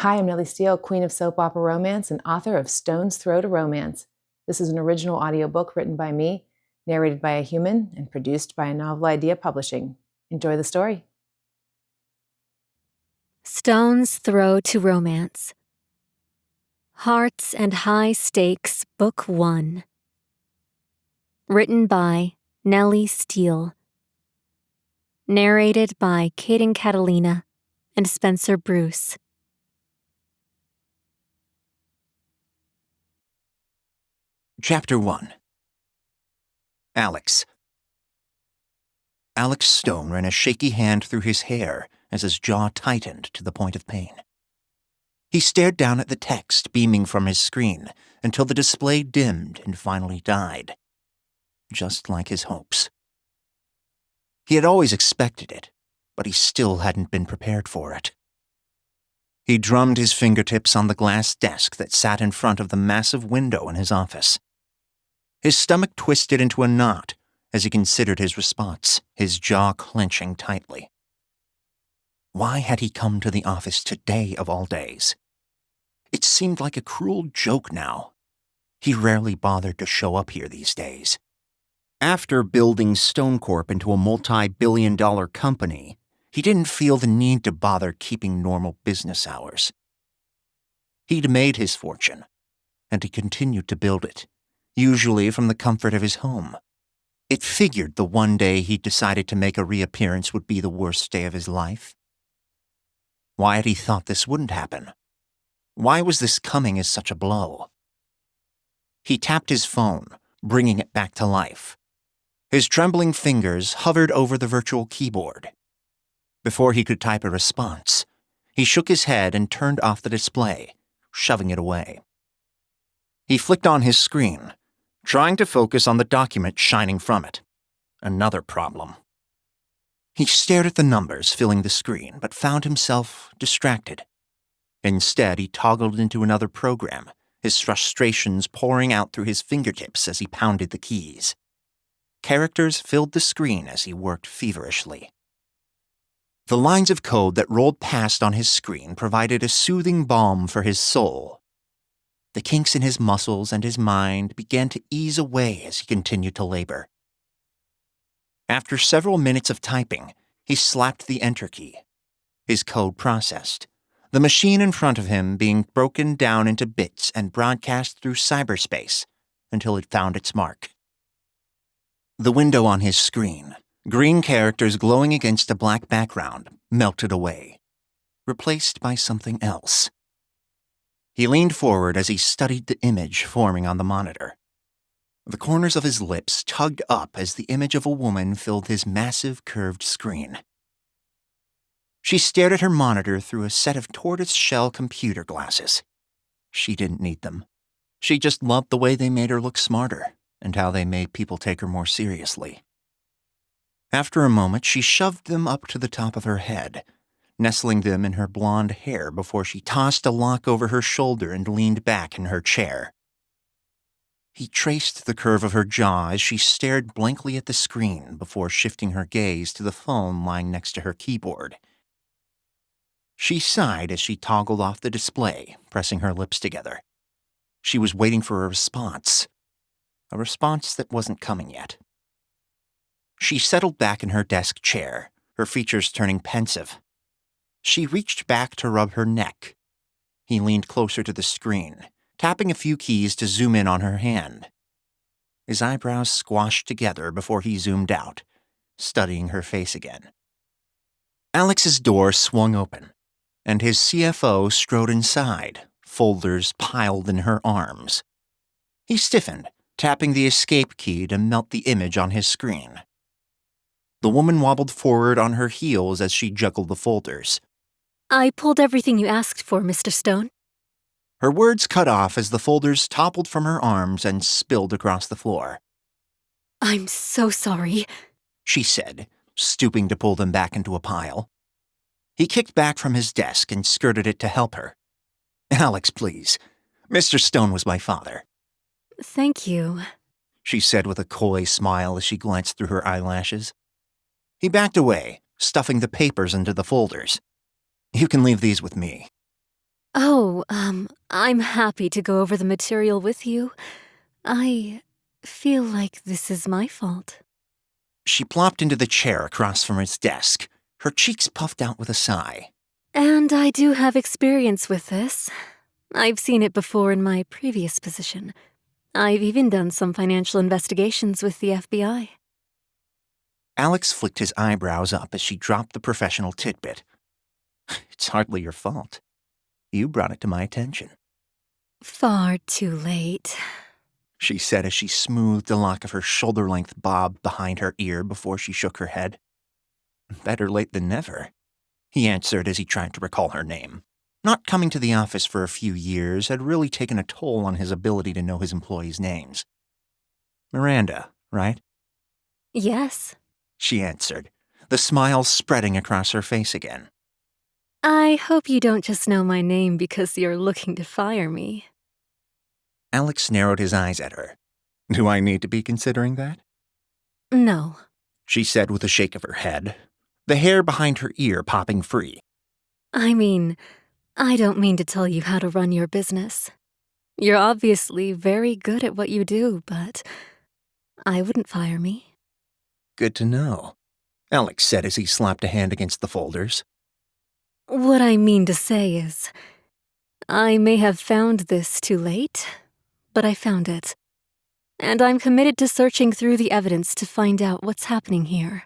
Hi, I'm Nellie Steele, Queen of Soap Opera Romance and author of Stone's Throw to Romance. This is an original audiobook written by me, narrated by a human, and produced by Novel Idea Publishing. Enjoy the story. Stone's Throw to Romance. Hearts and High Stakes, Book 1. Written by Nellie Steele. Narrated by Kaden Catalina and Spencer Brus. Chapter 1. Alex. Alex Stone ran a shaky hand through his hair as his jaw tightened to the point of pain. He stared down at the text beaming from his screen until the display dimmed and finally died. Just like his hopes. He had always expected it, but he still hadn't been prepared for it. He drummed his fingertips on the glass desk that sat in front of the massive window in his office. His stomach twisted into a knot as he considered his response, his jaw clenching tightly. Why had he come to the office today of all days? It seemed like a cruel joke now. He rarely bothered to show up here these days. After building Stone Corp into a multi-billion-dollar company, he didn't feel the need to bother keeping normal business hours. He'd made his fortune, and he continued to build it, usually from the comfort of his home. It figured the one day he decided to make a reappearance would be the worst day of his life. Why had he thought this wouldn't happen? Why was this coming as such a blow? He tapped his phone, bringing it back to life. His trembling fingers hovered over the virtual keyboard. Before he could type a response, he shook his head and turned off the display, shoving it away. He flicked on his screen, trying to focus on the document shining from it. Another problem. He stared at the numbers filling the screen, but found himself distracted. Instead, he toggled into another program, his frustrations pouring out through his fingertips as he pounded the keys. Characters filled the screen as he worked feverishly. The lines of code that rolled past on his screen provided a soothing balm for his soul. The kinks in his muscles and his mind began to ease away as he continued to labor. After several minutes of typing, he slapped the enter key. His code processed, the machine in front of him being broken down into bits and broadcast through cyberspace until it found its mark. The window on his screen, green characters glowing against a black background, melted away, replaced by something else. He leaned forward as he studied the image forming on the monitor. The corners of his lips tugged up as the image of a woman filled his massive curved screen. She stared at her monitor through a set of tortoise-shell computer glasses. She didn't need them. She just loved the way they made her look smarter and how they made people take her more seriously. After a moment, she shoved them up to the top of her head, nestling them in her blonde hair before she tossed a lock over her shoulder and leaned back in her chair. He traced the curve of her jaw as she stared blankly at the screen before shifting her gaze to the phone lying next to her keyboard. She sighed as she toggled off the display, pressing her lips together. She was waiting for a response that wasn't coming yet. She settled back in her desk chair, her features turning pensive. She reached back to rub her neck. He leaned closer to the screen, tapping a few keys to zoom in on her hand. His eyebrows squashed together before he zoomed out, studying her face again. Alex's door swung open, and his CFO strode inside, folders piled in her arms. He stiffened, tapping the escape key to melt the image on his screen. The woman wobbled forward on her heels as she juggled the folders. I pulled everything you asked for, Mr. Stone. Her words cut off as the folders toppled from her arms and spilled across the floor. I'm so sorry, she said, stooping to pull them back into a pile. He kicked back from his desk and skirted it to help her. Alex, please. Mr. Stone was my father. Thank you, she said with a coy smile as she glanced through her eyelashes. He backed away, stuffing the papers into the folders. You can leave these with me. Oh, I'm happy to go over the material with you. I feel like this is my fault. She plopped into the chair across from his desk, her cheeks puffed out with a sigh. And I do have experience with this. I've seen it before in my previous position. I've even done some financial investigations with the FBI. Alex flicked his eyebrows up as she dropped the professional tidbit. It's hardly your fault. You brought it to my attention. Far too late. She said as she smoothed a lock of her shoulder-length bob behind her ear before she shook her head. Better late than never, he answered as he tried to recall her name. Not coming to the office for a few years had really taken a toll on his ability to know his employees' names. Miranda, right? Yes. She answered, the smile spreading across her face again. I hope you don't just know my name because you're looking to fire me. Alex narrowed his eyes at her. Do I need to be considering that? No. She said with a shake of her head, the hair behind her ear popping free. I mean, I don't mean to tell you how to run your business. You're obviously very good at what you do, but I wouldn't fire me. Good to know, Alex said as he slapped a hand against the folders. What I mean to say is, I may have found this too late, but I found it. And I'm committed to searching through the evidence to find out what's happening here.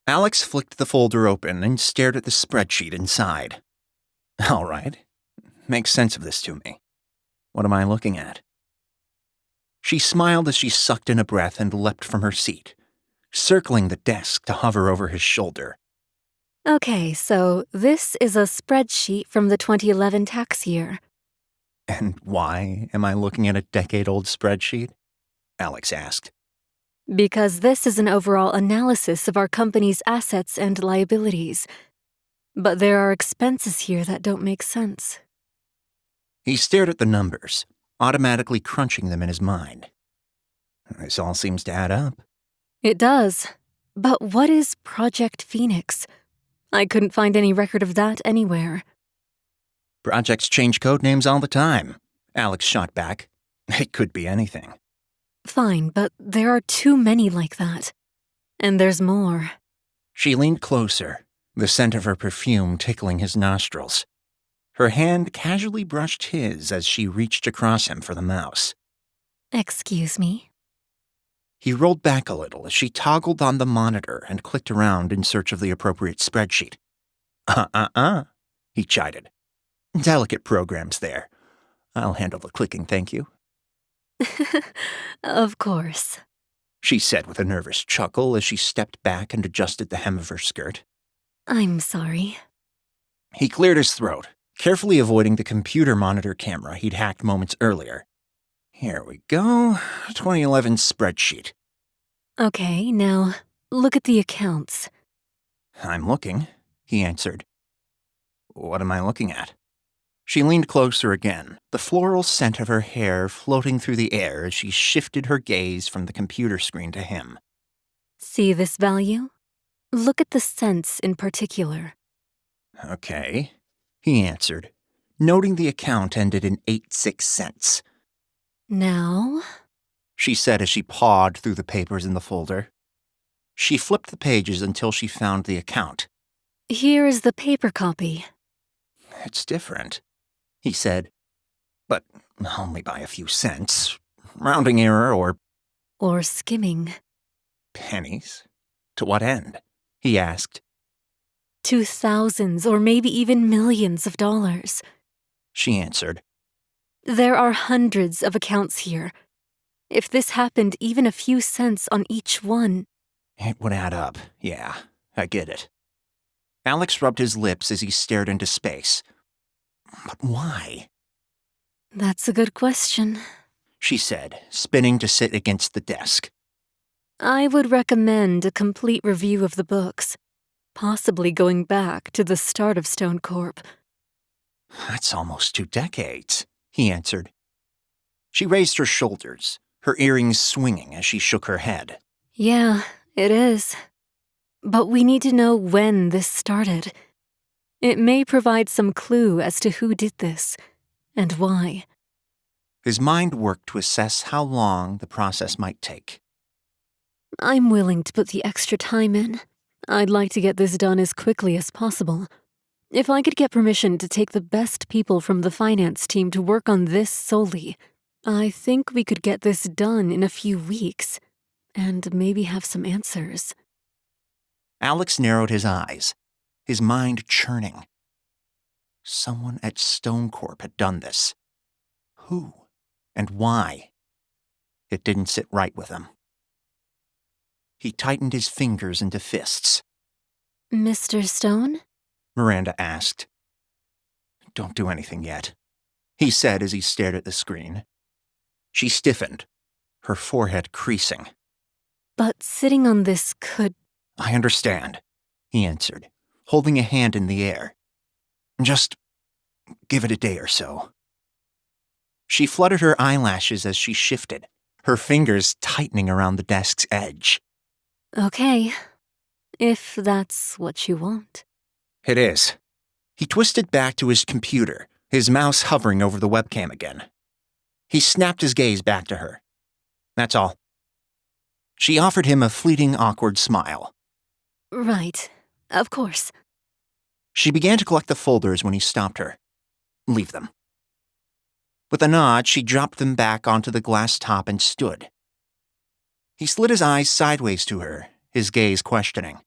Alex flicked the folder open and stared at the spreadsheet inside. All right. Make sense of this to me. What am I looking at? She smiled as she sucked in a breath and leapt from her seat, circling the desk to hover over his shoulder. Okay, so this is a spreadsheet from the 2011 tax year. And why am I looking at a decade-old spreadsheet? Alex asked. Because this is an overall analysis of our company's assets and liabilities. But there are expenses here that don't make sense. He stared at the numbers, automatically crunching them in his mind. This all seems to add up. It does. But what is Project Phoenix? I couldn't find any record of that anywhere. Projects change code names all the time, Alex shot back. It could be anything. Fine, but there are too many like that. And there's more. She leaned closer, the scent of her perfume tickling his nostrils. Her hand casually brushed his as she reached across him for the mouse. Excuse me? He rolled back a little as she toggled on the monitor and clicked around in search of the appropriate spreadsheet. He chided. Delicate programs there. I'll handle the clicking, thank you. Of course. She said with a nervous chuckle as she stepped back and adjusted the hem of her skirt. I'm sorry. He cleared his throat, carefully avoiding the computer monitor camera he'd hacked moments earlier. Here we go, 2011 spreadsheet. Okay, now look at the accounts. I'm looking, he answered. What am I looking at? She leaned closer again, the floral scent of her hair floating through the air as she shifted her gaze from the computer screen to him. See this value? Look at the cents in particular. Okay, he answered, noting the account ended in 86 cents. Now? She said as she pawed through the papers in the folder. She flipped the pages until she found the account. Here is the paper copy. It's different, he said, but only by a few cents. Rounding error Or skimming. pennies. To what end? He asked. To thousands or maybe even millions of dollars. She answered. There are hundreds of accounts here. If this happened even a few cents on each one... It would add up, yeah, I get it. Alex rubbed his lips as he stared into space. But why? That's a good question, She said, spinning to sit against the desk. I would recommend a complete review of the books, possibly going back to the start of Stone Corp. That's almost 2 decades, he answered. She raised her shoulders, her earrings swinging as she shook her head. Yeah, it is. But we need to know when this started. It may provide some clue as to who did this and why. His mind worked to assess how long the process might take. I'm willing to put the extra time in. I'd like to get this done as quickly as possible. If I could get permission to take the best people from the finance team to work on this solely, I think we could get this done in a few weeks, and maybe have some answers. Alex narrowed his eyes, his mind churning. Someone at Stone Corp had done this. Who and why? It didn't sit right with him. He tightened his fingers into fists. Mr. Stone? Miranda asked. "Don't do anything yet," he said as he stared at the screen. She stiffened, her forehead creasing. But sitting on this could... "I understand," he answered, holding a hand in the air. "Just give it a day or so." She fluttered her eyelashes as she shifted, her fingers tightening around the desk's edge. Okay, if that's what you want. "It is." He twisted back to his computer, his mouse hovering over the webcam again. He snapped his gaze back to her. "That's all." She offered him a fleeting, awkward smile. Right, of course. She began to collect the folders when he stopped her. "Leave them." With a nod, she dropped them back onto the glass top and stood. He slid his eyes sideways to her, his gaze questioning.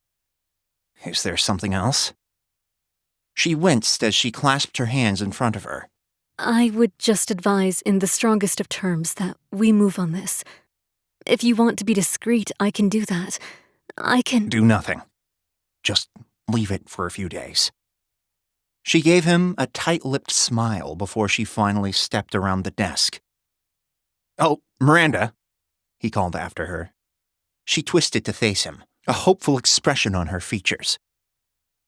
"Is there something else?" She winced as she clasped her hands in front of her. I would just advise in the strongest of terms that we move on this. If you want to be discreet, I can do that. I can... "Do nothing. Just leave it for a few days." She gave him a tight-lipped smile before she finally stepped around the desk. "Oh, Miranda," he called after her. She twisted to face him, a hopeful expression on her features.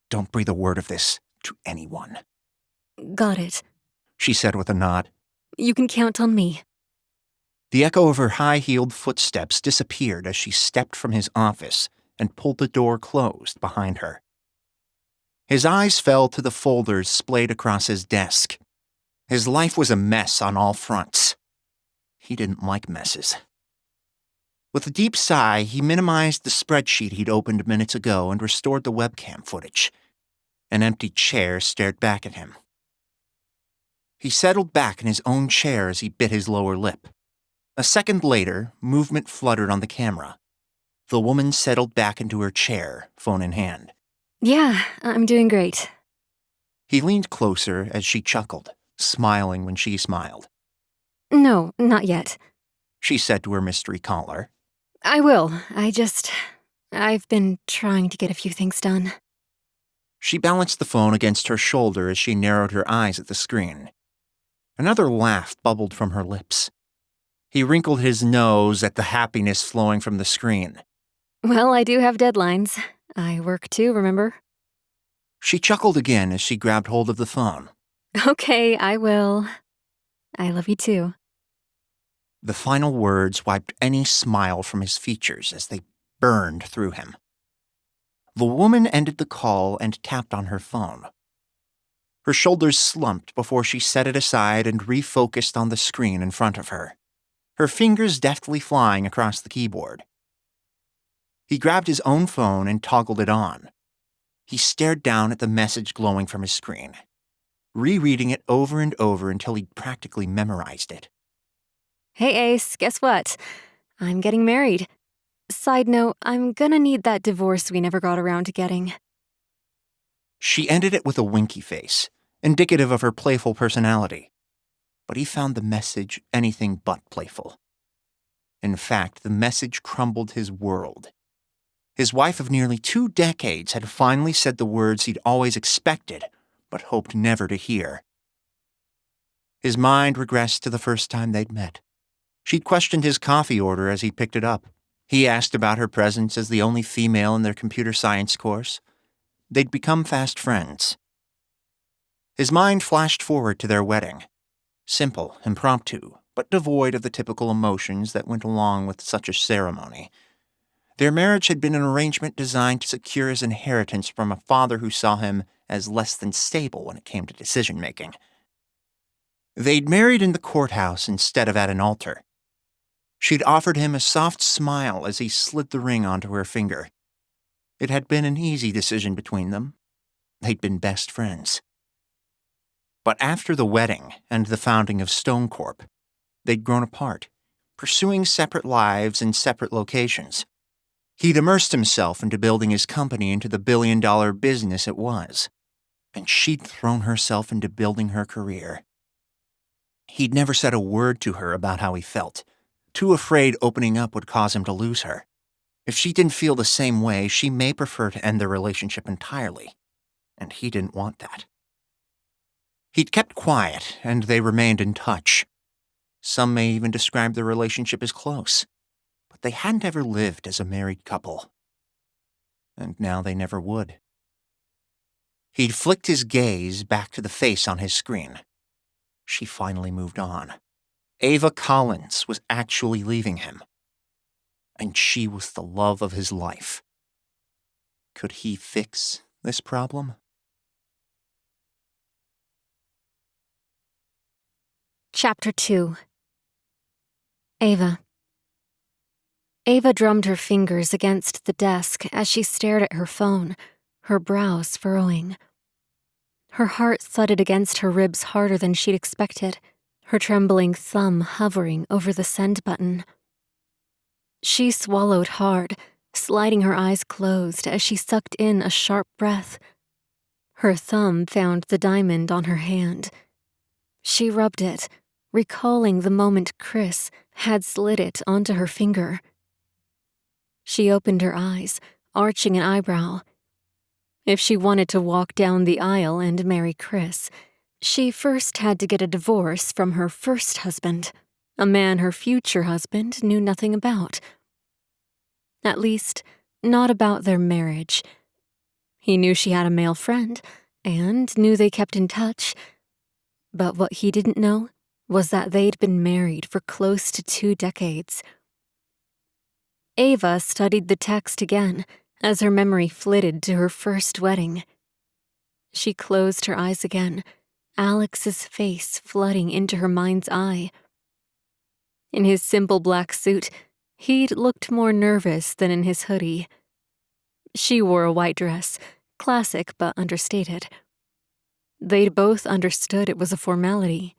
"Don't breathe a word of this to anyone." Got it. She said with a nod. You can count on me. The echo of her high-heeled footsteps disappeared as she stepped from his office and pulled the door closed behind her. His eyes fell to the folders splayed across his desk. His life was a mess on all fronts. He didn't like messes. With a deep sigh, he minimized the spreadsheet he'd opened minutes ago and restored the webcam footage. An empty chair stared back at him. He settled back in his own chair as he bit his lower lip. A second later, movement fluttered on the camera. The woman settled back into her chair, phone in hand. Yeah, I'm doing great. He leaned closer as she chuckled, smiling when she smiled. No, not yet. She said to her mystery caller. I will. I've been trying to get a few things done. She balanced the phone against her shoulder as she narrowed her eyes at the screen. Another laugh bubbled from her lips. He wrinkled his nose at the happiness flowing from the screen. Well, I do have deadlines. I work too, remember? She chuckled again as she grabbed hold of the phone. Okay, I will. I love you too. The final words wiped any smile from his features as they burned through him. The woman ended the call and tapped on her phone. Her shoulders slumped before she set it aside and refocused on the screen in front of her, her fingers deftly flying across the keyboard. He grabbed his own phone and toggled it on. He stared down at the message glowing from his screen, rereading it over and over until he'd practically memorized it. Hey, Ace, guess what? I'm getting married. Side note, I'm gonna need that divorce we never got around to getting. She ended it with a winky face, indicative of her playful personality. But he found the message anything but playful. In fact, the message crumbled his world. His wife of nearly 2 decades had finally said the words he'd always expected, but hoped never to hear. His mind regressed to the first time they'd met. She'd questioned his coffee order as he picked it up. He asked about her presence as the only female in their computer science course. They'd become fast friends. His mind flashed forward to their wedding. Simple, impromptu, but devoid of the typical emotions that went along with such a ceremony. Their marriage had been an arrangement designed to secure his inheritance from a father who saw him as less than stable when it came to decision-making. They'd married in the courthouse instead of at an altar. She'd offered him a soft smile as he slid the ring onto her finger. It had been an easy decision between them. They'd been best friends. But after the wedding and the founding of Stone Corp, they'd grown apart, pursuing separate lives in separate locations. He'd immersed himself into building his company into the billion-dollar business it was, and she'd thrown herself into building her career. He'd never said a word to her about how he felt, too afraid opening up would cause him to lose her. If she didn't feel the same way, she may prefer to end their relationship entirely, and he didn't want that. He'd kept quiet, and they remained in touch. Some may even describe their relationship as close, but they hadn't ever lived as a married couple. And now they never would. He'd flicked his gaze back to the face on his screen. She finally moved on. Ava Collins was actually leaving him. And she was the love of his life. Could he fix this problem? Chapter 2. Ava. Ava drummed her fingers against the desk as she stared at her phone, her brows furrowing. Her heart thudded against her ribs harder than she'd expected, her trembling thumb hovering over the send button. She swallowed hard, sliding her eyes closed as she sucked in a sharp breath. Her thumb found the diamond on her hand. She rubbed it, recalling the moment Chris had slid it onto her finger. She opened her eyes, arching an eyebrow. If she wanted to walk down the aisle and marry Chris, she first had to get a divorce from her first husband, a man her future husband knew nothing about. At least, not about their marriage. He knew she had a male friend, and knew they kept in touch. But what he didn't know was that they'd been married for close to 2 decades. Ava studied the text again as her memory flitted to her first wedding. She closed her eyes again, Alex's face flooding into her mind's eye. In his simple black suit, he'd looked more nervous than in his hoodie. She wore a white dress, classic but understated. They'd both understood it was a formality.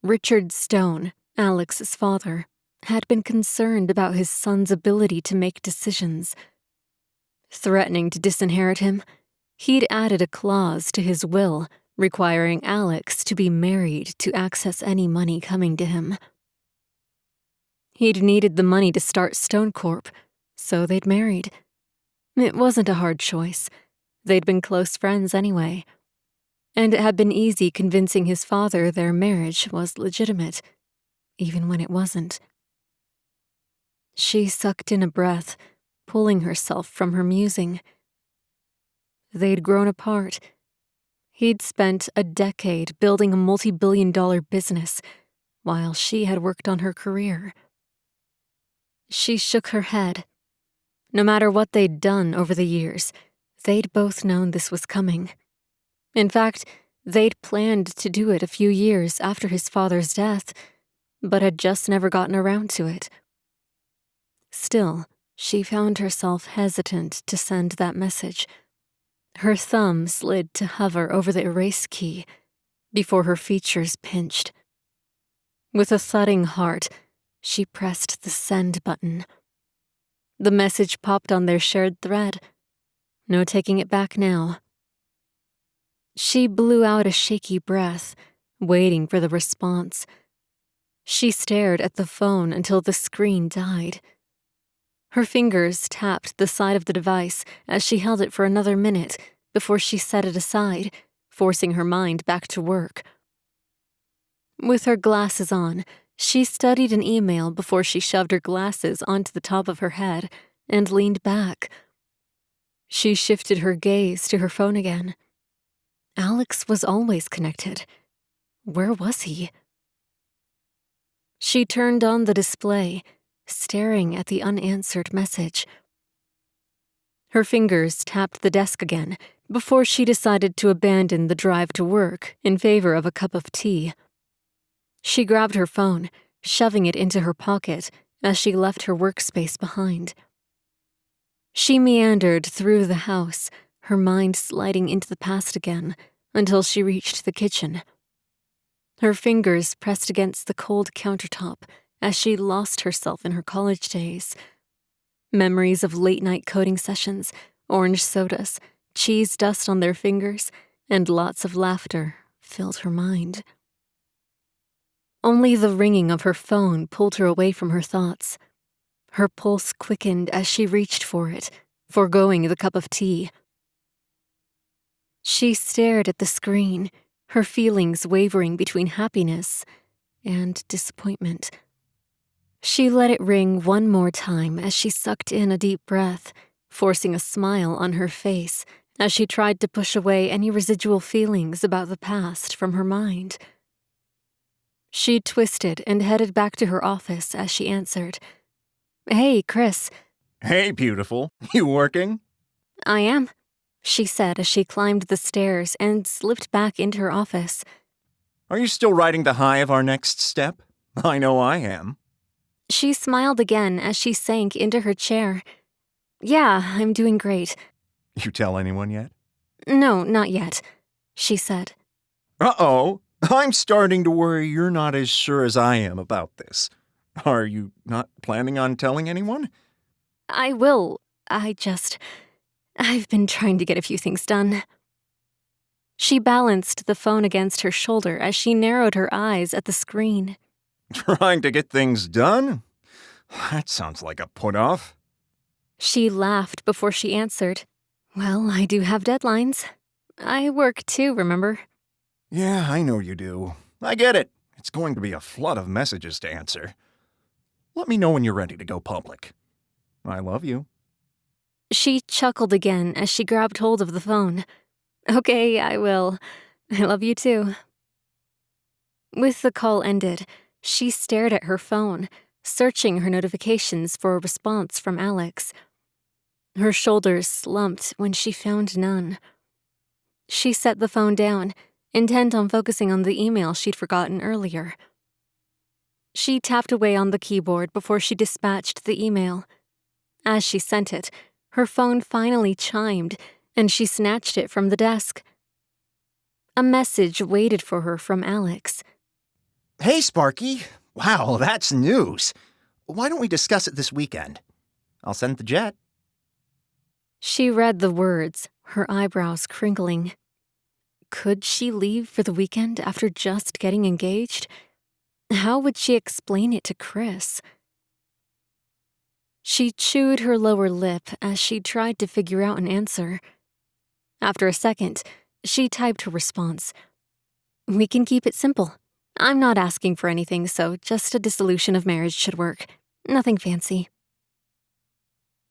Richard Stone, Alex's father, had been concerned about his son's ability to make decisions. Threatening to disinherit him, he'd added a clause to his will requiring Alex to be married to access any money coming to him. He'd needed the money to start Stone Corp, so they'd married. It wasn't a hard choice. They'd been close friends anyway. And it had been easy convincing his father their marriage was legitimate, even when it wasn't. She sucked in a breath, pulling herself from her musing. They'd grown apart. He'd spent a decade building a multi-billion-dollar business, while she had worked on her career. She shook her head. No matter what they'd done over the years, they'd both known this was coming. In fact, they'd planned to do it a few years after his father's death, but had just never gotten around to it. Still, she found herself hesitant to send that message. Her thumb slid to hover over the erase key before her features pinched. With a thudding heart, she pressed the send button. The message popped on their shared thread. No taking it back now. She blew out a shaky breath, waiting for the response. She stared at the phone until the screen died. Her fingers tapped the side of the device as she held it for another minute before she set it aside, forcing her mind back to work. With her glasses on, she studied an email before she shoved her glasses onto the top of her head and leaned back. She shifted her gaze to her phone again. Alex was always connected. Where was he? She turned on the display, staring at the unanswered message. Her fingers tapped the desk again before she decided to abandon the drive to work in favor of a cup of tea. She grabbed her phone, shoving it into her pocket as she left her workspace behind. She meandered through the house, her mind sliding into the past again, until she reached the kitchen. Her fingers pressed against the cold countertop as she lost herself in her college days. Memories of late-night coding sessions, orange sodas, cheese dust on their fingers, and lots of laughter filled her mind. Only the ringing of her phone pulled her away from her thoughts. Her pulse quickened as she reached for it, foregoing the cup of tea. She stared at the screen, her feelings wavering between happiness and disappointment. She let it ring one more time as she sucked in a deep breath, forcing a smile on her face as she tried to push away any residual feelings about the past from her mind. She twisted and headed back to her office as she answered. "Hey, Chris." Hey, beautiful. You working? "I am," she said as she climbed the stairs and slipped back into her office. Are you still riding the high of our next step? I know I am. She smiled again as she sank into her chair. "Yeah, I'm doing great." You tell anyone yet? "No, not yet," she said. Uh-oh. I'm starting to worry you're not as sure as I am about this. Are you not planning on telling anyone? "I will. I've been trying to get a few things done." She balanced the phone against her shoulder as she narrowed her eyes at the screen. Trying to get things done? That sounds like a put-off. She laughed before she answered. "Well, I do have deadlines. I work too, remember?" Yeah, I know you do. I get it. It's going to be a flood of messages to answer. Let me know when you're ready to go public. I love you. She chuckled again as she grabbed hold of the phone. "Okay, I will. I love you too." With the call ended, she stared at her phone, searching her notifications for a response from Alex. Her shoulders slumped when she found none. She set the phone down, intent on focusing on the email she'd forgotten earlier. She tapped away on the keyboard before she dispatched the email. As she sent it, her phone finally chimed, and she snatched it from the desk. A message waited for her from Alex. Hey, Sparky. Wow, that's news. Why don't we discuss it this weekend? I'll send the jet. She read the words, her eyebrows crinkling. Could she leave for the weekend after just getting engaged? How would she explain it to Chris? She chewed her lower lip as she tried to figure out an answer. After a second, she typed her response. "We can keep it simple. I'm not asking for anything, so just a dissolution of marriage should work. Nothing fancy."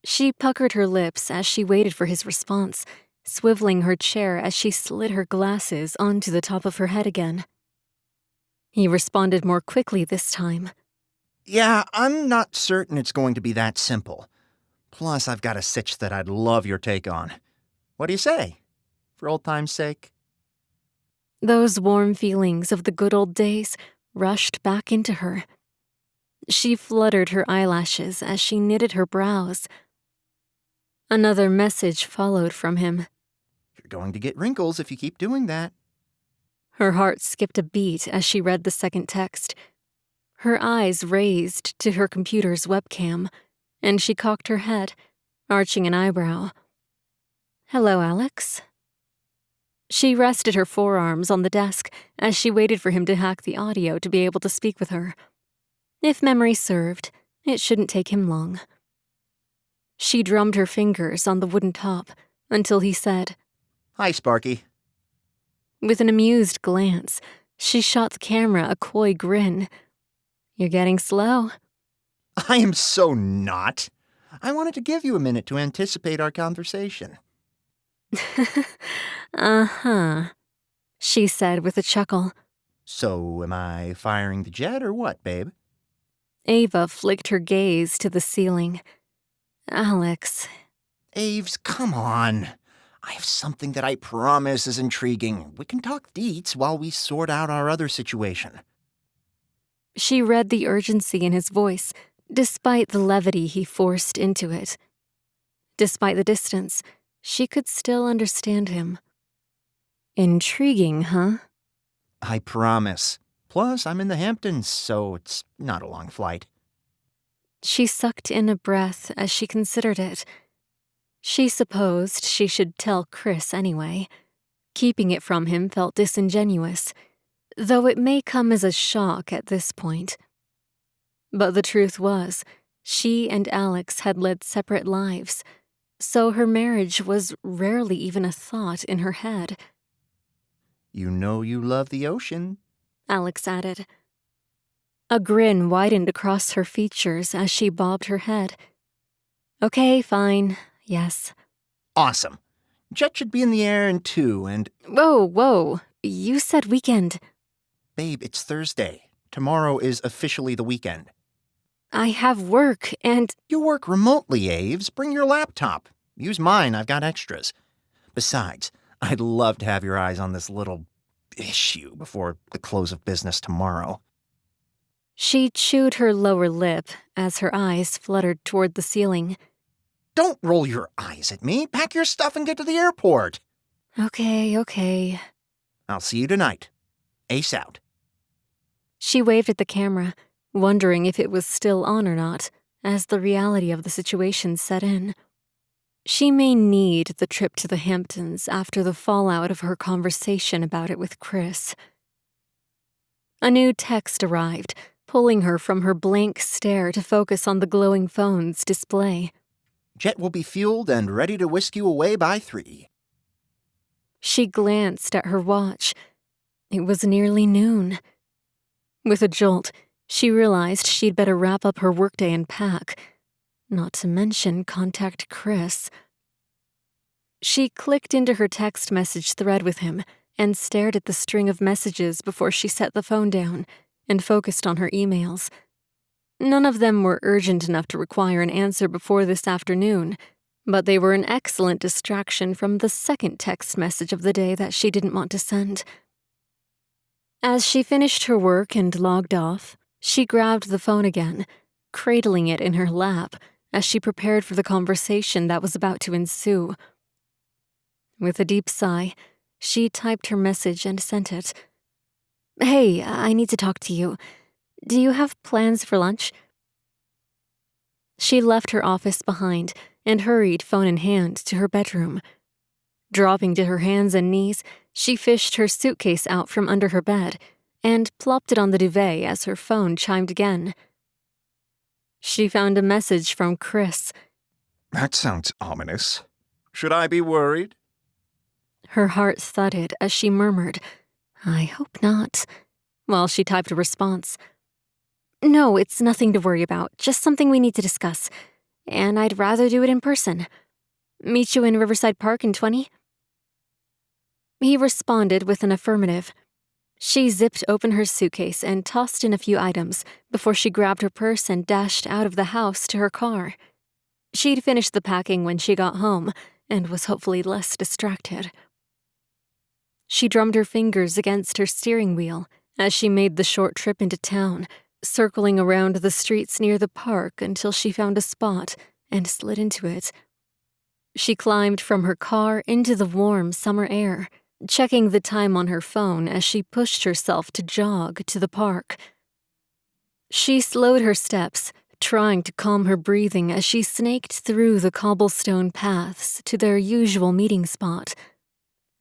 She puckered her lips as she waited for his response, swiveling her chair as she slid her glasses onto the top of her head again. He responded more quickly this time. Yeah, I'm not certain it's going to be that simple. Plus, I've got a sitch that I'd love your take on. What do you say? For old time's sake? Those warm feelings of the good old days rushed back into her. She fluttered her eyelashes as she knitted her brows. Another message followed from him. You're going to get wrinkles if you keep doing that. Her heart skipped a beat as she read the second text. Her eyes raised to her computer's webcam, and she cocked her head, arching an eyebrow. "Hello, Alex?" She rested her forearms on the desk as she waited for him to hack the audio to be able to speak with her. If memory served, it shouldn't take him long. She drummed her fingers on the wooden top until he said, Hi, Sparky. With an amused glance, she shot the camera a coy grin. "You're getting slow." I am so not. I wanted to give you a minute to anticipate our conversation. Uh-huh, she said with a chuckle. So, am I firing the jet or what, babe? Ava flicked her gaze to the ceiling. Alex. Aves, come on. I have something that I promise is intriguing. We can talk deets while we sort out our other situation. She read the urgency in his voice, despite the levity he forced into it. Despite the distance, she could still understand him. Intriguing, huh? I promise. Plus, I'm in the Hamptons, so it's not a long flight. She sucked in a breath as she considered it. She supposed she should tell Chris anyway. Keeping it from him felt disingenuous, though it may come as a shock at this point. But the truth was, she and Alex had led separate lives, so her marriage was rarely even a thought in her head. You know you love the ocean, Alex added. A grin widened across her features as she bobbed her head. Okay, fine, yes. Awesome. Jet should be in the air in 2 and... Whoa, you said weekend. Babe, it's Thursday. Tomorrow is officially the weekend. I have work and... You work remotely, Aves. Bring your laptop. Use mine, I've got extras. Besides, I'd love to have your eyes on this little issue before the close of business tomorrow. She chewed her lower lip as her eyes fluttered toward the ceiling. Don't roll your eyes at me. Pack your stuff and get to the airport. Okay. I'll see you tonight. Ace out. She waved at the camera, wondering if it was still on or not, as the reality of the situation set in. She may need the trip to the Hamptons after the fallout of her conversation about it with Chris. A new text arrived, pulling her from her blank stare to focus on the glowing phone's display. Jet will be fueled and ready to whisk you away by 3. She glanced at her watch. It was nearly noon. With a jolt, she realized she'd better wrap up her workday and pack, not to mention contact Chris. She clicked into her text message thread with him and stared at the string of messages before she set the phone down and focused on her emails. None of them were urgent enough to require an answer before this afternoon, but they were an excellent distraction from the second text message of the day that she didn't want to send. As she finished her work and logged off, she grabbed the phone again, cradling it in her lap as she prepared for the conversation that was about to ensue. With a deep sigh, she typed her message and sent it. Hey, I need to talk to you. Do you have plans for lunch? She left her office behind and hurried, phone in hand, to her bedroom. Dropping to her hands and knees, she fished her suitcase out from under her bed and plopped it on the duvet as her phone chimed again. She found a message from Chris. That sounds ominous. Should I be worried? Her heart thudded as she murmured, I hope not, while she typed a response. No, it's nothing to worry about, just something we need to discuss, and I'd rather do it in person. Meet you in Riverside Park in 20? He responded with an affirmative. She zipped open her suitcase and tossed in a few items before she grabbed her purse and dashed out of the house to her car. She'd finished the packing when she got home and was hopefully less distracted. She drummed her fingers against her steering wheel as she made the short trip into town, circling around the streets near the park until she found a spot and slid into it. She climbed from her car into the warm summer air, checking the time on her phone as she pushed herself to jog to the park. She slowed her steps, trying to calm her breathing as she snaked through the cobblestone paths to their usual meeting spot.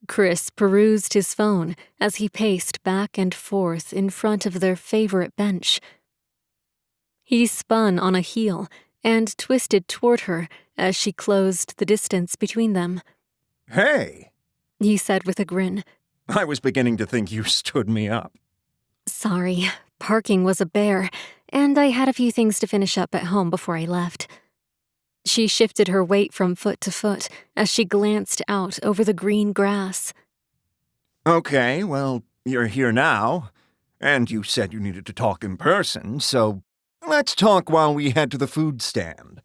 Chris perused his phone as he paced back and forth in front of their favorite bench. He spun on a heel and twisted toward her as she closed the distance between them. Hey, He said with a grin. I was beginning to think you stood me up. Sorry, parking was a bear, and I had a few things to finish up at home before I left. She shifted her weight from foot to foot as she glanced out over the green grass. Okay, well, you're here now, and you said you needed to talk in person, so Let's talk while we head to the food stand.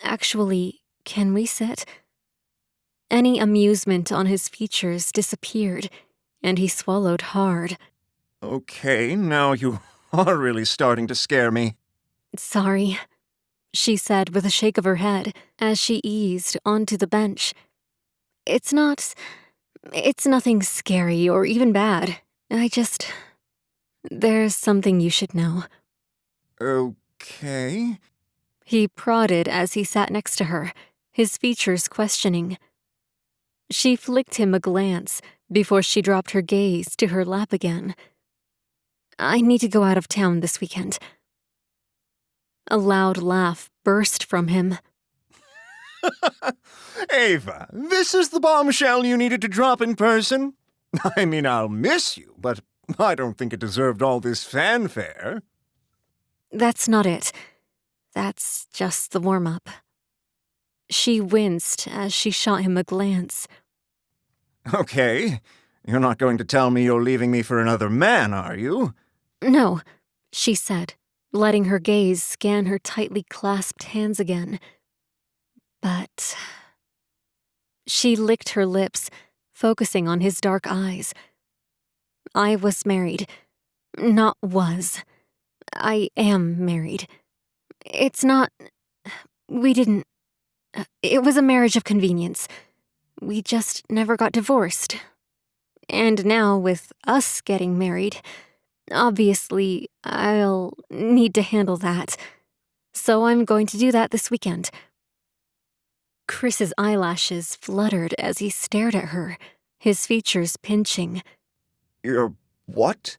Actually, can we sit? Any amusement on his features disappeared, and he swallowed hard. Okay, now you are really starting to scare me. Sorry, she said with a shake of her head as she eased onto the bench. It's nothing scary or even bad. There's something you should know. Okay. He prodded as he sat next to her, his features questioning. She flicked him a glance before she dropped her gaze to her lap again. I need to go out of town this weekend. A loud laugh burst from him. Ava, this is the bombshell you needed to drop in person? I mean, I'll miss you, but I don't think it deserved all this fanfare. That's not it. That's just the warm-up. She winced as she shot him a glance. Okay, you're not going to tell me you're leaving me for another man, are you? No, she said, letting her gaze scan her tightly clasped hands again. But... She licked her lips, focusing on his dark eyes. I was married. Not was. I am married. It's not... We didn't... It was a marriage of convenience. We just never got divorced. And now, with us getting married, obviously, I'll need to handle that. So I'm going to do that this weekend. Chris's eyelashes fluttered as he stared at her, his features pinching. You're what?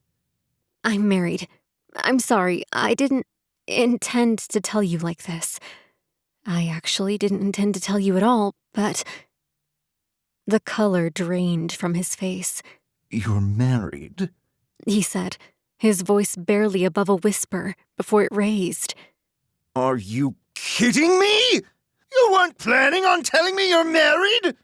I'm married. I'm sorry, I didn't intend to tell you like this. I actually didn't intend to tell you at all, but... The color drained from his face. You're married? He said, his voice barely above a whisper before it raised. Are you kidding me? You weren't planning on telling me you're married?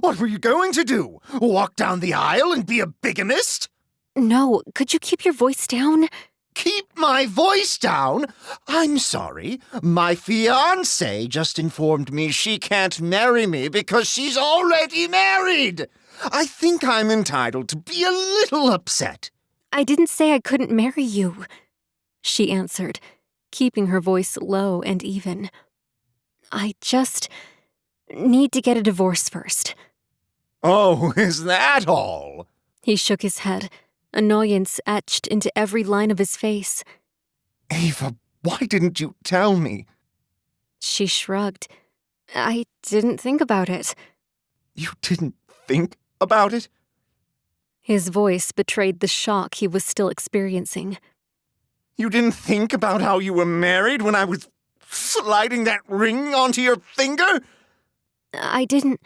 What were you going to do? Walk down the aisle and be a bigamist? No, could you keep your voice down? Keep my voice down? I'm sorry. My fiancée just informed me she can't marry me because she's already married. I think I'm entitled to be a little upset. I didn't say I couldn't marry you, she answered, keeping her voice low and even. I just need to get a divorce first. Oh, is that all? He shook his head, annoyance etched into every line of his face. Ava, why didn't you tell me? She shrugged. I didn't think about it. You didn't think about it? His voice betrayed the shock he was still experiencing. You didn't think about how you were married when I was sliding that ring onto your finger? I didn't...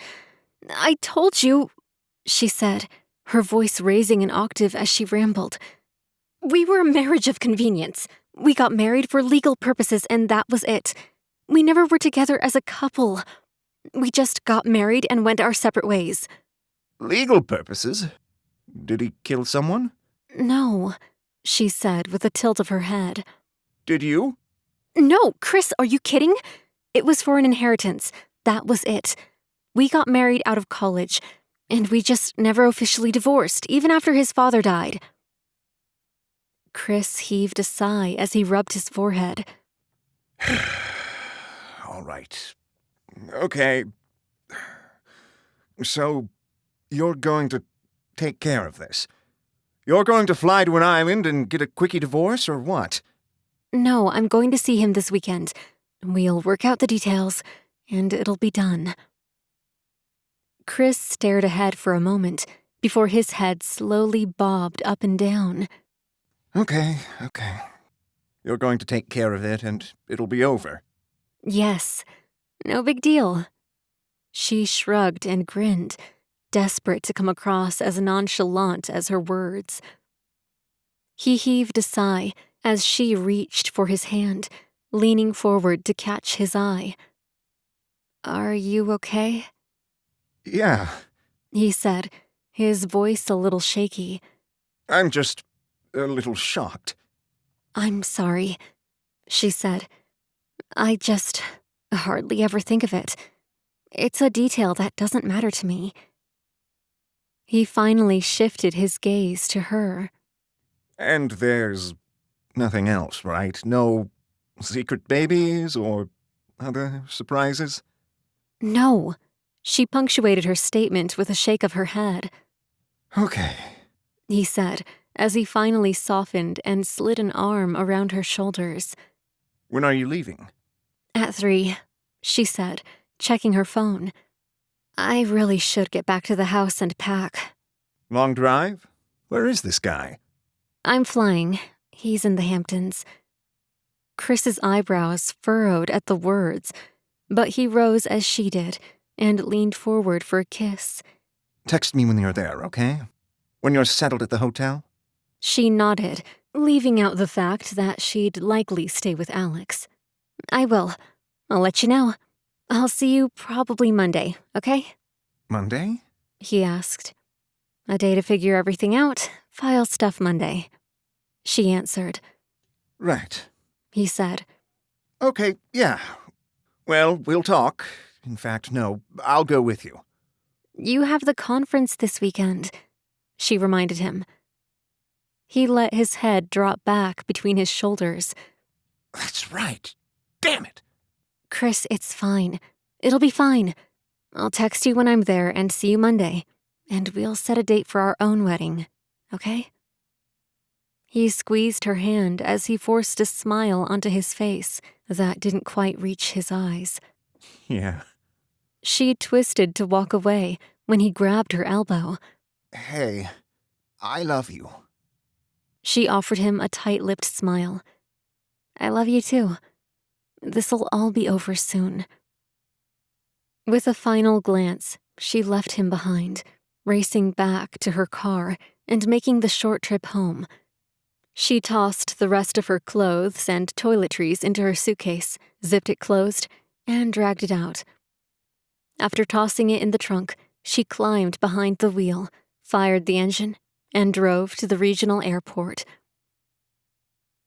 I told you, she said, her voice raising an octave as she rambled. We were a marriage of convenience. We got married for legal purposes, and that was it. We never were together as a couple. We just got married and went our separate ways. Legal purposes? Did he kill someone? No, she said with a tilt of her head. Did you? No, Chris, are you kidding? It was for an inheritance. That was it. We got married out of college, and we just never officially divorced, even after his father died. Chris heaved a sigh as he rubbed his forehead. All right. Okay. So, you're going to take care of this? You're going to fly to an island and get a quickie divorce, or what? No, I'm going to see him this weekend. We'll work out the details, and it'll be done. Chris stared ahead for a moment before his head slowly bobbed up and down. Okay. You're going to take care of it, and it'll be over. Yes, no big deal. She shrugged and grinned, desperate to come across as nonchalant as her words. He heaved a sigh as she reached for his hand, leaning forward to catch his eye. Are you okay? Yeah. He said, his voice a little shaky. I'm just a little shocked. I'm sorry. she said. I just hardly ever think of it. It's a detail that doesn't matter to me. He finally shifted his gaze to her. And there's nothing else, right? No secret babies or other surprises? No. She punctuated her statement with a shake of her head. Okay. He said, as he finally softened and slid an arm around her shoulders. When are you leaving? At 3, she said, checking her phone. I really should get back to the house and pack. Long drive? Where is this guy? I'm flying. He's in the Hamptons. Chris's eyebrows furrowed at the words, but he rose as she did and leaned forward for a kiss. Text me when you're there, okay? When you're settled at the hotel? She nodded, leaving out the fact that she'd likely stay with Alex. I will. I'll let you know. I'll see you probably Monday, okay? Monday? He asked. A day to figure everything out, file stuff Monday. She answered. Right. He said. Okay, yeah. Well, we'll talk. In fact, no, I'll go with you. You have the conference this weekend, she reminded him. He let his head drop back between his shoulders. That's right. Damn it. Chris, it's fine. It'll be fine. I'll text you when I'm there and see you Monday, and we'll set a date for our own wedding, okay? He squeezed her hand as he forced a smile onto his face that didn't quite reach his eyes. Yeah. She twisted to walk away when he grabbed her elbow. Hey, I love you. She offered him a tight-lipped smile. I love you too. This'll all be over soon. With a final glance, she left him behind, racing back to her car and making the short trip home. She tossed the rest of her clothes and toiletries into her suitcase, zipped it closed, and dragged it out. After tossing it in the trunk, she climbed behind the wheel, fired the engine, and drove to the regional airport.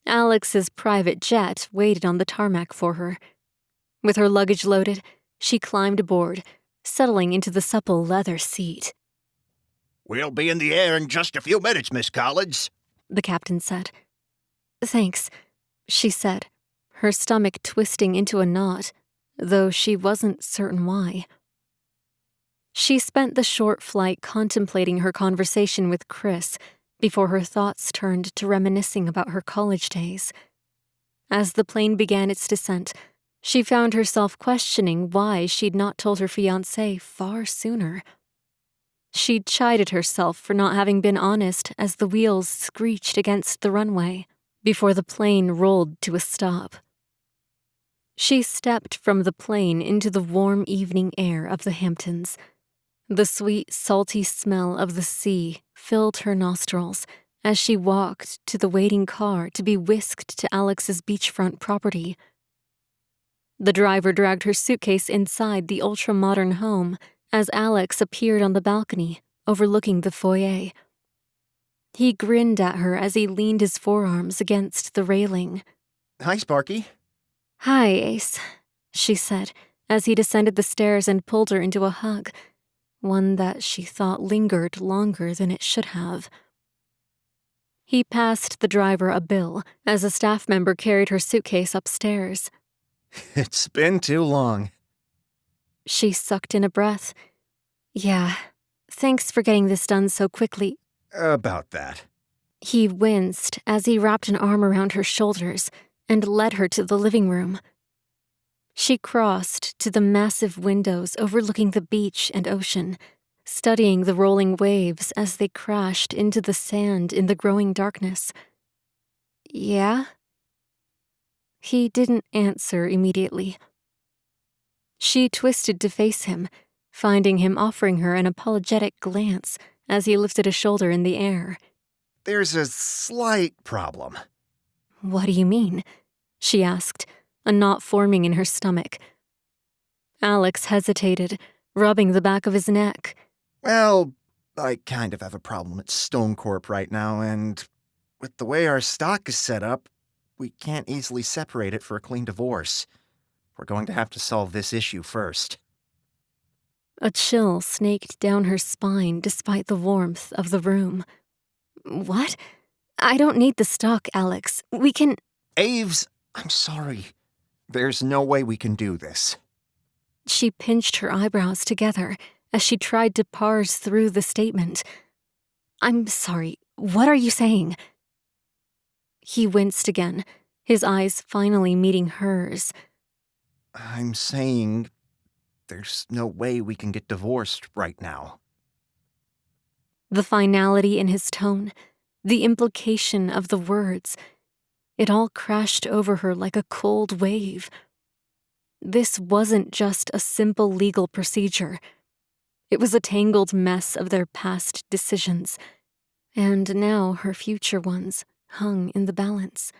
Alex's private jet waited on the tarmac for her. With her luggage loaded, she climbed aboard, settling into the supple leather seat. We'll be in the air in just a few minutes, Miss Collins, the captain said. Thanks, she said, her stomach twisting into a knot, though she wasn't certain why. She spent the short flight contemplating her conversation with Chris before her thoughts turned to reminiscing about her college days. As the plane began its descent, she found herself questioning why she'd not told her fiancé far sooner. She'd chided herself for not having been honest as the wheels screeched against the runway before the plane rolled to a stop. She stepped from the plane into the warm evening air of the Hamptons. The sweet, salty smell of the sea filled her nostrils as she walked to the waiting car to be whisked to Alex's beachfront property. The driver dragged her suitcase inside the ultra-modern home as Alex appeared on the balcony overlooking the foyer. He grinned at her as he leaned his forearms against the railing. Hi, Sparky. Hi, Ace, she said as he descended the stairs and pulled her into a hug, one that she thought lingered longer than it should have. He passed the driver a bill as a staff member carried her suitcase upstairs. It's been too long. She sucked in a breath. Yeah, thanks for getting this done so quickly. About that. He winced as he wrapped an arm around her shoulders and led her to the living room. She crossed to the massive windows overlooking the beach and ocean, studying the rolling waves as they crashed into the sand in the growing darkness. Yeah? He didn't answer immediately. She twisted to face him, finding him offering her an apologetic glance as he lifted a shoulder in the air. There's a slight problem. What do you mean? She asked, a knot forming in her stomach. Alex hesitated, rubbing the back of his neck. Well, I kind of have a problem at Stone Corp right now, and with the way our stock is set up, we can't easily separate it for a clean divorce. We're going to have to solve this issue first. A chill snaked down her spine despite the warmth of the room. What? I don't need the stock, Alex. We can... Aves, I'm sorry. There's no way we can do this. She pinched her eyebrows together as she tried to parse through the statement. I'm sorry, what are you saying? He winced again, his eyes finally meeting hers. I'm saying there's no way we can get divorced right now. The finality in his tone, the implication of the words, it all crashed over her like a cold wave. This wasn't just a simple legal procedure. It was a tangled mess of their past decisions, and now her future ones hung in the balance.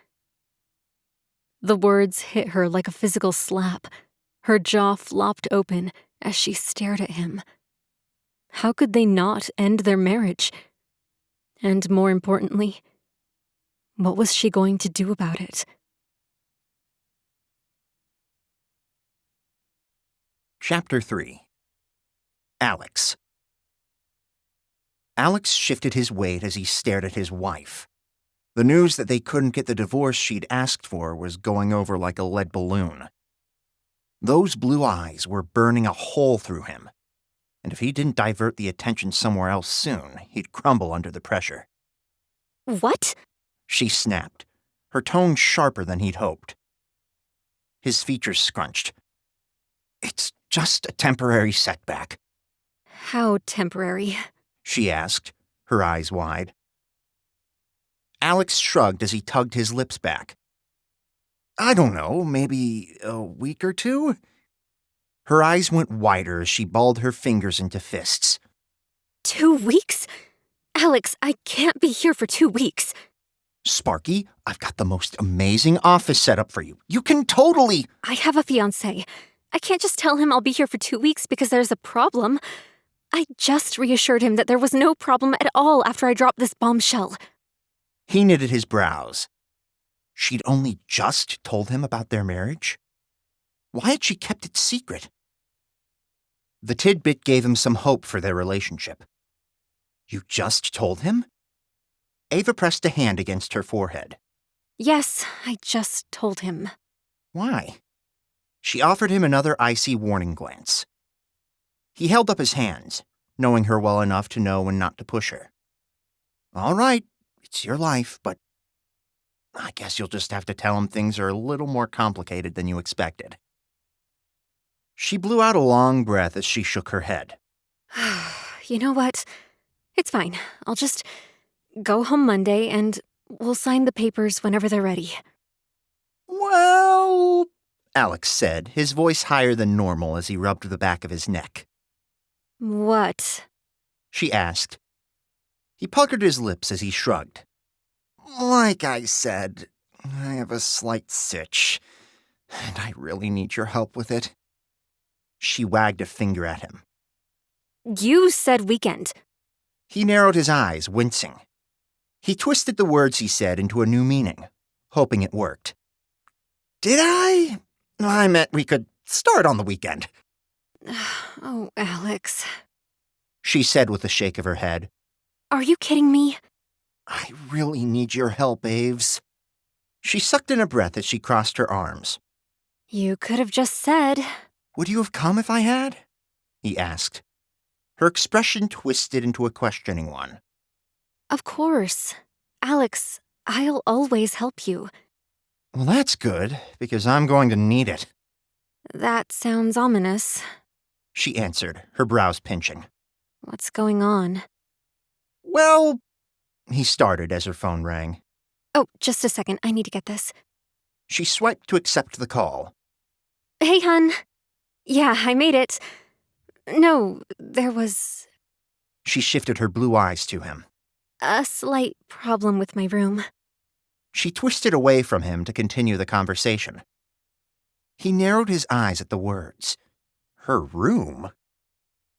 The words hit her like a physical slap. Her jaw flopped open as she stared at him. How could they not end their marriage? And more importantly, what was she going to do about it? Chapter 3. Alex. Alex shifted his weight as he stared at his wife. The news that they couldn't get the divorce she'd asked for was going over like a lead balloon. Those blue eyes were burning a hole through him, and if he didn't divert the attention somewhere else soon, he'd crumble under the pressure. What? She snapped, her tone sharper than he'd hoped. His features scrunched. It's just a temporary setback. How temporary? She asked, her eyes wide. Alex shrugged as he tugged his lips back. I don't know, maybe a week or two? Her eyes went wider as she balled her fingers into fists. 2 weeks? Alex, I can't be here for 2 weeks. Sparky, I've got the most amazing office set up for you. You can totally... I have a fiancé. I can't just tell him I'll be here for 2 weeks because there's a problem. I just reassured him that there was no problem at all after I dropped this bombshell. He knitted his brows. She'd only just told him about their marriage? Why had she kept it secret? The tidbit gave him some hope for their relationship. You just told him? Ava pressed a hand against her forehead. Yes, I just told him. Why? She offered him another icy warning glance. He held up his hands, knowing her well enough to know when not to push her. All right, it's your life, but I guess you'll just have to tell him things are a little more complicated than you expected. She blew out a long breath as she shook her head. You know what? It's fine. I'll just go home Monday and we'll sign the papers whenever they're ready. Well, Alex said, his voice higher than normal as he rubbed the back of his neck. What? She asked. He puckered his lips as he shrugged. Like I said, I have a slight sitch, and I really need your help with it. She wagged a finger at him. You said weekend. He narrowed his eyes, wincing. He twisted the words he said into a new meaning, hoping it worked. Did I? I meant we could start on the weekend. Oh, Alex. She said with a shake of her head. Are you kidding me? I really need your help, Aves. She sucked in a breath as she crossed her arms. You could have just said. Would you have come if I had? He asked. Her expression twisted into a questioning one. Of course. Alex, I'll always help you. Well, that's good, because I'm going to need it. That sounds ominous. She answered, her brows pinching. What's going on? Well, he started as her phone rang. Oh, just a second. I need to get this. She swiped to accept the call. Hey, hun. Yeah, I made it. No, there was She shifted her blue eyes to him. a slight problem with my room. She twisted away from him to continue the conversation. He narrowed his eyes at the words. Her room?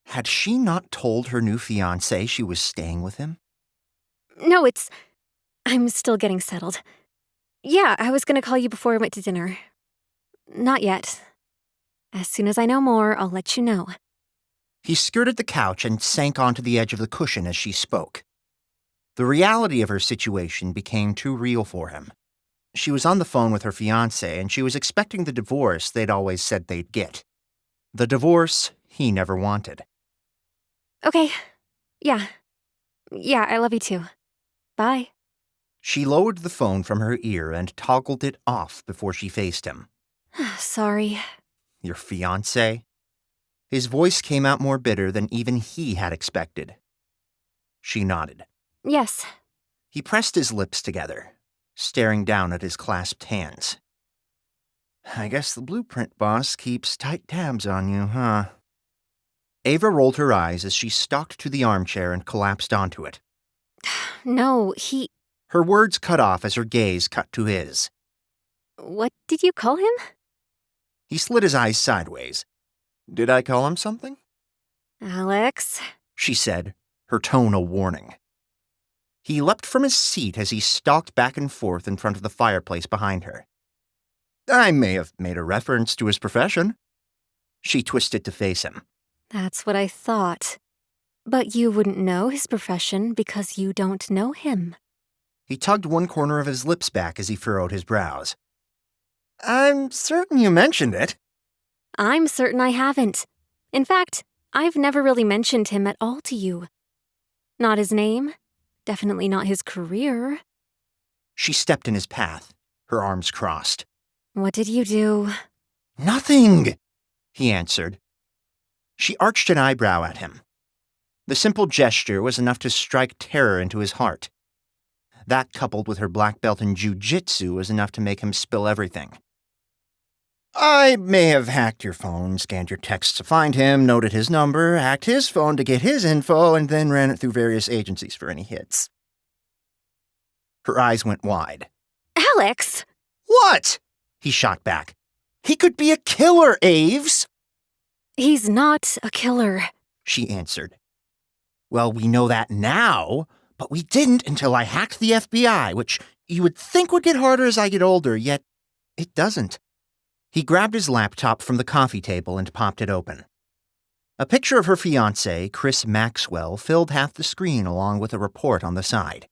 Had she not told her new fiancé she was staying with him? No, I'm still getting settled. Yeah, I was gonna call you before I went to dinner. Not yet. As soon as I know more, I'll let you know. He skirted the couch and sank onto the edge of the cushion as she spoke. The reality of her situation became too real for him. She was on the phone with her fiancé, and she was expecting the divorce they'd always said they'd get. The divorce he never wanted. Okay. Yeah. Yeah, I love you too. Bye. She lowered the phone from her ear and toggled it off before she faced him. Sorry. Your fiancé? His voice came out more bitter than even he had expected. She nodded. Yes. He pressed his lips together, staring down at his clasped hands. I guess the blueprint boss keeps tight tabs on you, huh? Ava rolled her eyes as she stalked to the armchair and collapsed onto it. No, Her words cut off as her gaze cut to his. What did you call him? He slid his eyes sideways. Did I call him something? Alex. She said, her tone a warning. He leapt from his seat as he stalked back and forth in front of the fireplace behind her. I may have made a reference to his profession. She twisted to face him. That's what I thought. But you wouldn't know his profession because you don't know him. He tugged one corner of his lips back as he furrowed his brows. I'm certain you mentioned it. I'm certain I haven't. In fact, I've never really mentioned him at all to you. Not his name. Definitely not his career. She stepped in his path, her arms crossed. What did you do? Nothing, he answered. She arched an eyebrow at him. The simple gesture was enough to strike terror into his heart. That, coupled with her black belt in jiu-jitsu, was enough to make him spill everything. I may have hacked your phone, scanned your texts to find him, noted his number, hacked his phone to get his info, and then ran it through various agencies for any hits. Her eyes went wide. Alex! What? He shot back. He could be a killer, Aves! He's not a killer, she answered. Well, we know that now, but we didn't until I hacked the FBI, which you would think would get harder as I get older, yet it doesn't. He grabbed his laptop from the coffee table and popped it open. A picture of her fiancé, Chris Maxwell, filled half the screen along with a report on the side.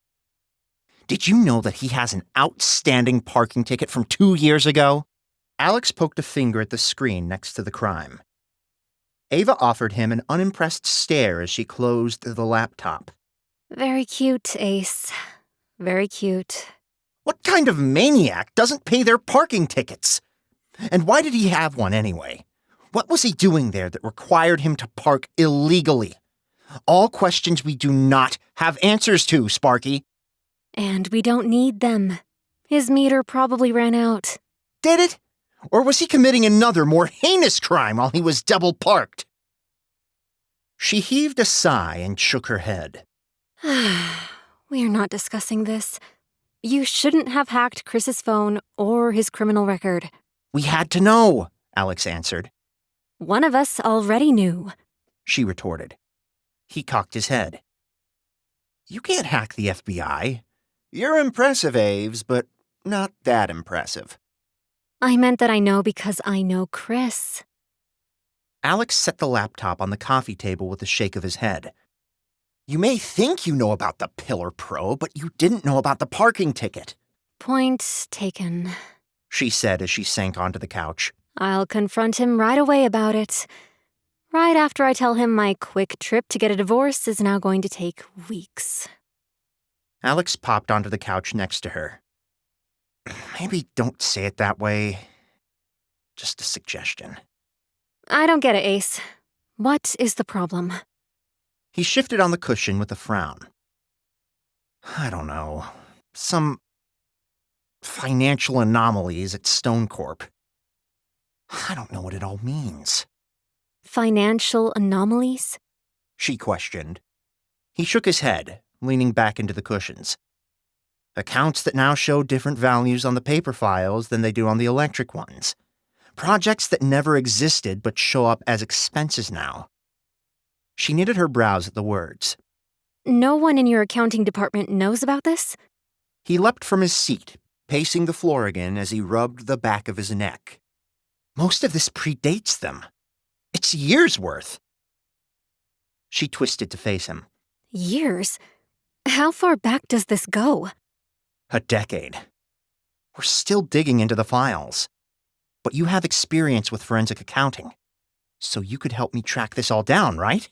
Did you know that he has an outstanding parking ticket from 2 years ago? Alex poked a finger at the screen next to the crime. Ava offered him an unimpressed stare as she closed the laptop. Very cute, Ace. Very cute. What kind of maniac doesn't pay their parking tickets? And why did he have one anyway? What was he doing there that required him to park illegally? All questions we do not have answers to, Sparky. And we don't need them. His meter probably ran out. Did it? Or was he committing another, more heinous crime while he was double parked? She heaved a sigh and shook her head. We're not discussing this. You shouldn't have hacked Chris's phone or his criminal record. We had to know, Alex answered. One of us already knew, she retorted. He cocked his head. You can't hack the FBI. You're impressive, Aves, but not that impressive. I meant that I know because I know Chris. Alex set the laptop on the coffee table with a shake of his head. You may think you know about the Pillar Pro, but you didn't know about the parking ticket. Point taken, she said as she sank onto the couch. I'll confront him right away about it. Right after I tell him my quick trip to get a divorce is now going to take weeks. Alex popped onto the couch next to her. Maybe don't say it that way. Just a suggestion. I don't get it, Ace. What is the problem? He shifted on the cushion with a frown. I don't know. Some financial anomalies at Stone Corp. I don't know what it all means. Financial anomalies? She questioned. He shook his head, leaning back into the cushions. Accounts that now show different values on the paper files than they do on the electric ones. Projects that never existed but show up as expenses now. She knitted her brows at the words. No one in your accounting department knows about this? He leapt from his seat, pacing the floor again as he rubbed the back of his neck. Most of this predates them. It's years' worth. She twisted to face him. Years? How far back does this go? A decade. We're still digging into the files. But you have experience with forensic accounting, so you could help me track this all down, right?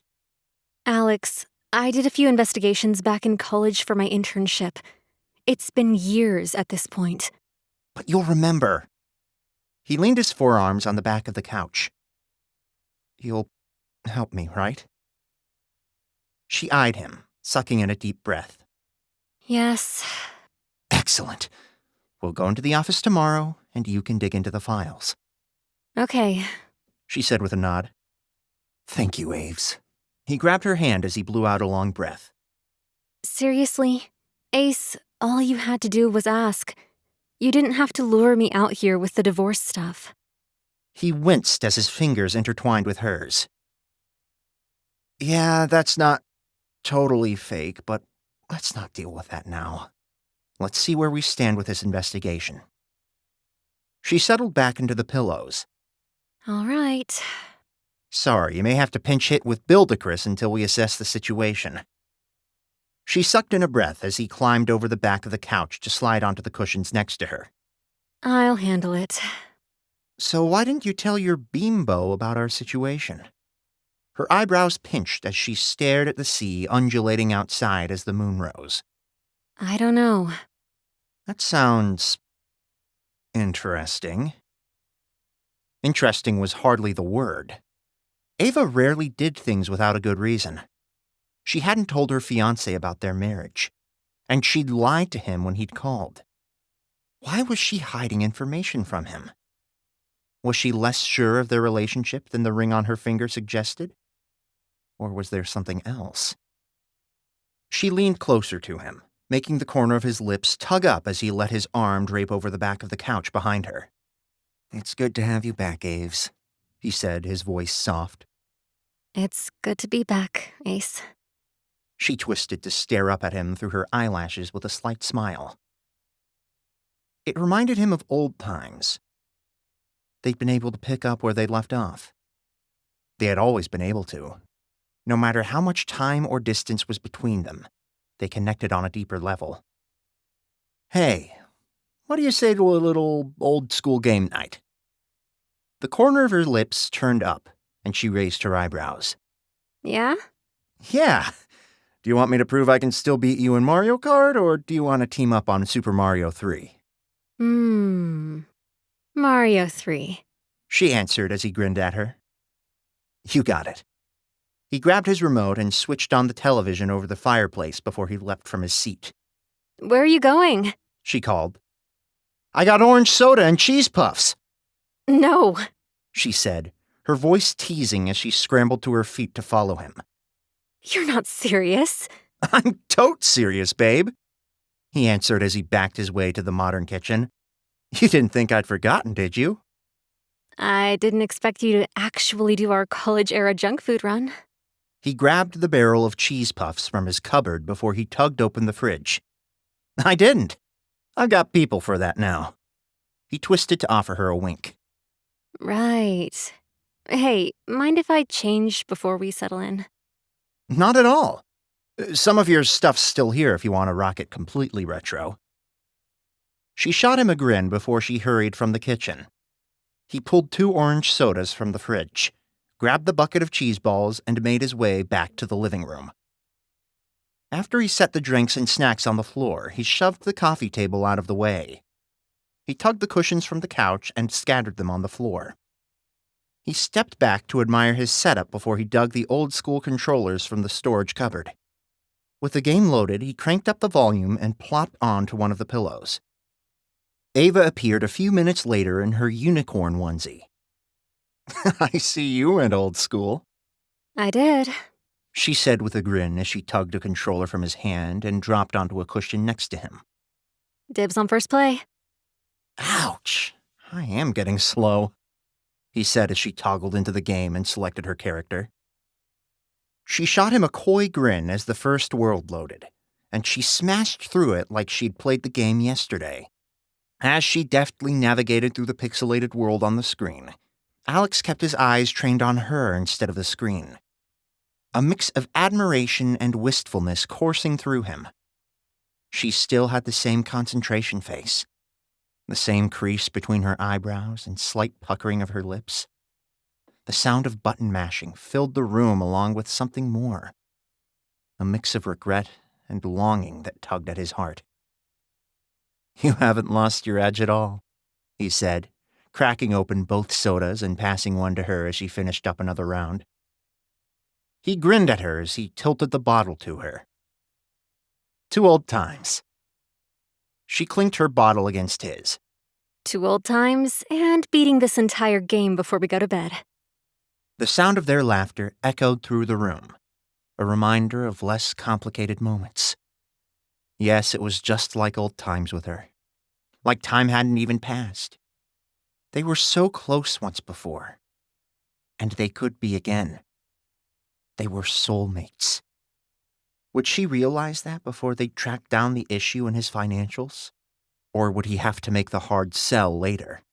Alex, I did a few investigations back in college for my internship. It's been years at this point. But you'll remember. He leaned his forearms on the back of the couch. You'll help me, right? She eyed him, sucking in a deep breath. Yes. Excellent. We'll go into the office tomorrow, and you can dig into the files. Okay. She said with a nod. Thank you, Aves. He grabbed her hand as he blew out a long breath. Seriously? Ace, all you had to do was ask. You didn't have to lure me out here with the divorce stuff. He winced as his fingers intertwined with hers. Yeah, that's not totally fake, but let's not deal with that now. Let's see where we stand with this investigation. She settled back into the pillows. All right. Sorry, you may have to pinch hit with Bildicris until we assess the situation. She sucked in a breath as he climbed over the back of the couch to slide onto the cushions next to her. I'll handle it. So why didn't you tell your beambo about our situation? Her eyebrows pinched as she stared at the sea undulating outside as the moon rose. I don't know. That sounds interesting. Interesting was hardly the word. Ava rarely did things without a good reason. She hadn't told her fiancé about their marriage, and she'd lied to him when he'd called. Why was she hiding information from him? Was she less sure of their relationship than the ring on her finger suggested? Or was there something else? She leaned closer to him, making the corner of his lips tug up as he let his arm drape over the back of the couch behind her. It's good to have you back, Aves, he said, his voice soft. It's good to be back, Ace. She twisted to stare up at him through her eyelashes with a slight smile. It reminded him of old times. They'd been able to pick up where they'd left off. They had always been able to. No matter how much time or distance was between them, they connected on a deeper level. Hey, what do you say to a little old-school game night? The corner of her lips turned up, and she raised her eyebrows. Yeah? Yeah. Do you want me to prove I can still beat you in Mario Kart, or do you want to team up on Super Mario 3? Mario 3. She answered as he grinned at her. You got it. He grabbed his remote and switched on the television over the fireplace before he leapt from his seat. Where are you going? She called. I got orange soda and cheese puffs, No. she said, her voice teasing as she scrambled to her feet to follow him. You're not serious. I'm totes serious, babe, he answered as he backed his way to the modern kitchen. You didn't think I'd forgotten, did you? I didn't expect you to actually do our college-era junk food run. He grabbed the barrel of cheese puffs from his cupboard before he tugged open the fridge. I didn't. I've got people for that now. He twisted to offer her a wink. Right. Hey, mind if I change before we settle in? Not at all. Some of your stuff's still here if you want to rock it completely retro. She shot him a grin before she hurried from the kitchen. He pulled 2 orange sodas from the fridge, grabbed the bucket of cheese balls, and made his way back to the living room. After he set the drinks and snacks on the floor, he shoved the coffee table out of the way. He tugged the cushions from the couch and scattered them on the floor. He stepped back to admire his setup before he dug the old-school controllers from the storage cupboard. With the game loaded, he cranked up the volume and plopped onto one of the pillows. Ava appeared a few minutes later in her unicorn onesie. I see you went old school, I did. she said with a grin as she tugged a controller from his hand and dropped onto a cushion next to him. Dibs on first play. Ouch, I am getting slow, he said as she toggled into the game and selected her character. She shot him a coy grin as the first world loaded, and she smashed through it like she'd played the game yesterday. As she deftly navigated through the pixelated world on the screen, Alex kept his eyes trained on her instead of the screen. A mix of admiration and wistfulness coursing through him. She still had the same concentration face, the same crease between her eyebrows and slight puckering of her lips. The sound of button mashing filled the room along with something more, a mix of regret and longing that tugged at his heart. "You haven't lost your edge at all," he said, cracking open both sodas and passing one to her as she finished up another round. He grinned at her as he tilted the bottle to her. "Two old times." She clinked her bottle against his. "Two old times, and beating this entire game before we go to bed." The sound of their laughter echoed through the room, a reminder of less complicated moments. Yes, it was just like old times with her. Like time hadn't even passed. They were so close once before. And they could be again. They were soulmates. Would she realize that before they tracked down the issue in his financials? Or would he have to make the hard sell later?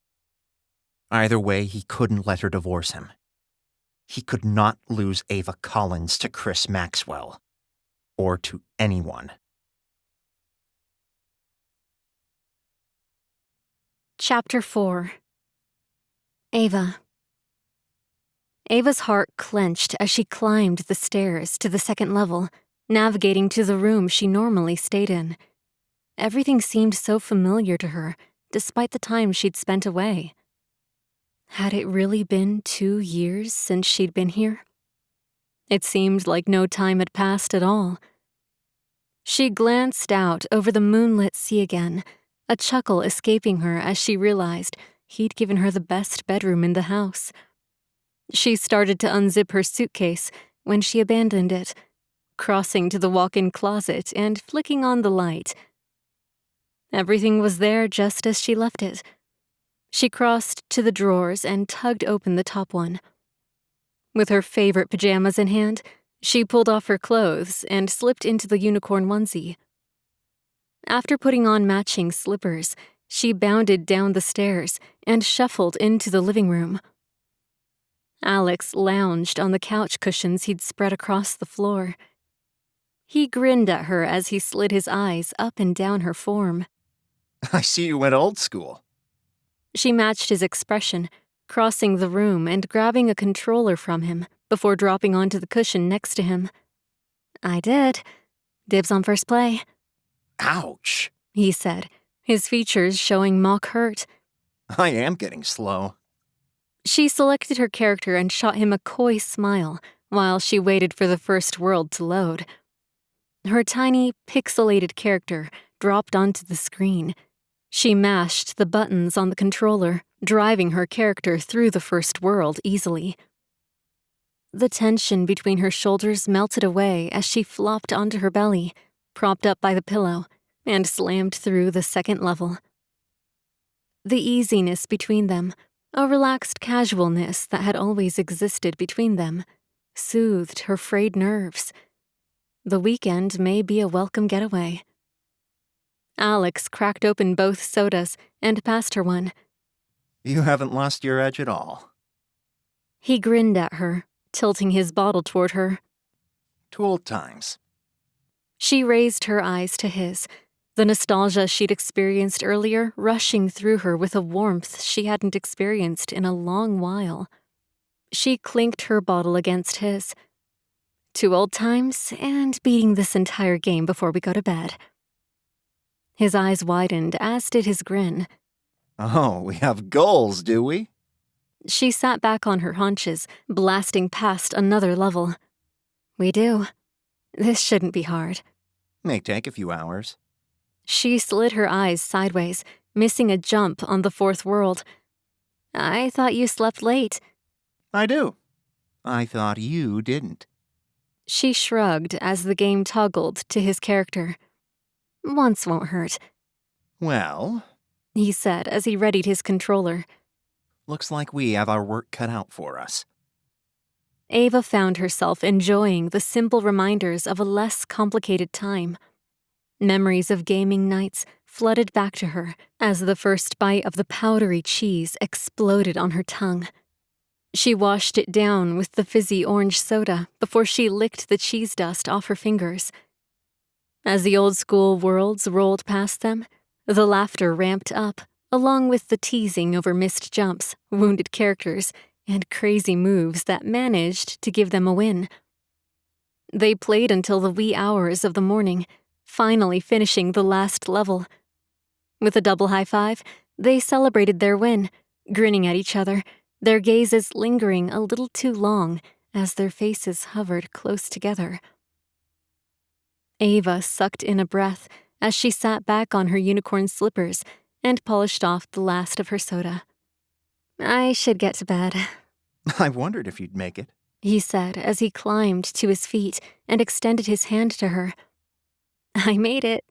Either way, he couldn't let her divorce him. He could not lose Ava Collins to Chris Maxwell. Or to anyone. Chapter 4. Ava. Ava's heart clenched as she climbed the stairs to the second level, navigating to the room she normally stayed in. Everything seemed so familiar to her, despite the time she'd spent away. Had it really been 2 years since she'd been here? It seemed like no time had passed at all. She glanced out over the moonlit sea again, a chuckle escaping her as she realized he'd given her the best bedroom in the house. She started to unzip her suitcase when she abandoned it, crossing to the walk-in closet and flicking on the light. Everything was there just as she left it. She crossed to the drawers and tugged open the top one. With her favorite pajamas in hand, she pulled off her clothes and slipped into the unicorn onesie. After putting on matching slippers, she bounded down the stairs and shuffled into the living room. Alex lounged on the couch cushions he'd spread across the floor. He grinned at her as he slid his eyes up and down her form. "I see you went old school." She matched his expression, crossing the room and grabbing a controller from him before dropping onto the cushion next to him. "I did. Dibs on first play." "Ouch," he said, his features showing mock hurt. "I am getting slow." She selected her character and shot him a coy smile while she waited for the first world to load. Her tiny, pixelated character dropped onto the screen. She mashed the buttons on the controller, driving her character through the first world easily. The tension between her shoulders melted away as she flopped onto her belly, propped up by the pillow, and slammed through the second level. The easiness between them, a relaxed casualness that had always existed between them, soothed her frayed nerves. The weekend may be a welcome getaway. Alex cracked open both sodas and passed her one. "You haven't lost your edge at all." He grinned at her, tilting his bottle toward her. "Two old times." She raised her eyes to his, the nostalgia she'd experienced earlier rushing through her with a warmth she hadn't experienced in a long while. She clinked her bottle against his. "Two old times, and beating this entire game before we go to bed." His eyes widened, as did his grin. "Oh, we have goals, do we?" She sat back on her haunches, blasting past another level. "We do. This shouldn't be hard." "May take a few hours." She slid her eyes sideways, missing a jump on the fourth world. "I thought you slept late." "I do. I thought you didn't." She shrugged as the game toggled to his character. "Once won't hurt," "Well," he said as he readied his controller. "looks like we have our work cut out for us." Ava found herself enjoying the simple reminders of a less complicated time. Memories of gaming nights, flooded back to her as the first bite of the powdery cheese exploded on her tongue. She washed it down with the fizzy orange soda before she licked the cheese dust off her fingers. As the old-school worlds rolled past them, the laughter ramped up, along with the teasing over missed jumps, wounded characters, and crazy moves that managed to give them a win. They played until the wee hours of the morning, finally finishing the last level. With a double high-five, they celebrated their win, grinning at each other, their gazes lingering a little too long as their faces hovered close together. Ava sucked in a breath as she sat back on her unicorn slippers and polished off the last of her soda. "I should get to bed," I wondered if you'd make it. he said as he climbed to his feet and extended his hand to her. "I made it,"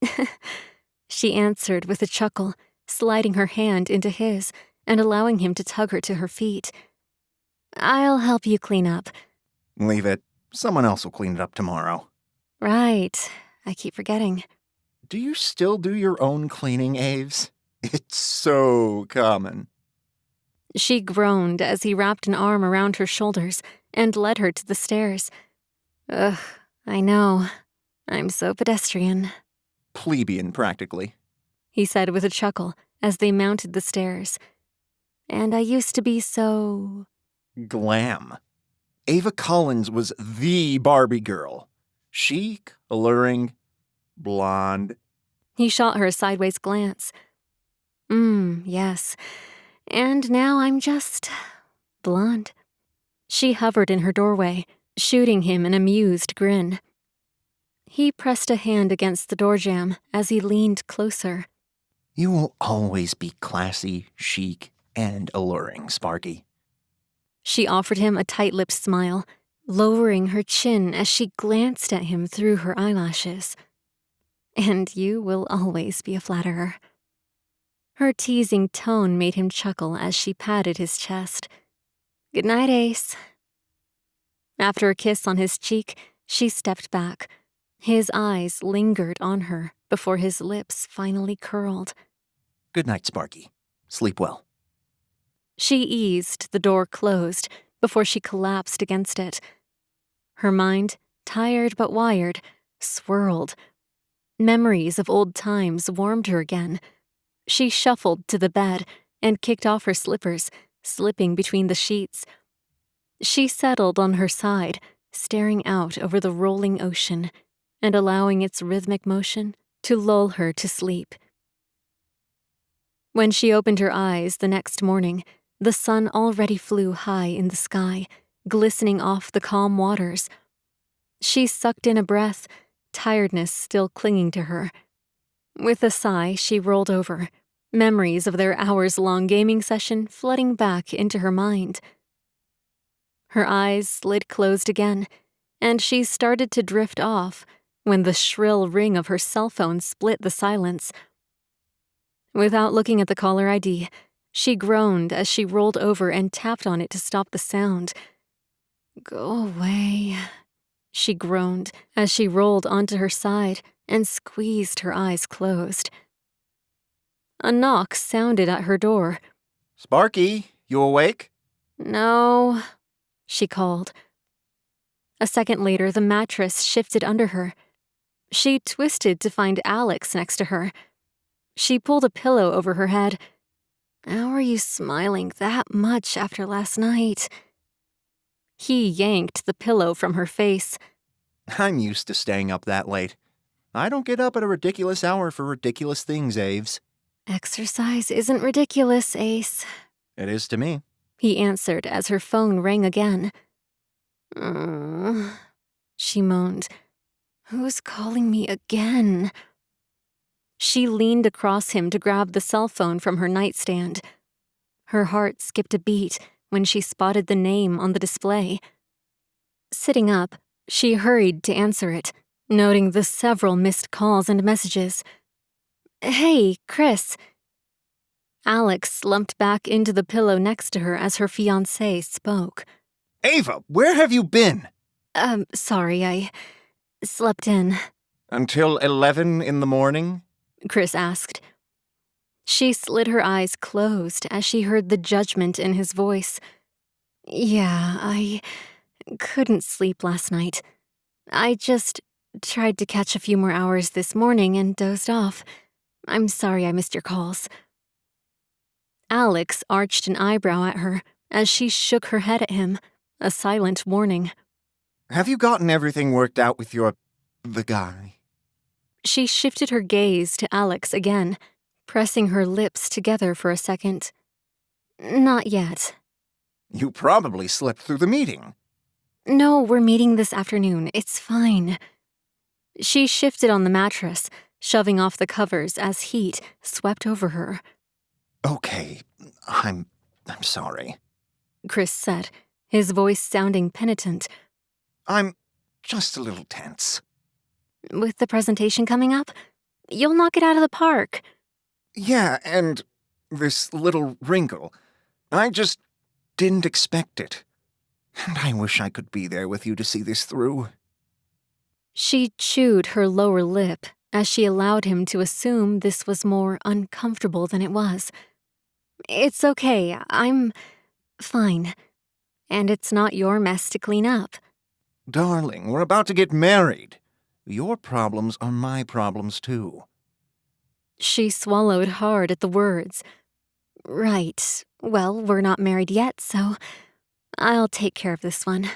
she answered with a chuckle, sliding her hand into his and allowing him to tug her to her feet. "I'll help you clean up." Leave it. Someone else will clean it up tomorrow. "Right. I keep forgetting." Do you still do your own cleaning, Aves? It's so common. She groaned as he wrapped an arm around her shoulders and led her to the stairs. "Ugh, I know. I'm so pedestrian," Plebeian, practically. he said with a chuckle as they mounted the stairs. "And I used to be so..." Glam. Ava Collins was the Barbie girl. Chic, alluring, blonde. He shot her a sideways glance. Yes. And now I'm just... blonde." She hovered in her doorway, shooting him an amused grin. He pressed a hand against the door jamb as he leaned closer. You will always be classy, chic, and alluring, Sparky. She offered him a tight-lipped smile, lowering her chin as she glanced at him through her eyelashes. "And you will always be a flatterer." Her teasing tone made him chuckle as she patted his chest. "Good night, Ace." After a kiss on his cheek, she stepped back. His eyes lingered on her before his lips finally curled. Good night, Sparky. Sleep well. She eased the door closed before she collapsed against it. Her mind, tired but wired, swirled. Memories of old times warmed her again. She shuffled to the bed and kicked off her slippers, slipping between the sheets. She settled on her side, staring out over the rolling ocean and allowing its rhythmic motion to lull her to sleep. When she opened her eyes the next morning, the sun already flew high in the sky, glistening off the calm waters. She sucked in a breath, tiredness still clinging to her. With a sigh, she rolled over, memories of their hours-long gaming session flooding back into her mind. Her eyes slid closed again, and she started to drift off when the shrill ring of her cell phone split the silence. Without looking at the caller ID, she groaned as she rolled over and tapped on it to stop the sound. "Go away," she groaned as she rolled onto her side and squeezed her eyes closed. A knock sounded at her door. Sparky, you awake? "No," she called. A second later, the mattress shifted under her. She twisted to find Alex next to her. She pulled a pillow over her head. "How are you smiling that much after last night?" He yanked the pillow from her face. I'm used to staying up that late. I don't get up at a ridiculous hour for ridiculous things, Aves. "Exercise isn't ridiculous, Ace," It is to me. he answered as her phone rang again. She moaned. "Who's calling me again?" She leaned across him to grab the cell phone from her nightstand. Her heart skipped a beat when she spotted the name on the display. Sitting up, she hurried to answer it, noting the several missed calls and messages. "Hey, Chris." Alex slumped back into the pillow next to her as her fiancé spoke. Ava, where have you been? Sorry, I slept in," Until 11 in the morning? Chris asked. She slid her eyes closed as she heard the judgment in his voice. Yeah, I couldn't sleep last night. I just tried to catch a few more hours this morning and dozed off. I'm sorry I missed your calls. Alex arched an eyebrow at her as she shook her head at him, a silent warning. Have you gotten everything worked out with the guy? She shifted her gaze to Alex again, pressing her lips together for a second. Not yet. You probably slept through the meeting. No, we're meeting this afternoon. It's fine. She shifted on the mattress, shoving off the covers as heat swept over her. Okay, I'm sorry. Chris said, his voice sounding penitent. I'm just a little tense. With the presentation coming up, you'll knock it out of the park. Yeah, and this little wrinkle. I just didn't expect it. And I wish I could be there with you to see this through. She chewed her lower lip as she allowed him to assume this was more uncomfortable than it was. It's okay, I'm fine. And it's not your mess to clean up. Darling, we're about to get married. Your problems are my problems, too. She swallowed hard at the words. Right. Well, we're not married yet, so I'll take care of this one.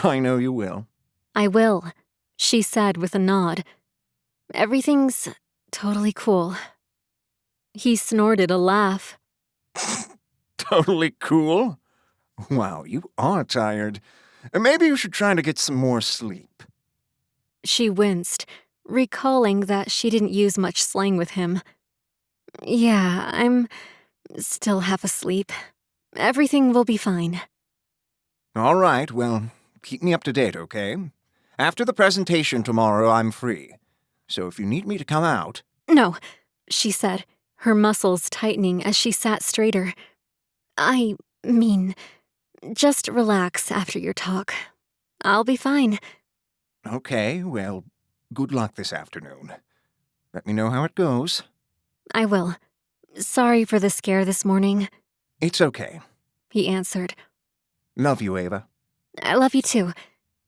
I know you will. I will, she said with a nod. Everything's totally cool. He snorted a laugh. Totally cool? Wow, you are tired. Maybe you should try to get some more sleep. She winced, recalling that she didn't use much slang with him. Yeah, I'm still half asleep. Everything will be fine. All right, well, keep me up to date, okay? After the presentation tomorrow, I'm free. So if you need me to come out... No, she said, her muscles tightening as she sat straighter. I mean, just relax after your talk. I'll be fine. Okay, well, good luck this afternoon. Let me know how it goes. I will. Sorry for the scare this morning. It's okay. He answered. Love you, Ava. I love you too,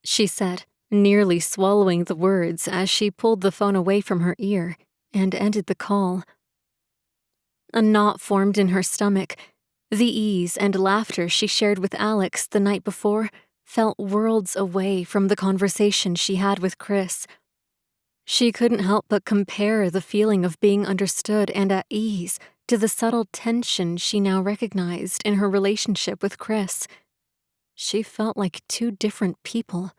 she said, nearly swallowing the words as she pulled the phone away from her ear and ended the call. A knot formed in her stomach. The ease and laughter she shared with Alex the night before felt worlds away from the conversation she had with Chris. She couldn't help but compare the feeling of being understood and at ease to the subtle tension she now recognized in her relationship with Chris. She felt like two different people.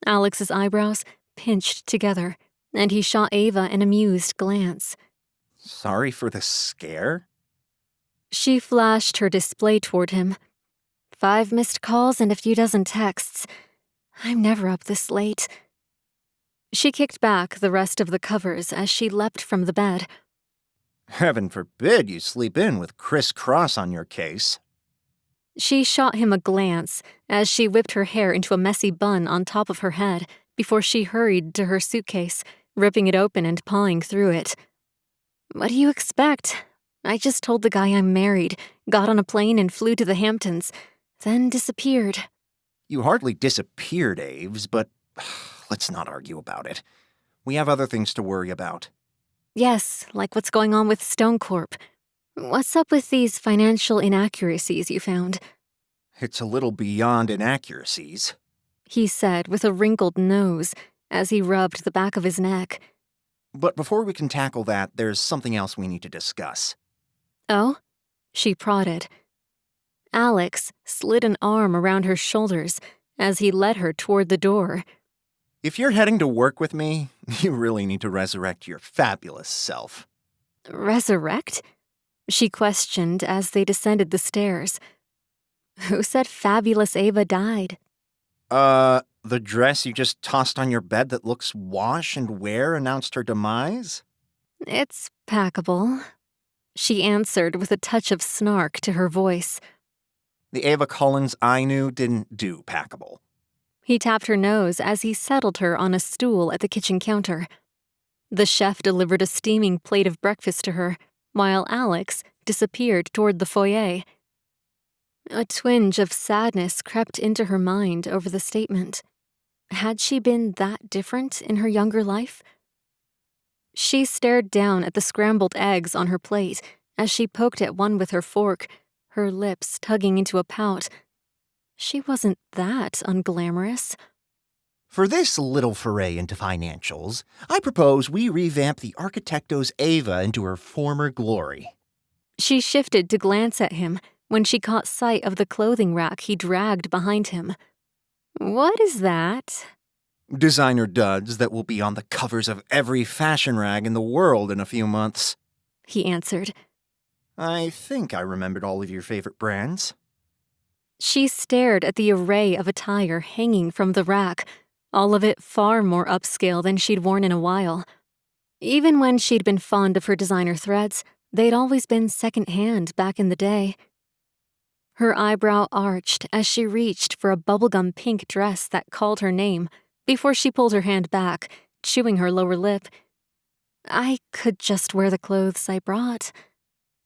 Alex's eyebrows pinched together, and he shot Ava an amused glance. Sorry for the scare? She flashed her display toward him. 5 missed calls and a few dozen texts. I'm never up this late. She kicked back the rest of the covers as she leapt from the bed. Heaven forbid you sleep in with Chris Cross on your case. She shot him a glance as she whipped her hair into a messy bun on top of her head before she hurried to her suitcase, ripping it open and pawing through it. What do you expect? I just told the guy I'm married, got on a plane and flew to the Hamptons, then disappeared. You hardly disappeared, Aves, but let's not argue about it. We have other things to worry about. Yes, like what's going on with Stone Corp. What's up with these financial inaccuracies you found? It's a little beyond inaccuracies, He said with a wrinkled nose as he rubbed the back of his neck. But before we can tackle that, there's something else we need to discuss. Oh? She prodded. Alex slid an arm around her shoulders as he led her toward the door. If you're heading to work with me, you really need to resurrect your fabulous self. Resurrect? She questioned as they descended the stairs. Who said fabulous Ava died? The dress you just tossed on your bed that looks wash and wear announced her demise? It's packable, she answered with a touch of snark to her voice. The Ava Collins I knew didn't do packable. He tapped her nose as he settled her on a stool at the kitchen counter. The chef delivered a steaming plate of breakfast to her, while Alex disappeared toward the foyer. A twinge of sadness crept into her mind over the statement. Had she been that different in her younger life? She stared down at the scrambled eggs on her plate as she poked at one with her fork, her lips tugging into a pout. She wasn't that unglamorous. For this little foray into financials, I propose we revamp the Architecto's Ava into her former glory. She shifted to glance at him when she caught sight of the clothing rack he dragged behind him. What is that? Designer duds that will be on the covers of every fashion rag in the world in a few months. He answered. I think I remembered all of your favorite brands. She stared at the array of attire hanging from the rack, all of it far more upscale than she'd worn in a while. Even when she'd been fond of her designer threads, they'd always been second-hand back in the day. Her eyebrow arched as she reached for a bubblegum pink dress that called her name before she pulled her hand back, chewing her lower lip. I could just wear the clothes I brought.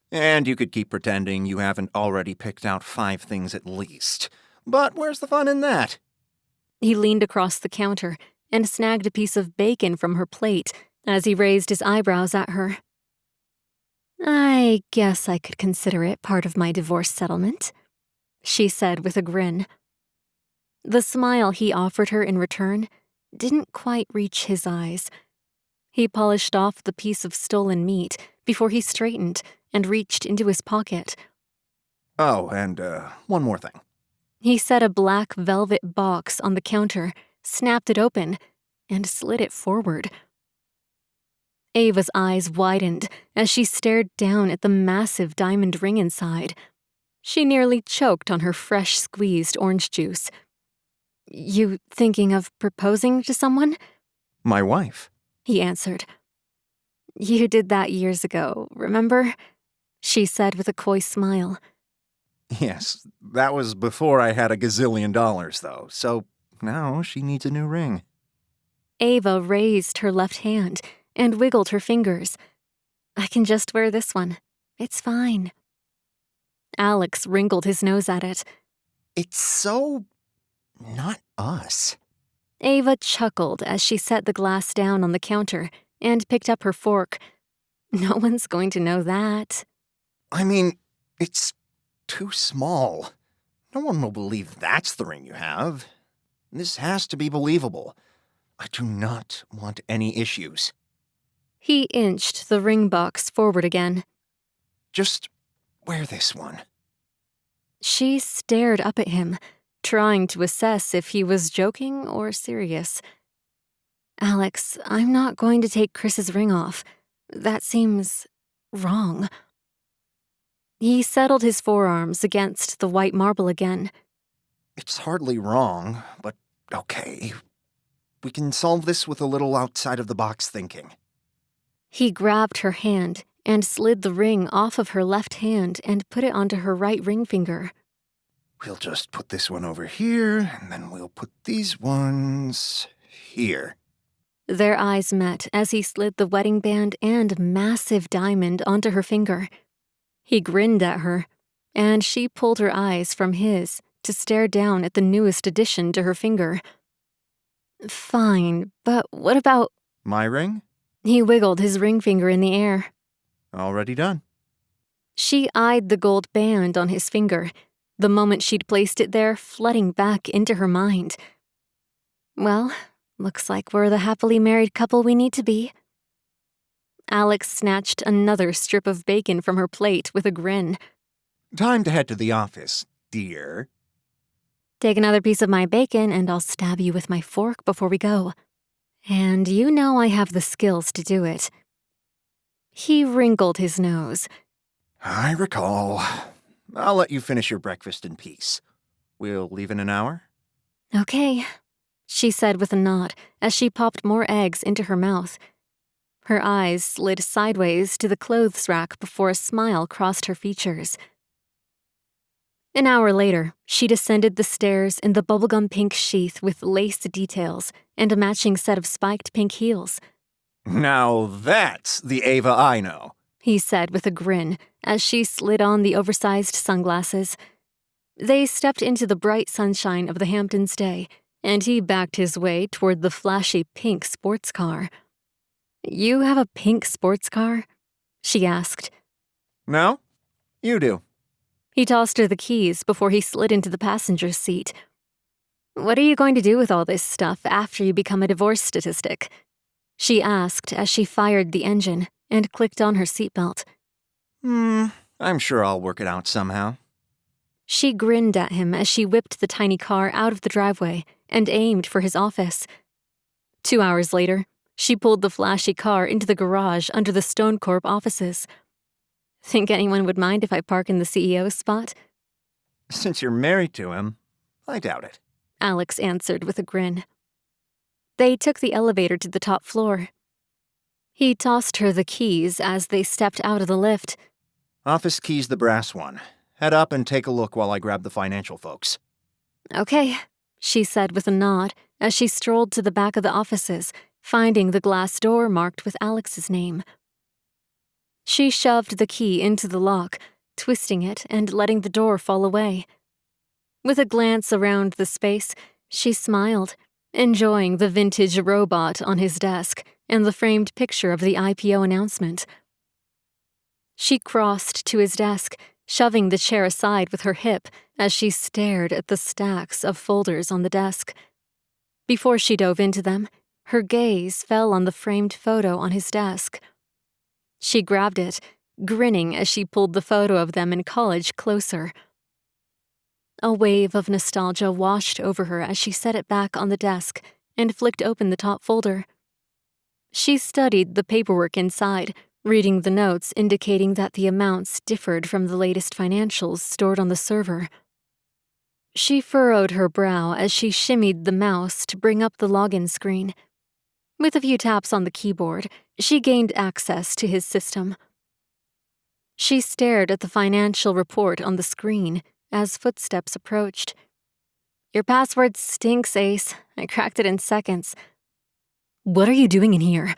And you could keep pretending you haven't already picked out 5 things at least. But where's the fun in that? He leaned across the counter and snagged a piece of bacon from her plate as he raised his eyebrows at her. I guess I could consider it part of my divorce settlement, she said with a grin. The smile he offered her in return didn't quite reach his eyes. He polished off the piece of stolen meat before he straightened and reached into his pocket. Oh, and one more thing. He set a black velvet box on the counter, snapped it open, and slid it forward. Ava's eyes widened as she stared down at the massive diamond ring inside. She nearly choked on her fresh squeezed orange juice. You thinking of proposing to someone? My wife. He answered. You did that years ago, remember? She said with a coy smile. Yes, that was before I had $1 gazillion, though, so now she needs a new ring. Ava raised her left hand and wiggled her fingers. I can just wear this one. It's fine. Alex wrinkled his nose at it. It's so not us. Ava chuckled as she set the glass down on the counter and picked up her fork. No one's going to know that. I mean, it's too small. No one will believe that's the ring you have. This has to be believable. I do not want any issues. He inched the ring box forward again. Just wear this one. She stared up at him, trying to assess if he was joking or serious. Alex, I'm not going to take Chris's ring off. That seems wrong. He settled his forearms against the white marble again. It's hardly wrong, but okay. We can solve this with a little outside-of-the-box thinking. He grabbed her hand and slid the ring off of her left hand and put it onto her right ring finger. We'll just put this one over here, and then we'll put these ones here. Their eyes met as he slid the wedding band and massive diamond onto her finger. He grinned at her, and she pulled her eyes from his to stare down at the newest addition to her finger. Fine, but what about... My ring? He wiggled his ring finger in the air. Already done. She eyed the gold band on his finger, the moment she'd placed it there flooding back into her mind. Well, looks like we're the happily married couple we need to be. Alex snatched another strip of bacon from her plate with a grin. Time to head to the office, dear. Take another piece of my bacon and I'll stab you with my fork before we go. And you know I have the skills to do it. He wrinkled his nose. I recall. I'll let you finish your breakfast in peace. We'll leave in an hour? Okay, she said with a nod as she popped more eggs into her mouth. Her eyes slid sideways to the clothes rack before a smile crossed her features. An hour later, she descended the stairs in the bubblegum pink sheath with lace details and a matching set of spiked pink heels. Now that's the Ava I know. he said with a grin as she slid on the oversized sunglasses. They stepped into the bright sunshine of the Hamptons' day, and he backed his way toward the flashy pink sports car. "You have a pink sports car?" she asked. No? You do. He tossed her the keys before he slid into the passenger's seat. "What are you going to do with all this stuff after you become a divorce statistic?" she asked as she fired the engine and clicked on her seatbelt. I'm sure I'll work it out somehow. She grinned at him as she whipped the tiny car out of the driveway and aimed for his office. 2 hours later, she pulled the flashy car into the garage under the Stone Corp offices. "Think anyone would mind if I park in the CEO's spot?" Since you're married to him, I doubt it. Alex answered with a grin. They took the elevator to the top floor. He tossed her the keys as they stepped out of the lift. Office key's the brass one. Head up and take a look while I grab the financial folks. "Okay," she said with a nod as she strolled to the back of the offices, finding the glass door marked with Alex's name. She shoved the key into the lock, twisting it and letting the door fall away. With a glance around the space, she smiled, enjoying the vintage robot on his desk and the framed picture of the IPO announcement. She crossed to his desk, shoving the chair aside with her hip as she stared at the stacks of folders on the desk. Before she dove into them, her gaze fell on the framed photo on his desk. She grabbed it, grinning as she pulled the photo of them in college closer. A wave of nostalgia washed over her as she set it back on the desk and flicked open the top folder. She studied the paperwork inside, reading the notes indicating that the amounts differed from the latest financials stored on the server. She furrowed her brow as she shimmied the mouse to bring up the login screen. With a few taps on the keyboard, she gained access to his system. She stared at the financial report on the screen as footsteps approached. "Your password stinks, Ace. I cracked it in seconds." "What are you doing in here?"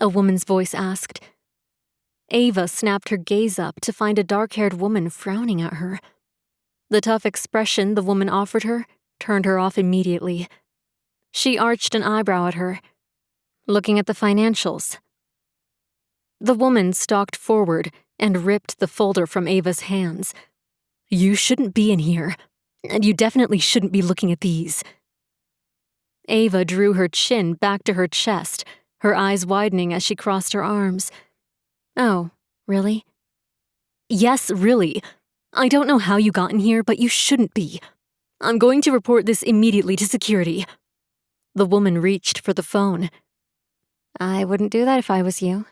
a woman's voice asked. Ava snapped her gaze up to find a dark-haired woman frowning at her. The tough expression the woman offered her turned her off immediately. She arched an eyebrow at her. "Looking at the financials." The woman stalked forward and ripped the folder from Ava's hands. "You shouldn't be in here, and you definitely shouldn't be looking at these." Ava drew her chin back to her chest, her eyes widening as she crossed her arms. "Oh, really?" "Yes, really. I don't know how you got in here, but you shouldn't be. I'm going to report this immediately to security." The woman reached for the phone. "I wouldn't do that if I was you."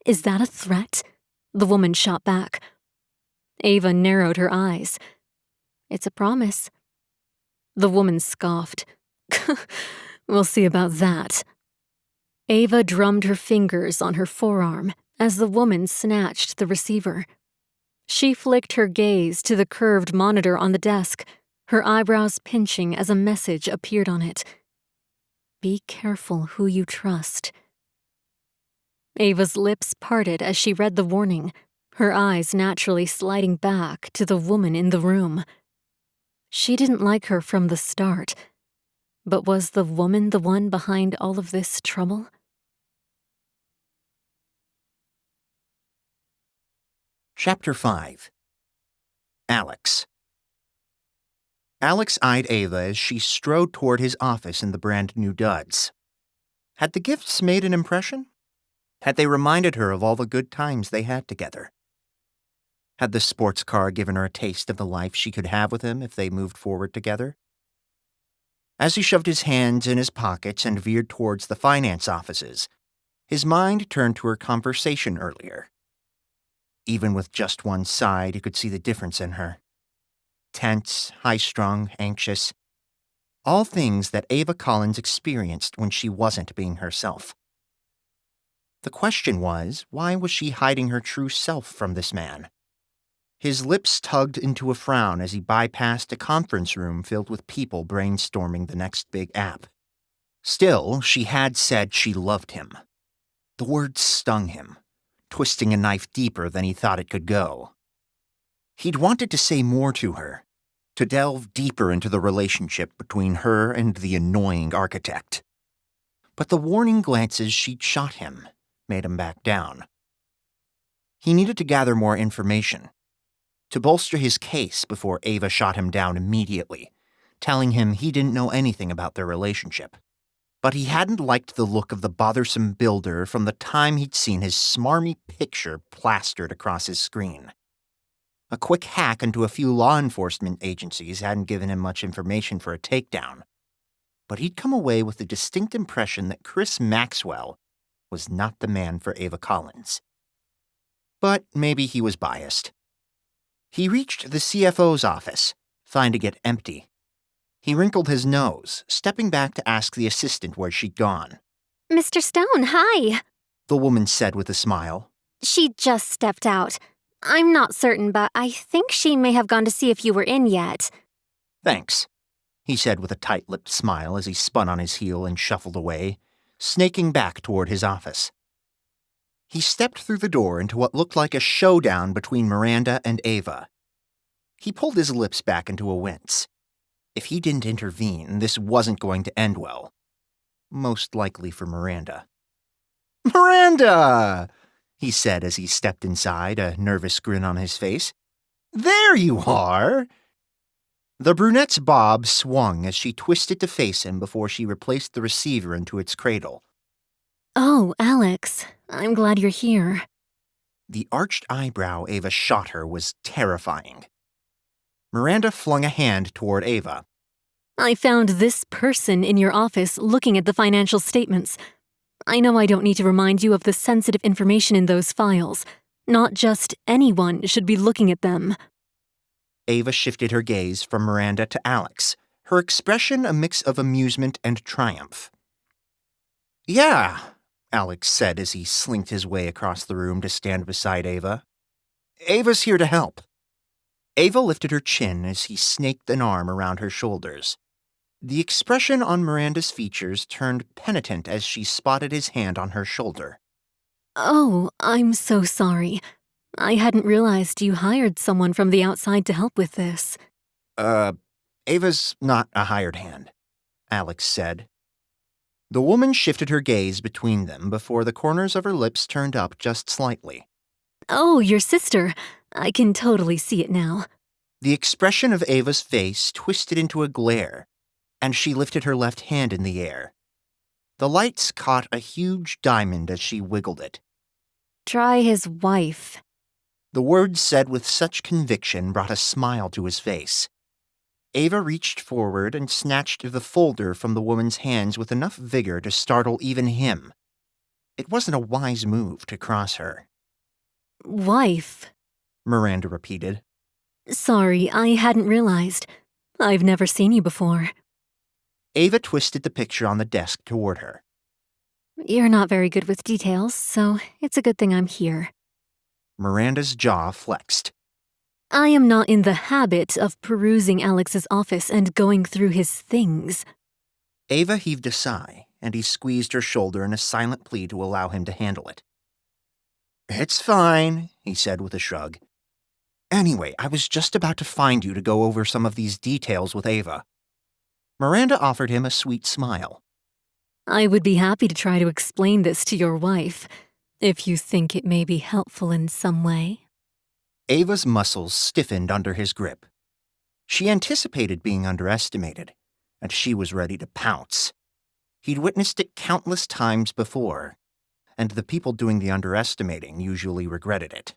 "Is that a threat?" the woman shot back. Ava narrowed her eyes. "It's a promise." The woman scoffed. "We'll see about that." Ava drummed her fingers on her forearm as the woman snatched the receiver. She flicked her gaze to the curved monitor on the desk, her eyebrows pinching as a message appeared on it. "Be careful who you trust." Ava's lips parted as she read the warning, her eyes naturally sliding back to the woman in the room. She didn't like her from the start, but was the woman the one behind all of this trouble? Chapter 5. Alex. Alex eyed Ava as she strode toward his office in the brand-new duds. Had the gifts made an impression? Had they reminded her of all the good times they had together? Had the sports car given her a taste of the life she could have with him if they moved forward together? As he shoved his hands in his pockets and veered towards the finance offices, his mind turned to her conversation earlier. Even with just one side, you could see the difference in her. Tense, high-strung, anxious. All things that Ava Collins experienced when she wasn't being herself. The question was, why was she hiding her true self from this man? His lips tugged into a frown as he bypassed a conference room filled with people brainstorming the next big app. Still, she had said she loved him. The words stung him. twisting a knife deeper than he thought it could go. He'd wanted to say more to her, to delve deeper into the relationship between her and the annoying architect. But the warning glances she'd shot him made him back down. He needed to gather more information, to bolster his case before Ava shot him down immediately, telling him he didn't know anything about their relationship. But he hadn't liked the look of the bothersome builder from the time he'd seen his smarmy picture plastered across his screen. A quick hack into a few law enforcement agencies hadn't given him much information for a takedown, but he'd come away with the distinct impression that Chris Maxwell was not the man for Ava Collins. But maybe he was biased. He reached the CFO's office, finding it empty. He wrinkled his nose, stepping back to ask the assistant where she'd gone. Mr. Stone, hi. The woman said with a smile. She just stepped out. I'm not certain, but I think she may have gone to see if you were in yet. Thanks, he said with a tight-lipped smile as he spun on his heel and shuffled away, snaking back toward his office. He stepped through the door into what looked like a showdown between Miranda and Ava. He pulled his lips back into a wince. If he didn't intervene, this wasn't going to end well. Most likely for Miranda. "Miranda!" he said as he stepped inside, a nervous grin on his face. "There you are!" The brunette's bob swung as she twisted to face him before she replaced the receiver into its cradle. Oh, Alex, I'm glad you're here. The arched eyebrow Ava shot her was terrifying. Miranda flung a hand toward Ava. I found this person in your office looking at the financial statements. I know I don't need to remind you of the sensitive information in those files. Not just anyone should be looking at them. Ava shifted her gaze from Miranda to Alex, her expression a mix of amusement and triumph. "Yeah," Alex said as he slinked his way across the room to stand beside Ava. "Ava's here to help." Ava lifted her chin as he snaked an arm around her shoulders. The expression on Miranda's features turned penitent as she spotted his hand on her shoulder. Oh, I'm so sorry. I hadn't realized you hired someone from the outside to help with this. Ava's not a hired hand, Alex said. The woman shifted her gaze between them before the corners of her lips turned up just slightly. Oh, your sister. I can totally see it now. The expression of Ava's face twisted into a glare, and she lifted her left hand in the air. The lights caught a huge diamond as she wiggled it. Try his wife. The words said with such conviction brought a smile to his face. Ava reached forward and snatched the folder from the woman's hands with enough vigor to startle even him. It wasn't a wise move to cross her. Wife, Miranda repeated. Sorry, I hadn't realized. I've never seen you before. Ava twisted the picture on the desk toward her. You're not very good with details, so it's a good thing I'm here. Miranda's jaw flexed. I am not in the habit of perusing Alex's office and going through his things. Ava heaved a sigh, and he squeezed her shoulder in a silent plea to allow him to handle it. It's fine, he said with a shrug. Anyway, I was just about to find you to go over some of these details with Ava. Miranda offered him a sweet smile. I would be happy to try to explain this to your wife, if you think it may be helpful in some way. Ava's muscles stiffened under his grip. She anticipated being underestimated, and she was ready to pounce. He'd witnessed it countless times before, and the people doing the underestimating usually regretted it.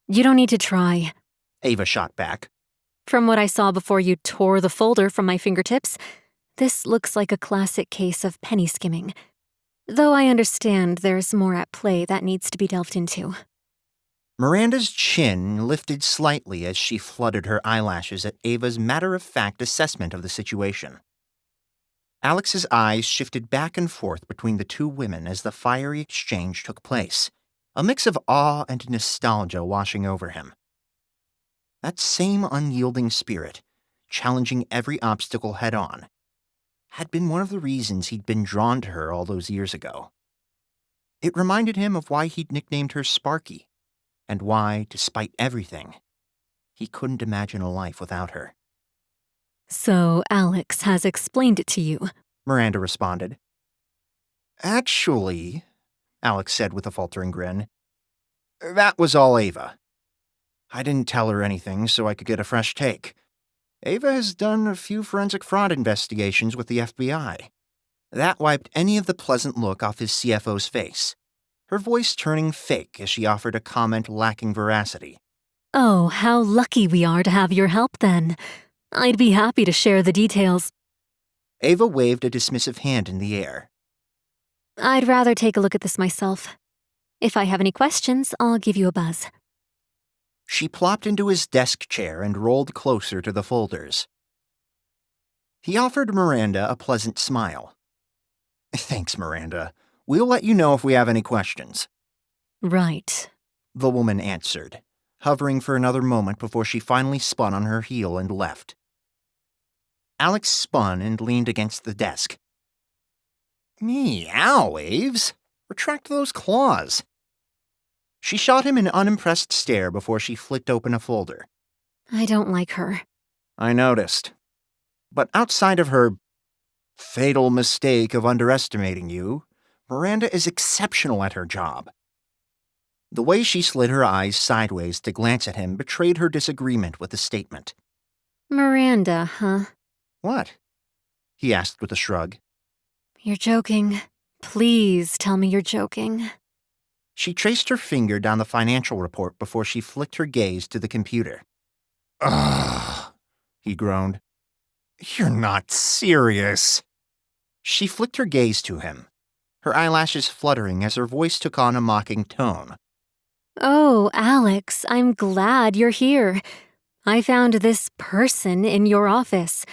You don't need to try, Ava shot back. From what I saw before you tore the folder from my fingertips, this looks like a classic case of penny skimming. Though I understand there's more at play that needs to be delved into. Miranda's chin lifted slightly as she fluttered her eyelashes at Ava's matter-of-fact assessment of the situation. Alex's eyes shifted back and forth between the two women as the fiery exchange took place, a mix of awe and nostalgia washing over him. That same unyielding spirit, challenging every obstacle head-on, had been one of the reasons he'd been drawn to her all those years ago. It reminded him of why he'd nicknamed her Sparky, and why, despite everything, he couldn't imagine a life without her. So Alex has explained it to you. Miranda responded. Actually, Alex said with a faltering grin, that was all Ava. I didn't tell her anything so I could get a fresh take. Ava has done a few forensic fraud investigations with the FBI. That wiped any of the pleasant look off his CFO's face, her voice turning fake as she offered a comment lacking veracity. Oh, how lucky we are to have your help then. I'd be happy to share the details. Ava waved a dismissive hand in the air. I'd rather take a look at this myself. If I have any questions, I'll give you a buzz. She plopped into his desk chair and rolled closer to the folders. He offered Miranda a pleasant smile. Thanks, Miranda. We'll let you know if we have any questions. Right, The woman answered, hovering for another moment before she finally spun on her heel and left. Alex spun and leaned against the desk. Meow, Aves. Retract those claws. She shot him an unimpressed stare before she flicked open a folder. I don't like her. I noticed. But outside of her fatal mistake of underestimating you, Miranda is exceptional at her job. The way she slid her eyes sideways to glance at him betrayed her disagreement with the statement. Miranda, huh? What? He asked with a shrug. You're joking. Please tell me you're joking. She traced her finger down the financial report before she flicked her gaze to the computer. Ugh, he groaned. You're not serious. She flicked her gaze to him, her eyelashes fluttering as her voice took on a mocking tone. Oh, Alex, I'm glad you're here. I found this person in your office.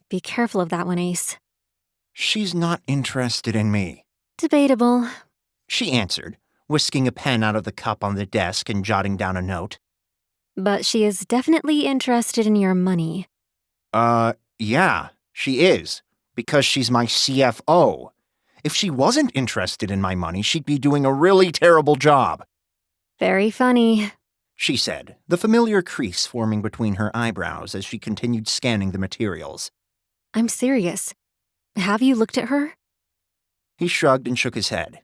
Be careful of that one, Ace. She's not interested in me. Debatable. She answered, whisking a pen out of the cup on the desk and jotting down a note. But she is definitely interested in your money. Yeah, she is, because she's my CFO. If she wasn't interested in my money, she'd be doing a really terrible job. Very funny, She said, the familiar crease forming between her eyebrows as she continued scanning the materials. I'm serious. Have you looked at her? He shrugged and shook his head.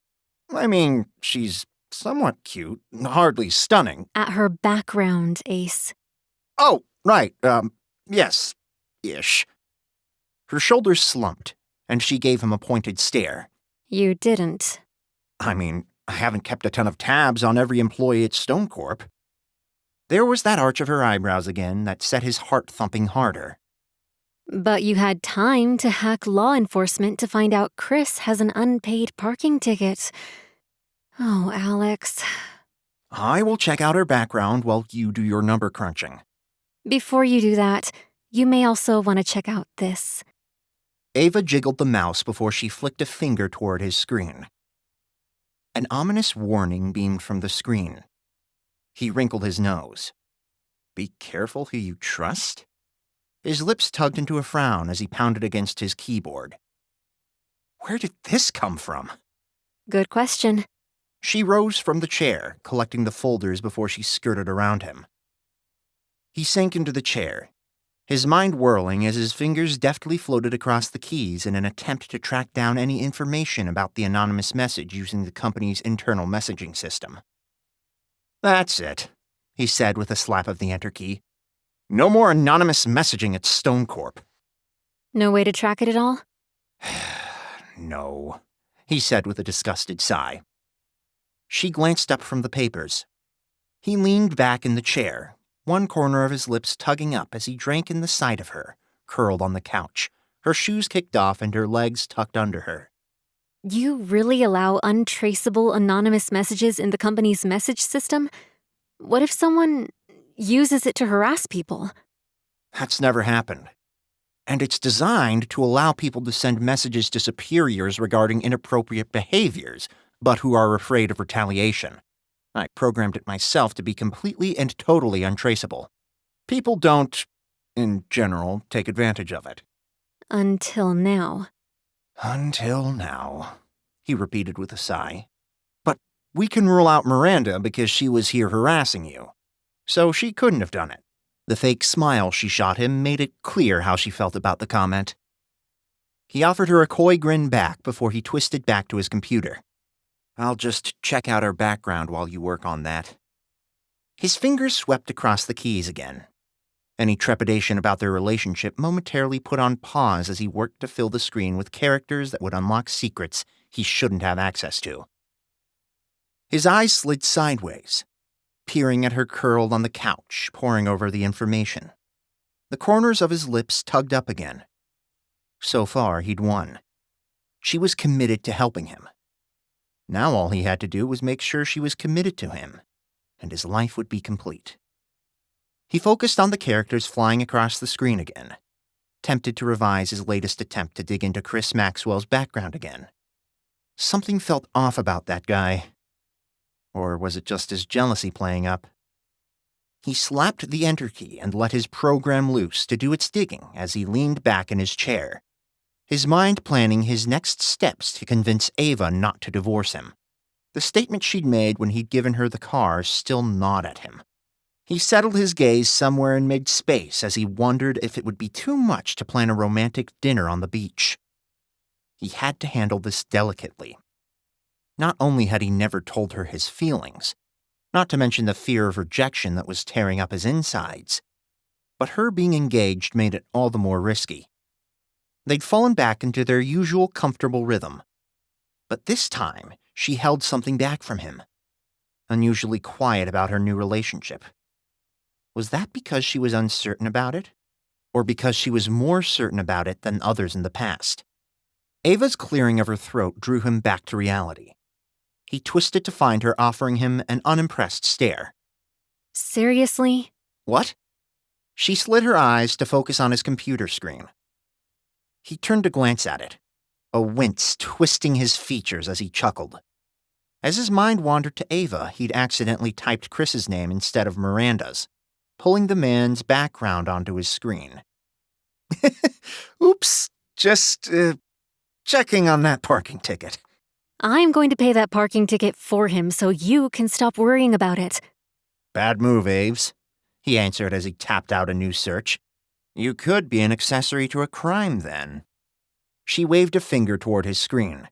I mean, she's somewhat cute, hardly stunning. At her background, Ace. Oh, right, yes-ish. Her shoulders slumped, and she gave him a pointed stare. You didn't. I mean, I haven't kept a ton of tabs on every employee at Stone Corp. There was that arch of her eyebrows again that set his heart thumping harder. But you had time to hack law enforcement to find out Chris has an unpaid parking ticket. Oh, Alex. I will check out her background while you do your number crunching. Before you do that, you may also want to check out this. Ava jiggled the mouse before she flicked a finger toward his screen. An ominous warning beamed from the screen. He wrinkled his nose. Be careful who you trust? His lips tugged into a frown as he pounded against his keyboard. Where did this come from? Good question. She rose from the chair, collecting the folders before she skirted around him. He sank into the chair, his mind whirling as his fingers deftly floated across the keys in an attempt to track down any information about the anonymous message using the company's internal messaging system. That's it, he said with a slap of the enter key. No more anonymous messaging at Stone Corp. No way to track it at all? No, he said with a disgusted sigh. She glanced up from the papers. He leaned back in the chair, one corner of his lips tugging up as he drank in the sight of her, curled on the couch, her shoes kicked off and her legs tucked under her. You really allow untraceable anonymous messages in the company's message system? What if someone uses it to harass people? That's never happened. And it's designed to allow people to send messages to superiors regarding inappropriate behaviors, but who are afraid of retaliation. I programmed it myself to be completely and totally untraceable. People don't, in general, take advantage of it. Until now. Until now, he repeated with a sigh. We can rule out Miranda because she was here harassing you. So she couldn't have done it. The fake smile she shot him made it clear how she felt about the comment. He offered her a coy grin back before he twisted back to his computer. I'll just check out our background while you work on that. His fingers swept across the keys again. Any trepidation about their relationship momentarily put on pause as he worked to fill the screen with characters that would unlock secrets he shouldn't have access to. His eyes slid sideways, peering at her curled on the couch, poring over the information. The corners of his lips tugged up again. So far, he'd won. She was committed to helping him. Now all he had to do was make sure she was committed to him, and his life would be complete. He focused on the characters flying across the screen again, tempted to revise his latest attempt to dig into Chris Maxwell's background again. Something felt off about that guy. Or was it just his jealousy playing up? He slapped the enter key and let his program loose to do its digging as he leaned back in his chair, his mind planning his next steps to convince Ava not to divorce him. The statement she'd made when he'd given her the car still gnawed at him. He settled his gaze somewhere in mid-space as he wondered if it would be too much to plan a romantic dinner on the beach. He had to handle this delicately. Not only had he never told her his feelings, not to mention the fear of rejection that was tearing up his insides, but her being engaged made it all the more risky. They'd fallen back into their usual comfortable rhythm. But this time, she held something back from him, unusually quiet about her new relationship. Was that because she was uncertain about it? Or because she was more certain about it than others in the past? Ava's clearing of her throat drew him back to reality. He twisted to find her offering him an unimpressed stare. Seriously? What? She slid her eyes to focus on his computer screen. He turned to glance at it, a wince twisting his features as he chuckled. As his mind wandered to Ava, he'd accidentally typed Chris's name instead of Miranda's, pulling the man's background onto his screen. Oops, just checking on that parking ticket. I'm going to pay that parking ticket for him so you can stop worrying about it. Bad move, Aves, he answered as he tapped out a new search. You could be an accessory to a crime, then. She waved a finger toward his screen.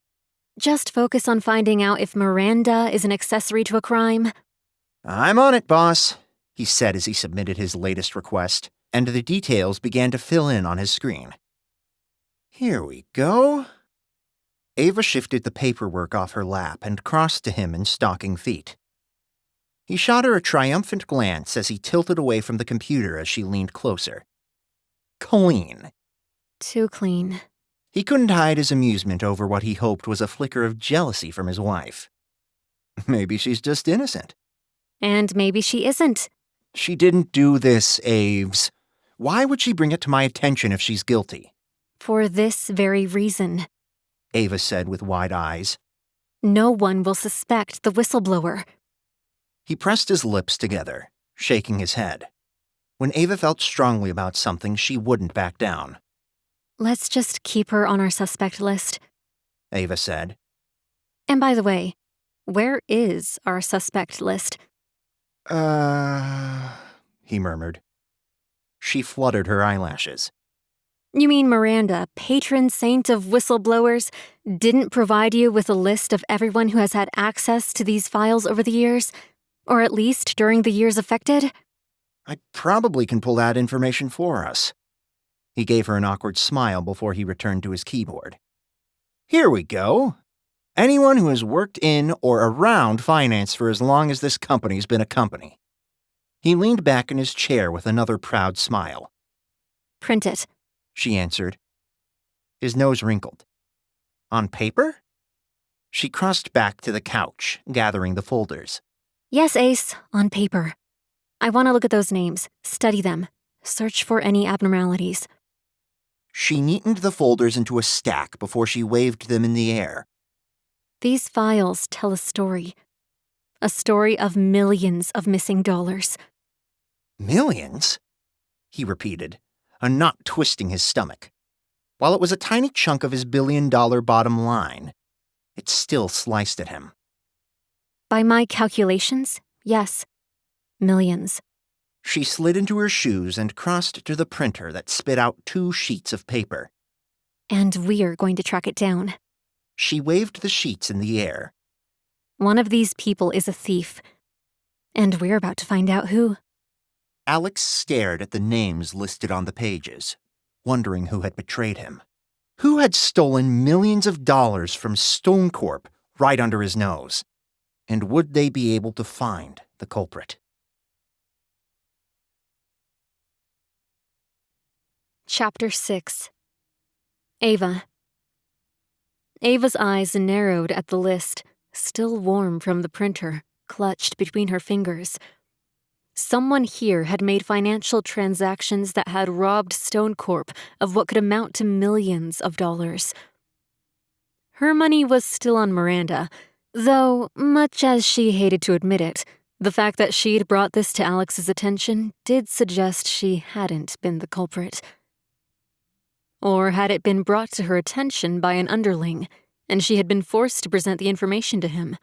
Just focus on finding out if Miranda is an accessory to a crime. I'm on it, boss, he said as he submitted his latest request, and the details began to fill in on his screen. Here we go. Ava shifted the paperwork off her lap and crossed to him in stocking feet. He shot her a triumphant glance as he tilted away from the computer as she leaned closer. Clean. Too clean. He couldn't hide his amusement over what he hoped was a flicker of jealousy from his wife. Maybe she's just innocent. And maybe she isn't. She didn't do this, Aves. Why would she bring it to my attention if she's guilty? For this very reason. Ava said with wide eyes. No one will suspect the whistleblower. He pressed his lips together, shaking his head. When Ava felt strongly about something, she wouldn't back down. Let's just keep her on our suspect list, Ava said. And by the way, where is our suspect list? He murmured. She fluttered her eyelashes. You mean Miranda, patron saint of whistleblowers, didn't provide you with a list of everyone who has had access to these files over the years? Or at least during the years affected? I probably can pull that information for us. He gave her an awkward smile before he returned to his keyboard. Here we go. Anyone who has worked in or around finance for as long as this company's been a company. He leaned back in his chair with another proud smile. Print it, she answered. His nose wrinkled. On paper? She crossed back to the couch, gathering the folders. Yes, Ace, on paper. I want to look at those names, study them, search for any abnormalities. She neatened the folders into a stack before she waved them in the air. These files tell a story of millions of missing dollars. Millions? He repeated, a knot twisting his stomach. While it was a tiny chunk of his billion-dollar bottom line, it still sliced at him. By my calculations, yes. Millions. She slid into her shoes and crossed to the printer that spit out 2 sheets of paper. And we're going to track it down. She waved the sheets in the air. One of these people is a thief. And we're about to find out who. Alex stared at the names listed on the pages, wondering who had betrayed him. Who had stolen millions of dollars from Stone Corp right under his nose? And would they be able to find the culprit? Chapter 6. Ava. Ava's eyes narrowed at the list, still warm from the printer, clutched between her fingers. Someone here had made financial transactions that had robbed Stone Corp of what could amount to millions of dollars. Her money was still on Miranda, though, much as she hated to admit it, the fact that she'd brought this to Alex's attention did suggest she hadn't been the culprit. Or had it been brought to her attention by an underling, and she had been forced to present the information to him?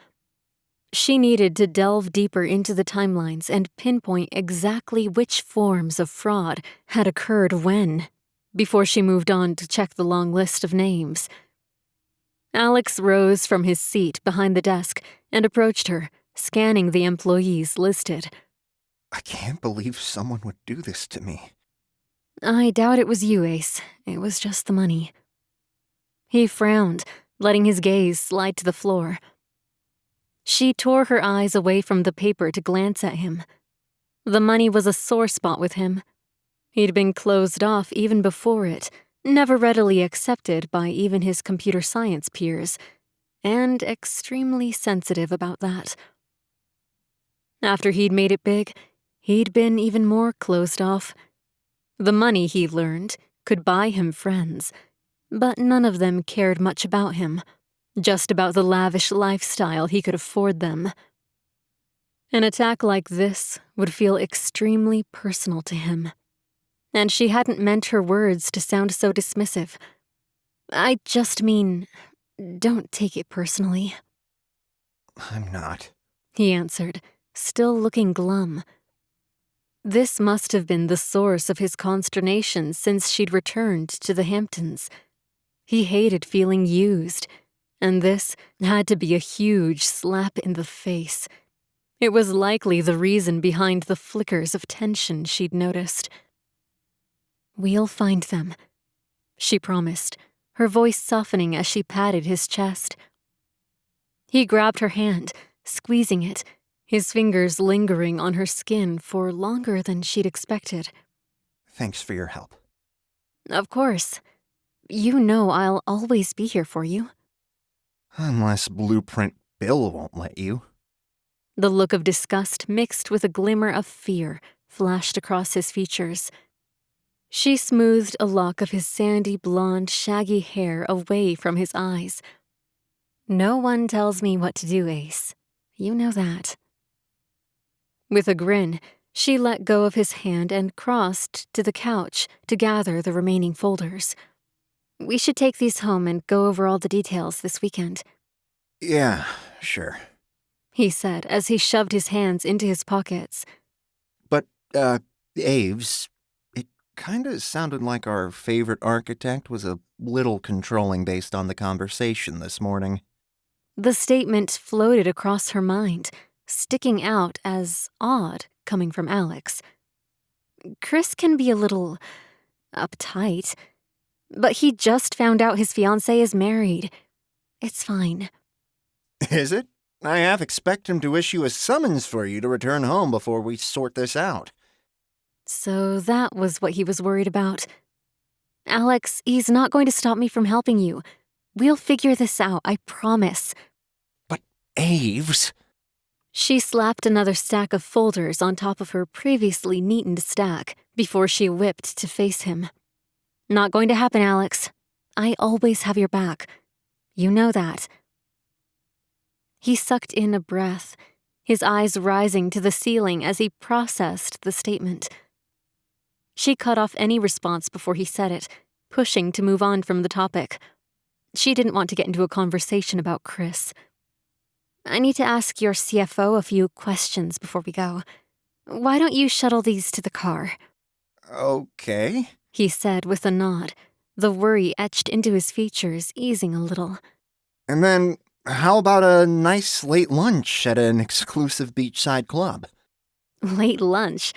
She needed to delve deeper into the timelines and pinpoint exactly which forms of fraud had occurred when, before she moved on to check the long list of names. Alex rose from his seat behind the desk and approached her, scanning the employees listed. I can't believe someone would do this to me. I doubt it was you, Ace. It was just the money. He frowned, letting his gaze slide to the floor. She tore her eyes away from the paper to glance at him. The money was a sore spot with him. He'd been closed off even before it, never readily accepted by even his computer science peers, and extremely sensitive about that. After he'd made it big, he'd been even more closed off. The money, he learned, could buy him friends, but none of them cared much about him, just about the lavish lifestyle he could afford them. An attack like this would feel extremely personal to him, and she hadn't meant her words to sound so dismissive. I just mean, don't take it personally. I'm not, he answered, still looking glum. This must have been the source of his consternation since she'd returned to the Hamptons. He hated feeling used, and this had to be a huge slap in the face. It was likely the reason behind the flickers of tension she'd noticed. We'll find them, she promised, her voice softening as she patted his chest. He grabbed her hand, squeezing it, his fingers lingering on her skin for longer than she'd expected. Thanks for your help. Of course. You know I'll always be here for you. Unless Blueprint Bill won't let you. The look of disgust mixed with a glimmer of fear flashed across his features. She smoothed a lock of his sandy blonde, shaggy hair away from his eyes. No one tells me what to do, Ace. You know that. With a grin, she let go of his hand and crossed to the couch to gather the remaining folders. We should take these home and go over all the details this weekend. Yeah, sure. He said as he shoved his hands into his pockets. But, Aves, it kinda sounded like our favorite architect was a little controlling based on the conversation this morning. The statement floated across her mind, sticking out as odd coming from Alex. Chris can be a little uptight, but he just found out his fiancée is married. It's fine. Is it? I half expect him to issue a summons for you to return home before we sort this out. So that was what he was worried about. Alex, he's not going to stop me from helping you. We'll figure this out, I promise. But, Aves... She slapped another stack of folders on top of her previously neatened stack before she whipped to face him. Not going to happen, Alex. I always have your back. You know that. He sucked in a breath, his eyes rising to the ceiling as he processed the statement. She cut off any response before he said it, pushing to move on from the topic. She didn't want to get into a conversation about Chris. I need to ask your CFO a few questions before we go. Why don't you shuttle these to the car? Okay. He said with a nod, the worry etched into his features easing a little. And then, how about a nice late lunch at an exclusive beachside club? Late lunch?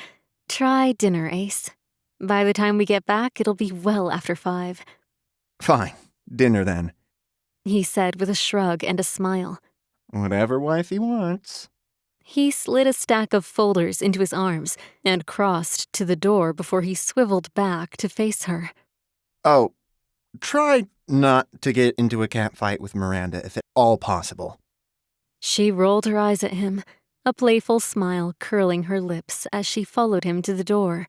Try dinner, Ace. By the time we get back, it'll be well after 5. Fine. Dinner then. He said with a shrug and a smile. Whatever wifey wants. He slid a stack of folders into his arms and crossed to the door before he swiveled back to face her. Oh, try not to get into a catfight with Miranda if at all possible. She rolled her eyes at him, a playful smile curling her lips as she followed him to the door.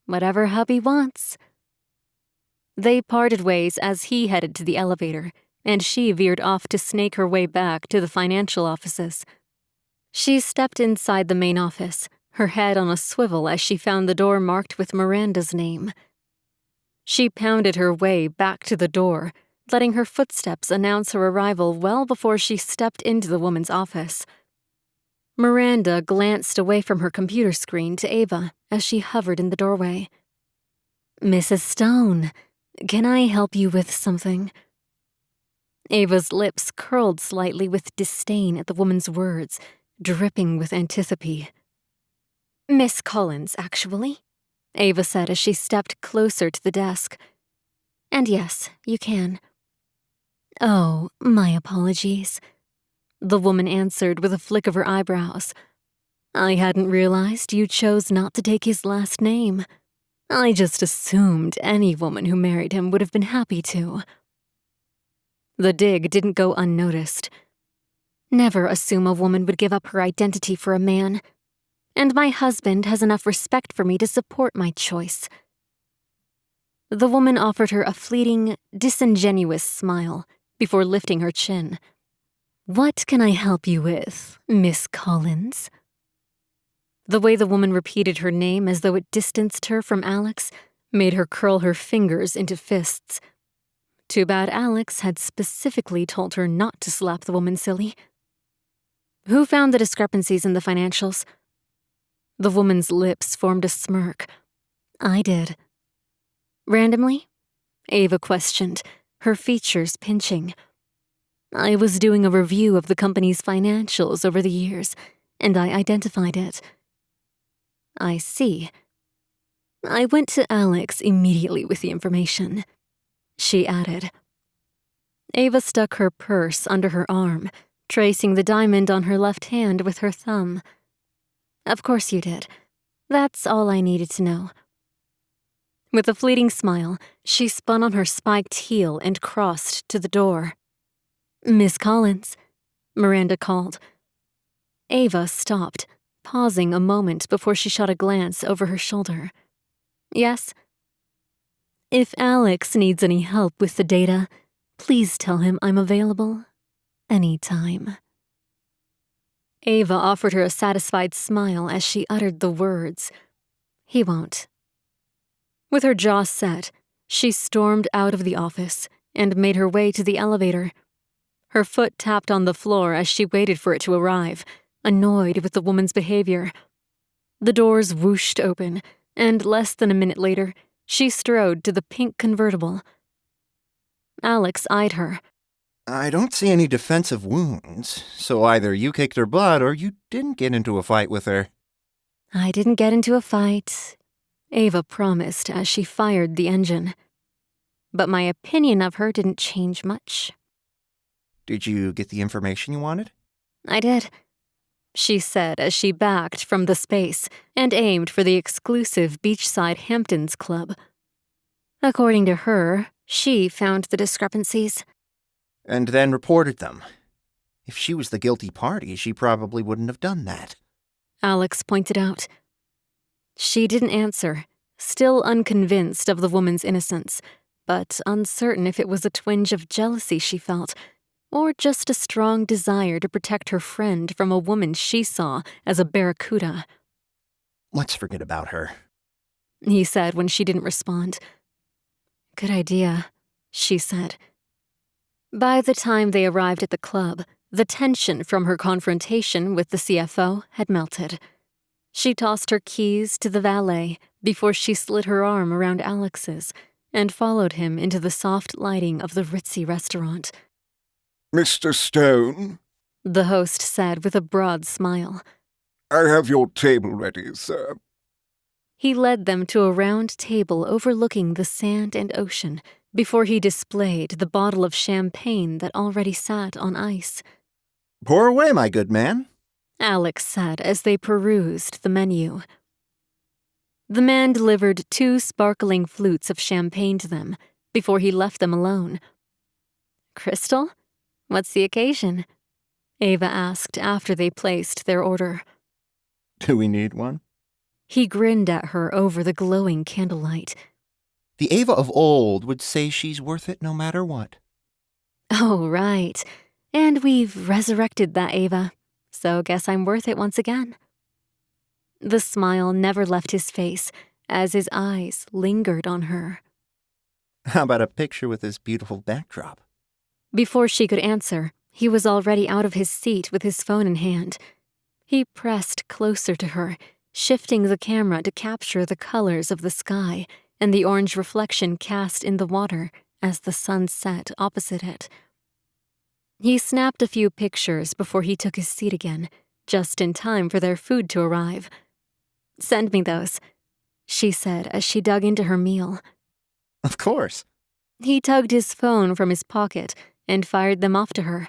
Whatever hubby wants. They parted ways as he headed to the elevator, and she veered off to snake her way back to the financial offices. She stepped inside the main office, her head on a swivel as she found the door marked with Miranda's name. She pounded her way back to the door, letting her footsteps announce her arrival well before she stepped into the woman's office. Miranda glanced away from her computer screen to Ava as she hovered in the doorway. "Mrs. Stone, can I help you with something?" Ava's lips curled slightly with disdain at the woman's words, dripping with antipathy. "Miss Collins, actually," Ava said as she stepped closer to the desk. "And yes, you can." "Oh, my apologies," the woman answered with a flick of her eyebrows. "I hadn't realized you chose not to take his last name. I just assumed any woman who married him would have been happy to." The dig didn't go unnoticed. Never assume a woman would give up her identity for a man. And my husband has enough respect for me to support my choice. The woman offered her a fleeting, disingenuous smile before lifting her chin. "What can I help you with, Miss Collins?" The way the woman repeated her name as though it distanced her from Alex made her curl her fingers into fists. Too bad Alex had specifically told her not to slap the woman silly. "Who found the discrepancies in the financials?" The woman's lips formed a smirk. "I did." "Randomly?" Ava questioned, her features pinching. "I was doing a review of the company's financials over the years, and I identified it." "I see." "I went to Alex immediately with the information," she added. Ava stuck her purse under her arm, tracing the diamond on her left hand with her thumb. "Of course you did. That's all I needed to know." With a fleeting smile, she spun on her spiked heel and crossed to the door. "Miss Collins," Miranda called. Ava stopped, pausing a moment before she shot a glance over her shoulder. "Yes?" "If Alex needs any help with the data, please tell him I'm available anytime." Ava offered her a satisfied smile as she uttered the words. "He won't." With her jaw set, she stormed out of the office and made her way to the elevator. Her foot tapped on the floor as she waited for it to arrive, annoyed with the woman's behavior. The doors whooshed open, and less than a minute later, she strode to the pink convertible. Alex eyed her. I don't see any defensive wounds, so either you kicked her butt or you didn't get into a fight with her. "I didn't get into a fight," Ava promised as she fired the engine. But my opinion of her didn't change much. Did you get the information you wanted? "I did," she said as she backed from the space and aimed for the exclusive beachside Hamptons club. According to her, she found the discrepancies. And then reported them. If she was the guilty party, she probably wouldn't have done that. Alex pointed out. She didn't answer, still unconvinced of the woman's innocence, but uncertain if it was a twinge of jealousy she felt, or just a strong desire to protect her friend from a woman she saw as a barracuda. Let's forget about her, he said when she didn't respond. "Good idea," she said. By the time they arrived at the club, The tension from her confrontation with the CFO had melted. She tossed her keys to the valet before she slid her arm around Alex's and followed him into the soft lighting of the ritzy restaurant. Mr. Stone, The host said with a broad smile. I have your table ready, sir. He led them to a round table overlooking the sand and ocean before he displayed the bottle of champagne that already sat on ice. Pour away, my good man. Alex said as they perused the menu. The man delivered 2 sparkling flutes of champagne to them before he left them alone. Crystal? What's the occasion? Ava asked after they placed their order. Do we need one? He grinned at her over the glowing candlelight. The Ava of old would say she's worth it no matter what. Oh, right. And we've resurrected that Ava, so guess I'm worth it once again. The smile never left his face as his eyes lingered on her. How about a picture with this beautiful backdrop? Before she could answer, he was already out of his seat with his phone in hand. He pressed closer to her, shifting the camera to capture the colors of the sky and the orange reflection cast in the water as the sun set opposite it. He snapped a few pictures before he took his seat again, just in time for their food to arrive. "Send me those," she said as she dug into her meal. Of course. He tugged his phone from his pocket and fired them off to her.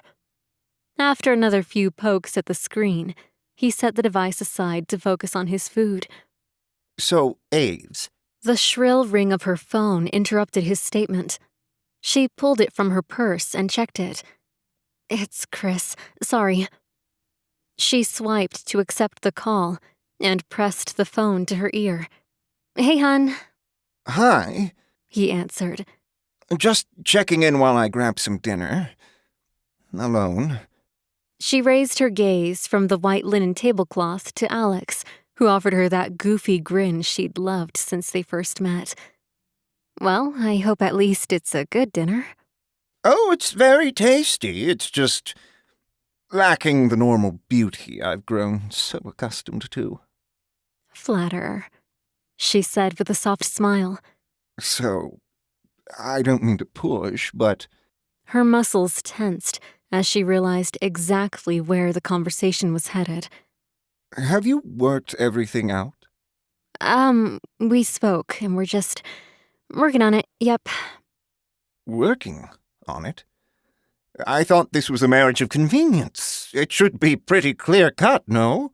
After another few pokes at the screen, he set the device aside to focus on his food. So, Aves. The shrill ring of her phone interrupted his statement. She pulled it from her purse and checked it. "It's Chris. Sorry." She swiped to accept the call and pressed the phone to her ear. "Hey, hun," Hi. he answered. Just checking in while I grab some dinner. Alone. She raised her gaze from the white linen tablecloth to Alex, who offered her that goofy grin she'd loved since they first met. "Well, I hope at least it's a good dinner." Oh, it's very tasty. It's just lacking the normal beauty I've grown so accustomed to. "Flatterer," she said with a soft smile. So, I don't mean to push, but Her muscles tensed as she realized exactly where the conversation was headed. have you worked everything out? We spoke, and we're just working on it, yep. Working on it? I thought this was a marriage of convenience. It should be pretty clear-cut, no?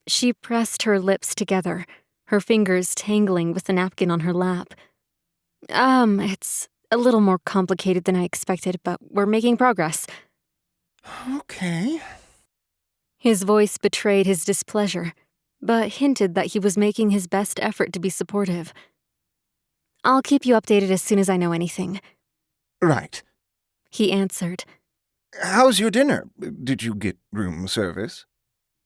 She pressed her lips together, her fingers tangling with the napkin on her lap. It's a little more complicated than I expected, but we're making progress. Okay. His voice betrayed his displeasure, but hinted that he was making his best effort to be supportive. "I'll keep you updated as soon as I know anything," Right. he answered. How's your dinner? Did you get room service?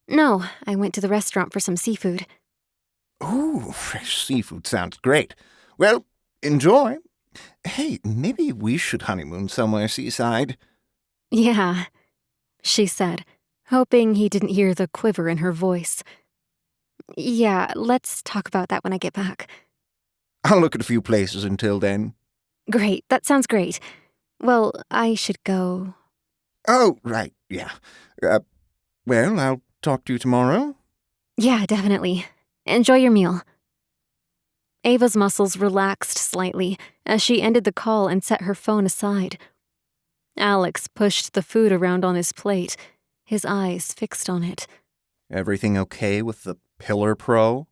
"No, I went to the restaurant for some seafood." Ooh, fresh seafood sounds great. Well, enjoy. Hey, maybe we should honeymoon somewhere seaside. "Yeah," she said, hoping he didn't hear the quiver in her voice. "Yeah, let's talk about that when I get back." I'll look at a few places until then. "Great, that sounds great. Well, I should go." Oh, right, yeah. Well, I'll talk to you tomorrow. "Yeah, definitely. Enjoy your meal." Ava's muscles relaxed slightly as she ended the call and set her phone aside. Alex pushed the food around on his plate, his eyes fixed on it. Everything okay with the Pillar Pro?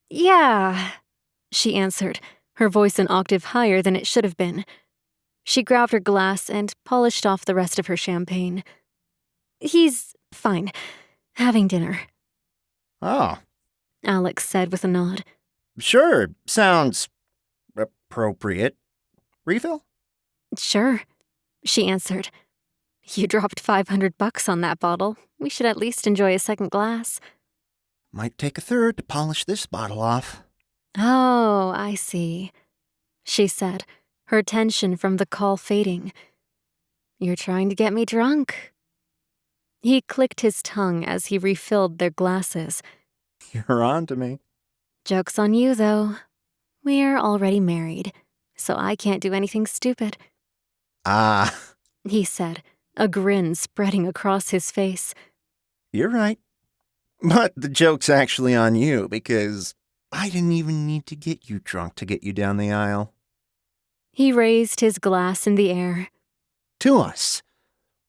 "Yeah," she answered, her voice an octave higher than it should have been. She grabbed her glass and polished off the rest of her champagne. "He's fine. Having dinner," Oh, Alex said with a nod. sure. Sounds appropriate. Refill? "Sure," she answered. "You dropped $500 on that bottle. We should at least enjoy a second glass." Might take a third to polish this bottle off. "Oh, I see," she said, her tension from the call fading. "You're trying to get me drunk." He clicked his tongue as he refilled their glasses. You're on to me. Joke's on you, though. We're already married, so I can't do anything stupid, Ah, he said, a grin spreading across his face. you're right. But the joke's actually on you, because I didn't even need to get you drunk to get you down the aisle. He raised his glass in the air. To us.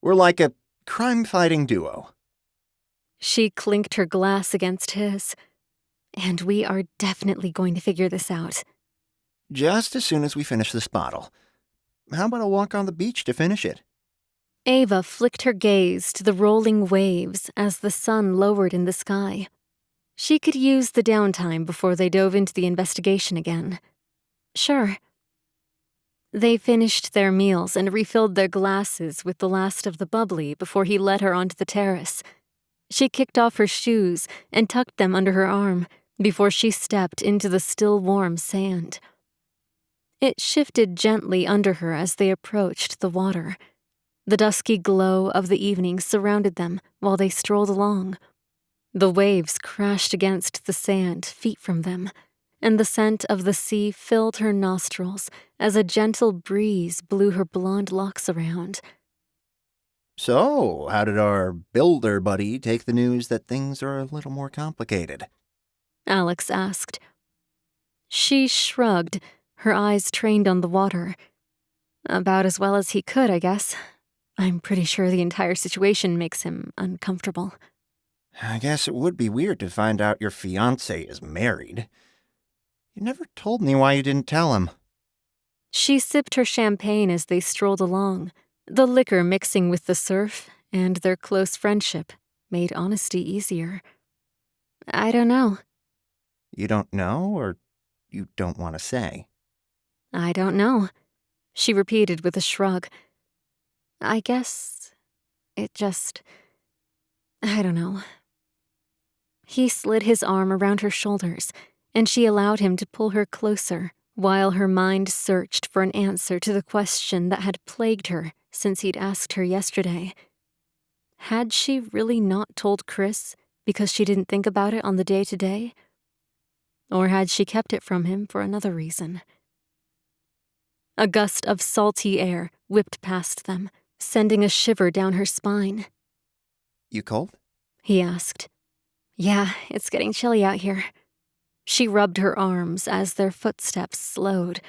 We're like a crime-fighting duo. She clinked her glass against his. And we are definitely going to figure this out. Just as soon as we finish this bottle. How about a walk on the beach to finish it? Ava flicked her gaze to the rolling waves as the sun lowered in the sky. She could use the downtime before they dove into the investigation again. Sure. They finished their meals and refilled their glasses with the last of the bubbly before he led her onto the terrace. She kicked off her shoes and tucked them under her arm before she stepped into the still warm sand. It shifted gently under her as they approached the water. The dusky glow of the evening surrounded them while they strolled along. The waves crashed against the sand feet from them, and the scent of the sea filled her nostrils as a gentle breeze blew her blonde locks around. So, how did our builder buddy take the news that things are a little more complicated? Alex asked. She shrugged, her eyes trained on the water. About as well as he could, I guess. I'm pretty sure the entire situation makes him uncomfortable. I guess it would be weird to find out your fiancé is married. You never told me why you didn't tell him. She sipped her champagne as they strolled along. The liquor mixing with the surf and their close friendship made honesty easier. I don't know. You don't know, or you don't want to say? I don't know, she repeated with a shrug. I guess it just... I don't know. He slid his arm around her shoulders, and she allowed him to pull her closer while her mind searched for an answer to the question that had plagued her since he'd asked her yesterday. Had she really not told Chris because she didn't think about it on the day-to-day? Or had she kept it from him for another reason? A gust of salty air whipped past them, sending a shiver down her spine. You cold? He asked. Yeah, it's getting chilly out here. She rubbed her arms as their footsteps slowed.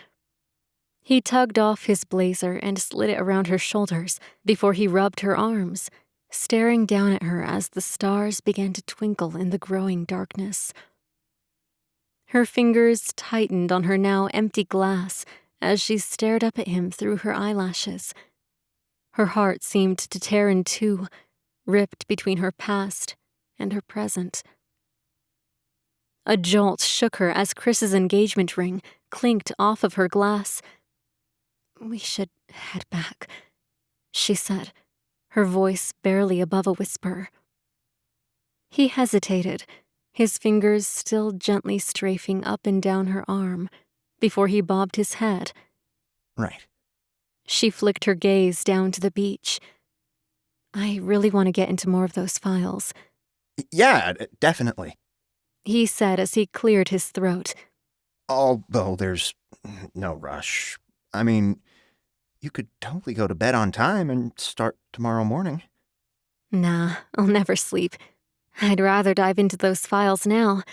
He tugged off his blazer and slid it around her shoulders before he rubbed her arms, staring down at her as the stars began to twinkle in the growing darkness. Her fingers tightened on her now empty glass as she stared up at him through her eyelashes. Her heart seemed to tear in two, ripped between her past and her present. A jolt shook her as Chris's engagement ring clinked off of her glass. We should head back, she said, her voice barely above a whisper. He hesitated, his fingers still gently strafing up and down her arm, before he bobbed his head. Right. She flicked her gaze down to the beach. I really want to get into more of those files. Yeah, definitely. He said as he cleared his throat. Although there's no rush. I mean, you could totally go to bed on time and start tomorrow morning. Nah, I'll never sleep. I'd rather dive into those files now.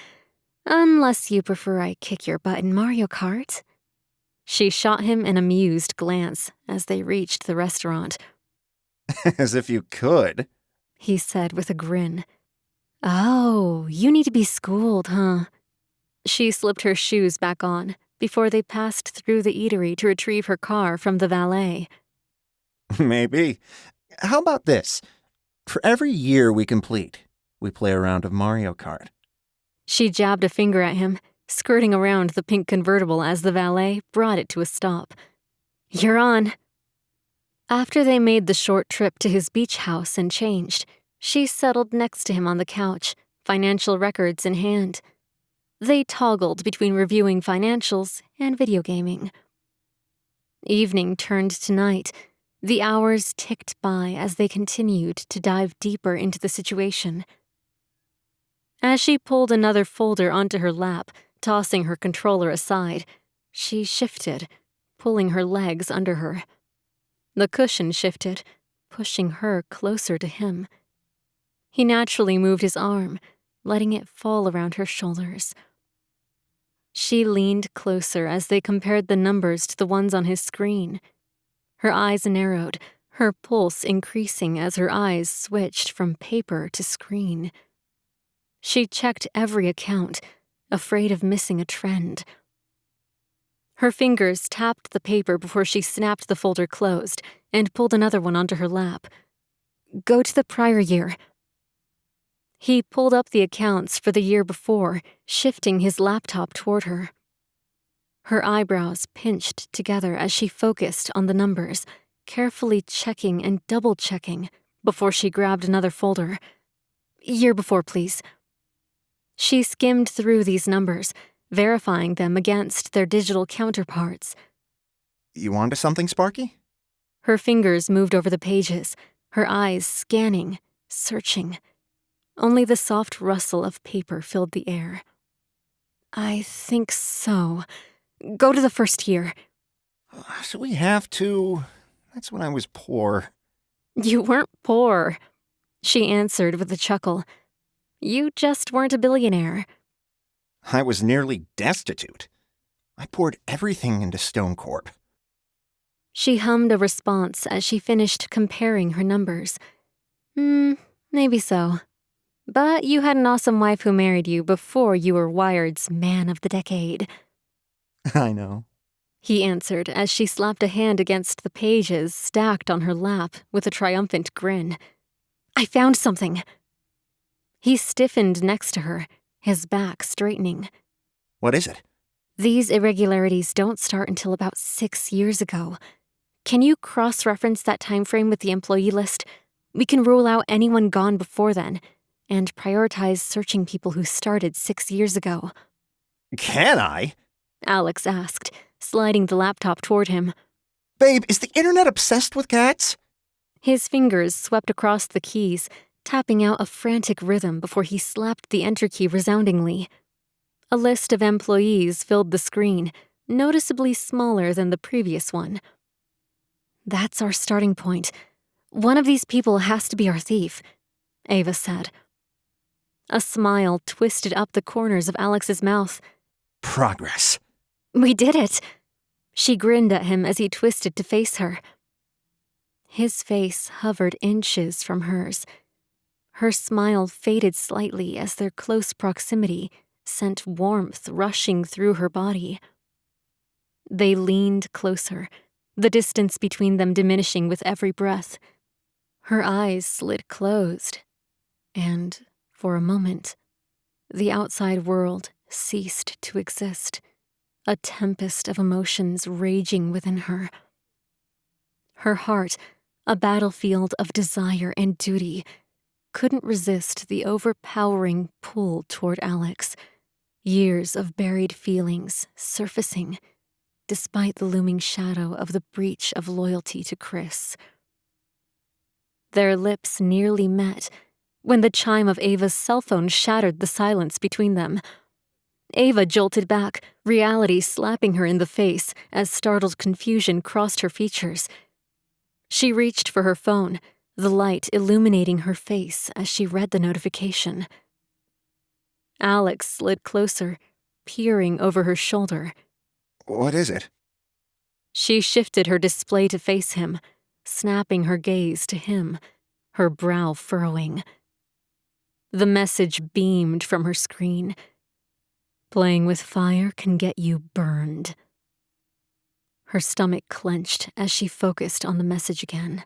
Unless you prefer I kick your butt in Mario Kart. She shot him an amused glance as they reached the restaurant. As if you could, he said with a grin. Oh, you need to be schooled, huh? She slipped her shoes back on before they passed through the eatery to retrieve her car from the valet. Maybe. How about this? For every year we complete, we play a round of Mario Kart. She jabbed a finger at him, skirting around the pink convertible as the valet brought it to a stop. You're on. After they made the short trip to his beach house and changed, she settled next to him on the couch, financial records in hand. They toggled between reviewing financials and video gaming. Evening turned to night, The hours ticked by as they continued to dive deeper into the situation. As she pulled another folder onto her lap, tossing her controller aside, she shifted, pulling her legs under her. The cushion shifted, pushing her closer to him. He naturally moved his arm, letting it fall around her shoulders. She leaned closer as they compared the numbers to the ones on his screen. Her eyes narrowed, her pulse increasing as her eyes switched from paper to screen. She checked every account, afraid of missing a trend. Her fingers tapped the paper before she snapped the folder closed and pulled another one onto her lap. Go to the prior year. He pulled up the accounts for the year before, shifting his laptop toward her. Her eyebrows pinched together as she focused on the numbers, carefully checking and double-checking before she grabbed another folder. Year before, please. She skimmed through these numbers, verifying them against their digital counterparts. You onto something, Sparky? Her fingers moved over the pages, her eyes scanning, searching. Only the soft rustle of paper filled the air. I think so. Go to the first year. So we have to. That's when I was poor. You weren't poor, she answered with a chuckle. You just weren't a billionaire. I was nearly destitute. I poured everything into Stone Corp. She hummed a response as she finished comparing her numbers. Maybe so. But you had an awesome wife who married you before you were Wired's Man of the Decade. I know, he answered as she slapped a hand against the pages stacked on her lap with a triumphant grin. I found something. He stiffened next to her, his back straightening. What is it? These irregularities don't start until about 6 years ago. Can you cross-reference that time frame with the employee list? We can rule out anyone gone before then, and prioritize searching people who started 6 years ago. Can I? Alex asked, sliding the laptop toward him. Babe, is the internet obsessed with cats? His fingers swept across the keys, tapping out a frantic rhythm before he slapped the enter key resoundingly. A list of employees filled the screen, noticeably smaller than the previous one. That's our starting point. One of these people has to be our thief, Ava said. A smile twisted up the corners of Alex's mouth. Progress. We did it! She grinned at him as he twisted to face her. His face hovered inches from hers. Her smile faded slightly as their close proximity sent warmth rushing through her body. They leaned closer, the distance between them diminishing with every breath. Her eyes slid closed, and, for a moment, the outside world ceased to exist, a tempest of emotions raging within her. Her heart, a battlefield of desire and duty, couldn't resist the overpowering pull toward Alex, years of buried feelings surfacing, despite the looming shadow of the breach of loyalty to Chris. Their lips nearly met when the chime of Ava's cell phone shattered the silence between them. Ava jolted back, reality slapping her in the face as startled confusion crossed her features. She reached for her phone, the light illuminating her face as she read the notification. Alex slid closer, peering over her shoulder. What is it? She shifted her display to face him, snapping her gaze to him, her brow furrowing. The message beamed from her screen. Playing with fire can get you burned. Her stomach clenched as she focused on the message again.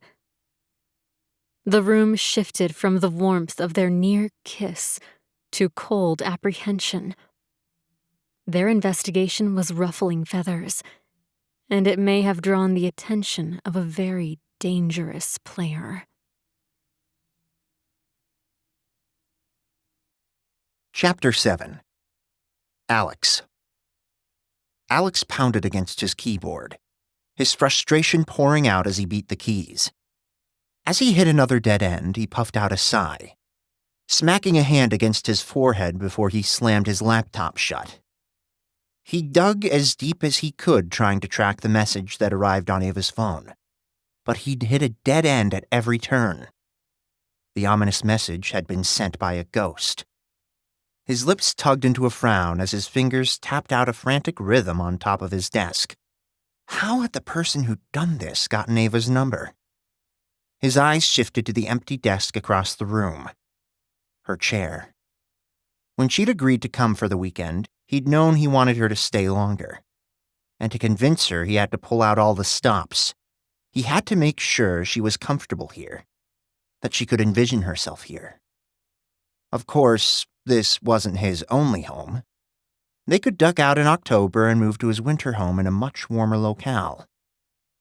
The room shifted from the warmth of their near kiss to cold apprehension. Their investigation was ruffling feathers, and it may have drawn the attention of a very dangerous player. Chapter 7. Alex. Alex pounded against his keyboard. his frustration pouring out as he beat the keys. As he hit another dead end, he puffed out a sigh, smacking a hand against his forehead before he slammed his laptop shut. He dug as deep as he could trying to track the message that arrived on Ava's phone, but he'd hit a dead end at every turn. The ominous message had been sent by a ghost. His lips tugged into a frown as his fingers tapped out a frantic rhythm on top of his desk. How had the person who'd done this gotten Ava's number? His eyes shifted to the empty desk across the room. Her chair. When she'd agreed to come for the weekend, he'd known he wanted her to stay longer. And to convince her, he had to pull out all the stops. He had to make sure she was comfortable here, that she could envision herself here. Of course, this wasn't his only home. They could duck out in October and move to his winter home in a much warmer locale.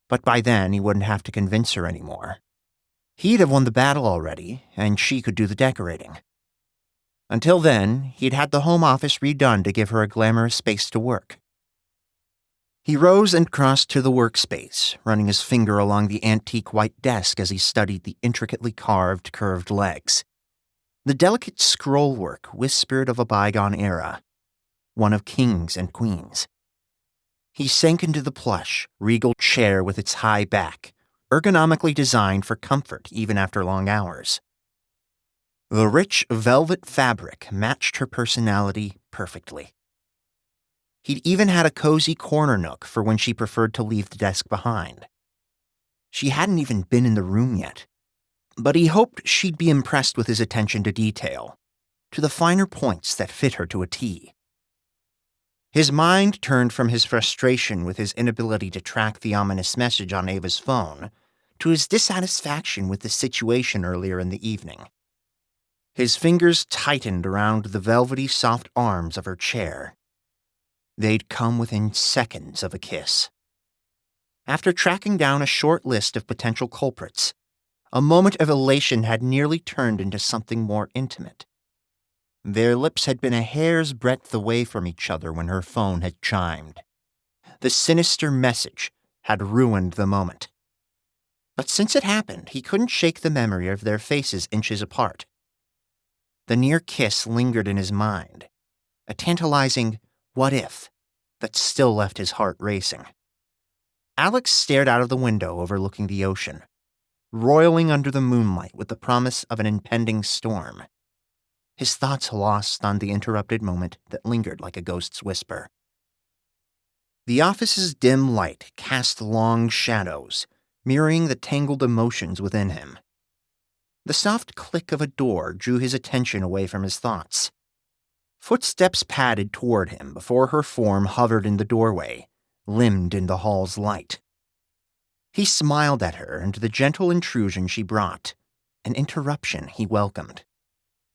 But by then, he wouldn't have to convince her anymore. He'd have won the battle already, and she could do the decorating. Until then, he'd had the home office redone to give her a glamorous space to work. He rose and crossed to the workspace, running his finger along the antique white desk as he studied the intricately carved, curved legs. The delicate scrollwork whispered of a bygone era, one of kings and queens. He sank into the plush, regal chair with its high back, ergonomically designed for comfort even after long hours. The rich velvet fabric matched her personality perfectly. He'd even had a cozy corner nook for when she preferred to leave the desk behind. She hadn't even been in the room yet, but he hoped she'd be impressed with his attention to detail, to the finer points that fit her to a T. His mind turned from his frustration with his inability to track the ominous message on Ava's phone to his dissatisfaction with the situation earlier in the evening. His fingers tightened around the velvety soft arms of her chair. They'd come within seconds of a kiss. After tracking down a short list of potential culprits, a moment of elation had nearly turned into something more intimate. Their lips had been a hair's breadth away from each other when her phone had chimed. The sinister message had ruined the moment. But since it happened, he couldn't shake the memory of their faces inches apart. The near kiss lingered in his mind, a tantalizing what if that still left his heart racing. Alex stared out of the window overlooking the ocean, roiling under the moonlight with the promise of an impending storm. His thoughts lost on the interrupted moment that lingered like a ghost's whisper. The office's dim light cast long shadows, mirroring the tangled emotions within him. The soft click of a door drew his attention away from his thoughts. Footsteps padded toward him before her form hovered in the doorway, limned in the hall's light. He smiled at her and the gentle intrusion she brought, an interruption he welcomed.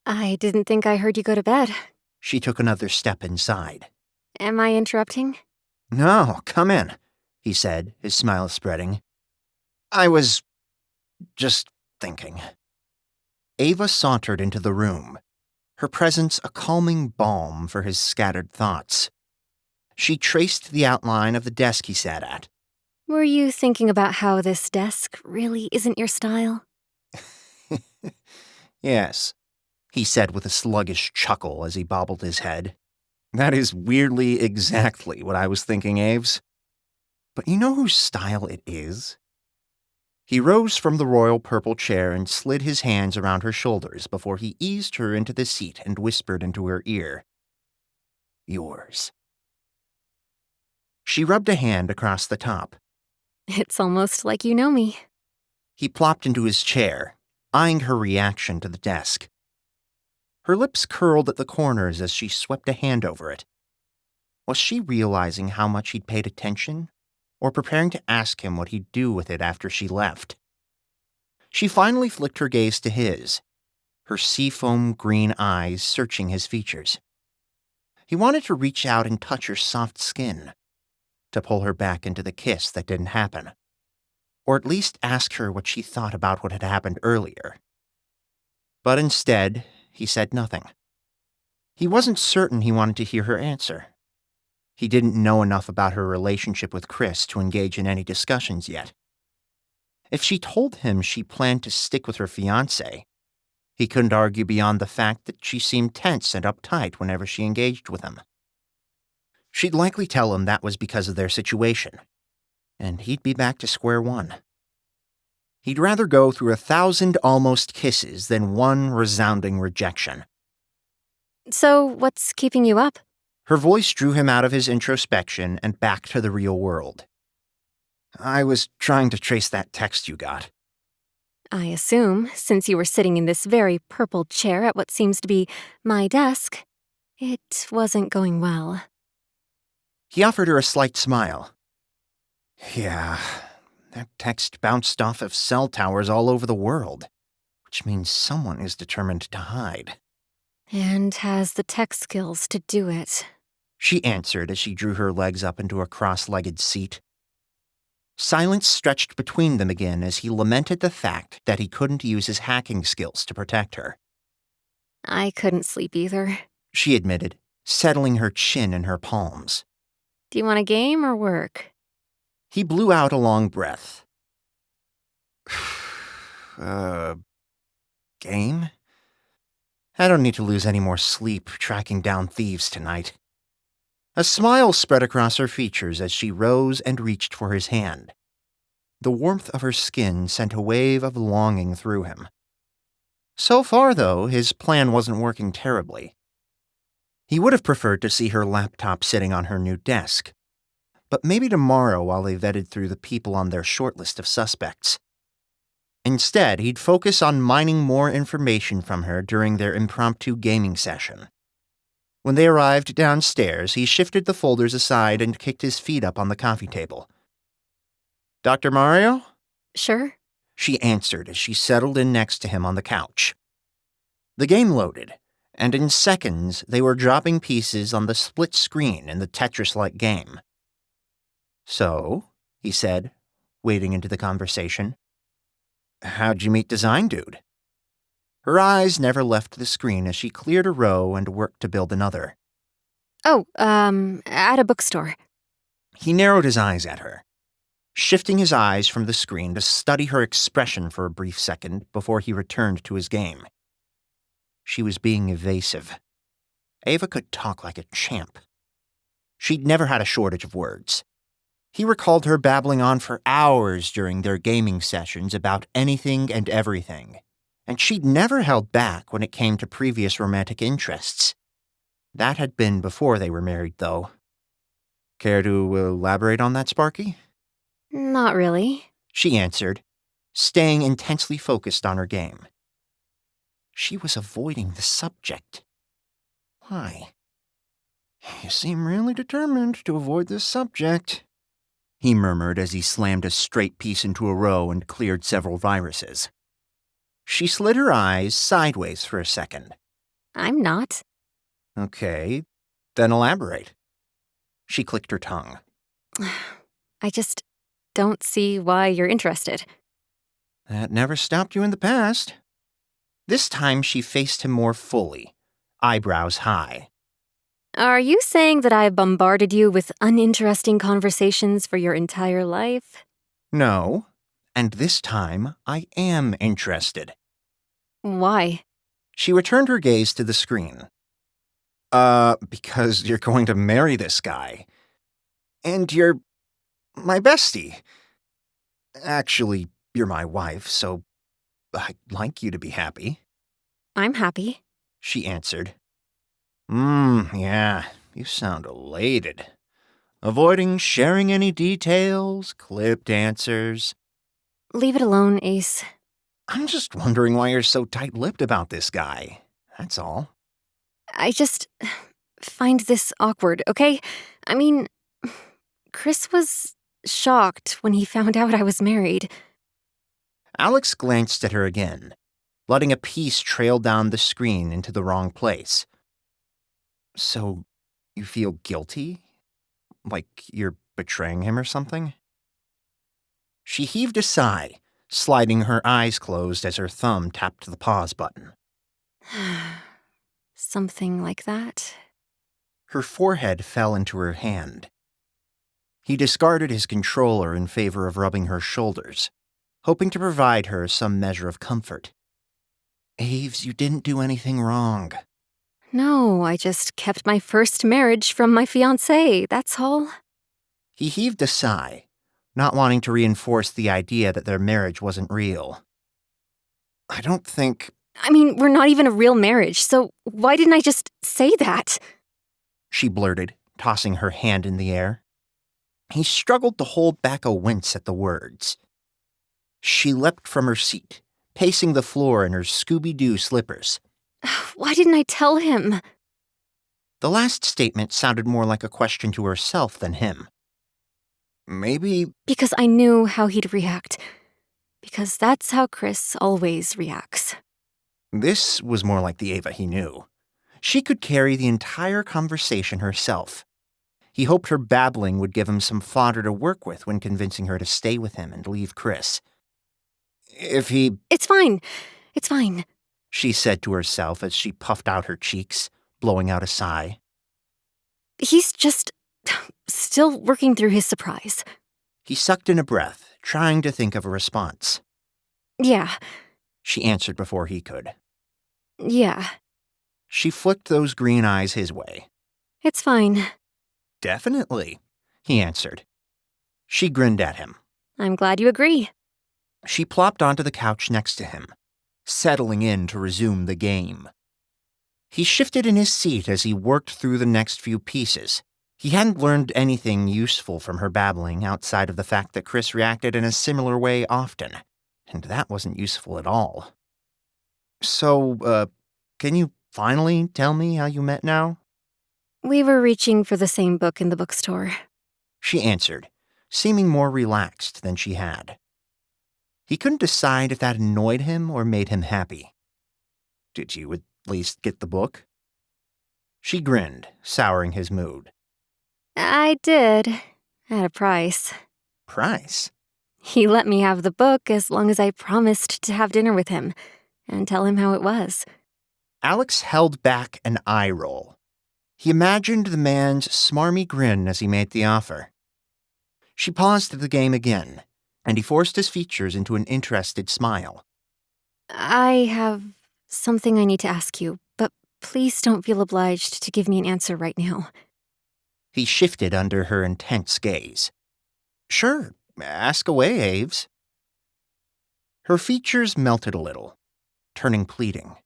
I didn't think I heard you go to bed. She took another step inside. Am I interrupting? No, come in, he said, his smile spreading. I was just thinking. Ava sauntered into the room, her presence a calming balm for his scattered thoughts. She traced the outline of the desk he sat at. Were you thinking about how this desk really isn't your style? Yes, he said with a sluggish chuckle as he bobbled his head. That is weirdly exactly what I was thinking, Aves. But you know whose style it is? He rose from the royal purple chair and slid his hands around her shoulders before he eased her into the seat and whispered into her ear. Yours. She rubbed a hand across the top. It's almost like you know me. He plopped into his chair, eyeing her reaction to the desk. Her lips curled at the corners as she swept a hand over it. Was she realizing how much he'd paid attention, or preparing to ask him what he'd do with it after she left? She finally flicked her gaze to his, her seafoam green eyes searching his features. He wanted to reach out and touch her soft skin, to pull her back into the kiss that didn't happen, or at least ask her what she thought about what had happened earlier. But instead, he said nothing. He wasn't certain he wanted to hear her answer. He didn't know enough about her relationship with Chris to engage in any discussions yet. If she told him she planned to stick with her fiancé, he couldn't argue beyond the fact that she seemed tense and uptight whenever she engaged with him. She'd likely tell him that was because of their situation, and he'd be back to square one. He'd rather go through 1,000 almost kisses than one resounding rejection. So, what's keeping you up? Her voice drew him out of his introspection and back to the real world. I was trying to trace that text you got. I assume, since you were sitting in this very purple chair at what seems to be my desk, it wasn't going well. He offered her a slight smile. Yeah, that text bounced off of cell towers all over the world, which means someone is determined to hide. And has the tech skills to do it. She answered as she drew her legs up into a cross-legged seat. Silence stretched between them again as he lamented the fact that he couldn't use his hacking skills to protect her. I couldn't sleep either. She admitted, settling her chin in her palms. Do you want a game or work? He blew out a long breath. Game? I don't need to lose any more sleep tracking down thieves tonight. A smile spread across her features as she rose and reached for his hand. The warmth of her skin sent a wave of longing through him. So far, though, his plan wasn't working terribly. He would have preferred to see her laptop sitting on her new desk, but maybe tomorrow while they vetted through the people on their short list of suspects. Instead, he'd focus on mining more information from her during their impromptu gaming session. When they arrived downstairs, he shifted the folders aside and kicked his feet up on the coffee table. Dr. Mario? Sure. She answered as she settled in next to him on the couch. The game loaded, and in seconds they were dropping pieces on the split screen in the Tetris-like game. So, he said, wading into the conversation. How'd you meet Design Dude? Her eyes never left the screen as she cleared a row and worked to build another. Oh, at a bookstore. He narrowed his eyes at her, shifting his eyes from the screen to study her expression for a brief second before he returned to his game. She was being evasive. Ava could talk like a champ. She'd never had a shortage of words. He recalled her babbling on for hours during their gaming sessions about anything and everything, and she'd never held back when it came to previous romantic interests. That had been before they were married, though. Care to elaborate on that, Sparky? Not really. She answered, staying intensely focused on her game. She was avoiding the subject. Why? You seem really determined to avoid this subject, he murmured as he slammed a straight piece into a row and cleared several viruses. She slid her eyes sideways for a second. I'm not. Okay, then elaborate. She clicked her tongue. I just don't see why you're interested. That never stopped you in the past. This time she faced him more fully, eyebrows high. Are you saying that I've bombarded you with uninteresting conversations for your entire life? No, and this time I am interested. Why? She returned her gaze to the screen. Because you're going to marry this guy. And you're my bestie. Actually, you're my wife, so I'd like you to be happy. I'm happy. She answered. Yeah, you sound elated. Avoiding sharing any details, clipped answers. Leave it alone, Ace. I'm just wondering why you're so tight-lipped about this guy. That's all. I just find this awkward, okay? I mean, Chris was shocked when he found out I was married. Alex glanced at her again, letting a piece trail down the screen into the wrong place. So, you feel guilty? Like you're betraying him or something? She heaved a sigh, sliding her eyes closed as her thumb tapped the pause button. Something like that. Her forehead fell into her hand. He discarded his controller in favor of rubbing her shoulders, hoping to provide her some measure of comfort. Aves, you didn't do anything wrong. No, I just kept my first marriage from my fiancé, that's all. He heaved a sigh, not wanting to reinforce the idea that their marriage wasn't real. I don't think... I mean, we're not even a real marriage, so why didn't I just say that? She blurted, tossing her hand in the air. He struggled to hold back a wince at the words. She leapt from her seat, pacing the floor in her Scooby-Doo slippers. Why didn't I tell him? The last statement sounded more like a question to herself than him. Maybe... Because I knew how he'd react. Because that's how Chris always reacts. This was more like the Ava he knew. She could carry the entire conversation herself. He hoped her babbling would give him some fodder to work with when convincing her to stay with him and leave Chris. If he... It's fine. It's fine. She said to herself as she puffed out her cheeks, blowing out a sigh. He's just still working through his surprise. He sucked in a breath, trying to think of a response. Yeah. She answered before he could. Yeah. She flicked those green eyes his way. It's fine. Definitely, he answered. She grinned at him. I'm glad you agree. She plopped onto the couch next to him, settling in to resume the game. He shifted in his seat as he worked through the next few pieces. He hadn't learned anything useful from her babbling outside of the fact that Chris reacted in a similar way often, and that wasn't useful at all. So, can you finally tell me how you met now? We were reaching for the same book in the bookstore. She answered, seeming more relaxed than she had. He couldn't decide if that annoyed him or made him happy. Did you at least get the book? She grinned, souring his mood. I did, at a price. Price? He let me have the book as long as I promised to have dinner with him and tell him how it was. Alex held back an eye roll. He imagined the man's smarmy grin as he made the offer. She paused the game again, and he forced his features into an interested smile. I have something I need to ask you, but please don't feel obliged to give me an answer right now. He shifted under her intense gaze. Sure, ask away, Aves. Her features melted a little, turning pleading.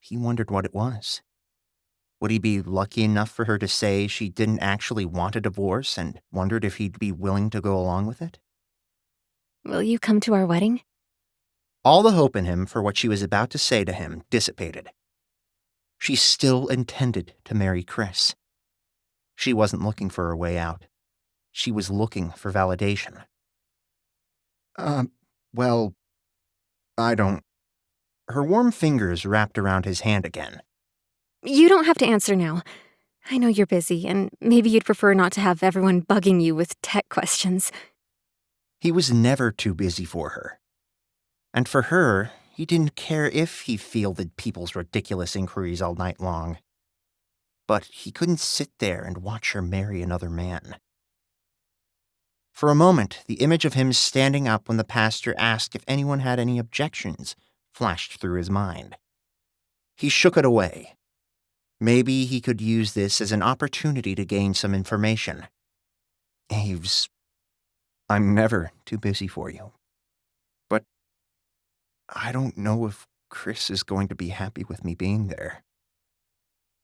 He wondered what it was. Would he be lucky enough for her to say she didn't actually want a divorce and wondered if he'd be willing to go along with it? Will you come to our wedding? All the hope in him for what she was about to say to him dissipated. She still intended to marry Chris. She wasn't looking for a way out. She was looking for validation. Well, I don't... Her warm fingers wrapped around his hand again. You don't have to answer now. I know you're busy, and maybe you'd prefer not to have everyone bugging you with tech questions. He was never too busy for her. And for her, he didn't care if he fielded people's ridiculous inquiries all night long. But he couldn't sit there and watch her marry another man. For a moment, the image of him standing up when the pastor asked if anyone had any objections flashed through his mind. He shook it away. Maybe he could use this as an opportunity to gain some information. Aves, I'm never too busy for you. But I don't know if Chris is going to be happy with me being there.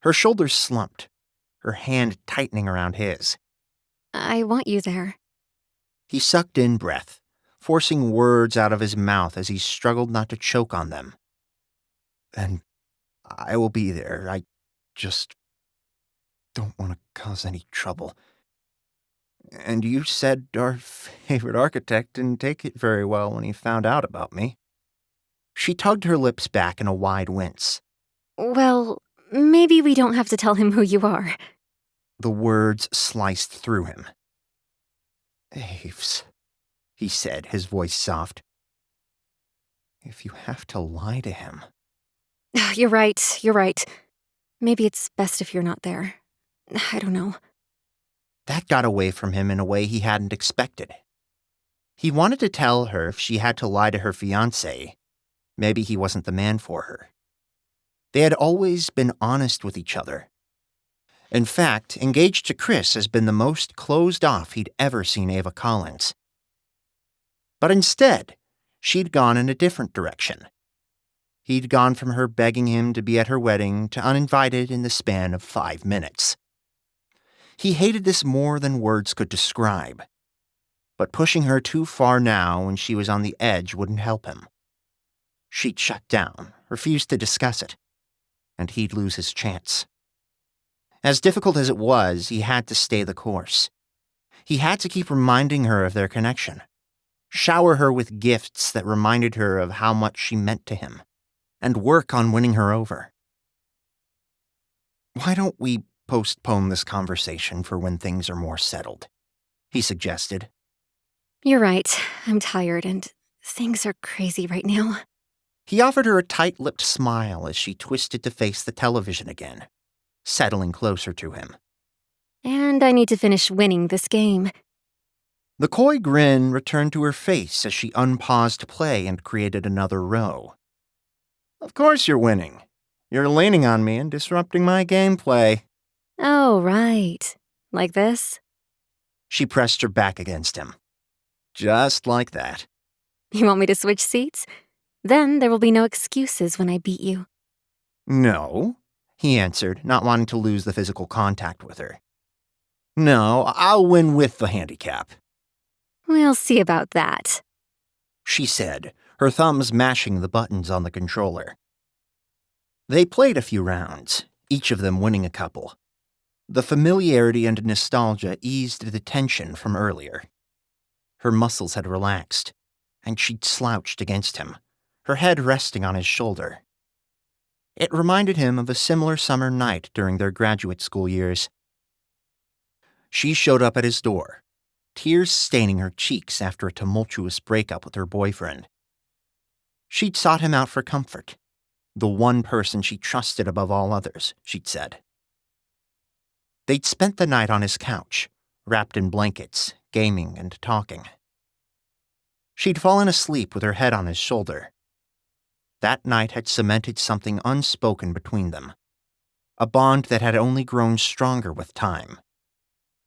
Her shoulders slumped, her hand tightening around his. I want you there. He sucked in breath, forcing words out of his mouth as he struggled not to choke on them. And I will be there. I just don't want to cause any trouble. And you said our favorite architect didn't take it very well when he found out about me. She tugged her lips back in a wide wince. Well, maybe we don't have to tell him who you are. The words sliced through him. Aves, he said, his voice soft. If you have to lie to him... You're right. Maybe it's best if you're not there. I don't know. That got away from him in a way he hadn't expected. He wanted to tell her if she had to lie to her fiancé, maybe he wasn't the man for her. They had always been honest with each other. In fact, engaged to Chris has been the most closed off he'd ever seen Ava Collins. But instead, she'd gone in a different direction. He'd gone from her begging him to be at her wedding to uninvited in the span of 5 minutes. He hated this more than words could describe. But pushing her too far now when she was on the edge wouldn't help him. She'd shut down, refused to discuss it, and he'd lose his chance. As difficult as it was, he had to stay the course. He had to keep reminding her of their connection, shower her with gifts that reminded her of how much she meant to him, and work on winning her over. "Why don't we postpone this conversation for when things are more settled?" he suggested. You're right. I'm tired and things are crazy right now. He offered her a tight-lipped smile as she twisted to face the television again, settling closer to him. And I need to finish winning this game. The coy grin returned to her face as she unpaused play and created another row. "Of course you're winning. You're leaning on me and disrupting my gameplay." Oh, right. Like this? She pressed her back against him. Just like that. You want me to switch seats? Then there will be no excuses when I beat you. "No," he answered, not wanting to lose the physical contact with her. "No, I'll win with the handicap." We'll see about that, she said, her thumbs mashing the buttons on the controller. They played a few rounds, each of them winning a couple. The familiarity and nostalgia eased the tension from earlier. Her muscles had relaxed, and she'd slouched against him, her head resting on his shoulder. It reminded him of a similar summer night during their graduate school years. She showed up at his door, tears staining her cheeks after a tumultuous breakup with her boyfriend. She'd sought him out for comfort, the one person she trusted above all others, she'd said. They'd spent the night on his couch, wrapped in blankets, gaming and talking. She'd fallen asleep with her head on his shoulder. That night had cemented something unspoken between them, a bond that had only grown stronger with time.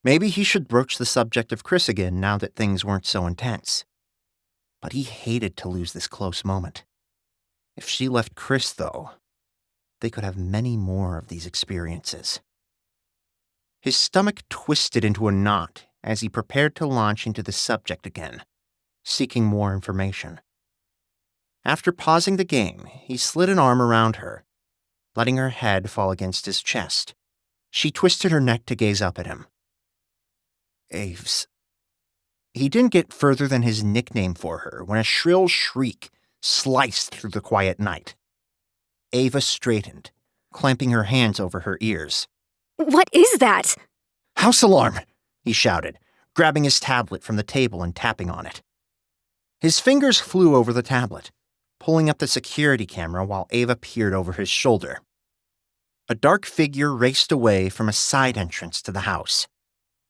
Maybe he should broach the subject of Chris again now that things weren't so intense. But he hated to lose this close moment. If she left Chris, though, they could have many more of these experiences. His stomach twisted into a knot as he prepared to launch into the subject again, seeking more information. After pausing the game, he slid an arm around her, letting her head fall against his chest. She twisted her neck to gaze up at him. "Aves." He didn't get further than his nickname for her when a shrill shriek sliced through the quiet night. Ava straightened, clamping her hands over her ears. What is that? "House alarm," he shouted, grabbing his tablet from the table and tapping on it. His fingers flew over the tablet, pulling up the security camera while Ava peered over his shoulder. A dark figure raced away from a side entrance to the house.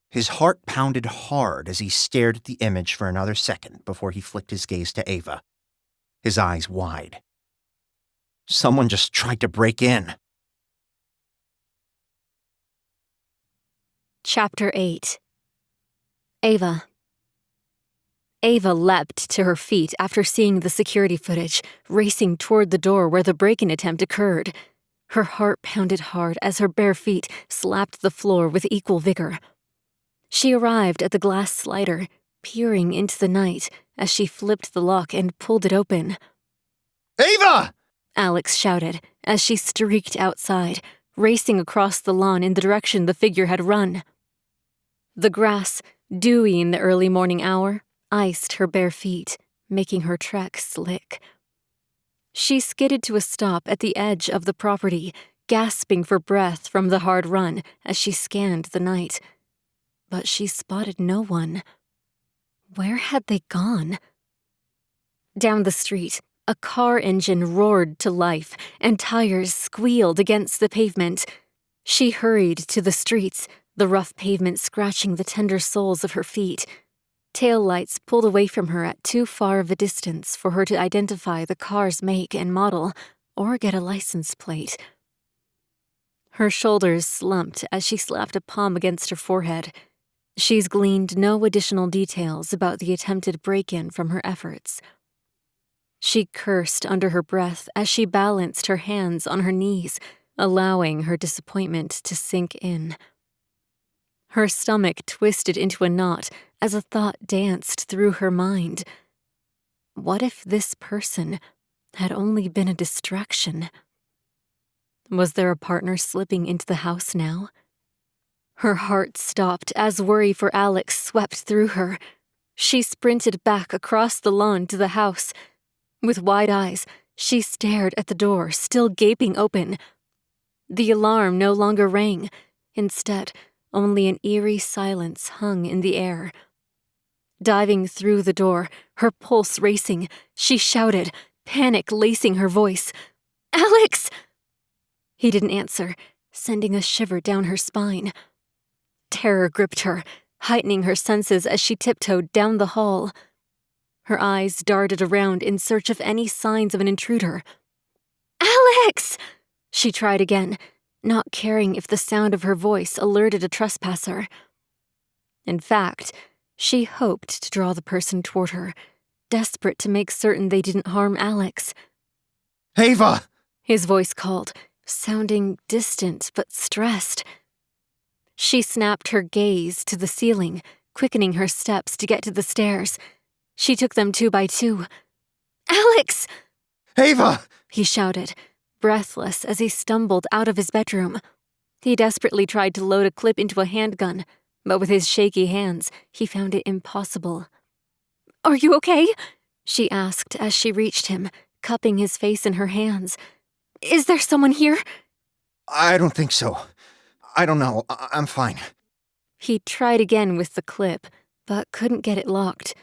His heart pounded hard as he stared at the image for another second before he flicked his gaze to Ava, his eyes wide. Someone just tried to break in. Chapter 8. Ava. Ava leapt to her feet after seeing the security footage, racing toward the door where the break-in attempt occurred. Her heart pounded hard as her bare feet slapped the floor with equal vigor. She arrived at the glass slider, peering into the night as she flipped the lock and pulled it open. "Ava!" Alex shouted as she streaked outside, racing across the lawn in the direction the figure had run. The grass, dewy in the early morning hour, iced her bare feet, making her trek slick. She skidded to a stop at the edge of the property, gasping for breath from the hard run as she scanned the night. But she spotted no one. Where had they gone? Down the street, a car engine roared to life, and tires squealed against the pavement. She hurried to the streets, the rough pavement scratching the tender soles of her feet. Tail lights pulled away from her at too far of a distance for her to identify the car's make and model or get a license plate. Her shoulders slumped as she slapped a palm against her forehead. She's gleaned no additional details about the attempted break-in from her efforts. She cursed under her breath as she balanced her hands on her knees, allowing her disappointment to sink in. Her stomach twisted into a knot as a thought danced through her mind. What if this person had only been a distraction? Was there a partner slipping into the house now? Her heart stopped as worry for Alex swept through her. She sprinted back across the lawn to the house. With wide eyes, she stared at the door, still gaping open. The alarm no longer rang. Instead, only an eerie silence hung in the air. Diving through the door, her pulse racing, she shouted, panic lacing her voice. "Alex!" He didn't answer, sending a shiver down her spine. Terror gripped her, heightening her senses as she tiptoed down the hall. Her eyes darted around in search of any signs of an intruder. "Alex!" She tried again, not caring if the sound of her voice alerted a trespasser. In fact, she hoped to draw the person toward her, desperate to make certain they didn't harm Alex. Ava! His voice called, sounding distant but stressed. She snapped her gaze to the ceiling, quickening her steps to get to the stairs. She took them 2 by 2. "Alex!" Ava! He shouted, breathless as he stumbled out of his bedroom. He desperately tried to load a clip into a handgun, but with his shaky hands, he found it impossible. "Are you okay?" she asked as she reached him, cupping his face in her hands. "Is there someone here?" I don't think so. I don't know. I'm fine. He tried again with the clip, but couldn't get it locked.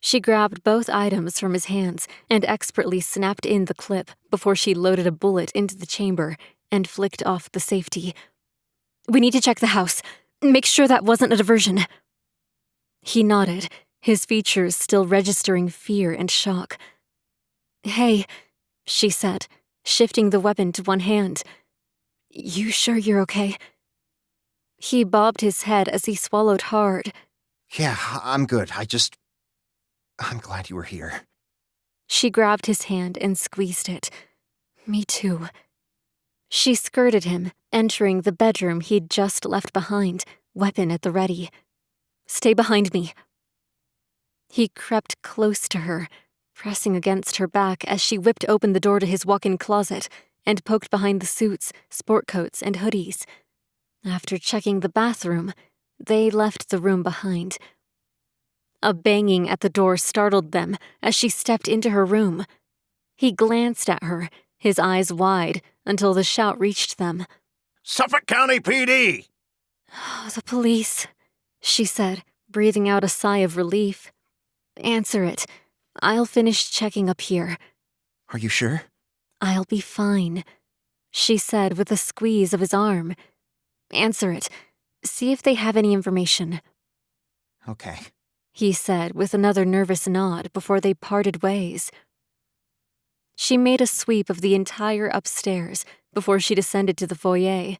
She grabbed both items from his hands and expertly snapped in the clip before she loaded a bullet into the chamber and flicked off the safety. "We need to check the house. Make sure that wasn't a diversion." He nodded, his features still registering fear and shock. "Hey," she said, shifting the weapon to one hand. "You sure you're okay?" He bobbed his head as he swallowed hard. Yeah, I'm good. I'm glad you were here. She grabbed his hand and squeezed it. "Me too." She skirted him, entering the bedroom he'd just left behind, weapon at the ready. "Stay behind me." He crept close to her, pressing against her back as she whipped open the door to his walk-in closet and poked behind the suits, sport coats, and hoodies. After checking the bathroom, they left the room behind. A banging at the door startled them as she stepped into her room. He glanced at her, his eyes wide, until the shout reached them. Suffolk County PD! "Oh, the police," she said, breathing out a sigh of relief. "Answer it. I'll finish checking up here." Are you sure? "I'll be fine," she said with a squeeze of his arm. "Answer it. See if they have any information." Okay. He said with another nervous nod before they parted ways. She made a sweep of the entire upstairs before she descended to the foyer.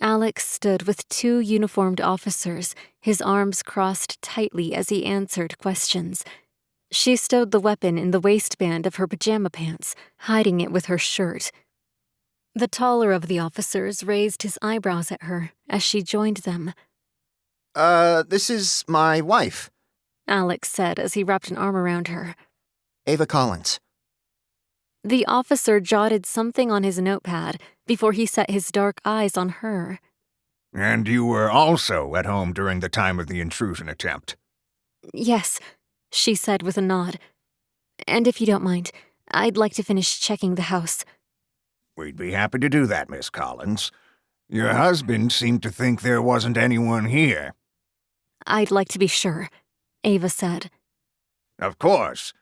Alex stood with 2 uniformed officers, his arms crossed tightly as he answered questions. She stowed the weapon in the waistband of her pajama pants, hiding it with her shirt. The taller of the officers raised his eyebrows at her as she joined them. This is my wife, Alex said as he wrapped an arm around her. Ava Collins. The officer jotted something on his notepad before he set his dark eyes on her. And you were also at home during the time of the intrusion attempt. "Yes," she said with a nod. "And if you don't mind, I'd like to finish checking the house." We'd be happy to do that, Miss Collins. Your husband seemed to think there wasn't anyone here. "I'd like to be sure," Ava said. Of course.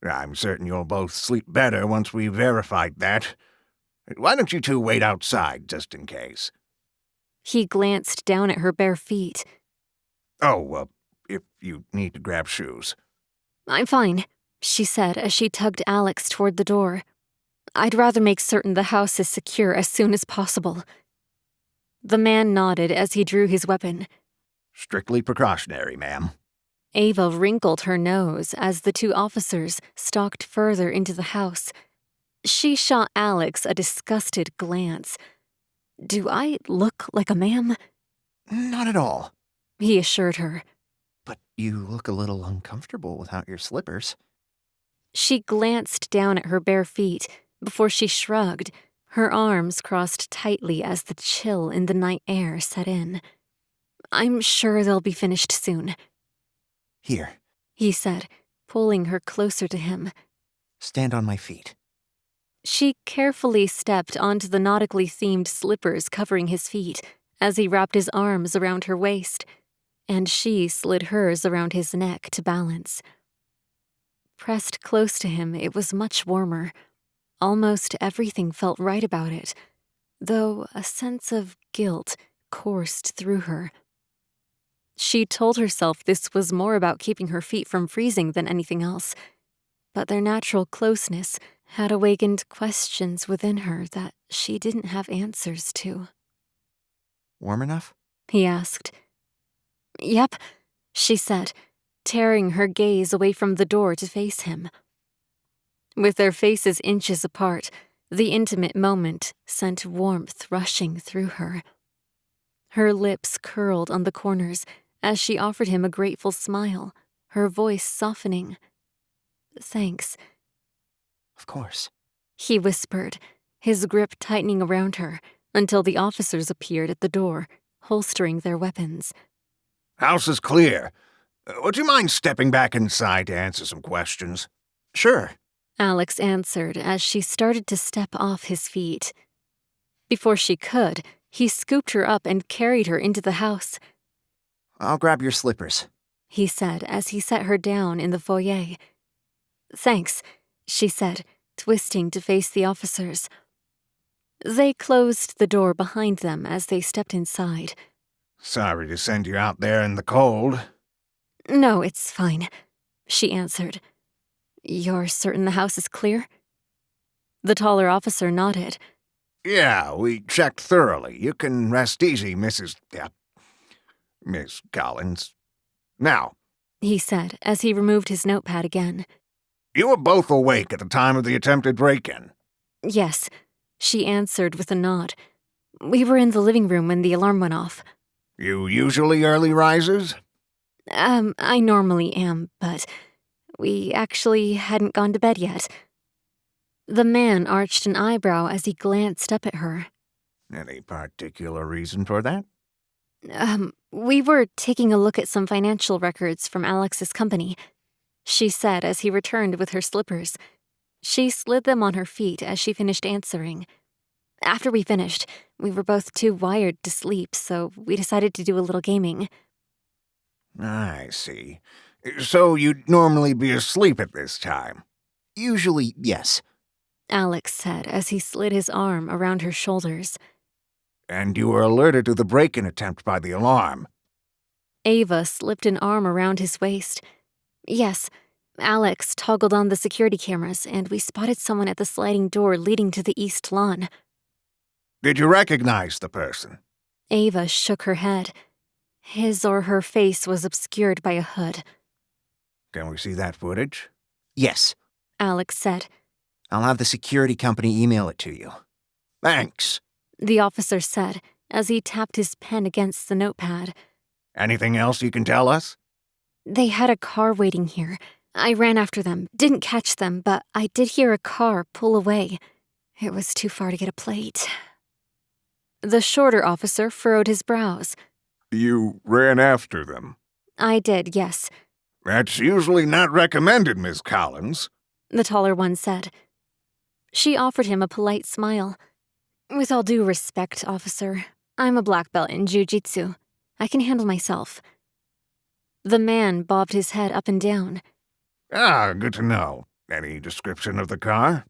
I'm certain you'll both sleep better once we've verified that. Why don't you two wait outside, just in case? He glanced down at her bare feet. Oh, if you need to grab shoes. I'm fine, she said as she tugged Alex toward the door. I'd rather make certain the house is secure as soon as possible. The man nodded as he drew his weapon. Strictly precautionary, ma'am. Ava wrinkled her nose as the two officers stalked further into the house. She shot Alex a disgusted glance. Do I look like a ma'am? Not at all. He assured her. But you look a little uncomfortable without your slippers. She glanced down at her bare feet before she shrugged, her arms crossed tightly as the chill in the night air set in. I'm sure they'll be finished soon. Here. He said, pulling her closer to him. Stand on my feet. She carefully stepped onto the nautically themed slippers covering his feet as he wrapped his arms around her waist, and she slid hers around his neck to balance. Pressed close to him, it was much warmer. Almost everything felt right about it, though a sense of guilt coursed through her. She told herself this was more about keeping her feet from freezing than anything else, but their natural closeness had awakened questions within her that she didn't have answers to. Warm enough? He asked. Yep, she said, tearing her gaze away from the door to face him. With their faces inches apart, the intimate moment sent warmth rushing through her. Her lips curled on the corners as she offered him a grateful smile, her voice softening. Thanks. Of course. He whispered, his grip tightening around her until the officers appeared at the door, holstering their weapons. House is clear. Would you mind stepping back inside to answer some questions? Sure. Alex answered as she started to step off his feet. Before she could, he scooped her up and carried her into the house. I'll grab your slippers, he said as he set her down in the foyer. Thanks, she said, twisting to face the officers. They closed the door behind them as they stepped inside. Sorry to send you out there in the cold. No, it's fine, she answered. You're certain the house is clear? The taller officer nodded. Yeah, we checked thoroughly. You can rest easy, Miss Collins. Now, he said as he removed his notepad again. You were both awake at the time of the attempted break-in. Yes, she answered with a nod. We were in the living room when the alarm went off. You usually early risers? I normally am, but we actually hadn't gone to bed yet. The man arched an eyebrow as he glanced up at her. Any particular reason for that? We were taking a look at some financial records from Alex's company, she said as he returned with her slippers. She slid them on her feet as she finished answering. After we finished, we were both too wired to sleep, so we decided to do a little gaming. I see. So you'd normally be asleep at this time? Usually, yes, Alex said as he slid his arm around her shoulders. And you were alerted to the break-in attempt by the alarm? Ava slipped an arm around his waist. Yes, Alex toggled on the security cameras, and we spotted someone at the sliding door leading to the east lawn. Did you recognize the person? Ava shook her head. His or her face was obscured by a hood. Can we see that footage? yes. Alex said. I'll have the security company email it to you. Thanks. The officer said as he tapped his pen against the notepad. Anything else you can tell us? They had a car waiting here. I ran after them, didn't catch them, but I did hear a car pull away. It was too far to get a plate. The shorter officer furrowed his brows. You ran after them? I did, yes, That's usually not recommended, Miss Collins. the taller one said. She offered him a polite smile. With all due respect, officer, I'm a black belt in jiu-jitsu. I can handle myself. The man bobbed his head up and down. Ah, good to know. Any description of the car?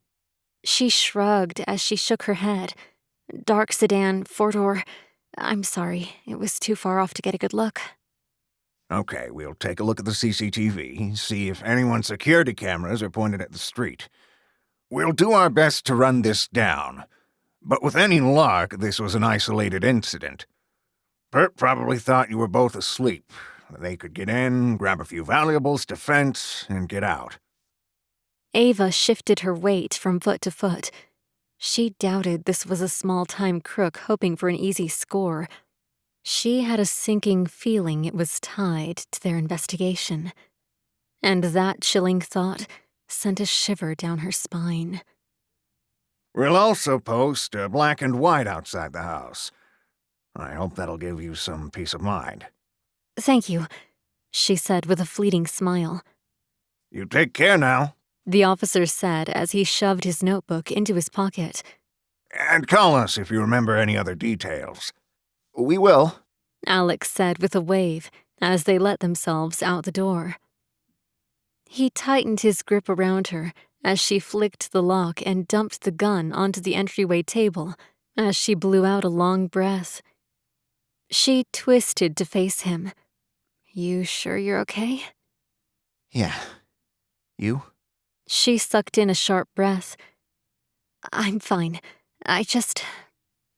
She shrugged as she shook her head. Dark sedan, four-door. I'm sorry, it was too far off to get a good look. Okay, we'll take a look at the CCTV, see if anyone's security cameras are pointed at the street. We'll do our best to run this down, but with any luck, this was an isolated incident. Bert probably thought you were both asleep. They could get in, grab a few valuables to fence, and get out. Ava shifted her weight from foot to foot. She doubted this was a small-time crook hoping for an easy score. She had a sinking feeling it was tied to their investigation. And that chilling thought sent a shiver down her spine. We'll also post a black and white outside the house. I hope that'll give you some peace of mind. Thank you, she said with a fleeting smile. You take care now. The officer said as he shoved his notebook into his pocket. And call us if you remember any other details. We will. Alex said with a wave as they let themselves out the door. He tightened his grip around her as she flicked the lock and dumped the gun onto the entryway table as she blew out a long breath. She twisted to face him. You sure you're okay? Yeah. You? She sucked in a sharp breath. I'm fine. I just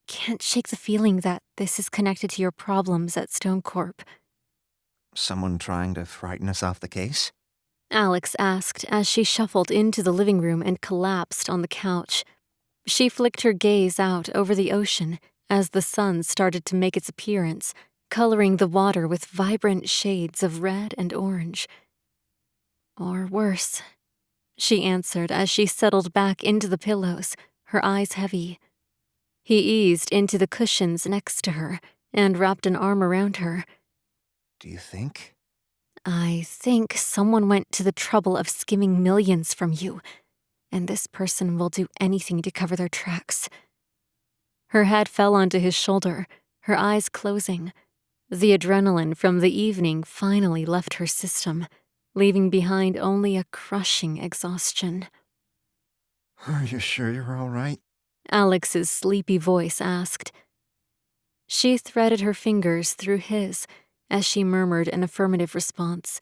can't shake the feeling that this is connected to your problems at Stone Corp. Someone trying to frighten us off the case? Alex asked as she shuffled into the living room and collapsed on the couch. She flicked her gaze out over the ocean as the sun started to make its appearance, coloring the water with vibrant shades of red and orange. Or worse, she answered as she settled back into the pillows, her eyes heavy. He eased into the cushions next to her and wrapped an arm around her. Do you think? I think someone went to the trouble of skimming millions from you, and this person will do anything to cover their tracks. Her head fell onto his shoulder, her eyes closing. The adrenaline from the evening finally left her system, leaving behind only a crushing exhaustion. Are you sure you're all right? Alex's sleepy voice asked. She threaded her fingers through his as she murmured an affirmative response.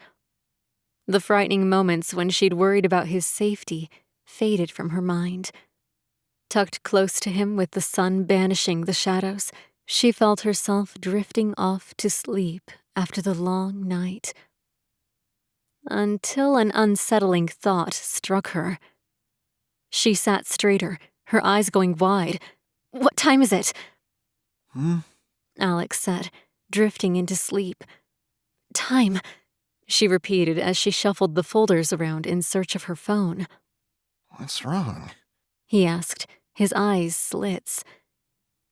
The frightening moments when she'd worried about his safety faded from her mind. Tucked close to him with the sun banishing the shadows, she felt herself drifting off to sleep after the long night. Until an unsettling thought struck her. She sat straighter, her eyes going wide. What time is it? Alex said, drifting into sleep. Time, she repeated as she shuffled the folders around in search of her phone. What's wrong? He asked, his eyes slits.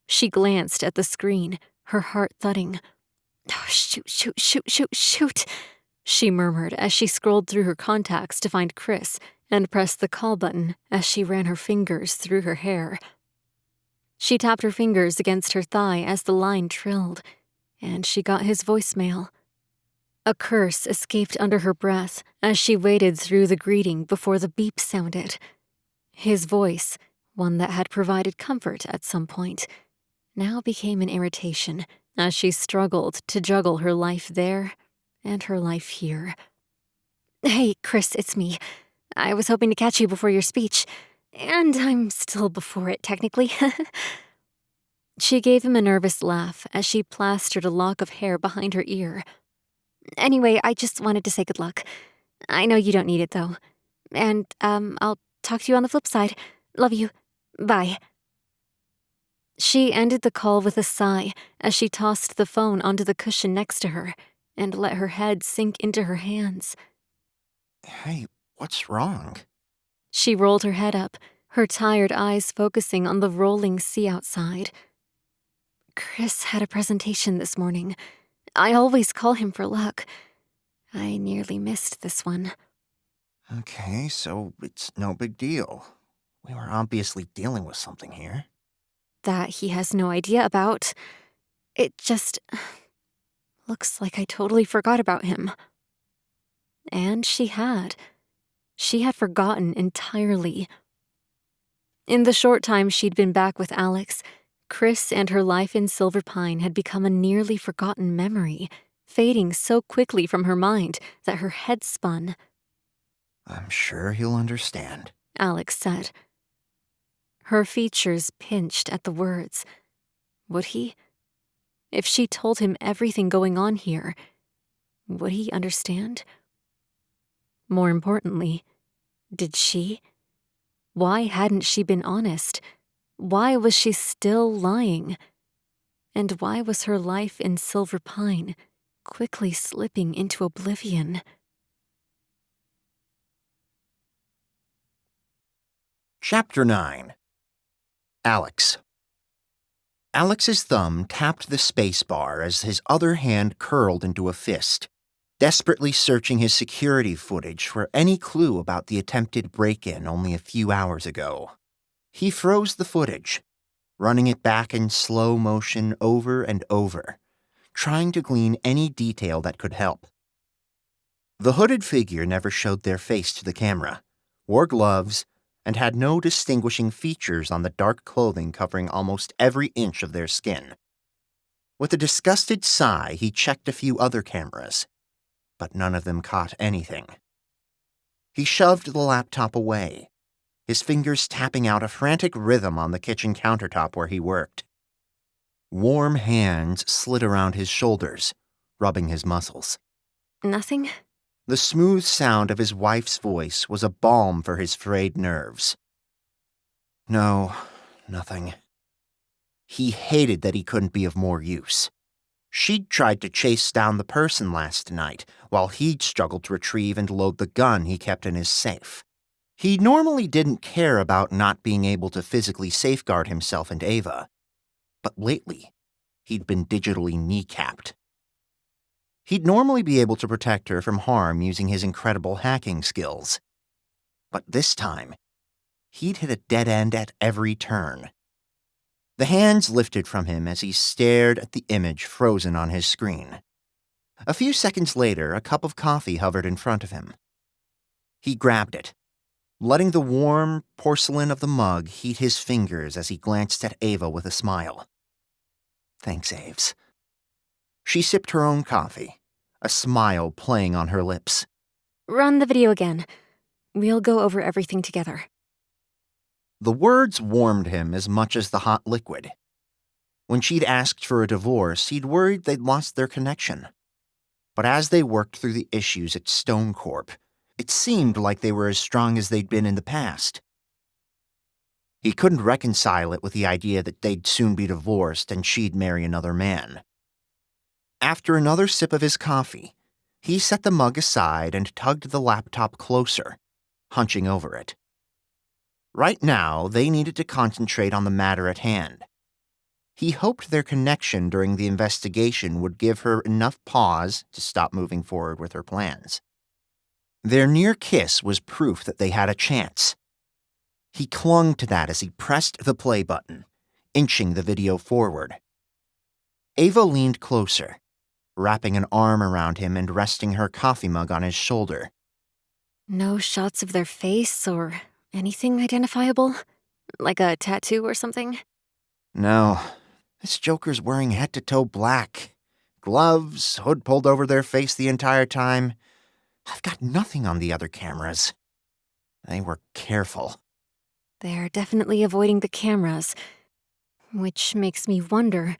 She glanced at the screen, her heart thudding. Oh, shoot, she murmured as she scrolled through her contacts to find Chris and pressed the call button as she ran her fingers through her hair. She tapped her fingers against her thigh as the line trilled, and she got his voicemail. A curse escaped under her breath as she waded through the greeting before the beep sounded. His voice, one that had provided comfort at some point, now became an irritation as she struggled to juggle her life there and her life here. Hey, Chris, it's me. I was hoping to catch you before your speech, and I'm still before it, technically. She gave him a nervous laugh as she plastered a lock of hair behind her ear. Anyway, I just wanted to say good luck. I know you don't need it, though. And, I'll talk to you on the flip side. Love you. Bye. She ended the call with a sigh as she tossed the phone onto the cushion next to her and let her head sink into her hands. Hey, what's wrong? She rolled her head up, her tired eyes focusing on the rolling sea outside. Chris had a presentation this morning. I always call him for luck. I nearly missed this one. Okay, so it's no big deal. We were obviously dealing with something here. That he has no idea about. It just looks like I totally forgot about him. And she had. She had forgotten entirely. In the short time she'd been back with Alex, Chris and her life in Silver Pine had become a nearly forgotten memory, fading so quickly from her mind that her head spun. I'm sure he'll understand, Alex said. Her features pinched at the words. Would he? If she told him everything going on here, would he understand? More importantly, did she? Why hadn't she been honest? Why was she still lying? And why was her life in Silver Pine quickly slipping into oblivion? Chapter 9. Alex. Alex's thumb tapped the space bar as his other hand curled into a fist, desperately searching his security footage for any clue about the attempted break-in only a few hours ago. He froze the footage, running it back in slow motion over and over, trying to glean any detail that could help. The hooded figure never showed their face to the camera, wore gloves, and had no distinguishing features on the dark clothing covering almost every inch of their skin. With a disgusted sigh, he checked a few other cameras, but none of them caught anything. He shoved the laptop away, his fingers tapping out a frantic rhythm on the kitchen countertop where he worked. Warm hands slid around his shoulders, rubbing his muscles. Nothing? The smooth sound of his wife's voice was a balm for his frayed nerves. No, nothing. He hated that he couldn't be of more use. She'd tried to chase down the person last night, while he'd struggled to retrieve and load the gun he kept in his safe. He normally didn't care about not being able to physically safeguard himself and Ava, but lately, he'd been digitally kneecapped. He'd normally be able to protect her from harm using his incredible hacking skills. But this time, he'd hit a dead end at every turn. The hands lifted from him as he stared at the image frozen on his screen. A few seconds later, a cup of coffee hovered in front of him. He grabbed it, letting the warm porcelain of the mug heat his fingers as he glanced at Ava with a smile. Thanks, Aves. She sipped her own coffee, a smile playing on her lips. Run the video again. We'll go over everything together. The words warmed him as much as the hot liquid. When she'd asked for a divorce, he'd worried they'd lost their connection. But as they worked through the issues at Stone Corp, it seemed like they were as strong as they'd been in the past. He couldn't reconcile it with the idea that they'd soon be divorced and she'd marry another man. After another sip of his coffee, he set the mug aside and tugged the laptop closer, hunching over it. Right now, they needed to concentrate on the matter at hand. He hoped their connection during the investigation would give her enough pause to stop moving forward with her plans. Their near kiss was proof that they had a chance. He clung to that as he pressed the play button, inching the video forward. Ava leaned closer, wrapping an arm around him and resting her coffee mug on his shoulder. No shots of their face or anything identifiable? Like a tattoo or something? No, this Joker's wearing head-to-toe black. Gloves, hood pulled over their face the entire time. I've got nothing on the other cameras. They were careful. They're definitely avoiding the cameras, which makes me wonder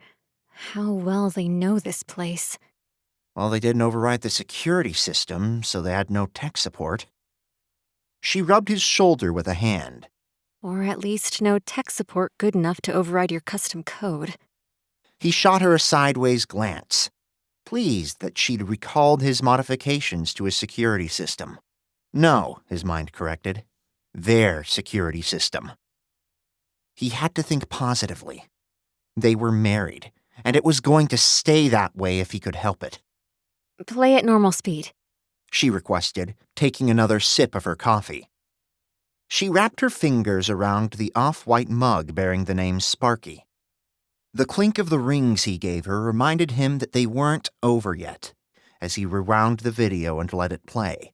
how well they know this place. Well, they didn't override the security system, so they had no tech support. She rubbed his shoulder with a hand. Or at least no tech support good enough to override your custom code. He shot her a sideways glance, pleased that she'd recalled his modifications to his security system. No, his mind corrected. Their security system. He had to think positively. They were married, and it was going to stay that way if he could help it. Play at normal speed, She requested, taking another sip of her coffee. She wrapped her fingers around the off-white mug bearing the name Sparky. The clink of the rings he gave her reminded him that they weren't over yet, as he rewound the video and let it play.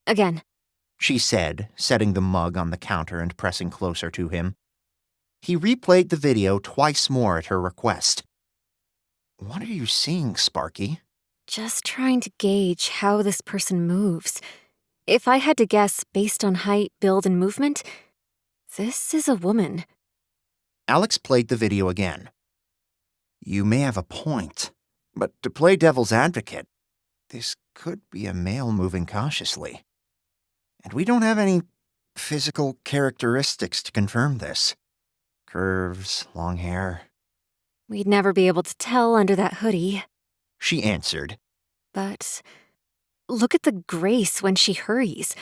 Again. She said, setting the mug on the counter and pressing closer to him. He replayed the video twice more at her request. "What are you seeing, Sparky?" Just trying to gauge how this person moves. If I had to guess based on height, build, and movement, this is a woman. Alex played the video again. "You may have a point, but to play devil's advocate, this could be a male moving cautiously. And we don't have any physical characteristics to confirm this. Curves, long hair." We'd never be able to tell under that hoodie. She answered. But look at the grace when she hurries.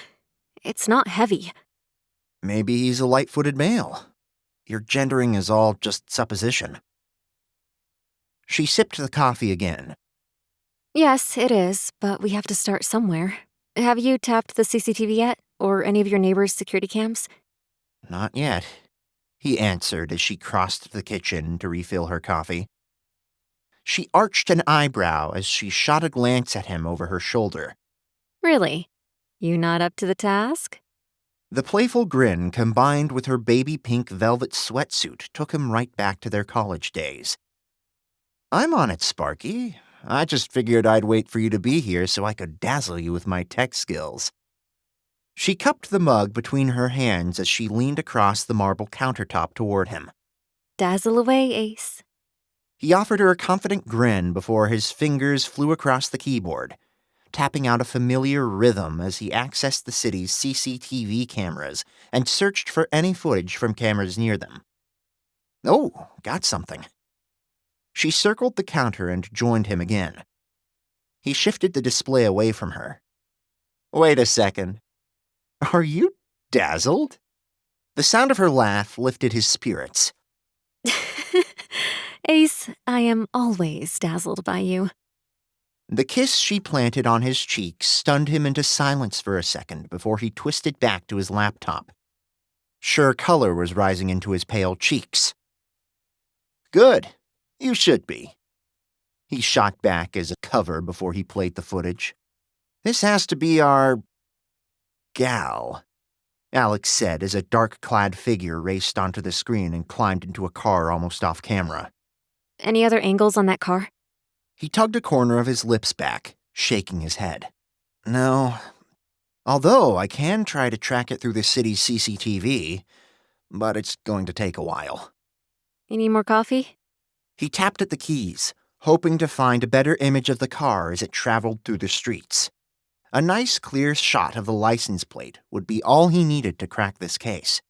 It's not heavy. "Maybe he's a light-footed male. Your gendering is all just supposition." She sipped the coffee again. Yes, it is, but we have to start somewhere. Have you tapped the CCTV yet? Or any of your neighbors' security cams? "Not yet," he answered as she crossed the kitchen to refill her coffee. She arched an eyebrow as she shot a glance at him over her shoulder. Really? You not up to the task? The playful grin combined with her baby pink velvet sweatsuit took him right back to their college days. "I'm on it, Sparky. I just figured I'd wait for you to be here so I could dazzle you with my tech skills." She cupped the mug between her hands as she leaned across the marble countertop toward him. Dazzle away, Ace. He offered her a confident grin before his fingers flew across the keyboard, tapping out a familiar rhythm as he accessed the city's CCTV cameras and searched for any footage from cameras near them. "Oh, got something." She circled the counter and joined him again. He shifted the display away from her. "Wait a second. Are you dazzled?" The sound of her laugh lifted his spirits. Ace, I am always dazzled by you. The kiss she planted on his cheek stunned him into silence for a second before he twisted back to his laptop. Sure color was rising into his pale cheeks. "Good. You should be." He shot back as a cover before he played the footage. "This has to be our gal," Alex said as a dark-clad figure raced onto the screen and climbed into a car almost off camera. Any other angles on that car? He tugged a corner of his lips back, shaking his head. "No. Although I can try to track it through the city's CCTV, but it's going to take a while." You need more coffee? He tapped at the keys, hoping to find a better image of the car as it traveled through the streets. A nice, clear shot of the license plate would be all he needed to crack this case.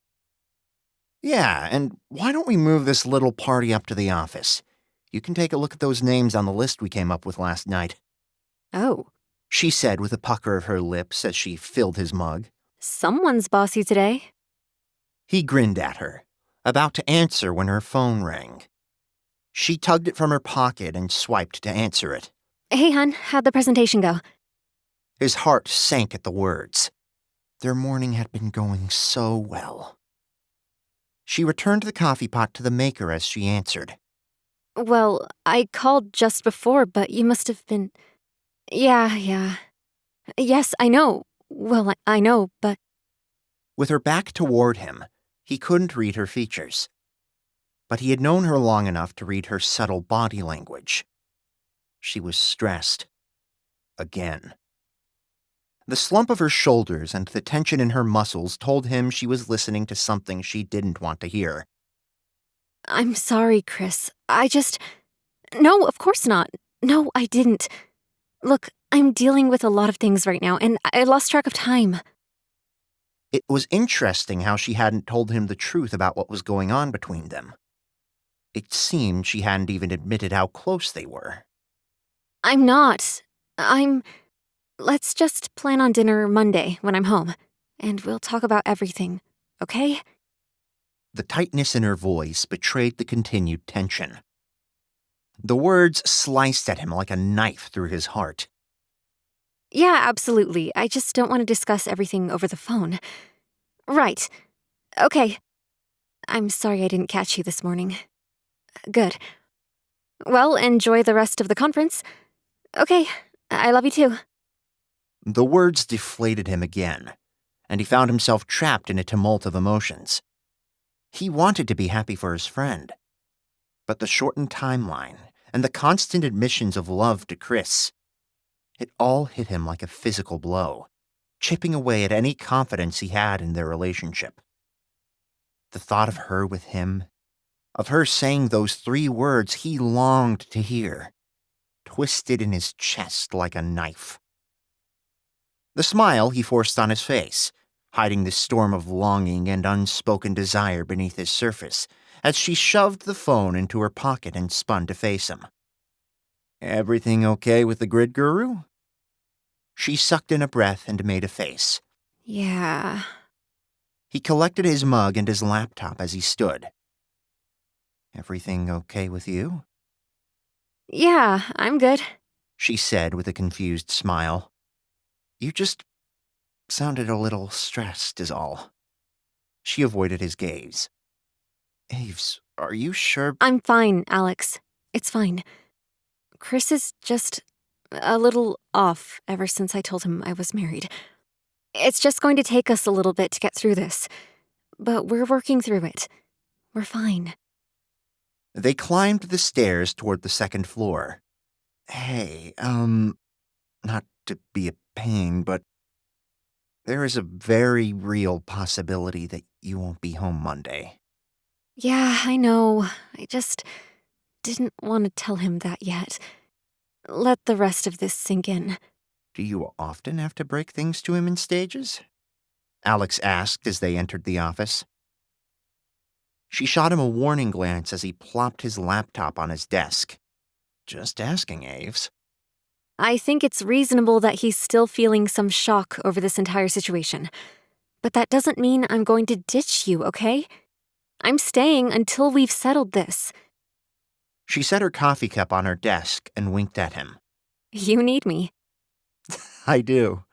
"Yeah, and why don't we move this little party up to the office? You can take a look at those names on the list we came up with last night," Oh, she said with a pucker of her lips as she filled his mug. someone's bossy today. He grinned at her, about to answer when her phone rang. She tugged it from her pocket and swiped to answer it. Hey, hun, how'd the presentation go? His heart sank at the words. Their morning had been going so well. She returned the coffee pot to the maker as she answered. Well, I called just before, but you must have been... Yeah. Yes, I know. Well, I know, but... With her back toward him, he couldn't read her features. But he had known her long enough to read her subtle body language. She was stressed. Again. The slump of her shoulders and the tension in her muscles told him she was listening to something she didn't want to hear. I'm sorry, Chris. No, of course not. No, I didn't. Look, I'm dealing with a lot of things right now, and I lost track of time. It was interesting how she hadn't told him the truth about what was going on between them. It seemed she hadn't even admitted how close they were. I'm not. Let's just plan on dinner Monday when I'm home, and we'll talk about everything, okay? The tightness in her voice betrayed the continued tension. The words sliced at him like a knife through his heart. Yeah, absolutely. I just don't want to discuss everything over the phone. Right. Okay. I'm sorry I didn't catch you this morning. Good. Well, enjoy the rest of the conference. Okay, I love you too. The words deflated him again, and he found himself trapped in a tumult of emotions. He wanted to be happy for his friend. But the shortened timeline and the constant admissions of love to Chris, it all hit him like a physical blow, chipping away at any confidence he had in their relationship. The thought of her with him, of her saying those 3 words he longed to hear, twisted in his chest like a knife. The smile he forced on his face, hiding the storm of longing and unspoken desire beneath his surface, as she shoved the phone into her pocket and spun to face him. "Everything okay with the grid guru?" She sucked in a breath and made a face. Yeah. He collected his mug and his laptop as he stood. "Everything okay with you?" Yeah, I'm good. She said with a confused smile. "You just sounded a little stressed is all." She avoided his gaze. "Aves, are you sure?" I'm fine, Alex. It's fine. Chris is just a little off ever since I told him I was married. It's just going to take us a little bit to get through this, but we're working through it. We're fine. They climbed the stairs toward the 2nd floor. "Hey, not to be a pain, but there is a very real possibility that you won't be home Monday." Yeah, I know. I just didn't want to tell him that yet. Let the rest of this sink in. "Do you often have to break things to him in stages?" Alex asked as they entered the office. She shot him a warning glance as he plopped his laptop on his desk. "Just asking, Aves." I think it's reasonable that he's still feeling some shock over this entire situation. But that doesn't mean I'm going to ditch you, okay? I'm staying until we've settled this. She set her coffee cup on her desk and winked at him. You need me. "I do,"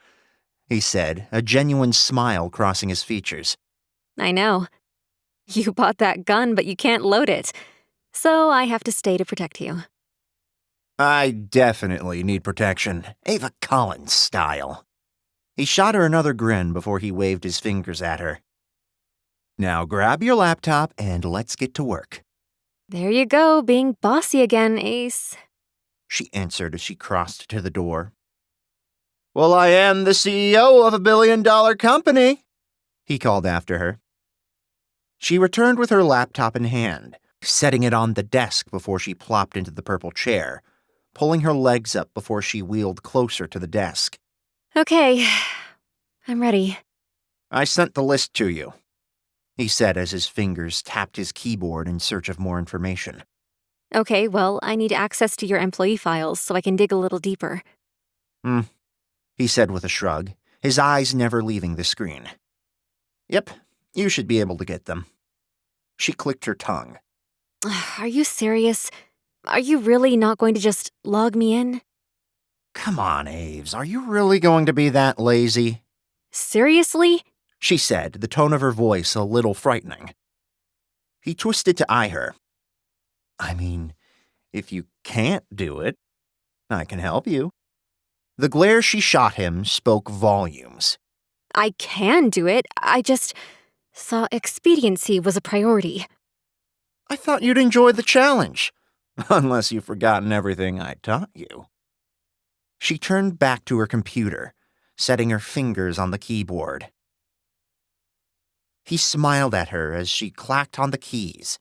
he said, a genuine smile crossing his features. I know. You bought that gun, but you can't load it. So I have to stay to protect you. "I definitely need protection, Ava Collins style." He shot her another grin before he waved his fingers at her. "Now grab your laptop and let's get to work." There you go, being bossy again, Ace. She answered as she crossed to the door. "Well, I am the CEO of a billion-dollar company," he called after her. She returned with her laptop in hand, setting it on the desk before she plopped into the purple chair, pulling her legs up before she wheeled closer to the desk. Okay, I'm ready. "I sent the list to you," he said as his fingers tapped his keyboard in search of more information. Okay, well, I need access to your employee files so I can dig a little deeper. He said with a shrug, his eyes never leaving the screen. "Yep, you should be able to get them." She clicked her tongue. Are you serious? Are you really not going to just log me in? "Come on, Aves, are you really going to be that lazy?" Seriously? She said, the tone of her voice a little frightening. He twisted to eye her. "I mean, if you can't do it, I can help you." The glare she shot him spoke volumes. I can do it. I just thought expediency was a priority. "I thought you'd enjoy the challenge, unless you've forgotten everything I taught you." She turned back to her computer, setting her fingers on the keyboard. He smiled at her as she clacked on the keys,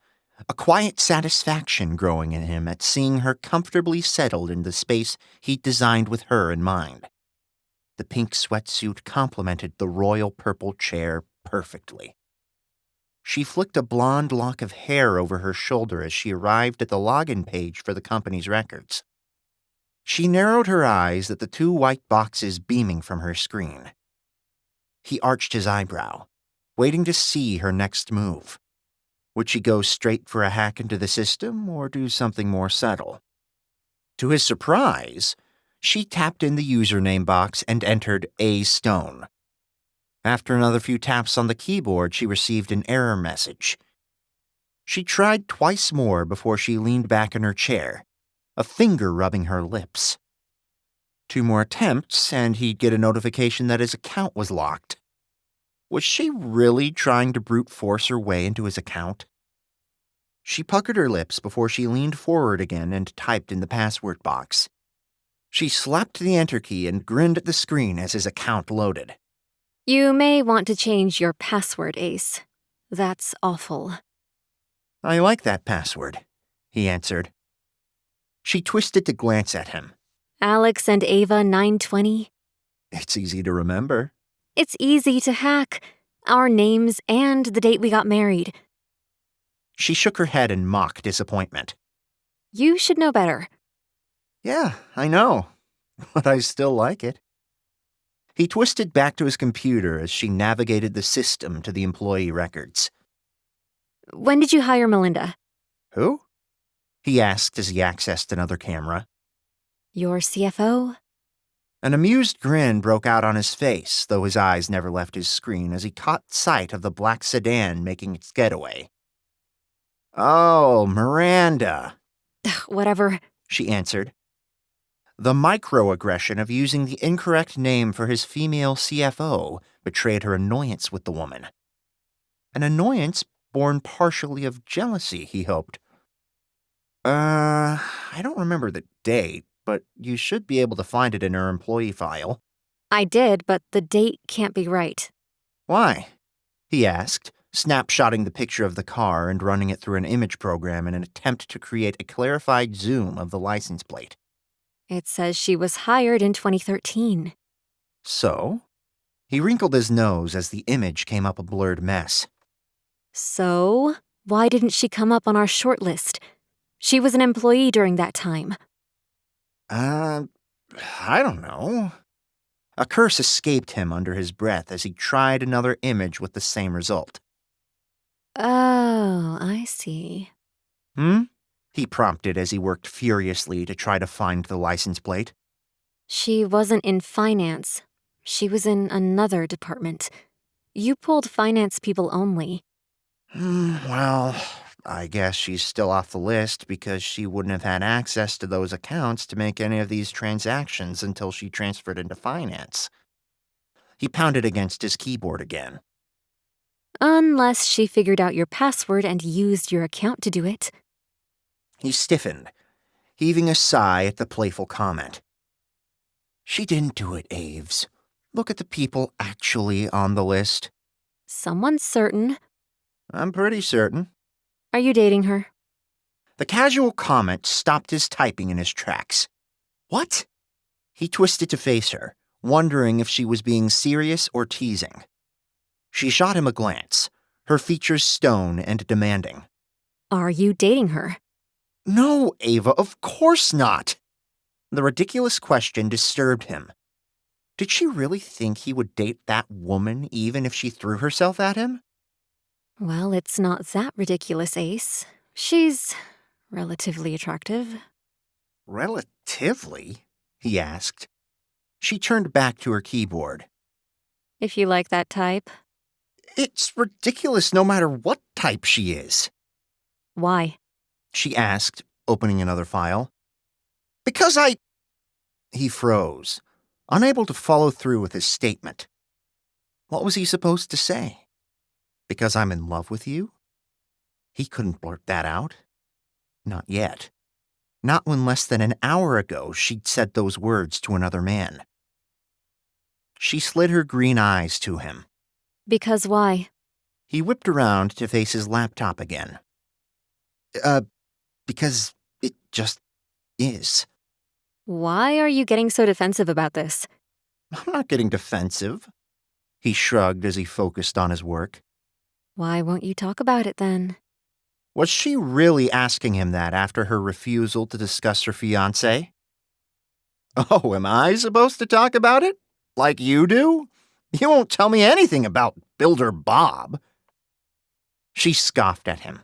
a quiet satisfaction growing in him at seeing her comfortably settled in the space he'd designed with her in mind. The pink sweatsuit complemented the royal purple chair perfectly. She flicked a blonde lock of hair over her shoulder as she arrived at the login page for the company's records. She narrowed her eyes at the 2 white boxes beaming from her screen. He arched his eyebrow, waiting to see her next move. Would she go straight for a hack into the system or do something more subtle? To his surprise, she tapped in the username box and entered A. Stone. After another few taps on the keyboard, she received an error message. She tried twice more before she leaned back in her chair, a finger rubbing her lips. 2 more attempts, and he'd get a notification that his account was locked. Was she really trying to brute force her way into his account? She puckered her lips before she leaned forward again and typed in the password box. She slapped the enter key and grinned at the screen as his account loaded. You may want to change your password, Ace. That's awful. I like that password, he answered. She twisted to glance at him. Alex and Ava 920. It's easy to remember. It's easy to hack. Our names and the date we got married. She shook her head in mock disappointment. You should know better. Yeah, I know, but I still like it. He twisted back to his computer as she navigated the system to the employee records. When did you hire Melinda? Who? He asked as he accessed another camera. Your CFO? An amused grin broke out on his face, though his eyes never left his screen as he caught sight of the black sedan making its getaway. Oh, Miranda, Whatever. she answered. The microaggression of using the incorrect name for his female CFO betrayed her annoyance with the woman. An annoyance born partially of jealousy, he hoped. I don't remember the date, but you should be able to find it in her employee file. I did, but the date can't be right. Why? He asked, snapshotting the picture of the car and running it through an image program in an attempt to create a clarified zoom of the license plate. It says she was hired in 2013. So? He wrinkled his nose as the image came up a blurred mess. So, why didn't she come up on our short list? She was an employee during that time. I don't know. A curse escaped him under his breath as he tried another image with the same result. Oh, I see. He prompted as he worked furiously to try to find the license plate. She wasn't in finance. She was in another department. You pulled finance people only. Well, I guess she's still off the list because she wouldn't have had access to those accounts to make any of these transactions until she transferred into finance. He pounded against his keyboard again. Unless she figured out your password and used your account to do it. He stiffened, heaving a sigh at the playful comment. She didn't do it, Aves. Look at the people actually on the list. Someone's certain. I'm pretty certain. Are you dating her? The casual comment stopped his typing in his tracks. What? He twisted to face her, wondering if she was being serious or teasing. She shot him a glance, her features stone and demanding. Are you dating her? No, Ava, of course not. The ridiculous question disturbed him. Did she really think he would date that woman even if she threw herself at him? Well, it's not that ridiculous, Ace. She's relatively attractive. Relatively? He asked. She turned back to her keyboard. If you like that type. It's ridiculous no matter what type she is. Why? She asked, opening another file. Because He froze, unable to follow through with his statement. What was he supposed to say? Because I'm in love with you? He couldn't blurt that out. Not yet. Not when less than an hour ago she'd said those words to another man. She slid her green eyes to him. Because why? He whipped around to face his laptop again. Because it just is. Why are you getting so defensive about this? I'm not getting defensive. He shrugged as he focused on his work. Why won't you talk about it then? Was she really asking him that after her refusal to discuss her fiancé? Oh, am I supposed to talk about it? Like you do? You won't tell me anything about Builder Bob. She scoffed at him.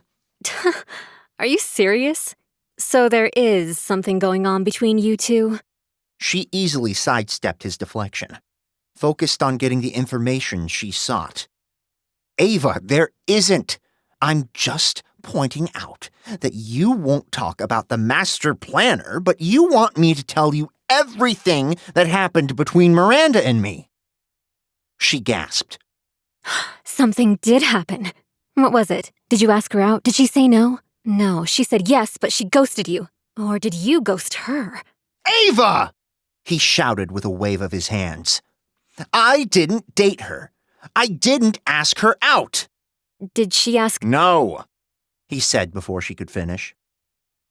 Are you serious? So there is something going on between you two? She easily sidestepped his deflection, focused on getting the information she sought. Ava, there isn't. I'm just pointing out that you won't talk about the master planner, but you want me to tell you everything that happened between Miranda and me. She gasped. Something did happen. What was it? Did you ask her out? Did she say no? No, she said yes, but she ghosted you. Or did you ghost her? Ava! He shouted with a wave of his hands. I didn't date her. I didn't ask her out. Did she ask? No, he said before she could finish.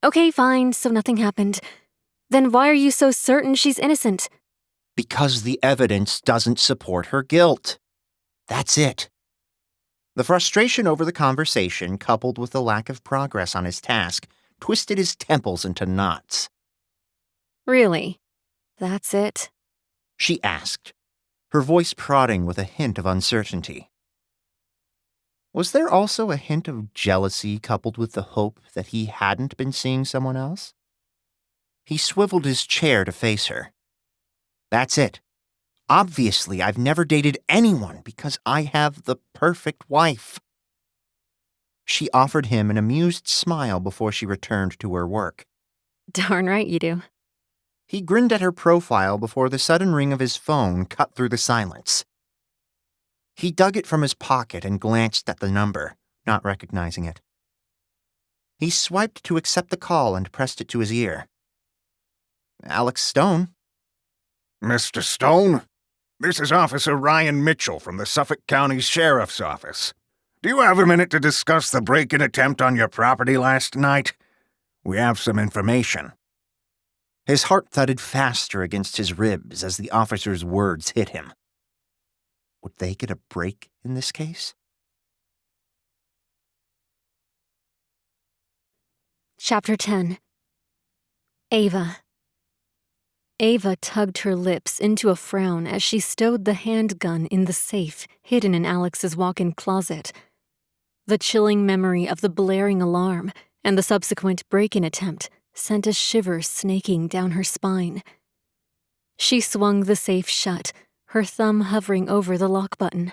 Okay, fine, so nothing happened. Then why are you so certain she's innocent? Because the evidence doesn't support her guilt. That's it. The frustration over the conversation, coupled with the lack of progress on his task, twisted his temples into knots. Really? That's it? She asked, her voice prodding with a hint of uncertainty. Was there also a hint of jealousy coupled with the hope that he hadn't been seeing someone else? He swiveled his chair to face her. That's it. Obviously, I've never dated anyone because I have the perfect wife. She offered him an amused smile before she returned to her work. Darn right you do. He grinned at her profile before the sudden ring of his phone cut through the silence. He dug it from his pocket and glanced at the number, not recognizing it. He swiped to accept the call and pressed it to his ear. Alex Stone. Mr. Stone? This is Officer Ryan Mitchell from the Suffolk County Sheriff's Office. Do you have a minute to discuss the break-in attempt on your property last night? We have some information. His heart thudded faster against his ribs as the officer's words hit him. Would they get a break in this case? Chapter 10. Ava. Ava tugged her lips into a frown as she stowed the handgun in the safe hidden in Alex's walk-in closet. The chilling memory of the blaring alarm and the subsequent break-in attempt sent a shiver snaking down her spine. She swung the safe shut, her thumb hovering over the lock button.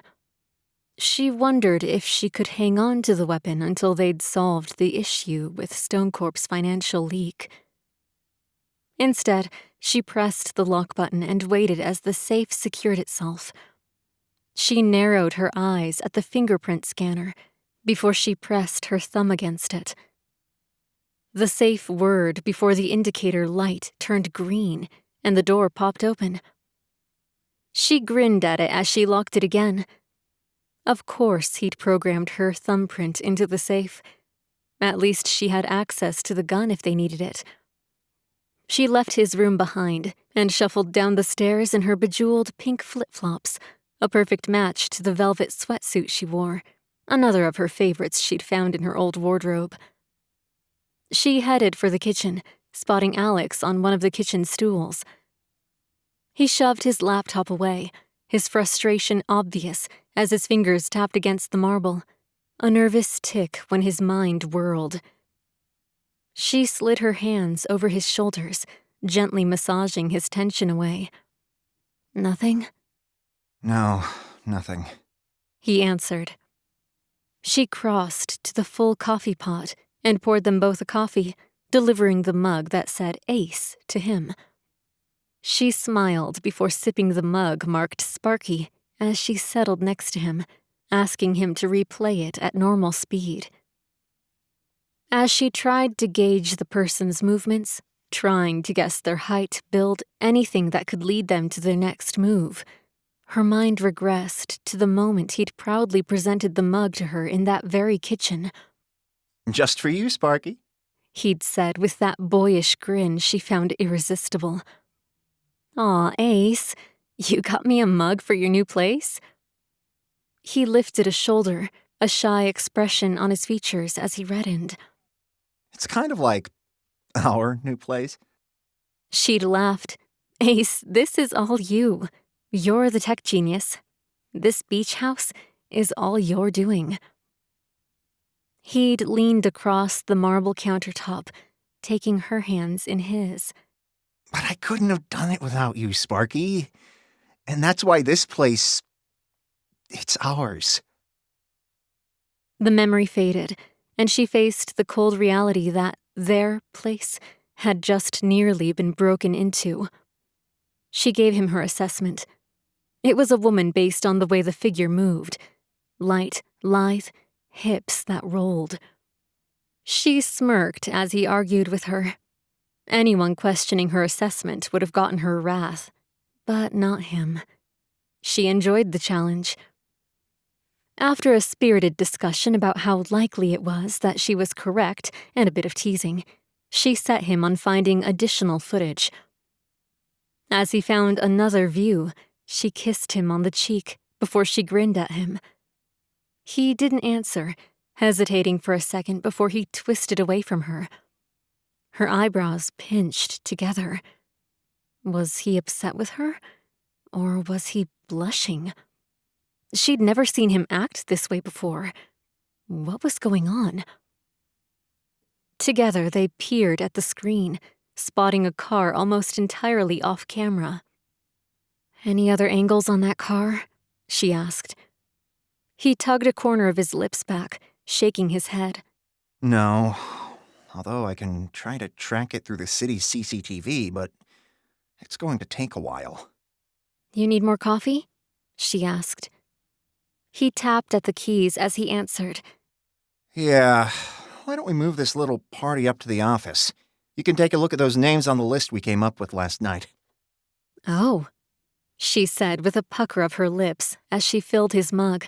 She wondered if she could hang on to the weapon until they'd solved the issue with Stone Corp's financial leak. Instead, she pressed the lock button and waited as the safe secured itself. She narrowed her eyes at the fingerprint scanner before she pressed her thumb against it. The safe whirred before the indicator light turned green and the door popped open. She grinned at it as she locked it again. Of course he'd programmed her thumbprint into the safe. At least she had access to the gun if they needed it. She left his room behind and shuffled down the stairs in her bejeweled pink flip-flops, a perfect match to the velvet sweatsuit she wore, another of her favorites she'd found in her old wardrobe. She headed for the kitchen, spotting Alex on one of the kitchen stools. He shoved his laptop away, his frustration obvious as his fingers tapped against the marble, a nervous tick when his mind whirled. She slid her hands over his shoulders, gently massaging his tension away. Nothing? No, nothing. He answered. She crossed to the full coffee pot and poured them both a coffee, delivering the mug that said Ace to him. She smiled before sipping the mug marked Sparky as she settled next to him, asking him to replay it at normal speed. As she tried to gauge the person's movements, trying to guess their height, build, anything that could lead them to their next move, her mind regressed to the moment he'd proudly presented the mug to her in that very kitchen. Just for you, Sparky, he'd said with that boyish grin she found irresistible. Aw, Ace, you got me a mug for your new place? He lifted a shoulder, a shy expression on his features as he reddened. It's kind of like our new place. She'd laughed. Ace, this is all you. You're the tech genius. This beach house is all you're doing. He'd leaned across the marble countertop, taking her hands in his. But I couldn't have done it without you, Sparky. And that's why this place, it's ours. The memory faded, and she faced the cold reality that their place had just nearly been broken into. She gave him her assessment. It was a woman based on the way the figure moved, light, lithe hips that rolled. She smirked as he argued with her. Anyone questioning her assessment would have gotten her wrath, but not him. She enjoyed the challenge. After a spirited discussion about how likely it was that she was correct and a bit of teasing, she set him on finding additional footage. As he found another view, she kissed him on the cheek before she grinned at him. He didn't answer, hesitating for a second before he twisted away from her. Her eyebrows pinched together. Was he upset with her? Or was he blushing? She'd never seen him act this way before. What was going on? Together, they peered at the screen, spotting a car almost entirely off camera. "Any other angles on that car?" she asked. He tugged a corner of his lips back, shaking his head. No, although I can try to track it through the city's CCTV, but it's going to take a while. "You need more coffee?" she asked. He tapped at the keys as he answered. Yeah, why don't we move this little party up to the office? You can take a look at those names on the list we came up with last night. "Oh," she said with a pucker of her lips as she filled his mug.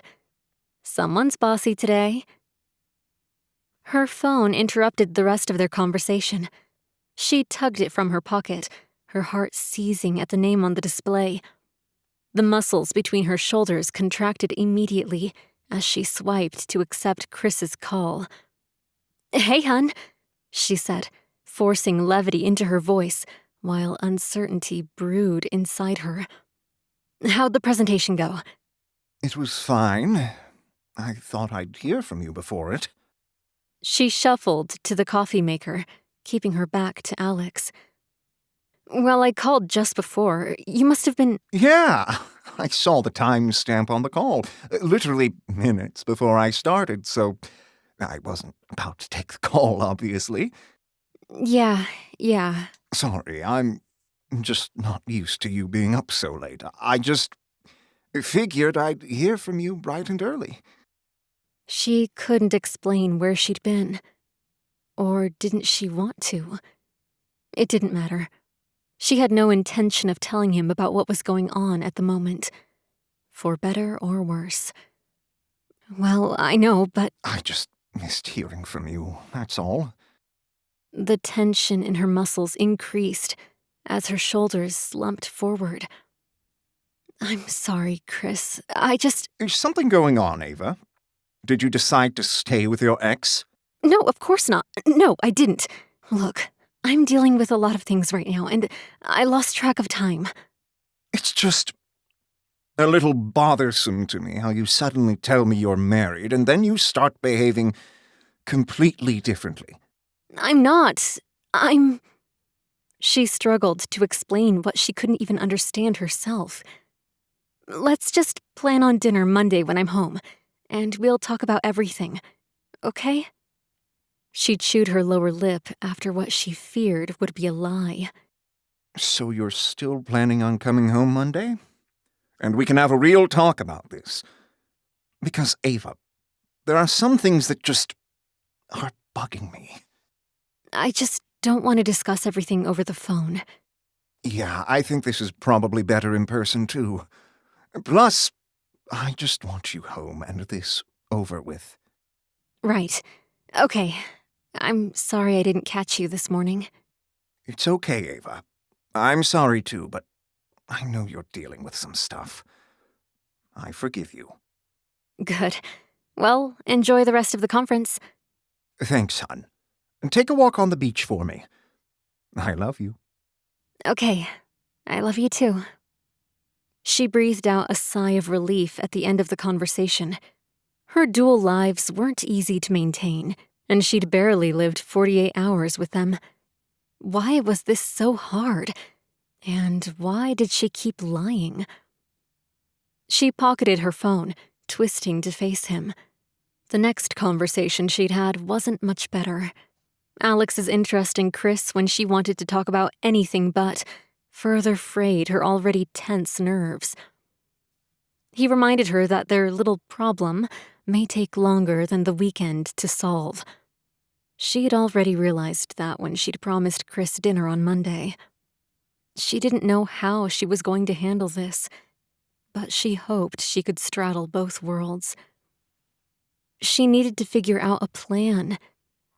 "Someone's bossy today." Her phone interrupted the rest of their conversation. She tugged it from her pocket, her heart seizing at the name on the display. The muscles between her shoulders contracted immediately as she swiped to accept Chris's call. "Hey, hun," she said, forcing levity into her voice while uncertainty brewed inside her. "How'd the presentation go?" It was fine. I thought I'd hear from you before it. She shuffled to the coffee maker, keeping her back to Alex. "Well, I called just before. You must have been—" Yeah, I saw the timestamp on the call, literally minutes before I started, so I wasn't about to take the call, obviously. Yeah. Sorry, I'm just not used to you being up so late. I just figured I'd hear from you bright and early. She couldn't explain where she'd been. Or didn't she want to? It didn't matter. She had no intention of telling him about what was going on at the moment. For better or worse. "Well, I know, but—" I just missed hearing from you, that's all. The tension in her muscles increased as her shoulders slumped forward. "I'm sorry, Chris. Is something going on, Ava? Did you decide to stay with your ex? No, of course not. No, I didn't. Look, I'm dealing with a lot of things right now, and I lost track of time." It's just a little bothersome to me how you suddenly tell me you're married and then you start behaving completely differently. "I'm not. She struggled to explain what she couldn't even understand herself. "Let's just plan on dinner Monday when I'm home, and we'll talk about everything. Okay?" She chewed her lower lip after what she feared would be a lie. So you're still planning on coming home Monday? And we can have a real talk about this. Because, Ava, there are some things that just are bugging me. "I just don't want to discuss everything over the phone." Yeah, I think this is probably better in person, too. Plus, I just want you home and this over with. "Right. Okay. I'm sorry I didn't catch you this morning." It's okay, Ava. I'm sorry, too, but I know you're dealing with some stuff. I forgive you. "Good. Well, enjoy the rest of the conference." Thanks, hon. And take a walk on the beach for me. I love you. "Okay. I love you too." She breathed out a sigh of relief at the end of the conversation. Her dual lives weren't easy to maintain, and she'd barely lived 48 hours with them. Why was this so hard? And why did she keep lying? She pocketed her phone, twisting to face him. The next conversation she'd had wasn't much better. Alex's interest in Chris when she wanted to talk about anything but further frayed her already tense nerves. He reminded her that their little problem may take longer than the weekend to solve. She had already realized that when she'd promised Chris dinner on Monday. She didn't know how she was going to handle this, but she hoped she could straddle both worlds. She needed to figure out a plan,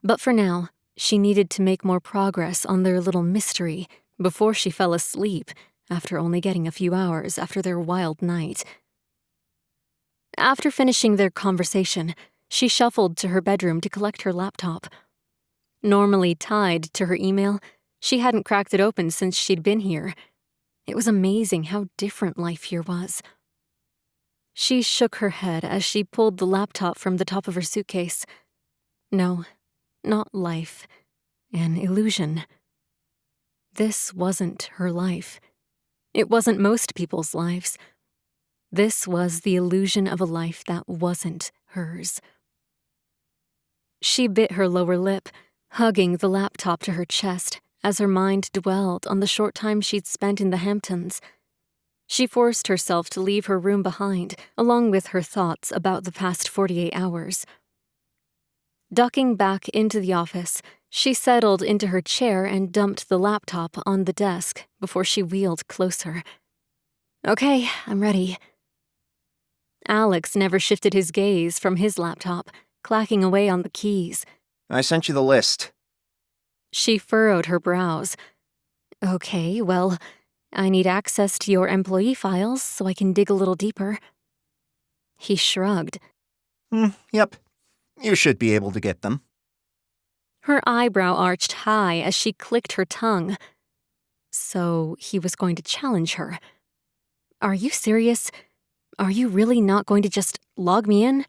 but for now, she needed to make more progress on their little mystery before she fell asleep after only getting a few hours after their wild night. After finishing their conversation, she shuffled to her bedroom to collect her laptop. Normally tied to her email, she hadn't cracked it open since she'd been here. It was amazing how different life here was. She shook her head as she pulled the laptop from the top of her suitcase. No, not life. An illusion. This wasn't her life. It wasn't most people's lives. This was the illusion of a life that wasn't hers. She bit her lower lip, hugging the laptop to her chest as her mind dwelled on the short time she'd spent in the Hamptons. She forced herself to leave her room behind, along with her thoughts about the past 48 hours. Ducking back into the office, she settled into her chair and dumped the laptop on the desk before she wheeled closer. Okay, I'm ready. Alex never shifted his gaze from his laptop, clacking away on the keys. I sent you the list. She furrowed her brows. Okay, well, I need access to your employee files so I can dig a little deeper. He shrugged. Yep. You should be able to get them. Her eyebrow arched high as she clicked her tongue. So he was going to challenge her. Are you serious? Are you really not going to just log me in?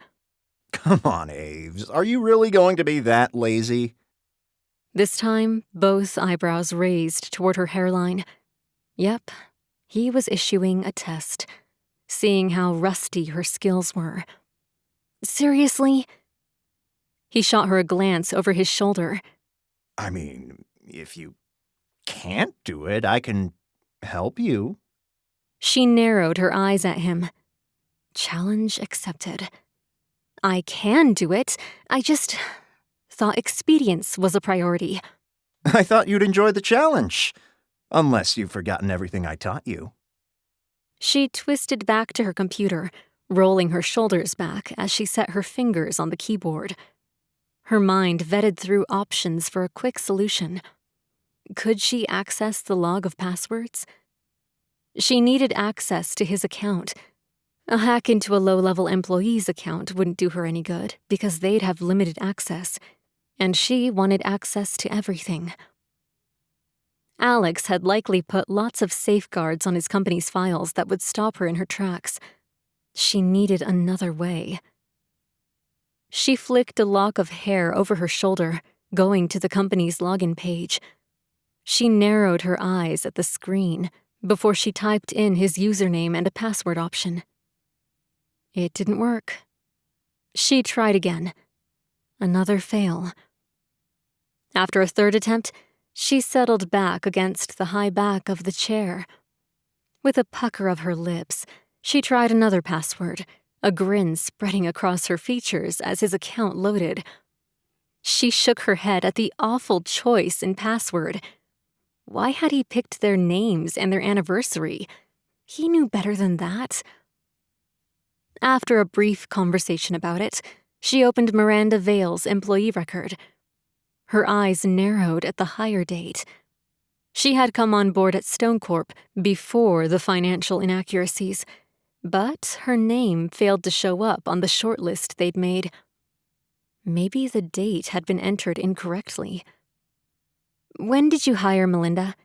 Come on, Aves. Are you really going to be that lazy? This time, both eyebrows raised toward her hairline. Yep, he was issuing a test, seeing how rusty her skills were. Seriously? He shot her a glance over his shoulder. I mean, if you can't do it, I can help you. She narrowed her eyes at him. Challenge accepted. I can do it. I just thought expedience was a priority. I thought you'd enjoy the challenge. Unless you've forgotten everything I taught you. She twisted back to her computer, rolling her shoulders back as she set her fingers on the keyboard. Her mind vetted through options for a quick solution. Could she access the log of passwords? She needed access to his account. A hack into a low-level employee's account wouldn't do her any good because they'd have limited access, and she wanted access to everything. Alex had likely put lots of safeguards on his company's files that would stop her in her tracks. She needed another way. She flicked a lock of hair over her shoulder, going to the company's login page. She narrowed her eyes at the screen before she typed in his username and a password option. It didn't work. She tried again. Another fail. After a third attempt, she settled back against the high back of the chair. With a pucker of her lips, she tried another password, a grin spreading across her features as his account loaded. She shook her head at the awful choice in password. Why had he picked their names and their anniversary? He knew better than that. After a brief conversation about it, she opened Miranda Vale's employee record. Her eyes narrowed at the hire date. She had come on board at StoneCorp before the financial inaccuracies, but her name failed to show up on the shortlist they'd made. Maybe the date had been entered incorrectly. When did you hire Melinda?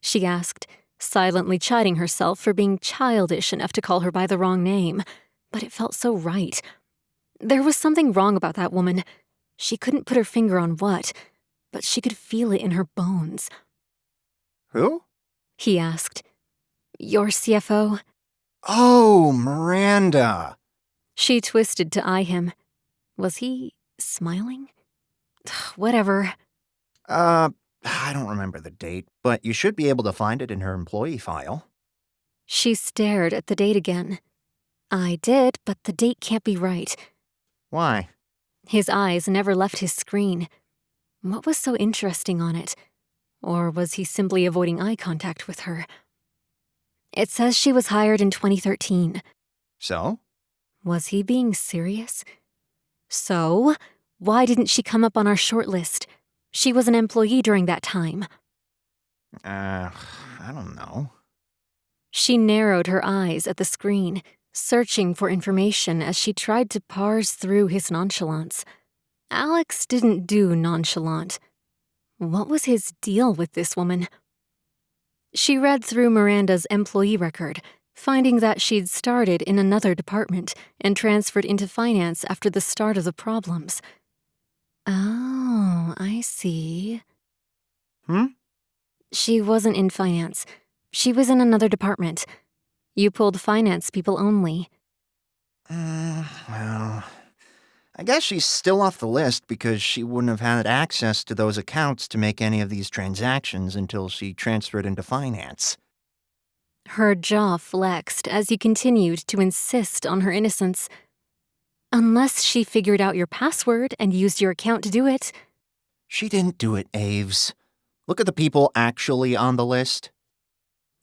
She asked, silently chiding herself for being childish enough to call her by the wrong name, but it felt so right. There was something wrong about that woman. She couldn't put her finger on what, but she could feel it in her bones. Who? He asked. Your CFO? Oh, Miranda. She twisted to eye him. Was he smiling? Whatever. I don't remember the date, but you should be able to find it in her employee file. She stared at the date again. I did, but the date can't be right. Why? His eyes never left his screen. What was so interesting on it? Or was he simply avoiding eye contact with her? It says she was hired in 2013. So? Was he being serious? So, why didn't she come up on our short list? She was an employee during that time. I don't know. She narrowed her eyes at the screen, searching for information as she tried to parse through his nonchalance. Alex didn't do nonchalant. What was his deal with this woman? She read through Miranda's employee record, finding that she'd started in another department and transferred into finance after the start of the problems. Oh, I see. She wasn't in finance. She was in another department. You pulled finance people only. Well, I guess she's still off the list because she wouldn't have had access to those accounts to make any of these transactions until she transferred into finance. Her jaw flexed as he continued to insist on her innocence. Unless she figured out your password and used your account to do it. She didn't do it, Aves. Look at the people actually on the list.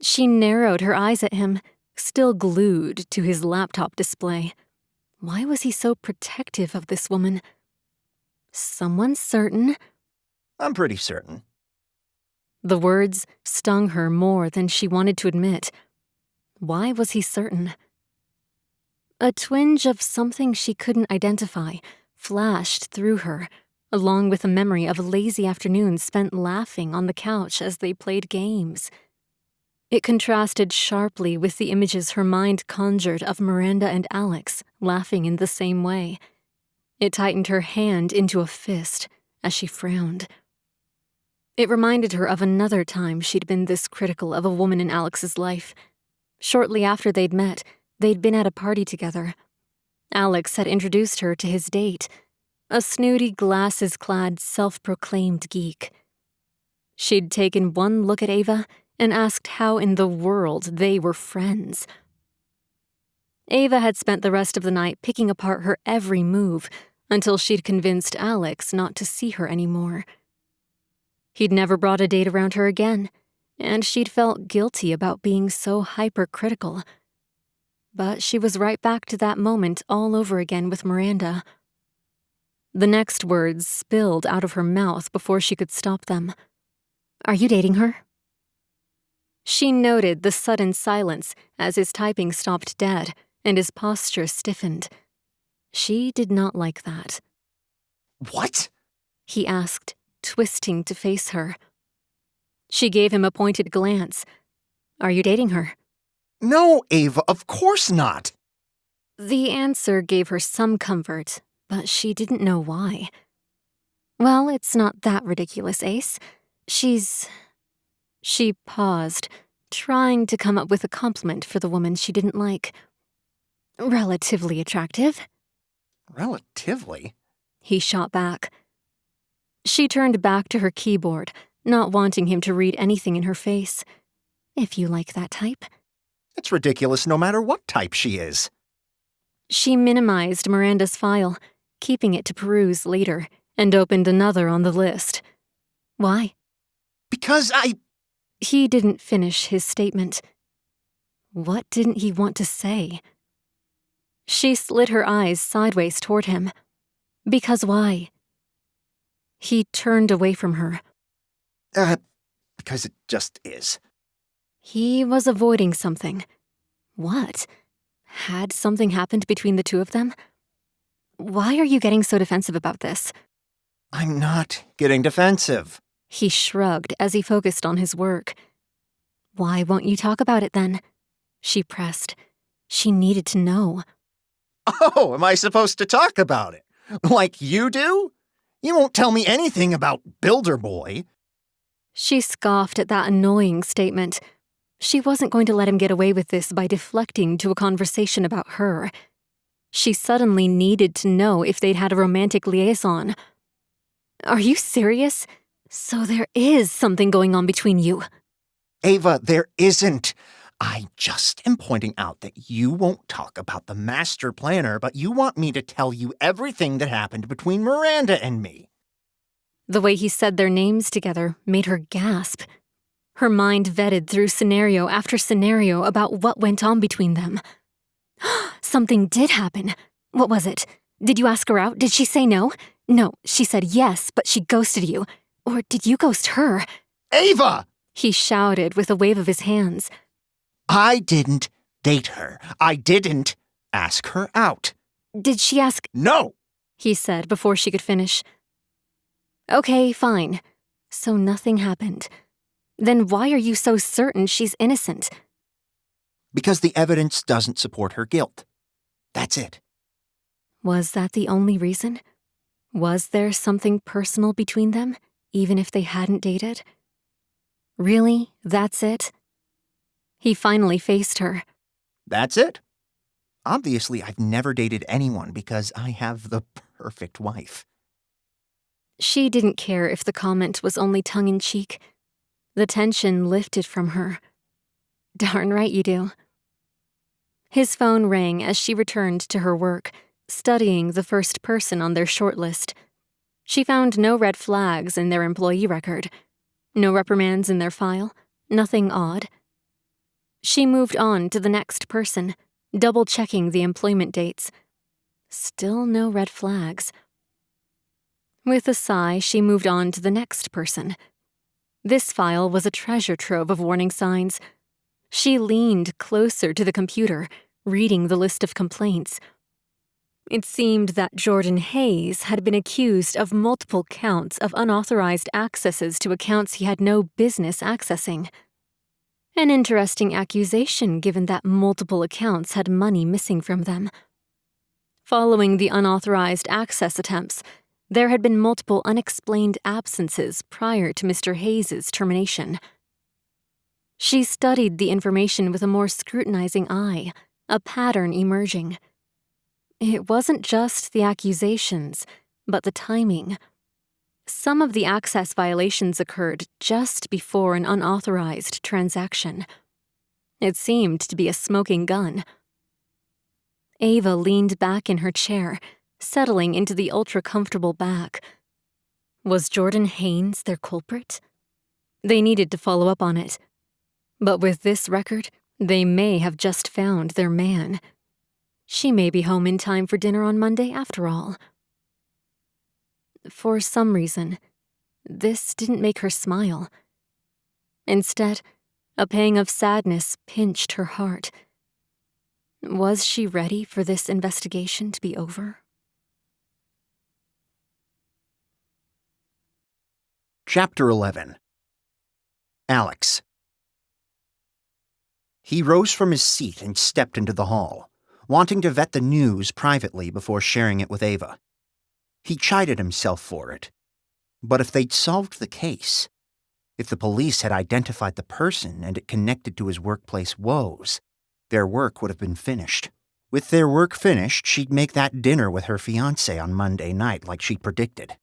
She narrowed her eyes at him, still glued to his laptop display. Why was he so protective of this woman? Someone certain? I'm pretty certain. The words stung her more than she wanted to admit. Why was he certain? A twinge of something she couldn't identify flashed through her, along with a memory of a lazy afternoon spent laughing on the couch as they played games. It contrasted sharply with the images her mind conjured of Miranda and Alex laughing in the same way. It tightened her hand into a fist as she frowned. It reminded her of another time she'd been this critical of a woman in Alex's life. Shortly after they'd met, they'd been at a party together. Alex had introduced her to his date, a snooty, glasses-clad, self-proclaimed geek. She'd taken one look at Ava and asked how in the world they were friends. Ava had spent the rest of the night picking apart her every move until she'd convinced Alex not to see her anymore. He'd never brought a date around her again, and she'd felt guilty about being so hypercritical. But she was right back to that moment all over again with Miranda. The next words spilled out of her mouth before she could stop them. "Are you dating her?" She noted the sudden silence as his typing stopped dead and his posture stiffened. She did not like that. What? He asked, twisting to face her. She gave him a pointed glance. "Are you dating her?" No, Ava, of course not. The answer gave her some comfort, but she didn't know why. "Well, it's not that ridiculous, Ace. She paused, trying to come up with a compliment for the woman she didn't like. "Relatively attractive." Relatively? He shot back. She turned back to her keyboard, not wanting him to read anything in her face. "If you like that type." It's ridiculous no matter what type she is. She minimized Miranda's file, keeping it to peruse later, and opened another on the list. "Why?" Because He didn't finish his statement. What didn't he want to say? She slid her eyes sideways toward him. "Because why?" He turned away from her. Because it just is. He was avoiding something. What? Had something happened between the two of them? "Why are you getting so defensive about this?" I'm not getting defensive. He shrugged as he focused on his work. "Why won't you talk about it then?" She pressed. She needed to know. Oh, am I supposed to talk about it? Like you do? You won't tell me anything about Builder Boy. She scoffed at that annoying statement. She wasn't going to let him get away with this by deflecting to a conversation about her. She suddenly needed to know if they'd had a romantic liaison. "Are you serious? So there is something going on between you?" Ava, there isn't. I just am pointing out that you won't talk about the master planner, but you want me to tell you everything that happened between Miranda and me. The way he said their names together made her gasp. Her mind vetted through scenario after scenario about what went on between them. Something did happen. What was it? Did you ask her out? Did she say no? No, she said yes, but she ghosted you. Or did you ghost her? Ava! He shouted with a wave of his hands. I didn't date her. I didn't ask her out. Did she ask? No! He said before she could finish. Okay, fine. So nothing happened. Then why are you so certain she's innocent? Because the evidence doesn't support her guilt. That's it. Was that the only reason? Was there something personal between them, even if they hadn't dated? Really? That's it? He finally faced her. That's it. Obviously, I've never dated anyone because I have the perfect wife. She didn't care if the comment was only tongue-in-cheek. The tension lifted from her. Darn right you do. His phone rang as she returned to her work, studying the first person on their shortlist. She found no red flags in their employee record, no reprimands in their file, nothing odd. She moved on to the next person, double-checking the employment dates. Still no red flags. With a sigh, she moved on to the next person. This file was a treasure trove of warning signs. She leaned closer to the computer, reading the list of complaints. It seemed that Jordan Hayes had been accused of multiple counts of unauthorized accesses to accounts he had no business accessing. An interesting accusation given that multiple accounts had money missing from them. Following the unauthorized access attempts, there had been multiple unexplained absences prior to Mr. Hayes's termination. She studied the information with a more scrutinizing eye, a pattern emerging. It wasn't just the accusations, but the timing. Some of the access violations occurred just before an unauthorized transaction. It seemed to be a smoking gun. Ava leaned back in her chair, settling into the ultra-comfortable back. Was Jordan Haynes their culprit? They needed to follow up on it. But with this record, they may have just found their man. She may be home in time for dinner on Monday after all. For some reason, this didn't make her smile. Instead, a pang of sadness pinched her heart. Was she ready for this investigation to be over? Chapter 11. Alex. He rose from his seat and stepped into the hall, wanting to vet the news privately before sharing it with Ava. He chided himself for it. But if they'd solved the case, if the police had identified the person and it connected to his workplace woes, their work would have been finished. With their work finished, she'd make that dinner with her fiancé on Monday night like she'd predicted.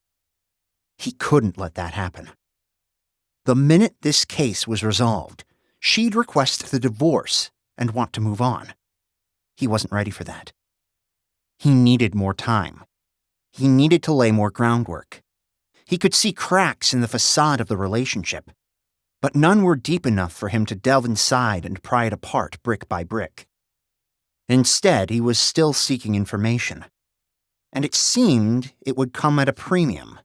He couldn't let that happen. The minute this case was resolved, she'd request the divorce and want to move on. He wasn't ready for that. He needed more time. He needed to lay more groundwork. He could see cracks in the facade of the relationship, but none were deep enough for him to delve inside and pry it apart brick by brick. Instead, he was still seeking information, and it seemed it would come at a premium.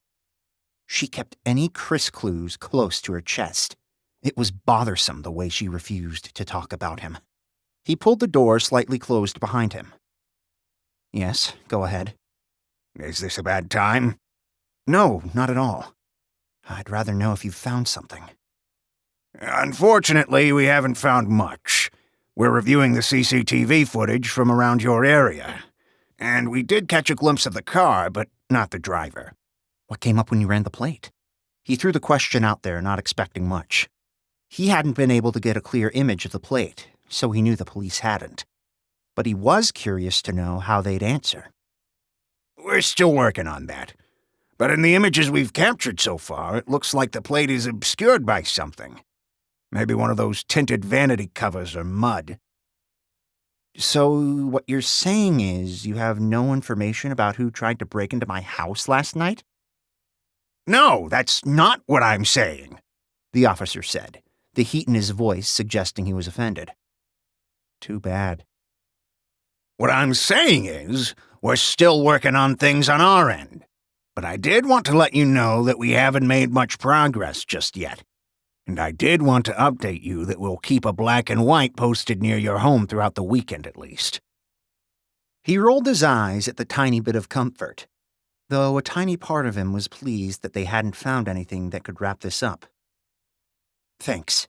She kept any clues close to her chest. It was bothersome the way she refused to talk about him. He pulled the door slightly closed behind him. Yes, go ahead. Is this a bad time? No, not at all. I'd rather know if you've found something. Unfortunately, we haven't found much. We're reviewing the CCTV footage from around your area. And we did catch a glimpse of the car, but not the driver. What came up when you ran the plate? He threw the question out there, not expecting much. He hadn't been able to get a clear image of the plate, so he knew the police hadn't. But he was curious to know how they'd answer. We're still working on that. But in the images we've captured so far, it looks like the plate is obscured by something. Maybe one of those tinted vanity covers or mud. So, what you're saying is you have no information about who tried to break into my house last night? No, that's not what I'm saying, the officer said, the heat in his voice suggesting he was offended. Too bad. What I'm saying is, we're still working on things on our end. But I did want to let you know that we haven't made much progress just yet. And I did want to update you that we'll keep a black and white posted near your home throughout the weekend at least. He rolled his eyes at the tiny bit of comfort, though a tiny part of him was pleased that they hadn't found anything that could wrap this up. Thanks,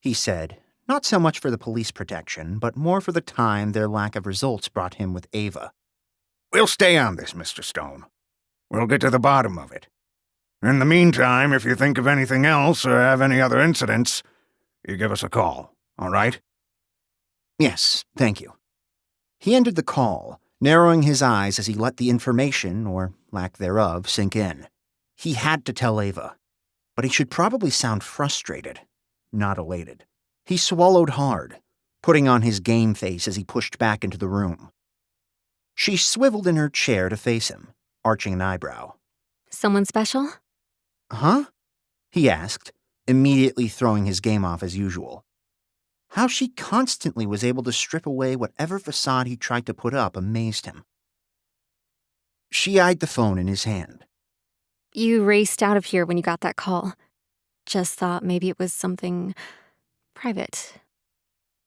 he said, not so much for the police protection, but more for the time their lack of results brought him with Ava. We'll stay on this, Mr. Stone. We'll get to the bottom of it. In the meantime, if you think of anything else or have any other incidents, you give us a call, all right? Yes, thank you. He ended the call, narrowing his eyes as he let the information, or lack thereof, sink in. He had to tell Ava, but he should probably sound frustrated, not elated. He swallowed hard, putting on his game face as he pushed back into the room. She swiveled in her chair to face him, arching an eyebrow. Someone special? Huh? He asked, immediately throwing his game off as usual. How she constantly was able to strip away whatever facade he tried to put up amazed him. She eyed the phone in his hand. You raced out of here when you got that call. Just thought maybe it was something private.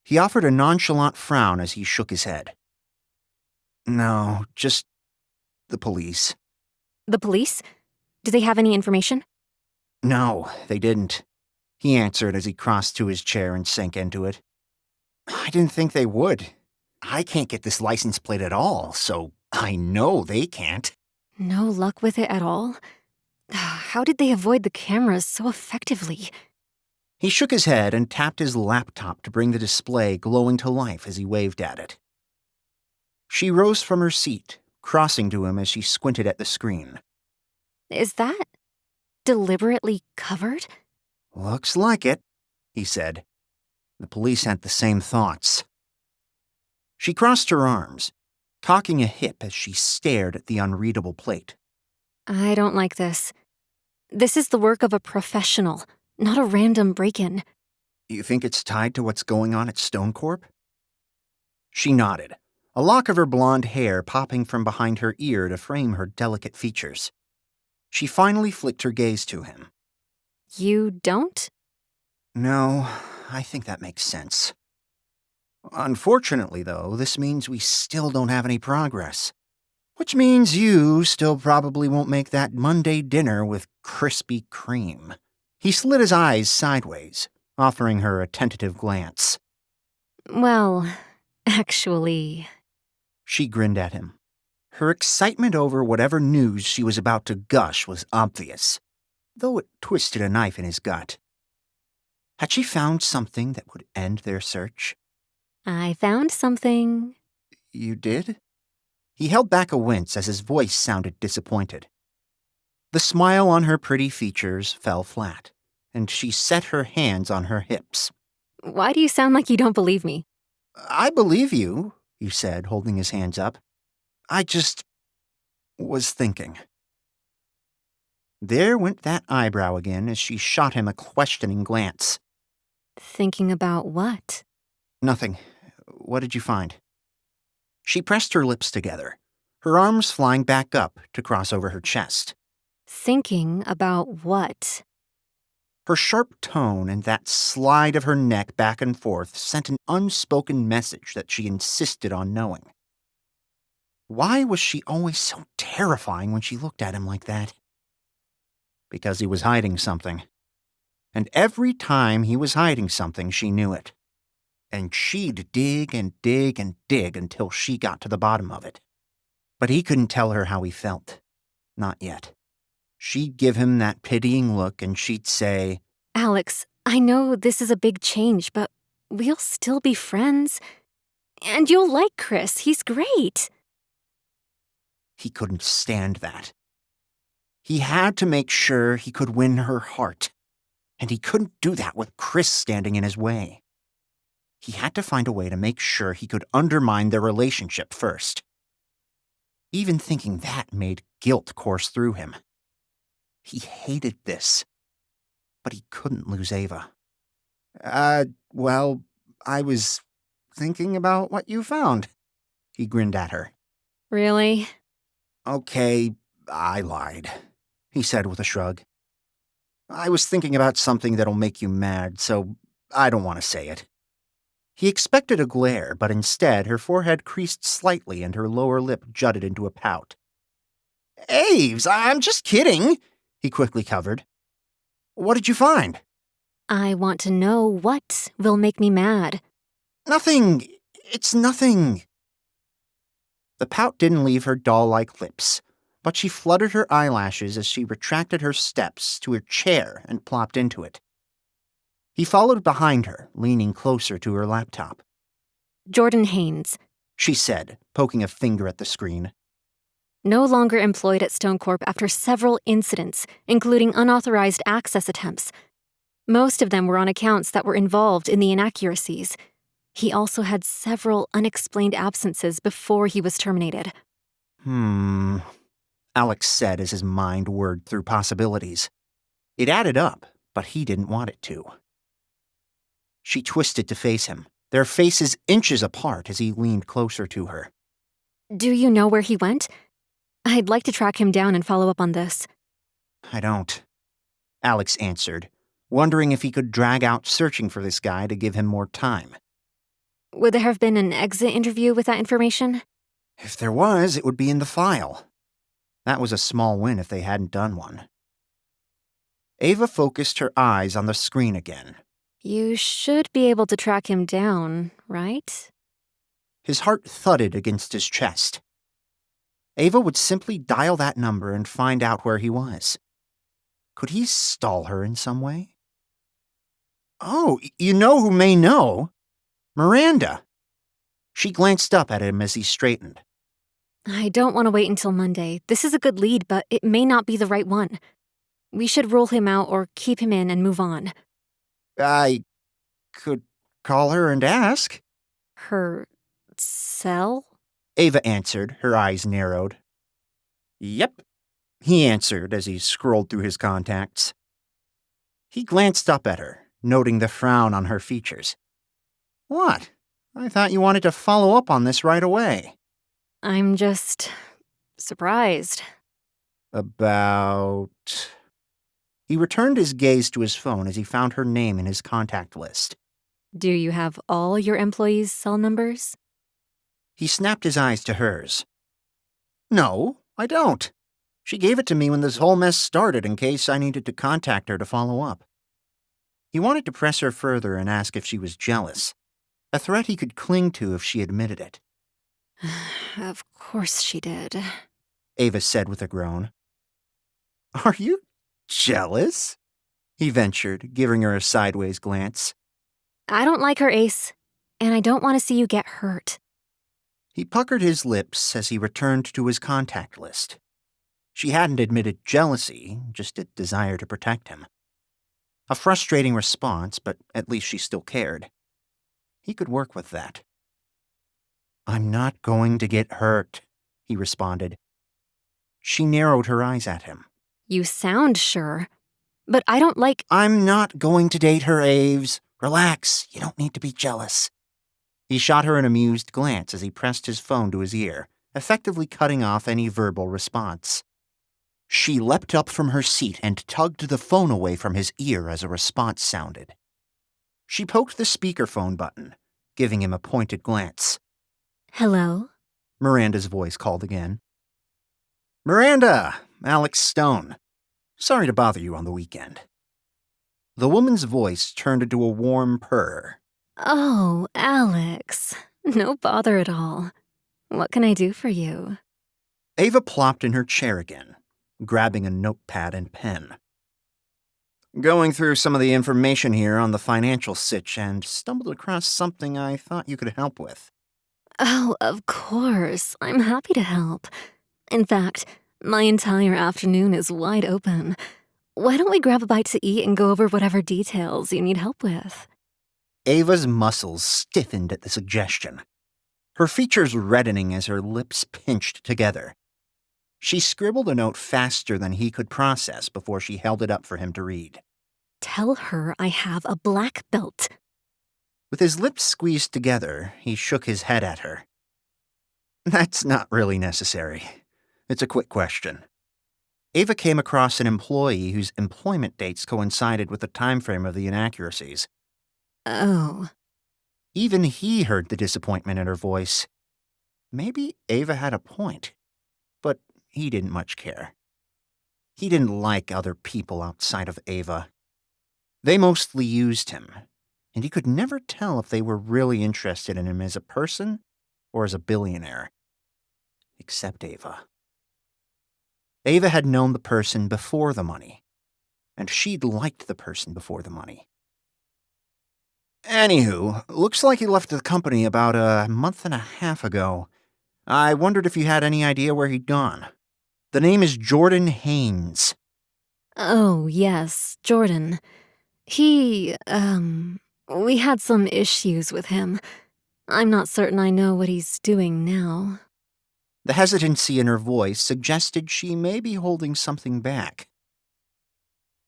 He offered a nonchalant frown as he shook his head. No, just the police. The police? Do they have any information? No, they didn't, he answered as he crossed to his chair and sank into it. I didn't think they would. I can't get this license plate at all, so I know they can't. No luck with it at all? How did they avoid the cameras so effectively? He shook his head and tapped his laptop to bring the display glowing to life as he waved at it. She rose from her seat, crossing to him as she squinted at the screen. Is that deliberately covered? Looks like it, he said. The police had the same thoughts. She crossed her arms, cocking a hip as she stared at the unreadable plate. I don't like this. This is the work of a professional, not a random break-in. You think it's tied to what's going on at Stone Corp? She nodded, a lock of her blonde hair popping from behind her ear to frame her delicate features. She finally flicked her gaze to him. You don't? No, I think that makes sense. Unfortunately, though, this means we still don't have any progress. Which means you still probably won't make that Monday dinner with Krispy Kreme. He slid his eyes sideways, offering her a tentative glance. Well, actually... She grinned at him. Her excitement over whatever news she was about to gush was obvious, though it twisted a knife in his gut. Had she found something that would end their search? I found something. You did? He held back a wince as his voice sounded disappointed. The smile on her pretty features fell flat, and she set her hands on her hips. Why do you sound like you don't believe me? I believe you, he said, holding his hands up. I just was thinking. There went that eyebrow again as she shot him a questioning glance. Thinking about what? Nothing. What did you find? She pressed her lips together, her arms flying back up to cross over her chest. Thinking about what? Her sharp tone and that slide of her neck back and forth sent an unspoken message that she insisted on knowing. Why was she always so terrifying when she looked at him like that? Because he was hiding something. And every time he was hiding something, she knew it. And she'd dig and dig and dig until she got to the bottom of it. But he couldn't tell her how he felt. Not yet. She'd give him that pitying look and she'd say, Alex, I know this is a big change, but we'll still be friends. And you'll like Chris. He's great. He couldn't stand that. He had to make sure he could win her heart. And he couldn't do that with Chris standing in his way. He had to find a way to make sure he could undermine their relationship first. Even thinking that made guilt course through him. He hated this, but he couldn't lose Ava. Well, I was thinking about what you found. He grinned at her. Really? Okay, I lied, he said with a shrug. I was thinking about something that'll make you mad, so I don't want to say it. He expected a glare, but instead her forehead creased slightly and her lower lip jutted into a pout. Aves, I'm just kidding, he quickly covered. What did you find? I want to know what will make me mad. Nothing. It's nothing. The pout didn't leave her doll-like lips, but she fluttered her eyelashes as she retracted her steps to her chair and plopped into it. He followed behind her, leaning closer to her laptop. Jordan Haynes, She said, poking a finger at the screen. no longer employed at Stone Corp after several incidents, including unauthorized access attempts. Most of them were on accounts that were involved in the inaccuracies. He also had several unexplained absences before he was terminated. Alex said as his mind whirred through possibilities. It added up, but he didn't want it to. She twisted to face him, their faces inches apart as he leaned closer to her. Do you know where he went? I'd like to track him down and follow up on this. I don't, Alex answered, wondering if he could drag out searching for this guy to give him more time. Would there have been an exit interview with that information? If there was, it would be in the file. That was a small win if they hadn't done one. Ava focused her eyes on the screen again. You should be able to track him down, right? His heart thudded against his chest. Ava would simply dial that number and find out where he was. Could he stall her in some way? Oh, you know who may know? Miranda. She glanced up at him as he straightened. I don't want to wait until Monday. This is a good lead, but it may not be the right one. We should rule him out or keep him in and move on. I could call her and ask. Her cell? Ava answered, her eyes narrowed. Yep, he answered as he scrolled through his contacts. He glanced up at her, noting the frown on her features. What? I thought you wanted to follow up on this right away. I'm just surprised. About... He returned his gaze to his phone as he found her name in his contact list. Do you have all your employees' cell numbers? He snapped his eyes to hers. No, I don't. She gave it to me when this whole mess started in case I needed to contact her to follow up. He wanted to press her further and ask if she was jealous, a threat he could cling to if she admitted it. Of course she did. Ava said with a groan. Are you jealous? He ventured, giving her a sideways glance. I don't like her, Ace, and I don't want to see you get hurt. He puckered his lips as he returned to his contact list. She hadn't admitted jealousy, just a desire to protect him. A frustrating response, but at least she still cared. He could work with that. I'm not going to get hurt, he responded. She narrowed her eyes at him. You sound sure, but I don't like— I'm not going to date her, Aves. Relax, you don't need to be jealous. He shot her an amused glance as he pressed his phone to his ear, effectively cutting off any verbal response. She leapt up from her seat and tugged the phone away from his ear as a response sounded. She poked the speakerphone button, giving him a pointed glance. Hello? Miranda's voice called again. Miranda, Alex Stone. Sorry to bother you on the weekend. The woman's voice turned into a warm purr. Oh, Alex. No bother at all. What can I do for you? Ava plopped in her chair again, grabbing a notepad and pen. Going through some of the information here on the financial sitch and stumbled across something I thought you could help with. Oh, of course. I'm happy to help. In fact, my entire afternoon is wide open. why don't we grab a bite to eat and go over whatever details you need help with? Ava's muscles stiffened at the suggestion, her features reddening as her lips pinched together. She scribbled a note faster than he could process before she held it up for him to read. Tell her I have a black belt. With his lips squeezed together, he shook his head at her. That's not really necessary. It's a quick question. Ava came across an employee whose employment dates coincided with the time frame of the inaccuracies. Oh. Even he heard the disappointment in her voice. Maybe Ava had a point, but he didn't much care. He didn't like other people outside of Ava. They mostly used him, and he could never tell if they were really interested in him as a person or as a billionaire. Except Ava. Ava had known the person before the money, and she'd liked the person before the money. Anywho, looks like he left the company about a month and a half ago. I wondered if you had any idea where he'd gone. The name is Jordan Haynes. Oh, yes, Jordan. We had some issues with him. I'm not certain I know what he's doing now. The hesitancy in her voice suggested she may be holding something back.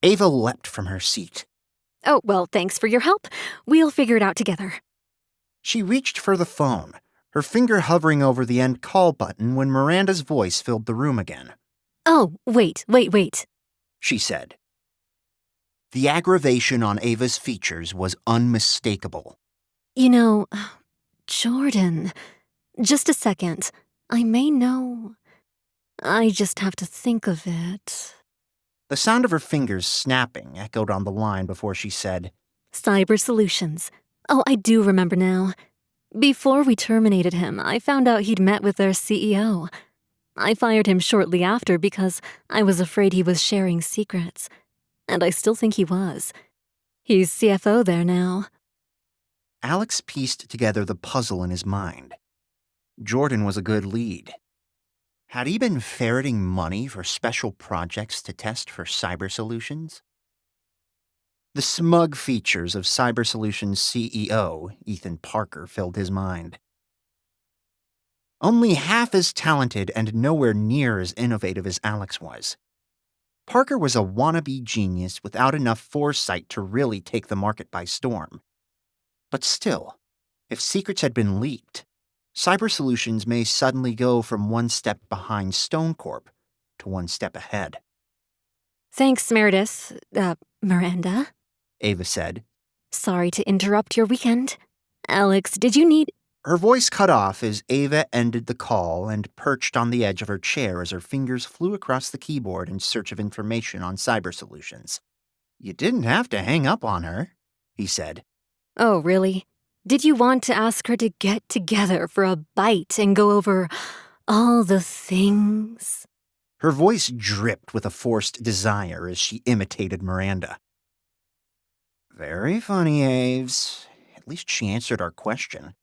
Ava leapt from her seat. Oh, well, thanks for your help. We'll figure it out together. She reached for the phone, her finger hovering over the end call button when Miranda's voice filled the room again. Oh, wait, She said. The aggravation on Ava's features was unmistakable. You know, Jordan, just a second. I may know. I just have to think of it. The sound of her fingers snapping echoed on the line before she said, Cyber Solutions. Oh, I do remember now. Before we terminated him, I found out he'd met with their CEO. I fired him shortly after because I was afraid he was sharing secrets. And I still think he was. He's CFO there now. Alex pieced together the puzzle in his mind. Jordan was a good lead. Had he been ferreting money for special projects to test for cyber solutions? The smug features of Cyber Solutions CEO, Ethan Parker, filled his mind. Only half as talented and nowhere near as innovative as Alex was. Parker was a wannabe genius without enough foresight to really take the market by storm. But still, if secrets had been leaked, Cyber Solutions may suddenly go from one step behind Stone Corp to one step ahead. Thanks, Miranda, Ava said. Sorry to interrupt your weekend. Alex, did you need— Her voice cut off as Ava ended the call and perched on the edge of her chair as her fingers flew across the keyboard in search of information on Cyber Solutions. You didn't have to hang up on her, he said. Oh, really? Did you want to ask her to get together for a bite and go over all the things? Her voice dripped with a forced desire as she imitated Miranda. Very funny, Aves. At least she answered our question.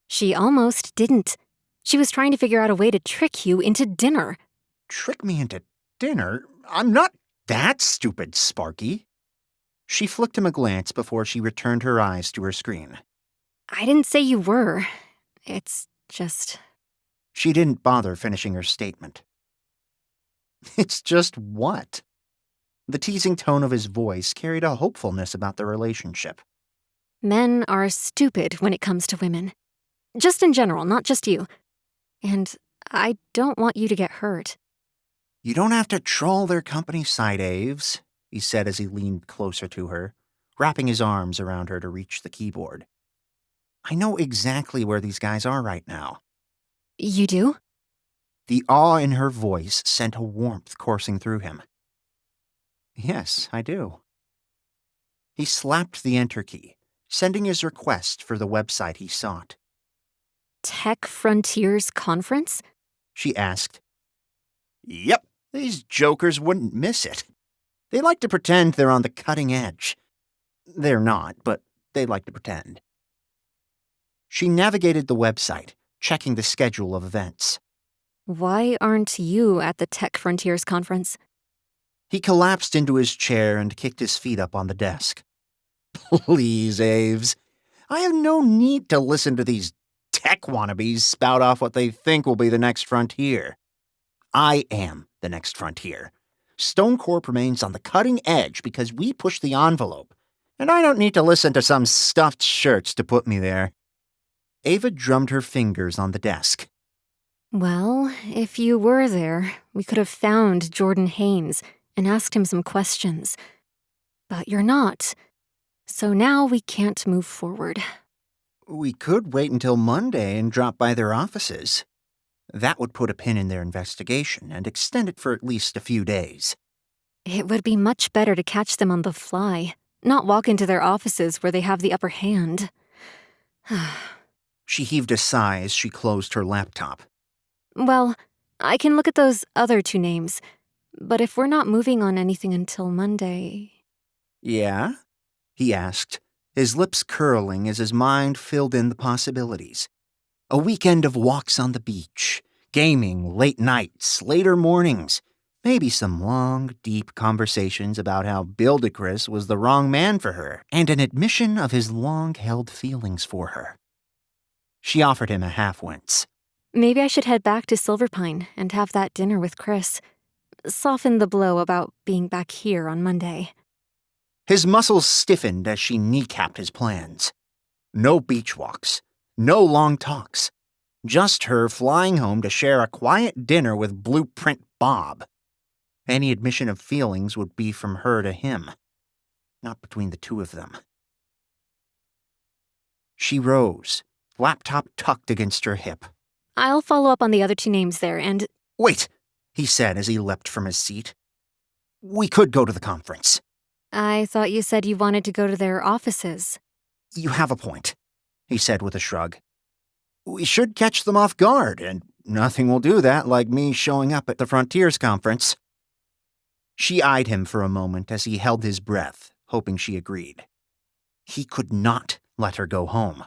She almost didn't. She was trying to figure out a way to trick you into dinner. Trick me into dinner? I'm not that stupid, Sparky. She flicked him a glance before she returned her eyes to her screen. I didn't say you were. It's just— She didn't bother finishing her statement. It's just what? The teasing tone of his voice carried a hopefulness about the relationship. Men are stupid when it comes to women. Just in general, not just you. And I don't want you to get hurt. You don't have to troll their company side, Aves, he said as he leaned closer to her, wrapping his arms around her to reach the keyboard. I know exactly where these guys are right now. You do? The awe in her voice sent a warmth coursing through him. Yes, I do. He slapped the enter key, sending his request for the website he sought. Tech Frontiers Conference? She asked. Yep, these jokers wouldn't miss it. They like to pretend they're on the cutting edge. They're not, but they like to pretend. She navigated the website, checking the schedule of events. Why aren't you at the Tech Frontiers Conference? He collapsed into his chair and kicked his feet up on the desk. Please, Aves. I have no need to listen to these tech wannabes spout off what they think will be the next frontier. I am the next frontier. Stone Corp remains on the cutting edge because we push the envelope, and I don't need to listen to some stuffed shirts to put me there. Ava drummed her fingers on the desk. Well, if you were there, we could have found Jordan Haynes and asked him some questions. But you're not. So now we can't move forward. We could wait until Monday and drop by their offices. That would put a pin in their investigation and extend it for at least a few days. It would be much better to catch them on the fly, not walk into their offices where they have the upper hand. She heaved a sigh as she closed her laptop. Well, I can look at those other 2 names, but if we're not moving on anything until Monday... Yeah? He asked, his lips curling as his mind filled in the possibilities. A weekend of walks on the beach, gaming, late nights, later mornings, maybe some long, deep conversations about how Bildecris was the wrong man for her, and an admission of his long-held feelings for her. She offered him a half-wince. Maybe I should head back to Silverpine and have that dinner with Chris. Soften the blow about being back here on Monday. His muscles stiffened as she kneecapped his plans. No beach walks. No long talks. Just her flying home to share a quiet dinner with Blueprint Bob. Any admission of feelings would be from her to him, not between the two of them. She rose, laptop tucked against her hip. I'll follow up on the other 2 names there and... Wait, he said as he leapt from his seat. We could go to the conference. I thought you said you wanted to go to their offices. You have a point, he said with a shrug. We should catch them off guard, and nothing will do that like me showing up at the Frontiers Conference. She eyed him for a moment as he held his breath, hoping she agreed. He could not let her go home.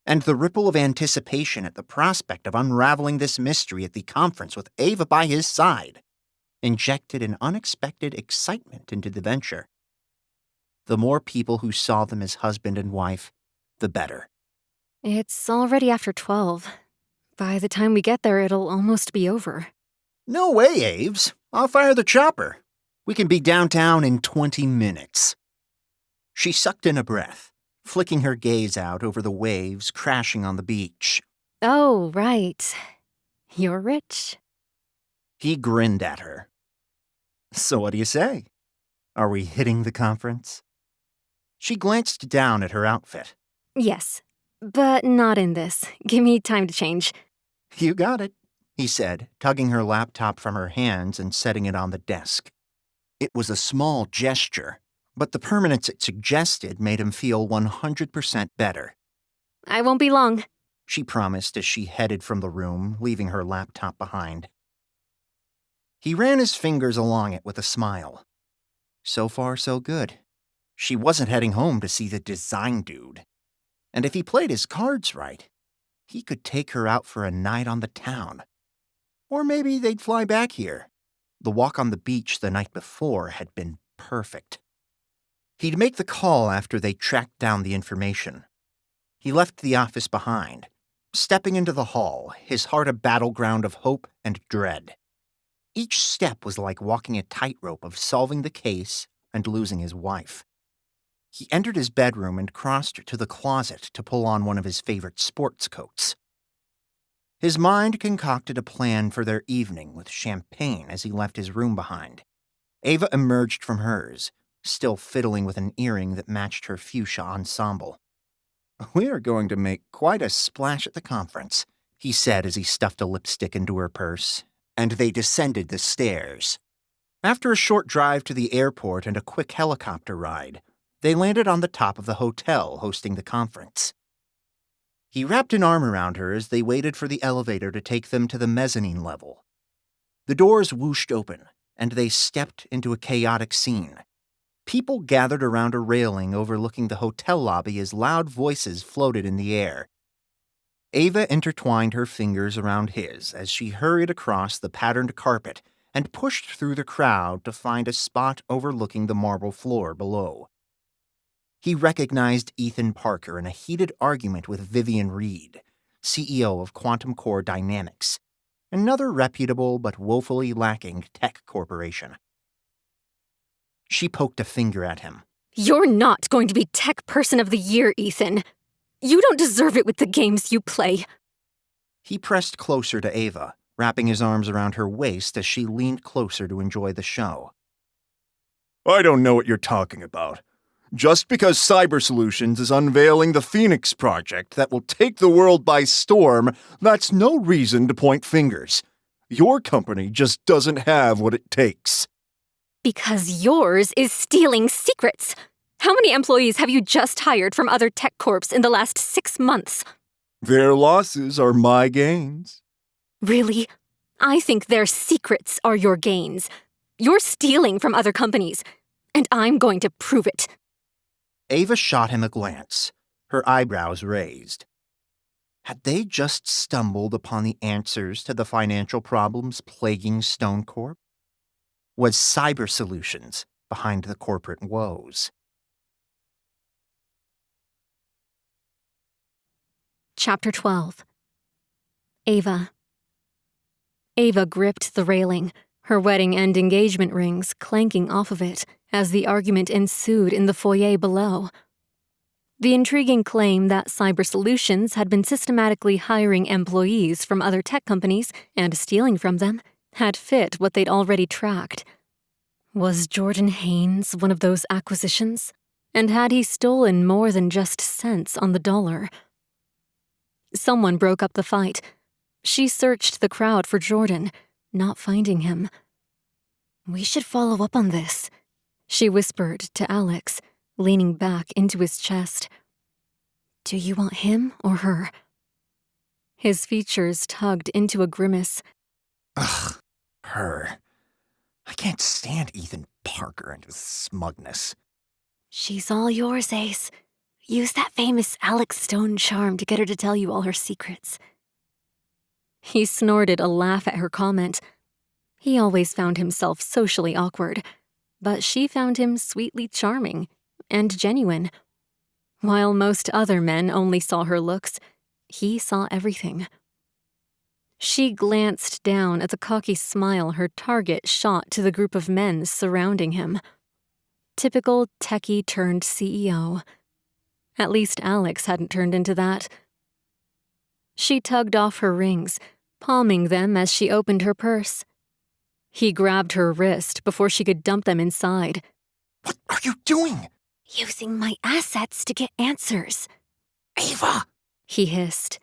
And the ripple of anticipation at the prospect of unraveling this mystery at the conference with Ava by his side injected an unexpected excitement into the venture. The more people who saw them as husband and wife, the better. It's already after 12. By the time we get there, it'll almost be over. No way, Aves. I'll fire the chopper. We can be downtown in 20 minutes. She sucked in a breath, flicking her gaze out over the waves crashing on the beach. Oh, right. You're rich. He grinned at her. So what do you say? Are we hitting the conference? She glanced down at her outfit. Yes, but not in this. Give me time to change. You got it, he said, tugging her laptop from her hands and setting it on the desk. It was a small gesture, but the permanence it suggested made him feel 100% better. I won't be long, she promised as she headed from the room, leaving her laptop behind. He ran his fingers along it with a smile. So far, so good. She wasn't heading home to see the design dude. And if he played his cards right, he could take her out for a night on the town. Or maybe they'd fly back here. The walk on the beach the night before had been perfect. He'd make the call after they tracked down the information. He left the office behind, stepping into the hall, his heart a battleground of hope and dread. Each step was like walking a tightrope of solving the case and losing his wife. He entered his bedroom and crossed to the closet to pull on one of his favorite sports coats. His mind concocted a plan for their evening with champagne as he left his room behind. Ava emerged from hers, still fiddling with an earring that matched her fuchsia ensemble. We are going to make quite a splash at the conference, he said as he stuffed a lipstick into her purse, and they descended the stairs. After a short drive to the airport and a quick helicopter ride, they landed on the top of the hotel hosting the conference. He wrapped an arm around her as they waited for the elevator to take them to the mezzanine level. The doors whooshed open, and they stepped into a chaotic scene. People gathered around a railing overlooking the hotel lobby as loud voices floated in the air. Ava intertwined her fingers around his as she hurried across the patterned carpet and pushed through the crowd to find a spot overlooking the marble floor below. He recognized Ethan Parker in a heated argument with Vivian Reed, CEO of Quantum Core Dynamics, another reputable but woefully lacking tech corporation. She poked a finger at him. You're not going to be Tech Person of the Year, Ethan. You don't deserve it with the games you play. He pressed closer to Ava, wrapping his arms around her waist as she leaned closer to enjoy the show. I don't know what you're talking about. Just because Cyber Solutions is unveiling the Phoenix Project that will take the world by storm, that's no reason to point fingers. Your company just doesn't have what it takes. Because yours is stealing secrets. How many employees have you just hired from other tech corps in the last 6 months? Their losses are my gains. Really? I think their secrets are your gains. You're stealing from other companies, and I'm going to prove it. Ava shot him a glance, her eyebrows raised. Had they just stumbled upon the answers to the financial problems plaguing Stone Corp? Was Cyber Solutions behind the corporate woes? Chapter 12. Ava. Ava gripped the railing, her wedding and engagement rings clanking off of it as the argument ensued in the foyer below. The intriguing claim that Cyber Solutions had been systematically hiring employees from other tech companies and stealing from them had fit what they'd already tracked. Was Jordan Haynes one of those acquisitions? And had he stolen more than just cents on the dollar? Someone broke up the fight. She searched the crowd for Jordan, not finding him. We should follow up on this, she whispered to Alex, leaning back into his chest. Do you want him or her? His features tugged into a grimace. Ugh, her. I can't stand Ethan Parker and his smugness. She's all yours, Ace. Use that famous Alex Stone charm to get her to tell you all her secrets. He snorted a laugh at her comment. He always found himself socially awkward, but she found him sweetly charming and genuine. While most other men only saw her looks, he saw everything. She glanced down at the cocky smile her target shot to the group of men surrounding him. Typical techie-turned-CEO. At least Alex hadn't turned into that. She tugged off her rings, palming them as she opened her purse. He grabbed her wrist before she could dump them inside. What are you doing? Using my assets to get answers. Ava! He hissed.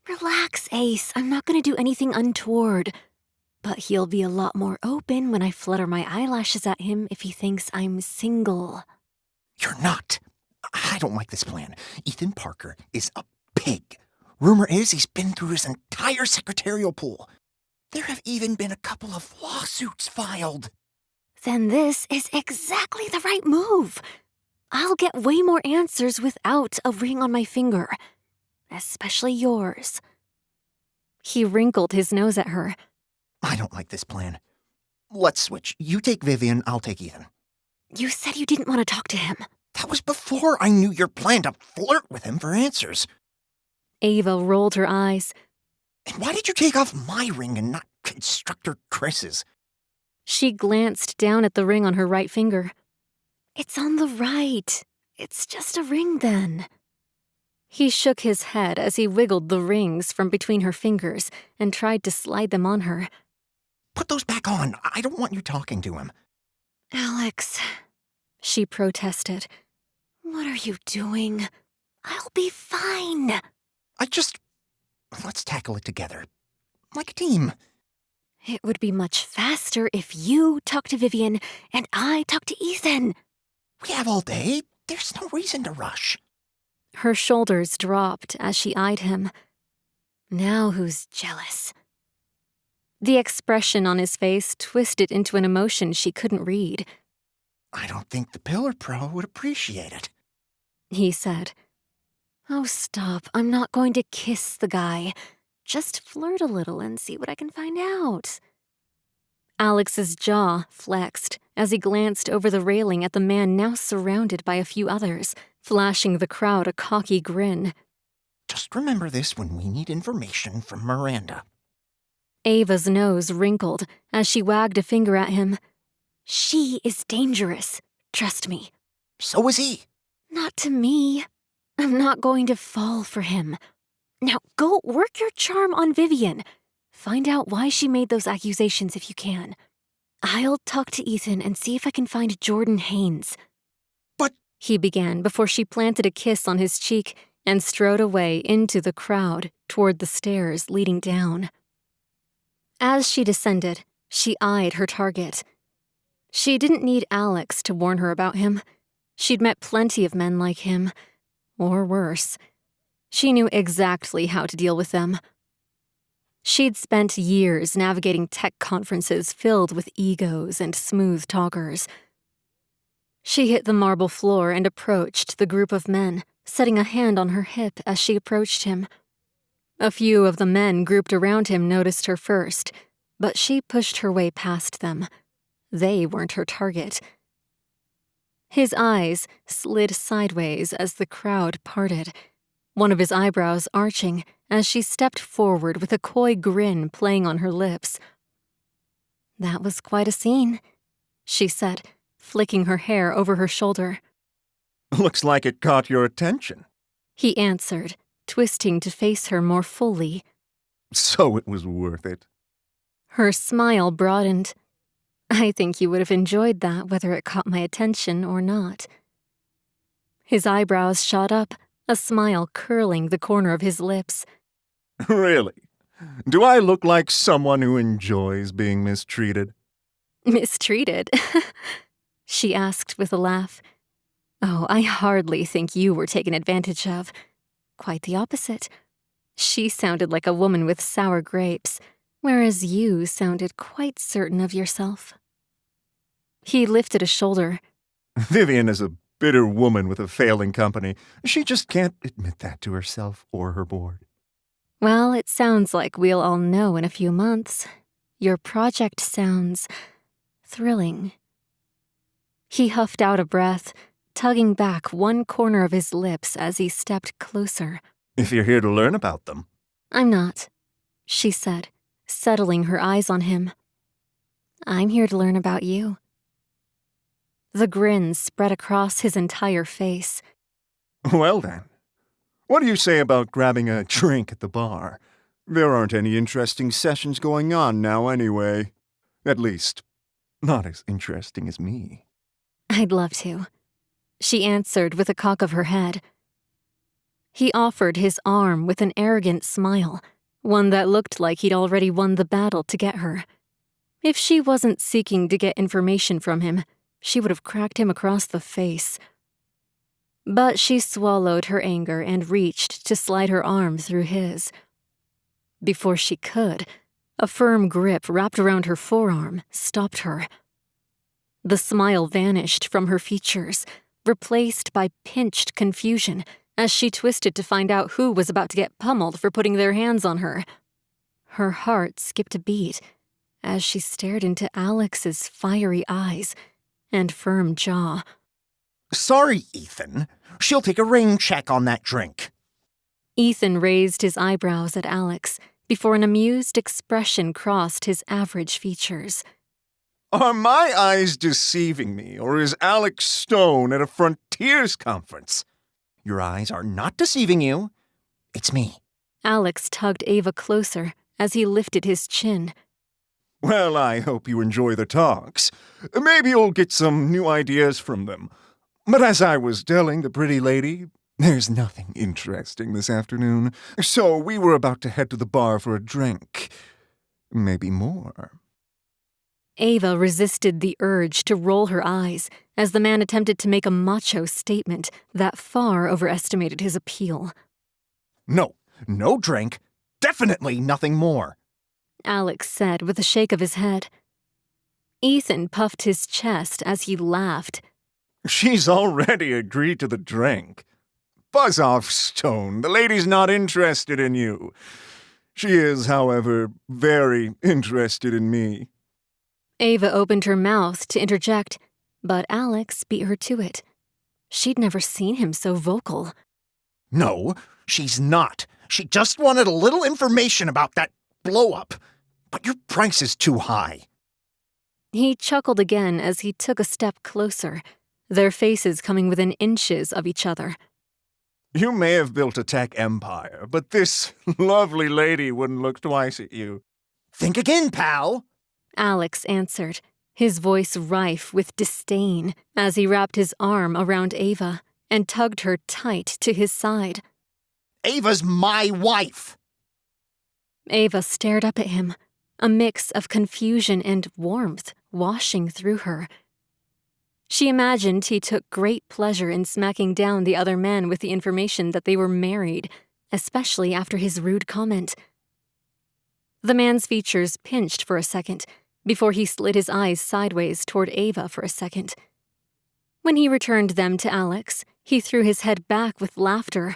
Relax, Ace. I'm not going to do anything untoward. But he'll be a lot more open when I flutter my eyelashes at him if he thinks I'm single. You're not. I don't like this plan. Ethan Parker is a pig. Rumor is he's been through his entire secretarial pool. There have even been a couple of lawsuits filed. Then this is exactly the right move. I'll get way more answers without a ring on my finger. Especially yours. He wrinkled his nose at her. I don't like this plan. Let's switch. You take Vivian, I'll take Ethan. You said you didn't want to talk to him. That was before I knew your plan to flirt with him for answers. Ava rolled her eyes. And why did you take off my ring and not Constructor Chris's? She glanced down at the ring on her right finger. It's on the right. It's just a ring then. He shook his head as he wiggled the rings from between her fingers and tried to slide them on her. Put those back on. I don't want you talking to him. Alex, she protested. What are you doing? I'll be fine. Let's tackle it together. Like a team. It would be much faster if you talk to Vivian and I talk to Ethan. We have all day. There's no reason to rush. Her shoulders dropped as she eyed him. Now who's jealous? The expression on his face twisted into an emotion she couldn't read. I don't think the Pillar Pro would appreciate it, he said. Oh, stop. I'm not going to kiss the guy. Just flirt a little and see what I can find out. Alex's jaw flexed as he glanced over the railing at the man now surrounded by a few others, flashing the crowd a cocky grin. Just remember this when we need information from Miranda. Ava's nose wrinkled as she wagged a finger at him. She is dangerous, trust me. So is he. Not to me. I'm not going to fall for him. Now go work your charm on Vivian. Find out why she made those accusations if you can. I'll talk to Ethan and see if I can find Jordan Haynes. But... he began before she planted a kiss on his cheek and strode away into the crowd toward the stairs leading down. As she descended, she eyed her target. She didn't need Alex to warn her about him. She'd met plenty of men like him, or worse. She knew exactly how to deal with them. She'd spent years navigating tech conferences filled with egos and smooth talkers. She hit the marble floor and approached the group of men, setting a hand on her hip as she approached him. A few of the men grouped around him noticed her first, but she pushed her way past them. They weren't her target. His eyes slid sideways as the crowd parted, one of his eyebrows arching as she stepped forward with a coy grin playing on her lips. That was quite a scene, she said, flicking her hair over her shoulder. Looks like it caught your attention. He answered, twisting to face her more fully. So it was worth it. Her smile broadened. I think you would have enjoyed that whether it caught my attention or not. His eyebrows shot up, a smile curling the corner of his lips. Really? Do I look like someone who enjoys being mistreated? Mistreated? She asked with a laugh. Oh, I hardly think you were taken advantage of. Quite the opposite. She sounded like a woman with sour grapes, whereas you sounded quite certain of yourself. He lifted a shoulder. Vivian is a bitter woman with a failing company. She just can't admit that to herself or her board. Well, it sounds like we'll all know in a few months. Your project sounds thrilling. He huffed out a breath, tugging back one corner of his lips as he stepped closer. If you're here to learn about them. I'm not, she said, settling her eyes on him. I'm here to learn about you. The grin spread across his entire face. Well then, what do you say about grabbing a drink at the bar? There aren't any interesting sessions going on now anyway. At least, not as interesting as me. I'd love to, she answered with a cock of her head. He offered his arm with an arrogant smile, one that looked like he'd already won the battle to get her. If she wasn't seeking to get information from him, she would have cracked him across the face. But she swallowed her anger and reached to slide her arm through his. Before she could, a firm grip wrapped around her forearm stopped her. The smile vanished from her features, replaced by pinched confusion as she twisted to find out who was about to get pummeled for putting their hands on her. Her heart skipped a beat as she stared into Alex's fiery eyes and firm jaw. Sorry, Ethan. She'll take a rain check on that drink. Ethan raised his eyebrows at Alex before an amused expression crossed his average features. Are my eyes deceiving me, or is Alex Stone at a Frontiers conference? Your eyes are not deceiving you. It's me. Alex tugged Ava closer as he lifted his chin. Well, I hope you enjoy the talks. Maybe you'll get some new ideas from them. But as I was telling the pretty lady, there's nothing interesting this afternoon. So we were about to head to the bar for a drink. Maybe more. Ava resisted the urge to roll her eyes as the man attempted to make a macho statement that far overestimated his appeal. No drink. Definitely nothing more. Alex said with a shake of his head. Ethan puffed his chest as he laughed. She's already agreed to the drink. Buzz off, Stone. The lady's not interested in you. She is, however, very interested in me. Ava opened her mouth to interject, but Alex beat her to it. She'd never seen him so vocal. No, she's not. She just wanted a little information about that blow-up. But your price is too high. He chuckled again as he took a step closer, their faces coming within inches of each other. You may have built a tech empire, but this lovely lady wouldn't look twice at you. Think again, pal. Alex answered, his voice rife with disdain as he wrapped his arm around Ava and tugged her tight to his side. Ava's my wife. Ava stared up at him, a mix of confusion and warmth washing through her. She imagined he took great pleasure in smacking down the other men with the information that they were married, especially after his rude comment. The man's features pinched for a second before he slid his eyes sideways toward Ava for a second. When he returned them to Alex, he threw his head back with laughter.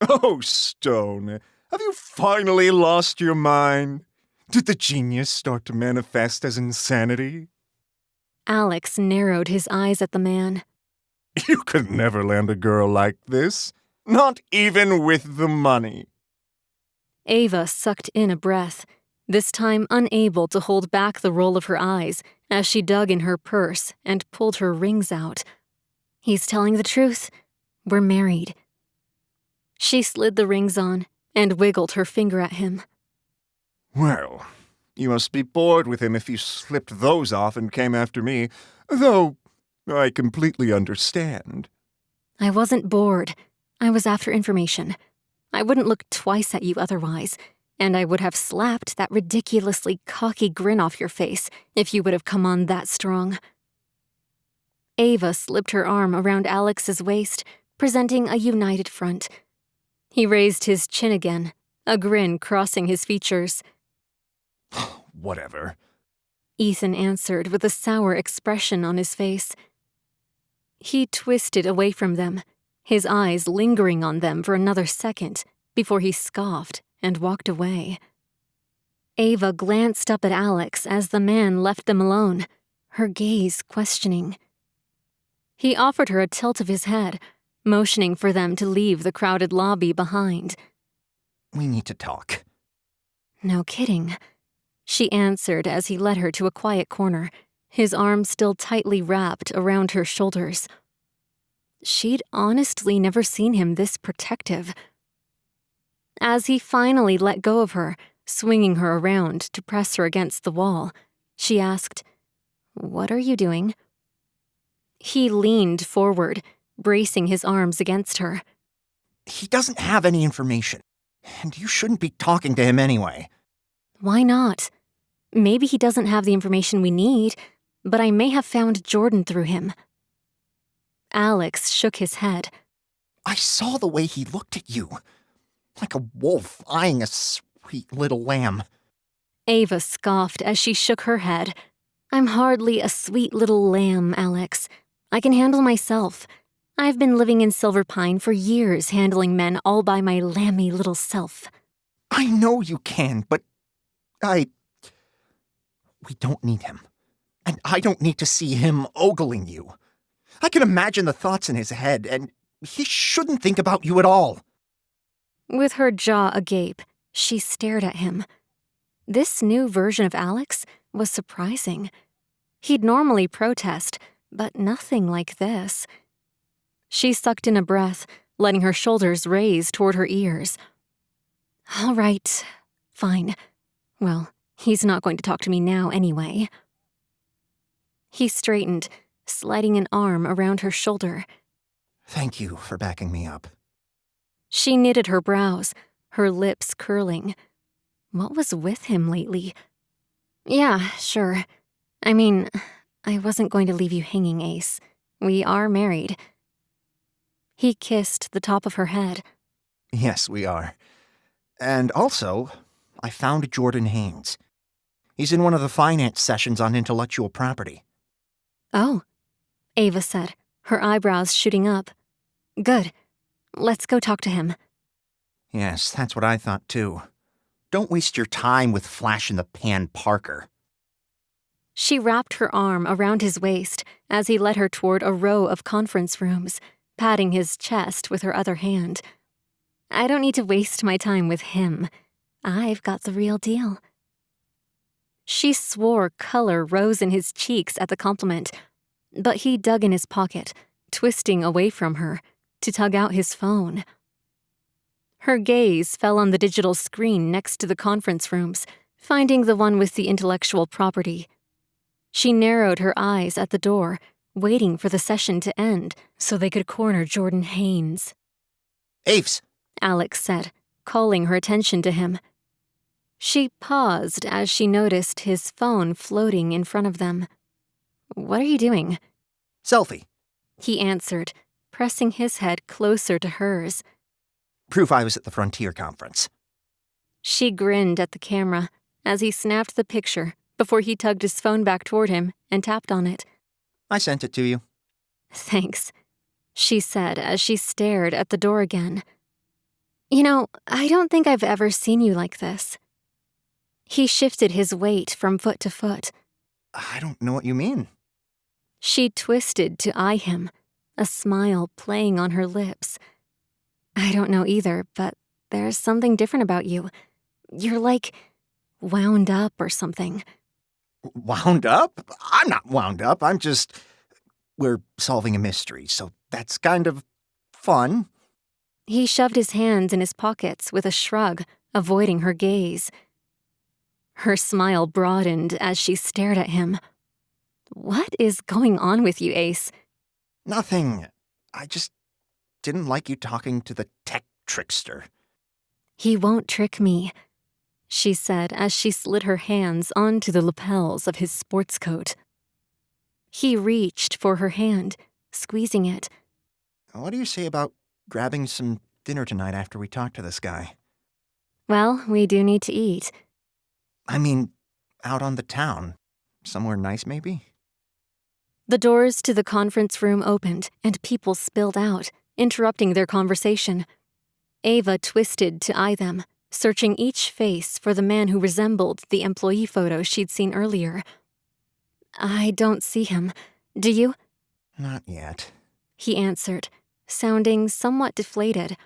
Oh, Stone, have you finally lost your mind? Did the genius start to manifest as insanity? Alex narrowed his eyes at the man. You could never land a girl like this, not even with the money. Ava sucked in a breath, this time unable to hold back the roll of her eyes as she dug in her purse and pulled her rings out. He's telling the truth. We're married. She slid the rings on and wiggled her finger at him. Well, you must be bored with him if you slipped those off and came after me, though I completely understand. I wasn't bored. I was after information. I wouldn't look twice at you otherwise, and I would have slapped that ridiculously cocky grin off your face if you would have come on that strong. Ava slipped her arm around Alex's waist, presenting a united front. He raised his chin again, a grin crossing his features. Whatever. Ethan answered with a sour expression on his face. He twisted away from them, his eyes lingering on them for another second before he scoffed and walked away. Ava glanced up at Alex as the man left them alone, her gaze questioning. He offered her a tilt of his head, motioning for them to leave the crowded lobby behind. We need to talk. No kidding, she answered as he led her to a quiet corner, his arm still tightly wrapped around her shoulders. She'd honestly never seen him this protective. As he finally let go of her, swinging her around to press her against the wall, she asked, "What are you doing?" He leaned forward, bracing his arms against her. He doesn't have any information, and you shouldn't be talking to him anyway. Why not? Maybe he doesn't have the information we need, but I may have found Jordan through him. Alex shook his head. I saw the way he looked at you, like a wolf eyeing a sweet little lamb. Ava scoffed as she shook her head. I'm hardly a sweet little lamb, Alex. I can handle myself. I've been living in Silver Pine for years, handling men all by my lammy little self. I know you can, but we don't need him. And I don't need to see him ogling you. I can imagine the thoughts in his head, and he shouldn't think about you at all. With her jaw agape, she stared at him. This new version of Alex was surprising. He'd normally protest, but nothing like this. She sucked in a breath, letting her shoulders raise toward her ears. All right, fine. Well, he's not going to talk to me now anyway. He straightened, sliding an arm around her shoulder. Thank you for backing me up. She knitted her brows, her lips curling. What was with him lately? Yeah, sure. I mean, I wasn't going to leave you hanging, Ace. We are married. He kissed the top of her head. Yes, we are. And also, I found Jordan Haynes. He's in one of the finance sessions on intellectual property. Oh, Ava said, her eyebrows shooting up. Good. Let's go talk to him. Yes, that's what I thought too. Don't waste your time with flash-in-the-pan Parker. She wrapped her arm around his waist as he led her toward a row of conference rooms, patting his chest with her other hand. I don't need to waste my time with him. I've got the real deal. She swore color rose in his cheeks at the compliment, but he dug in his pocket, twisting away from her, to tug out his phone. Her gaze fell on the digital screen next to the conference rooms, finding the one with the intellectual property. She narrowed her eyes at the door, waiting for the session to end so they could corner Jordan Haynes. Aves! Alex said, calling her attention to him. She paused as she noticed his phone floating in front of them. What are you doing? Selfie. He answered, pressing his head closer to hers. Proof I was at the Frontier Conference. She grinned at the camera as he snapped the picture before he tugged his phone back toward him and tapped on it. I sent it to you. Thanks, she said as she stared at the door again. You know, I don't think I've ever seen you like this. He shifted his weight from foot to foot. I don't know what you mean. She twisted to eye him, a smile playing on her lips. I don't know either, but there's something different about you. You're like wound up or something. Wound up? I'm not wound up. We're solving a mystery, so that's kind of fun. He shoved his hands in his pockets with a shrug, avoiding her gaze. Her smile broadened as she stared at him. What is going on with you, Ace? Nothing. I just didn't like you talking to the tech trickster. He won't trick me, she said as she slid her hands onto the lapels of his sports coat. He reached for her hand, squeezing it. What do you say about grabbing some dinner tonight after we talk to this guy? Well, we do need to eat. I mean, out on the town. Somewhere nice, maybe? The doors to the conference room opened and people spilled out, interrupting their conversation. Ava twisted to eye them, searching each face for the man who resembled the employee photo she'd seen earlier. I don't see him. Do you? Not yet, he answered, sounding somewhat deflated.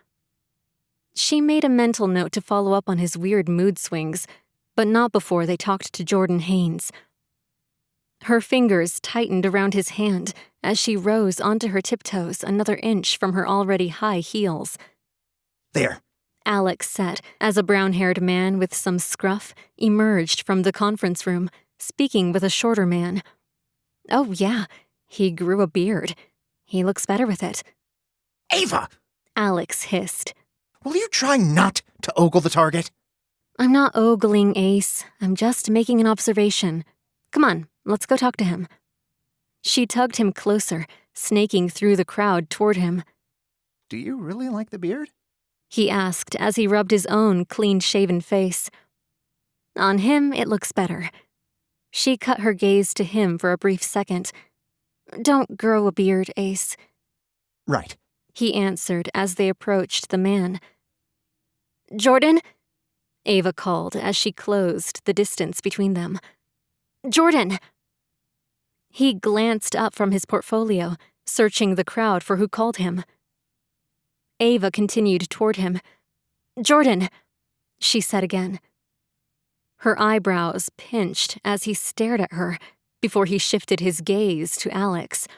She made a mental note to follow up on his weird mood swings, but not before they talked to Jordan Haynes. Her fingers tightened around his hand as she rose onto her tiptoes another inch from her already high heels. There, Alex said as a brown-haired man with some scruff emerged from the conference room, speaking with a shorter man. Oh yeah, he grew a beard. He looks better with it. Ava! Alex hissed. Will you try not to ogle the target? I'm not ogling, Ace. I'm just making an observation. Come on, let's go talk to him. She tugged him closer, snaking through the crowd toward him. Do you really like the beard? He asked as he rubbed his own clean-shaven face. On him, it looks better. She cut her gaze to him for a brief second. Don't grow a beard, Ace. Right, he answered as they approached the man. Jordan? Ava called as she closed the distance between them. Jordan! He glanced up from his portfolio, searching the crowd for who called him. Ava continued toward him. Jordan, she said again. Her eyebrows pinched as he stared at her before he shifted his gaze to Alex.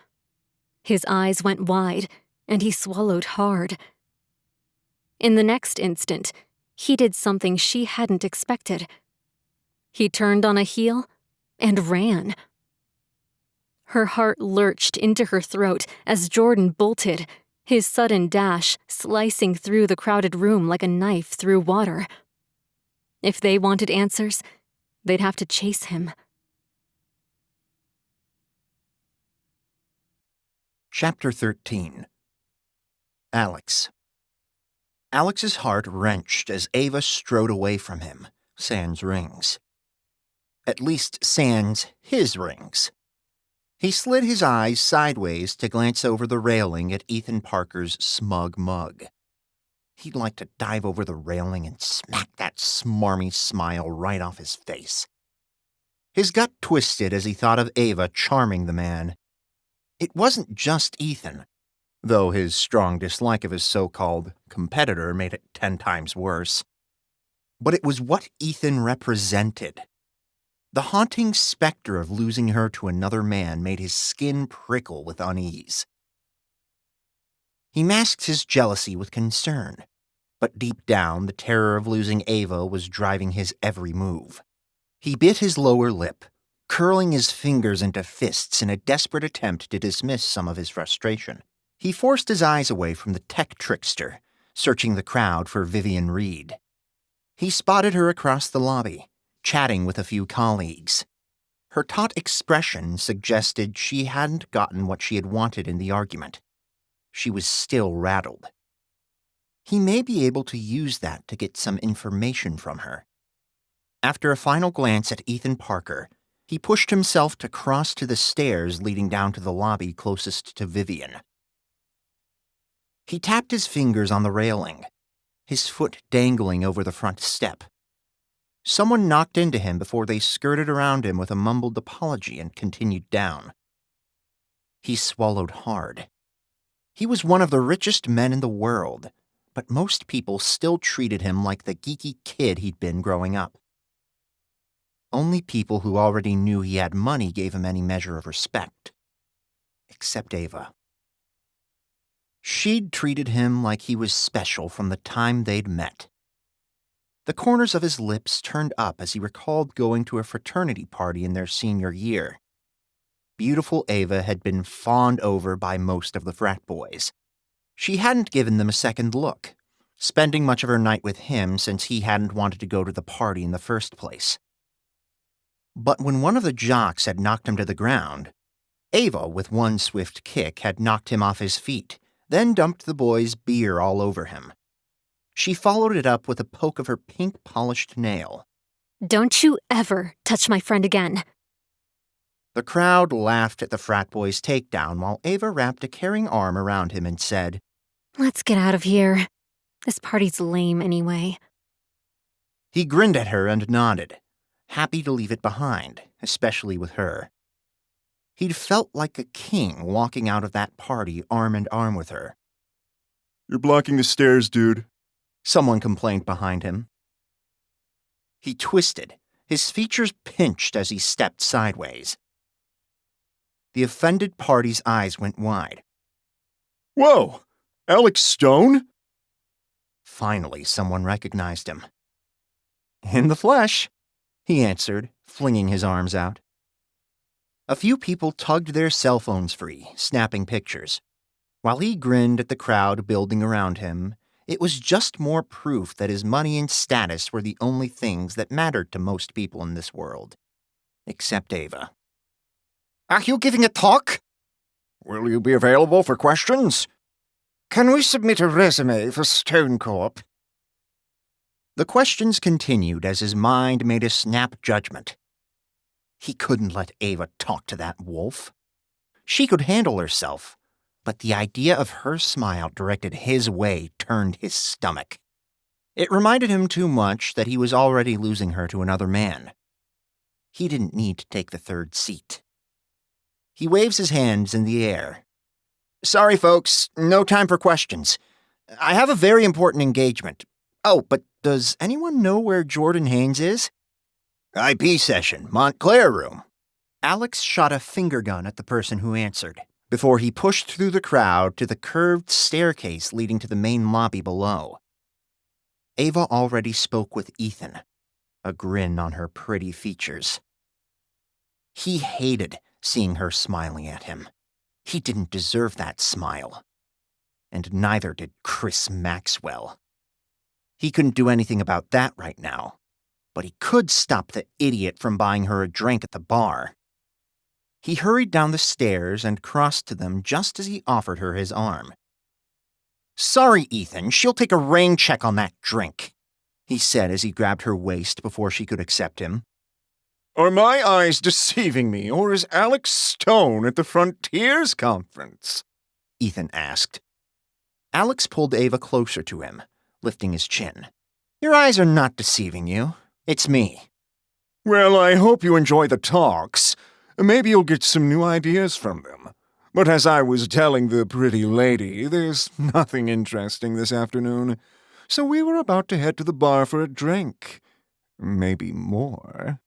His eyes went wide, and he swallowed hard. In the next instant, he did something she hadn't expected. He turned on a heel and ran. Her heart lurched into her throat as Jordan bolted, his sudden dash slicing through the crowded room like a knife through water. If they wanted answers, they'd have to chase him. Chapter 13. Alex. Alex's heart wrenched as Ava strode away from him, sans rings. At least sans his rings. He slid his eyes sideways to glance over the railing at Ethan Parker's smug mug. He'd like to dive over the railing and smack that smarmy smile right off his face. His gut twisted as he thought of Ava charming the man. It wasn't just Ethan, though his strong dislike of his so-called competitor made it 10 times worse. But it was what Ethan represented. The haunting specter of losing her to another man made his skin prickle with unease. He masked his jealousy with concern, but deep down the terror of losing Ava was driving his every move. He bit his lower lip, curling his fingers into fists in a desperate attempt to dismiss some of his frustration. He forced his eyes away from the tech trickster, searching the crowd for Vivian Reed. He spotted her across the lobby, chatting with a few colleagues. Her taut expression suggested she hadn't gotten what she had wanted in the argument. She was still rattled. He may be able to use that to get some information from her. After a final glance at Ethan Parker, he pushed himself to cross to the stairs leading down to the lobby closest to Vivian. He tapped his fingers on the railing, his foot dangling over the front step. Someone knocked into him before they skirted around him with a mumbled apology and continued down. He swallowed hard. He was one of the richest men in the world, but most people still treated him like the geeky kid he'd been growing up. Only people who already knew he had money gave him any measure of respect. Except Ava. She'd treated him like he was special from the time they'd met. The corners of his lips turned up as he recalled going to a fraternity party in their senior year. Beautiful Ava had been fawned over by most of the frat boys. She hadn't given them a second look, spending much of her night with him since he hadn't wanted to go to the party in the first place. But when one of the jocks had knocked him to the ground, Ava, with one swift kick, had knocked him off his feet, then dumped the boy's beer all over him. She followed it up with a poke of her pink-polished nail. Don't you ever touch my friend again. The crowd laughed at the frat boy's takedown while Ava wrapped a caring arm around him and said, Let's get out of here. This party's lame anyway. He grinned at her and nodded, happy to leave it behind, especially with her. He'd felt like a king walking out of that party arm in arm with her. You're blocking the stairs, dude. Someone complained behind him. He twisted, his features pinched as he stepped sideways. The offended party's eyes went wide. Whoa! Alex Stone? Finally, someone recognized him. In the flesh, he answered, flinging his arms out. A few people tugged their cell phones free, snapping pictures. While he grinned at the crowd building around him, it was just more proof that his money and status were the only things that mattered to most people in this world. Except Ava. Are you giving a talk? Will you be available for questions? Can we submit a resume for Stone Corp? The questions continued as his mind made a snap judgment. He couldn't let Ava talk to that wolf. She could handle herself, but the idea of her smile directed his way turned his stomach. It reminded him too much that he was already losing her to another man. He didn't need to take the third seat. He waves his hands in the air. Sorry, folks, no time for questions. I have a very important engagement. Oh, but does anyone know where Jordan Haynes is? IP session, Montclair room. Alex shot a finger gun at the person who answered, before he pushed through the crowd to the curved staircase leading to the main lobby below. Ava already spoke with Ethan, a grin on her pretty features. He hated seeing her smiling at him. He didn't deserve that smile. And neither did Chris Maxwell. He couldn't do anything about that right now, but he could stop the idiot from buying her a drink at the bar. He hurried down the stairs and crossed to them just as he offered her his arm. Sorry, Ethan, she'll take a rain check on that drink, he said as he grabbed her waist before she could accept him. Are my eyes deceiving me, or is Alex Stone at the Frontiers Conference? Ethan asked. Alex pulled Ava closer to him, lifting his chin. Your eyes are not deceiving you. It's me. Well, I hope you enjoy the talks. Maybe you'll get some new ideas from them. But as I was telling the pretty lady, there's nothing interesting this afternoon. So we were about to head to the bar for a drink. Maybe more.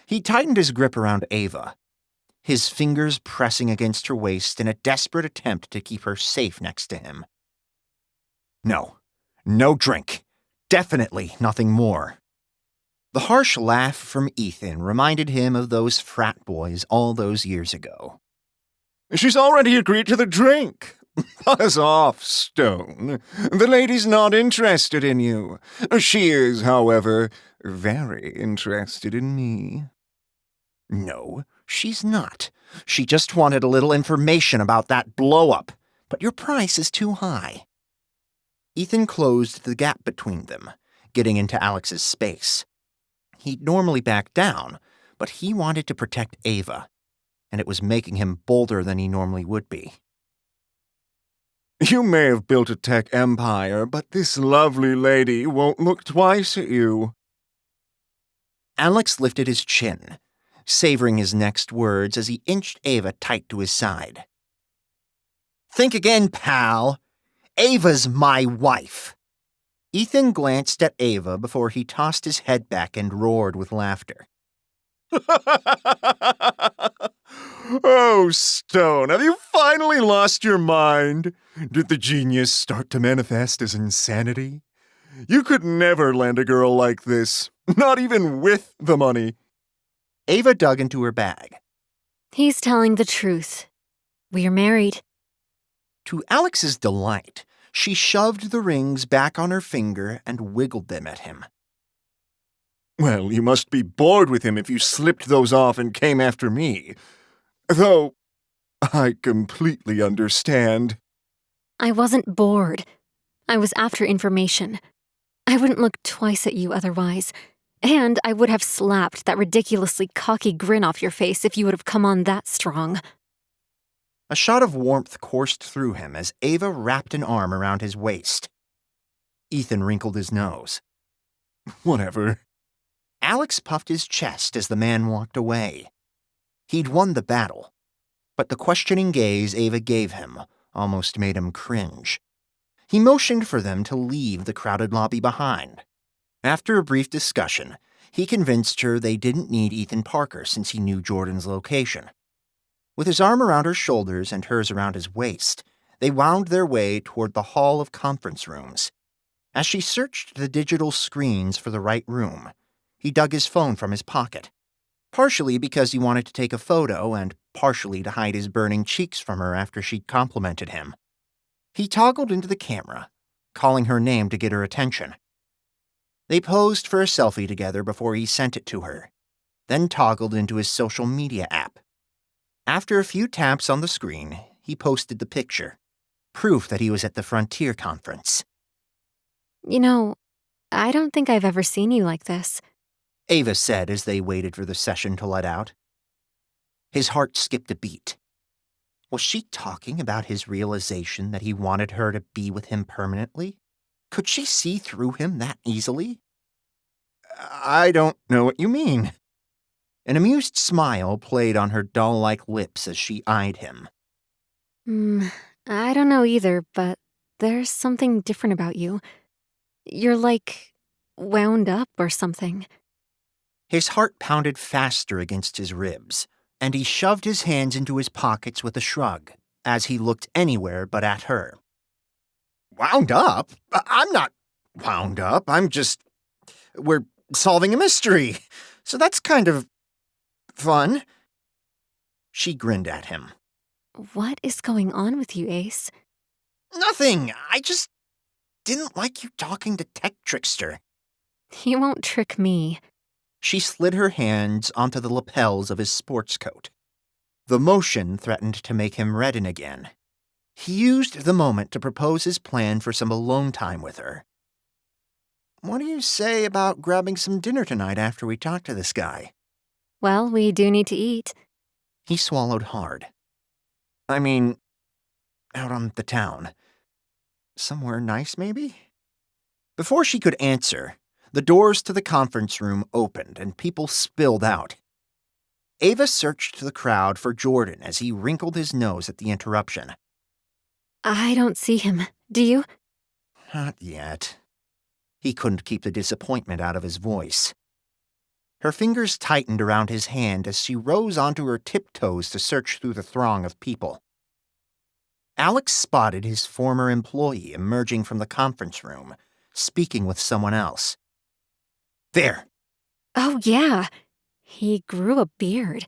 He tightened his grip around Ava, his fingers pressing against her waist in a desperate attempt to keep her safe next to him. No. No drink. Definitely nothing more. The harsh laugh from Ethan reminded him of those frat boys all those years ago. She's already agreed to the drink. Buzz off, Stone. The lady's not interested in you. She is, however, very interested in me. No, she's not. She just wanted a little information about that blow-up, but your price is too high. Ethan closed the gap between them, getting into Alex's space. He'd normally back down, but he wanted to protect Ava, and it was making him bolder than he normally would be. You may have built a tech empire, but this lovely lady won't look twice at you. Alex lifted his chin, savoring his next words as he inched Ava tight to his side. Think again, pal. Ava's my wife. Ethan glanced at Ava before he tossed his head back and roared with laughter. Oh, Stone, have you finally lost your mind? Did the genius start to manifest as insanity? You could never land a girl like this, not even with the money. Ava dug into her bag. He's telling the truth. We are married. To Alex's delight, she shoved the rings back on her finger and wiggled them at him. Well, you must be bored with him if you slipped those off and came after me. Though, I completely understand. I wasn't bored. I was after information. I wouldn't look twice at you otherwise. And I would have slapped that ridiculously cocky grin off your face if you would have come on that strong. A shot of warmth coursed through him as Ava wrapped an arm around his waist. Ethan wrinkled his nose. Whatever. Alex puffed his chest as the man walked away. He'd won the battle, but the questioning gaze Ava gave him almost made him cringe. He motioned for them to leave the crowded lobby behind. After a brief discussion, he convinced her they didn't need Ethan Parker since he knew Jordan's location. With his arm around her shoulders and hers around his waist, they wound their way toward the hall of conference rooms. As she searched the digital screens for the right room, he dug his phone from his pocket, partially because he wanted to take a photo and partially to hide his burning cheeks from her after she'd complimented him. He toggled into the camera, calling her name to get her attention. They posed for a selfie together before he sent it to her, then toggled into his social media app. After a few taps on the screen, he posted the picture, proof that he was at the Frontier Conference. You know, I don't think I've ever seen you like this. Ava said as they waited for the session to let out. His heart skipped a beat. Was she talking about his realization that he wanted her to be with him permanently? Could she see through him that easily? I don't know what you mean. An amused smile played on her doll-like lips as she eyed him. I don't know either, but there's something different about you. You're like wound up or something. His heart pounded faster against his ribs, and he shoved his hands into his pockets with a shrug as he looked anywhere but at her. Wound up? I'm not wound up. We're solving a mystery, so that's kind of fun. She grinned at him. What is going on with you, Ace? Nothing. I just didn't like you talking to Tech Trickster. You won't trick me. She slid her hands onto the lapels of his sports coat. The motion threatened to make him redden again. He used the moment to propose his plan for some alone time with her. What do you say about grabbing some dinner tonight after we talk to this guy? Well, we do need to eat. He swallowed hard. I mean, out on the town. Somewhere nice, maybe? Before she could answer, The doors to the conference room opened and people spilled out. Ava searched the crowd for Jordan as he wrinkled his nose at the interruption. I don't see him. Do you? Not yet. He couldn't keep the disappointment out of his voice. Her fingers tightened around his hand as she rose onto her tiptoes to search through the throng of people. Alex spotted his former employee emerging from the conference room, speaking with someone else. There. Oh, yeah. He grew a beard.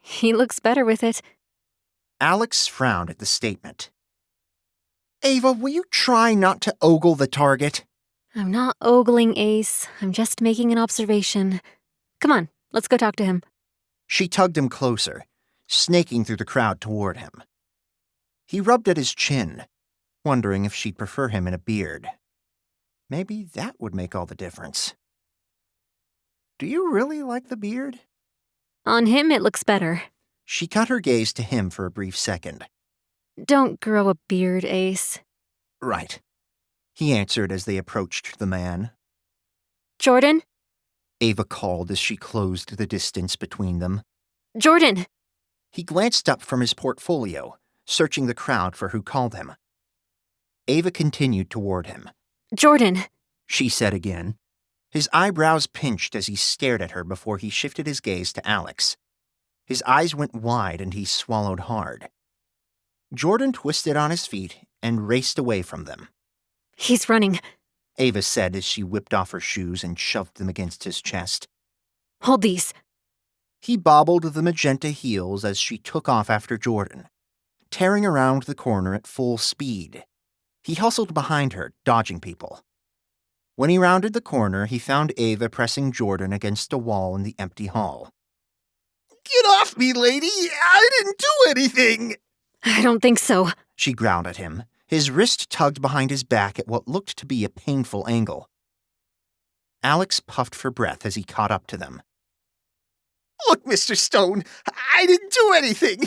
He looks better with it. Alex frowned at the statement. Ava, will you try not to ogle the target? I'm not ogling Ace. I'm just making an observation. Come on, let's go talk to him. She tugged him closer, snaking through the crowd toward him. He rubbed at his chin, wondering if she'd prefer him in a beard. Maybe that would make all the difference. Do you really like the beard? On him, it looks better. She cut her gaze to him for a brief second. Don't grow a beard, Ace. Right, he answered as they approached the man. Jordan? Ava called as she closed the distance between them. Jordan! He glanced up from his portfolio, searching the crowd for who called him. Ava continued toward him. Jordan! She said again. His eyebrows pinched as he stared at her before he shifted his gaze to Alex. His eyes went wide and he swallowed hard. Jordan twisted on his feet and raced away from them. He's running. Ava said as she whipped off her shoes and shoved them against his chest. Hold these. He bobbled the magenta heels as she took off after Jordan, tearing around the corner at full speed. He hustled behind her, dodging people. When he rounded the corner, he found Ava pressing Jordan against a wall in the empty hall. Get off me, lady! I didn't do anything! I don't think so. She growled at him, his wrist tugged behind his back at what looked to be a painful angle. Alex puffed for breath as he caught up to them. Look, Mr. Stone, I didn't do anything!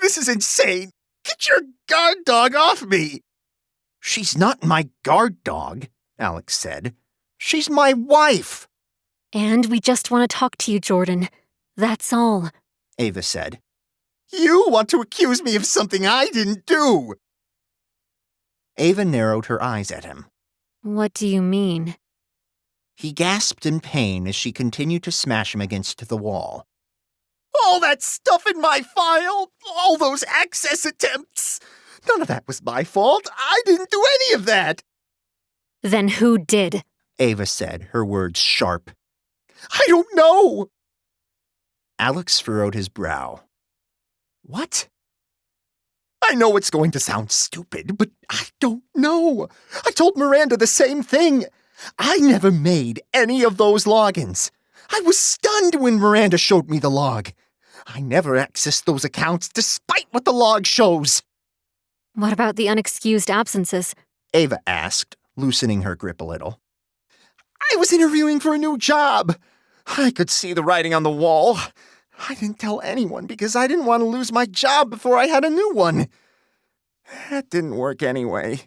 This is insane! Get your guard dog off me! She's not my guard dog, Alex said. She's my wife! And we just want to talk to you, Jordan. That's all. Ava said. You want to accuse me of something I didn't do! Ava narrowed her eyes at him. What do you mean? He gasped in pain as she continued to smash him against the wall. All that stuff in my file, all those access attempts, none of that was my fault. I didn't do any of that. Then who did? Ava said, her words sharp. I don't know. Alex furrowed his brow. What? I know it's going to sound stupid, but I don't know. I told Miranda the same thing. I never made any of those logins. I was stunned when Miranda showed me the log. I never accessed those accounts despite what the log shows. What about the unexcused absences? Ava asked, loosening her grip a little. I was interviewing for a new job. I could see the writing on the wall. I didn't tell anyone because I didn't want to lose my job before I had a new one. That didn't work anyway.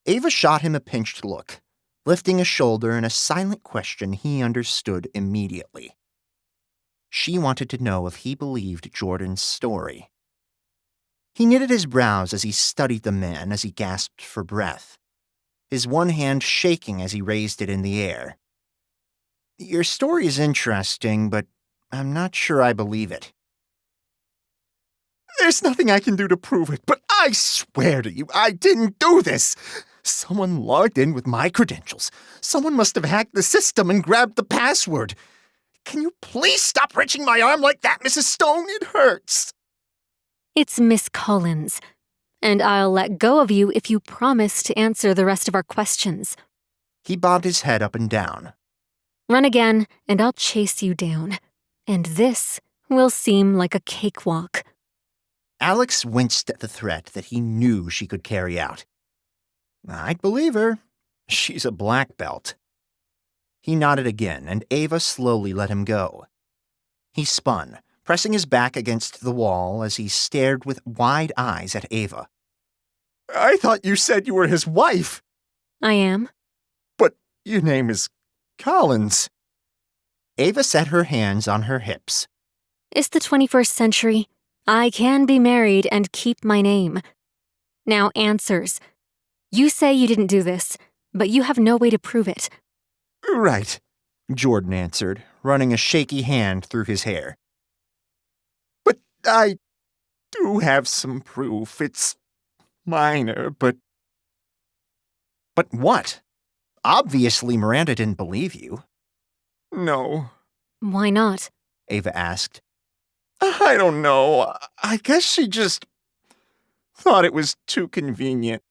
Ava shot him a pinched look, lifting a shoulder in a silent question he understood immediately. She wanted to know if he believed Jordan's story. He knitted his brows as he studied the man as he gasped for breath, his one hand shaking as he raised it in the air. Your story is interesting, but I'm not sure I believe it. There's nothing I can do to prove it, but I swear to you, I didn't do this. Someone logged in with my credentials. Someone must have hacked the system and grabbed the password. Can you please stop wrenching my arm like that, Mrs. Stone? It hurts. It's Miss Collins, and I'll let go of you if you promise to answer the rest of our questions. He bobbed his head up and down. Run again, and I'll chase you down. And this will seem like a cakewalk. Alex winced at the threat that he knew she could carry out. I'd believe her. She's a black belt. He nodded again, and Ava slowly let him go. He spun, pressing his back against the wall as he stared with wide eyes at Ava. I thought you said you were his wife. I am. But your name is Collins. Ava set her hands on her hips. It's the 21st century. I can be married and keep my name. Now, answers. You say you didn't do this, but you have no way to prove it. Right, Jordan answered, running a shaky hand through his hair. But I do have some proof. It's minor, but... But what? Obviously, Miranda didn't believe you. No. Why not? Ava asked. I don't know. I guess she just thought it was too convenient.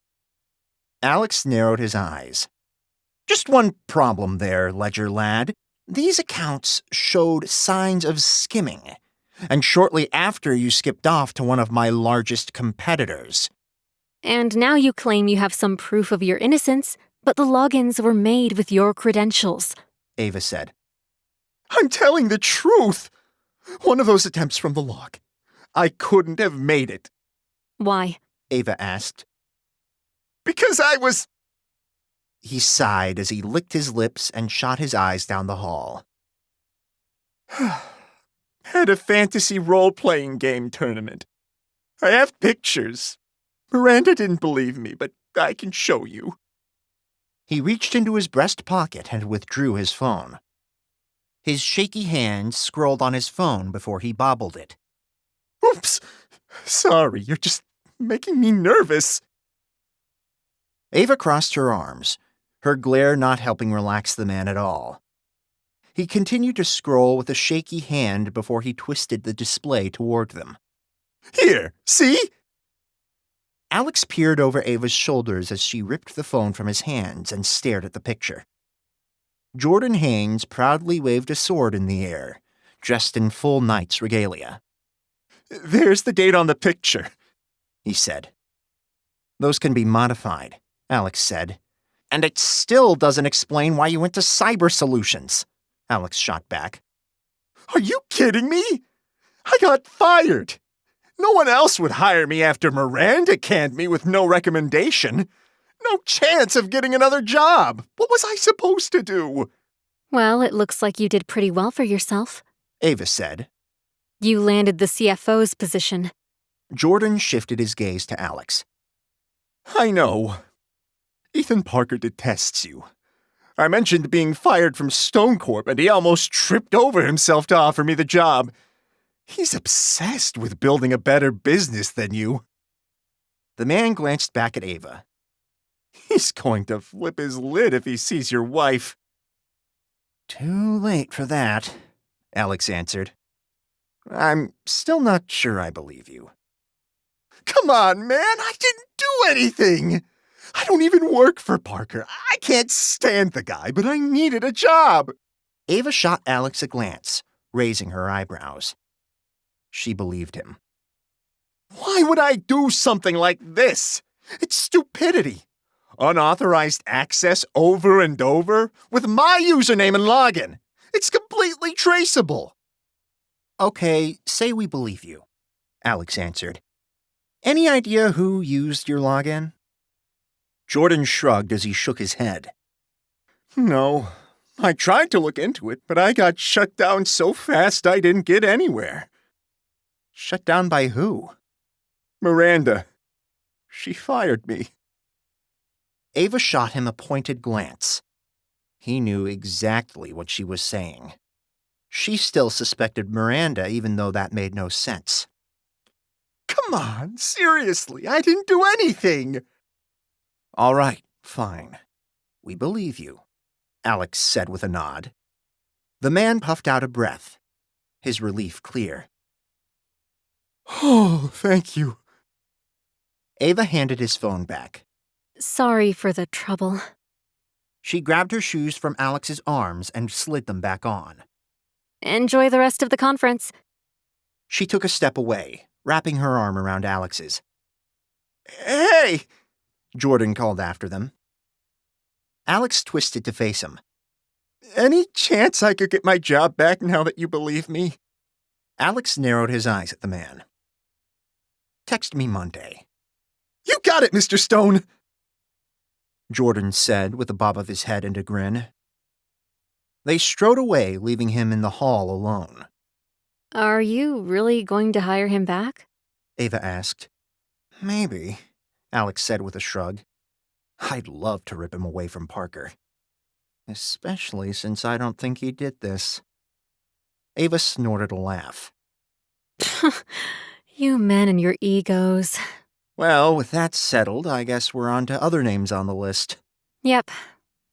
Alex narrowed his eyes. Just one problem there, Ledger lad. These accounts showed signs of skimming, and shortly after you skipped off to one of my largest competitors. And now you claim you have some proof of your innocence, but the logins were made with your credentials, Ava said. I'm telling the truth. One of those attempts from the log. I couldn't have made it. Why? Ava asked. Because I was... He sighed as he licked his lips and shot his eyes down the hall. Had a fantasy role-playing game tournament. I have pictures. Miranda didn't believe me, but I can show you. He reached into his breast pocket and withdrew his phone. His shaky hand scrolled on his phone before he bobbled it. Oops! Sorry, you're just making me nervous. Ava crossed her arms, her glare not helping relax the man at all. He continued to scroll with a shaky hand before he twisted the display toward them. Here, see? Alex peered over Ava's shoulders as she ripped the phone from his hands and stared at the picture. Jordan Haynes proudly waved a sword in the air, dressed in full knight's regalia. There's the date on the picture, he said. Those can be modified, Alex said. And it still doesn't explain why you went to Cyber Solutions, Alex shot back. Are you kidding me? I got fired. No one else would hire me after Miranda canned me with no recommendation. No chance of getting another job. What was I supposed to do? Well, it looks like you did pretty well for yourself, Ava said. You landed the CFO's position. Jordan shifted his gaze to Alex. I know. Ethan Parker detests you. I mentioned being fired from Stone Corp, and he almost tripped over himself to offer me the job. He's obsessed with building a better business than you. The man glanced back at Ava. He's going to flip his lid if he sees your wife. Too late for that, Alex answered. I'm still not sure I believe you. Come on, man, I didn't do anything. I don't even work for Parker. I can't stand the guy, but I needed a job. Ava shot Alex a glance, raising her eyebrows. She believed him. Why would I do something like this? It's stupidity. Unauthorized access over and over with my username and login. It's completely traceable. Okay, say we believe you, Alex answered. Any idea who used your login? Jordan shrugged as he shook his head. No, I tried to look into it, but I got shut down so fast I didn't get anywhere. Shut down by who? Miranda. She fired me. Ava shot him a pointed glance. He knew exactly what she was saying. She still suspected Miranda, even though that made no sense. Come on, seriously, I didn't do anything. All right, fine. We believe you, Alex said with a nod. The man puffed out a breath, his relief clear. Oh, thank you. Ava handed his phone back. Sorry for the trouble. She grabbed her shoes from Alex's arms and slid them back on. Enjoy the rest of the conference. She took a step away, wrapping her arm around Alex's. Hey! Jordan called after them. Alex twisted to face him. Any chance I could get my job back now that you believe me? Alex narrowed his eyes at the man. Text me Monday. You got it, Mr. Stone! Jordan said with a bob of his head and a grin. They strode away, leaving him in the hall alone. Are you really going to hire him back? Ava asked. Maybe, Alex said with a shrug. I'd love to rip him away from Parker. Especially since I don't think he did this. Ava snorted a laugh. You men and your egos. Well, with that settled, I guess we're on to other names on the list. Yep.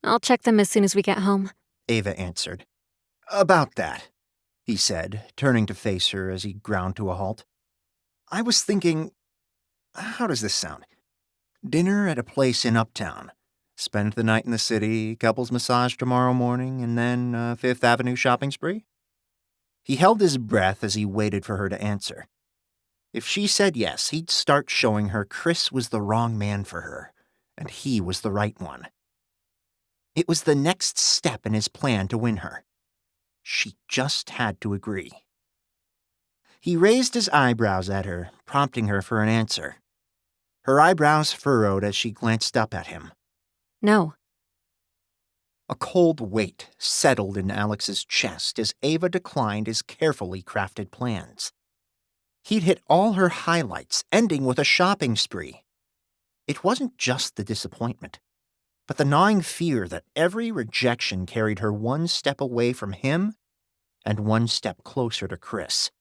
I'll check them as soon as we get home. Ava answered. About that, he said, turning to face her as he ground to a halt. I was thinking, how does this sound? Dinner at a place in Uptown. Spend the night in the city, couples massage tomorrow morning, and then a Fifth Avenue shopping spree? He held his breath as he waited for her to answer. If she said yes, he'd start showing her Chris was the wrong man for her, and he was the right one. It was the next step in his plan to win her. She just had to agree. He raised his eyebrows at her, prompting her for an answer. Her eyebrows furrowed as she glanced up at him. No. A cold weight settled in Alex's chest as Ava declined his carefully crafted plans. He'd hit all her highlights, ending with a shopping spree. It wasn't just the disappointment, but the gnawing fear that every rejection carried her one step away from him and one step closer to Chris.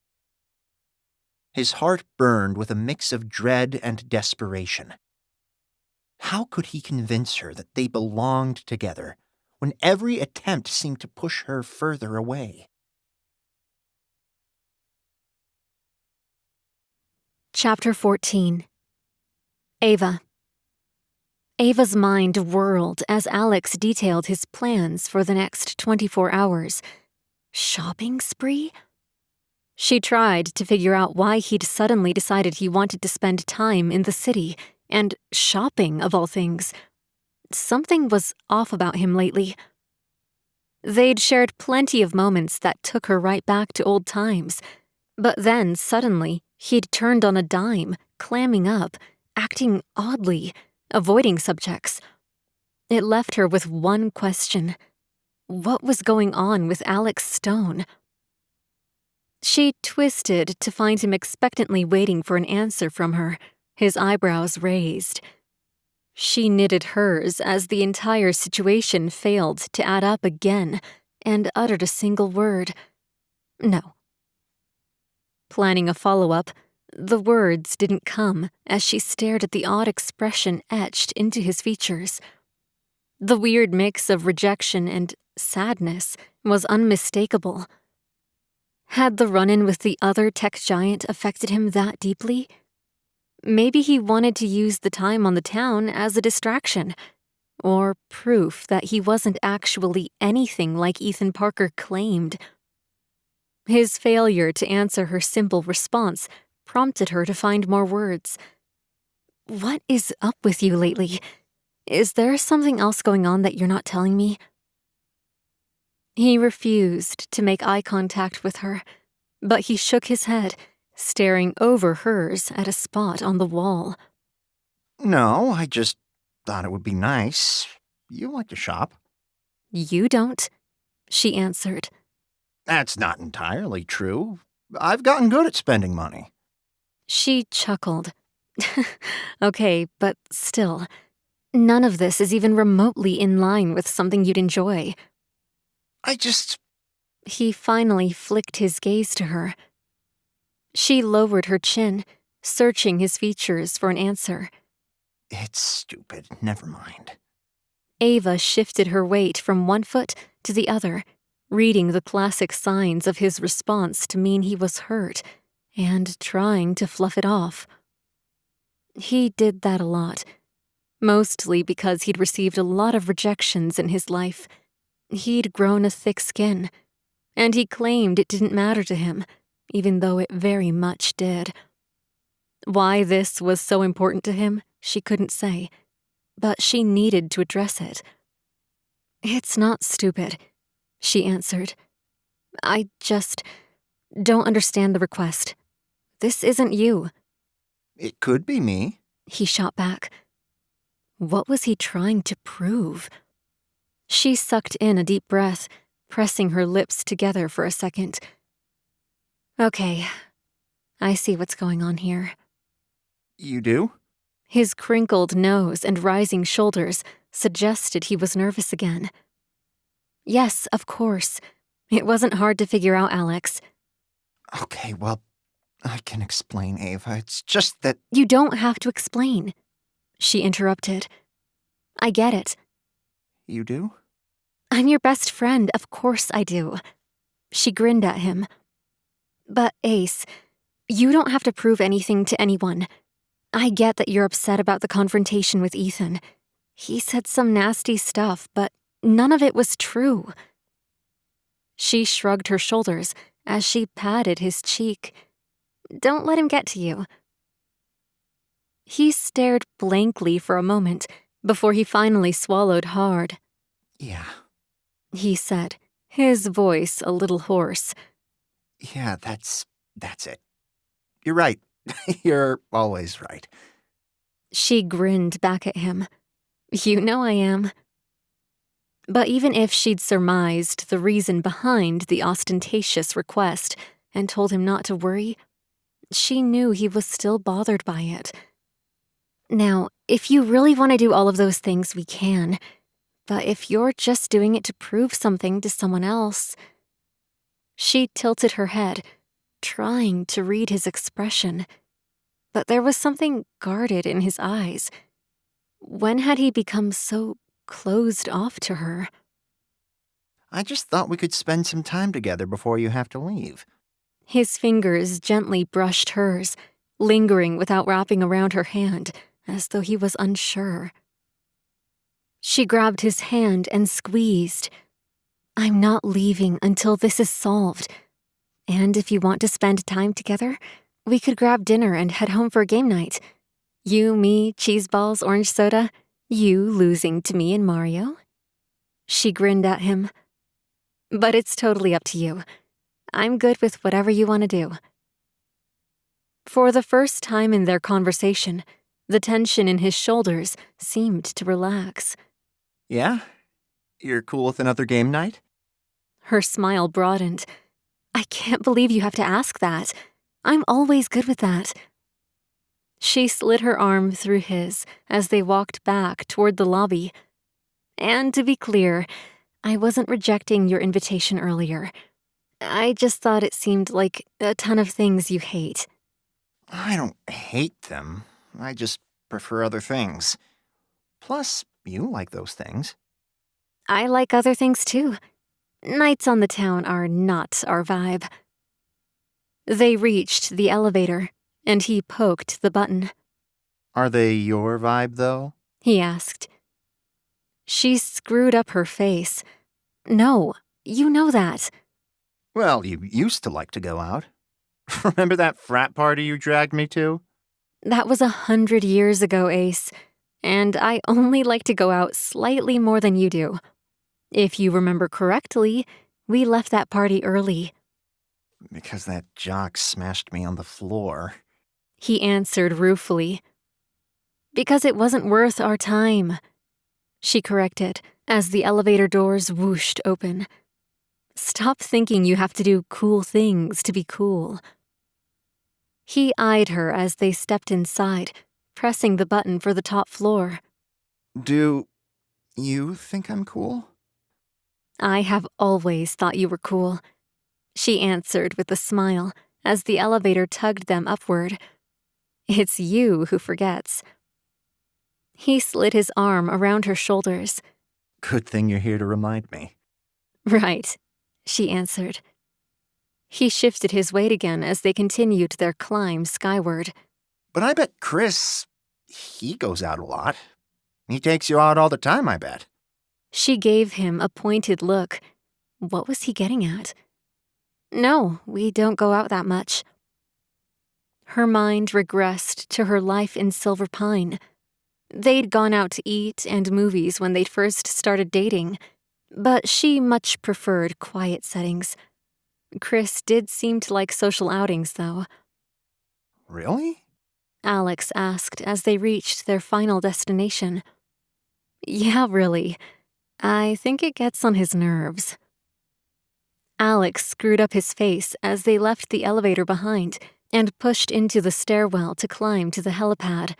His heart burned with a mix of dread and desperation. How could he convince her that they belonged together when every attempt seemed to push her further away? Chapter 14. Ava. Ava's mind whirled as Alex detailed his plans for the next 24 hours. Shopping spree? She tried to figure out why he'd suddenly decided he wanted to spend time in the city, and shopping, of all things. Something was off about him lately. They'd shared plenty of moments that took her right back to old times, but then, suddenly, he'd turned on a dime, clamming up, acting oddly, avoiding subjects. It left her with one question. What was going on with Alex Stone? She twisted to find him expectantly waiting for an answer from her, his eyebrows raised. She knitted hers as the entire situation failed to add up again, and uttered a single word. No. Planning a follow-up, the words didn't come as she stared at the odd expression etched into his features. The weird mix of rejection and sadness was unmistakable. Had the run-in with the other tech giant affected him that deeply? Maybe he wanted to use the time on the town as a distraction, or proof that he wasn't actually anything like Ethan Parker claimed. His failure to answer her simple response prompted her to find more words. What is up with you lately? Is there something else going on that you're not telling me? He refused to make eye contact with her, but he shook his head, staring over hers at a spot on the wall. No, I just thought it would be nice. You like to shop. You don't, she answered. That's not entirely true. I've gotten good at spending money. She chuckled. Okay, but still, none of this is even remotely in line with something you'd enjoy. He finally flicked his gaze to her. She lowered her chin, searching his features for an answer. It's stupid. Never mind. Ava shifted her weight from one foot to the other, reading the classic signs of his response to mean he was hurt, and trying to fluff it off. He did that a lot, mostly because he'd received a lot of rejections in his life. He'd grown a thick skin, and he claimed it didn't matter to him, even though it very much did. Why this was so important to him, she couldn't say, but she needed to address it. It's not stupid, she answered. I just don't understand the request. This isn't you. It could be me, he shot back. What was he trying to prove? She sucked in a deep breath, pressing her lips together for a second. Okay, I see what's going on here. You do? His crinkled nose and rising shoulders suggested he was nervous again. Yes, of course. It wasn't hard to figure out, Alex. Okay, well, I can explain, Ava. It's just that... You don't have to explain, she interrupted. I get it. You do? I'm your best friend, of course I do. She grinned at him. But Ace, you don't have to prove anything to anyone. I get that you're upset about the confrontation with Ethan. He said some nasty stuff, but none of it was true. She shrugged her shoulders as she patted his cheek. Don't let him get to you. He stared blankly for a moment before he finally swallowed hard. Yeah. He said, his voice a little hoarse. Yeah, that's it. You're right. You're always right. She grinned back at him. You know I am. But even if she'd surmised the reason behind the ostentatious request and told him not to worry, she knew he was still bothered by it. Now, if you really want to do all of those things, we can. But if you're just doing it to prove something to someone else... She tilted her head, trying to read his expression. But there was something guarded in his eyes. When had he become so closed off to her? I just thought we could spend some time together before you have to leave. His fingers gently brushed hers, lingering without wrapping around her hand, as though he was unsure. She grabbed his hand and squeezed. I'm not leaving until this is solved. And if you want to spend time together, we could grab dinner and head home for game night. You, me, cheese balls, orange soda. You losing to me and Mario. She grinned at him. But it's totally up to you. I'm good with whatever you want to do. For the first time in their conversation, the tension in his shoulders seemed to relax. Yeah? You're cool with another game night? Her smile broadened. I can't believe you have to ask that. I'm always good with that. She slid her arm through his as they walked back toward the lobby. And to be clear, I wasn't rejecting your invitation earlier. I just thought it seemed like a ton of things you hate. I don't hate them. I just prefer other things. Plus, you like those things. I like other things too. Nights on the town are not our vibe. They reached the elevator, and he poked the button. Are they your vibe, though? He asked. She screwed up her face. No, you know that. Well, you used to like to go out. Remember that frat party you dragged me to? That was 100 years ago, Ace. And I only like to go out slightly more than you do. If you remember correctly, we left that party early. Because that jock smashed me on the floor. He answered ruefully. Because it wasn't worth our time, she corrected as the elevator doors whooshed open. Stop thinking you have to do cool things to be cool. He eyed her as they stepped inside, pressing the button for the top floor. Do you think I'm cool? I have always thought you were cool, she answered with a smile as the elevator tugged them upward. It's you who forgets. He slid his arm around her shoulders. Good thing you're here to remind me. Right, she answered. He shifted his weight again as they continued their climb skyward. But I bet Chris, he goes out a lot. He takes you out all the time, I bet. She gave him a pointed look. What was he getting at? No, we don't go out that much. Her mind regressed to her life in Silver Pine. They'd gone out to eat and movies when they'd first started dating, but she much preferred quiet settings. Chris did seem to like social outings, though. Really? Alex asked as they reached their final destination. Yeah, really. I think it gets on his nerves. Alex screwed up his face as they left the elevator behind and pushed into the stairwell to climb to the helipad.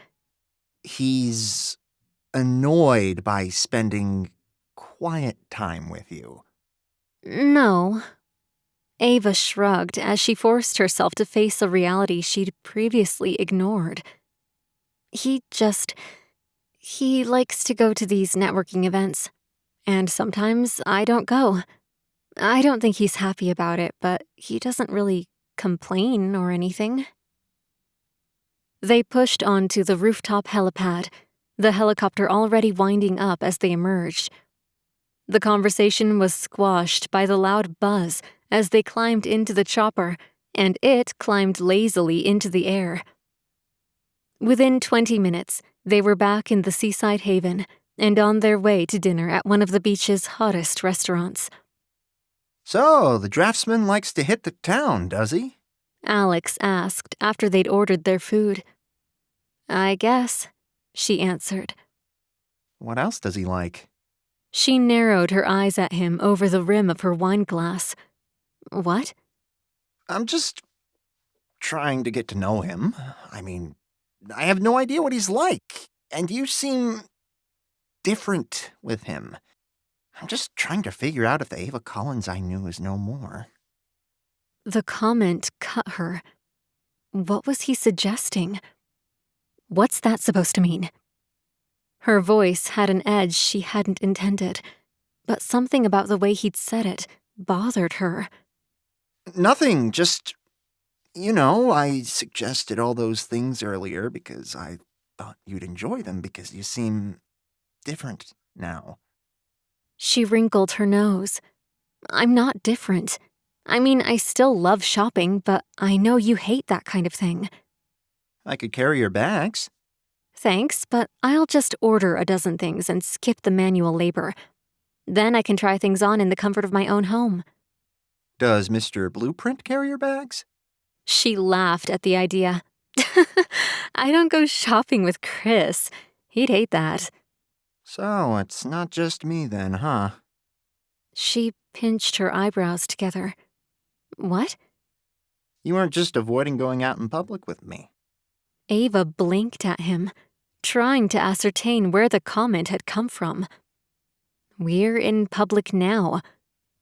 He's annoyed by spending quiet time with you. No. Ava shrugged as she forced herself to face a reality she'd previously ignored. He likes to go to these networking events, and sometimes I don't go. I don't think he's happy about it, but he doesn't really complain or anything. They pushed onto the rooftop helipad, the helicopter already winding up as they emerged. The conversation was squashed by the loud buzz as they climbed into the chopper, and it climbed lazily into the air. Within 20 minutes, they were back in the seaside haven and on their way to dinner at one of the beach's hottest restaurants. So, the draftsman likes to hit the town, does he? Alex asked after they'd ordered their food. I guess, she answered. What else does he like? She narrowed her eyes at him over the rim of her wine glass. What? I'm just trying to get to know him. I mean, I have no idea what he's like, and you seem different with him. I'm just trying to figure out if the Ava Collins I knew is no more. The comment cut her. What was he suggesting? What's that supposed to mean? Her voice had an edge she hadn't intended, but something about the way he'd said it bothered her. Nothing, just, I suggested all those things earlier because I thought you'd enjoy them because you seem different now. She wrinkled her nose. I'm not different. I mean, I still love shopping, but I know you hate that kind of thing. I could carry your bags. Thanks, but I'll just order a dozen things and skip the manual labor. Then I can try things on in the comfort of my own home. Does Mr. Blueprint carry your bags? She laughed at the idea. I don't go shopping with Chris. He'd hate that. So, it's not just me then, huh? She pinched her eyebrows together. What? You aren't just avoiding going out in public with me. Ava blinked at him, trying to ascertain where the comment had come from. We're in public now,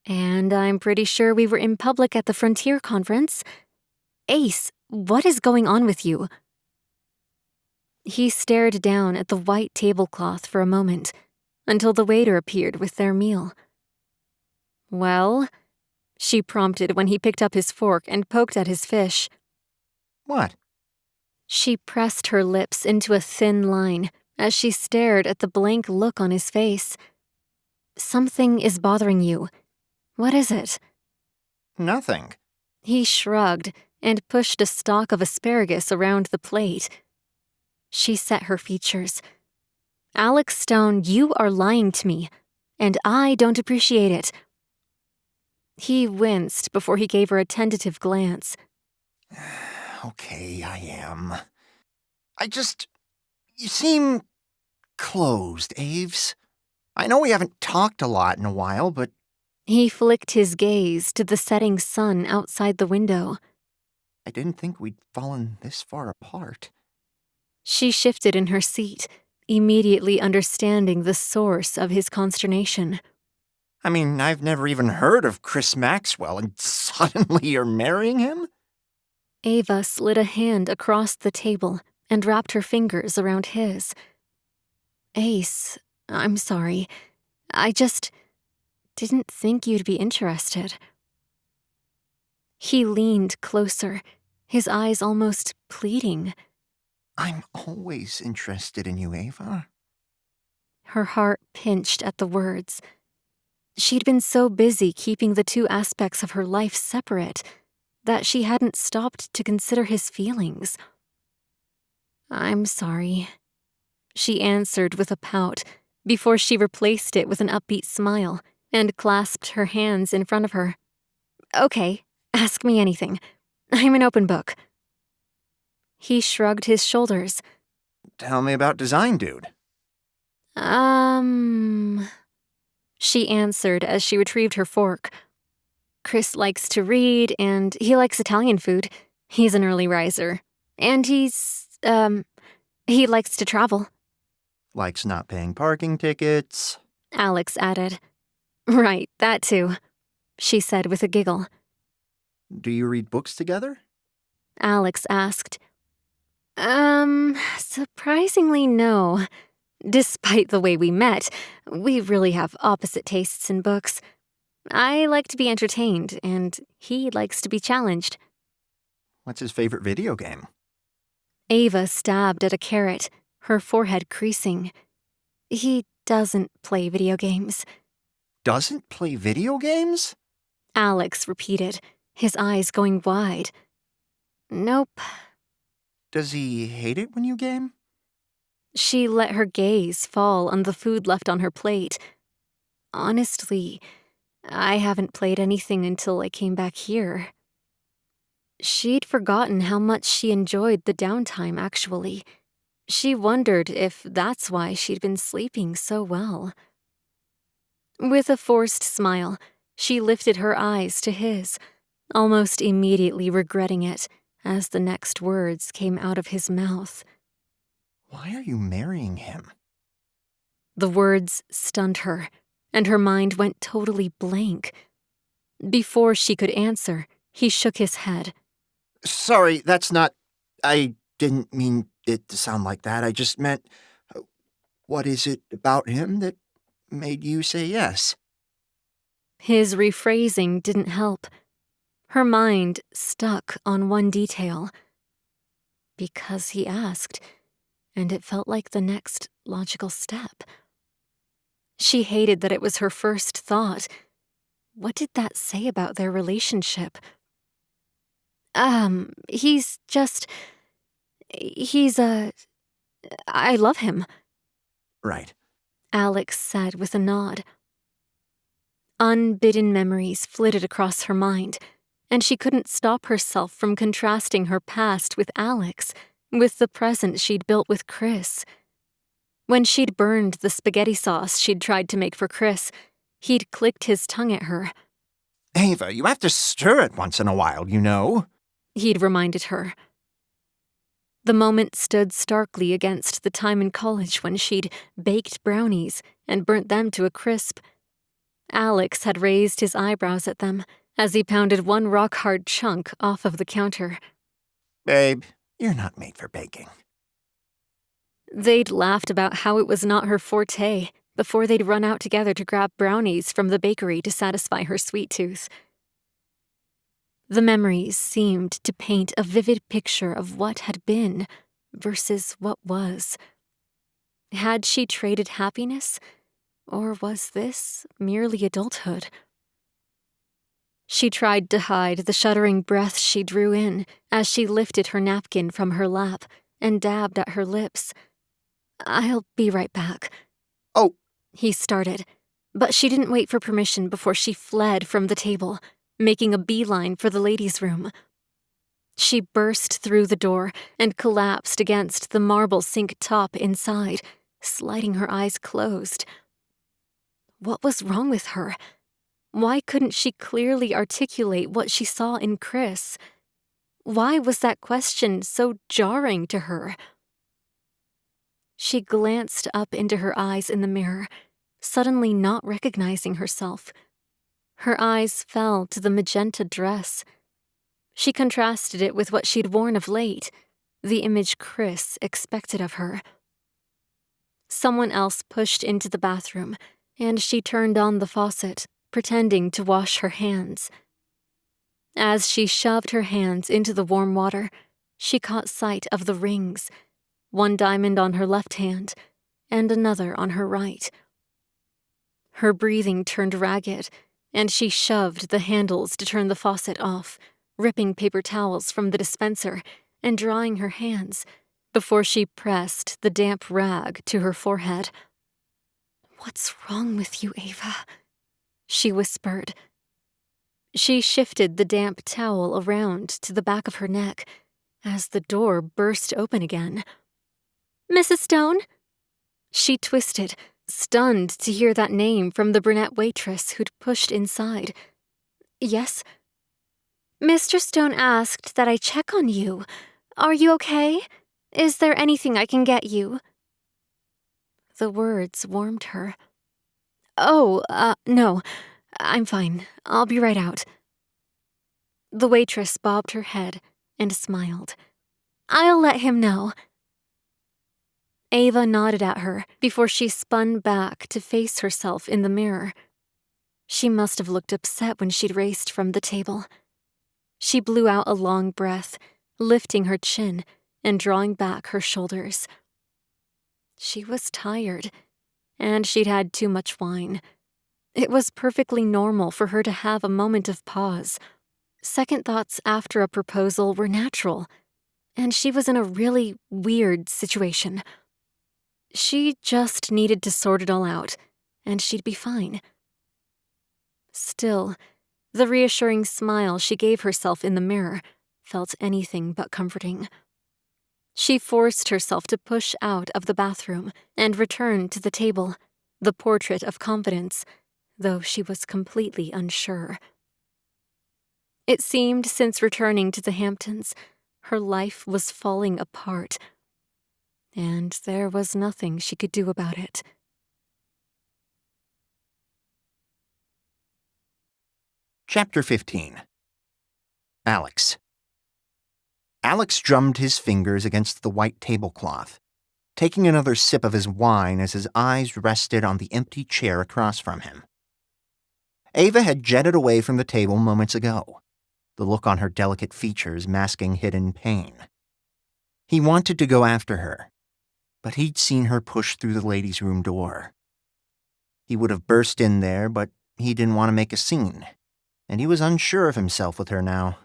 and I'm pretty sure we were in public at the Frontier Conference. Ace, what is going on with you? He stared down at the white tablecloth for a moment, until the waiter appeared with their meal. Well, she prompted when he picked up his fork and poked at his fish. What? She pressed her lips into a thin line as she stared at the blank look on his face. Something is bothering you. What is it? Nothing. He shrugged and pushed a stalk of asparagus around the plate. She set her features. Alex Stone, you are lying to me, and I don't appreciate it. He winced before he gave her a tentative glance. Okay, I am. You seem closed, Aves. I know we haven't talked a lot in a while, but... He flicked his gaze to the setting sun outside the window. I didn't think we'd fallen this far apart. She shifted in her seat, immediately understanding the source of his consternation. I mean, I've never even heard of Chris Maxwell, and suddenly you're marrying him? Ava slid a hand across the table and wrapped her fingers around his. Ace, I'm sorry. I just didn't think you'd be interested. He leaned closer, his eyes almost pleading. I'm always interested in you, Ava. Her heart pinched at the words. She'd been so busy keeping the two aspects of her life separate that she hadn't stopped to consider his feelings. I'm sorry, she answered with a pout before she replaced it with an upbeat smile and clasped her hands in front of her. Okay, ask me anything. I'm an open book. He shrugged his shoulders. Tell me about Design Dude. She answered as she retrieved her fork. Chris likes to read, and he likes Italian food. He's an early riser. And he likes to travel, Likes not paying parking tickets. Alex added. Right, that too, she said with a giggle. Do you read books together? Alex asked. Surprisingly no. Despite the way we met, we really have opposite tastes in books. I like to be entertained, and he likes to be challenged. What's his favorite video game? Ava stabbed at a carrot, her forehead creasing. He doesn't play video games, Doesn't play video games? Alex repeated, his eyes going wide. Nope. Does he hate it when you game? She let her gaze fall on the food left on her plate. Honestly, I haven't played anything until I came back here. She'd forgotten how much she enjoyed the downtime, actually. She wondered if that's why she'd been sleeping so well. With a forced smile, she lifted her eyes to his, almost immediately regretting it as the next words came out of his mouth. Why are you marrying him? The words stunned her, and her mind went totally blank. Before she could answer, he shook his head. Sorry, that's not... I didn't mean it to sound like that. I just meant... What is it about him that made you say yes? His rephrasing didn't help. Her mind stuck on one detail. Because he asked, and it felt like the next logical step. She hated that it was her first thought. What did that say about their relationship? I love him, Right. Alex said with a nod. Unbidden memories flitted across her mind, and she couldn't stop herself from contrasting her past with Alex, with the present she'd built with Chris. When she'd burned the spaghetti sauce she'd tried to make for Chris, he'd clicked his tongue at her. Ava, you have to stir it once in a while, you know? He'd reminded her. The moment stood starkly against the time in college when she'd baked brownies and burnt them to a crisp. Alex had raised his eyebrows at them as he pounded one rock-hard chunk off of the counter. Babe, you're not made for baking. They'd laughed about how it was not her forte before they'd run out together to grab brownies from the bakery to satisfy her sweet tooth. The memories seemed to paint a vivid picture of what had been versus what was. Had she traded happiness, or was this merely adulthood? She tried to hide the shuddering breath she drew in as she lifted her napkin from her lap and dabbed at her lips. "I'll be right back." Oh, he started, but she didn't wait for permission before she fled from the table, making a beeline for the ladies' room. She burst through the door and collapsed against the marble sink top inside, sliding her eyes closed. What was wrong with her? Why couldn't she clearly articulate what she saw in Chris? Why was that question so jarring to her? She glanced up into her eyes in the mirror, suddenly not recognizing herself. Her eyes fell to the magenta dress. She contrasted it with what she'd worn of late, the image Chris expected of her. Someone else pushed into the bathroom, and she turned on the faucet, pretending to wash her hands. As she shoved her hands into the warm water, she caught sight of the rings, one diamond on her left hand and another on her right. Her breathing turned ragged, and she shoved the handles to turn the faucet off, ripping paper towels from the dispenser and drying her hands before she pressed the damp rag to her forehead. "What's wrong with you, Ava?" she whispered. She shifted the damp towel around to the back of her neck as the door burst open again. "Mrs. Stone?" She twisted, stunned to hear that name from the brunette waitress who'd pushed inside. Yes? Mr. Stone asked that I check on you. Are you okay? Is there anything I can get you? The words warmed her. Oh, no. I'm fine. I'll be right out. The waitress bobbed her head and smiled. I'll let him know. Ava nodded at her before she spun back to face herself in the mirror. She must have looked upset when she'd raced from the table. She blew out a long breath, lifting her chin and drawing back her shoulders. She was tired, and she'd had too much wine. It was perfectly normal for her to have a moment of pause. Second thoughts after a proposal were natural, and she was in a really weird situation. She just needed to sort it all out, and she'd be fine. Still, the reassuring smile she gave herself in the mirror felt anything but comforting. She forced herself to push out of the bathroom and return to the table, the portrait of confidence, though she was completely unsure. It seemed since returning to the Hamptons, her life was falling apart, and there was nothing she could do about it. Chapter 15. Alex. Alex drummed his fingers against the white tablecloth, taking another sip of his wine as his eyes rested on the empty chair across from him. Ava had jetted away from the table moments ago, the look on her delicate features masking hidden pain. He wanted to go after her, but he'd seen her push through the ladies' room door. He would have burst in there, but he didn't want to make a scene, and he was unsure of himself with her now.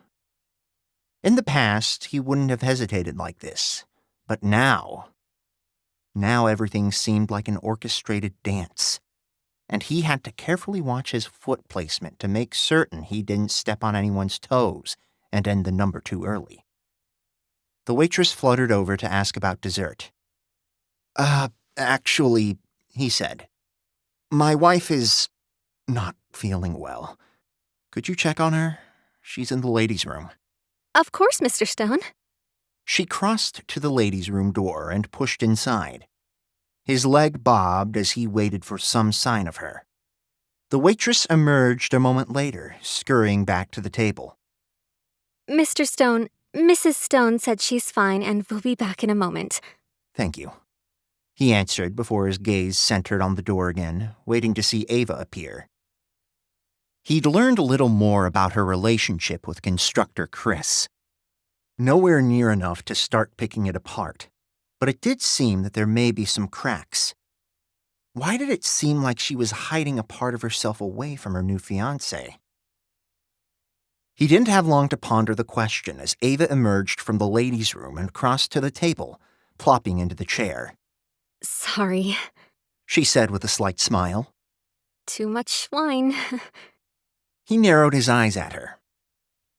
In the past, he wouldn't have hesitated like this, but now everything seemed like an orchestrated dance, and he had to carefully watch his foot placement to make certain he didn't step on anyone's toes and end the number too early. The waitress fluttered over to ask about dessert. Actually, he said, my wife is not feeling well. Could you check on her? She's in the ladies' room. Of course, Mr. Stone. She crossed to the ladies' room door and pushed inside. His leg bobbed as he waited for some sign of her. The waitress emerged a moment later, scurrying back to the table. Mr. Stone, Mrs. Stone said she's fine and will be back in a moment. Thank you, he answered before his gaze centered on the door again, waiting to see Ava appear. He'd learned a little more about her relationship with constructor Chris. Nowhere near enough to start picking it apart, but it did seem that there may be some cracks. Why did it seem like she was hiding a part of herself away from her new fiancé? He didn't have long to ponder the question as Ava emerged from the ladies' room and crossed to the table, plopping into the chair. Sorry. She said with a slight smile. Too much wine. He narrowed his eyes at her.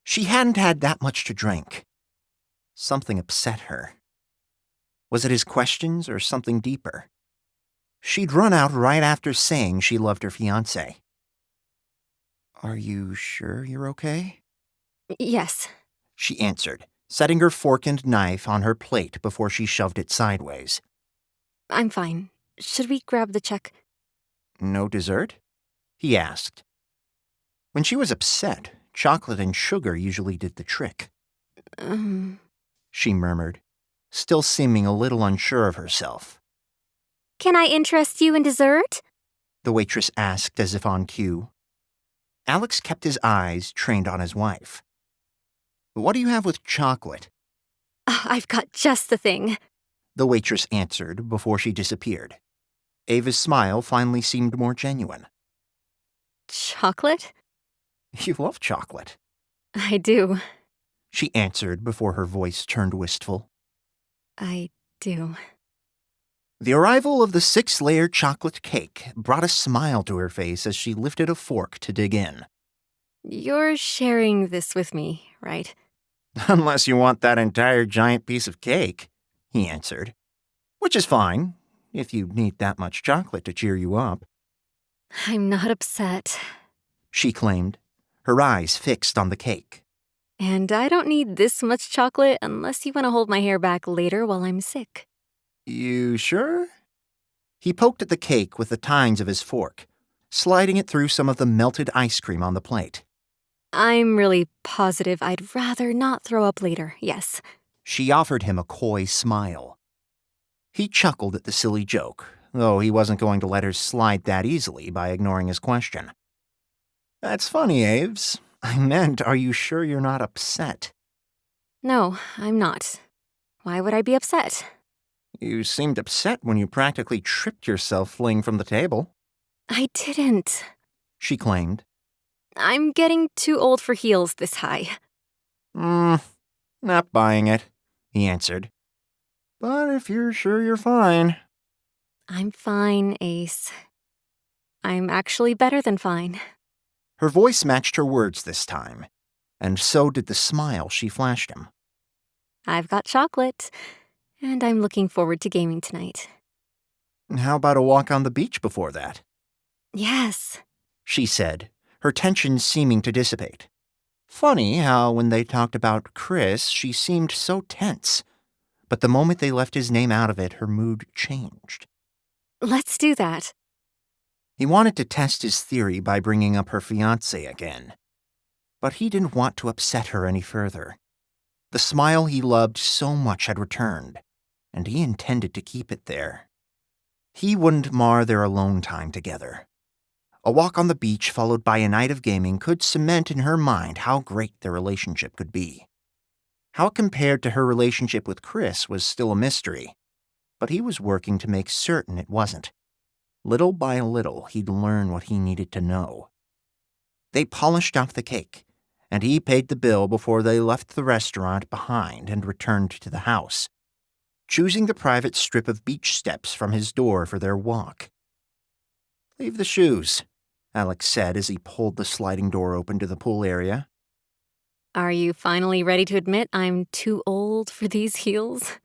She hadn't had that much to drink. Something upset her. Was it his questions or something deeper? She'd run out right after saying she loved her fiancé. Are you sure you're okay? Yes. She answered, setting her fork and knife on her plate before she shoved it sideways. I'm fine. Should we grab the check? No dessert? He asked. When she was upset, chocolate and sugar usually did the trick. She murmured, still seeming a little unsure of herself. Can I interest you in dessert? The waitress asked as if on cue. Alex kept his eyes trained on his wife. What do you have with chocolate? I've got just the thing. The waitress answered before she disappeared. Ava's smile finally seemed more genuine. Chocolate? You love chocolate. I do. She answered before her voice turned wistful. I do. The arrival of the 6-layer chocolate cake brought a smile to her face as she lifted a fork to dig in. You're sharing this with me, right? Unless you want that entire giant piece of cake, he answered. Which is fine, if you need that much chocolate to cheer you up. I'm not upset. She claimed, her eyes fixed on the cake. And I don't need this much chocolate unless you want to hold my hair back later while I'm sick. You sure? He poked at the cake with the tines of his fork, sliding it through some of the melted ice cream on the plate. I'm really positive I'd rather not throw up later, yes. She offered him a coy smile. He chuckled at the silly joke, though he wasn't going to let her slide that easily by ignoring his question. That's funny, Aves. I meant, are you sure you're not upset? No, I'm not. Why would I be upset? You seemed upset when you practically tripped yourself fleeing from the table. I didn't. She claimed. I'm getting too old for heels this high. Not buying it, he answered. But if you're sure you're fine. I'm fine, Ace. I'm actually better than fine. Her voice matched her words this time, and so did the smile she flashed him. I've got chocolate, and I'm looking forward to gaming tonight. How about a walk on the beach before that? Yes. She said, her tension seeming to dissipate. Funny how when they talked about Chris, she seemed so tense. But the moment they left his name out of it, her mood changed. Let's do that. He wanted to test his theory by bringing up her fiancé again. But he didn't want to upset her any further. The smile he loved so much had returned, and he intended to keep it there. He wouldn't mar their alone time together. A walk on the beach followed by a night of gaming could cement in her mind how great their relationship could be. How it compared to her relationship with Chris was still a mystery, but he was working to make certain it wasn't. Little by little, he'd learn what he needed to know. They polished off the cake, and he paid the bill before they left the restaurant behind and returned to the house, choosing the private strip of beach steps from his door for their walk. Leave the shoes, Alex said as he pulled the sliding door open to the pool area. Are you finally ready to admit I'm too old for these heels?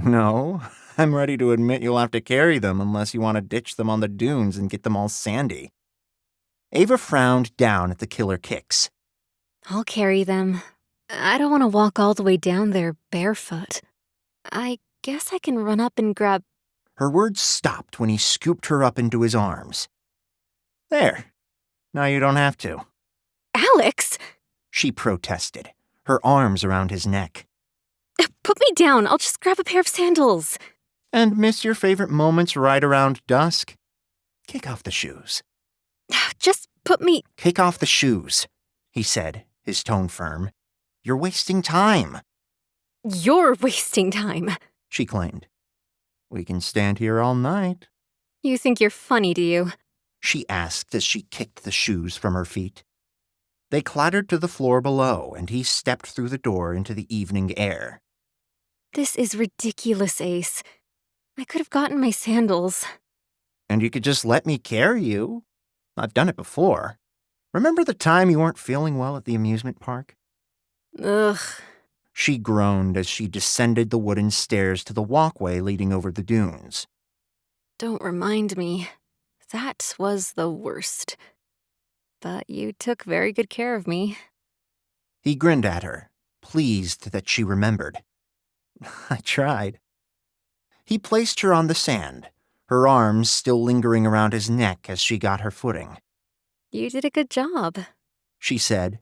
No, I'm ready to admit you'll have to carry them unless you want to ditch them on the dunes and get them all sandy. Ava frowned down at the killer kicks. I'll carry them. I don't want to walk all the way down there barefoot. I guess I can run up and grab... Her words stopped when he scooped her up into his arms. There. Now you don't have to. Alex! She protested, her arms around his neck. Put me down. I'll just grab a pair of sandals. And miss your favorite moments right around dusk? Kick off the shoes. Just put me... Kick off the shoes, he said, his tone firm. You're wasting time. You're wasting time, she claimed. We can stand here all night. You think you're funny, do you? She asked as she kicked the shoes from her feet. They clattered to the floor below, and he stepped through the door into the evening air. This is ridiculous, Ace. I could have gotten my sandals. And you could just let me carry you. I've done it before. Remember the time you weren't feeling well at the amusement park? Ugh. She groaned as she descended the wooden stairs to the walkway leading over the dunes. Don't remind me. That was the worst. But you took very good care of me. He grinned at her, pleased that she remembered. I tried. He placed her on the sand, her arms still lingering around his neck as she got her footing. You did a good job, she said.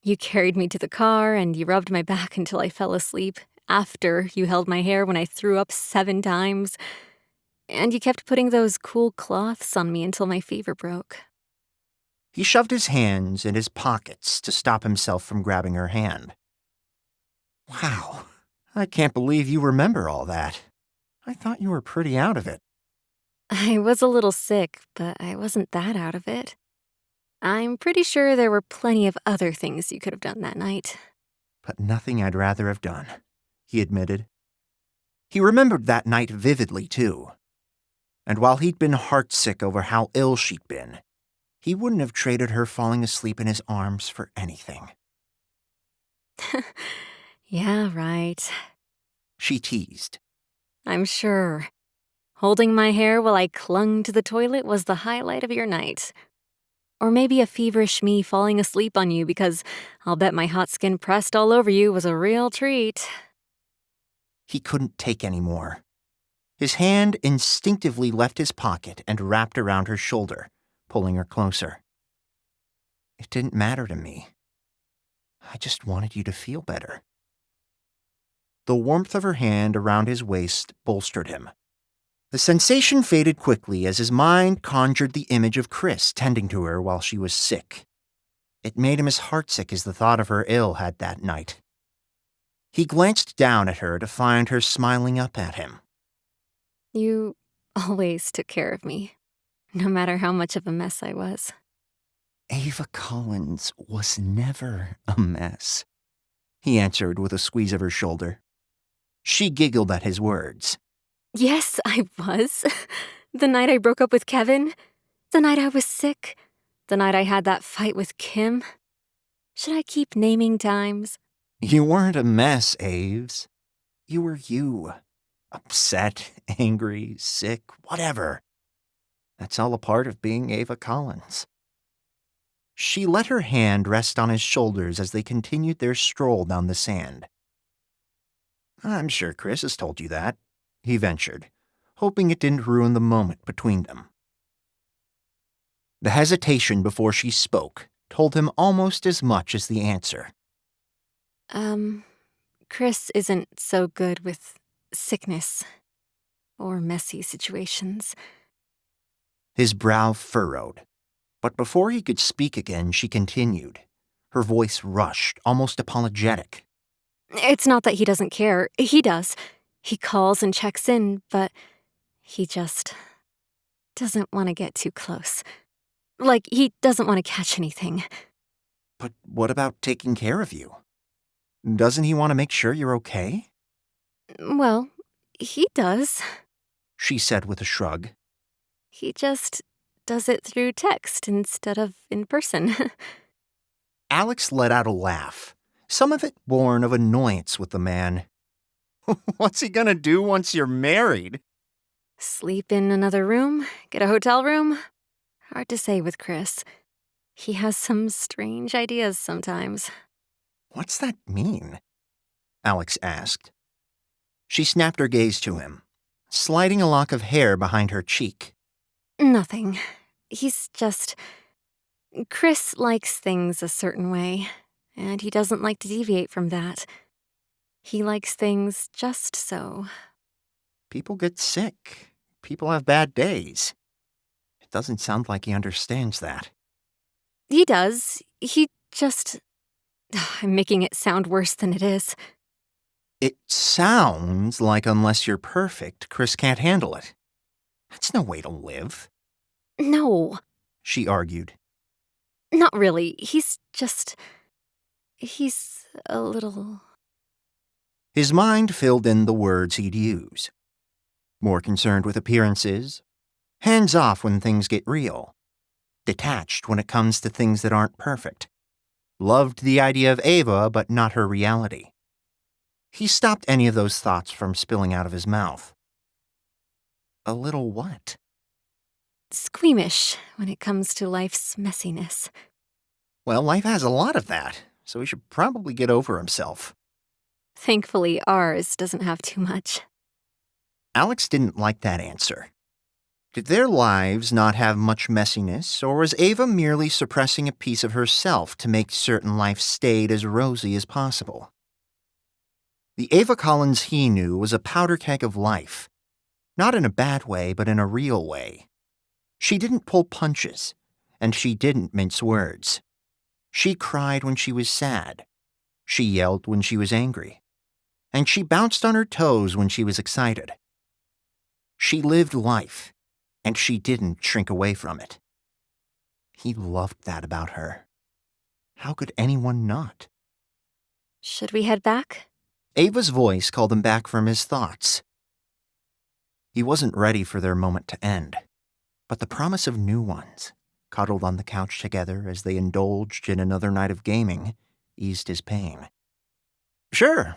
You carried me to the car and you rubbed my back until I fell asleep, after you held my hair when I threw up 7 times. And you kept putting those cool cloths on me until my fever broke. He shoved his hands in his pockets to stop himself from grabbing her hand. Wow, I can't believe you remember all that. I thought you were pretty out of it. I was a little sick, but I wasn't that out of it. I'm pretty sure there were plenty of other things you could have done that night. But nothing I'd rather have done, he admitted. He remembered that night vividly, too. And while he'd been heartsick over how ill she'd been, he wouldn't have traded her falling asleep in his arms for anything. Yeah, right. She teased. I'm sure. Holding my hair while I clung to the toilet was the highlight of your night. Or maybe a feverish me falling asleep on you because I'll bet my hot skin pressed all over you was a real treat. He couldn't take any more. His hand instinctively left his pocket and wrapped around her shoulder, pulling her closer. It didn't matter to me. I just wanted you to feel better. The warmth of her hand around his waist bolstered him. The sensation faded quickly as his mind conjured the image of Chris tending to her while she was sick. It made him as heartsick as the thought of her ill had that night. He glanced down at her to find her smiling up at him. You always took care of me, no matter how much of a mess I was. Ava Collins was never a mess, he answered with a squeeze of her shoulder. She giggled at his words. Yes, I was. The night I broke up with Kevin. The night I was sick. The night I had that fight with Kim. Should I keep naming times? You weren't a mess, Aves. You were you. Upset, angry, sick, whatever. That's all a part of being Ava Collins. She let her hand rest on his shoulders as they continued their stroll down the sand. I'm sure Chris has told you that, he ventured, hoping it didn't ruin the moment between them. The hesitation before she spoke told him almost as much as the answer. Chris isn't so good with sickness or messy situations. His brow furrowed, but before he could speak again, she continued, her voice rushed, almost apologetic. It's not that he doesn't care. He does. He calls and checks in, but he just doesn't want to get too close. Like, he doesn't want to catch anything. But what about taking care of you? Doesn't he want to make sure you're okay? Well, he does. She said with a shrug. He just does it through text instead of in person. Alex let out a laugh, some of it born of annoyance with the man. What's he gonna do once you're married? Sleep in another room? Get a hotel room? Hard to say with Chris. He has some strange ideas sometimes. What's that mean? Alex asked. She snapped her gaze to him, sliding a lock of hair behind her cheek. Nothing. He's just... Chris likes things a certain way, and he doesn't like to deviate from that. He likes things just so. People get sick. People have bad days. It doesn't sound like he understands that. He does. He just... I'm making it sound worse than it is. It sounds like unless you're perfect, Chris can't handle it. That's no way to live. No. She argued. Not really. He's a little... His mind filled in the words he'd use. More concerned with appearances, hands off when things get real, detached when it comes to things that aren't perfect. Loved the idea of Ava, but not her reality. He stopped any of those thoughts from spilling out of his mouth. A little what? Squeamish when it comes to life's messiness. Well, life has a lot of that, so he should probably get over himself. Thankfully, ours doesn't have too much. Alex didn't like that answer. Did their lives not have much messiness, or was Ava merely suppressing a piece of herself to make certain life stayed as rosy as possible? The Ava Collins he knew was a powder keg of life. Not in a bad way, but in a real way. She didn't pull punches, and she didn't mince words. She cried when she was sad. She yelled when she was angry. And she bounced on her toes when she was excited. She lived life, and she didn't shrink away from it. He loved that about her. How could anyone not? Should we head back? Ava's voice called him back from his thoughts. He wasn't ready for their moment to end, but the promise of new ones, cuddled on the couch together as they indulged in another night of gaming, eased his pain. Sure,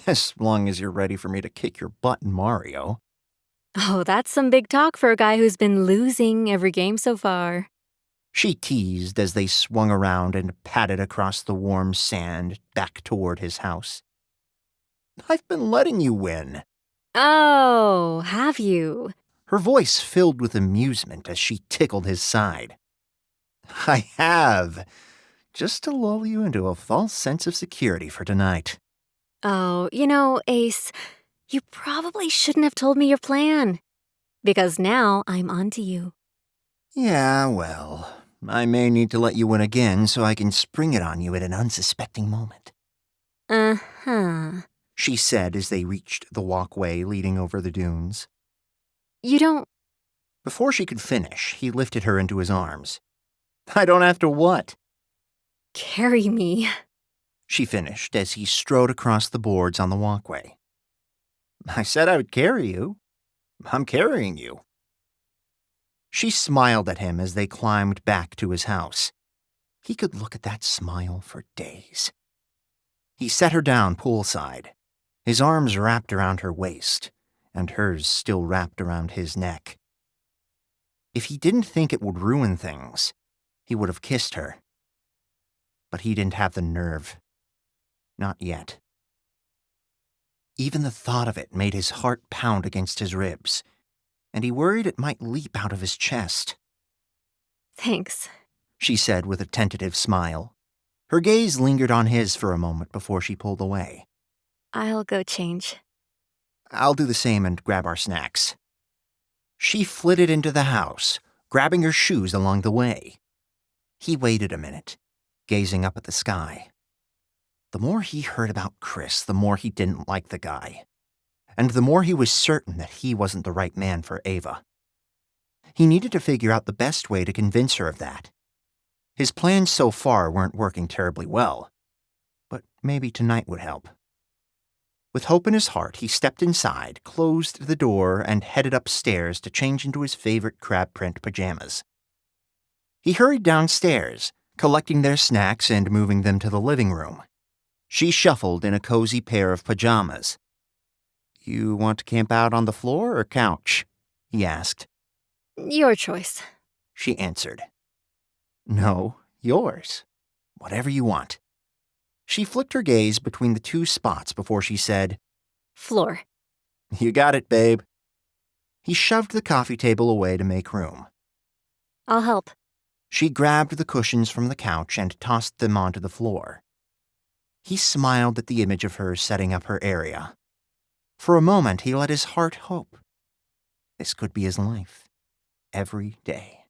as long as you're ready for me to kick your butt in Mario. Oh, that's some big talk for a guy who's been losing every game so far. she teased as they swung around and padded across the warm sand back toward his house. I've been letting you win. Oh, have you? Her voice filled with amusement as she tickled his side. I have, just to lull you into a false sense of security for tonight. Oh, Ace, you probably shouldn't have told me your plan. Because now I'm on to you. Yeah, well, I may need to let you win again so I can spring it on you at an unsuspecting moment. Uh-huh. She said as they reached the walkway leading over the dunes. You don't... Before she could finish, he lifted her into his arms. I don't have to what? carry me. She finished as he strode across the boards on the walkway. I said I would carry you. I'm carrying you. She smiled at him as they climbed back to his house. He could look at that smile for days. He set her down poolside, his arms wrapped around her waist, and hers still wrapped around his neck. If he didn't think it would ruin things, he would have kissed her. But he didn't have the nerve. Not yet. Even the thought of it made his heart pound against his ribs, and he worried it might leap out of his chest. Thanks. She said with a tentative smile. Her gaze lingered on his for a moment before she pulled away. I'll go change. I'll do the same and grab our snacks. She flitted into the house, grabbing her shoes along the way. He waited a minute, gazing up at the sky. The more he heard about Chris, the more he didn't like the guy, and the more he was certain that he wasn't the right man for Ava. He needed to figure out the best way to convince her of that. His plans so far weren't working terribly well, but maybe tonight would help. With hope in his heart, he stepped inside, closed the door, and headed upstairs to change into his favorite crab print pajamas. He hurried downstairs, collecting their snacks and moving them to the living room. She shuffled in a cozy pair of pajamas. You want to camp out on the floor or couch? He asked. Your choice. She answered. No, yours. Whatever you want. She flicked her gaze between the two spots before she said, Floor. You got it, babe. He shoved the coffee table away to make room. I'll help. She grabbed the cushions from the couch and tossed them onto the floor. He smiled at the image of her setting up her area. For a moment, he let his heart hope. This could be his life. Every day.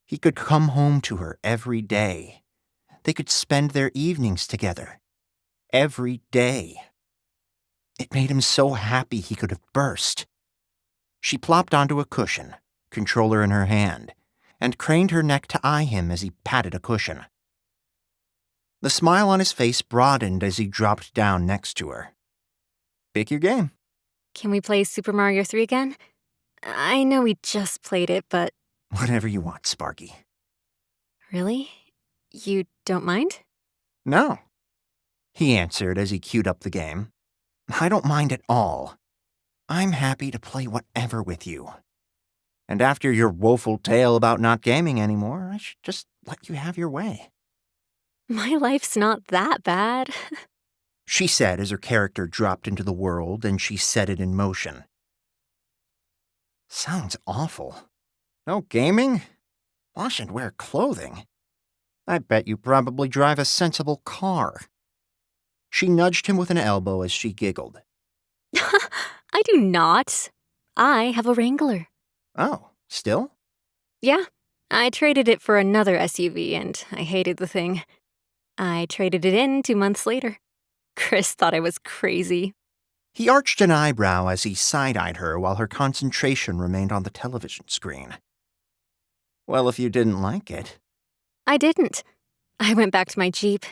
He could come home to her every day. They could spend their evenings together. Every day. It made him so happy he could have burst. She plopped onto a cushion, controller in her hand, and craned her neck to eye him as he patted a cushion. The smile on his face broadened as he dropped down next to her. Pick your game. Can we play Super Mario 3 again? I know we just played it, but... Whatever you want, Sparky. Really? You don't mind? No, he answered as he queued up the game. I don't mind at all. I'm happy to play whatever with you. And after your woeful tale about not gaming anymore, I should just let you have your way. My life's not that bad. She said as her character dropped into the world and she set it in motion. Sounds awful. No gaming? Wash and wear clothing. I bet you probably drive a sensible car. She nudged him with an elbow as she giggled. I do not. I have a Wrangler. Oh, still? Yeah, I traded it for another SUV and I hated the thing. I traded it in 2 months later. Chris thought I was crazy. He arched an eyebrow as he side-eyed her while her concentration remained on the television screen. Well, if you didn't like it. I didn't. I went back to my Jeep.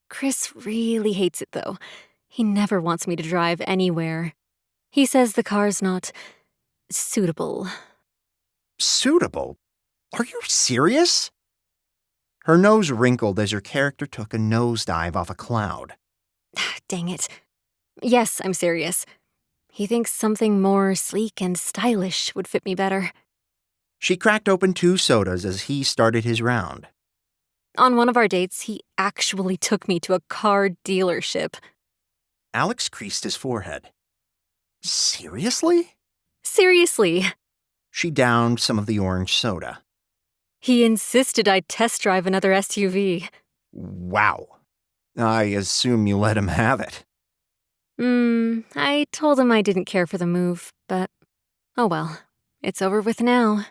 Chris really hates it, though. He never wants me to drive anywhere. He says the car's not suitable. Suitable? Are you serious? Her nose wrinkled as her character took a nosedive off a cloud. Dang it. Yes, I'm serious. He thinks something more sleek and stylish would fit me better. She cracked open 2 sodas as he started his round. On one of our dates, he actually took me to a car dealership. Alex creased his forehead. Seriously? Seriously. She downed some of the orange soda. He insisted I test drive another SUV. Wow. I assume you let him have it. I told him I didn't care for the move, but oh well, it's over with now.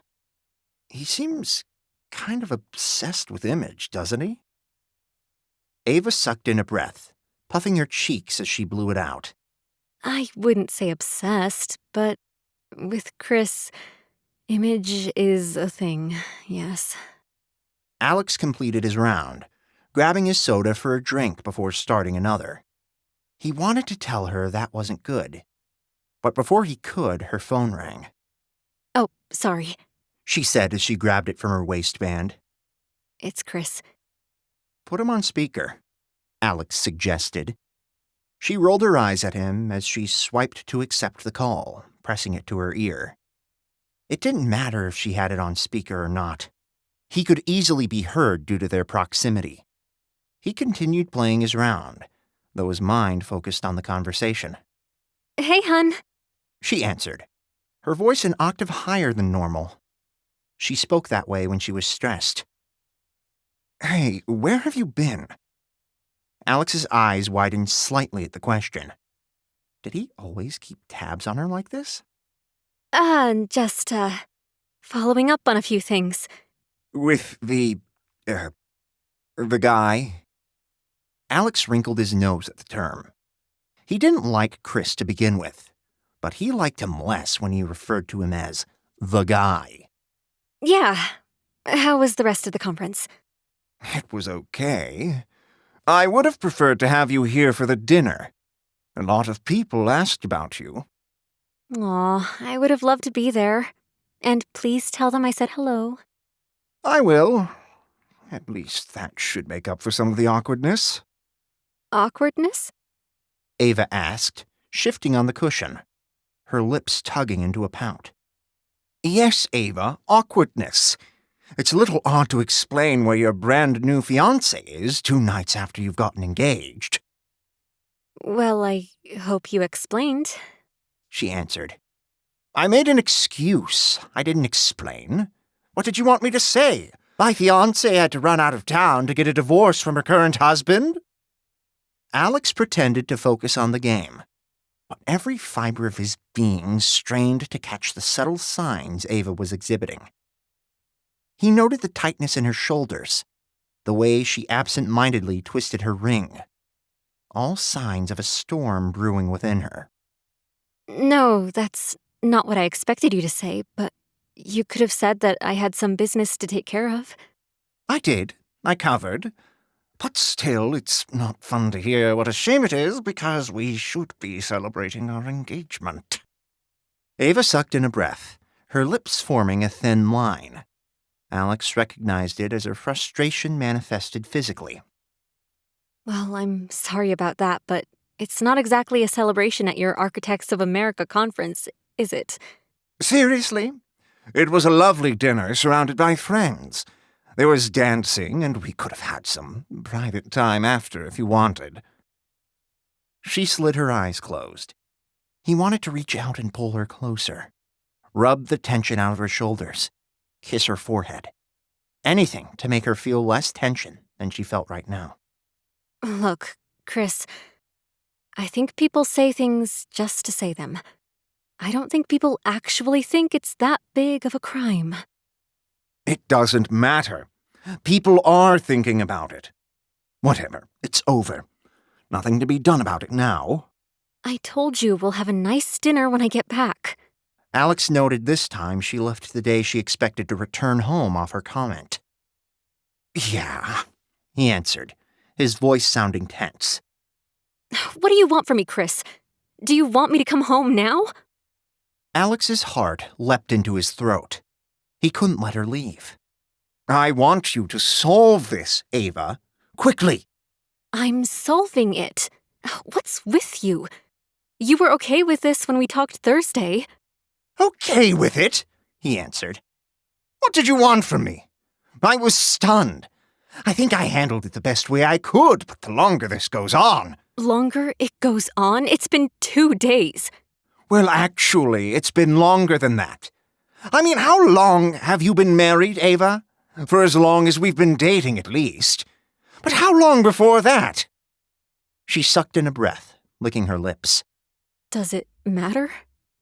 He seems kind of obsessed with image, doesn't he? Ava sucked in a breath, puffing her cheeks as she blew it out. I wouldn't say obsessed, but with Chris, image is a thing, yes. Alex completed his round, grabbing his soda for a drink before starting another. He wanted to tell her that wasn't good. But before he could, her phone rang. Oh, sorry. She said as she grabbed it from her waistband. It's Chris. Put him on speaker, Alex suggested. She rolled her eyes at him as she swiped to accept the call, pressing it to her ear. It didn't matter if she had it on speaker or not. He could easily be heard due to their proximity. He continued playing his round, though his mind focused on the conversation. Hey, hun. She answered, her voice an octave higher than normal. She spoke that way when she was stressed. Hey, where have you been? Alex's eyes widened slightly at the question. Did he always keep tabs on her like this? Just, following up on a few things. With the guy? Alex wrinkled his nose at the term. He didn't like Chris to begin with, but he liked him less when he referred to him as the guy. Yeah. How was the rest of the conference? It was okay. I would have preferred to have you here for the dinner. A lot of people asked about you. Aw, I would have loved to be there. And please tell them I said hello. I will. At least that should make up for some of the awkwardness. Awkwardness? Ava asked, shifting on the cushion, her lips tugging into a pout. Yes, Ava, awkwardness. It's a little odd to explain where your brand new fiancé is 2 nights after you've gotten engaged. Well, I hope you explained. She answered. I made an excuse. I didn't explain. What did you want me to say? My fiancé had to run out of town to get a divorce from her current husband? Alex pretended to focus on the game, but every fiber of his being strained to catch the subtle signs Ava was exhibiting. He noted the tightness in her shoulders, the way she absent-mindedly twisted her ring. All signs of a storm brewing within her. No, that's not what I expected you to say, but you could have said that I had some business to take care of. I did. I covered. But still, it's not fun to hear what a shame it is because we should be celebrating our engagement. Ava sucked in a breath, her lips forming a thin line. Alex recognized it as her frustration manifested physically. Well, I'm sorry about that, but it's not exactly a celebration at your Architects of America conference, is it? Seriously? It was a lovely dinner surrounded by friends. There was dancing, and we could have had some private time after if you wanted. She slid her eyes closed. He wanted to reach out and pull her closer, rub the tension out of her shoulders, kiss her forehead. Anything to make her feel less tension than she felt right now. Look, Chris, I think people say things just to say them. I don't think people actually think it's that big of a crime. It doesn't matter. People are thinking about it. Whatever, it's over. Nothing to be done about it now. I told you we'll have a nice dinner when I get back. Alex noted this time she left the day she expected to return home off her comment. Yeah, he answered, his voice sounding tense. What do you want from me, Chris? Do you want me to come home now? Alex's heart leapt into his throat. He couldn't let her leave. I want you to solve this, Ava. Quickly. I'm solving it. What's with you? You were okay with this when we talked Thursday. Okay with it, he answered. What did you want from me? I was stunned. I think I handled it the best way I could, but the longer this goes on... Longer it goes on? It's been 2 days. Well, actually, it's been longer than that. I mean, how long have you been married, Ava? For as long as we've been dating, at least. But how long before that? She sucked in a breath, licking her lips. Does it matter?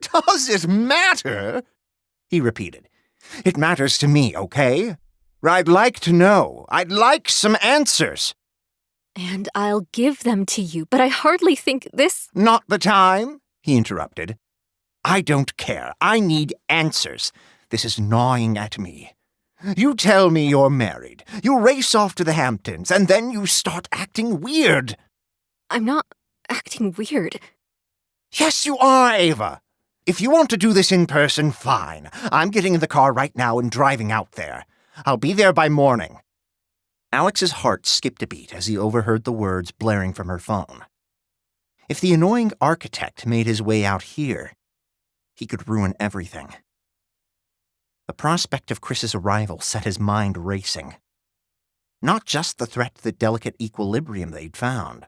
Does it matter? He repeated. It matters to me, okay? I'd like to know. I'd like some answers. And I'll give them to you, but I hardly think this... Not the time, he interrupted. I don't care. I need answers. This is gnawing at me. You tell me you're married. You race off to the Hamptons, and then you start acting weird. I'm not acting weird. Yes, you are, Ava. If you want to do this in person, fine. I'm getting in the car right now and driving out there. I'll be there by morning. Alex's heart skipped a beat as he overheard the words blaring from her phone. If the annoying architect made his way out here, he could ruin everything. The prospect of Chris's arrival set his mind racing. Not just the threat to the delicate equilibrium they'd found,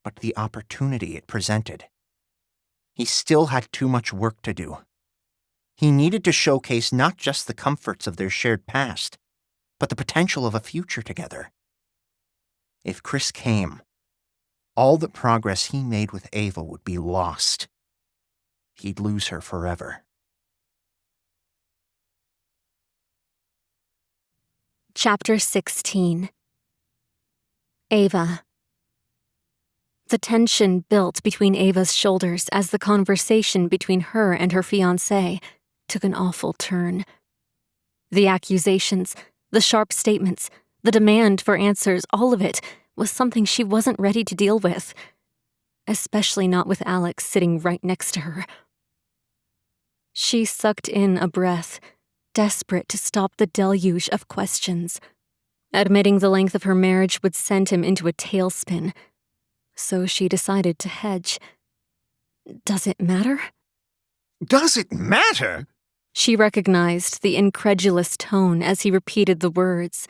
but the opportunity it presented. He still had too much work to do. He needed to showcase not just the comforts of their shared past, but the potential of a future together. If Chris came, all the progress he made with Ava would be lost. He'd lose her forever. Chapter 16. Ava. The tension built between Ava's shoulders as the conversation between her and her fiancé took an awful turn. The accusations, the sharp statements, the demand for answers, all of it was something she wasn't ready to deal with, especially not with Alex sitting right next to her. She sucked in a breath, desperate to stop the deluge of questions. Admitting the length of her marriage would send him into a tailspin, so she decided to hedge. Does it matter? Does it matter? She recognized the incredulous tone as he repeated the words.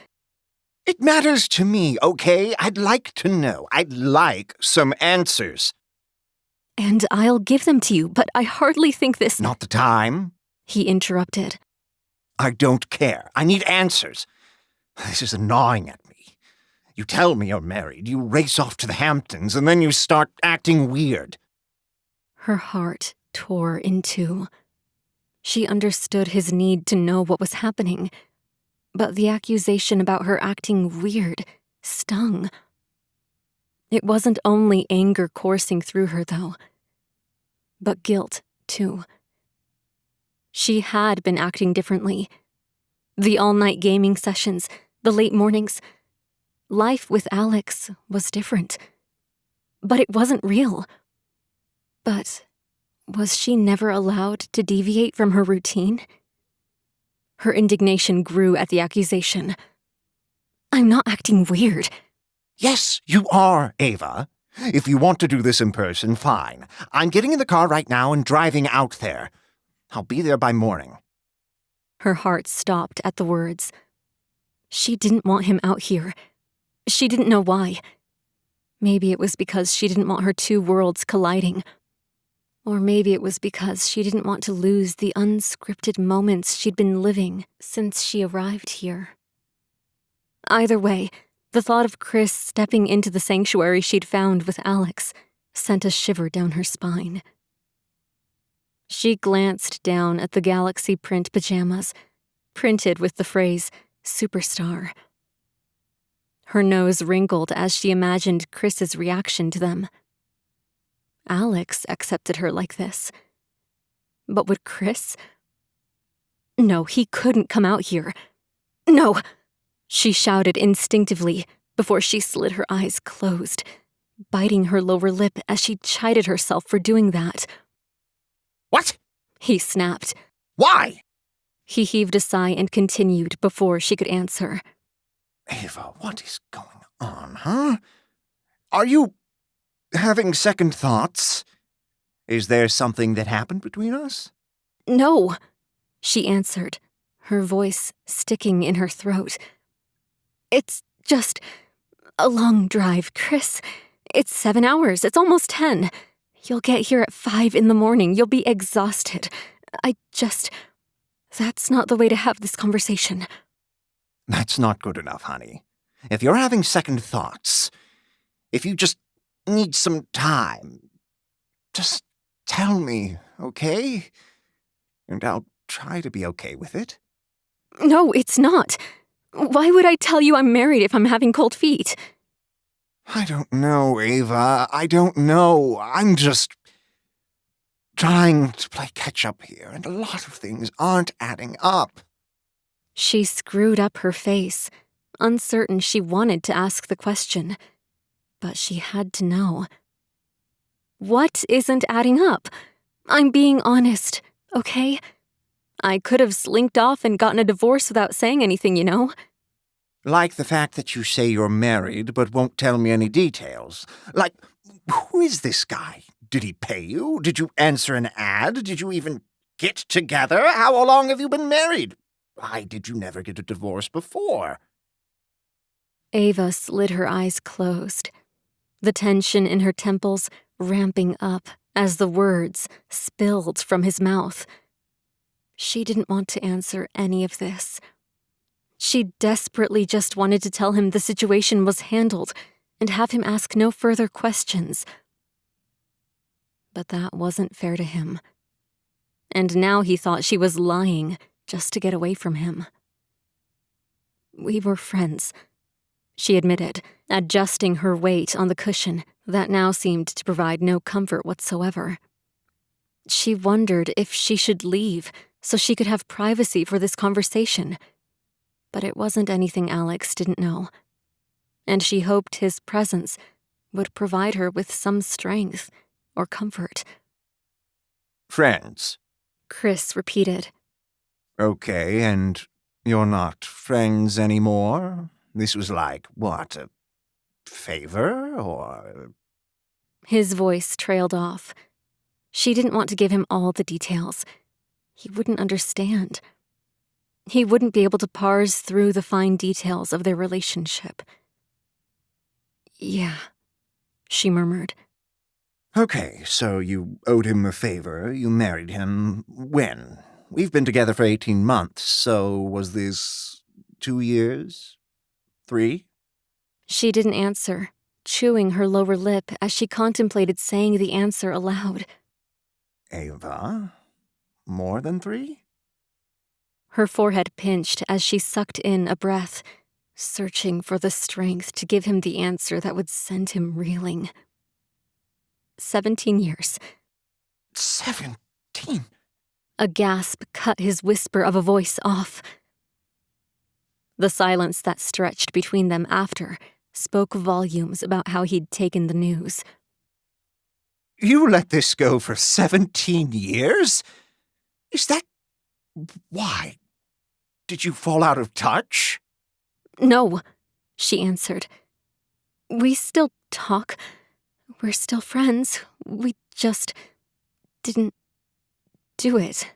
It matters to me, okay? I'd like to know. I'd like some answers. And I'll give them to you, but I hardly think this... Not the time. He interrupted. I don't care. I need answers. This is gnawing at me. You tell me you're married, you race off to the Hamptons, and then you start acting weird. Her heart tore in two. She understood his need to know what was happening, but the accusation about her acting weird stung. It wasn't only anger coursing through her, though, but guilt, too. She had been acting differently. The all-night gaming sessions, the late mornings. Life with Alex was different. But it wasn't real. But was she never allowed to deviate from her routine? Her indignation grew at the accusation. I'm not acting weird. Yes, you are, Ava. If you want to do this in person, fine. I'm getting in the car right now and driving out there. I'll be there by morning. Her heart stopped at the words. She didn't want him out here. She didn't know why. Maybe it was because she didn't want her two worlds colliding. Or maybe it was because she didn't want to lose the unscripted moments she'd been living since she arrived here. Either way, the thought of Chris stepping into the sanctuary she'd found with Alex sent a shiver down her spine. She glanced down at the galaxy print pajamas, printed with the phrase, "Superstar." Her nose wrinkled as she imagined Chris's reaction to them. Alex accepted her like this. But would Chris? No, he couldn't come out here. No! She shouted instinctively before she slid her eyes closed, biting her lower lip as she chided herself for doing that. What? He snapped. Why? He heaved a sigh and continued before she could answer. Ava, what is going on, huh? Are you having second thoughts? Is there something that happened between us? No, she answered, her voice sticking in her throat. "It's just a long drive, Chris. It's 7 hours. It's almost 10. You'll get here at 5 in the morning. You'll be exhausted. That's not the way to have this conversation." That's not good enough, honey. If you're having second thoughts, if you just need some time, just tell me, okay? And I'll try to be okay with it. No, it's not. Why would I tell you I'm married if I'm having cold feet? I don't know, Ava. I don't know. I'm just trying to play catch-up here, and a lot of things aren't adding up. She screwed up her face, uncertain she wanted to ask the question. But she had to know. What isn't adding up? I'm being honest, okay? I could have slinked off and gotten a divorce without saying anything, you know? Like the fact that you say you're married but won't tell me any details. Like, who is this guy? Did he pay you? Did you answer an ad? Did you even get together? How long have you been married? Why did you never get a divorce before? Ava slid her eyes closed, the tension in her temples ramping up as the words spilled from his mouth. She didn't want to answer any of this. She desperately just wanted to tell him the situation was handled and have him ask no further questions. But that wasn't fair to him. And now he thought she was lying just to get away from him. "We were friends," she admitted, adjusting her weight on the cushion that now seemed to provide no comfort whatsoever. She wondered if she should leave so she could have privacy for this conversation. But it wasn't anything Alex didn't know. And she hoped his presence would provide her with some strength or comfort. Friends. Chris repeated. Okay, and you're not friends anymore? This was like, what, a favor, or... His voice trailed off. She didn't want to give him all the details. He wouldn't understand. He wouldn't be able to parse through the fine details of their relationship. "Yeah," she murmured. Okay, so you owed him a favor. You married him when? We've been together for 18 months, so was this 2 years? 3? She didn't answer, chewing her lower lip as she contemplated saying the answer aloud. Ava? More than 3? Her forehead pinched as she sucked in a breath, searching for the strength to give him the answer that would send him reeling. 17 years. 17? A gasp cut his whisper of a voice off. The silence that stretched between them after spoke volumes about how he'd taken the news. You let this go for 17 years? Is that... why? Did you fall out of touch? "No," she answered. "We still talk. We're still friends. We just didn't do it."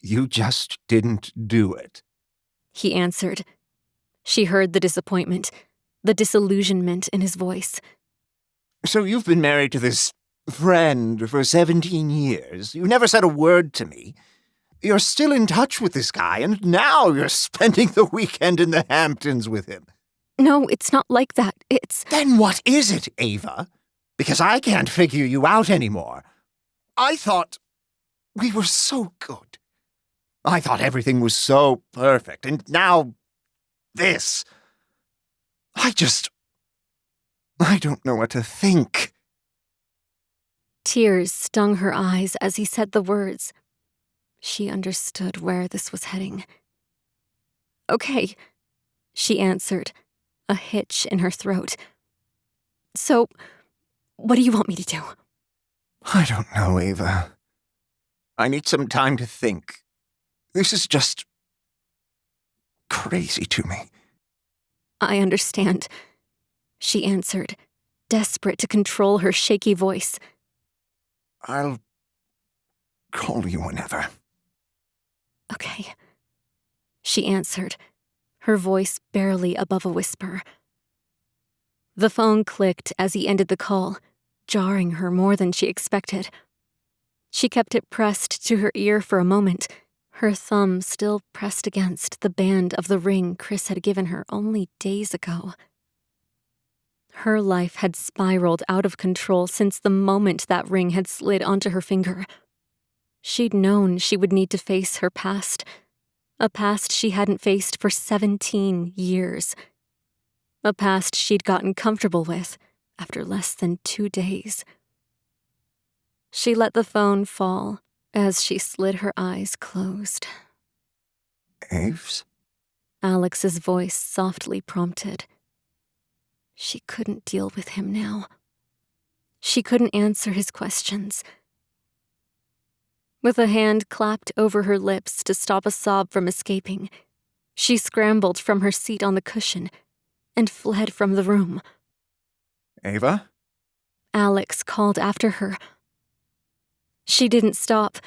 You just didn't do it. He answered. She heard the disappointment, the disillusionment in his voice. So you've been married to this friend for 17 years. You never said a word to me. You're still in touch with this guy, and now you're spending the weekend in the Hamptons with him. No, it's not like that. It's... Then what is it, Ava? Because I can't figure you out anymore. I thought we were so good. I thought everything was so perfect, and now this. I don't know what to think. Tears stung her eyes as he said the words. She understood where this was heading. "Okay," she answered, a hitch in her throat. "So, what do you want me to do?" I don't know, Ava. I need some time to think. This is just crazy to me. "I understand," she answered, desperate to control her shaky voice. I'll call you whenever. "Okay." she answered, her voice barely above a whisper. The phone clicked as he ended the call, jarring her more than she expected. She kept it pressed to her ear for a moment, her thumb still pressed against the band of the ring Chris had given her only days ago. Her life had spiraled out of control since the moment that ring had slid onto her finger. She'd known she would need to face her past, a past she hadn't faced for 17 years. A past she'd gotten comfortable with after less than 2 days. She let the phone fall as she slid her eyes closed. Aves? Alex's voice softly prompted. She couldn't deal with him now. She couldn't answer his questions. With a hand clapped over her lips to stop a sob from escaping, she scrambled from her seat on the cushion and fled from the room. Ava? Alex called after her. She didn't stop.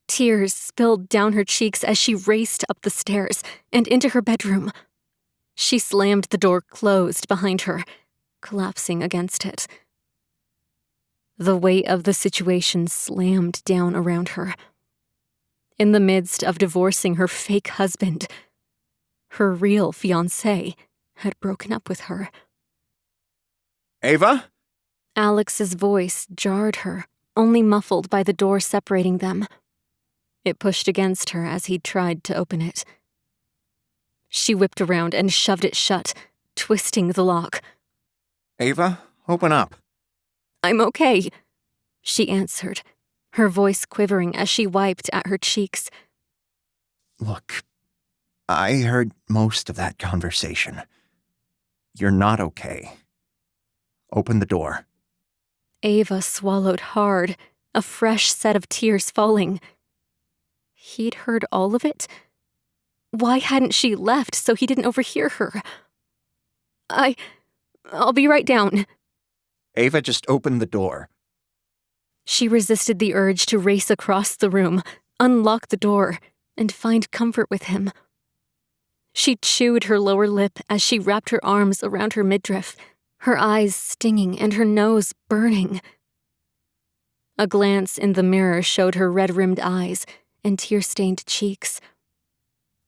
Tears spilled down her cheeks as she raced up the stairs and into her bedroom. She slammed the door closed behind her, collapsing against it. The weight of the situation slammed down around her. In the midst of divorcing her fake husband, her real fiancé had broken up with her. Ava? Alex's voice jarred her, only muffled by the door separating them. It pushed against her as he tried to open it. She whipped around and shoved it shut, twisting the lock. Ava, open up. "I'm okay," she answered, her voice quivering as she wiped at her cheeks. Look, I heard most of that conversation. You're not okay. Open the door. Ava swallowed hard, a fresh set of tears falling. He'd heard all of it? Why hadn't she left so he didn't overhear her? I'll be right down. Ava, just open the door. She resisted the urge to race across the room, unlock the door, and find comfort with him. She chewed her lower lip as she wrapped her arms around her midriff, her eyes stinging and her nose burning. A glance in the mirror showed her red-rimmed eyes and tear-stained cheeks.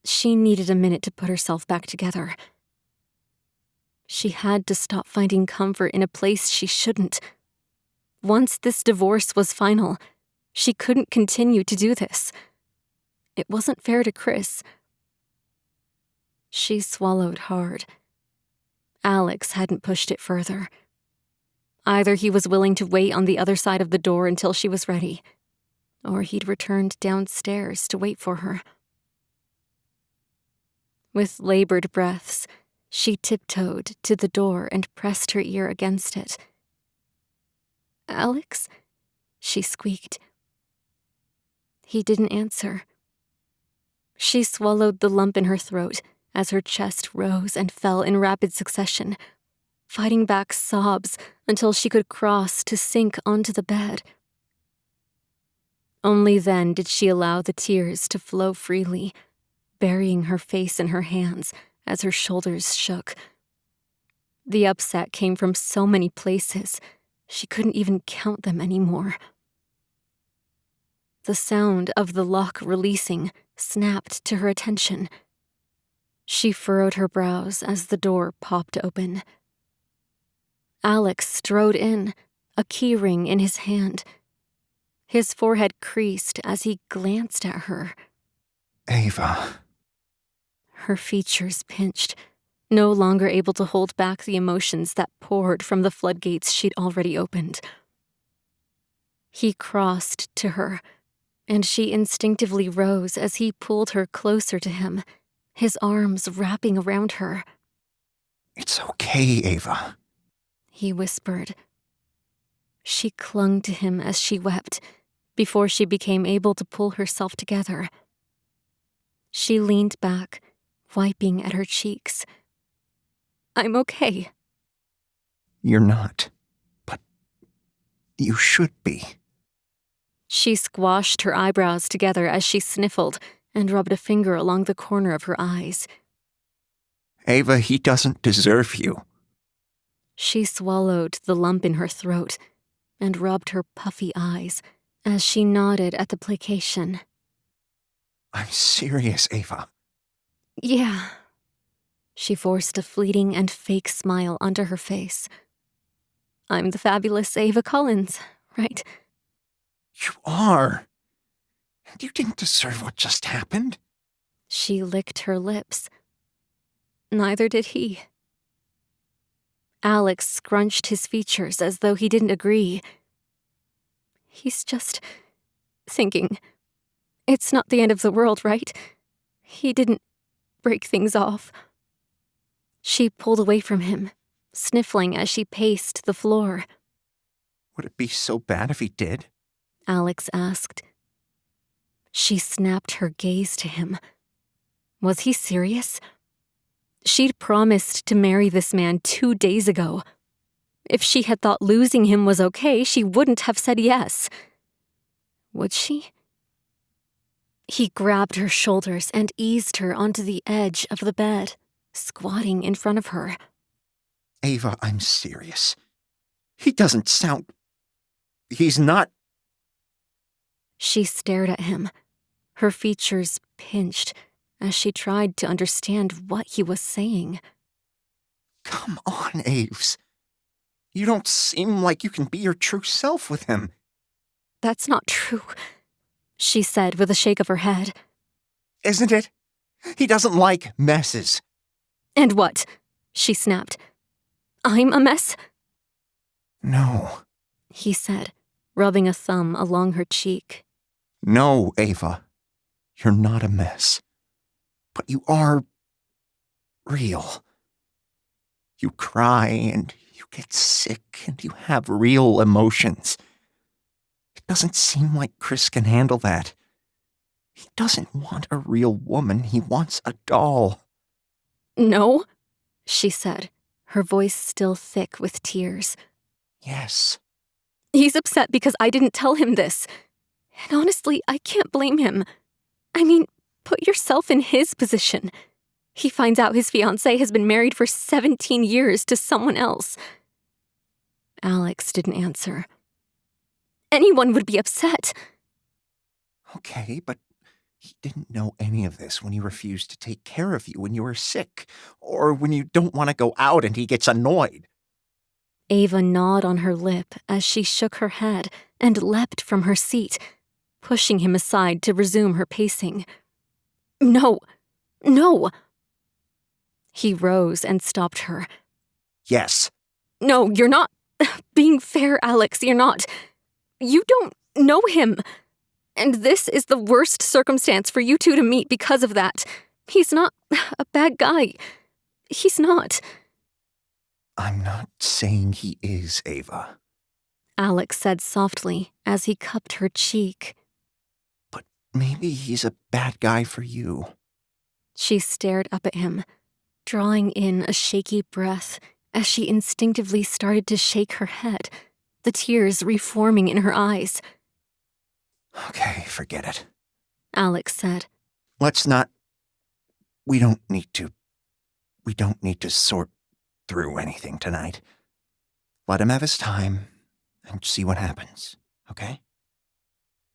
She needed a minute to put herself back together. She had to stop finding comfort in a place she shouldn't. Once this divorce was final, she couldn't continue to do this. It wasn't fair to Chris. She swallowed hard. Alex hadn't pushed it further. Either he was willing to wait on the other side of the door until she was ready, or he'd returned downstairs to wait for her. With labored breaths, she tiptoed to the door and pressed her ear against it. "Alex?" she squeaked. He didn't answer. She swallowed the lump in her throat as her chest rose and fell in rapid succession, fighting back sobs until she could cross to sink onto the bed. Only then did she allow the tears to flow freely, burying her face in her hands as her shoulders shook. The upset came from so many places, she couldn't even count them anymore. The sound of the lock releasing snapped to her attention. She furrowed her brows as the door popped open. Alex strode in, a key ring in his hand. His forehead creased as he glanced at her. Ava. Her features pinched, no longer able to hold back the emotions that poured from the floodgates she'd already opened. He crossed to her, and she instinctively rose as he pulled her closer to him, his arms wrapping around her. It's okay, Ava. He whispered. She clung to him as she wept, before she became able to pull herself together. She leaned back, wiping at her cheeks. "I'm okay." You're not. But you should be. She squashed her eyebrows together as she sniffled and rubbed a finger along the corner of her eyes. Ava, he doesn't deserve you. She swallowed the lump in her throat and rubbed her puffy eyes as she nodded at the placation. I'm serious, Ava. Yeah. She forced a fleeting and fake smile onto her face. I'm the fabulous Ava Collins, right? You are. And you didn't deserve what just happened. She licked her lips. Neither did he. Alex scrunched his features as though he didn't agree. He's just thinking. It's not the end of the world, right? He didn't break things off. She pulled away from him, sniffling as she paced the floor. Would it be so bad if he did? Alex asked. She snapped her gaze to him. Was he serious? She'd promised to marry this man 2 days ago. If she had thought losing him was okay, she wouldn't have said yes. Would she? He grabbed her shoulders and eased her onto the edge of the bed, squatting in front of her. Ava, I'm serious. He doesn't sound... He's not... She stared at him, her features pinched as she tried to understand what he was saying. Come on, Aves. You don't seem like you can be your true self with him. That's not true, she said with a shake of her head. Isn't it? He doesn't like messes. And what? She snapped. I'm a mess? No. He said, rubbing a thumb along her cheek. No, Ava. You're not a mess. But you are... real. You cry and you get sick and you have real emotions. It doesn't seem like Chris can handle that. He doesn't want a real woman, he wants a doll. No, she said, her voice still thick with tears. Yes. He's upset because I didn't tell him this. And honestly, I can't blame him. I mean, put yourself in his position. He finds out his fiancée has been married for 17 years to someone else. Alex didn't answer. Anyone would be upset. Okay, but he didn't know any of this when he refused to take care of you when you were sick, or when you don't want to go out and he gets annoyed. Ava gnawed on her lip as she shook her head and leapt from her seat, pushing him aside to resume her pacing. No, no. He rose and stopped her. Yes. No, you're not being fair, Alex, you're not. You don't know him. And this is the worst circumstance for you two to meet because of that. He's not a bad guy. He's not. I'm not saying he is, Ava. Alex said softly as he cupped her cheek. But maybe he's a bad guy for you. She stared up at him, drawing in a shaky breath as she instinctively started to shake her head, the tears reforming in her eyes. Okay, forget it. Alex said. Let's not... We don't need to sort through anything tonight. Let him have his time and see what happens, okay?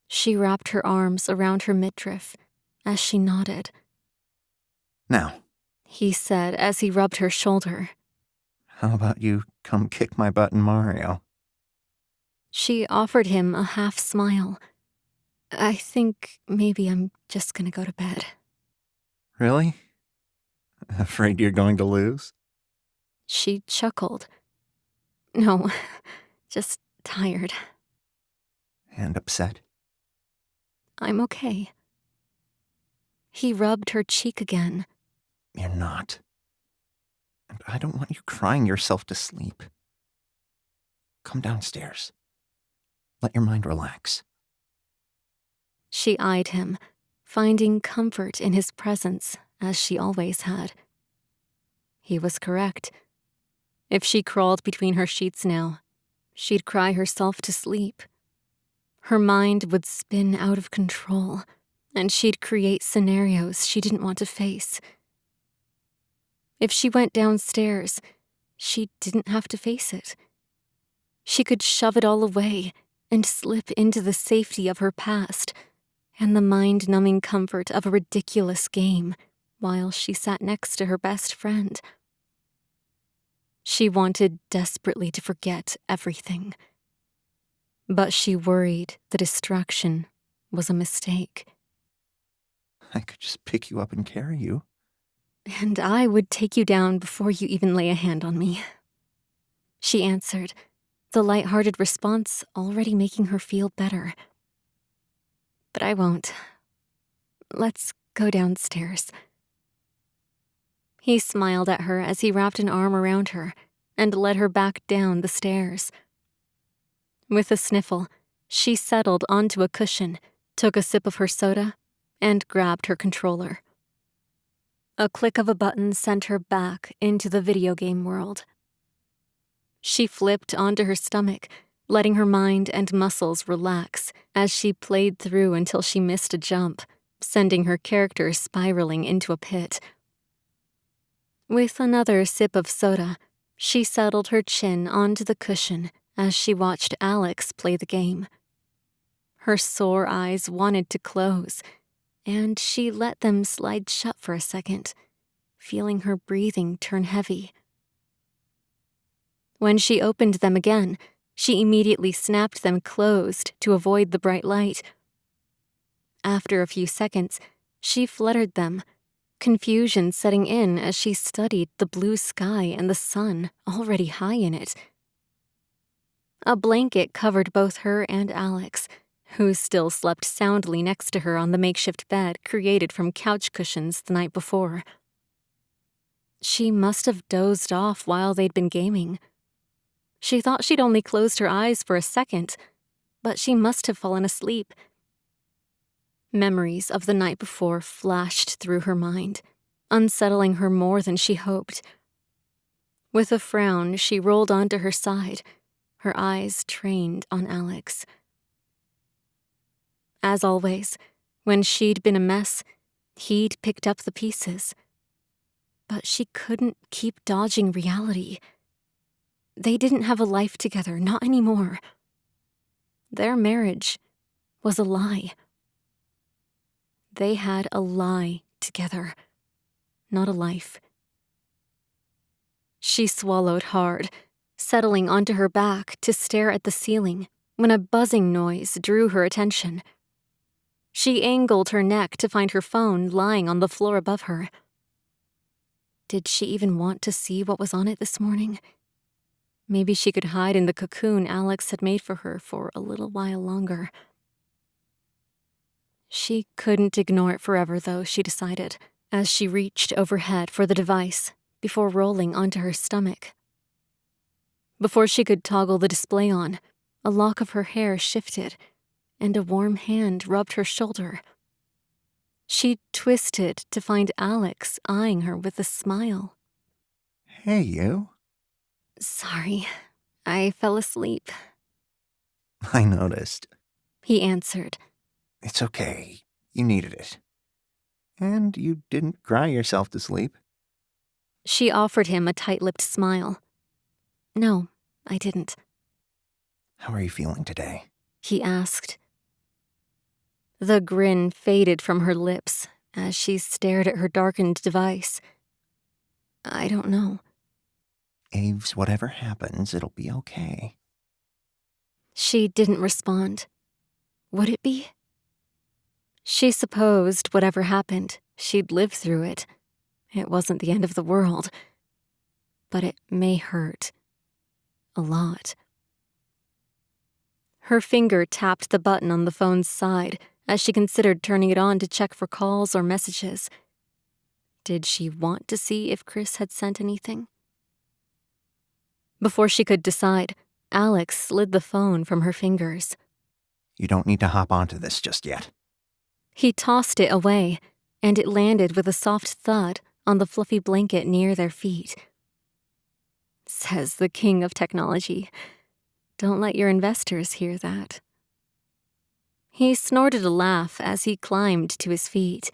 She wrapped her arms around her midriff as she nodded. Now, He said as he rubbed her shoulder. how about you come kick my butt in Mario? She offered him a half smile. I think maybe I'm just gonna go to bed. Really? Afraid you're going to lose? She chuckled. No, just tired. And upset? I'm okay. He rubbed her cheek again. You're not. And I don't want you crying yourself to sleep. Come downstairs. Let your mind relax. She eyed him, finding comfort in his presence, as she always had. He was correct. If she crawled between her sheets now, she'd cry herself to sleep. Her mind would spin out of control, and she'd create scenarios she didn't want to face. If she went downstairs, she didn't have to face it. She could shove it all away and slip into the safety of her past and the mind-numbing comfort of a ridiculous game while she sat next to her best friend. She wanted desperately to forget everything, but she worried the distraction was a mistake. I could just pick you up and carry you. And I would take you down before you even lay a hand on me. She answered, the light-hearted response already making her feel better. But I won't. Let's go downstairs. He smiled at her as he wrapped an arm around her and led her back down the stairs. With a sniffle, she settled onto a cushion, took a sip of her soda, and grabbed her controller. A click of a button sent her back into the video game world. She flipped onto her stomach, letting her mind and muscles relax as she played through until she missed a jump, sending her character spiraling into a pit. With another sip of soda, she settled her chin onto the cushion as she watched Alex play the game. Her sore eyes wanted to close, and she let them slide shut for a second, feeling her breathing turn heavy. When she opened them again, she immediately snapped them closed to avoid the bright light. After a few seconds, she fluttered them, confusion setting in as she studied the blue sky and the sun already high in it. A blanket covered both her and Alex, who still slept soundly next to her on the makeshift bed created from couch cushions the night before. She must have dozed off while they'd been gaming. She thought she'd only closed her eyes for a second, but she must have fallen asleep. Memories of the night before flashed through her mind, unsettling her more than she hoped. With a frown, she rolled onto her side, her eyes trained on Alex. As always, when she'd been a mess, he'd picked up the pieces. But she couldn't keep dodging reality. They didn't have a life together, not anymore. Their marriage was a lie. They had a lie together, not a life. She swallowed hard, settling onto her back to stare at the ceiling when a buzzing noise drew her attention. She angled her neck to find her phone lying on the floor above her. Did she even want to see what was on it this morning? Maybe she could hide in the cocoon Alex had made for her for a little while longer. She couldn't ignore it forever, though, she decided, as she reached overhead for the device before rolling onto her stomach. Before she could toggle the display on, a lock of her hair shifted, and a warm hand rubbed her shoulder. She twisted to find Alex eyeing her with a smile. Hey, you. Sorry, I fell asleep, I noticed. he answered. It's okay. You needed it. And you didn't cry yourself to sleep. She offered him a tight-lipped smile. No, I didn't, How are you feeling today? he asked. The grin faded from her lips as she stared at her darkened device. I don't know. Aves, whatever happens, it'll be okay. She didn't respond. Would it be? She supposed whatever happened, she'd live through it. It wasn't the end of the world. But it may hurt. A lot. Her finger tapped the button on the phone's side as she considered turning it on to check for calls or messages. Did she want to see if Chris had sent anything? Before she could decide, Alex slid the phone from her fingers. You don't need to hop onto this just yet. He tossed it away, and it landed with a soft thud on the fluffy blanket near their feet. Says the king of technology. Don't let your investors hear that. He snorted a laugh as he climbed to his feet.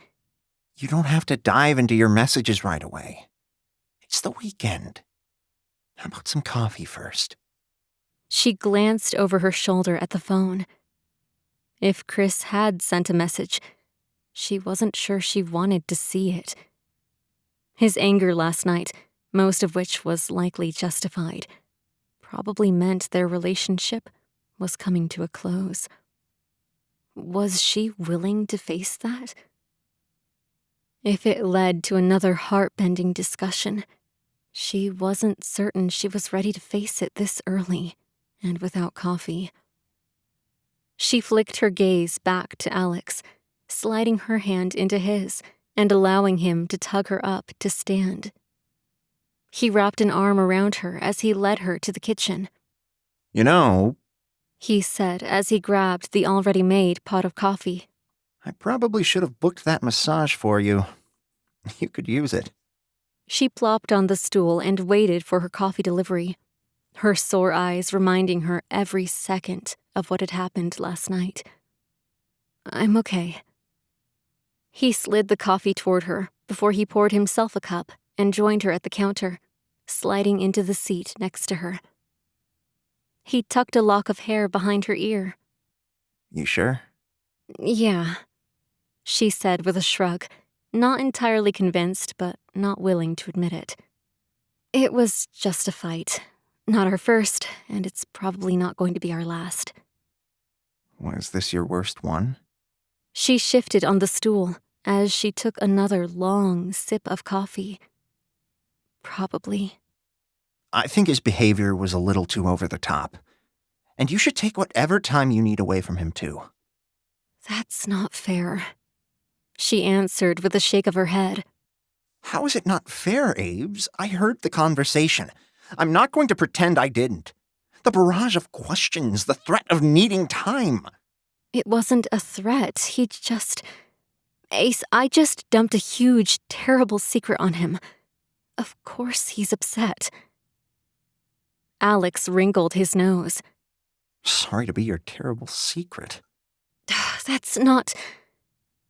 You don't have to dive into your messages right away. It's the weekend. How about some coffee first? She glanced over her shoulder at the phone. If Chris had sent a message, she wasn't sure she wanted to see it. His anger last night, most of which was likely justified, probably meant their relationship was coming to a close. Was she willing to face that? If it led to another heart-bending discussion, she wasn't certain she was ready to face it this early and without coffee. She flicked her gaze back to Alex, sliding her hand into his and allowing him to tug her up to stand. He wrapped an arm around her as he led her to the kitchen. You know, He said as he grabbed the already made pot of coffee. I probably should have booked that massage for you. You could use it. She plopped on the stool and waited for her coffee delivery, her sore eyes reminding her every second of what had happened last night. I'm okay. He slid the coffee toward her before he poured himself a cup and joined her at the counter, sliding into the seat next to her. He tucked a lock of hair behind her ear. You sure? Yeah, she said with a shrug, not entirely convinced, but not willing to admit it. It was just a fight. Not our first, and it's probably not going to be our last. Was this your worst one? She shifted on the stool as she took another long sip of coffee. Probably. I think his behavior was a little too over the top. And you should take whatever time you need away from him, too. That's not fair, she answered with a shake of her head. How is it not fair, Aves? I heard the conversation. I'm not going to pretend I didn't. The barrage of questions, the threat of needing time. It wasn't a threat. Ace, I just dumped a huge, terrible secret on him. Of course he's upset. Alex wrinkled his nose. Sorry to be your terrible secret. That's not...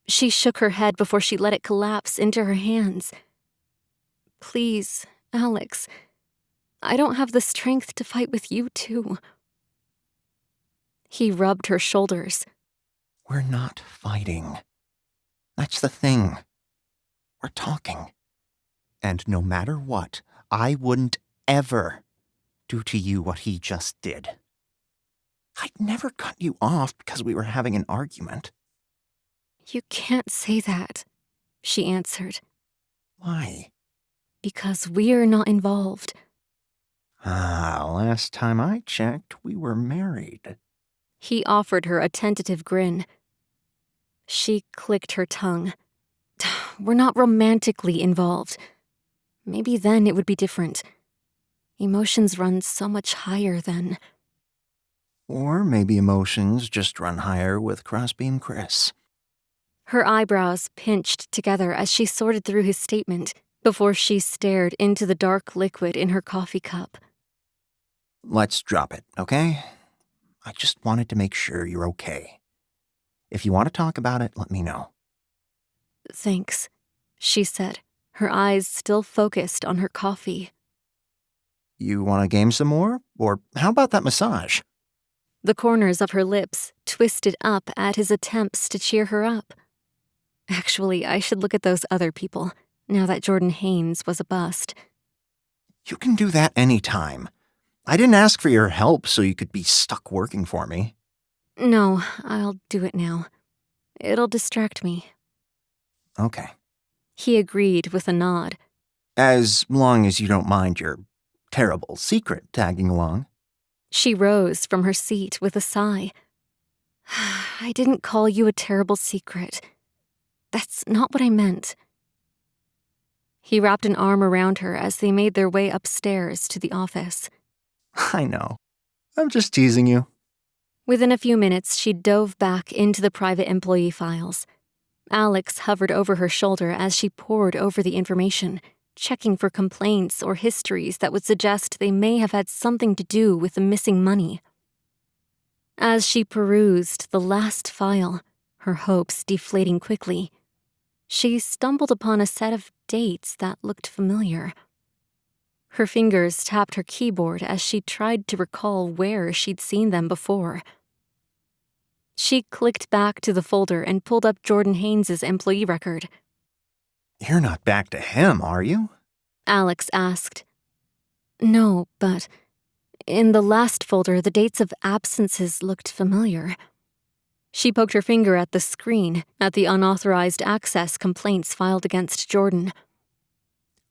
She shook her head before she let it collapse into her hands. Please, Alex, I don't have the strength to fight with you, too. He rubbed her shoulders. We're not fighting. That's the thing. We're talking. And no matter what, I wouldn't ever do to you what he just did. I'd never cut you off because we were having an argument. You can't say that, she answered. Why? Because we're not involved. Last time I checked, we were married. He offered her a tentative grin. She clicked her tongue. We're not romantically involved. Maybe then it would be different. Emotions run so much higher then. Or maybe emotions just run higher with Crossbeam Chris. Her eyebrows pinched together as she sorted through his statement before she stared into the dark liquid in her coffee cup. Let's drop it, okay? I just wanted to make sure you're okay. If you want to talk about it, let me know. Thanks, she said, her eyes still focused on her coffee. You want to game some more? Or how about that massage? The corners of her lips twisted up at his attempts to cheer her up. Actually, I should look at those other people, now that Jordan Haynes was a bust. You can do that anytime. I didn't ask for your help so you could be stuck working for me. No, I'll do it now. It'll distract me. Okay. He agreed with a nod. As long as you don't mind your terrible secret tagging along. She rose from her seat with a sigh. I didn't call you a terrible secret. That's not what I meant. He wrapped an arm around her as they made their way upstairs to the office. I know. I'm just teasing you. Within a few minutes, she dove back into the private employee files. Alex hovered over her shoulder as she pored over the information, checking for complaints or histories that would suggest they may have had something to do with the missing money. As she perused the last file, her hopes deflating quickly, she stumbled upon a set of dates that looked familiar. Her fingers tapped her keyboard as she tried to recall where she'd seen them before. She clicked back to the folder and pulled up Jordan Haynes's employee record. You're not back to him, are you? Alex asked. No, but in the last folder, the dates of absences looked familiar. She poked her finger at the screen, at the unauthorized access complaints filed against Jordan.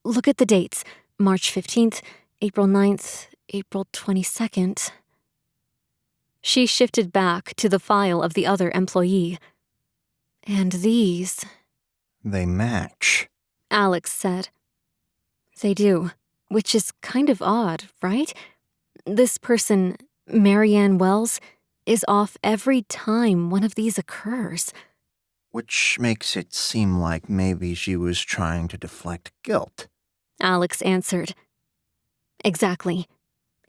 Look at the dates. March 15th, April 9th, April 22nd. She shifted back to the file of the other employee. And these... They match. Alex said. They do, which is kind of odd, right? This person, Marianne Wells, is off every time one of these occurs. Which makes it seem like maybe she was trying to deflect guilt. Alex answered. Exactly.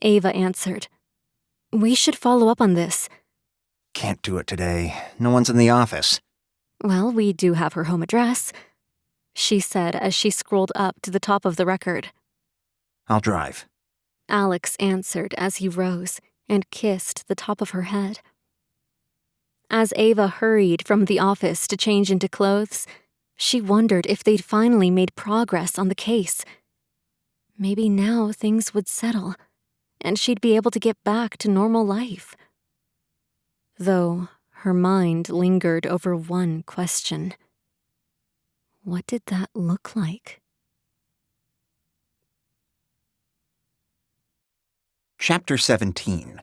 Ava answered. We should follow up on this. Can't do it today. No one's in the office. Well, we do have her home address, she said as she scrolled up to the top of the record. I'll drive. Alex answered as he rose and kissed the top of her head. As Ava hurried from the office to change into clothes, she wondered if they'd finally made progress on the case. Maybe now things would settle, and she'd be able to get back to normal life. Though her mind lingered over one question. What did that look like? Chapter 17.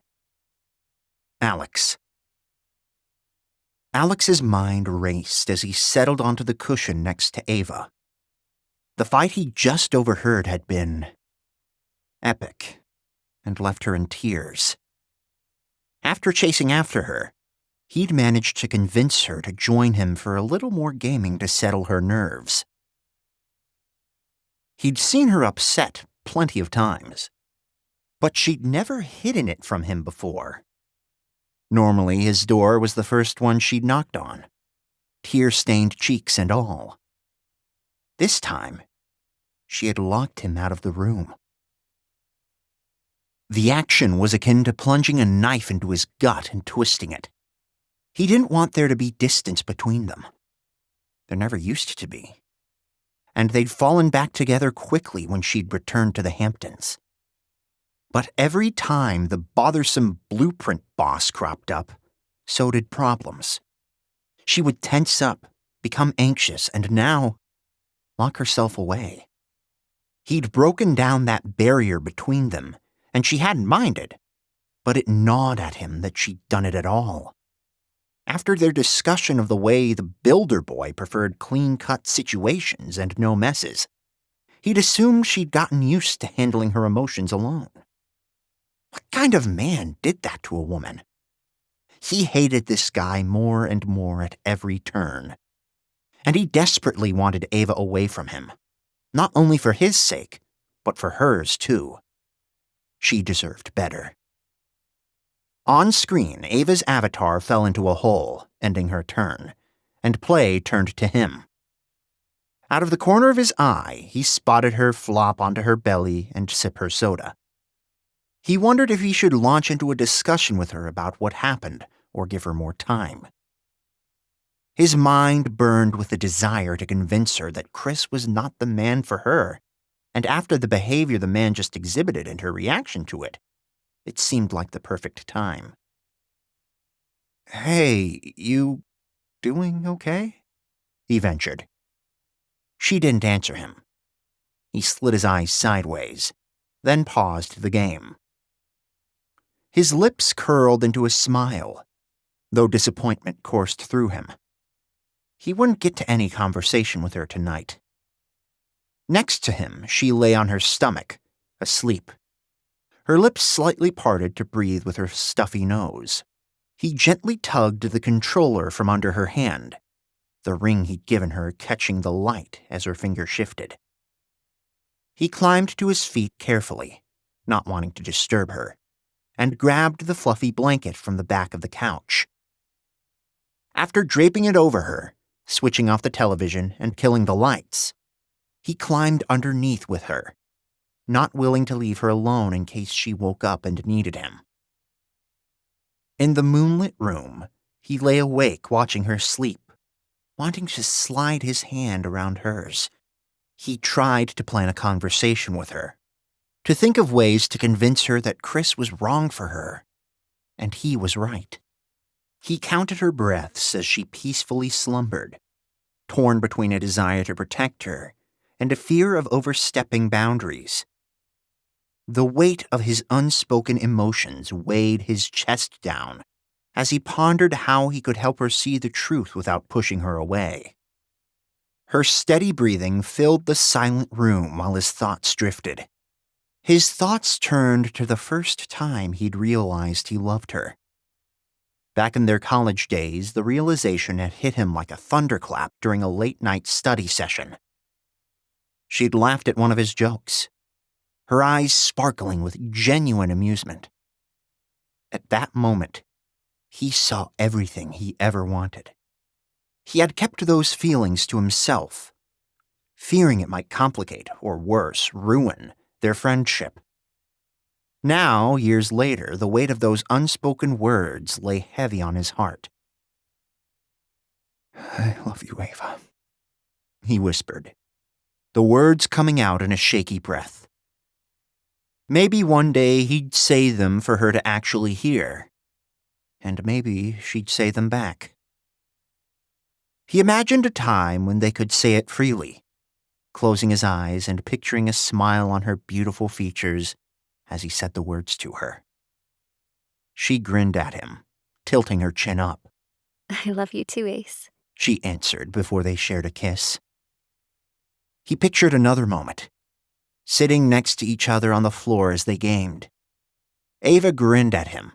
Alex. Alex's mind raced as he settled onto the cushion next to Ava. The fight he just overheard had been epic and left her in tears. After chasing after her, he'd managed to convince her to join him for a little more gaming to settle her nerves. He'd seen her upset plenty of times, but she'd never hidden it from him before. Normally, his door was the first one she'd knocked on, tear-stained cheeks and all. This time, she had locked him out of the room. The action was akin to plunging a knife into his gut and twisting it. He didn't want there to be distance between them. There never used to be. And they'd fallen back together quickly when she'd returned to the Hamptons. But every time the bothersome blueprint boss cropped up, so did problems. She would tense up, become anxious, and now lock herself away. He'd broken down that barrier between them, and she hadn't minded, but it gnawed at him that she'd done it at all. After their discussion of the way the builder boy preferred clean-cut situations and no messes, he'd assumed she'd gotten used to handling her emotions alone. What kind of man did that to a woman? He hated this guy more and more at every turn. And he desperately wanted Ava away from him, not only for his sake, but for hers too. She deserved better. On screen, Ava's avatar fell into a hole, ending her turn, and play turned to him. Out of the corner of his eye, he spotted her flop onto her belly and sip her soda. He wondered if he should launch into a discussion with her about what happened or give her more time. His mind burned with the desire to convince her that Chris was not the man for her, and after the behavior the man just exhibited and her reaction to it, it seemed like the perfect time. "Hey, you doing okay?" he ventured. She didn't answer him. He slid his eyes sideways, then paused the game. His lips curled into a smile, though disappointment coursed through him. He wouldn't get to any conversation with her tonight. Next to him, she lay on her stomach, asleep. Her lips slightly parted to breathe with her stuffy nose. He gently tugged the controller from under her hand, the ring he'd given her catching the light as her finger shifted. He climbed to his feet carefully, not wanting to disturb her, and grabbed the fluffy blanket from the back of the couch. After draping it over her, switching off the television and killing the lights, he climbed underneath with her, not willing to leave her alone in case she woke up and needed him. In the moonlit room, he lay awake watching her sleep, wanting to slide his hand around hers. He tried to plan a conversation with her, to think of ways to convince her that Chris was wrong for her, and he was right. He counted her breaths as she peacefully slumbered, torn between a desire to protect her and a fear of overstepping boundaries. The weight of his unspoken emotions weighed his chest down as he pondered how he could help her see the truth without pushing her away. Her steady breathing filled the silent room while his thoughts drifted. His thoughts turned to the first time he'd realized he loved her. Back in their college days, the realization had hit him like a thunderclap during a late-night study session. She'd laughed at one of his jokes, her eyes sparkling with genuine amusement. At that moment, he saw everything he ever wanted. He had kept those feelings to himself, fearing it might complicate, or worse, ruin their friendship. Now, years later, the weight of those unspoken words lay heavy on his heart. I love you, Ava, he whispered, the words coming out in a shaky breath. Maybe one day he'd say them for her to actually hear, and maybe she'd say them back. He imagined a time when they could say it freely, closing his eyes and picturing a smile on her beautiful features as he said the words to her. She grinned at him, tilting her chin up. I love you too, Ace, she answered before they shared a kiss. He pictured another moment, sitting next to each other on the floor as they gamed. Ava grinned at him,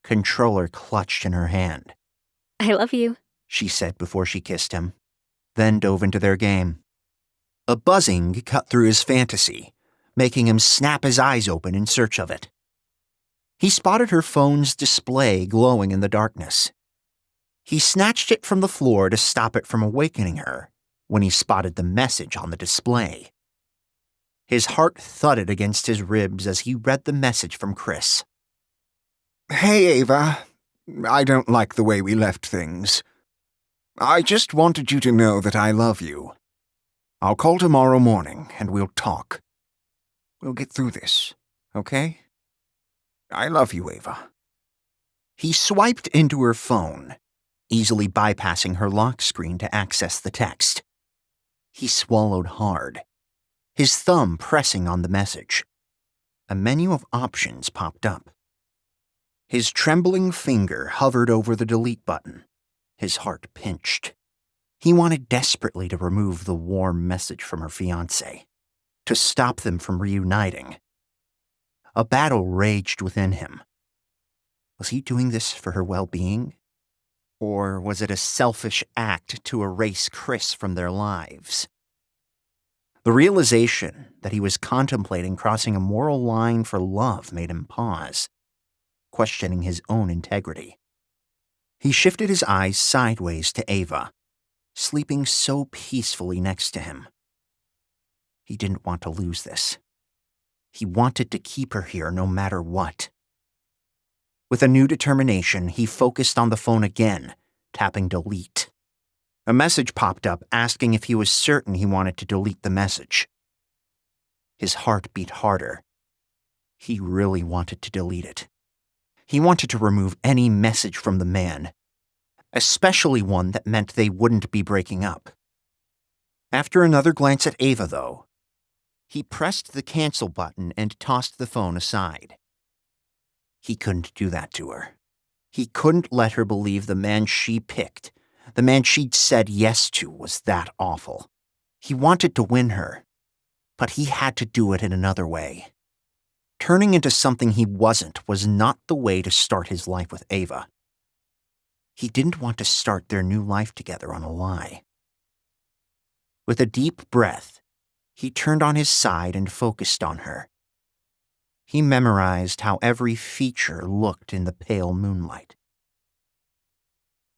controller clutched in her hand. I love you, she said before she kissed him, then dove into their game. A buzzing cut through his fantasy, making him snap his eyes open in search of it. He spotted her phone's display glowing in the darkness. He snatched it from the floor to stop it from awakening her when he spotted the message on the display. His heart thudded against his ribs as he read the message from Chris. Hey, Ava. I don't like the way we left things. I just wanted you to know that I love you. I'll call tomorrow morning and we'll talk. We'll get through this, okay? I love you, Ava. He swiped into her phone, easily bypassing her lock screen to access the text. He swallowed hard, his thumb pressing on the message. A menu of options popped up. His trembling finger hovered over the delete button. His heart pinched. He wanted desperately to remove the warm message from her fiancé, to stop them from reuniting. A battle raged within him. Was he doing this for her well-being? Or was it a selfish act to erase Chris from their lives? The realization that he was contemplating crossing a moral line for love made him pause, questioning his own integrity. He shifted his eyes sideways to Ava, sleeping so peacefully next to him. He didn't want to lose this. He wanted to keep her here no matter what. With a new determination, he focused on the phone again, tapping delete. A message popped up asking if he was certain he wanted to delete the message. His heart beat harder. He really wanted to delete it. He wanted to remove any message from the man, especially one that meant they wouldn't be breaking up. After another glance at Ava, though, he pressed the cancel button and tossed the phone aside. He couldn't do that to her. He couldn't let her believe the man she picked, the man she'd said yes to, was that awful. He wanted to win her, but he had to do it in another way. Turning into something he wasn't was not the way to start his life with Ava. He didn't want to start their new life together on a lie. With a deep breath, he turned on his side and focused on her. He memorized how every feature looked in the pale moonlight.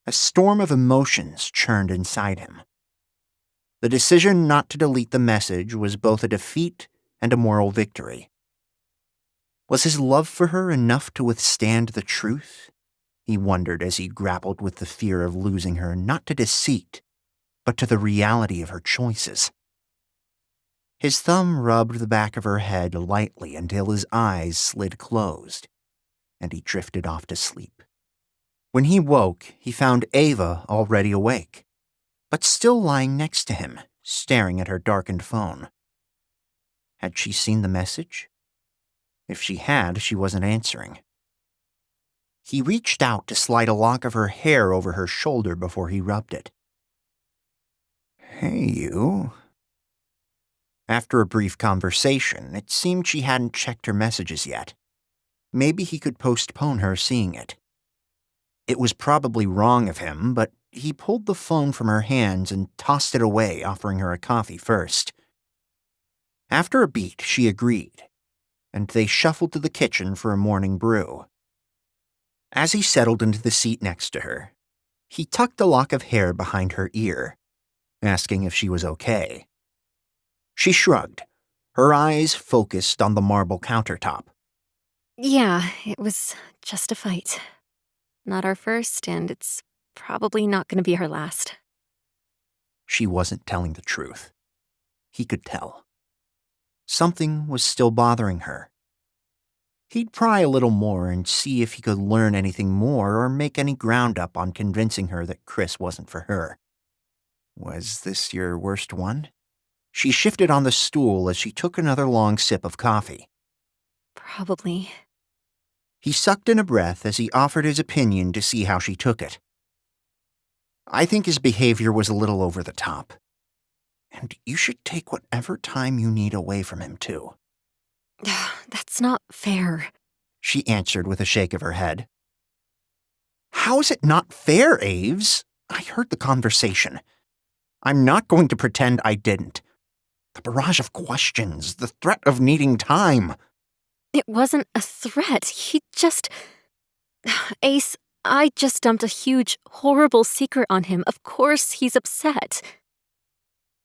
A storm of emotions churned inside him. The decision not to delete the message was both a defeat and a moral victory. Was his love for her enough to withstand the truth? He wondered as he grappled with the fear of losing her not to deceit, but to the reality of her choices. His thumb rubbed the back of her head lightly until his eyes slid closed, and he drifted off to sleep. When he woke, he found Ava already awake, but still lying next to him, staring at her darkened phone. Had she seen the message? If she had, she wasn't answering. He reached out to slide a lock of her hair over her shoulder before he rubbed it. Hey, you. After a brief conversation, it seemed she hadn't checked her messages yet. Maybe he could postpone her seeing it. It was probably wrong of him, but he pulled the phone from her hands and tossed it away, offering her a coffee first. After a beat, she agreed, and they shuffled to the kitchen for a morning brew. As he settled into the seat next to her, he tucked a lock of hair behind her ear, asking if she was okay. She shrugged, her eyes focused on the marble countertop. Yeah, it was just a fight. Not our first, and it's probably not going to be our last. She wasn't telling the truth. He could tell. Something was still bothering her. He'd pry a little more and see if he could learn anything more or make any ground up on convincing her that Chris wasn't for her. Was this your worst one? She shifted on the stool as she took another long sip of coffee. Probably. He sucked in a breath as he offered his opinion to see how she took it. I think his behavior was a little over the top. And you should take whatever time you need away from him, too. That's not fair. She answered with a shake of her head. How is it not fair, Aves? I heard the conversation. I'm not going to pretend I didn't. The barrage of questions, the threat of needing time. It wasn't a threat. He just... Ace, I just dumped a huge, horrible secret on him. Of course he's upset.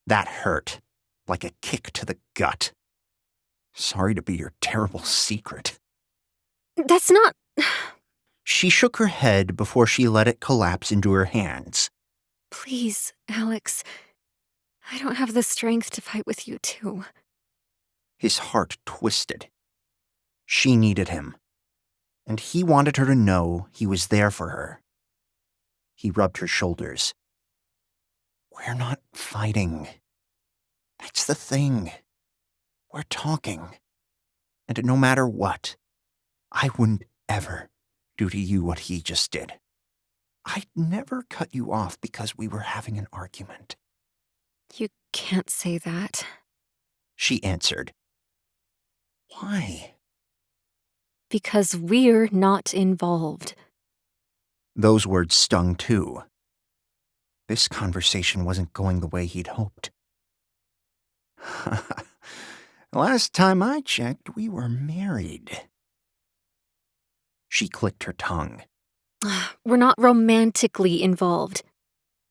That hurt, like a kick to the gut. Sorry to be your terrible secret. That's not... She shook her head before she let it collapse into her hands. Please, Alex. I don't have the strength to fight with you, too. His heart twisted. She needed him, and he wanted her to know he was there for her. He rubbed her shoulders. We're not fighting. That's the thing. We're talking. And no matter what, I wouldn't ever do to you what he just did. I'd never cut you off because we were having an argument. You can't say that. She answered. Why? Because we're not involved. Those words stung too. This conversation wasn't going the way he'd hoped. Last time I checked, we were married. She clicked her tongue. We're not romantically involved.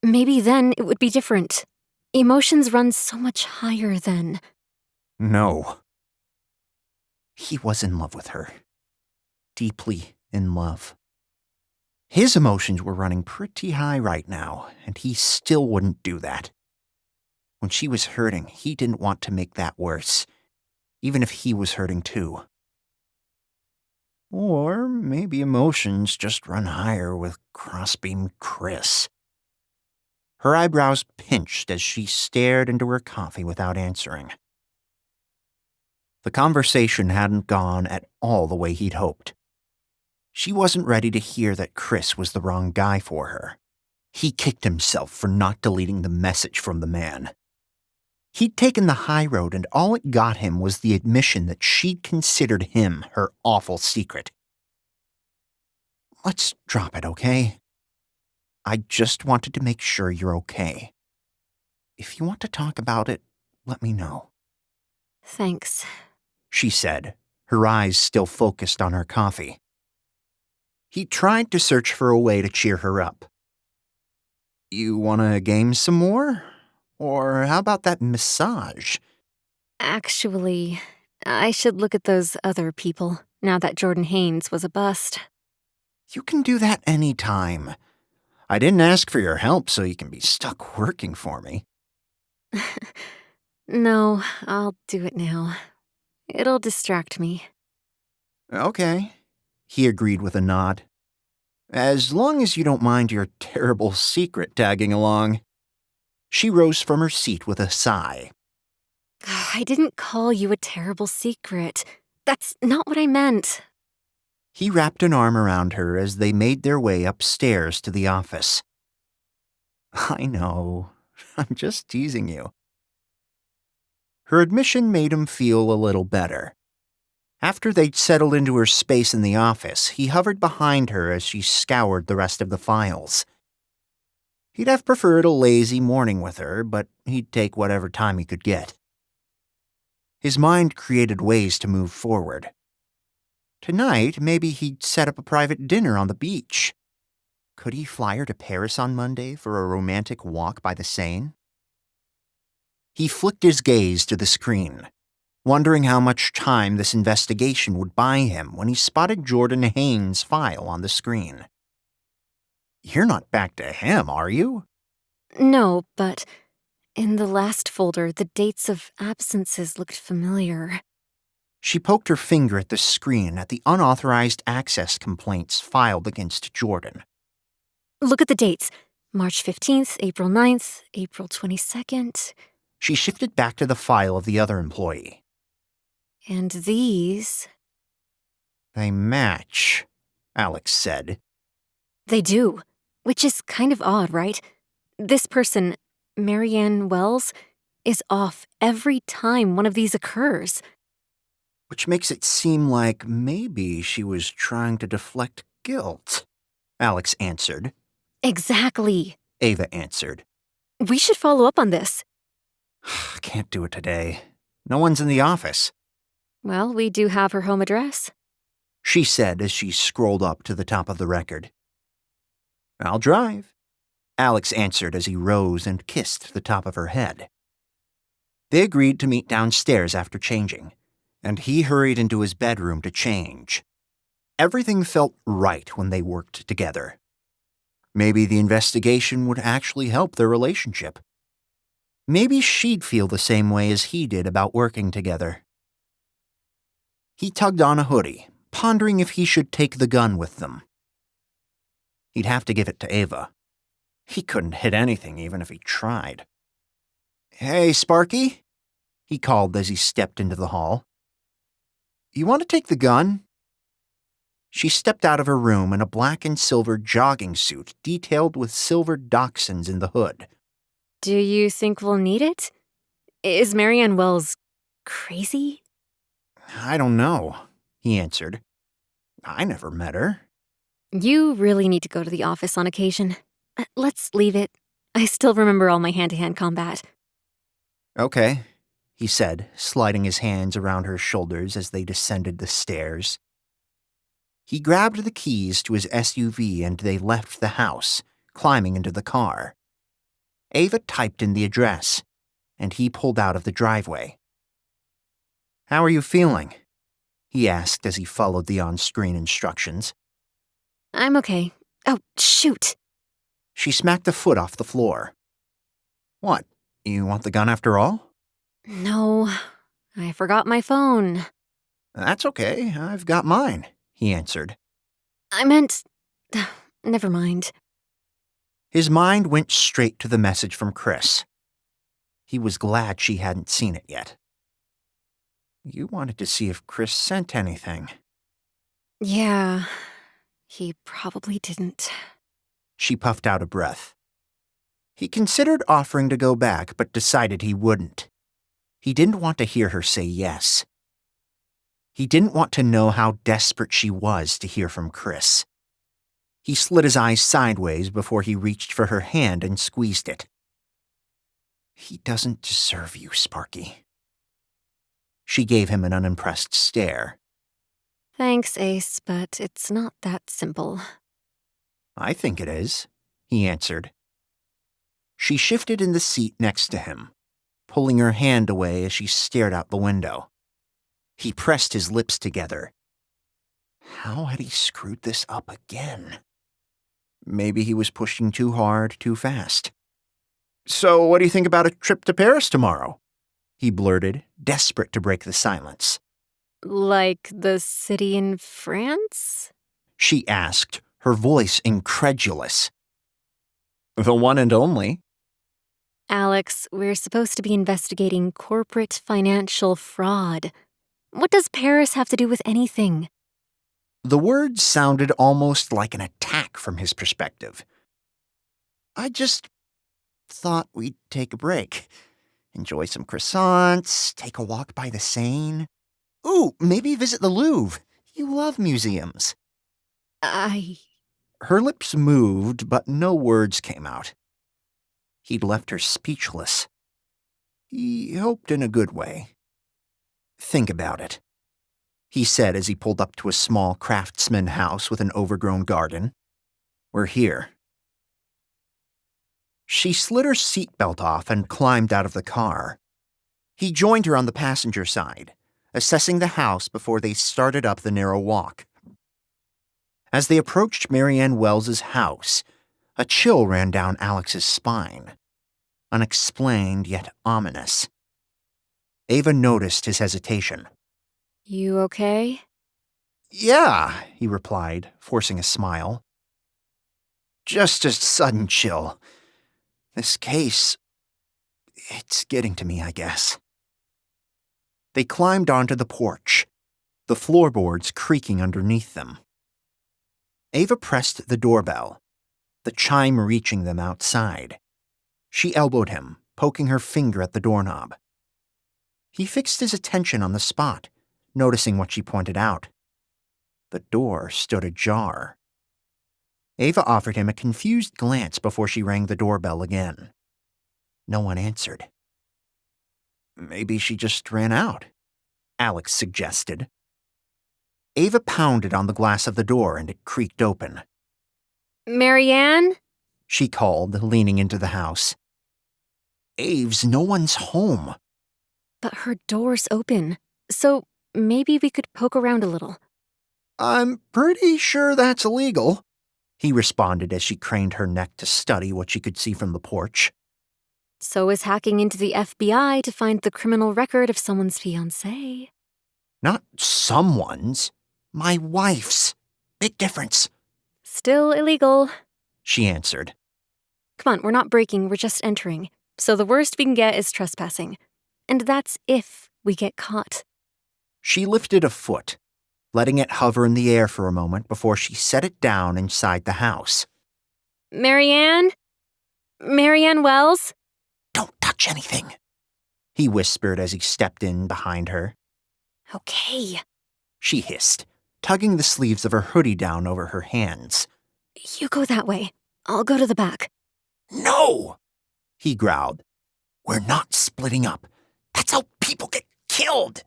Maybe then it would be different. Emotions run so much higher then. No. He was in love with her. Deeply in love. His emotions were running pretty high right now, and he still wouldn't do that. When she was hurting, he didn't want to make that worse, even if he was hurting too. Or maybe emotions just run higher with crossbeam Chris. Her eyebrows pinched as she stared into her coffee without answering. The conversation hadn't gone at all the way he'd hoped. She wasn't ready to hear that Chris was the wrong guy for her. He kicked himself for not deleting the message from the man. He'd taken the high road, and all it got him was the admission that she'd considered him her awful secret. Let's drop it, okay? I just wanted to make sure you're okay. If you want to talk about it, let me know. Thanks. She said, her eyes still focused on her coffee. He tried to search for a way to cheer her up. You want to game some more? Or how about that massage? Actually, I should look at those other people, now that Jordan Haynes was a bust. You can do that any time. I didn't ask for your help so you can be stuck working for me. No, I'll do it now. It'll distract me. Okay, he agreed with a nod. As long as you don't mind your terrible secret tagging along. She rose from her seat with a sigh. I didn't call you a terrible secret. That's not what I meant. He wrapped an arm around her as they made their way upstairs to the office. I know. I'm just teasing you. Her admission made him feel a little better. After they'd settled into her space in the office, he hovered behind her as she scoured the rest of the files. He'd have preferred a lazy morning with her, but he'd take whatever time he could get. His mind created ways to move forward. Tonight, maybe he'd set up a private dinner on the beach. Could he fly her to Paris on Monday for a romantic walk by the Seine? He flicked his gaze to the screen, wondering how much time this investigation would buy him when he spotted Jordan Haynes' file on the screen. You're not back to him, are you? No, but in the last folder, the dates of absences looked familiar. She poked her finger at the screen at the unauthorized access complaints filed against Jordan. Look at the dates. March 15th, April 9th, April 22nd. She shifted back to the file of the other employee. And these... They match, Alex said. They do, which is kind of odd, right? This person, Marianne Wells, is off every time one of these occurs. Which makes it seem like maybe she was trying to deflect guilt, Alex answered. Exactly, Ava answered. We should follow up on this. Can't do it today. No one's in the office. Well, we do have her home address, she said as she scrolled up to the top of the record. I'll drive, Alex answered as he rose and kissed the top of her head. They agreed to meet downstairs after changing, and he hurried into his bedroom to change. Everything felt right when they worked together. Maybe the investigation would actually help their relationship. Maybe she'd feel the same way as he did about working together. He tugged on a hoodie, pondering if he should take the gun with them. He'd have to give it to Ava. He couldn't hit anything even if he tried. Hey, Sparky, he called as he stepped into the hall. You want to take the gun? She stepped out of her room in a black and silver jogging suit detailed with silver dachshunds in the hood. Do you think we'll need it? Is Marianne Wells crazy? I don't know, he answered. I never met her. You really need to go to the office on occasion. Let's leave it. I still remember all my hand-to-hand combat. Okay, he said, sliding his hands around her shoulders as they descended the stairs. He grabbed the keys to his SUV and they left the house, climbing into the car. Ava typed in the address, and he pulled out of the driveway. How are you feeling? He asked as he followed the on-screen instructions. I'm okay. Oh, shoot! She smacked a foot off the floor. What, you want the gun after all? No, I forgot my phone. That's okay, I've got mine, he answered. I meant... Never mind. His mind went straight to the message from Chris. He was glad she hadn't seen it yet. You wanted to see if Chris sent anything. Yeah, he probably didn't. She puffed out a breath. He considered offering to go back, but decided he wouldn't. He didn't want to hear her say yes. He didn't want to know how desperate she was to hear from Chris. He slid his eyes sideways before he reached for her hand and squeezed it. He doesn't deserve you, Sparky. She gave him an unimpressed stare. Thanks, Ace, but it's not that simple. I think it is, he answered. She shifted in the seat next to him, pulling her hand away as she stared out the window. He pressed his lips together. How had he screwed this up again? Maybe he was pushing too hard, too fast. So what do you think about a trip to Paris tomorrow? He blurted, desperate to break the silence. Like the city in France? She asked, her voice incredulous. The one and only. Alex, we're supposed to be investigating corporate financial fraud. What does Paris have to do with anything? The words sounded almost like an attack from his perspective. I just thought we'd take a break. Enjoy some croissants, take a walk by the Seine. Ooh, maybe visit the Louvre. You love museums. Her lips moved, but no words came out. He'd left her speechless. He hoped in a good way. Think about it, he said as he pulled up to a small craftsman house with an overgrown garden. We're here. She slid her seatbelt off and climbed out of the car. He joined her on the passenger side, assessing the house before they started up the narrow walk. As they approached Marianne Wells's house, a chill ran down Alex's spine. Unexplained yet ominous. Ava noticed his hesitation. You okay? Yeah, he replied, forcing a smile. Just a sudden chill. This case, it's getting to me, I guess. They climbed onto the porch, the floorboards creaking underneath them. Ava pressed the doorbell, the chime reaching them outside. She elbowed him, poking her finger at the doorknob. He fixed his attention on the spot, noticing what she pointed out. The door stood ajar. Ava offered him a confused glance before she rang the doorbell again. No one answered. Maybe she just ran out, Alex suggested. Ava pounded on the glass of the door and it creaked open. Marianne? She called, leaning into the house. Aves, no one's home. But her door's open, so maybe we could poke around a little. I'm pretty sure that's illegal, he responded as she craned her neck to study what she could see from the porch. So is hacking into the FBI to find the criminal record of someone's fiancé. Not someone's. My wife's. Big difference. Still illegal, She answered. Come on, we're not breaking, we're just entering. So the worst we can get is trespassing. And that's if we get caught. She lifted a foot, letting it hover in the air for a moment before she set it down inside the house. Marianne? Marianne Wells? Don't touch anything, he whispered as he stepped in behind her. Okay. She hissed, tugging the sleeves of her hoodie down over her hands. You go that way. I'll go to the back. No, he growled. We're not splitting up. That's how people get killed.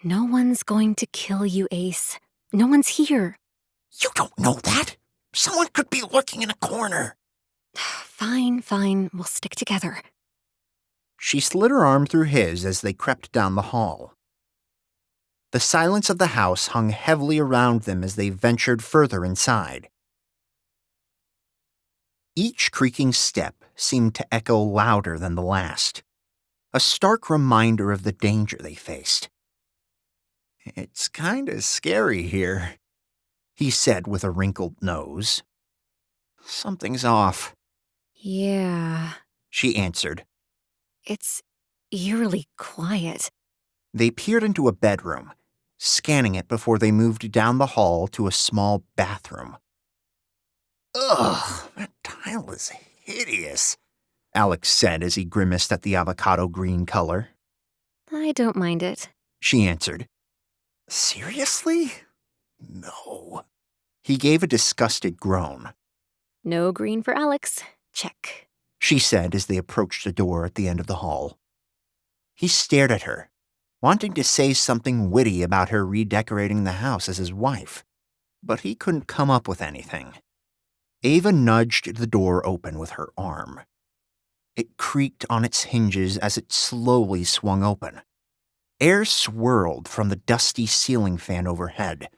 No one's going to kill you, Ace. No one's here. You don't know that. Someone could be lurking in a corner. Fine, we'll stick together. She slid her arm through his as they crept down the hall. The silence of the house hung heavily around them as they ventured further inside. Each creaking step seemed to echo louder than the last, a stark reminder of the danger they faced. It's kinda scary here, he said with a wrinkled nose. Something's off. Yeah, She answered. it's eerily quiet. They peered into a bedroom, scanning it before they moved down the hall to a small bathroom. Ugh, that tile is hideous, Alex said as he grimaced at the avocado green color. I don't mind it. She answered. Seriously? No. He gave a disgusted groan. No green for Alex. Check. She said as they approached a door at the end of the hall. He stared at her, wanting to say something witty about her redecorating the house as his wife, but he couldn't come up with anything. Ava nudged the door open with her arm. It creaked on its hinges as it slowly swung open. Air swirled from the dusty ceiling fan overhead.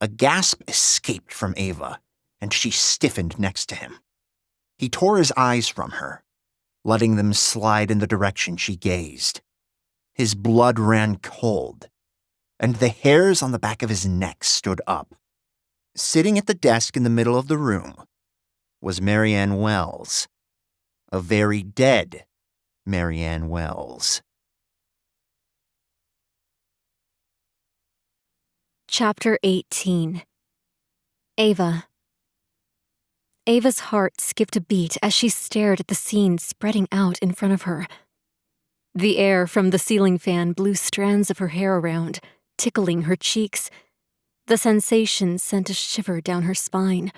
A gasp escaped from Ava, and she stiffened next to him. He tore his eyes from her, letting them slide in the direction she gazed. His blood ran cold, and the hairs on the back of his neck stood up. Sitting at the desk in the middle of the room was Marianne Wells, a very dead Marianne Wells. Chapter 18. Ava. Ava's heart skipped a beat as she stared at the scene spreading out in front of her. The air from the ceiling fan blew strands of her hair around, tickling her cheeks. The sensation sent a shiver down her spine.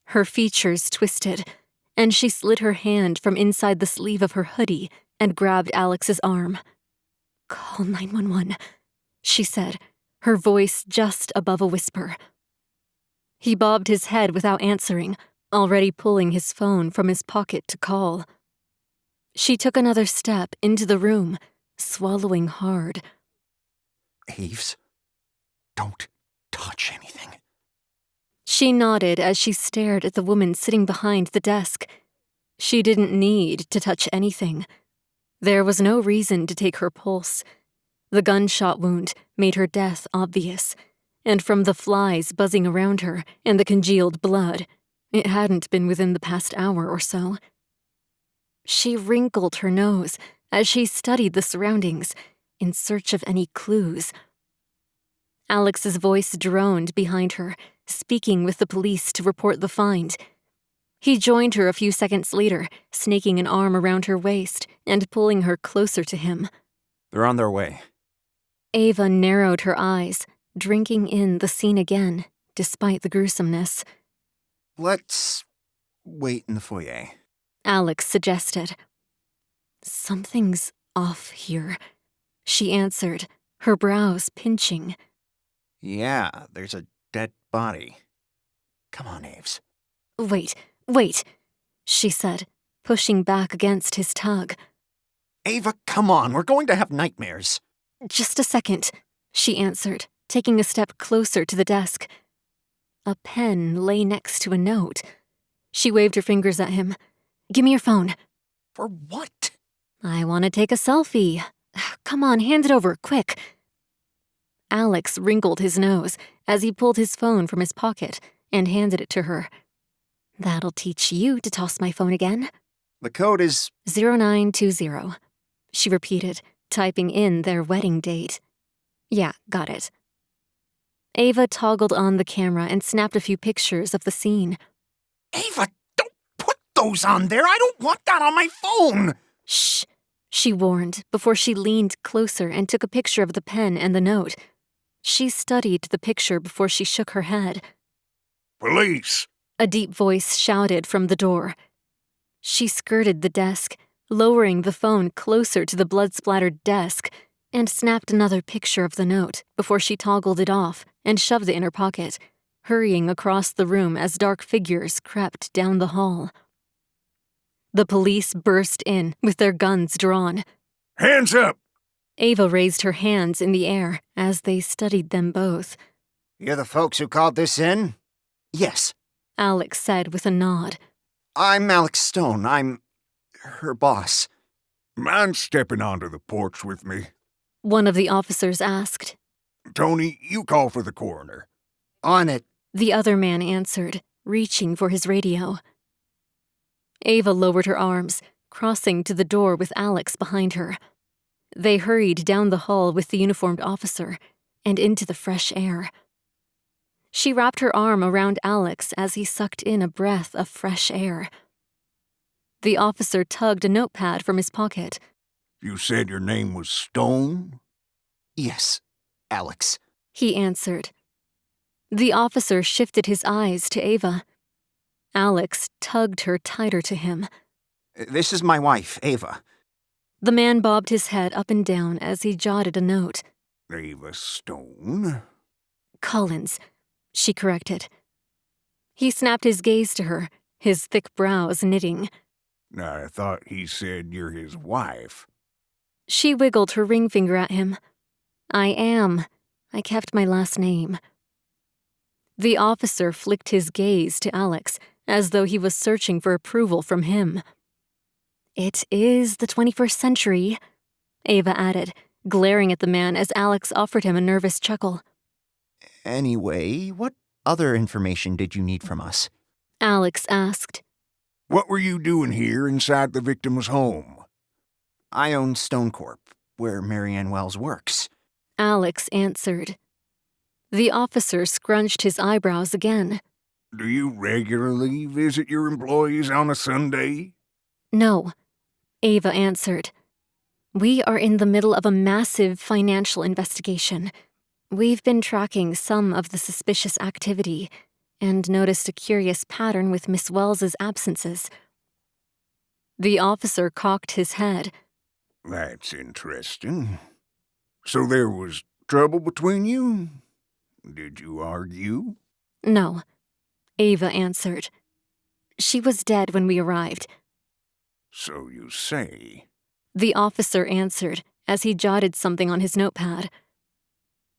Her features twisted, and she slid her hand from inside the sleeve of her hoodie and grabbed Alex's arm. "Call 911, she said, her voice just above a whisper. He bobbed his head without answering, already pulling his phone from his pocket to call. She took another step into the room, swallowing hard. Aves, don't touch anything. She nodded as she stared at the woman sitting behind the desk. She didn't need to touch anything. There was no reason to take her pulse. The gunshot wound made her death obvious, and from the flies buzzing around her and the congealed blood, it hadn't been within the past hour or so. She wrinkled her nose as she studied the surroundings in search of any clues. Alex's voice droned behind her, speaking with the police to report the find. He joined her a few seconds later, snaking an arm around her waist and pulling her closer to him. They're on their way. Ava narrowed her eyes, drinking in the scene again, despite the gruesomeness. Let's wait in the foyer, Alex suggested. Something's off here, she answered, her brows pinching. Yeah, there's a dead body. Come on, Aves. Wait, she said, pushing back against his tug. Ava, come on, we're going to have nightmares. Just a second, she answered, taking a step closer to the desk. A pen lay next to a note. She waved her fingers at him. Give me your phone. For what? I want to take a selfie. Come on, hand it over, quick. Alex wrinkled his nose as he pulled his phone from his pocket and handed it to her. That'll teach you to toss my phone again. The code is 0920, she repeated, typing in their wedding date. Yeah, got it. Ava toggled on the camera and snapped a few pictures of the scene. Ava, don't put those on there. I don't want that on my phone. Shh, she warned before she leaned closer and took a picture of the pen and the note. She studied the picture before she shook her head. Police! A deep voice shouted from the door. She skirted the desk, lowering the phone closer to the blood-splattered desk, and snapped another picture of the note before she toggled it off and shoved it in her pocket, hurrying across the room as dark figures crept down the hall. The police burst in with their guns drawn. Hands up! Ava raised her hands in the air as they studied them both. You're the folks who called this in? Yes. Alex said with a nod. I'm Alex Stone. I'm her boss. Mind stepping onto the porch with me? One of the officers asked. Tony, you call for the coroner. On it. The other man answered, reaching for his radio. Ava lowered her arms, crossing to the door with Alex behind her. They hurried down the hall with the uniformed officer and into the fresh air. She wrapped her arm around Alex as he sucked in a breath of fresh air. The officer tugged a notepad from his pocket. You said your name was Stone? Yes, Alex. He answered. The officer shifted his eyes to Ava. Alex tugged her tighter to him. This is my wife, Ava. The man bobbed his head up and down as he jotted a note. Ava Stone? Collins, she corrected. He snapped his gaze to her, his thick brows knitting. I thought he said you're his wife. She wiggled her ring finger at him. I am. I kept my last name. The officer flicked his gaze to Alex, as though he was searching for approval from him. It is the 21st century, Ava added, glaring at the man as Alex offered him a nervous chuckle. Anyway, what other information did you need from us? Alex asked. What were you doing here inside the victim's home? I own Stone Corp, where Marianne Wells works. Alex answered. The officer scrunched his eyebrows again. Do you regularly visit your employees on a Sunday? No, Ava answered. We are in the middle of a massive financial investigation. We've been tracking some of the suspicious activity and noticed a curious pattern with Miss Wells's absences. The officer cocked his head. That's interesting. So there was trouble between you? Did you argue? No, Ava answered. She was dead when we arrived. So you say. The officer answered as he jotted something on his notepad.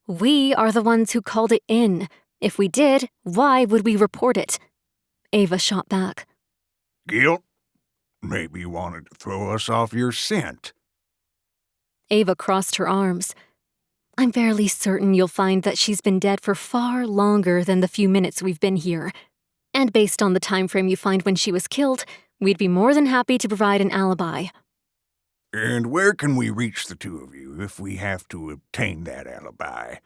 We are the ones who called it in. If we did, why would we report it? Ava shot back. Guilt? Maybe you wanted to throw us off your scent. Ava crossed her arms. I'm fairly certain you'll find that she's been dead for far longer than the few minutes we've been here. And based on the time frame you find when she was killed, we'd be more than happy to provide an alibi. And where can we reach the two of you if we have to obtain that alibi?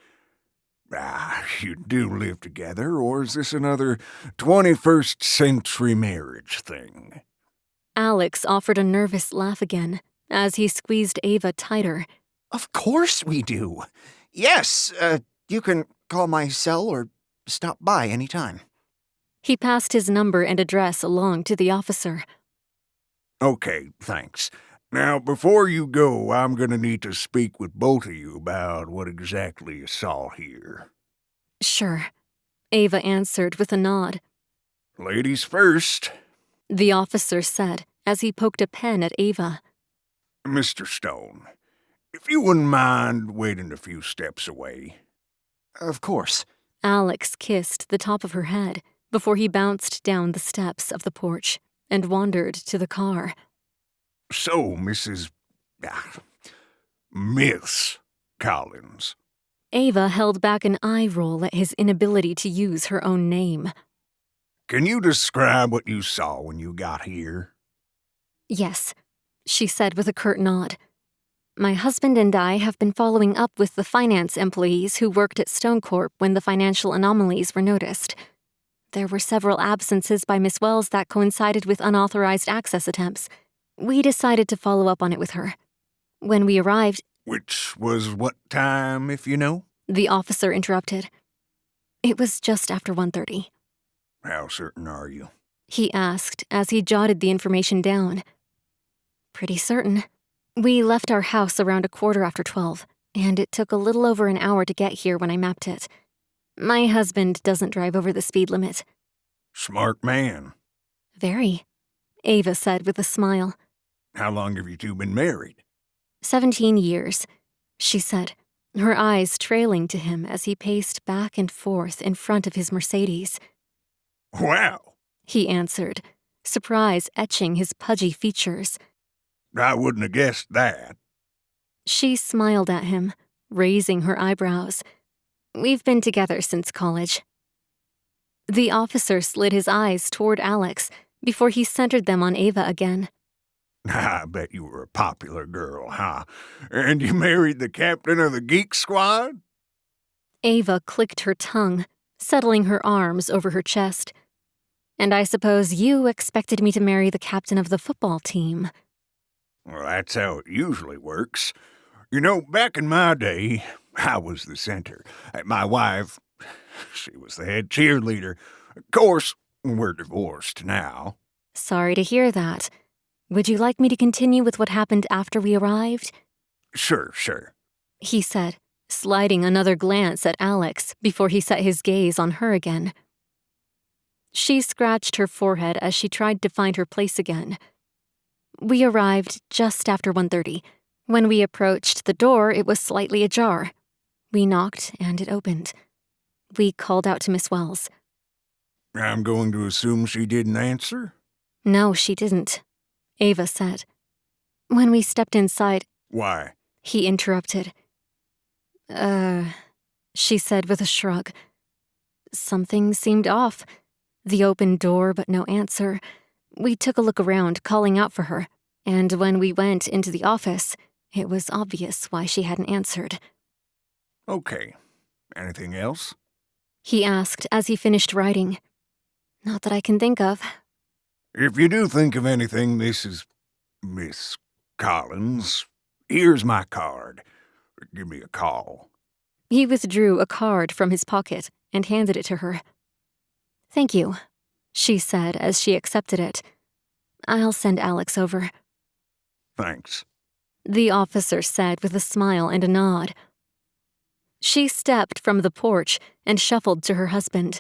You do live together, or is this another 21st century marriage thing? Alex offered a nervous laugh again as he squeezed Ava tighter. Of course we do. Yes, you can call my cell or stop by anytime. He passed his number and address along to the officer. Okay, thanks. Now, before you go, I'm gonna need to speak with both of you about what exactly you saw here. Sure, Ava answered with a nod. Ladies first. The officer said as he poked a pen at Ava. Mr. Stone, if you wouldn't mind waiting a few steps away. Of course. Alex kissed the top of her head before he bounced down the steps of the porch and wandered to the car. So, Miss Collins. Ava held back an eye roll at his inability to use her own name. Can you describe what you saw when you got here? Yes, she said with a curt nod. My husband and I have been following up with the finance employees who worked at Stone Corp when the financial anomalies were noticed. There were several absences by Miss Wells that coincided with unauthorized access attempts. We decided to follow up on it with her. When we arrived— Which was what time, if you know? The officer interrupted. It was just after 1:30. How certain are you? He asked as he jotted the information down. Pretty certain. We left our house around 12:15, and it took a little over an hour to get here when I mapped it. My husband doesn't drive over the speed limit. Smart man. Very, Ava said with a smile. How long have you two been married? 17 years, she said, her eyes trailing to him as he paced back and forth in front of his Mercedes. Wow, he answered, surprise etching his pudgy features. I wouldn't have guessed that. She smiled at him, raising her eyebrows. We've been together since college. The officer slid his eyes toward Alex before he centered them on Ava again. I bet you were a popular girl, huh? And you married the captain of the Geek Squad? Ava clicked her tongue, settling her arms over her chest. And I suppose you expected me to marry the captain of the football team. Well, that's how it usually works. You know, back in my day, I was the center. My wife, she was the head cheerleader. Of course, we're divorced now. Sorry to hear that. Would you like me to continue with what happened after we arrived? Sure. He said, sliding another glance at Alex before he set his gaze on her again. She scratched her forehead as she tried to find her place again. We arrived just after 1:30. When we approached the door, it was slightly ajar. We knocked, and it opened. We called out to Miss Wells. I'm going to assume she didn't answer? No, she didn't, Ava said. When we stepped inside, Why? he interrupted. She said with a shrug. Something seemed off. The open door, but no answer. We took a look around, calling out for her, and when we went into the office, it was obvious why she hadn't answered. Okay. Anything else? He asked as he finished writing. Not that I can think of. If you do think of anything, this is Miss Collins. Here's my card. Give me a call. He withdrew a card from his pocket and handed it to her. Thank you, she said as she accepted it. I'll send Alex over. Thanks. The officer said with a smile and a nod. She stepped from the porch and shuffled to her husband.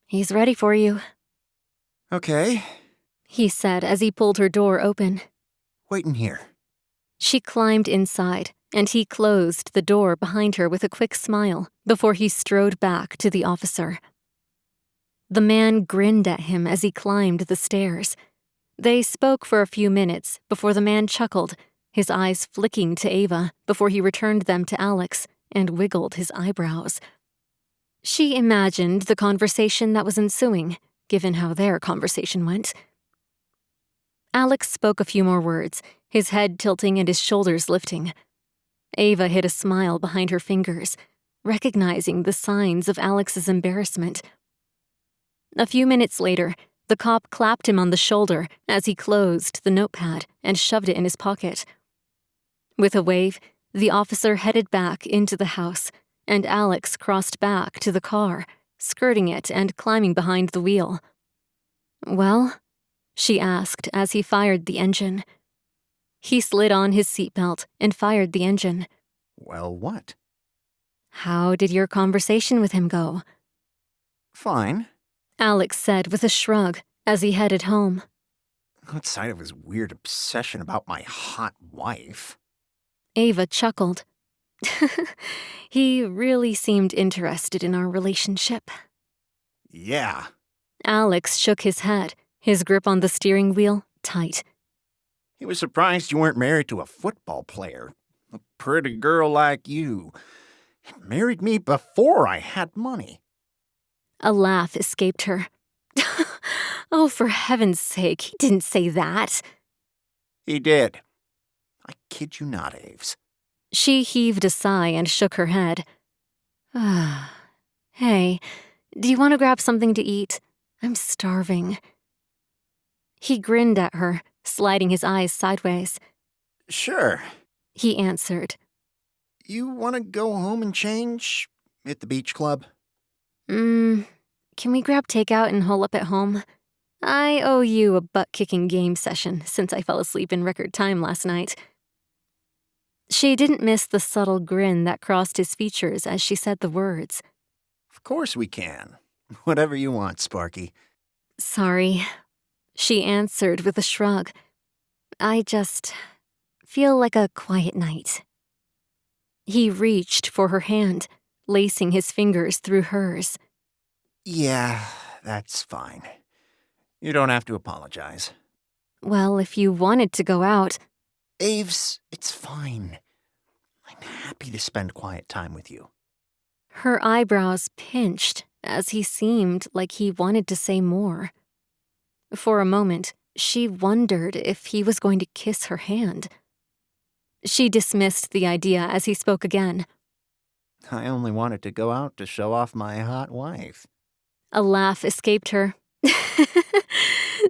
He's ready for you, Okay, he said as he pulled her door open. wait in here. She climbed inside, and he closed the door behind her with a quick smile before he strode back to the officer. The man grinned at him as he climbed the stairs. They spoke for a few minutes before the man chuckled, his eyes flicking to Ava before he returned them to Alex and wiggled his eyebrows. She imagined the conversation that was ensuing, given how their conversation went. Alex spoke a few more words, his head tilting and his shoulders lifting. Ava hid a smile behind her fingers, recognizing the signs of Alex's embarrassment. A few minutes later, the cop clapped him on the shoulder as he closed the notepad and shoved it in his pocket. With a wave, the officer headed back into the house, and Alex crossed back to the car, skirting it and climbing behind the wheel. Well? She asked as he fired the engine. He slid on his seatbelt and fired the engine. Well, what? How did your conversation with him go? Fine. Alex said with a shrug as he headed home. Outside of his weird obsession about my hot wife. Ava chuckled. He really seemed interested in our relationship. Yeah. Alex shook his head, his grip on the steering wheel tight. He was surprised you weren't married to a football player. A pretty girl like you. And married me before I had money. A laugh escaped her. Oh, for heaven's sake, he didn't say that. He did. I kid you not, Aves. She heaved a sigh and shook her head. Hey, do you want to grab something to eat? I'm starving. He grinned at her, sliding his eyes sideways. Sure. He answered. You want to go home and change? At the beach club? Can we grab takeout and hole up at home? I owe you a butt-kicking game session since I fell asleep in record time last night. She didn't miss the subtle grin that crossed his features as she said the words. Of course we can. Whatever you want, Sparky. Sorry, she answered with a shrug. I just feel like a quiet night. He reached for her hand, lacing his fingers through hers. Yeah, that's fine. You don't have to apologize. Well, if you wanted to go out... Aves, it's fine. I'm happy to spend quiet time with you. Her eyebrows pinched as he seemed like he wanted to say more. For a moment, she wondered if he was going to kiss her hand. She dismissed the idea as he spoke again. I only wanted to go out to show off my hot wife. A laugh escaped her.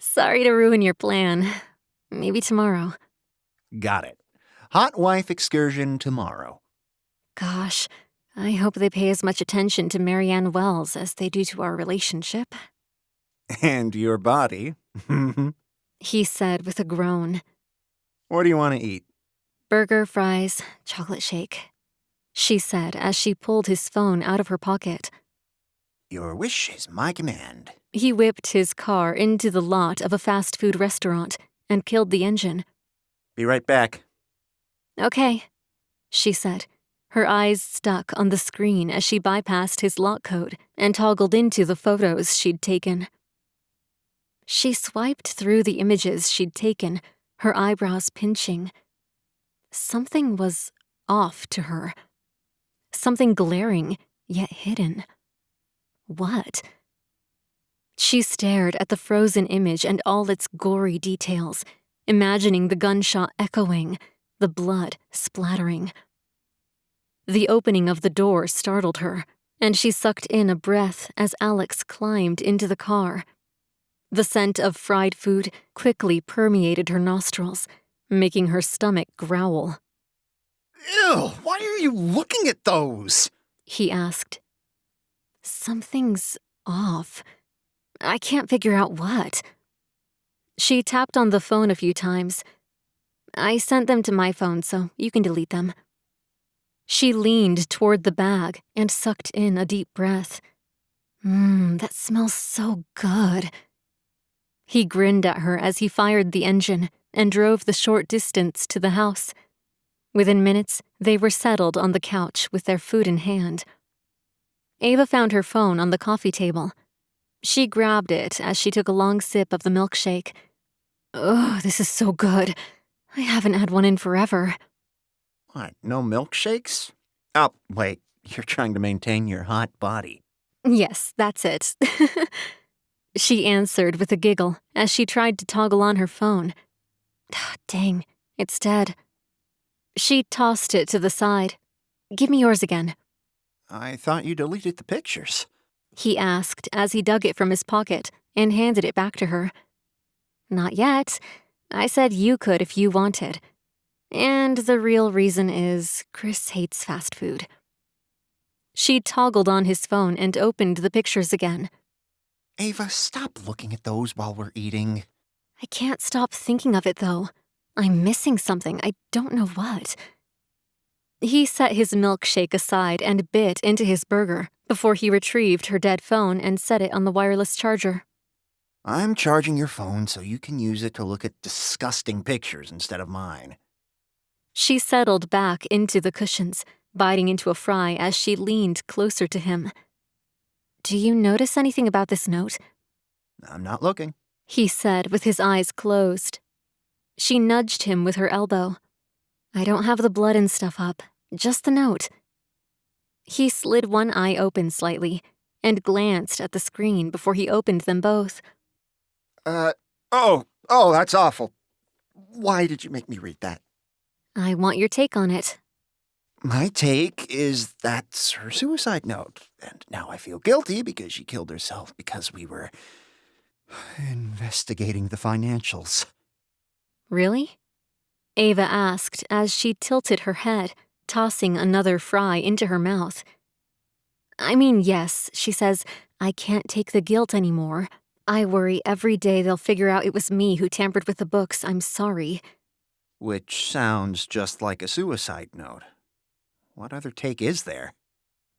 Sorry to ruin your plan. Maybe tomorrow. Got it. Hot wife excursion tomorrow. Gosh, I hope they pay as much attention to Marianne Wells as they do to our relationship. And your body. he said with a groan. What do you want to eat? Burger, fries, chocolate shake, she said as she pulled his phone out of her pocket. Your wish is my command. He whipped his car into the lot of a fast food restaurant and killed the engine. Be right back. Okay, she said, her eyes stuck on the screen as she bypassed his lock code and toggled into the photos she'd taken. She swiped through the images she'd taken, her eyebrows pinching. Something was off to her. Something glaring, yet hidden. What? She stared at the frozen image and all its gory details, imagining the gunshot echoing, the blood splattering. The opening of the door startled her, and she sucked in a breath as Alex climbed into the car. The scent of fried food quickly permeated her nostrils, making her stomach growl. Ew, why are you looking at those? He asked. Something's off. I can't figure out what. She tapped on the phone a few times. I sent them to my phone, so you can delete them. She leaned toward the bag and sucked in a deep breath. That smells so good. He grinned at her as he fired the engine and drove the short distance to the house. Within minutes, they were settled on the couch with their food in hand. Ava found her phone on the coffee table. She grabbed it as she took a long sip of the milkshake. Oh, this is so good. I haven't had one in forever. What, no milkshakes? Oh, wait, you're trying to maintain your hot body. Yes, that's it. She answered with a giggle as she tried to toggle on her phone. Dang, it's dead. She tossed it to the side. Give me yours again. I thought you deleted the pictures. He asked as he dug it from his pocket and handed it back to her. Not yet. I said you could if you wanted. And the real reason is Chris hates fast food. She toggled on his phone and opened the pictures again. Ava, stop looking at those while we're eating. I can't stop thinking of it, though. I'm missing something. I don't know what. He set his milkshake aside and bit into his burger before he retrieved her dead phone and set it on the wireless charger. I'm charging your phone so you can use it to look at disgusting pictures instead of mine. She settled back into the cushions, biting into a fry as she leaned closer to him. Do you notice anything about this note? I'm not looking, He said with his eyes closed. She nudged him with her elbow. I don't have the blood and stuff up, just the note. He slid one eye open slightly and glanced at the screen before he opened them both. Oh, that's awful. Why did you make me read that? I want your take on it. My take is that's her suicide note, and now I feel guilty because she killed herself because we were investigating the financials. Really? Ava asked as she tilted her head, tossing another fry into her mouth. I mean, yes, she says, I can't take the guilt anymore. I worry every day they'll figure out it was me who tampered with the books. I'm sorry. Which sounds just like a suicide note. What other take is there?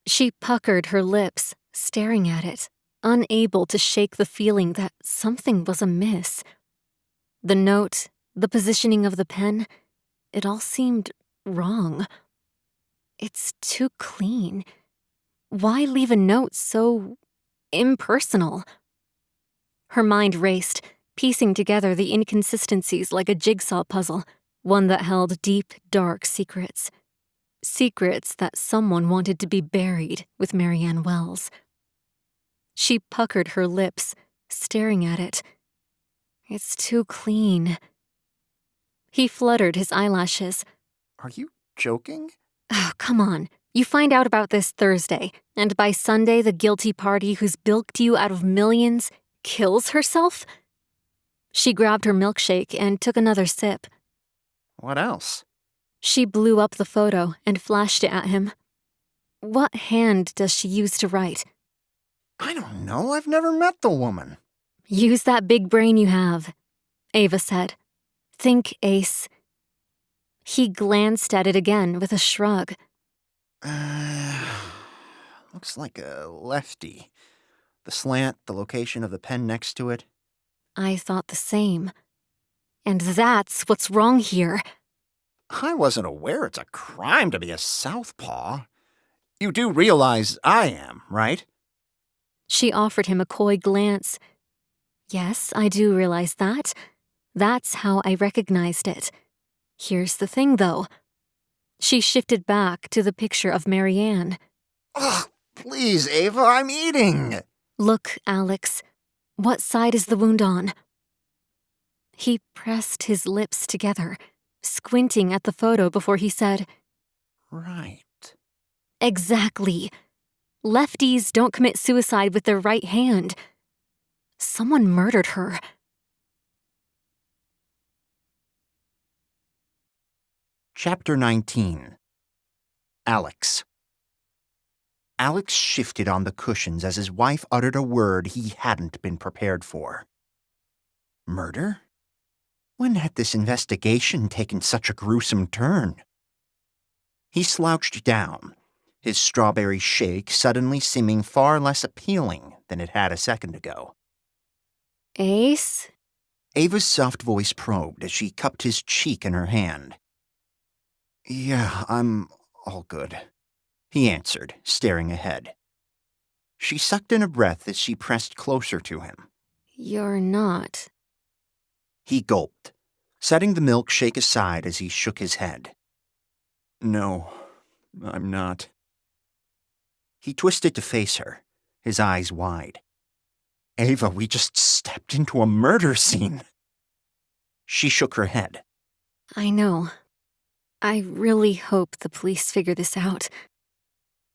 She puckered her lips, staring at it, unable to shake the feeling that something was amiss. The note, the positioning of the pen, it all seemed wrong. It's too clean. Why leave a note so impersonal? Her mind raced, piecing together the inconsistencies like a jigsaw puzzle, one that held deep, dark secrets. Secrets that someone wanted to be buried with Marianne Wells. She puckered her lips, staring at it. It's too clean. He fluttered his eyelashes. Are you joking? Oh, come on. You find out about this Thursday, and by Sunday the guilty party who's bilked you out of millions kills herself? She grabbed her milkshake and took another sip. What else? She blew up the photo and flashed it at him. What hand does she use to write? I don't know. I've never met the woman. Use that big brain you have. Ava said. Think, Ace. He glanced at it again with a shrug. Looks like a lefty. The slant, the location of the pen next to it. I thought the same. And that's what's wrong here. I wasn't aware it's a crime to be a southpaw. You do realize I am, right? She offered him a coy glance. Yes, I do realize that. That's how I recognized it. Here's the thing, though. She shifted back to the picture of Marianne. Ugh, please, Ava, I'm eating. Look, Alex. What side is the wound on? He pressed his lips together, squinting at the photo before he said, Right. Exactly. Lefties don't commit suicide with their right hand. Someone murdered her. Chapter 19. Alex. Alex shifted on the cushions as his wife uttered a word he hadn't been prepared for. Murder? When had this investigation taken such a gruesome turn? He slouched down, his strawberry shake suddenly seeming far less appealing than it had a second ago. Ace? Ava's soft voice probed as she cupped his cheek in her hand. Yeah, I'm all good, he answered, staring ahead. She sucked in a breath as she pressed closer to him. You're not. He gulped, setting the milkshake aside as he shook his head. No, I'm not. He twisted to face her, his eyes wide. Ava, we just stepped into a murder scene. She shook her head. I know. I really hope the police figure this out.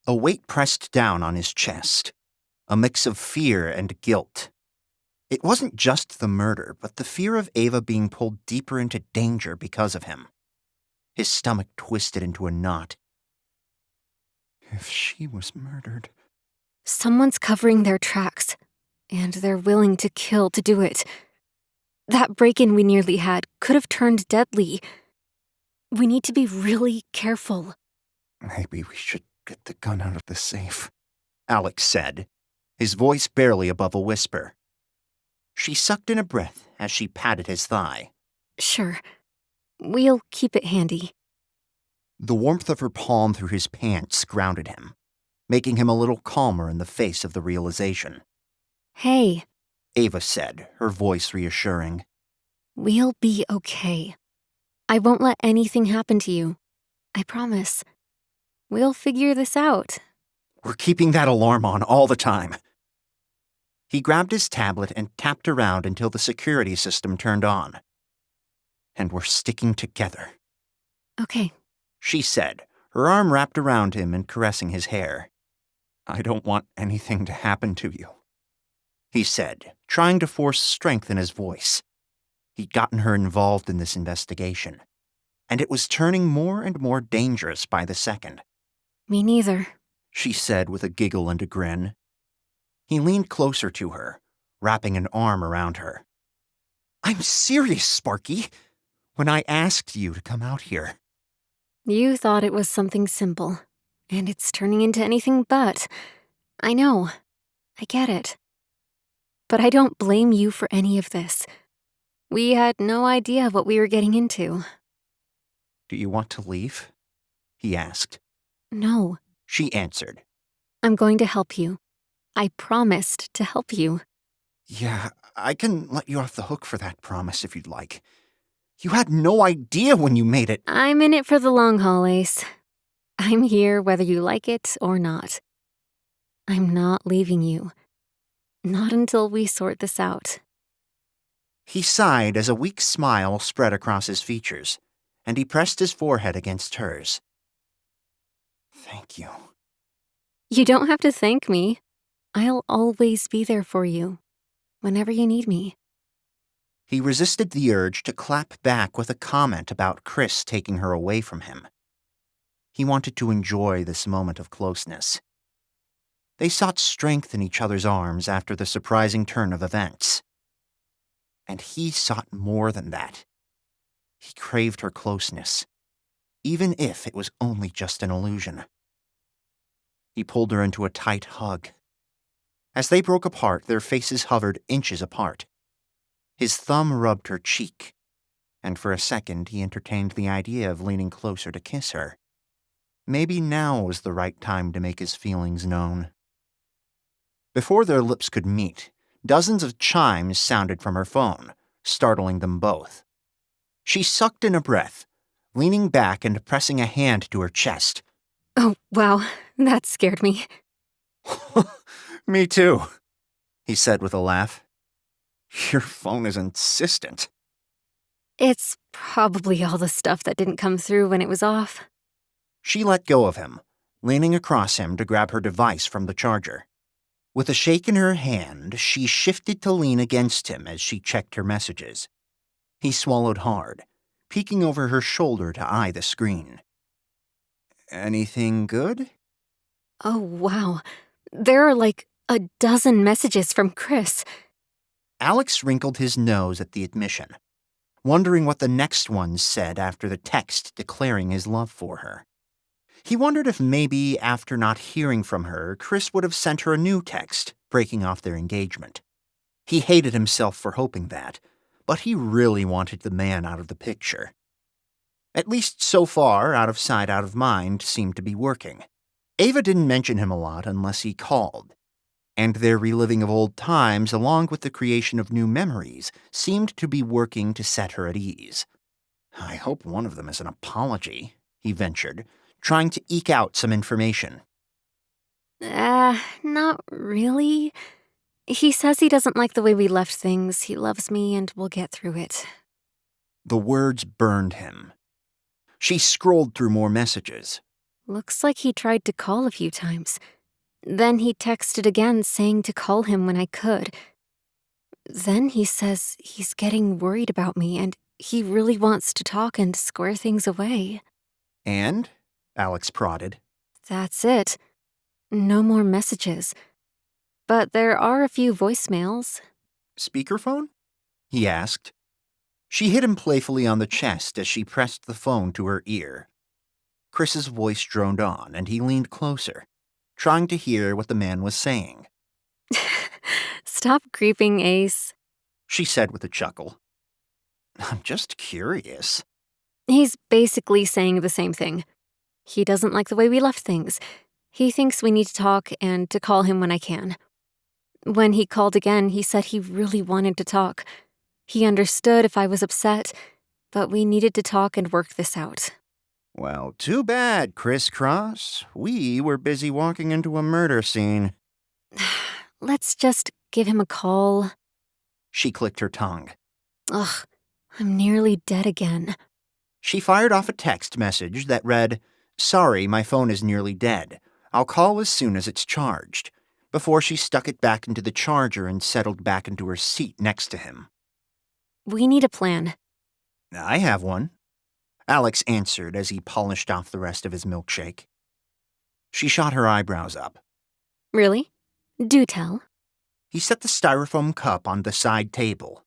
A weight pressed down on his chest, a mix of fear and guilt. It wasn't just the murder, but the fear of Ava being pulled deeper into danger because of him. His stomach twisted into a knot. If she was murdered... Someone's covering their tracks, and they're willing to kill to do it. That break-in we nearly had could have turned deadly. We need to be really careful. Maybe we should get the gun out of the safe, Alex said, his voice barely above a whisper. She sucked in a breath as she patted his thigh. Sure. We'll keep it handy. The warmth of her palm through his pants grounded him, making him a little calmer in the face of the realization. Hey, Ava said, her voice reassuring. We'll be okay. I won't let anything happen to you. I promise. We'll figure this out. We're keeping that alarm on all the time. He grabbed his tablet and tapped around until the security system turned on. And we're sticking together. Okay. She said, her arm wrapped around him and caressing his hair. I don't want anything to happen to you, he said, trying to force strength in his voice. He'd gotten her involved in this investigation, and it was turning more and more dangerous by the second. Me neither, she said with a giggle and a grin. He leaned closer to her, wrapping an arm around her. I'm serious, Sparky. When I asked you to come out here. You thought it was something simple, and it's turning into anything but. I know. I get it. But I don't blame you for any of this. We had no idea what we were getting into. Do you want to leave? He asked. No, she answered. I'm going to help you. I promised to help you. Yeah, I can let you off the hook for that promise if you'd like. You had no idea when you made it. I'm in it for the long haul, Ace. I'm here whether you like it or not. I'm not leaving you. Not until we sort this out. He sighed as a weak smile spread across his features, and he pressed his forehead against hers. Thank you. You don't have to thank me. I'll always be there for you, whenever you need me. He resisted the urge to clap back with a comment about Chris taking her away from him. He wanted to enjoy this moment of closeness. They sought strength in each other's arms after the surprising turn of events. And he sought more than that. He craved her closeness, even if it was only just an illusion. He pulled her into a tight hug. As they broke apart, their faces hovered inches apart. His thumb rubbed her cheek, and for a second he entertained the idea of leaning closer to kiss her. Maybe now was the right time to make his feelings known. Before their lips could meet, dozens of chimes sounded from her phone, startling them both. She sucked in a breath, leaning back and pressing a hand to her chest. Oh, wow, that scared me. Me too, he said with a laugh. Your phone is insistent. It's probably all the stuff that didn't come through when it was off. She let go of him, leaning across him to grab her device from the charger. With a shake in her hand, she shifted to lean against him as she checked her messages. He swallowed hard, peeking over her shoulder to eye the screen. Anything good? Oh, wow. There are like a dozen messages from Chris. Alex wrinkled his nose at the admission, wondering what the next one said after the text declaring his love for her. He wondered if maybe after not hearing from her, Chris would have sent her a new text, breaking off their engagement. He hated himself for hoping that, but he really wanted the man out of the picture. At least so far, out of sight, out of mind seemed to be working. Ava didn't mention him a lot unless he called, and their reliving of old times along with the creation of new memories seemed to be working to set her at ease. I hope one of them is an apology, he ventured, trying to eke out some information. Not really. He says he doesn't like the way we left things. He loves me and we'll get through it. The words burned him. She scrolled through more messages. Looks like he tried to call a few times. Then he texted again saying to call him when I could. Then he says he's getting worried about me and he really wants to talk and square things away. And? Alex prodded. That's it. No more messages. But there are a few voicemails. Speakerphone? He asked. She hit him playfully on the chest as she pressed the phone to her ear. Chris's voice droned on, and he leaned closer, trying to hear what the man was saying. Stop creeping, Ace, she said with a chuckle. I'm just curious. He's basically saying the same thing. He doesn't like the way we left things. He thinks we need to talk and to call him when I can. When he called again, he said he really wanted to talk. He understood if I was upset, but we needed to talk and work this out. Well, too bad, Crisscross. We were busy walking into a murder scene. Let's just give him a call. She clicked her tongue. Ugh, I'm nearly dead again. She fired off a text message that read, "Sorry, my phone is nearly dead. I'll call as soon as it's charged," before she stuck it back into the charger and settled back into her seat next to him. We need a plan. I have one, Alex answered as he polished off the rest of his milkshake. She shot her eyebrows up. Really? Do tell. He set the styrofoam cup on the side table.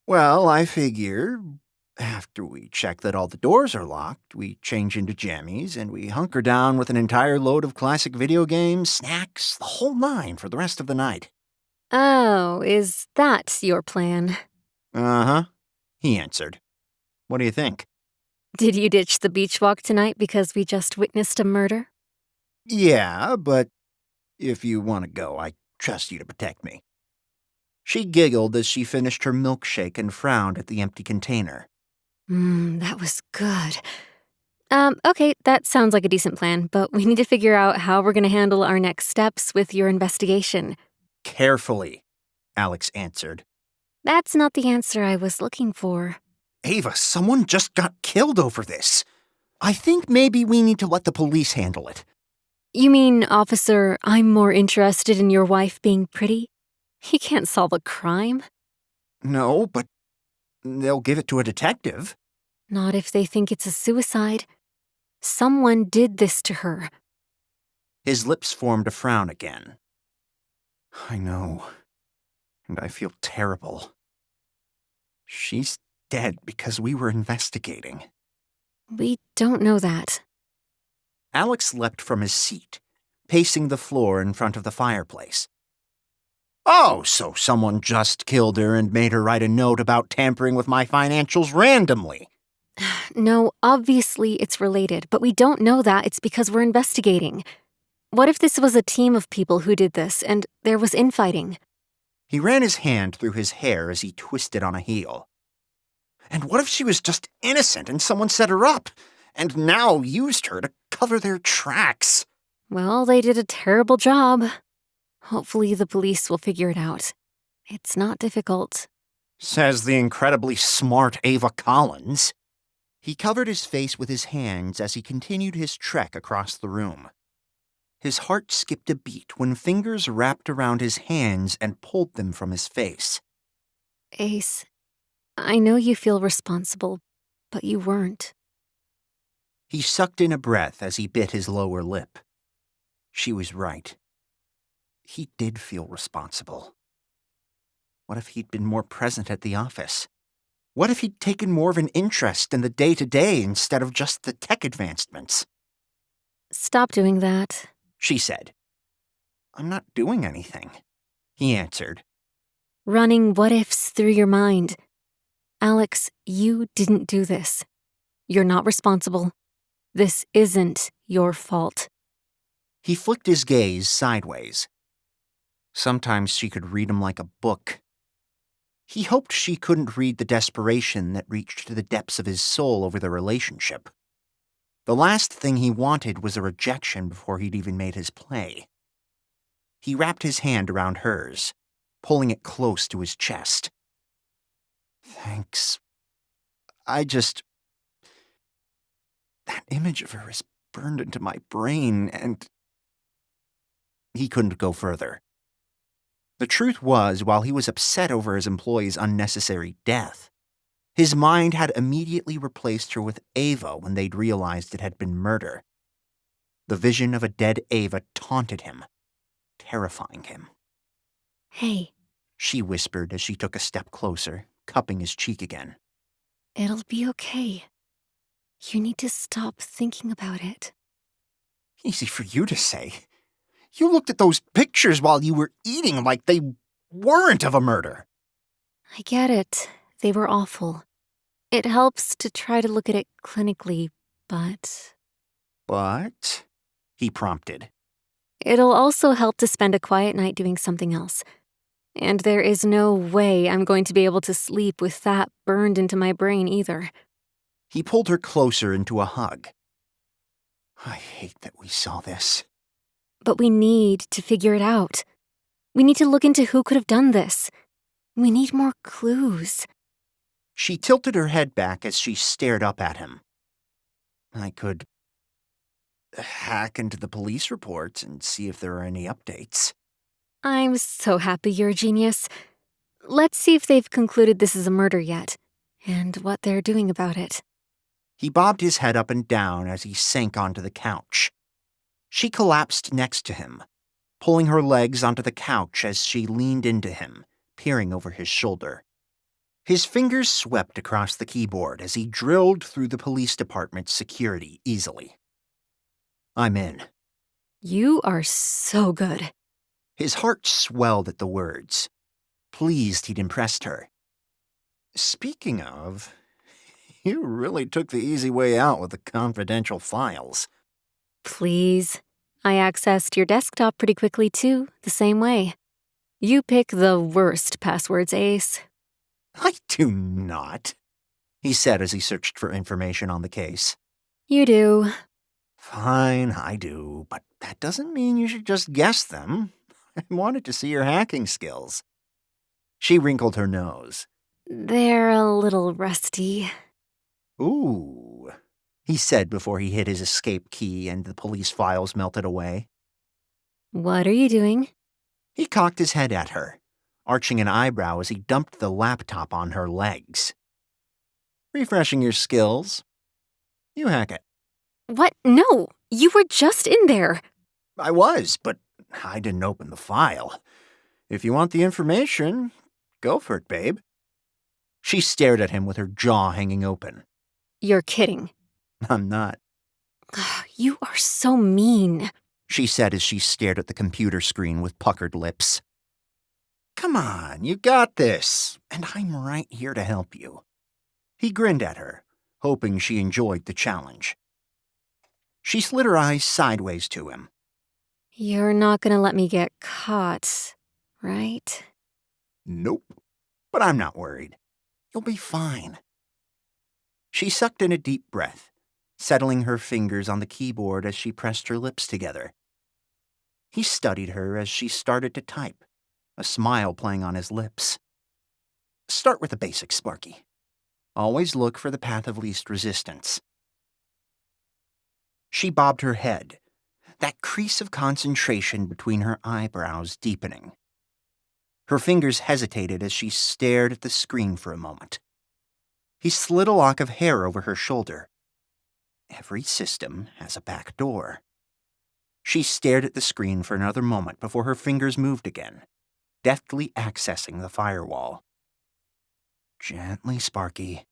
Well, I figure after we check that all the doors are locked, we change into jammies and we hunker down with an entire load of classic video games, snacks, the whole nine for the rest of the night. Oh, is that your plan? Uh-huh, he answered. What do you think? Did you ditch the beach walk tonight because we just witnessed a murder? Yeah, but if you want to go, I trust you to protect me. She giggled as she finished her milkshake and frowned at the empty container. That was good. Okay, that sounds like a decent plan, but we need to figure out how we're going to handle our next steps with your investigation. Carefully, Alex answered. That's not the answer I was looking for. Ava, someone just got killed over this. I think maybe we need to let the police handle it. You mean, officer, I'm more interested in your wife being pretty? He can't solve a crime. No, but they'll give it to a detective. Not if they think it's a suicide. Someone did this to her. His lips formed a frown again. I know. And I feel terrible. She's dead because we were investigating. We don't know that. Alex leapt from his seat, pacing the floor in front of the fireplace. Oh, so someone just killed her and made her write a note about tampering with my financials randomly. No, obviously it's related, but we don't know that it's because we're investigating. What if this was a team of people who did this, and there was infighting? He ran his hand through his hair as he twisted on a heel. And what if she was just innocent and someone set her up, and now used her to cover their tracks? Well, they did a terrible job. Hopefully the police will figure it out. It's not difficult. Says the incredibly smart Ava Collins. He covered his face with his hands as he continued his trek across the room. His heart skipped a beat when fingers wrapped around his hands and pulled them from his face. Ace, I know you feel responsible, but you weren't. He sucked in a breath as he bit his lower lip. She was right. He did feel responsible. What if he'd been more present at the office? What if he'd taken more of an interest in the day-to-day instead of just the tech advancements? Stop doing that, She said. I'm not doing anything, he answered. running what-ifs through your mind. Alex, you didn't do this. You're not responsible. This isn't your fault. He flicked his gaze sideways. Sometimes she could read him like a book. He hoped she couldn't read the desperation that reached to the depths of his soul over the relationship. The last thing he wanted was a rejection before he'd even made his play. He wrapped his hand around hers, pulling it close to his chest. Thanks. That image of her is burned into my brain, and... He couldn't go further. The truth was, while he was upset over his employee's unnecessary death, his mind had immediately replaced her with Ava when they'd realized it had been murder. The vision of a dead Ava taunted him, terrifying him. Hey, She whispered as she took a step closer, cupping his cheek again. it'll be okay. You need to stop thinking about it. Easy for you to say. You looked at those pictures while you were eating like they weren't of a murder. I get it. They were awful. It helps to try to look at it clinically, but... But? He prompted. It'll also help to spend a quiet night doing something else. And there is no way I'm going to be able to sleep with that burned into my brain either. He pulled her closer into a hug. I hate that we saw this. But we need to figure it out. We need to look into who could have done this. We need more clues. She tilted her head back as she stared up at him. I could hack into the police reports and see if there are any updates. I'm so happy you're a genius. Let's see if they've concluded this is a murder yet, and what they're doing about it. He bobbed his head up and down as he sank onto the couch. She collapsed next to him, pulling her legs onto the couch as she leaned into him, peering over his shoulder. His fingers swept across the keyboard as he drilled through the police department's security easily. I'm in. You are so good. His heart swelled at the words, pleased he'd impressed her. Speaking of, you really took the easy way out with the confidential files. Please. I accessed your desktop pretty quickly too, the same way. You pick the worst passwords, Ace. I do not, he said as he searched for information on the case. You do. Fine, I do, but that doesn't mean you should just guess them. I wanted to see your hacking skills. She wrinkled her nose. They're a little rusty. Ooh, he said before he hit his escape key and the police files melted away. What are you doing? He cocked his head at her, arching an eyebrow as he dumped the laptop on her legs. Refreshing your skills. You hack it. What? No! You were just in there! I was, but I didn't open the file. If you want the information, go for it, babe. She stared at him with her jaw hanging open. You're kidding. I'm not, You are so mean. she said as she stared at the computer screen with puckered lips. Come on, you got this, and I'm right here to help you. He grinned at her, hoping she enjoyed the challenge. She slid her eyes sideways to him. You're not gonna let me get caught, right? Nope, but I'm not worried. You'll be fine. She sucked in a deep breath, settling her fingers on the keyboard as she pressed her lips together. He studied her as she started to type, a smile playing on his lips. Start with the basics, Sparky. Always look for the path of least resistance. She bobbed her head, that crease of concentration between her eyebrows deepening. Her fingers hesitated as she stared at the screen for a moment. He slid a lock of hair over her shoulder. Every system has a back door. She stared at the screen for another moment before her fingers moved again, deftly accessing the firewall. Gently, Sparky.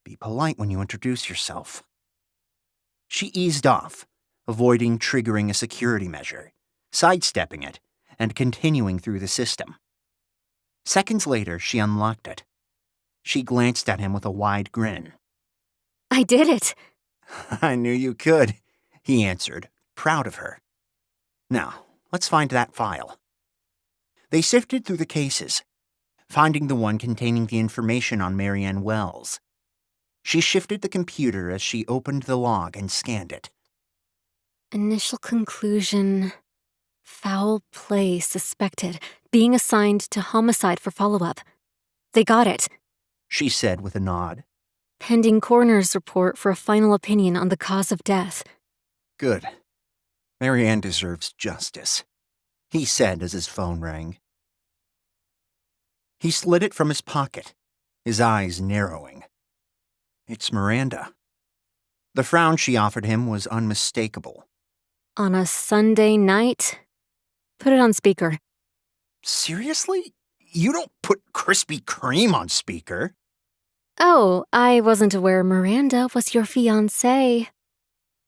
Be polite when you introduce yourself. She eased off, avoiding triggering a security measure, sidestepping it, and continuing through the system. Seconds later, she unlocked it. She glanced at him with a wide grin. I did it. I knew you could, he answered, proud of her. Now, let's find that file. They sifted through the cases, finding the one containing the information on Marianne Wells. She shifted the computer as she opened the log and scanned it. Initial conclusion. Foul play suspected, being assigned to homicide for follow-up. They got it. She said with a nod. Pending coroner's report for a final opinion on the cause of death. Good. Marianne deserves justice, he said as his phone rang. He slid it from his pocket, his eyes narrowing. It's Miranda. The frown she offered him was unmistakable. On a Sunday night? Put it on speaker. Seriously? You don't put Krispy Kreme on speaker? Oh, I wasn't aware Miranda was your fiancée.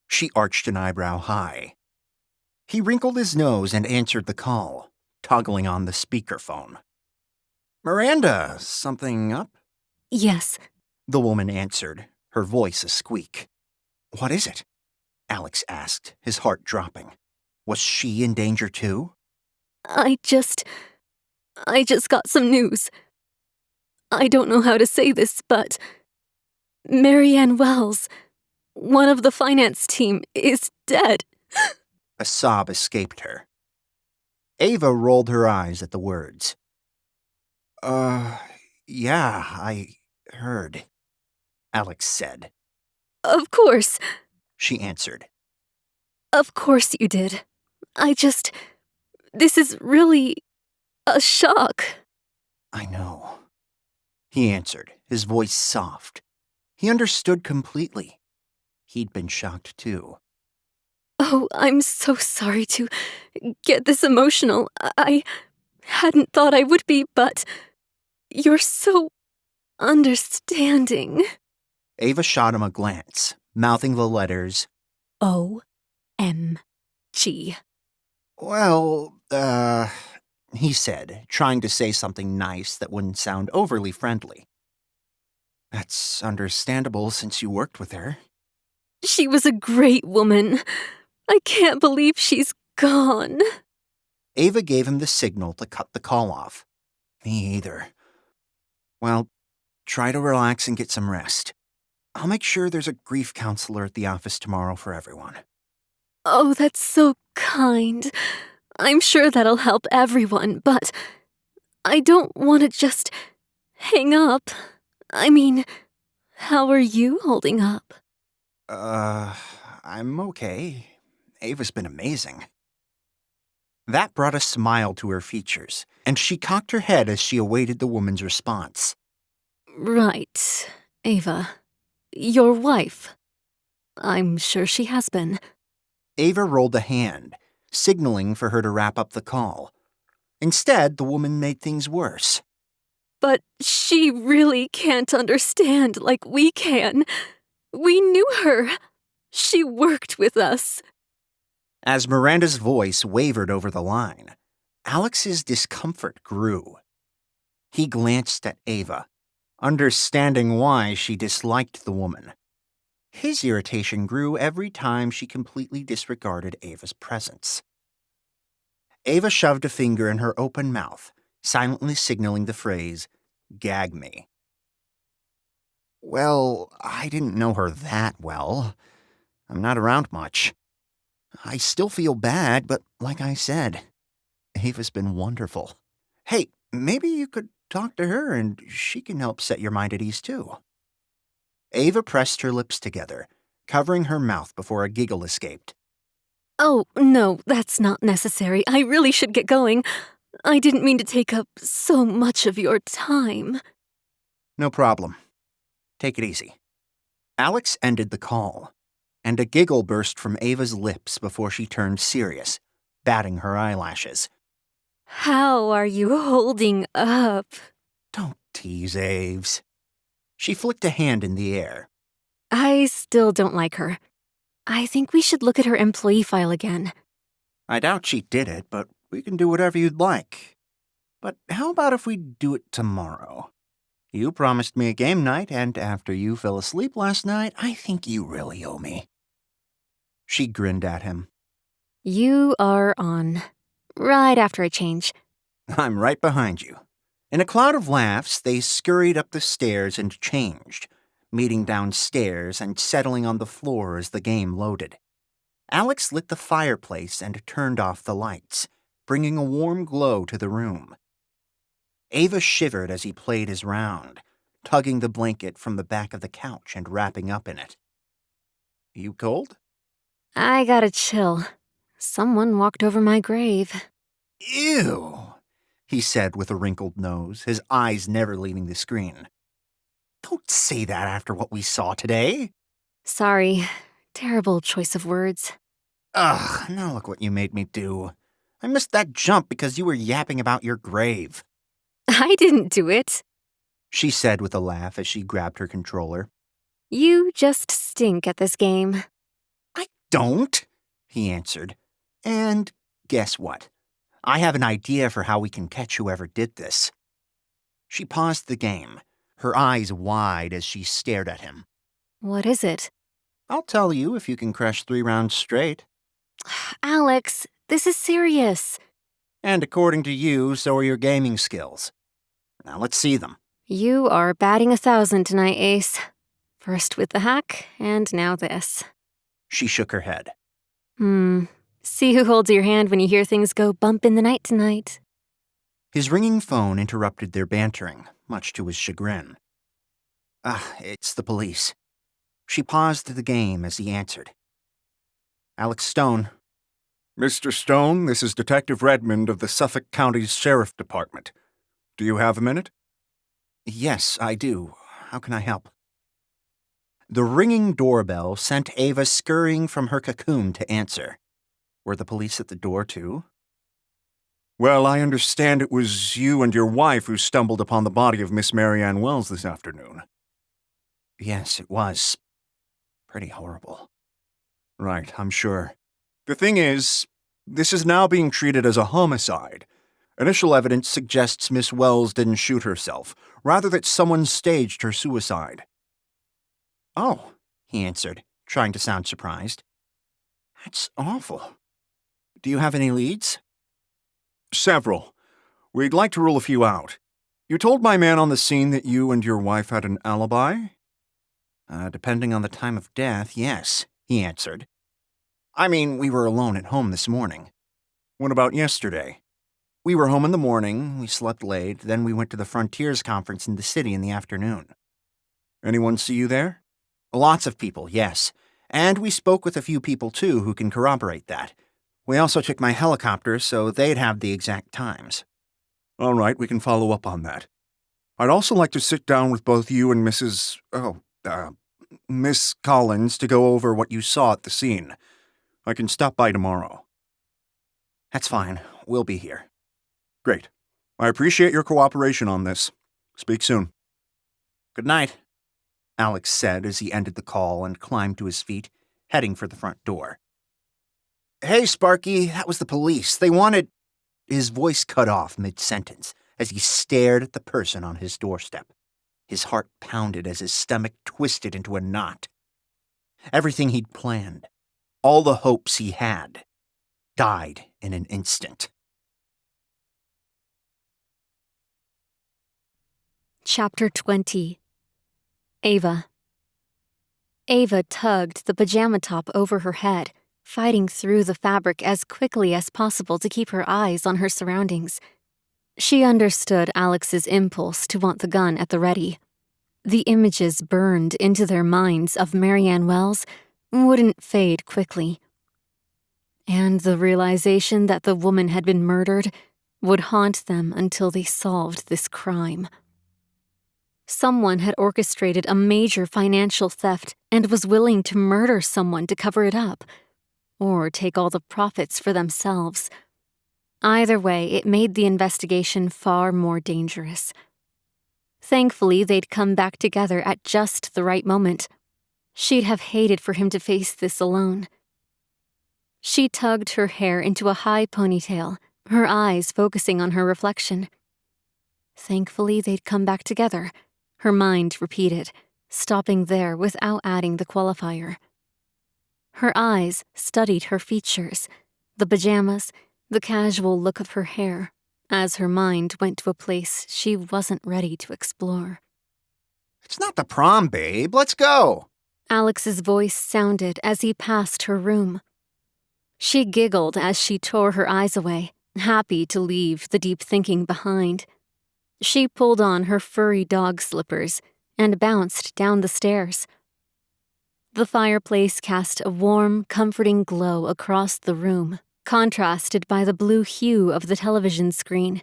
She arched an eyebrow high. He wrinkled his nose and answered the call, toggling on the speakerphone. Miranda, something up? Yes. The woman answered, her voice a squeak. What is it? Alex asked, his heart dropping. Was she in danger too? I just got some news. I don't know how to say this, but Marianne Wells, one of the finance team, is dead. A sob escaped her. Ava rolled her eyes at the words. Yeah, I heard, Alex said. Of course, She answered. of course you did. This is really a shock. I know, he answered, his voice soft. He understood completely. He'd been shocked too. Oh, I'm so sorry to get this emotional. I hadn't thought I would be, but you're so understanding. Ava shot him a glance, mouthing the letters, O-M-G. Well, he said, trying to say something nice that wouldn't sound overly friendly. That's understandable since you worked with her. She was a great woman. I can't believe she's gone. Ava gave him the signal to cut the call off. Me either. Well, try to relax and get some rest. I'll make sure there's a grief counselor at the office tomorrow for everyone. Oh, that's so kind. I'm sure that'll help everyone, but I don't want to just hang up. I mean, how are you holding up? I'm okay. Ava's been amazing. That brought a smile to her features, and she cocked her head as she awaited the woman's response. Right, Ava. Your wife. I'm sure she has been. Ava rolled a hand, signaling for her to wrap up the call. Instead, the woman made things worse. But she really can't understand like we can. We knew her. She worked with us. As Miranda's voice wavered over the line, Alex's discomfort grew. He glanced at Ava, understanding why she disliked the woman. His irritation grew every time she completely disregarded Ava's presence. Ava shoved a finger in her open mouth, silently signaling the phrase, "Gag me." Well, I didn't know her that well. I'm not around much. I still feel bad, but like I said, Ava's been wonderful. Hey, maybe you could talk to her and she can help set your mind at ease too. Ava pressed her lips together, covering her mouth before a giggle escaped. Oh, no, that's not necessary. I really should get going. I didn't mean to take up so much of your time. No problem. Take it easy. Alex ended the call, and a giggle burst from Ava's lips before she turned serious, batting her eyelashes. How are you holding up? Don't tease, Aves. She flicked a hand in the air. I still don't like her. I think we should look at her employee file again. I doubt she did it, but we can do whatever you'd like. But how about if we do it tomorrow? You promised me a game night, and after you fell asleep last night, I think you really owe me. She grinned at him. You are on. Right after I change. I'm right behind you. In a cloud of laughs, they scurried up the stairs and changed, meeting downstairs and settling on the floor as the game loaded. Alex lit the fireplace and turned off the lights, bringing a warm glow to the room. Ava shivered as he played his round, tugging the blanket from the back of the couch and wrapping up in it. You cold? I gotta chill. Someone walked over my grave. Ew, he said with a wrinkled nose, his eyes never leaving the screen. Don't say that after what we saw today. Sorry. Terrible choice of words. Ugh, now look what you made me do. I missed that jump because you were yapping about your grave. I didn't do it. She said with a laugh as she grabbed her controller. You just stink at this game. I don't, he answered. And guess what? I have an idea for how we can catch whoever did this. She paused the game, her eyes wide as she stared at him. What is it? I'll tell you if you can crush 3 rounds straight. Alex, this is serious. And according to you, so are your gaming skills. Now let's see them. You are batting 1,000 tonight, Ace. First with the hack, and now this. She shook her head. See who holds your hand when you hear things go bump in the night tonight. His ringing phone interrupted their bantering, much to his chagrin. It's the police. She paused the game as he answered. Alex Stone. Mr. Stone, this is Detective Redmond of the Suffolk County Sheriff Department. Do you have a minute? Yes, I do. How can I help? The ringing doorbell sent Ava scurrying from her cocoon to answer. Were the police at the door, too? Well, I understand it was you and your wife who stumbled upon the body of Miss Marianne Wells this afternoon. Yes, it was. Pretty horrible. Right, I'm sure. The thing is, this is now being treated as a homicide. Initial evidence suggests Miss Wells didn't shoot herself, rather that someone staged her suicide. Oh, he answered, trying to sound surprised. That's awful. Do you have any leads? Several. We'd like to rule a few out. You told my man on the scene that you and your wife had an alibi? Depending on the time of death, yes, he answered. I mean, we were alone at home this morning. What about yesterday? We were home in the morning, we slept late, then we went to the Frontiers Conference in the city in the afternoon. Anyone see you there? Lots of people, yes. And we spoke with a few people, too, who can corroborate that. We also took my helicopter, so they'd have the exact times. All right, we can follow up on that. I'd also like to sit down with both you and Miss Collins to go over what you saw at the scene. I can stop by tomorrow. That's fine. We'll be here. Great. I appreciate your cooperation on this. Speak soon. Good night, Alex said as he ended the call and climbed to his feet, heading for the front door. Hey, Sparky, that was the police. They wanted... His voice cut off mid-sentence as he stared at the person on his doorstep. His heart pounded as his stomach twisted into a knot. Everything he'd planned, all the hopes he had, died in an instant. Chapter 20. Ava. Ava tugged the pajama top over her head, fighting through the fabric as quickly as possible to keep her eyes on her surroundings. She understood Alex's impulse to want the gun at the ready. The images burned into their minds of Marianne Wells wouldn't fade quickly. And the realization that the woman had been murdered would haunt them until they solved this crime. Someone had orchestrated a major financial theft and was willing to murder someone to cover it up, or take all the profits for themselves. Either way, it made the investigation far more dangerous. Thankfully, they'd come back together at just the right moment. She'd have hated for him to face this alone. She tugged her hair into a high ponytail, her eyes focusing on her reflection. Thankfully, they'd come back together, her mind repeated, stopping there without adding the qualifier. Her eyes studied her features, the pajamas, the casual look of her hair, as her mind went to a place she wasn't ready to explore. It's not the prom, babe. Let's go. Alex's voice sounded as he passed her room. She giggled as she tore her eyes away, happy to leave the deep thinking behind. She pulled on her furry dog slippers and bounced down the stairs. The fireplace cast a warm, comforting glow across the room, contrasted by the blue hue of the television screen.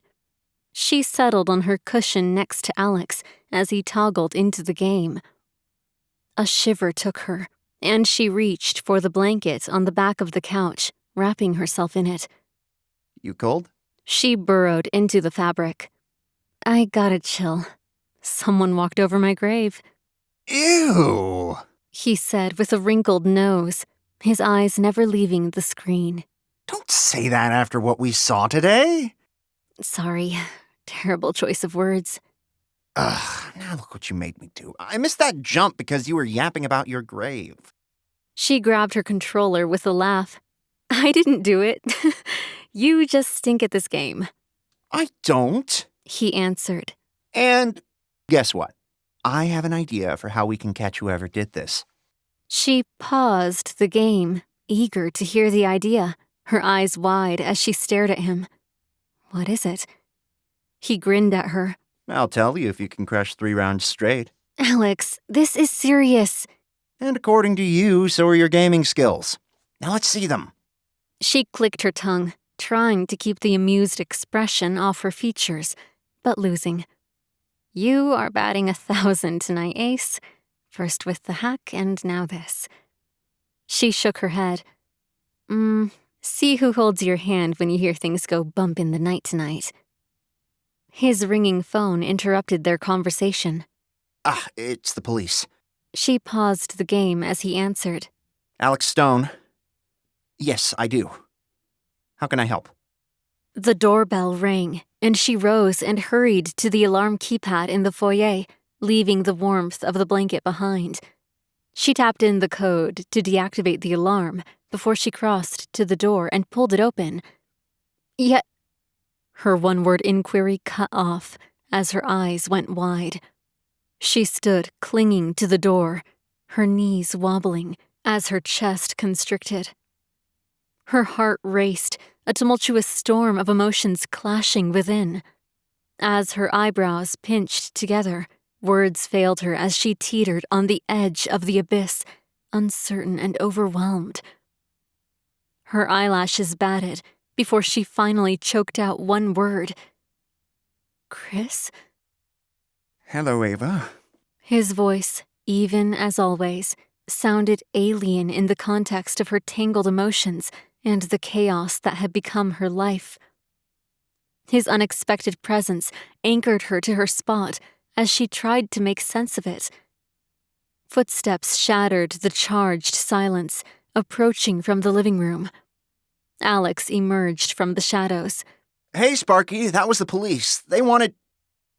She settled on her cushion next to Alex as he toggled into the game. A shiver took her, and she reached for the blanket on the back of the couch, wrapping herself in it. You cold? She burrowed into the fabric. I got a chill. Someone walked over my grave. Ew, He said with a wrinkled nose, his eyes never leaving the screen. don't say that after what we saw today. Sorry, terrible choice of words. Ugh, now look what you made me do. I missed that jump because you were yapping about your grave. She grabbed her controller with a laugh. I didn't do it. You just stink at this game. I don't. He answered. And guess what? I have an idea for how we can catch whoever did this. She paused the game, eager to hear the idea, her eyes wide as she stared at him. What is it? He grinned at her. I'll tell you if you can crush 3 rounds straight. Alex, this is serious. And according to you, so are your gaming skills. Now let's see them. She clicked her tongue, trying to keep the amused expression off her features, but losing. You are batting 1,000 tonight, Ace. First with the hack, and now this. She shook her head. See who holds your hand when you hear things go bump in the night tonight. His ringing phone interrupted their conversation. It's the police. She paused the game as he answered. Alex Stone. Yes, I do. How can I help? The doorbell rang, and she rose and hurried to the alarm keypad in the foyer, leaving the warmth of the blanket behind. She tapped in the code to deactivate the alarm before she crossed to the door and pulled it open. Yet, her one-word inquiry cut off as her eyes went wide. She stood clinging to the door, her knees wobbling as her chest constricted. Her heart raced, a tumultuous storm of emotions clashing within. As her eyebrows pinched together, words failed her as she teetered on the edge of the abyss, uncertain and overwhelmed. Her eyelashes batted before she finally choked out one word. Chris? Hello, Ava. His voice, even as always, sounded alien in the context of her tangled emotions and the chaos that had become her life. His unexpected presence anchored her to her spot, as she tried to make sense of it. Footsteps shattered the charged silence, approaching from the living room. Alex emerged from the shadows. Hey, Sparky, that was the police. They wanted...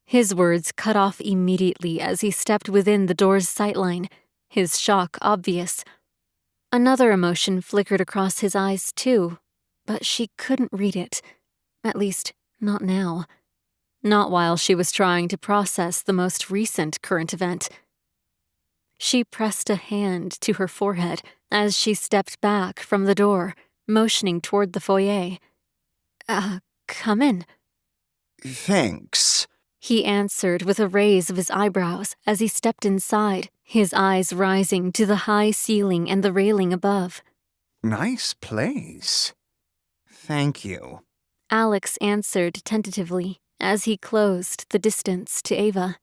His words cut off immediately as he stepped within the door's sightline, his shock obvious. Another emotion flickered across his eyes, too, but she couldn't read it. At least, not now. Not while she was trying to process the most recent current event. She pressed a hand to her forehead as she stepped back from the door, motioning toward the foyer. Come in. Thanks. He answered with a raise of his eyebrows as he stepped inside, his eyes rising to the high ceiling and the railing above. Nice place. Thank you. Alex answered tentatively as he closed the distance to Ava.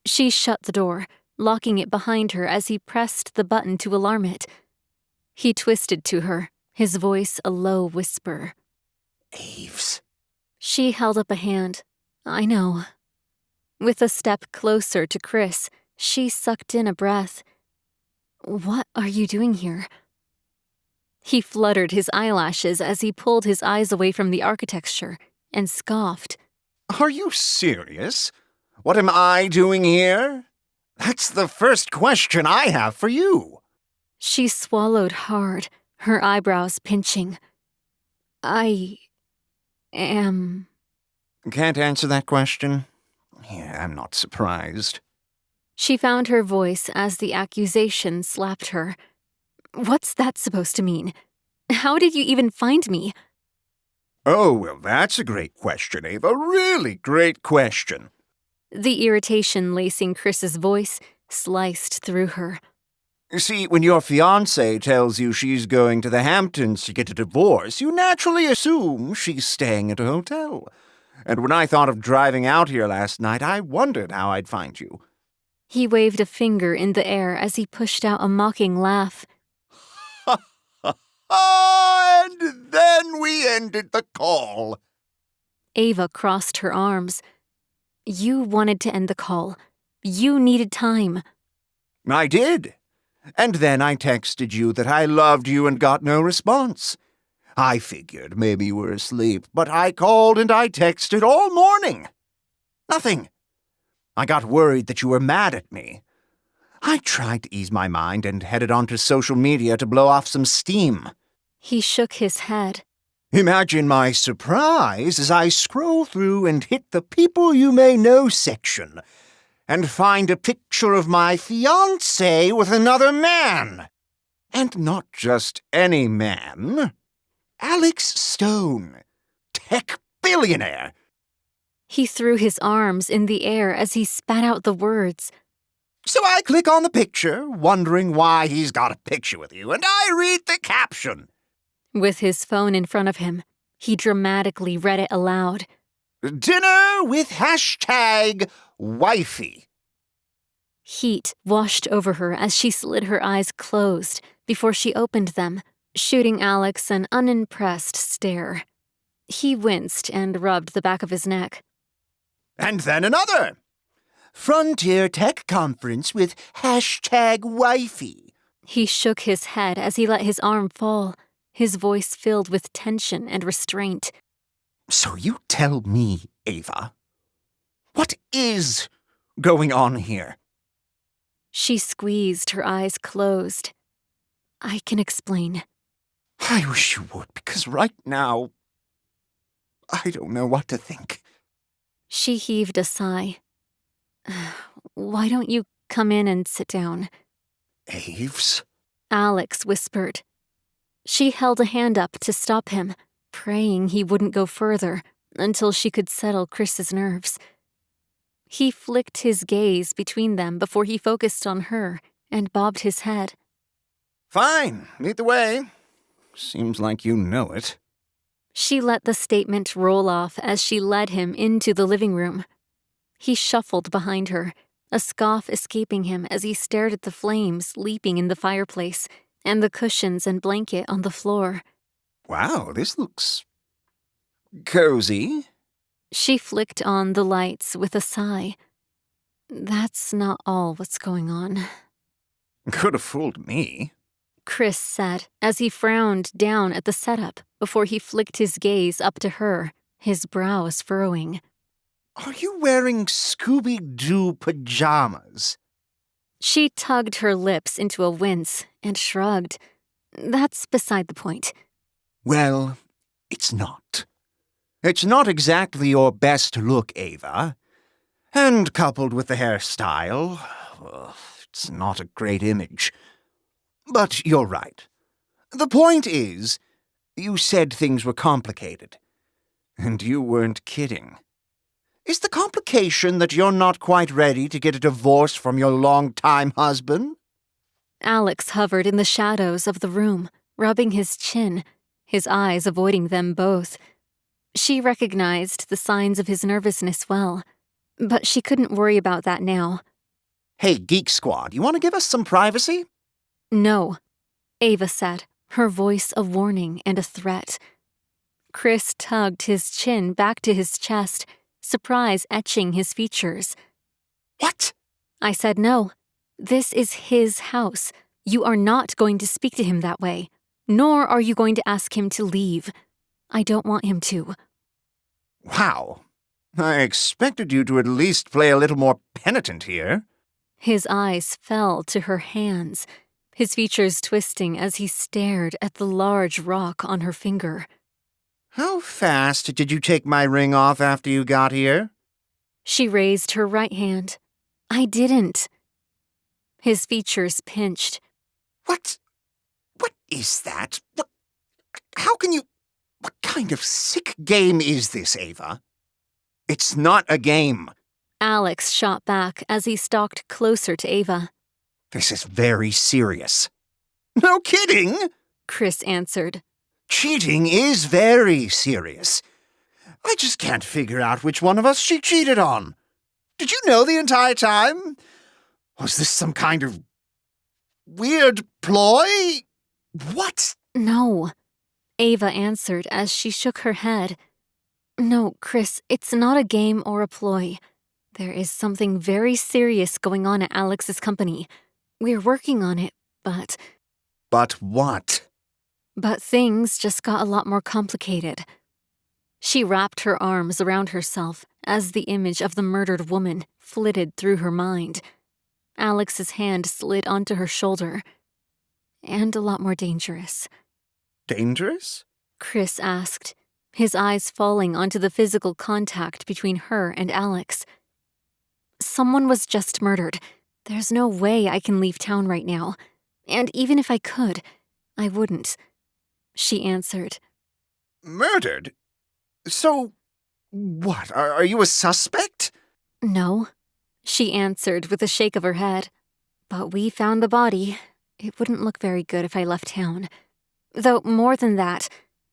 She shut the door, locking it behind her as he pressed the button to alarm it. He twisted to her, his voice a low whisper. Aves. She held up a hand. I know. With a step closer to Chris, she sucked in a breath. What are you doing here? He fluttered his eyelashes as he pulled his eyes away from the architecture and scoffed. Are you serious? What am I doing here? That's the first question I have for you. She swallowed hard, her eyebrows pinching. I am... Can't answer that question? Yeah, I'm not surprised. She found her voice as the accusation slapped her. What's that supposed to mean? How did you even find me? Oh, well, that's a great question, Ava. A really great question. The irritation lacing Chris's voice sliced through her. See, when your fiancée tells you she's going to the Hamptons to get a divorce, you naturally assume she's staying at a hotel. And when I thought of driving out here last night, I wondered how I'd find you. He waved a finger in the air as he pushed out a mocking laugh. And then we ended the call. Ava crossed her arms. You wanted to end the call. You needed time. I did. And then I texted you that I loved you and got no response. I figured maybe you were asleep, but I called and I texted all morning. Nothing. I got worried that you were mad at me. I tried to ease my mind and headed onto social media to blow off some steam. He shook his head. Imagine my surprise as I scroll through and hit the People You May Know section and find a picture of my fiancé with another man. And not just any man. Alex Stone, tech billionaire. He threw his arms in the air as he spat out the words. So I click on the picture, wondering why he's got a picture with you, and I read the caption. With his phone in front of him, he dramatically read it aloud. Dinner with #wifey. Heat washed over her as she slid her eyes closed before she opened them, shooting Alex an unimpressed stare. He winced and rubbed the back of his neck. And then another. Frontier Tech Conference with #wifey. He shook his head as he let his arm fall, his voice filled with tension and restraint. So you tell me, Ava, what is going on here? She squeezed her eyes closed. I can explain. I wish you would, because right now, I don't know what to think. She heaved a sigh. Why don't you come in and sit down? Aves? Alex whispered. She held a hand up to stop him, praying he wouldn't go further until she could settle Chris's nerves. He flicked his gaze between them before he focused on her and bobbed his head. Fine, lead the way. Seems like you know it. She let the statement roll off as she led him into the living room. He shuffled behind her, a scoff escaping him as he stared at the flames leaping in the fireplace and the cushions and blanket on the floor. Wow, this looks cozy. She flicked on the lights with a sigh. That's not all what's going on, Could have fooled me. Chris said as he frowned down at the setup before he flicked his gaze up to her, his brows furrowing. Are you wearing Scooby-Doo pajamas? She tugged her lips into a wince and shrugged. That's beside the point. Well, it's not. It's not exactly your best look, Ava. And coupled with the hairstyle, it's not a great image. But you're right. The point is, you said things were complicated. And you weren't kidding. Is the complication that you're not quite ready to get a divorce from your longtime husband? Alex hovered in the shadows of the room, rubbing his chin, his eyes avoiding them both. She recognized the signs of his nervousness well, but she couldn't worry about that now. Hey, Geek Squad, you want to give us some privacy? No, Ava said, her voice a warning and a threat. Chris tugged his chin back to his chest, surprise etching his features. What? I said no. This is his house. You are not going to speak to him that way, nor are you going to ask him to leave. I don't want him to. Wow. I expected you to at least play a little more penitent here. His eyes fell to her hands, his features twisting as he stared at the large rock on her finger. How fast did you take my ring off after you got here? She raised her right hand. I didn't. His features pinched. What is that? How can you... What kind of sick game is this, Ava? It's not a game. Alex shot back as he stalked closer to Ava. This is very serious. No kidding, Chris answered. Cheating is very serious. I just can't figure out which one of us she cheated on. Did you know the entire time? Was this some kind of weird ploy? What? No, Ava answered as she shook her head. No, Chris, it's not a game or a ploy. There is something very serious going on at Alex's company. We're working on it, but... But what? But things just got a lot more complicated. She wrapped her arms around herself as the image of the murdered woman flitted through her mind. Alex's hand slid onto her shoulder. And a lot more dangerous. Dangerous? Chris asked, his eyes falling onto the physical contact between her and Alex. Someone was just murdered. There's no way I can leave town right now. And even if I could, I wouldn't. She answered. Murdered? So, what? Are you a suspect? No, she answered with a shake of her head. But we found the body. It wouldn't look very good if I left town. Though, more than that,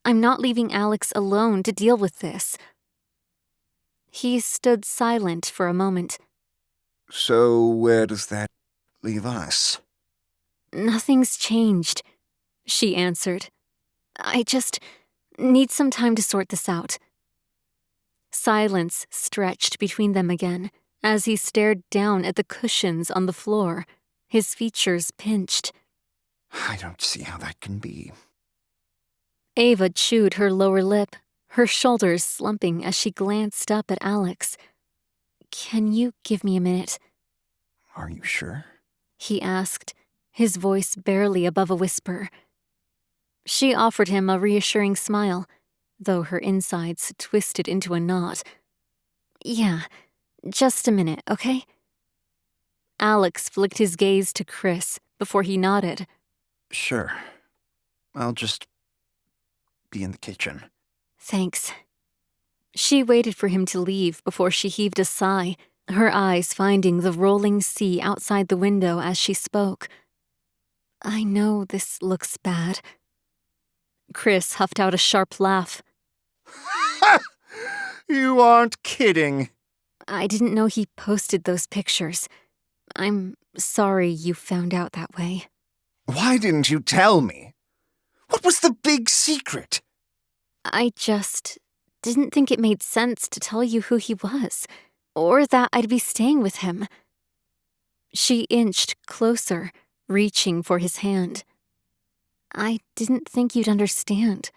I'm not leaving Alex alone to deal with this. He stood silent for a moment. So, where does that leave us? Nothing's changed, she answered. I just need some time to sort this out. Silence stretched between them again as he stared down at the cushions on the floor, his features pinched. I don't see how that can be. Ava chewed her lower lip, her shoulders slumping as she glanced up at Alex. Can you give me a minute? Are you sure? He asked, his voice barely above a whisper. She offered him a reassuring smile, though her insides twisted into a knot. Yeah, just a minute, okay? Alex flicked his gaze to Chris before he nodded. Sure. I'll just be in the kitchen. Thanks. She waited for him to leave before she heaved a sigh, her eyes finding the rolling sea outside the window as she spoke. I know this looks bad. Chris huffed out a sharp laugh. You aren't kidding. I didn't know he posted those pictures. I'm sorry you found out that way. Why didn't you tell me? What was the big secret? I just didn't think it made sense to tell you who he was, or that I'd be staying with him. She inched closer, reaching for his hand. I didn't think you'd understand,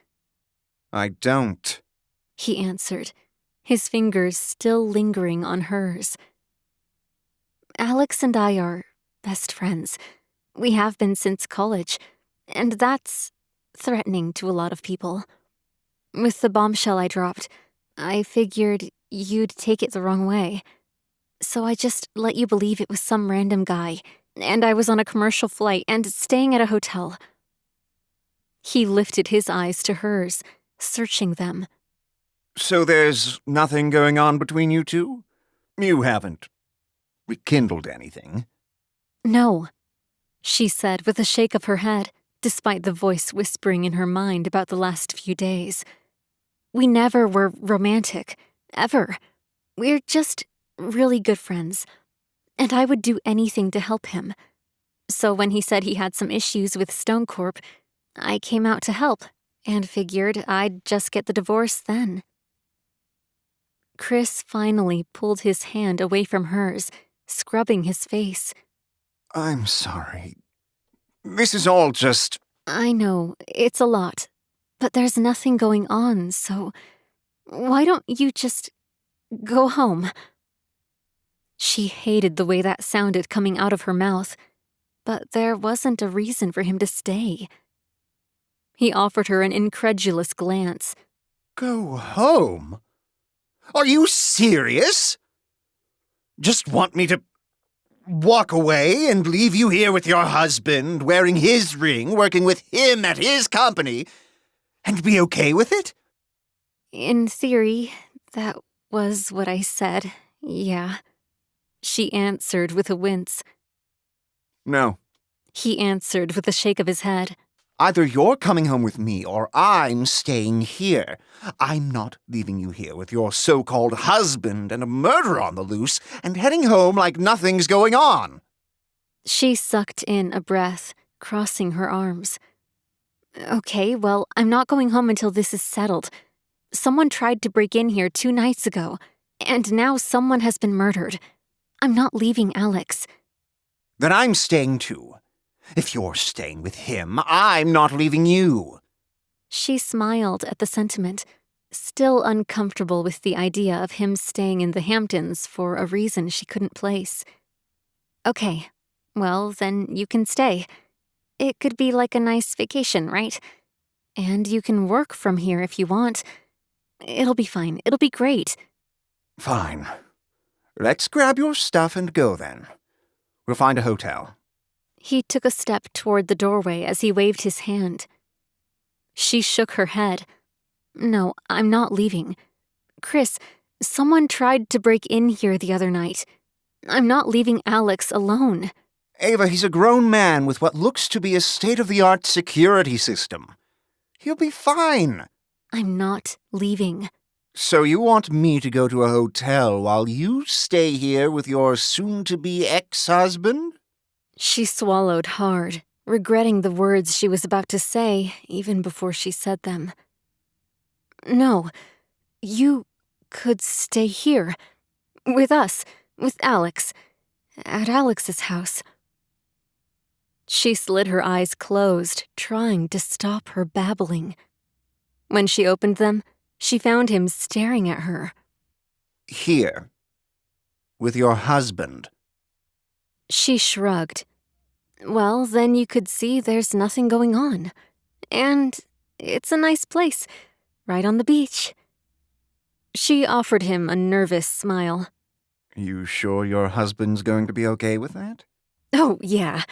I don't. he answered, his fingers still lingering on hers. Alex and I are best friends. We have been since college, and that's threatening to a lot of people. With the bombshell I dropped, I figured you'd take it the wrong way. So I just let you believe it was some random guy, and I was on a commercial flight and staying at a hotel. He lifted his eyes to hers, searching them. So there's nothing going on between you two? You haven't rekindled anything? No, she said with a shake of her head, despite the voice whispering in her mind about the last few days. We never were romantic, ever. We're just really good friends, and I would do anything to help him. So when he said he had some issues with Stone Corp, I came out to help, and figured I'd just get the divorce then. Chris finally pulled his hand away from hers, scrubbing his face. I'm sorry. This is all just... I know, it's a lot, but there's nothing going on, so why don't you just go home? She hated the way that sounded coming out of her mouth, but there wasn't a reason for him to stay. He offered her an incredulous glance. Go home? Are you serious? Just want me to walk away and leave you here with your husband, wearing his ring, working with him at his company, and be okay with it? In theory, that was what I said, yeah. She answered with a wince. No. He answered with a shake of his head. Either you're coming home with me or I'm staying here. I'm not leaving you here with your so-called husband and a murderer on the loose and heading home like nothing's going on. She sucked in a breath, crossing her arms. Okay, well, I'm not going home until this is settled. Someone tried to break in here 2 nights ago, and now someone has been murdered. I'm not leaving Alex. Then I'm staying too. If you're staying with him, I'm not leaving you. She smiled at the sentiment, still uncomfortable with the idea of him staying in the Hamptons for a reason she couldn't place. Okay, well, then you can stay. It could be like a nice vacation, right? And you can work from here if you want. It'll be fine. It'll be great. Fine. Let's grab your stuff and go then. We'll find a hotel. He took a step toward the doorway as he waved his hand. She shook her head. No, I'm not leaving. Chris, someone tried to break in here the other night. I'm not leaving Alex alone. Ava, he's a grown man with what looks to be a state-of-the-art security system. He'll be fine. I'm not leaving. So you want me to go to a hotel while you stay here with your soon-to-be ex-husband? She swallowed hard, regretting the words she was about to say even before she said them. No, you could stay here. With us, with Alex, at Alex's house. She slid her eyes closed, trying to stop her babbling. When she opened them, she found him staring at her. Here. With your husband. She shrugged. Well, then you could see there's nothing going on. And it's a nice place, right on the beach. She offered him a nervous smile. You sure your husband's going to be okay with that? Oh, yeah,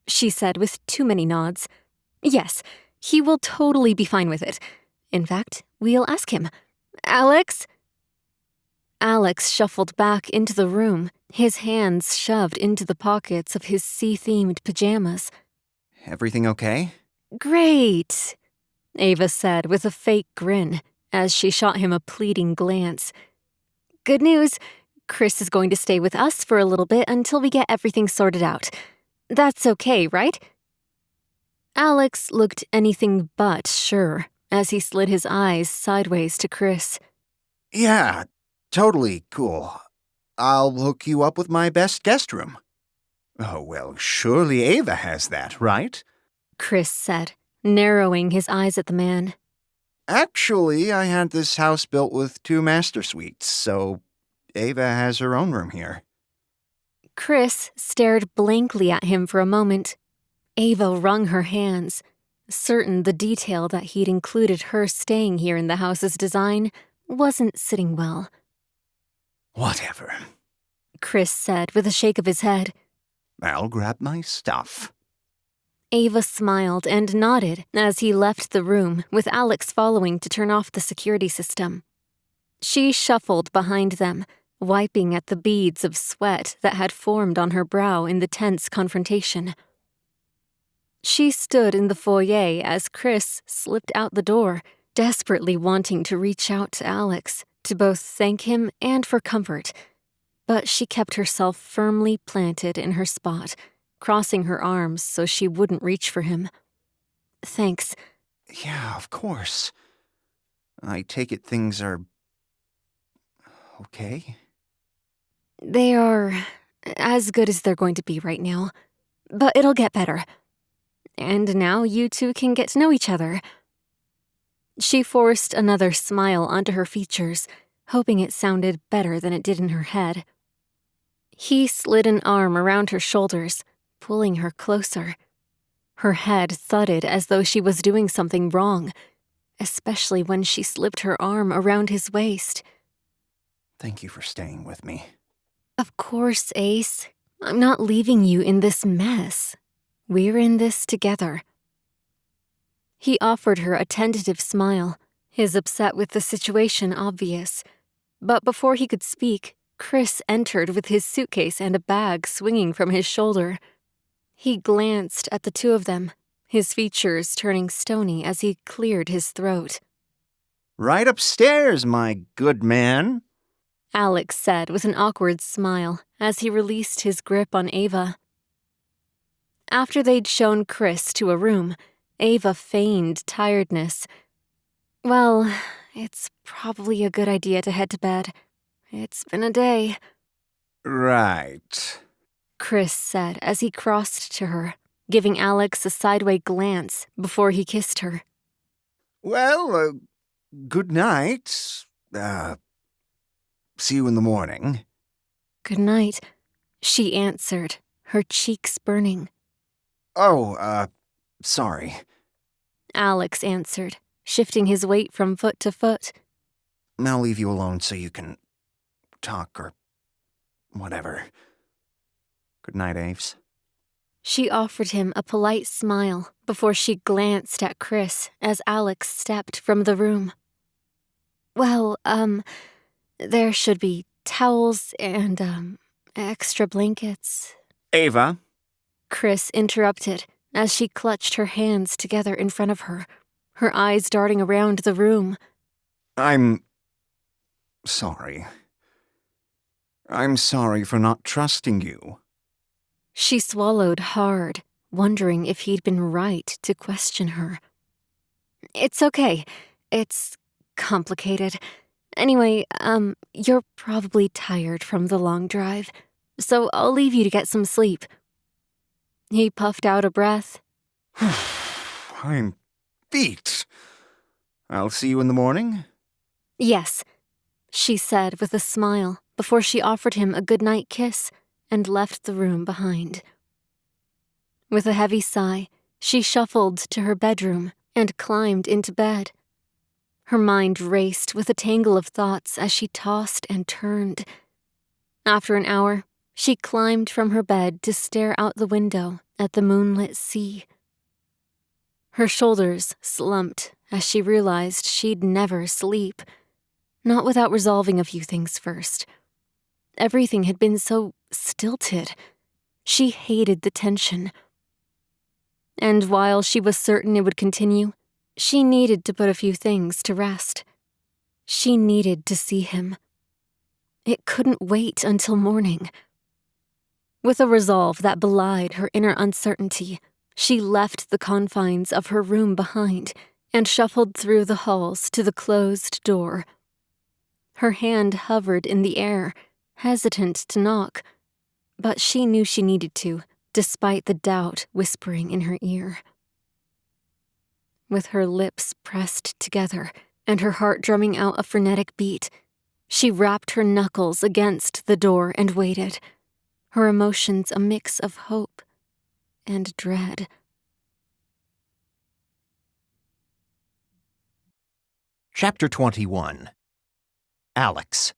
she said with too many nods. Yes, he will totally be fine with it. In fact, we'll ask him. Alex? Alex shuffled back into the room, his hands shoved into the pockets of his sea-themed pajamas. Everything okay? Great, Ava said with a fake grin as she shot him a pleading glance. Good news, Chris is going to stay with us for a little bit until we get everything sorted out. That's okay, right? Alex looked anything but sure as he slid his eyes sideways to Chris. Yeah, totally cool. I'll hook you up with my best guest room. Oh, well, surely Ava has that, right? Chris said, narrowing his eyes at the man. Actually, I had this house built with 2 master suites, so Ava has her own room here. Chris stared blankly at him for a moment. Ava wrung her hands, certain the detail that he'd included her staying here in the house's design wasn't sitting well. Whatever. Chris said with a shake of his head. I'll grab my stuff. Ava smiled and nodded as he left the room, with Alex following to turn off the security system. She shuffled behind them, wiping at the beads of sweat that had formed on her brow in the tense confrontation. She stood in the foyer as Chris slipped out the door, desperately wanting to reach out to Alex, to both thank him and for comfort. But she kept herself firmly planted in her spot, crossing her arms so she wouldn't reach for him. Thanks. Yeah, of course. I take it things are... okay? They are as good as they're going to be right now. But it'll get better. And now you two can get to know each other. She forced another smile onto her features, hoping it sounded better than it did in her head. He slid an arm around her shoulders, pulling her closer. Her head thudded as though she was doing something wrong, especially when she slipped her arm around his waist. Thank you for staying with me. Of course, Ace. I'm not leaving you in this mess. We're in this together. He offered her a tentative smile, his upset with the situation obvious. But before he could speak, Chris entered with his suitcase and a bag swinging from his shoulder. He glanced at the two of them, his features turning stony as he cleared his throat. Right upstairs, my good man. Alex said with an awkward smile as he released his grip on Ava. After they'd shown Chris to a room, Ava feigned tiredness. Well, it's probably a good idea to head to bed. It's been a day. Right. Chris said as he crossed to her, giving Alex a sideway glance before he kissed her. Well, good night. See you in the morning. Good night, she answered, her cheeks burning. Oh, sorry. Alex answered, shifting his weight from foot to foot. I'll leave you alone so you can talk or whatever. Good night, Aves. She offered him a polite smile before she glanced at Chris as Alex stepped from the room. Well, there should be towels and, extra blankets. Ava. Chris interrupted as she clutched her hands together in front of her, her eyes darting around the room. I'm sorry. I'm sorry for not trusting you. She swallowed hard, wondering if he'd been right to question her. It's okay. It's complicated. Anyway, you're probably tired from the long drive, so I'll leave you to get some sleep. He puffed out a breath. I'm beat. I'll see you in the morning? Yes, she said with a smile before she offered him a goodnight kiss and left the room behind. With a heavy sigh, she shuffled to her bedroom and climbed into bed. Her mind raced with a tangle of thoughts as she tossed and turned. After an hour, she climbed from her bed to stare out the window at the moonlit sea. Her shoulders slumped as she realized she'd never sleep, not without resolving a few things first. Everything had been so stilted. She hated the tension. And while she was certain it would continue, she needed to put a few things to rest. She needed to see him. It couldn't wait until morning. With a resolve that belied her inner uncertainty, she left the confines of her room behind and shuffled through the halls to the closed door. Her hand hovered in the air, hesitant to knock, but she knew she needed to, despite the doubt whispering in her ear. With her lips pressed together and her heart drumming out a frenetic beat, she rapped her knuckles against the door and waited, her emotions a mix of hope and dread. Chapter 21. Alex.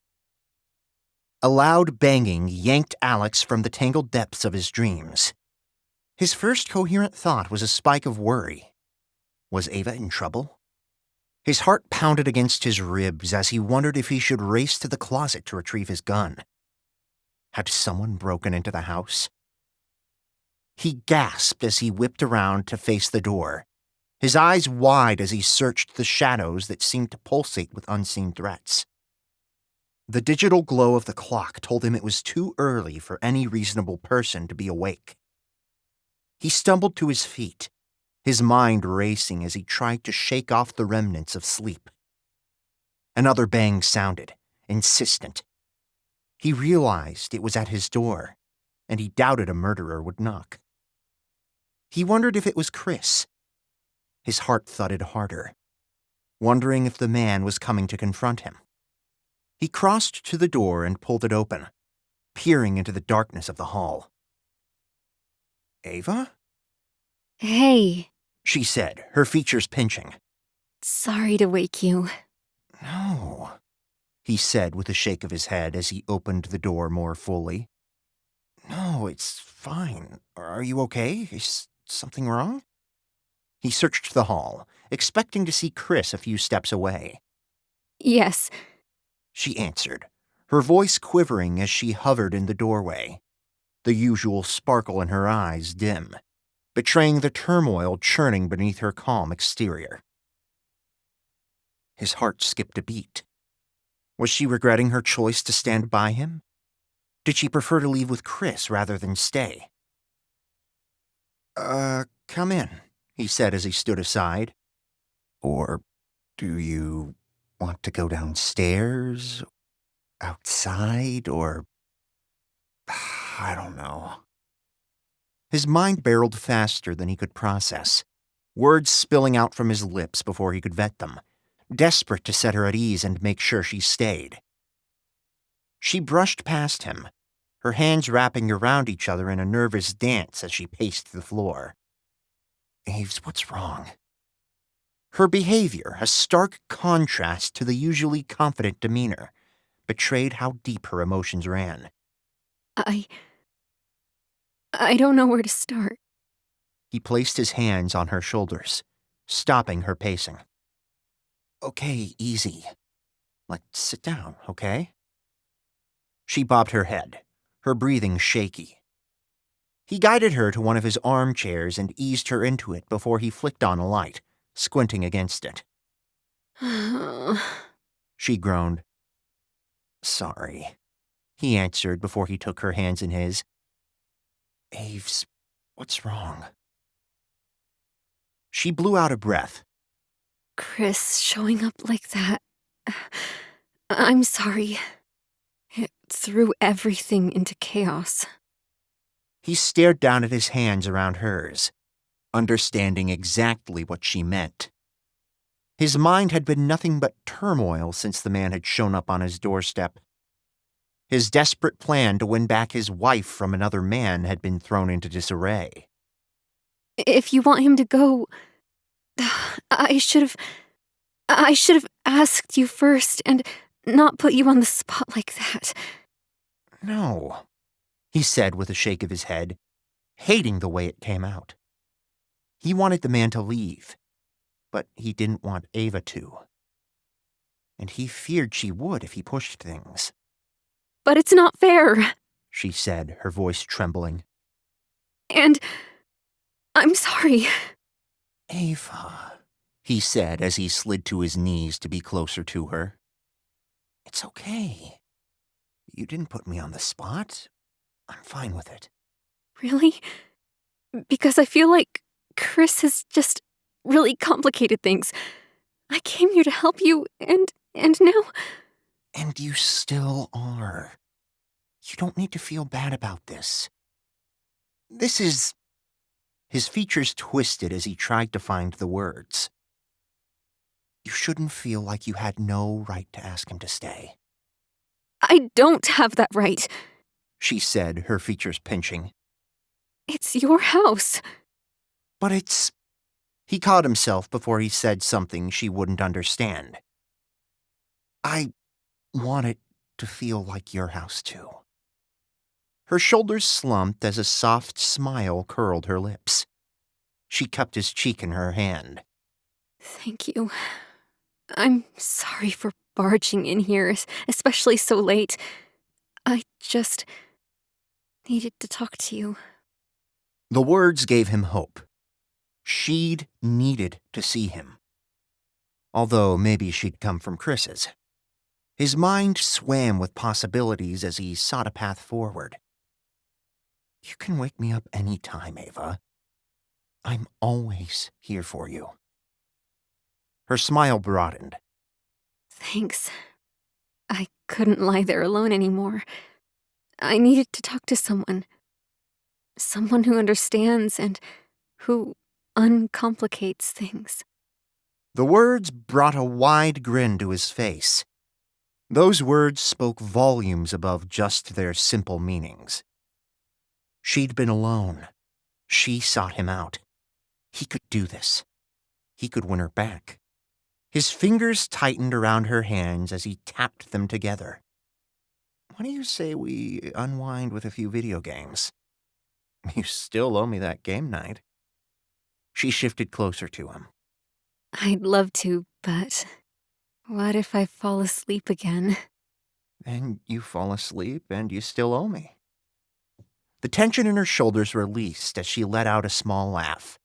A loud banging yanked Alex from the tangled depths of his dreams. His first coherent thought was a spike of worry. Was Ava in trouble? His heart pounded against his ribs as he wondered if he should race to the closet to retrieve his gun. Had someone broken into the house? He gasped as he whipped around to face the door, his eyes wide as he searched the shadows that seemed to pulsate with unseen threats. The digital glow of the clock told him it was too early for any reasonable person to be awake. He stumbled to his feet, his mind racing as he tried to shake off the remnants of sleep. Another bang sounded, insistent. He realized it was at his door, and he doubted a murderer would knock. He wondered if it was Chris. His heart thudded harder, wondering if the man was coming to confront him. He crossed to the door and pulled it open, peering into the darkness of the hall. "Ava?" "Hey," she said, her features pinching. "Sorry to wake you." "No," he said with a shake of his head as he opened the door more fully. "No, it's fine. Are you okay? Is something wrong?" He searched the hall, expecting to see Chris a few steps away. "Yes." She answered, her voice quivering as she hovered in the doorway, the usual sparkle in her eyes dim, betraying the turmoil churning beneath her calm exterior. His heart skipped a beat. Was she regretting her choice to stand by him? Did she prefer to leave with Chris rather than stay? Come in," he said as he stood aside. "Or do you want to go downstairs? Outside? Or I don't know." His mind barreled faster than he could process, words spilling out from his lips before he could vet them, desperate to set her at ease and make sure she stayed. She brushed past him, her hands wrapping around each other in a nervous dance as she paced the floor. "Aves, what's wrong?" Her behavior, a stark contrast to the usually confident demeanor, betrayed how deep her emotions ran. I don't know where to start." He placed his hands on her shoulders, stopping her pacing. "Okay, easy. Let's sit down, okay?" She bobbed her head, her breathing shaky. He guided her to one of his armchairs and eased her into it before he flicked on a light, squinting against it. She groaned. "Sorry," he answered before he took her hands in his. "Aves, what's wrong?" She blew out a breath. "Chris showing up like that. I'm sorry. It threw everything into chaos." He stared down at his hands around hers, understanding exactly what she meant. His mind had been nothing but turmoil since the man had shown up on his doorstep. His desperate plan to win back his wife from another man had been thrown into disarray. "If you want him to go, I should have asked you first and not put you on the spot like that." "No," he said with a shake of his head, hating the way it came out. He wanted the man to leave, but he didn't want Ava to. And he feared she would if he pushed things. "But it's not fair," she said, her voice trembling. "And I'm sorry." "Ava," he said as he slid to his knees to be closer to her. "It's okay. You didn't put me on the spot. I'm fine with it." "Really? Because I feel like Chris has just really complicated things. I came here to help you, and now..." "And you still are." You don't need to feel bad about this. This is... His features twisted as he tried to find the words. You shouldn't feel like you had no right to ask him to stay. I don't have that right. She said, her features pinching. It's your house. But it's... He caught himself before he said something she wouldn't understand. I want it to feel like your house, too. Her shoulders slumped as a soft smile curled her lips. She cupped his cheek in her hand. Thank you. I'm sorry for barging in here, especially so late. I just needed to talk to you. The words gave him hope. She'd needed to see him. Although maybe she'd come from Chris's. His mind swam with possibilities as he sought a path forward. You can wake me up any time, Ava. I'm always here for you. Her smile broadened. Thanks. I couldn't lie there alone anymore. I needed to talk to someone. Someone who understands and who uncomplicates things. The words brought a wide grin to his face. Those words spoke volumes above just their simple meanings. She'd been alone. She sought him out. He could do this. He could win her back. His fingers tightened around her hands as he tapped them together. What do you say we unwind with a few video games? You still owe me that game night. She shifted closer to him. I'd love to, but what if I fall asleep again? And you fall asleep and you still owe me. The tension in her shoulders released as she let out a small laugh.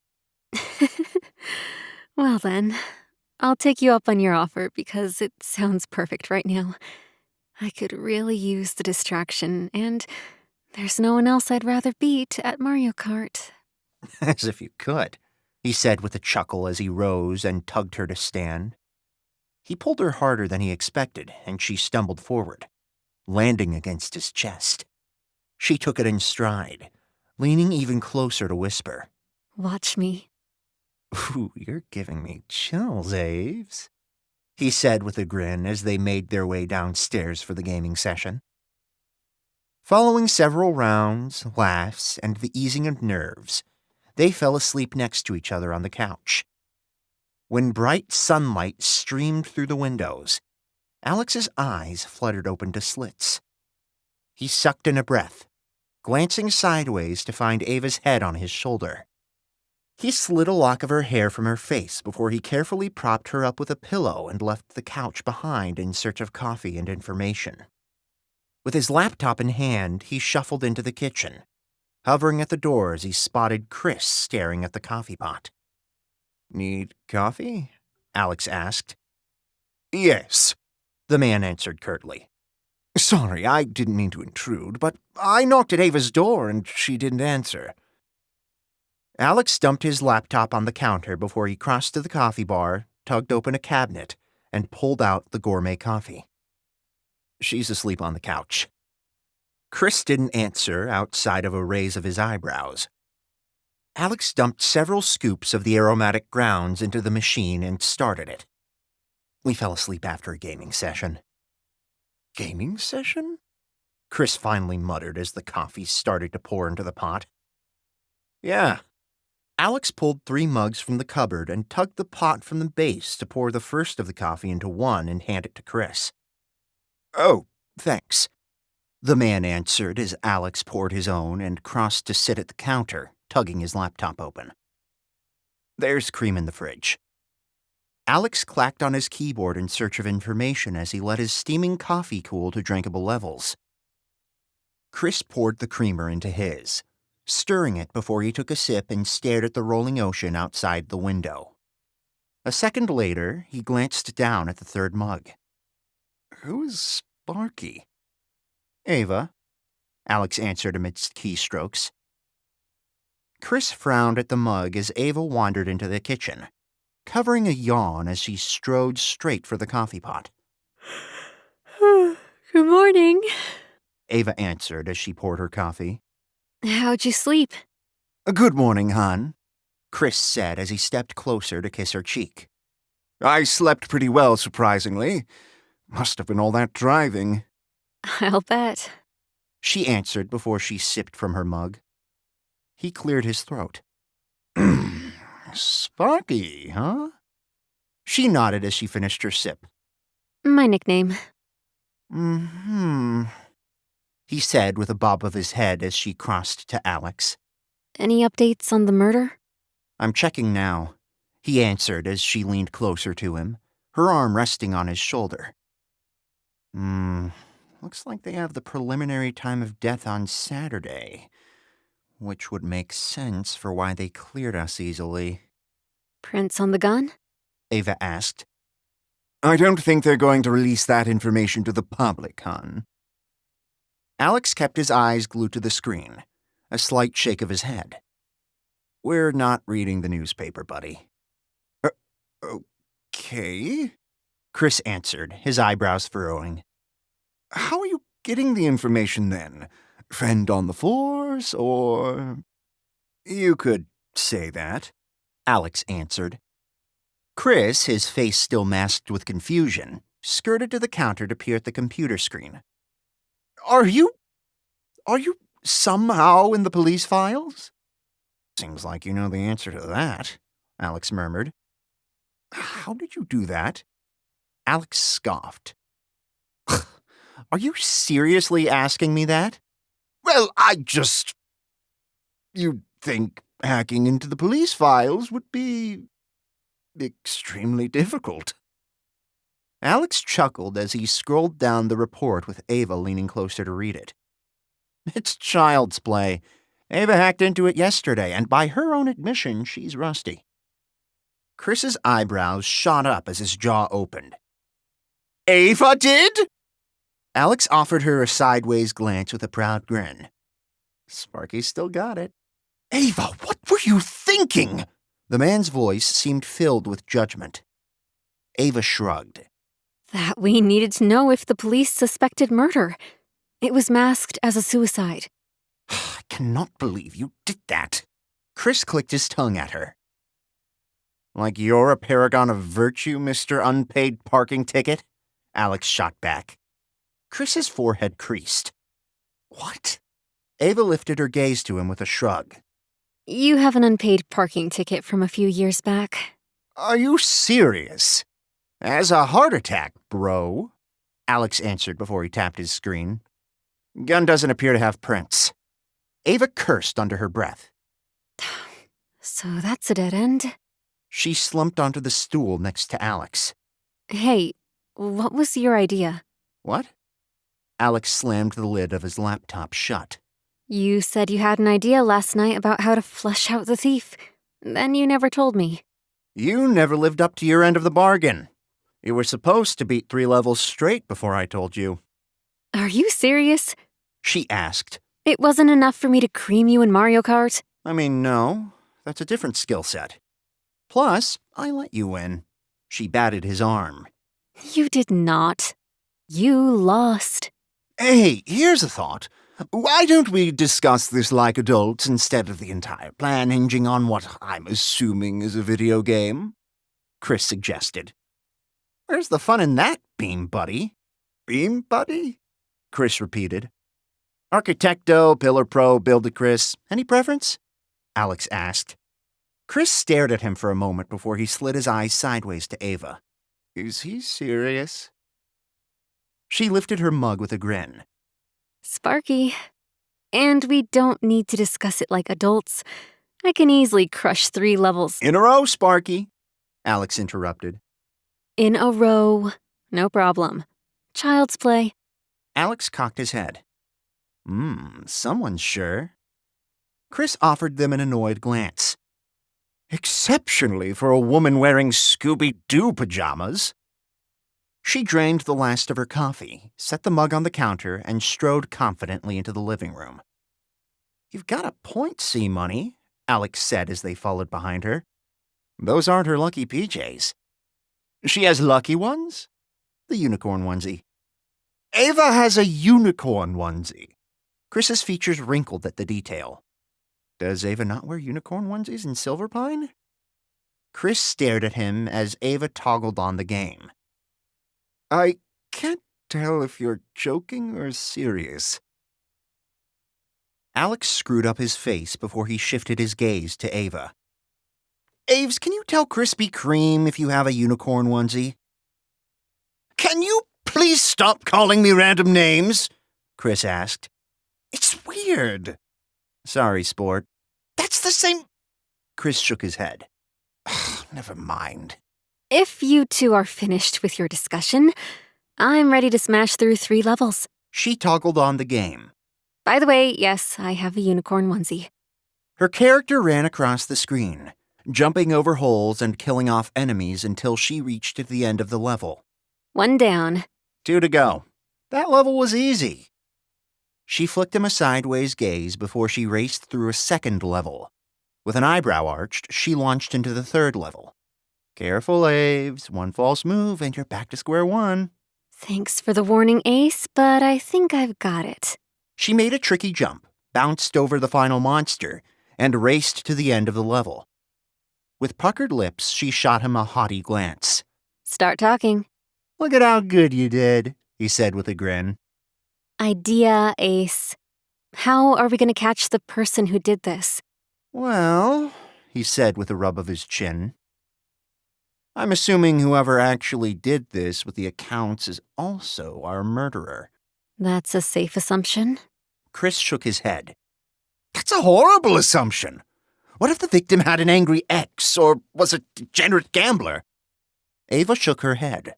Well then, I'll take you up on your offer because it sounds perfect right now. I could really use the distraction, and there's no one else I'd rather beat at Mario Kart. As if you could, he said with a chuckle as he rose and tugged her to stand. He pulled her harder than he expected, and she stumbled forward, landing against his chest. She took it in stride, leaning even closer to whisper. Watch me. Ooh, you're giving me chills, Aves, he said with a grin as they made their way downstairs for the gaming session. Following several rounds, laughs, and the easing of nerves, they fell asleep next to each other on the couch. When bright sunlight streamed through the windows, Alex's eyes fluttered open to slits. He sucked in a breath, glancing sideways to find Ava's head on his shoulder. He slid a lock of her hair from her face before he carefully propped her up with a pillow and left the couch behind in search of coffee and information. With his laptop in hand, he shuffled into the kitchen, hovering at the door as he spotted Chris staring at the coffee pot. Need coffee? Alex asked. Yes, The man answered curtly. sorry, I didn't mean to intrude, but I knocked at Ava's door and she didn't answer. Alex dumped his laptop on the counter before he crossed to the coffee bar, tugged open a cabinet, and pulled out the gourmet coffee. She's asleep on the couch. Chris didn't answer outside of a raise of his eyebrows. Alex dumped several scoops of the aromatic grounds into the machine and started it. We fell asleep after a gaming session. Gaming session? Chris finally muttered as the coffee started to pour into the pot. Yeah. Alex pulled 3 mugs from the cupboard and tugged the pot from the base to pour the first of the coffee into one and hand it to Chris. Oh, thanks. The man answered as Alex poured his own and crossed to sit at the counter, tugging his laptop open. There's cream in the fridge. Alex clacked on his keyboard in search of information as he let his steaming coffee cool to drinkable levels. Chris poured the creamer into his, stirring it before he took a sip and stared at the rolling ocean outside the window. A second later, he glanced down at the third mug. Who's Sparky? Ava, Alex answered amidst keystrokes. Chris frowned at the mug as Ava wandered into the kitchen, covering a yawn as she strode straight for the coffee pot. Good morning. Ava answered as she poured her coffee. How'd you sleep? Good morning, hon, Chris said as he stepped closer to kiss her cheek. I slept pretty well, surprisingly. Must have been all that driving. I'll bet. She answered before she sipped from her mug. He cleared his throat. Sparky, huh? She nodded as she finished her sip. My nickname. Mm-hmm, he said with a bob of his head as she crossed to Alex. Any updates on the murder? I'm checking now, he answered as she leaned closer to him, her arm resting on his shoulder. Looks like they have the preliminary time of death on Saturday, which would make sense for why they cleared us easily. Prints on the gun? Ava asked. I don't think they're going to release that information to the public, hon. Alex kept his eyes glued to the screen, a slight shake of his head. We're not reading the newspaper, buddy. Okay. Chris answered, his eyebrows furrowing. How are you getting the information then? Friend on the force, or... You could say that, Alex answered. Chris, his face still masked with confusion, skirted to the counter to peer at the computer screen. Are you somehow in the police files? Seems like you know the answer to that, Alex murmured. How did you do that? Alex scoffed. Are you seriously asking me that? Well, You'd think hacking into the police files would be... extremely difficult. Alex chuckled as he scrolled down the report with Ava leaning closer to read it. It's child's play. Ava hacked into it yesterday, and by her own admission, she's rusty. Chris's eyebrows shot up as his jaw opened. Ava did? Alex offered her a sideways glance with a proud grin. Sparky still got it. Ava, what were you thinking? The man's voice seemed filled with judgment. Ava shrugged. That we needed to know if the police suspected murder. It was masked as a suicide. I cannot believe you did that. Chris clicked his tongue at her. Like you're a paragon of virtue, Mr. Unpaid Parking Ticket? Alex shot back. Chris's forehead creased. What? Ava lifted her gaze to him with a shrug. You have an unpaid parking ticket from a few years back. Are you serious? As a heart attack, bro, Alex answered before he tapped his screen. Gun doesn't appear to have prints. Ava cursed under her breath. So that's a dead end. She slumped onto the stool next to Alex. Hey, what was your idea? What? Alex slammed the lid of his laptop shut. You said you had an idea last night about how to flush out the thief. Then you never told me. You never lived up to your end of the bargain. You were supposed to beat 3 levels straight before I told you. Are you serious? She asked. It wasn't enough for me to cream you in Mario Kart? I mean, no. That's a different skill set. Plus, I let you win. She batted his arm. You did not. You lost. Hey, here's a thought. Why don't we discuss this like adults instead of the entire plan hinging on what I'm assuming is a video game? Chris suggested. Where's the fun in that, Beam Buddy? Beam buddy? Chris repeated. Architecto, Pillar Pro, Build-A-Chris. Any preference? Alex asked. Chris stared at him for a moment before he slid his eyes sideways to Ava. Is he serious? She lifted her mug with a grin. Sparky. And we don't need to discuss it like adults. I can easily crush 3 levels. In a row, Sparky, Alex interrupted. In a row. No problem. Child's play. Alex cocked his head. Someone's sure. Chris offered them an annoyed glance. Exceptionally for a woman wearing Scooby-Doo pajamas. She drained the last of her coffee, set the mug on the counter, and strode confidently into the living room. You've got a point, C-Money, Alex said as they followed behind her. Those aren't her lucky PJs. She has lucky ones? The unicorn onesie. Ava has a unicorn onesie. Chris's features wrinkled at the detail. Does Ava not wear unicorn onesies in Silverpine? Chris stared at him as Ava toggled on the game. I can't tell if you're joking or serious. Alex screwed up his face before he shifted his gaze to Ava. Aves, can you tell Krispy Kreme if you have a unicorn onesie? Can you please stop calling me random names? Chris asked. It's weird. Sorry, sport. That's the same... Chris shook his head. Never mind. If you two are finished with your discussion, I'm ready to smash through 3 levels. She toggled on the game. By the way, yes, I have a unicorn onesie. Her character ran across the screen, jumping over holes and killing off enemies until she reached the end of the level. 1 down. 2 to go. That level was easy. She flicked him a sideways gaze before she raced through a second level. With an eyebrow arched, she launched into the 3rd level. Careful, Aves. 1 false move and you're back to square 1. Thanks for the warning, Ace, but I think I've got it. She made a tricky jump, bounced over the final monster, and raced to the end of the level. With puckered lips, she shot him a haughty glance. Start talking. Look at how good you did, he said with a grin. Idea, Ace. How are we going to catch the person who did this? Well, he said with a rub of his chin. I'm assuming whoever actually did this with the accounts is also our murderer. That's a safe assumption. Chris shook his head. That's a horrible assumption. What if the victim had an angry ex or was a degenerate gambler? Ava shook her head.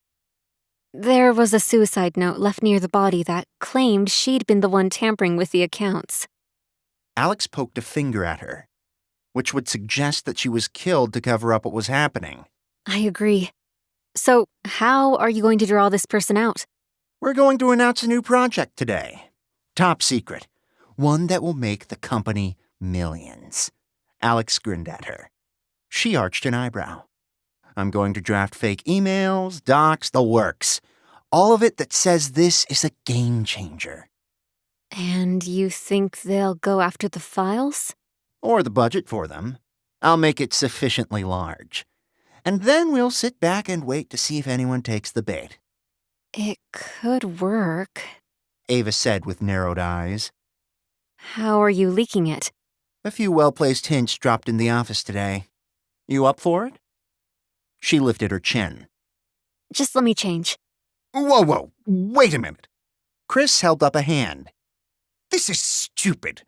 There was a suicide note left near the body that claimed she'd been the one tampering with the accounts. Alex poked a finger at her, which would suggest that she was killed to cover up what was happening. I agree. So, how are you going to draw this person out? We're going to announce a new project today. Top secret. One that will make the company millions. Alex grinned at her. She arched an eyebrow. I'm going to draft fake emails, docs, the works. All of it that says this is a game changer. And you think they'll go after the files? Or the budget for them. I'll make it sufficiently large. And then we'll sit back and wait to see if anyone takes the bait. It could work. Ava said with narrowed eyes. How are you leaking it? A few well-placed hints dropped in the office today. You up for it? She lifted her chin. Just let me change. Whoa, wait a minute. Chris held up a hand. This is stupid.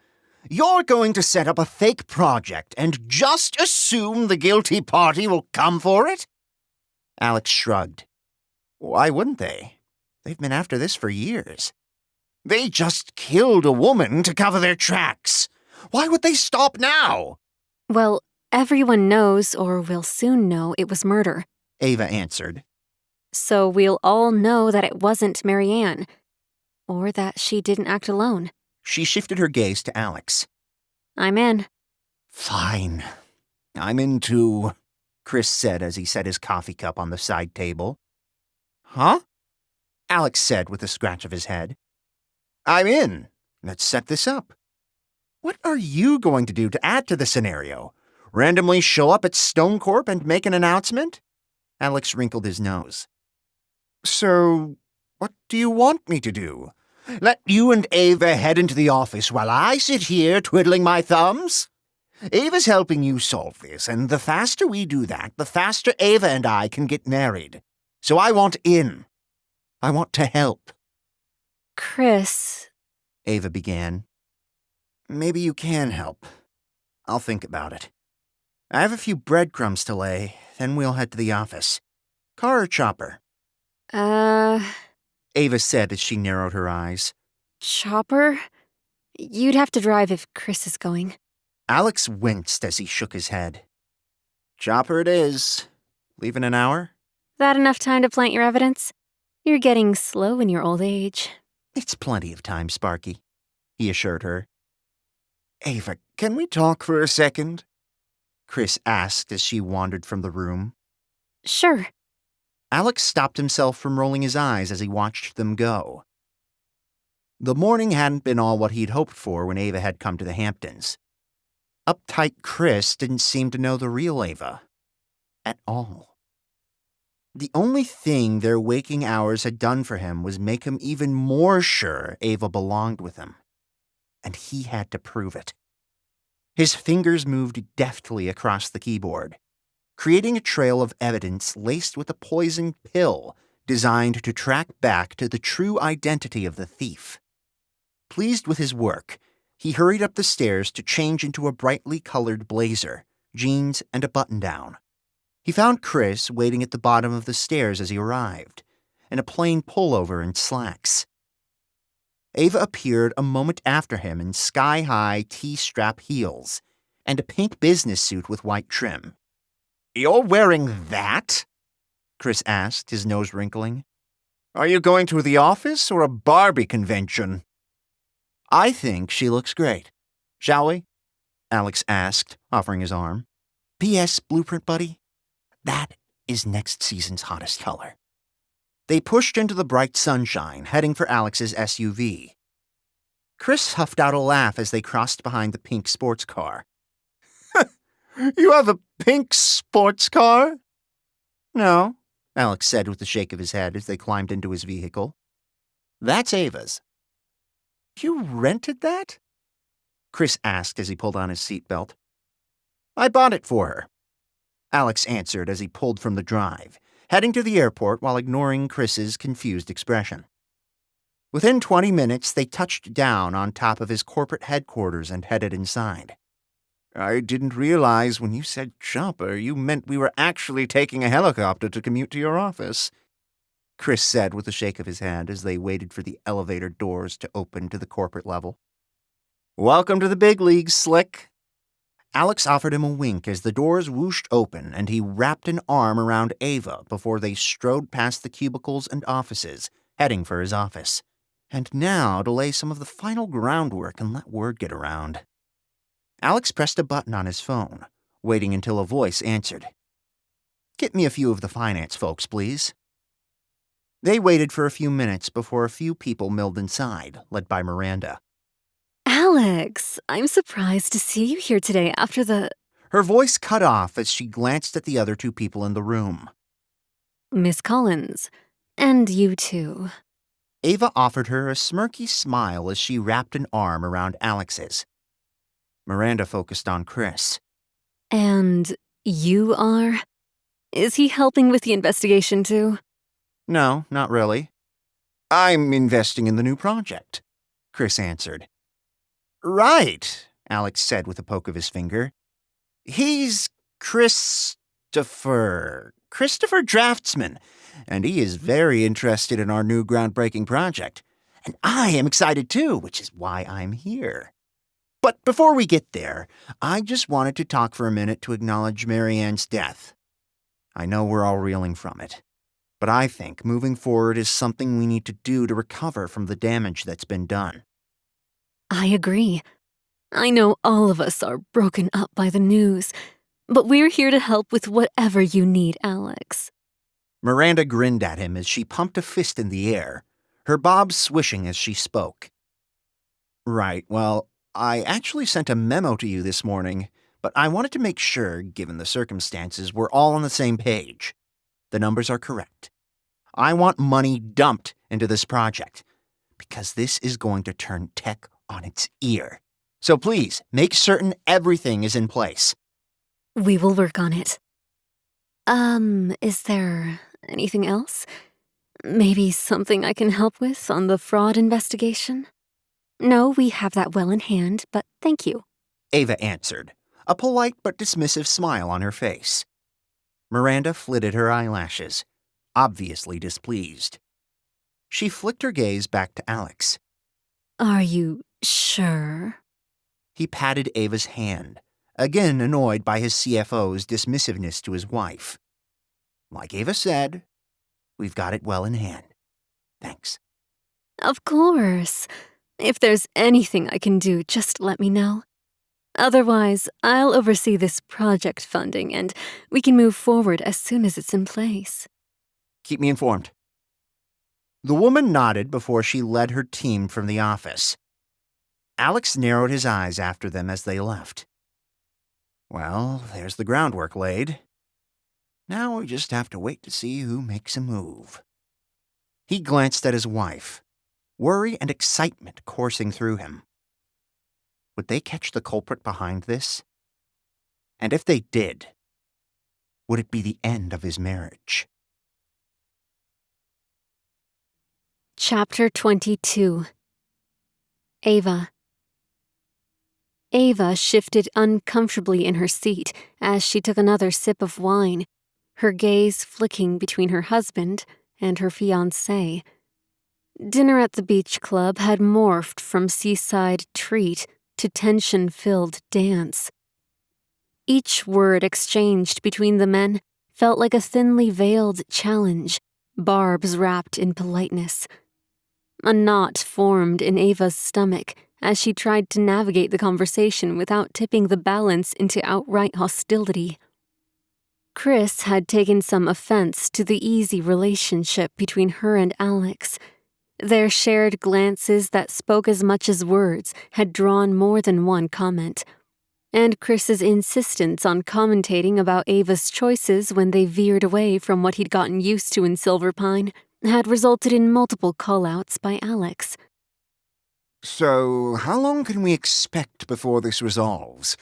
You're going to set up a fake project and just assume the guilty party will come for it? Alex shrugged. Why wouldn't they? They've been after this for years. They just killed a woman to cover their tracks. Why would they stop now? Well, everyone knows, or will soon know, it was murder. Ava answered. So we'll all know that it wasn't Marianne. Or that she didn't act alone. She shifted her gaze to Alex. I'm in. Fine. I'm in too, Chris said as he set his coffee cup on the side table. Huh? Alex said with a scratch of his head. I'm in. Let's set this up. What are you going to do to add to the scenario? Randomly show up at Stone Corp and make an announcement? Alex wrinkled his nose. So, what do you want me to do? Let you and Ava head into the office while I sit here twiddling my thumbs? Ava's helping you solve this, and the faster we do that, the faster Ava and I can get married. So I want in. I want to help. Chris. Ava began. Maybe you can help. I'll think about it. I have a few breadcrumbs to lay, then we'll head to the office. Car or chopper? Ava said as she narrowed her eyes. Chopper? You'd have to drive if Chris is going. Alex winced as he shook his head. Chopper it is. Leave in an hour? That enough time to plant your evidence? You're getting slow in your old age. It's plenty of time, Sparky, he assured her. Ava, can we talk for a second? Chris asked as she wandered from the room. Sure. Alex stopped himself from rolling his eyes as he watched them go. The morning hadn't been all what he'd hoped for when Ava had come to the Hamptons. Uptight Chris didn't seem to know the real Ava. At all. The only thing their waking hours had done for him was make him even more sure Ava belonged with him. And he had to prove it. His fingers moved deftly across the keyboard, creating a trail of evidence laced with a poison pill designed to track back to the true identity of the thief. Pleased with his work, he hurried up the stairs to change into a brightly colored blazer, jeans, and a button-down. He found Chris waiting at the bottom of the stairs as he arrived, in a plain pullover and slacks. Ava appeared a moment after him in sky-high T-strap heels and a pink business suit with white trim. "You're wearing that?" Chris asked, his nose wrinkling. "Are you going to the office or a Barbie convention?" "I think she looks great. Shall we?" Alex asked, offering his arm. "P.S. Blueprint Buddy? That is next season's hottest color." They pushed into the bright sunshine, heading for Alex's SUV. Chris huffed out a laugh as they crossed behind the pink sports car. You have a pink sports car? "No," Alex said with a shake of his head as they climbed into his vehicle. "That's Ava's." "You rented that?" Chris asked as he pulled on his seatbelt. "I bought it for her," Alex answered as he pulled from the drive, heading to the airport while ignoring Chris's confused expression. Within 20 minutes, they touched down on top of his corporate headquarters and headed inside. I didn't realize when you said chopper, you meant we were actually taking a helicopter to commute to your office, Chris said with a shake of his head as they waited for the elevator doors to open to the corporate level. "Welcome to the big leagues, Slick." Alex offered him a wink as the doors whooshed open and he wrapped an arm around Ava before they strode past the cubicles and offices, heading for his office. And now to lay some of the final groundwork and let word get around. Alex pressed a button on his phone, waiting until a voice answered. "Get me a few of the finance folks, please." They waited for a few minutes before a few people milled inside, led by Miranda. Alex, I'm surprised to see you here today after the... Her voice cut off as she glanced at the other two people in the room. Miss Collins. And you too. Ava offered her a smirky smile as she wrapped an arm around Alex's. Miranda focused on Chris. And you are? Is he helping with the investigation too? "No, not really. I'm investing in the new project," Chris answered. "Right," Alex said with a poke of his finger. "He's Christopher Draftsman, and he is very interested in our new groundbreaking project. And I am excited too, which is why I'm here. But before we get there, I just wanted to talk for a minute to acknowledge Mary Ann's death. I know we're all reeling from it, but I think moving forward is something we need to do to recover from the damage that's been done." I agree. I know all of us are broken up by the news, but we're here to help with whatever you need, Alex. Miranda grinned at him as she pumped a fist in the air, her bob swishing as she spoke. "Right, well, I actually sent a memo to you this morning, but I wanted to make sure, given the circumstances, we're all on the same page. The numbers are correct. I want money dumped into this project, because this is going to turn tech on its ear. So please, make certain everything is in place." We will work on it. Is there anything else? Maybe something I can help with on the fraud investigation? No, we have that well in hand, but thank you. Ava answered, a polite but dismissive smile on her face. Miranda flitted her eyelashes, obviously displeased. She flicked her gaze back to Alex. Are you sure? He patted Ava's hand, again annoyed by his CFO's dismissiveness to his wife. Like Ava said, we've got it well in hand. Thanks. Of course. If there's anything I can do, just let me know. Otherwise, I'll oversee this project funding and we can move forward as soon as it's in place. Keep me informed. The woman nodded before she led her team from the office. Alex narrowed his eyes after them as they left. Well, there's the groundwork laid. Now we just have to wait to see who makes a move. He glanced at his wife, worry and excitement coursing through him. Would they catch the culprit behind this? And if they did, would it be the end of his marriage? Chapter 22. Ava. Ava shifted uncomfortably in her seat as she took another sip of wine, her gaze flicking between her husband and her fiancé. Dinner at the beach club had morphed from seaside treat to tension-filled dance. Each word exchanged between the men felt like a thinly veiled challenge, barbs wrapped in politeness. A knot formed in Ava's stomach as she tried to navigate the conversation without tipping the balance into outright hostility. Chris had taken some offense to the easy relationship between her and Alex. Their shared glances that spoke as much as words had drawn more than one comment. And Chris's insistence on commentating about Ava's choices when they veered away from what he'd gotten used to in Silver Pine had resulted in multiple call-outs by Alex. So, how long can we expect before this resolves?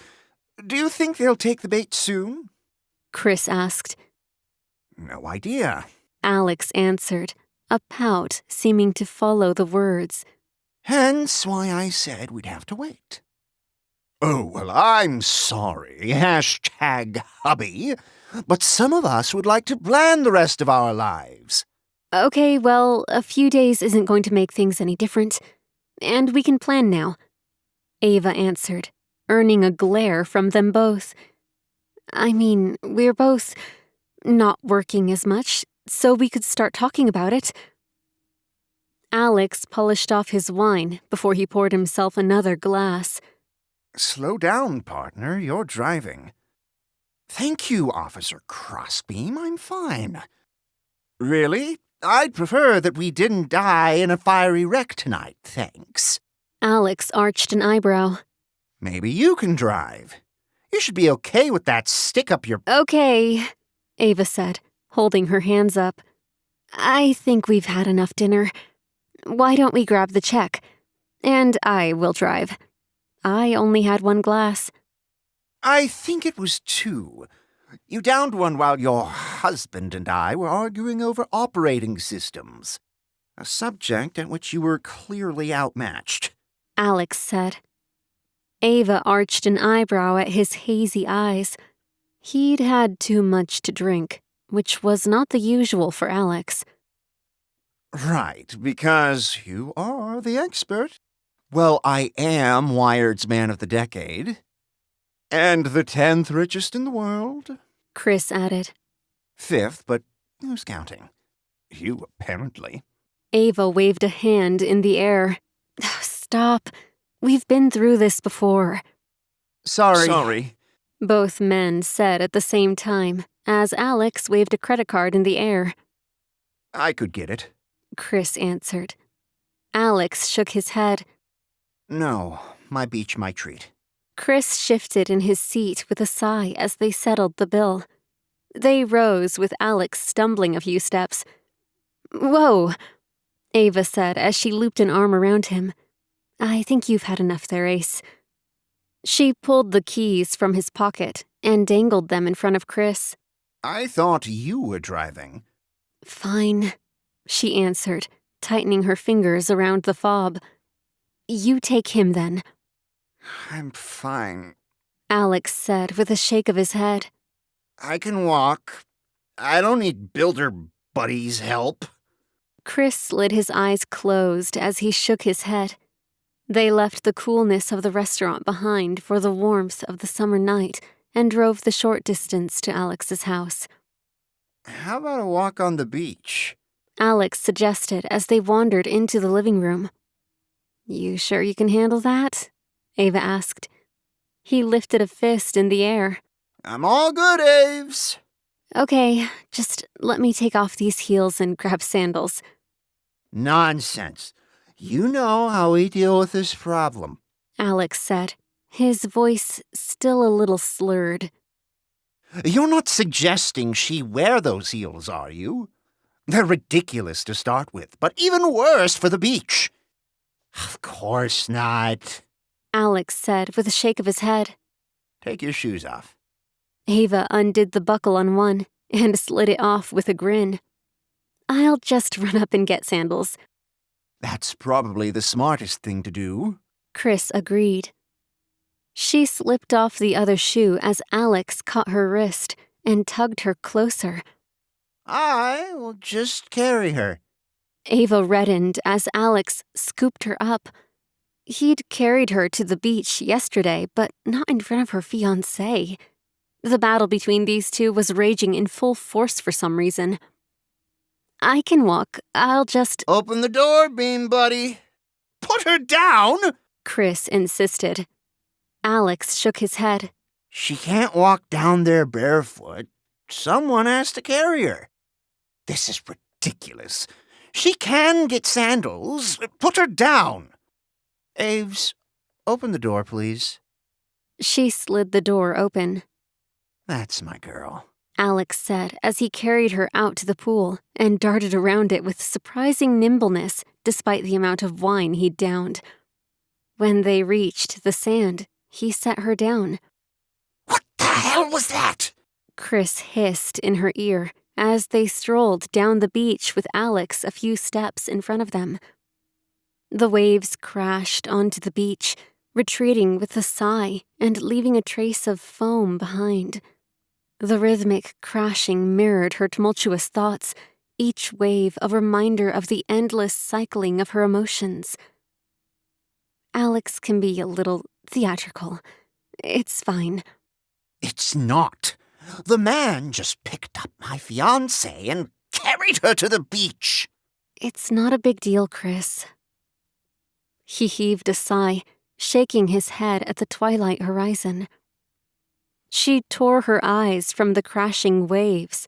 Do you think they'll take the bait soon? Chris asked. No idea. Alex answered, a pout seeming to follow the words. Hence why I said we'd have to wait. Oh, well, I'm sorry, #hubby, but some of us would like to plan the rest of our lives. Okay, well, a few days isn't going to make things any different. And we can plan now, Ava answered, earning a glare from them both. I mean, we're both not working as much, so we could start talking about it. Alex polished off his wine before he poured himself another glass. Slow down, partner, you're driving. Thank you, Officer Crossbeam, I'm fine. Really? I'd prefer that we didn't die in a fiery wreck tonight, thanks. Alex arched an eyebrow. Maybe you can drive. You should be okay with that stick up your... Okay, Ava said, holding her hands up. I think we've had enough dinner. Why don't we grab the check? And I will drive. I only had one glass. I think it was 2. You downed one while your husband and I were arguing over operating systems, a subject at which you were clearly outmatched. Alex said. Ava arched an eyebrow at his hazy eyes. He'd had too much to drink, which was not the usual for Alex. Right, because you are the expert. Well, I am Wired's Man of the Decade. And the 10th richest in the world. Chris added. 5th, but who's counting? You, apparently. Ava waved a hand in the air. Stop. We've been through this before. Sorry. Both men said at the same time, as Alex waved a credit card in the air. I could get it. Chris answered. Alex shook his head. No, my beach, my treat. Chris shifted in his seat with a sigh as they settled the bill. They rose with Alex stumbling a few steps. Whoa, Ava said as she looped an arm around him. I think you've had enough there, Ace. She pulled the keys from his pocket and dangled them in front of Chris. I thought you were driving. Fine, she answered, tightening her fingers around the fob. You take him then. I'm fine, Alex said with a shake of his head. I can walk. I don't need builder buddies' help. Chris slid his eyes closed as he shook his head. They left the coolness of the restaurant behind for the warmth of the summer night and drove the short distance to Alex's house. How about a walk on the beach? Alex suggested as they wandered into the living room. You sure you can handle that? Ava asked. He lifted a fist in the air. I'm all good, Aves. Okay, just let me take off these heels and grab sandals. Nonsense. You know how we deal with this problem. Alex said, his voice still a little slurred. You're not suggesting she wear those heels, are you? They're ridiculous to start with, but even worse for the beach. Of course not. Alex said with a shake of his head. Take your shoes off. Ava undid the buckle on one and slid it off with a grin. I'll just run up and get sandals. That's probably the smartest thing to do. Chris agreed. She slipped off the other shoe as Alex caught her wrist and tugged her closer. I will just carry her. Ava reddened as Alex scooped her up. He'd carried her to the beach yesterday, but not in front of her fiancé. The battle between these two was raging in full force for some reason. I can walk. I'll just... Open the door, Bean Buddy. Put her down! Chris insisted. Alex shook his head. She can't walk down there barefoot. Someone has to carry her. This is ridiculous. She can get sandals. Put her down. Aves, open the door, please. She slid the door open. That's my girl, Alex said as he carried her out to the pool and darted around it with surprising nimbleness despite the amount of wine he'd downed. When they reached the sand, he set her down. What the hell was that? Chris hissed in her ear as they strolled down the beach with Alex a few steps in front of them. The waves crashed onto the beach, retreating with a sigh and leaving a trace of foam behind. The rhythmic crashing mirrored her tumultuous thoughts, each wave a reminder of the endless cycling of her emotions. Alex can be a little theatrical. It's fine. It's not. The man just picked up my fiancée and carried her to the beach. It's not a big deal, Chris. He heaved a sigh, shaking his head at the twilight horizon. She tore her eyes from the crashing waves.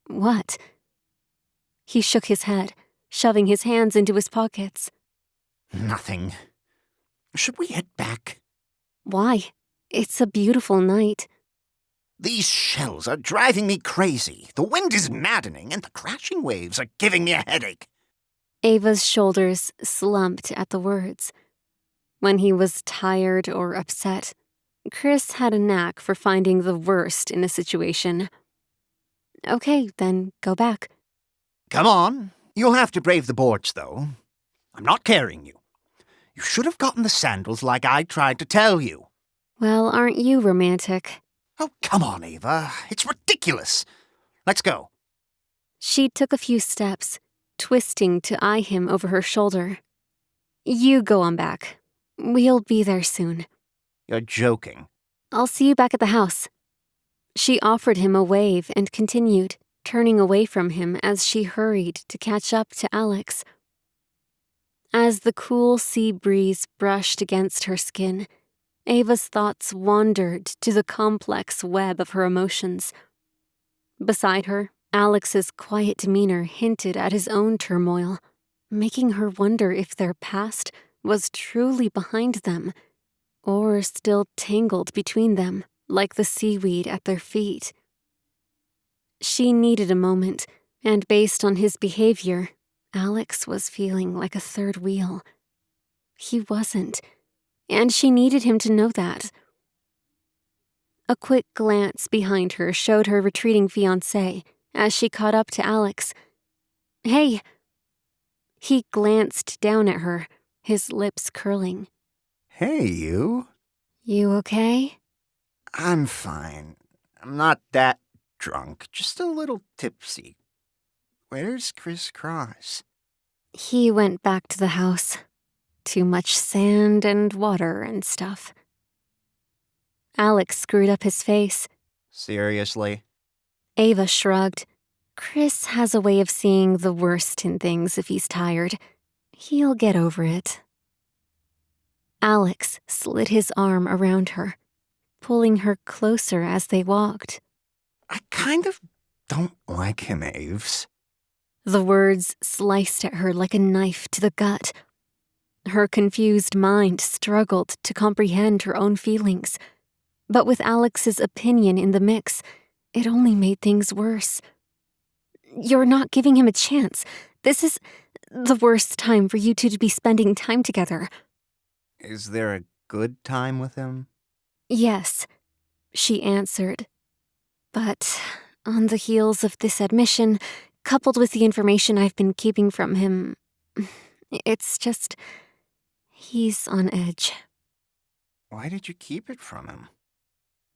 What? He shook his head, shoving his hands into his pockets. Nothing. Should we head back? Why? It's a beautiful night. These shells are driving me crazy. The wind is maddening, and the crashing waves are giving me a headache. Ava's shoulders slumped at the words. When he was tired or upset, Chris had a knack for finding the worst in a situation. Okay, then go back. Come on. You'll have to brave the boards, though. I'm not carrying you. You should have gotten the sandals like I tried to tell you. Well, aren't you romantic? Oh, come on, Ava. It's ridiculous. Let's go. She took a few steps, twisting to eye him over her shoulder. You go on back. We'll be there soon. You're joking. I'll see you back at the house. She offered him a wave and continued, turning away from him as she hurried to catch up to Alex. As the cool sea breeze brushed against her skin, Ava's thoughts wandered to the complex web of her emotions. Beside her, Alex's quiet demeanor hinted at his own turmoil, making her wonder if their past was truly behind them, or still tangled between them like the seaweed at their feet. She needed a moment, and based on his behavior, Alex was feeling like a third wheel. He wasn't, and she needed him to know that. A quick glance behind her showed her retreating fiancé as she caught up to Alex. Hey! He glanced down at her, his lips curling. Hey, you. You okay? I'm fine. I'm not that drunk, just a little tipsy. Where's Criss Cross? He went back to the house. Too much sand and water and stuff. Alex screwed up his face. Seriously? Ava shrugged. Chris has a way of seeing the worst in things if he's tired. He'll get over it. Alex slid his arm around her, pulling her closer as they walked. I kind of don't like him, Aves. The words sliced at her like a knife to the gut. Her confused mind struggled to comprehend her own feelings. But with Alex's opinion in the mix, it only made things worse. You're not giving him a chance. This is the worst time for you two to be spending time together. Is there a good time with him? Yes, she answered. But on the heels of this admission, coupled with the information I've been keeping from him, it's just... he's on edge. Why did you keep it from him?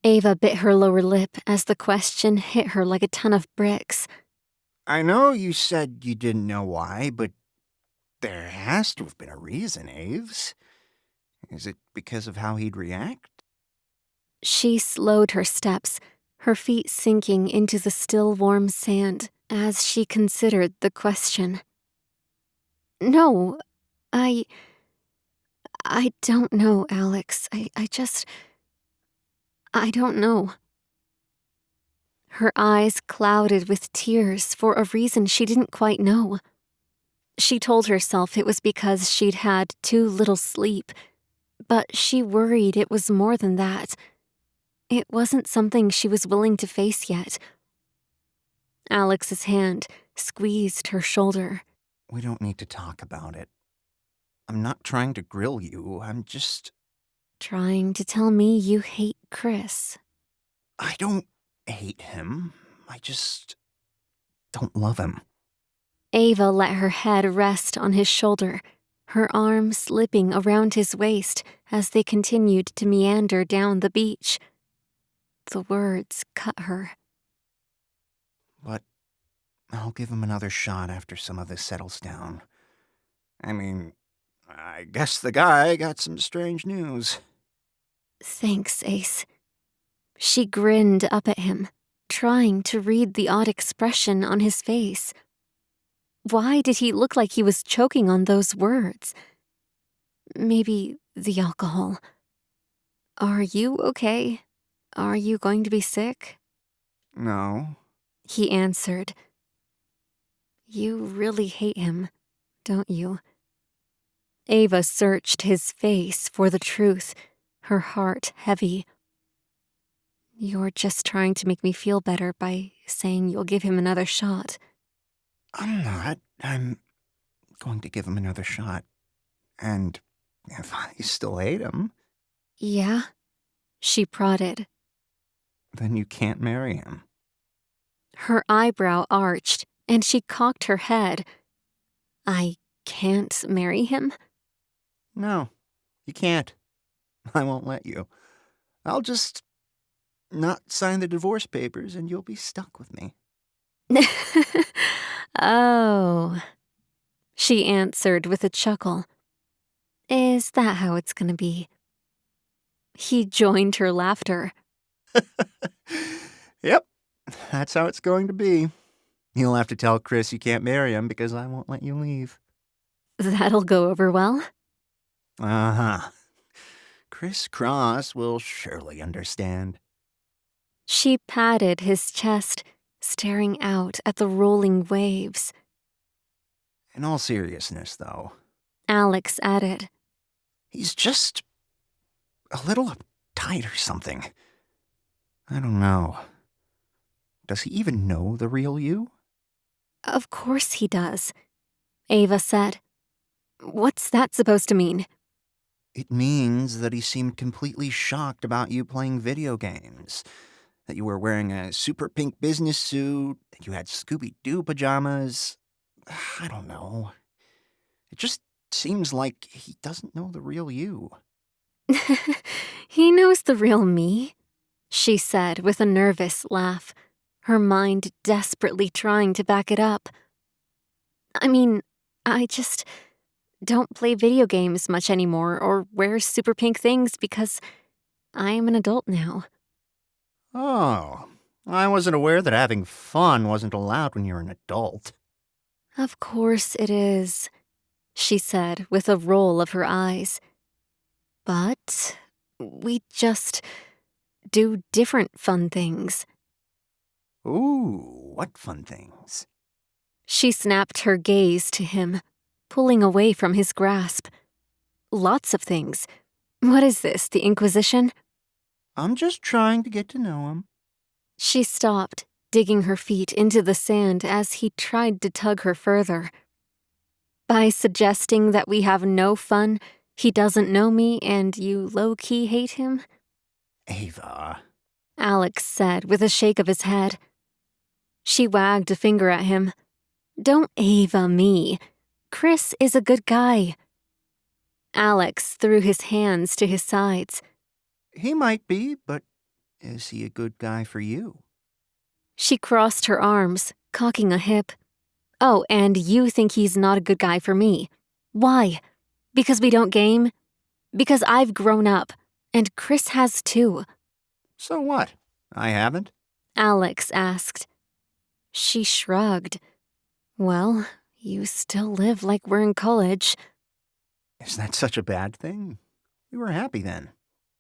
Ava bit her lower lip as the question hit her like a ton of bricks. I know you said you didn't know why, but there has to have been a reason, Aves. Is it because of how he'd react? She slowed her steps, her feet sinking into the still warm sand as she considered the question. No, I don't know, Alex. I don't know. Her eyes clouded with tears for a reason she didn't quite know. She told herself it was because she'd had too little sleep, but she worried it was more than that. It wasn't something she was willing to face yet. Alex's hand squeezed her shoulder. We don't need to talk about it. I'm not trying to grill you, I'm just... Trying to tell me you hate Chris. I don't hate him. I just don't love him. Ava let her head rest on his shoulder, her arm slipping around his waist as they continued to meander down the beach. The words cut her. But I'll give him another shot after some of this settles down. I mean, I guess the guy got some strange news. Thanks, Ace. She grinned up at him, trying to read the odd expression on his face. Why did he look like he was choking on those words? Maybe the alcohol. Are you okay? Are you going to be sick? No. He answered. You really hate him, don't you? Ava searched his face for the truth, her heart heavy. You're just trying to make me feel better by saying you'll give him another shot. I'm not. I'm going to give him another shot. And if I still hate him... Yeah? She prodded. Then you can't marry him. Her eyebrow arched, and she cocked her head. I can't marry him? No, you can't. I won't let you. I'll just not sign the divorce papers and you'll be stuck with me. Oh, she answered with a chuckle. Is that how it's gonna be? He joined her laughter. Yep, that's how it's going to be. You'll have to tell Chris you can't marry him because I won't let you leave. That'll go over well. Uh-huh. Chris Cross will surely understand. She patted his chest, staring out at the rolling waves. In all seriousness, though, Alex added. He's just a little uptight or something. I don't know. Does he even know the real you? Of course he does, Ava said. What's that supposed to mean? It means that he seemed completely shocked about you playing video games. That you were wearing a super pink business suit, that you had Scooby-Doo pajamas. I don't know. It just seems like he doesn't know the real you. He knows the real me, she said with a nervous laugh, her mind desperately trying to back it up. I mean, I just don't play video games much anymore or wear super pink things because I'm an adult now. Oh, I wasn't aware that having fun wasn't allowed when you're an adult. Of course it is, she said with a roll of her eyes. But we just do different fun things. Ooh, what fun things. She snapped her gaze to him, pulling away from his grasp. Lots of things. What is this, the Inquisition? I'm just trying to get to know him. She stopped, digging her feet into the sand as he tried to tug her further. By suggesting that we have no fun, he doesn't know me and you low-key hate him? Ava. Alex said with a shake of his head. She wagged a finger at him. Don't Ava me. Chris is a good guy. Alex threw his hands to his sides. He might be, but is he a good guy for you? She crossed her arms, cocking a hip. Oh, and you think he's not a good guy for me. Why? Because we don't game? Because I've grown up, and Chris has too. So what? I haven't? Alex asked. She shrugged. Well, you still live like we're in college. Is that such a bad thing? We were happy then.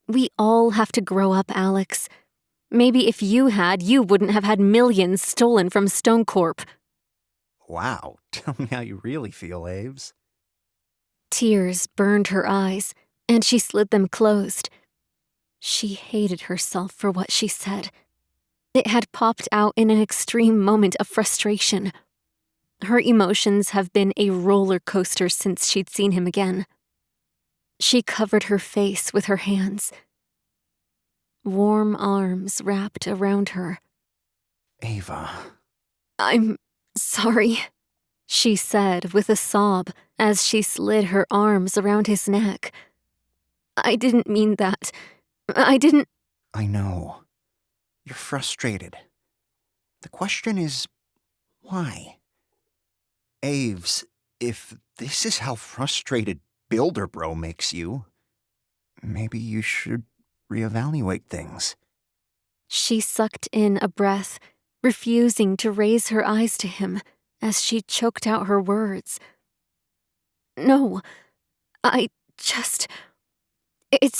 We all have to grow up, Alex. Maybe if you had, you wouldn't have had millions stolen from Stone Corp. Wow, tell me how you really feel, Aves. Tears burned her eyes, and she slid them closed. She hated herself for what she said. It had popped out in an extreme moment of frustration. Her emotions have been a roller coaster since she'd seen him again. She covered her face with her hands. Warm arms wrapped around her. Ava. I'm sorry, she said with a sob as she slid her arms around his neck. I didn't mean that. I didn't. I know. You're frustrated. The question is, why? Aves, if this is how frustrated Builder Bro makes you, maybe you should reevaluate things. She sucked in a breath, refusing to raise her eyes to him as she choked out her words. No, it's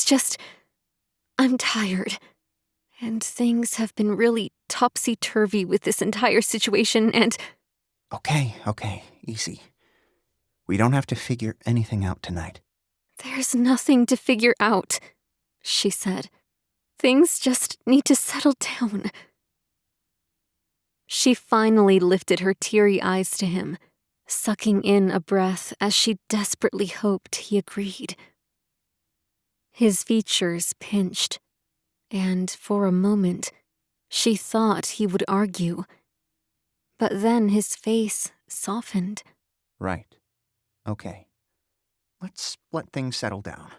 just, I'm tired. And things have been really topsy-turvy with this entire situation and... Okay, easy. We don't have to figure anything out tonight. There's nothing to figure out, she said. Things just need to settle down. She finally lifted her teary eyes to him, sucking in a breath as she desperately hoped he agreed. His features pinched, and for a moment, she thought he would argue. But then his face softened. Right. Okay. Let's let things settle down.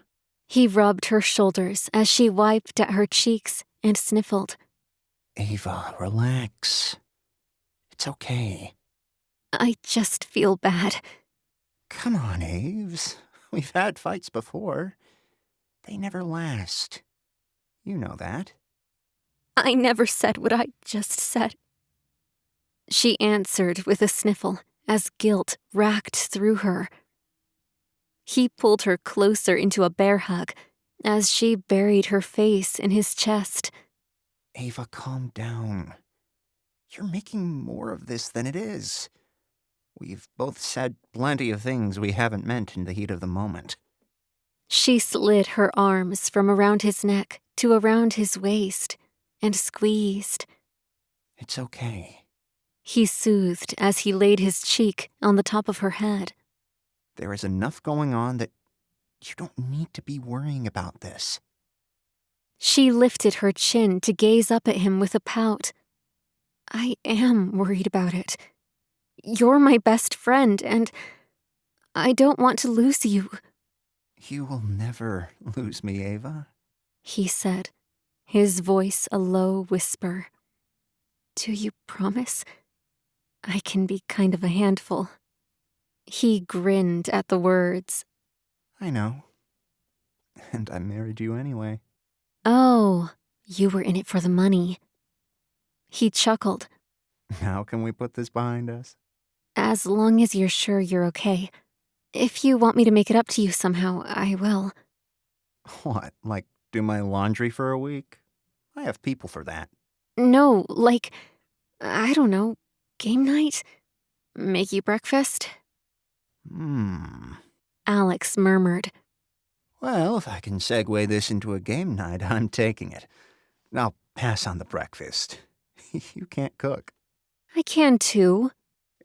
He rubbed her shoulders as she wiped at her cheeks and sniffled. Ava, relax. It's okay. I just feel bad. Come on, Aves. We've had fights before. They never last. You know that. I never said what I just said. She answered with a sniffle as guilt racked through her. He pulled her closer into a bear hug as she buried her face in his chest. Ava, calm down. You're making more of this than it is. We've both said plenty of things we haven't meant in the heat of the moment. She slid her arms from around his neck to around his waist and squeezed. It's okay. He soothed as he laid his cheek on the top of her head. There is enough going on that you don't need to be worrying about this. She lifted her chin to gaze up at him with a pout. I am worried about it. You're my best friend, and I don't want to lose you. You will never lose me, Ava. He said, his voice a low whisper. Do you promise? I can be kind of a handful. He grinned at the words. I know. And I married you anyway. Oh, you were in it for the money. He chuckled. How can we put this behind us? As long as you're sure you're okay. If you want me to make it up to you somehow, I will. What, like do my laundry for a week? I have people for that. No, like, I don't know, game night? Make you breakfast? Alex murmured. Well, if I can segue this into a game night, I'm taking it. I'll pass on the breakfast. You can't cook. I can too.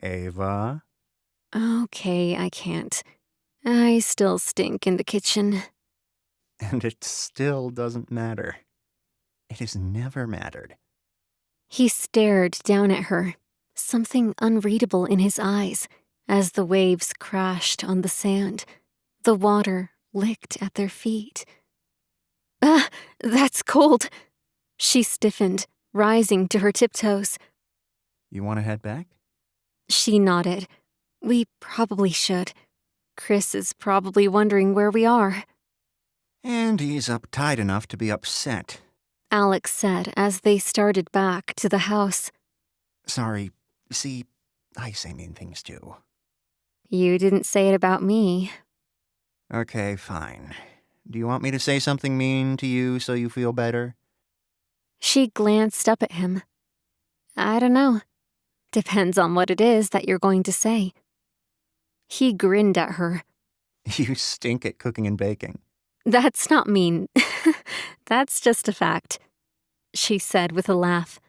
Ava? Okay, I can't. I still stink in the kitchen. And it still doesn't matter. It has never mattered. He stared down at her, something unreadable in his eyes, as the waves crashed on the sand. The water licked at their feet. Ah, that's cold! She stiffened, rising to her tiptoes. You want to head back? She nodded. We probably should. Chris is probably wondering where we are. And he's uptight enough to be upset. Alex said as they started back to the house. Sorry. See, I say mean things too. You didn't say it about me. Okay, fine. Do you want me to say something mean to you so you feel better? She glanced up at him. I don't know. Depends on what it is that you're going to say. He grinned at her. You stink at cooking and baking. That's not mean. That's just a fact, she said with a laugh.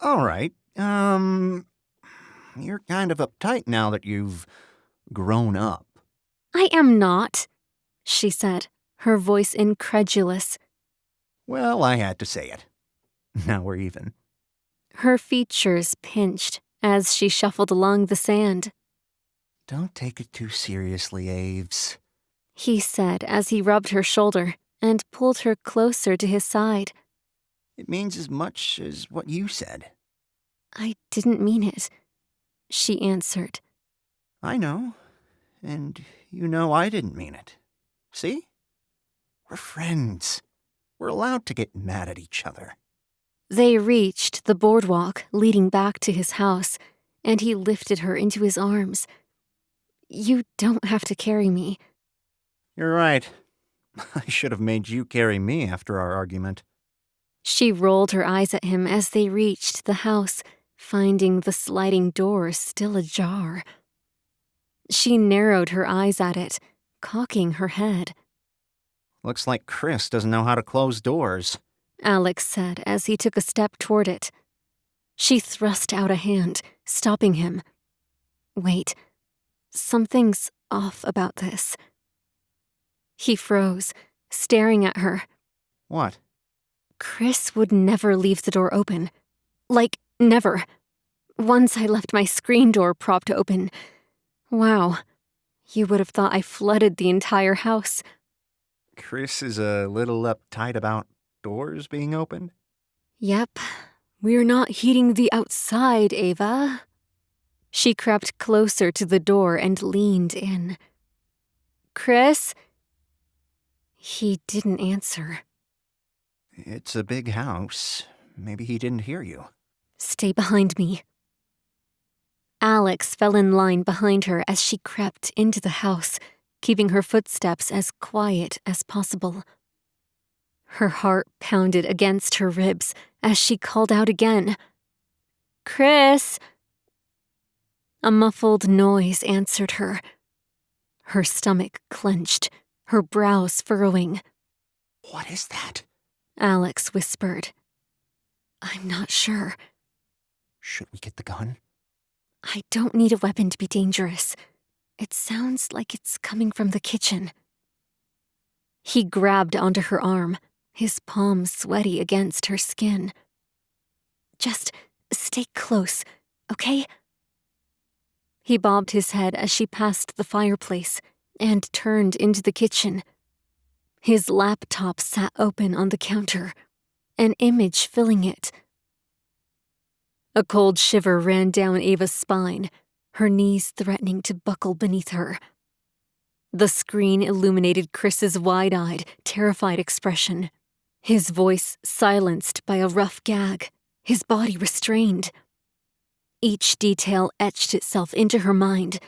All right. You're kind of uptight now that you've grown up. I am not, she said, her voice incredulous. Well, I had to say it. Now we're even. Her features pinched as she shuffled along the sand. Don't take it too seriously, Aves. He said as he rubbed her shoulder and pulled her closer to his side. It means as much as what you said. I didn't mean it, she answered. I know. And you know I didn't mean it. See? We're friends. We're allowed to get mad at each other. They reached the boardwalk leading back to his house, and he lifted her into his arms. You don't have to carry me. You're right. I should have made you carry me after our argument. She rolled her eyes at him as they reached the house, finding the sliding door still ajar. She narrowed her eyes at it, cocking her head. Looks like Chris doesn't know how to close doors, Alex said as he took a step toward it. She thrust out a hand, stopping him. Wait, something's off about this. He froze, staring at her. What? Chris would never leave the door open. Like, never. Once I left my screen door propped open. Wow, you would have thought I flooded the entire house. Chris is a little uptight about doors being opened? Yep, we're not heating the outside, Ava. She crept closer to the door and leaned in. Chris? He didn't answer. It's a big house. Maybe he didn't hear you. Stay behind me. Alex fell in line behind her as she crept into the house, keeping her footsteps as quiet as possible. Her heart pounded against her ribs as she called out again. Chris! A muffled noise answered her. Her stomach clenched, her brows furrowing. What is that? Alex whispered. I'm not sure. Should we get the gun? I don't need a weapon to be dangerous. It sounds like it's coming from the kitchen. He grabbed onto her arm, his palm sweaty against her skin. Just stay close, okay? He bobbed his head as she passed the fireplace and turned into the kitchen. His laptop sat open on the counter, an image filling it. A cold shiver ran down Ava's spine, her knees threatening to buckle beneath her. The screen illuminated Chris's wide-eyed, terrified expression, his voice silenced by a rough gag, his body restrained. Each detail etched itself into her mind,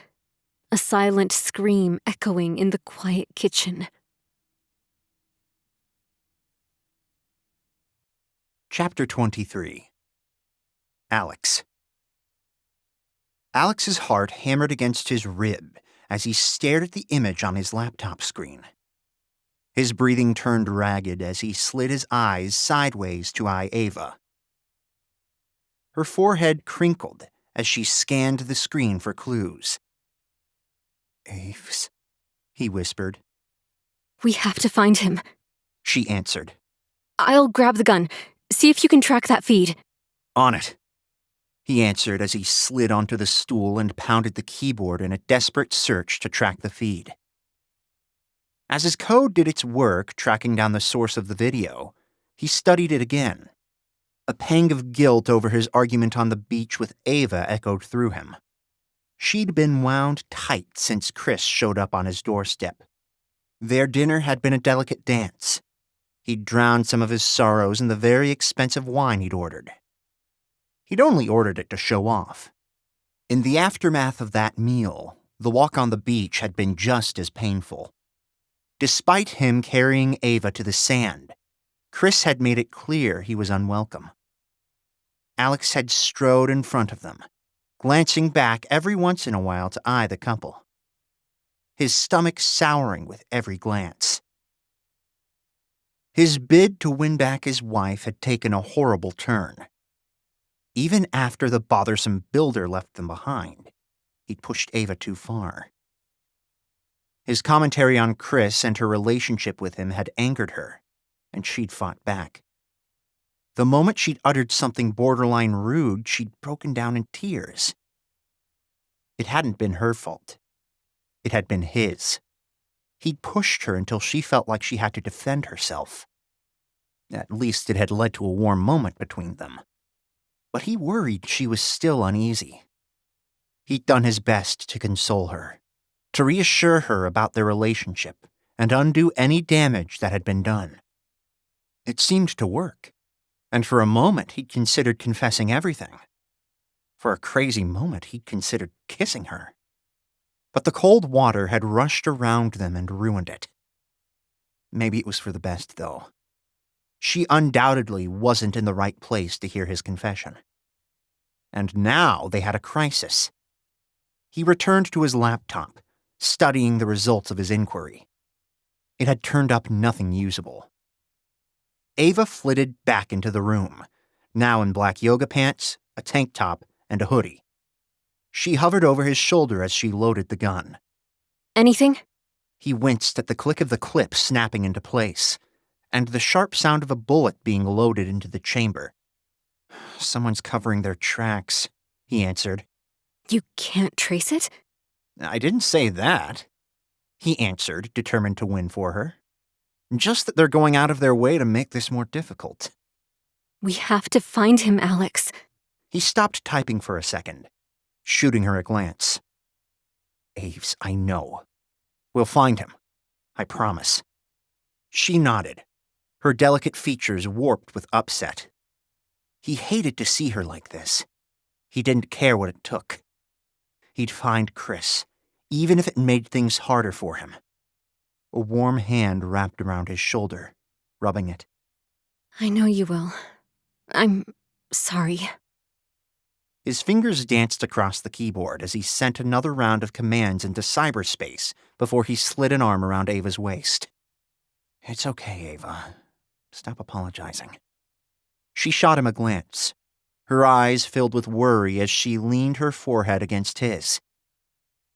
a silent scream echoing in the quiet kitchen. Chapter 23. Alex. Alex's heart hammered against his rib as he stared at the image on his laptop screen. His breathing turned ragged as he slid his eyes sideways to eye Ava. Her forehead crinkled as she scanned the screen for clues. "Aves," he whispered. We have to find him. She answered. I'll grab the gun. See if you can track that feed. "On it," he answered as he slid onto the stool and pounded the keyboard in a desperate search to track the feed. As his code did its work tracking down the source of the video, he studied it again. A pang of guilt over his argument on the beach with Ava echoed through him. She'd been wound tight since Chris showed up on his doorstep. Their dinner had been a delicate dance. He'd drowned some of his sorrows in the very expensive wine he'd ordered. He'd only ordered it to show off. In the aftermath of that meal, the walk on the beach had been just as painful. Despite him carrying Ava to the sand, Chris had made it clear he was unwelcome. Alex had strode in front of them, glancing back every once in a while to eye the couple. His stomach souring with every glance. His bid to win back his wife had taken a horrible turn. Even after the bothersome builder left them behind, he'd pushed Ava too far. His commentary on Chris and her relationship with him had angered her, and she'd fought back. The moment she'd uttered something borderline rude, she'd broken down in tears. It hadn't been her fault. It had been his. He'd pushed her until she felt like she had to defend herself. At least it had led to a warm moment between them. But he worried she was still uneasy. He'd done his best to console her, to reassure her about their relationship and undo any damage that had been done. It seemed to work, and for a moment he'd considered confessing everything. For a crazy moment he'd considered kissing her. But the cold water had rushed around them and ruined it. Maybe it was for the best, though. She undoubtedly wasn't in the right place to hear his confession. And now they had a crisis. He returned to his laptop, studying the results of his inquiry. It had turned up nothing usable. Ava flitted back into the room, now in black yoga pants, a tank top, and a hoodie. She hovered over his shoulder as she loaded the gun. Anything? He winced at the click of the clip snapping into place, and the sharp sound of a bullet being loaded into the chamber. "Someone's covering their tracks," he answered. You can't trace it? "I didn't say that," he answered, determined to win for her. "Just that they're going out of their way to make this more difficult." We have to find him, Alex. He stopped typing for a second, shooting her a glance. "Aves, I know. We'll find him. I promise." She nodded, her delicate features warped with upset. He hated to see her like this. He didn't care what it took. He'd find Chris, even if it made things harder for him. A warm hand wrapped around his shoulder, rubbing it. I know you will. I'm sorry. His fingers danced across the keyboard as he sent another round of commands into cyberspace before he slid an arm around Ava's waist. "It's okay, Ava. Stop apologizing." She shot him a glance, her eyes filled with worry as she leaned her forehead against his.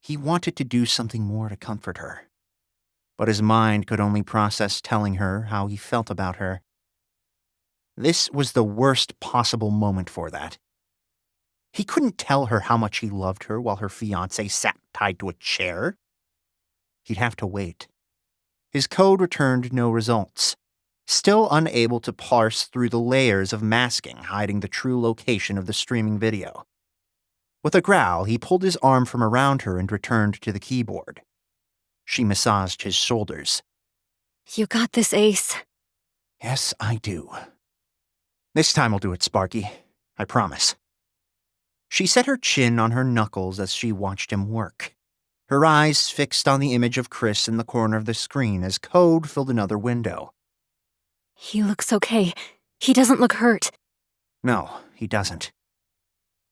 He wanted to do something more to comfort her, but his mind could only process telling her how he felt about her. This was the worst possible moment for that. He couldn't tell her how much he loved her while her fiancé sat tied to a chair. He'd have to wait. His code returned no results, still unable to parse through the layers of masking hiding the true location of the streaming video. With a growl, he pulled his arm from around her and returned to the keyboard. She massaged his shoulders. You got this, Ace. "Yes, I do. This time I'll do it, Sparky. I promise." She set her chin on her knuckles as she watched him work, her eyes fixed on the image of Chris in the corner of the screen as code filled another window. He looks okay. He doesn't look hurt. No, he doesn't.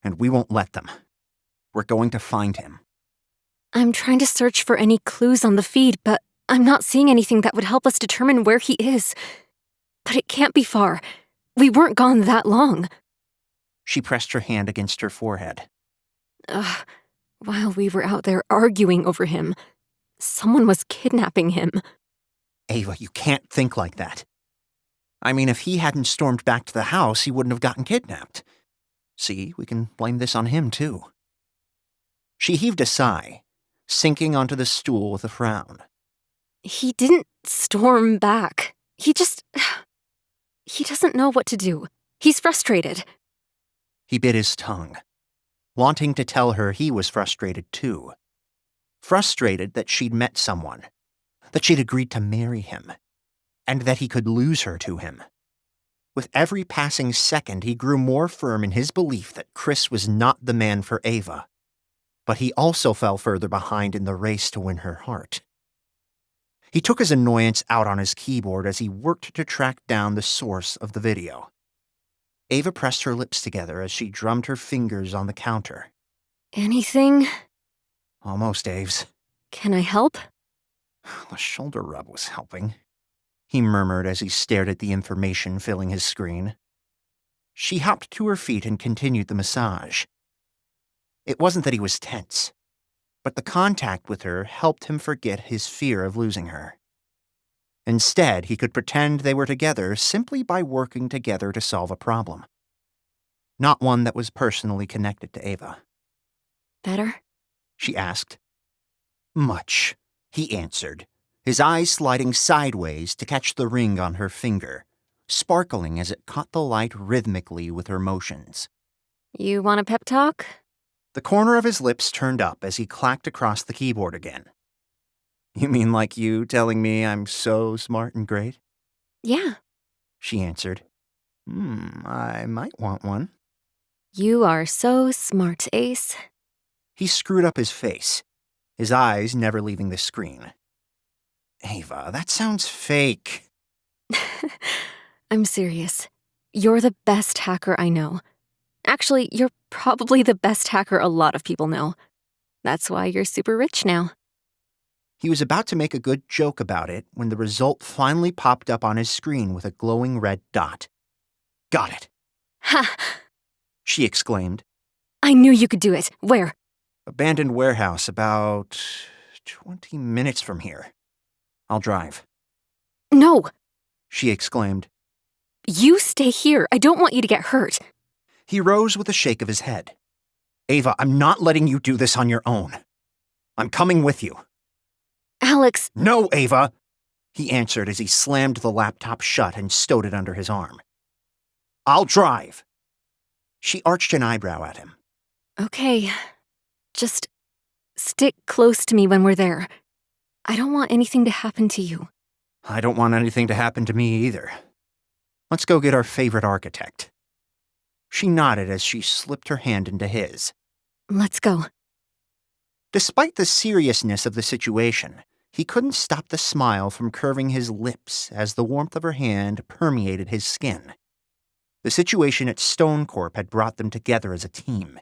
And we won't let them. We're going to find him. I'm trying to search for any clues on the feed, but I'm not seeing anything that would help us determine where he is. But it can't be far. We weren't gone that long. She pressed her hand against her forehead. While we were out there arguing over him, someone was kidnapping him. Ava, you can't think like that. I mean, if he hadn't stormed back to the house, he wouldn't have gotten kidnapped. See, we can blame this on him, too. She heaved a sigh, sinking onto the stool with a frown. He didn't storm back. He doesn't know what to do. He's frustrated. He bit his tongue, wanting to tell her he was frustrated, too. Frustrated that she'd met someone, that she'd agreed to marry him, and that he could lose her to him. With every passing second, he grew more firm in his belief that Chris was not the man for Ava. But he also fell further behind in the race to win her heart. He took his annoyance out on his keyboard as he worked to track down the source of the video. Ava pressed her lips together as she drummed her fingers on the counter. Anything? Almost, Aves. Can I help? The shoulder rub was helping, he murmured as he stared at the information filling his screen. She hopped to her feet and continued the massage. It wasn't that he was tense, but the contact with her helped him forget his fear of losing her. Instead, he could pretend they were together simply by working together to solve a problem. Not one that was personally connected to Ava. Better? She asked. Much, he answered, his eyes sliding sideways to catch the ring on her finger, sparkling as it caught the light rhythmically with her motions. You want a pep talk? The corner of his lips turned up as he clacked across the keyboard again. You mean like you telling me I'm so smart and great? Yeah. She answered. I might want one. You are so smart, Ace. He screwed up his face, his eyes never leaving the screen. Ava, that sounds fake. I'm serious. You're the best hacker I know. Actually, you're probably the best hacker a lot of people know. That's why you're super rich now. He was about to make a good joke about it when the result finally popped up on his screen with a glowing red dot. Got it. Ha! She exclaimed. I knew you could do it. Where? Abandoned warehouse about 20 minutes from here. I'll drive. No! She exclaimed. You stay here. I don't want you to get hurt. He rose with a shake of his head. Ava, I'm not letting you do this on your own. I'm coming with you. Alex. No, Ava, he answered as he slammed the laptop shut and stowed it under his arm. I'll drive. She arched an eyebrow at him. Okay. Just stick close to me when we're there. I don't want anything to happen to you. I don't want anything to happen to me either. Let's go get our favorite architect. She nodded as she slipped her hand into his. Let's go. Despite the seriousness of the situation, he couldn't stop the smile from curving his lips as the warmth of her hand permeated his skin. The situation at Stone Corp had brought them together as a team.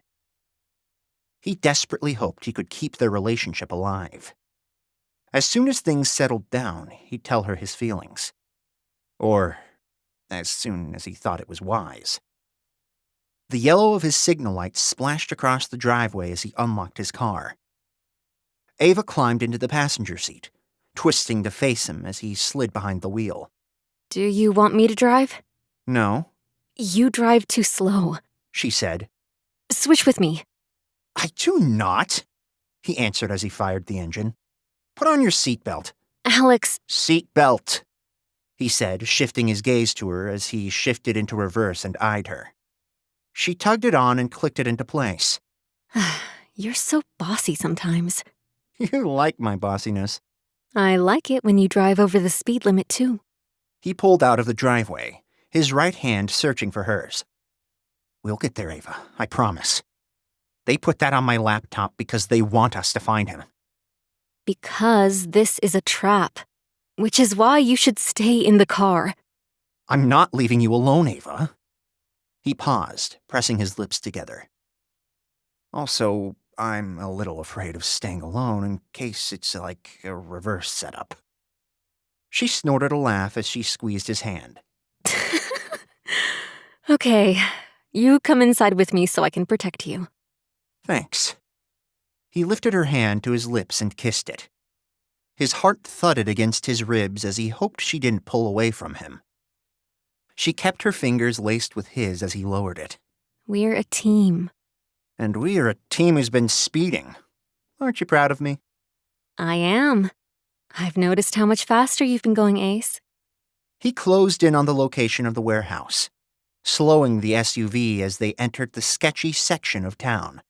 He desperately hoped he could keep their relationship alive. As soon as things settled down, he'd tell her his feelings. Or as soon as he thought it was wise. The yellow of his signal lights splashed across the driveway as he unlocked his car. Ava climbed into the passenger seat, twisting to face him as he slid behind the wheel. Do you want me to drive? No, You drive too slow. she said. Switch with me. I do not, he answered as he fired the engine. Put on your seatbelt. Alex. Seatbelt, he said, shifting his gaze to her as he shifted into reverse and eyed her. She tugged it on and clicked it into place. You're so bossy sometimes. You like my bossiness. I like it when you drive over the speed limit, too. He pulled out of the driveway, his right hand searching for hers. We'll get there, Ava, I promise. They put that on my laptop because they want us to find him. Because this is a trap. Which is why you should stay in the car. I'm not leaving you alone, Ava. He paused, pressing his lips together. Also, I'm a little afraid of staying alone in case it's like a reverse setup. She snorted a laugh as she squeezed his hand. Okay, you come inside with me so I can protect you. Thanks. He lifted her hand to his lips and kissed it. His heart thudded against his ribs as he hoped she didn't pull away from him. She kept her fingers laced with his as he lowered it. We're a team. And we are a team who's been speeding. Aren't you proud of me? I am. I've noticed how much faster you've been going, Ace. He closed in on the location of the warehouse, slowing the SUV as they entered the sketchy section of town.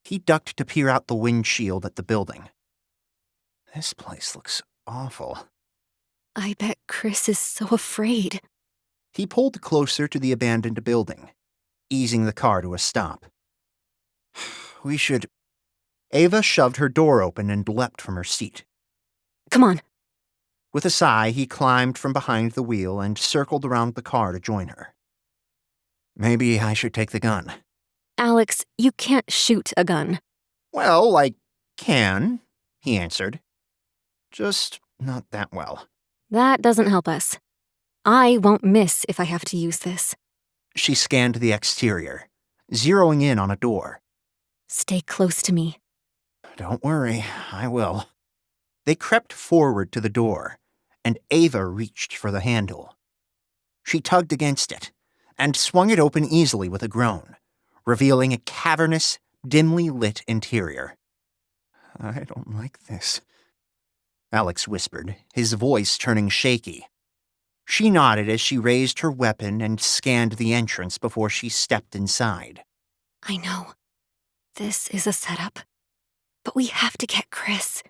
He ducked to peer out the windshield at the building. This place looks awful. I bet Chris is so afraid. He pulled closer to the abandoned building, easing the car to a stop. We should... Ava shoved her door open and leapt from her seat. Come on. With a sigh, he climbed from behind the wheel and circled around the car to join her. Maybe I should take the gun. Alex, you can't shoot a gun. Well, I can, he answered. Just not that well. That doesn't help us. I won't miss if I have to use this. She scanned the exterior, zeroing in on a door. Stay close to me. Don't worry, I will. They crept forward to the door, and Ava reached for the handle. She tugged against it, and swung it open easily with a groan, revealing a cavernous, dimly lit interior. I don't like this, Alex whispered, his voice turning shaky. She nodded as she raised her weapon and scanned the entrance before she stepped inside. I know. This is a setup. But we have to get Chris.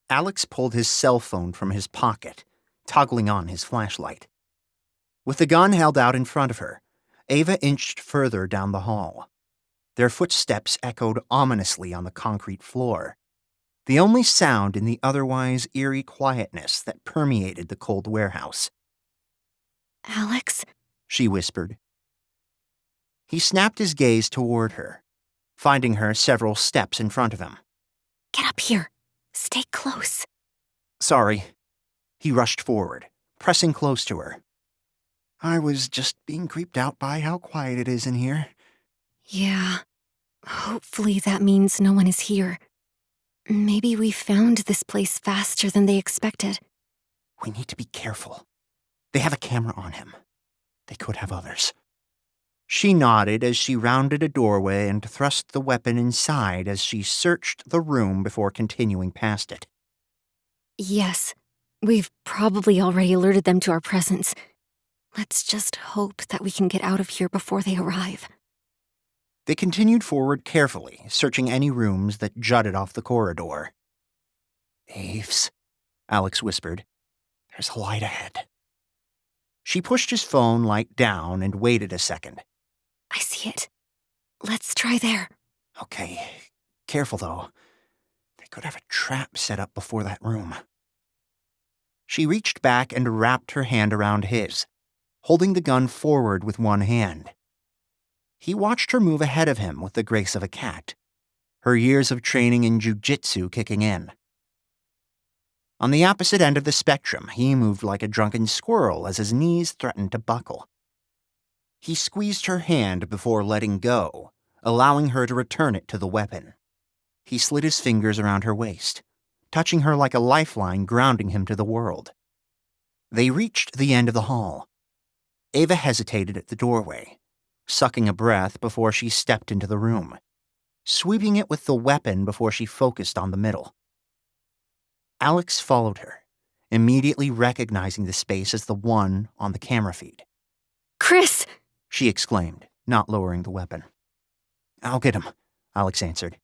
Alex pulled his cell phone from his pocket, toggling on his flashlight. With the gun held out in front of her, Ava inched further down the hall. Their footsteps echoed ominously on the concrete floor, the only sound in the otherwise eerie quietness that permeated the cold warehouse. Alex? She whispered. He snapped his gaze toward her, finding her several steps in front of him. Get up here. Stay close. Sorry. He rushed forward, pressing close to her. I was just being creeped out by how quiet it is in here. Yeah. Hopefully that means no one is here. Maybe we found this place faster than they expected. We need to be careful. They have a camera on him. They could have others. She nodded as she rounded a doorway and thrust the weapon inside as she searched the room before continuing past it. Yes, we've probably already alerted them to our presence. Let's just hope that we can get out of here before they arrive. They continued forward carefully, searching any rooms that jutted off the corridor. Aves, Alex whispered. There's a light ahead. She pushed his phone light down and waited a second. I see it. Let's try there. Okay, careful though. They could have a trap set up before that room. She reached back and wrapped her hand around his, holding the gun forward with one hand. He watched her move ahead of him with the grace of a cat, her years of training in jiu-jitsu kicking in. On the opposite end of the spectrum, he moved like a drunken squirrel as his knees threatened to buckle. He squeezed her hand before letting go, allowing her to return it to the weapon. He slid his fingers around her waist, touching her like a lifeline grounding him to the world. They reached the end of the hall. Ava hesitated at the doorway, sucking a breath before she stepped into the room, sweeping it with the weapon before she focused on the middle. Alex followed her, immediately recognizing the space as the one on the camera feed. Chris! She exclaimed, not lowering the weapon. I'll get him, Alex answered.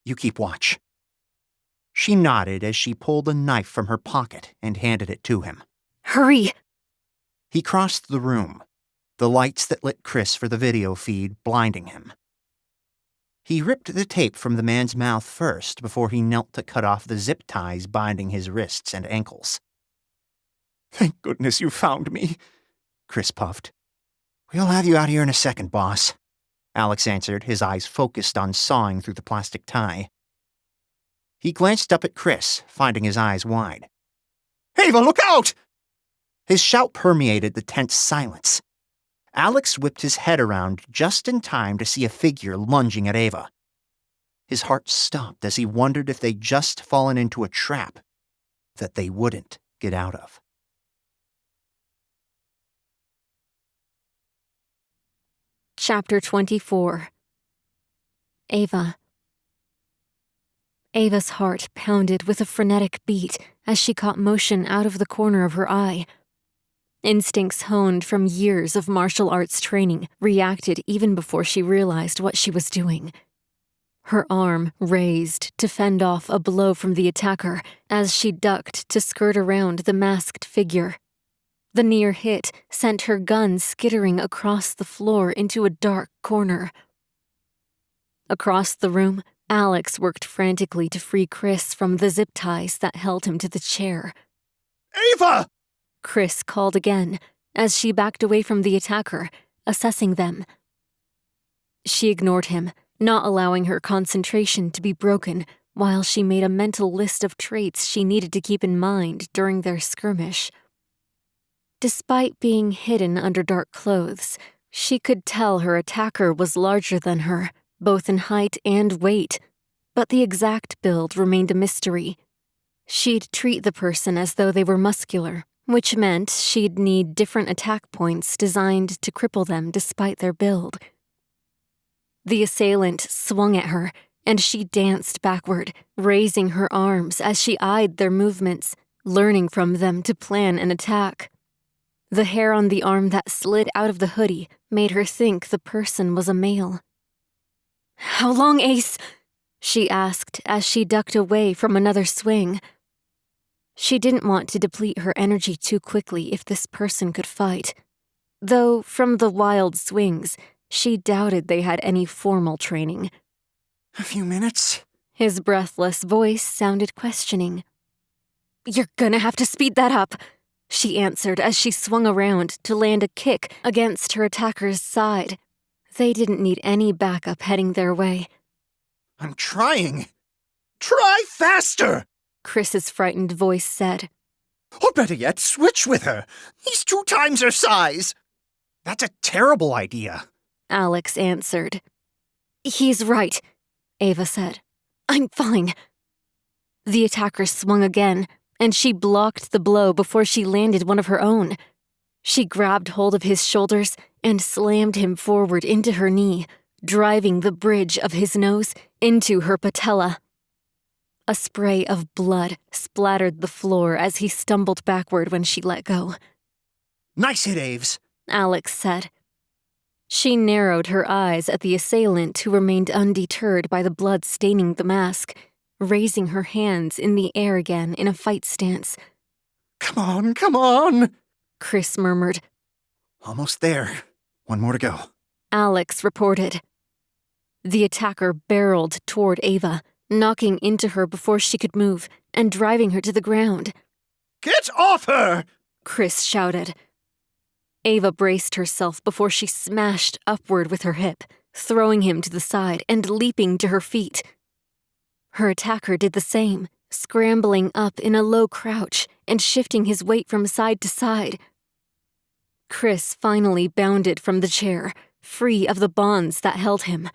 You keep watch. She nodded as she pulled a knife from her pocket and handed it to him. Hurry! He crossed the room, the lights that lit Chris for the video feed blinding him. He ripped the tape from the man's mouth first before he knelt to cut off the zip ties binding his wrists and ankles. Thank goodness you found me, Chris puffed. We'll have you out here in a second, boss. Alex answered, his eyes focused on sawing through the plastic tie. He glanced up at Chris, finding his eyes wide. Ava, look out! His shout permeated the tense silence. Alex whipped his head around just in time to see a figure lunging at Ava. His heart stopped as he wondered if they'd just fallen into a trap that they wouldn't get out of. Chapter 24. Ava. Ava's heart pounded with a frenetic beat as she caught motion out of the corner of her eye. Instincts honed from years of martial arts training reacted even before she realized what she was doing. Her arm raised to fend off a blow from the attacker as she ducked to skirt around the masked figure. The near hit sent her gun skittering across the floor into a dark corner. Across the room, Alex worked frantically to free Chris from the zip ties that held him to the chair. Ava! Chris called again as she backed away from the attacker, assessing them. She ignored him, not allowing her concentration to be broken while she made a mental list of traits she needed to keep in mind during their skirmish. Despite being hidden under dark clothes, she could tell her attacker was larger than her, both in height and weight, but the exact build remained a mystery. She'd treat the person as though they were muscular, which meant she'd need different attack points designed to cripple them despite their build. The assailant swung at her, and she danced backward, raising her arms as she eyed their movements, learning from them to plan an attack. The hair on the arm that slid out of the hoodie made her think the person was a male. "How long, Ace?" she asked as she ducked away from another swing. She didn't want to deplete her energy too quickly if this person could fight. Though, from the wild swings, she doubted they had any formal training. "A few minutes?" His breathless voice sounded questioning. "You're gonna have to speed that up," she answered as she swung around to land a kick against her attacker's side. They didn't need any backup heading their way. I'm trying. Try faster! Chris's frightened voice said. Or better yet, switch with her. He's 2 times her size. That's a terrible idea, Alex answered. "He's right," Ava said. "I'm fine." The attacker swung again, and she blocked the blow before she landed one of her own. She grabbed hold of his shoulders and slammed him forward into her knee, driving the bridge of his nose into her patella. A spray of blood splattered the floor as he stumbled backward when she let go. "Nice hit, Aves," Alex said. She narrowed her eyes at the assailant who remained undeterred by the blood staining the mask, raising her hands in the air again in a fight stance. Come on, Chris murmured. "Almost there. One more to go," Alex reported. The attacker barreled toward Ava, knocking into her before she could move and driving her to the ground. Get off her! Chris shouted. Ava braced herself before she smashed upward with her hip, throwing him to the side and leaping to her feet. Her attacker did the same, scrambling up in a low crouch and shifting his weight from side to side. Chris finally bounded from the chair, free of the bonds that held him.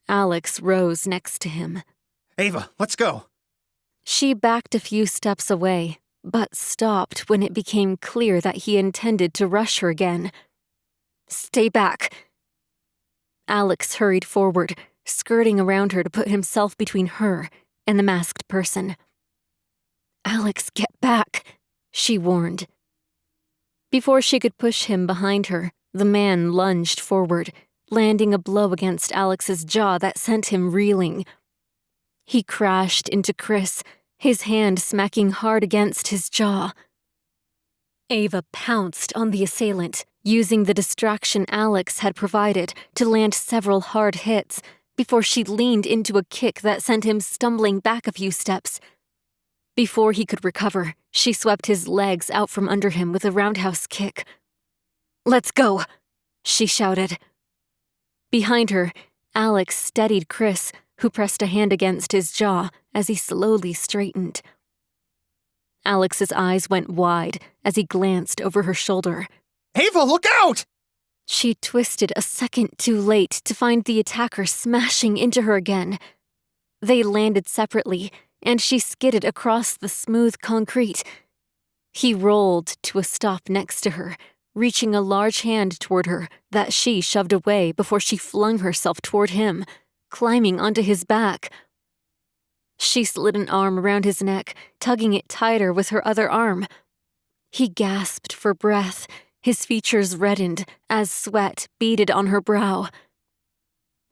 Alex rose next to him. "Ava, let's go." She backed a few steps away, but stopped when it became clear that he intended to rush her again. "Stay back." Alex hurried forward, skirting around her to put himself between her and the masked person. "Alex, get back," she warned. Before she could push him behind her, the man lunged forward, landing a blow against Alex's jaw that sent him reeling. He crashed into Chris, his hand smacking hard against his jaw. Ava pounced on the assailant, using the distraction Alex had provided to land several hard hits before she leaned into a kick that sent him stumbling back a few steps. Before he could recover, she swept his legs out from under him with a roundhouse kick. "Let's go," she shouted. Behind her, Alex steadied Chris, who pressed a hand against his jaw as he slowly straightened. Alex's eyes went wide as he glanced over her shoulder. Ava, look out! She twisted a second too late to find the attacker smashing into her again. They landed separately, and she skidded across the smooth concrete. He rolled to a stop next to her, reaching a large hand toward her that she shoved away before she flung herself toward him, climbing onto his back. She slid an arm around his neck, tugging it tighter with her other arm. He gasped for breath, his features reddened as sweat beaded on her brow.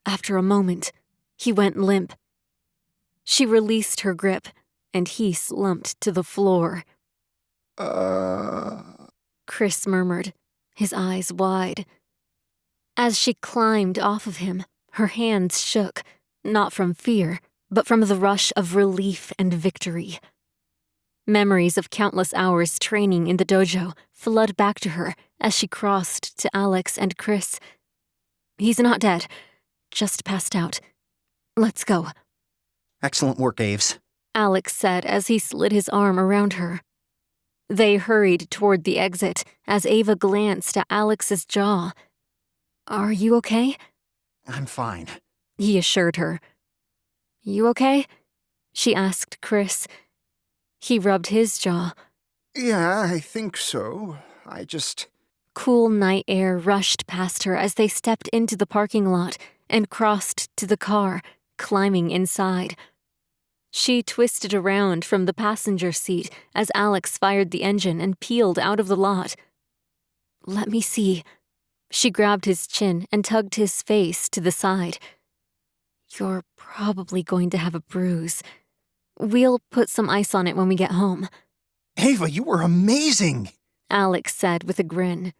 After a moment, he went limp. She released her grip, and he slumped to the floor. Chris murmured, his eyes wide. As she climbed off of him, her hands shook, not from fear, but from the rush of relief and victory. Memories of countless hours training in the dojo flood back to her as she crossed to Alex and Chris. He's not dead, just passed out. Let's go. Excellent work, Aves. Alex said as he slid his arm around her. They hurried toward the exit as Ava glanced at Alex's jaw. Are you okay? I'm fine. He assured her. You okay? She asked Chris. He rubbed his jaw. Yeah, I think so. Cool night air rushed past her as they stepped into the parking lot and crossed to the car, climbing inside. She twisted around from the passenger seat as Alex fired the engine and peeled out of the lot. Let me see. She grabbed his chin and tugged his face to the side. You're probably going to have a bruise. We'll put some ice on it when we get home. Ava, you were amazing! Alex said with a grin.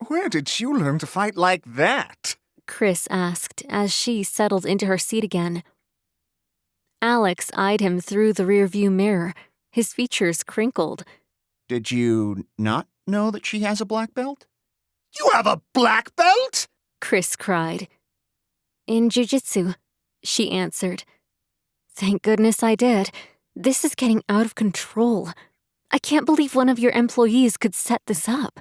Where did you learn to fight like that? Chris asked as she settled into her seat again. Alex eyed him through the rearview mirror, his features crinkled. Did you not know that she has a black belt? You have a black belt? Chris cried. In jiu-jitsu, she answered. Thank goodness I did. This is getting out of control. I can't believe one of your employees could set this up.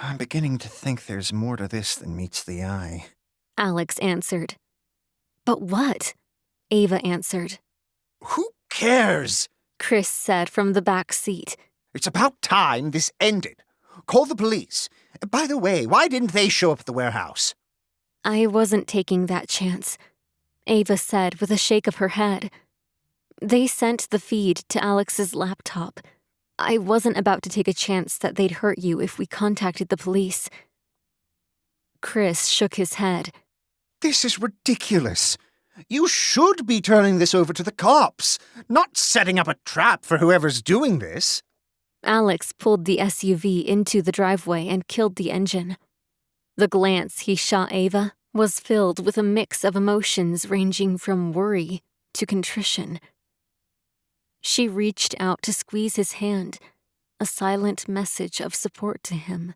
I'm beginning to think there's more to this than meets the eye. Alex answered. But what? Ava answered. Who cares? Chris said from the back seat. It's about time this ended. Call the police. By the way, why didn't they show up at the warehouse? I wasn't taking that chance, Ava said with a shake of her head. They sent the feed to Alex's laptop. I wasn't about to take a chance that they'd hurt you if we contacted the police. Chris shook his head. This is ridiculous. You should be turning this over to the cops, not setting up a trap for whoever's doing this. Alex pulled the SUV into the driveway and killed the engine. The glance he shot Ava was filled with a mix of emotions ranging from worry to contrition. She reached out to squeeze his hand, a silent message of support to him.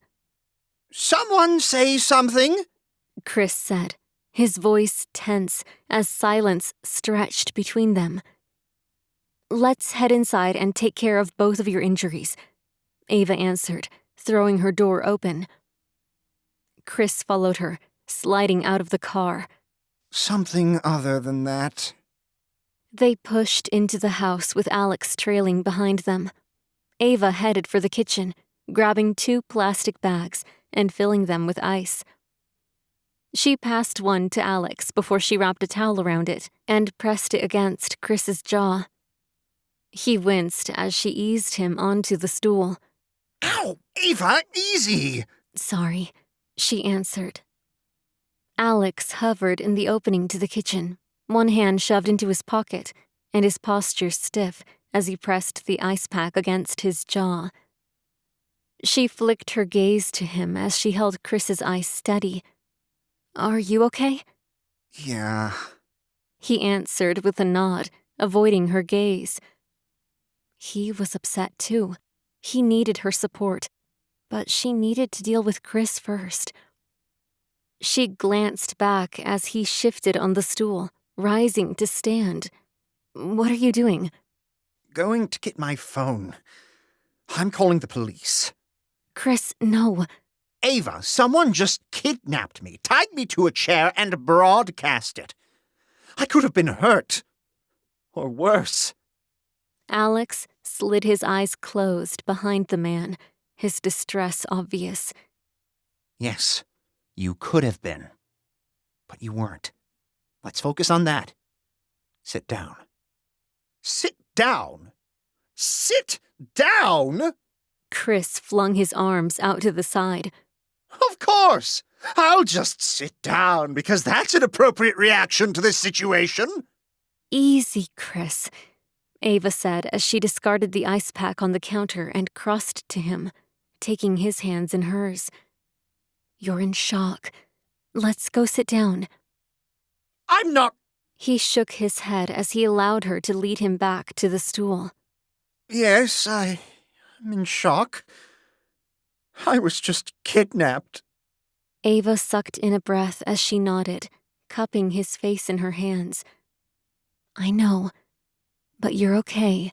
Someone say something, Chris said, his voice tense as silence stretched between them. Let's head inside and take care of both of your injuries, Ava answered, throwing her door open. Chris followed her, sliding out of the car. Something other than that. They pushed into the house with Alex trailing behind them. Ava headed for the kitchen, grabbing 2 plastic bags and filling them with ice. She passed one to Alex before she wrapped a towel around it and pressed it against Chris's jaw. He winced as she eased him onto the stool. Ow, Ava, easy! Sorry, she answered. Alex hovered in the opening to the kitchen, one hand shoved into his pocket and his posture stiff as he pressed the ice pack against his jaw. She flicked her gaze to him as she held Chris's ice steady. Are you okay? Yeah. He answered with a nod, avoiding her gaze. He was upset too. He needed her support, but she needed to deal with Chris first. She glanced back as he shifted on the stool, rising to stand. What are you doing? Going to get my phone. I'm calling the police. Chris, no. Ava, someone just kidnapped me, tied me to a chair, and broadcast it. I could have been hurt. Or worse. Alex slid his eyes closed behind the man, his distress obvious. Yes, you could have been. But you weren't. Let's focus on that. Sit down. Sit down? Sit down? Chris flung his arms out to the side. Of course! I'll just sit down because that's an appropriate reaction to this situation. Easy, Chris, Ava said as she discarded the ice pack on the counter and crossed to him, taking his hands in hers. You're in shock. Let's go sit down. I'm not... He shook his head as he allowed her to lead him back to the stool. Yes, I'm in shock. I was just kidnapped. Ava sucked in a breath as she nodded, cupping his face in her hands. I know, but you're okay.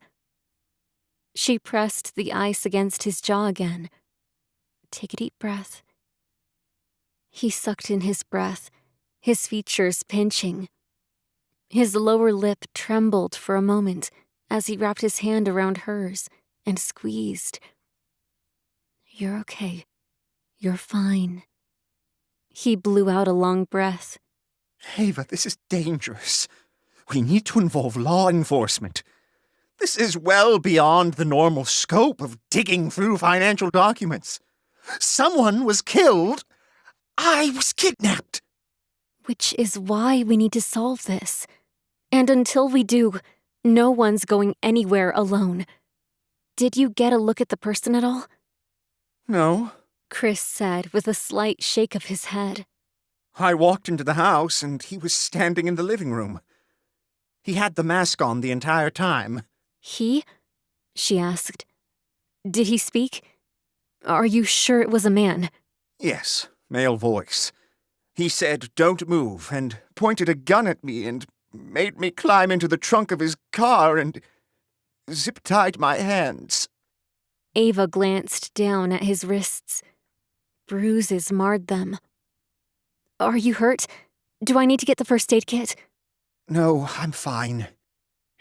She pressed the ice against his jaw again. Take a deep breath. He sucked in his breath, his features pinching. His lower lip trembled for a moment as he wrapped his hand around hers and squeezed. You're okay. You're fine. He blew out a long breath. Ava, this is dangerous. We need to involve law enforcement. This is well beyond the normal scope of digging through financial documents. Someone was killed. I was kidnapped. Which is why we need to solve this. And until we do, no one's going anywhere alone. Did you get a look at the person at all? No. Chris said with a slight shake of his head. I walked into the house and he was standing in the living room. He had the mask on the entire time. He? She asked. Did he speak? Are you sure it was a man? Yes, male voice. He said, "Don't move," and pointed a gun at me and made me climb into the trunk of his car and zip-tied my hands. Ava glanced down at his wrists. Bruises marred them. Are you hurt? Do I need to get the first aid kit? No, I'm fine.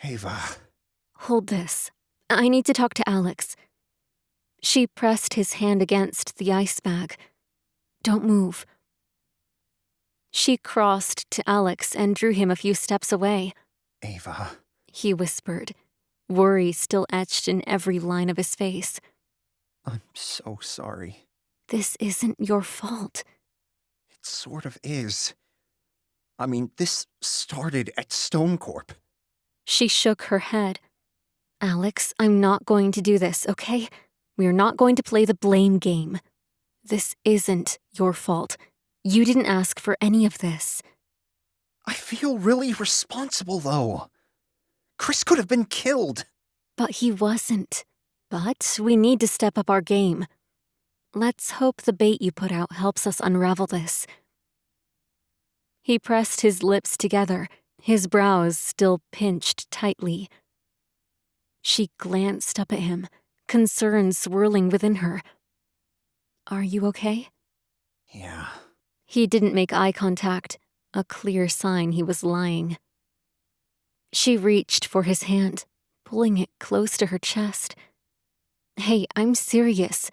Ava. Hold this. I need to talk to Alex. She pressed his hand against the ice bag. Don't move. She crossed to Alex and drew him a few steps away. Ava. He whispered, worry still etched in every line of his face. I'm so sorry. This isn't your fault. It sort of is. I mean, this started at Stone Corp. She shook her head. Alex, I'm not going to do this, okay? We're not going to play the blame game. This isn't your fault. You didn't ask for any of this. I feel really responsible, though. Chris could have been killed. But he wasn't. But we need to step up our game. Let's hope the bait you put out helps us unravel this. He pressed his lips together, his brows still pinched tightly. She glanced up at him, concern swirling within her. Are you okay? Yeah. He didn't make eye contact, a clear sign he was lying. She reached for his hand, pulling it close to her chest. Hey, I'm serious.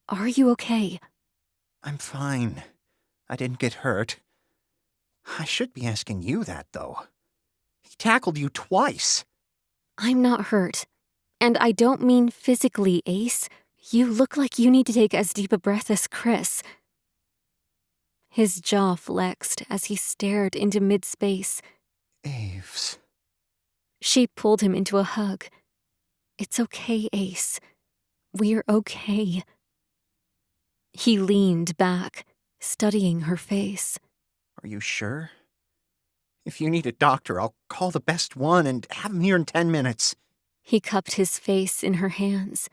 Are you okay? I'm fine. I didn't get hurt. I should be asking you that, though. He tackled you twice. I'm not hurt. And I don't mean physically, Ace. You look like you need to take as deep a breath as Chris. His jaw flexed as he stared into mid-space. Aves. She pulled him into a hug. It's okay, Ace. We're okay. He leaned back, studying her face. Are you sure? If you need a doctor, I'll call the best one and have him here in 10 minutes. He cupped his face in her hands.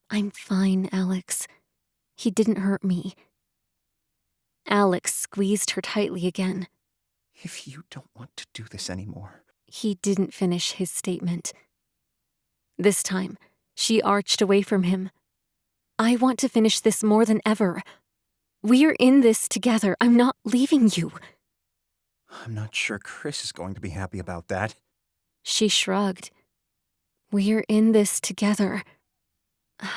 I'm fine, Alex. He didn't hurt me. Alex squeezed her tightly again. If you don't want to do this anymore. He didn't finish his statement. This time, she arched away from him. I want to finish this more than ever. We're in this together. I'm not leaving you. I'm not sure Chris is going to be happy about that. She shrugged. We're in this together.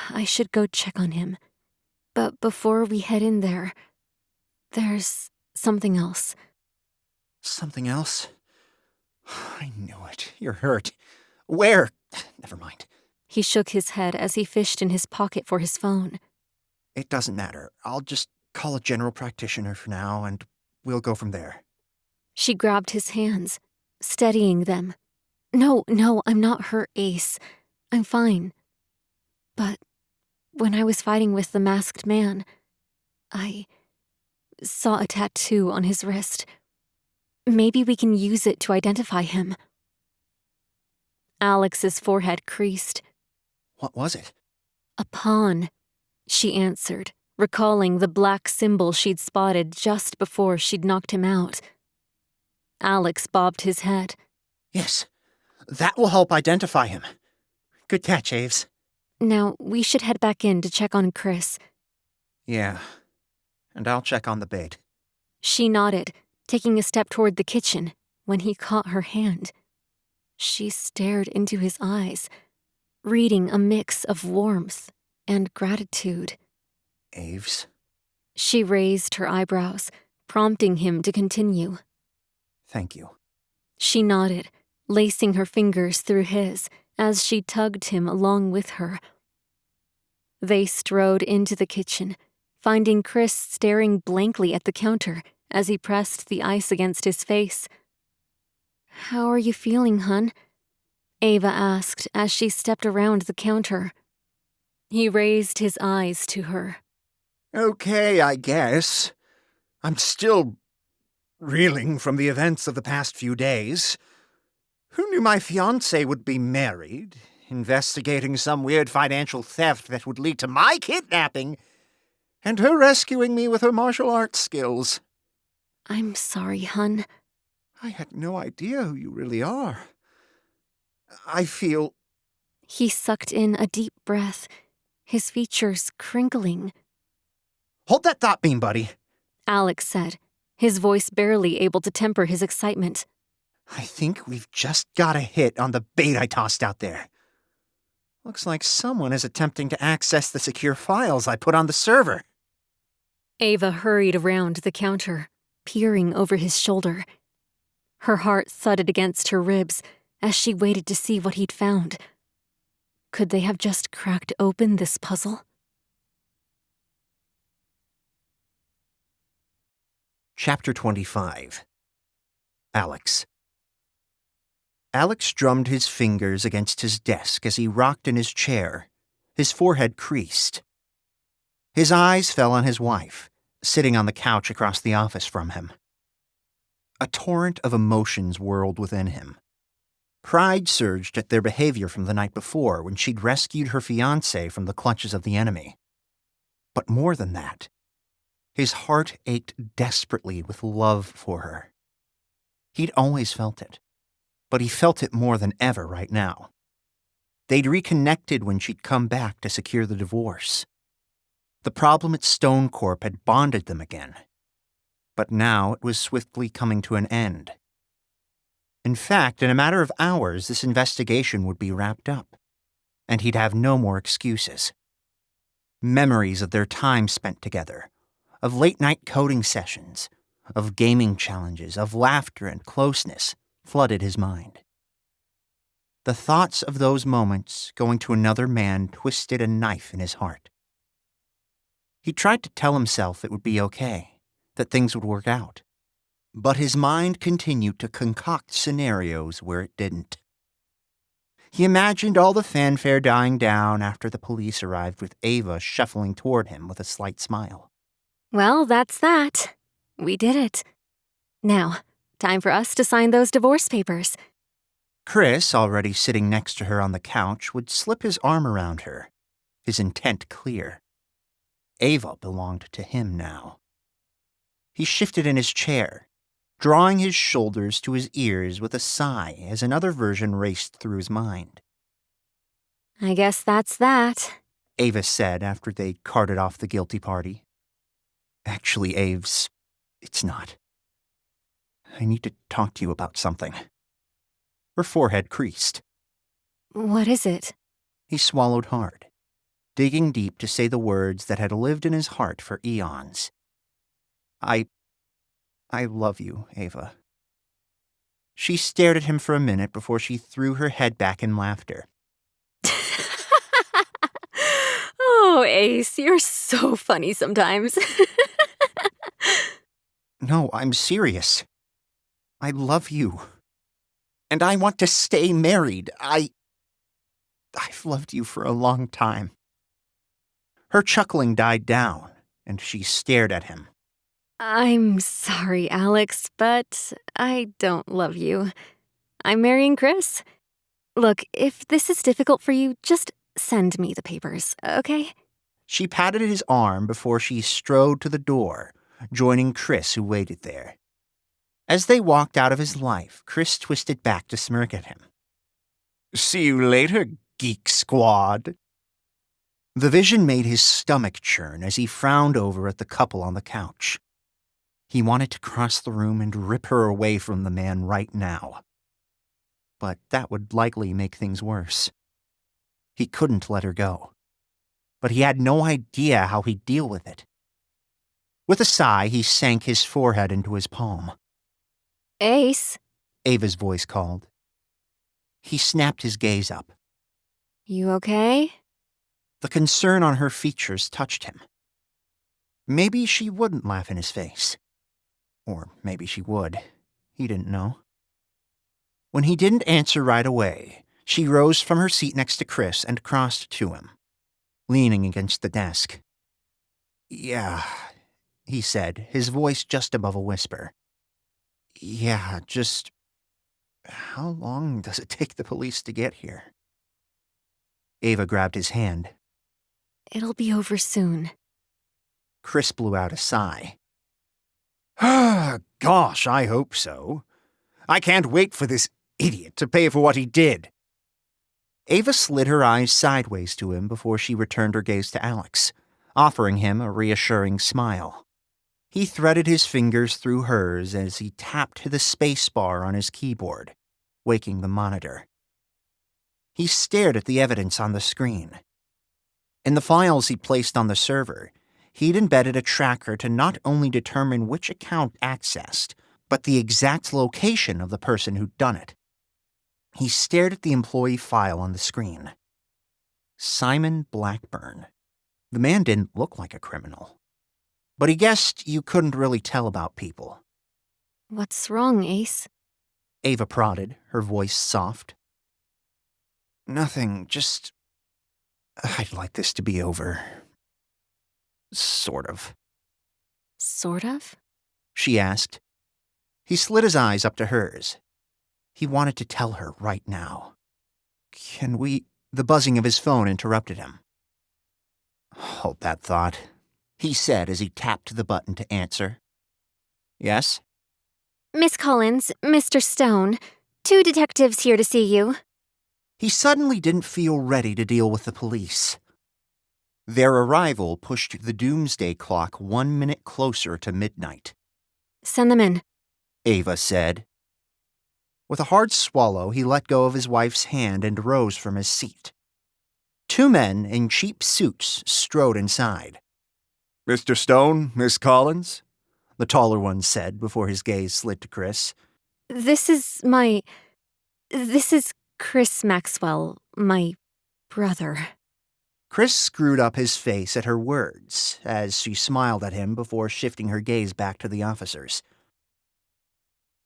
I should go check on him. But before we head in there, there's something else. Something else? I knew it. You're hurt. Where? Never mind. He shook his head as he fished in his pocket for his phone. It doesn't matter. I'll just call a general practitioner for now, and we'll go from there. She grabbed his hands, steadying them. No, I'm not hurt, Ace. I'm fine. But when I was fighting with the masked man, I saw a tattoo on his wrist. Maybe we can use it to identify him. Alex's forehead creased. What was it? A pawn, she answered, recalling the black symbol she'd spotted just before she'd knocked him out. Alex bobbed his head. Yes, that will help identify him. Good catch, Aves. Now, we should head back in to check on Chris. Yeah, and I'll check on the bait. She nodded, taking a step toward the kitchen, when he caught her hand. She stared into his eyes, reading a mix of warmth and gratitude. Aves? She raised her eyebrows, prompting him to continue. Thank you. She nodded, lacing her fingers through his as she tugged him along with her. They strode into the kitchen, finding Chris staring blankly at the counter as he pressed the ice against his face. "How are you feeling, hun?" Ava asked as she stepped around the counter. He raised his eyes to her. Okay, I guess. I'm still reeling from the events of the past few days. Who knew my fiancé would be married, investigating some weird financial theft that would lead to my kidnapping, and her rescuing me with her martial arts skills? I'm sorry, hun. I had no idea who you really are. I feel... He sucked in a deep breath, his features crinkling. Hold that thought beam, buddy. Alex said, his voice barely able to temper his excitement. I think we've just got a hit on the bait I tossed out there. Looks like someone is attempting to access the secure files I put on the server. Ava hurried around the counter, peering over his shoulder. Her heart thudded against her ribs as she waited to see what he'd found. Could they have just cracked open this puzzle? Chapter 25. Alex. Alex drummed his fingers against his desk as he rocked in his chair, his forehead creased. His eyes fell on his wife, sitting on the couch across the office from him. A torrent of emotions whirled within him. Pride surged at their behavior from the night before when she'd rescued her fiancé from the clutches of the enemy. But more than that, his heart ached desperately with love for her. He'd always felt it, but he felt it more than ever right now. They'd reconnected when she'd come back to secure the divorce. The problem at Stone Corp had bonded them again. But now it was swiftly coming to an end. In fact, in a matter of hours, this investigation would be wrapped up, and he'd have no more excuses. Memories of their time spent together, of late-night coding sessions, of gaming challenges, of laughter and closeness flooded his mind. The thoughts of those moments going to another man twisted a knife in his heart. He tried to tell himself it would be okay, that things would work out. But his mind continued to concoct scenarios where it didn't. He imagined all the fanfare dying down after the police arrived with Ava shuffling toward him with a slight smile. Well, that's that. We did it. Now, time for us to sign those divorce papers. Chris, already sitting next to her on the couch, would slip his arm around her, his intent clear. Ava belonged to him now. He shifted in his chair, drawing his shoulders to his ears with a sigh as another version raced through his mind. I guess that's that. Ava said after they carted off the guilty party. Actually, Aves, it's not. I need to talk to you about something. Her forehead creased. What is it? He swallowed hard, digging deep to say the words that had lived in his heart for eons. I love you, Ava. She stared at him for a minute before she threw her head back in laughter. Oh, Ace, you're so funny sometimes. No, I'm serious. I love you. And I want to stay married. I've loved you for a long time. Her chuckling died down, and she stared at him. I'm sorry, Alex, but I don't love you. I'm marrying Chris. Look, if this is difficult for you, just send me the papers, okay? She patted his arm before she strode to the door, joining Chris, who waited there. As they walked out of his life, Chris twisted back to smirk at him. See you later, Geek Squad. The vision made his stomach churn as he frowned over at the couple on the couch. He wanted to cross the room and rip her away from the man right now. But that would likely make things worse. He couldn't let her go. But he had no idea how he'd deal with it. With a sigh, he sank his forehead into his palm. Ace? Ava's voice called. He snapped his gaze up. You okay? The concern on her features touched him. Maybe she wouldn't laugh in his face. Or maybe she would. He didn't know. When he didn't answer right away, she rose from her seat next to Chris and crossed to him, leaning against the desk. Yeah, he said, his voice just above a whisper. Yeah, just... how long does it take the police to get here? Ava grabbed his hand. It'll be over soon. Chris blew out a sigh. Ah, gosh, I hope so. I can't wait for this idiot to pay for what he did. Ava slid her eyes sideways to him before she returned her gaze to Alex, offering him a reassuring smile. He threaded his fingers through hers as he tapped the space bar on his keyboard, waking the monitor. He stared at the evidence on the screen. In the files he placed on the server, he'd embedded a tracker to not only determine which account accessed, but the exact location of the person who'd done it. He stared at the employee file on the screen. Simon Blackburn. The man didn't look like a criminal. But he guessed you couldn't really tell about people. What's wrong, Ace? Ava prodded, her voice soft. Nothing, just... I'd like this to be over. Sort of. Sort of? She asked. He slid his eyes up to hers. He wanted to tell her right now. Can we... The buzzing of his phone interrupted him. Hold that thought, he said as he tapped the button to answer. Yes? Miss Collins, Mr. Stone, 2 detectives here to see you. He suddenly didn't feel ready to deal with the police. Their arrival pushed the doomsday clock 1 minute closer to midnight. Send them in, Ava said. With a hard swallow, he let go of his wife's hand and rose from his seat. 2 men in cheap suits strode inside. Mr. Stone, Miss Collins? The taller one said before his gaze slid to Chris. This is Chris Maxwell, my brother. Chris screwed up his face at her words as she smiled at him before shifting her gaze back to the officers.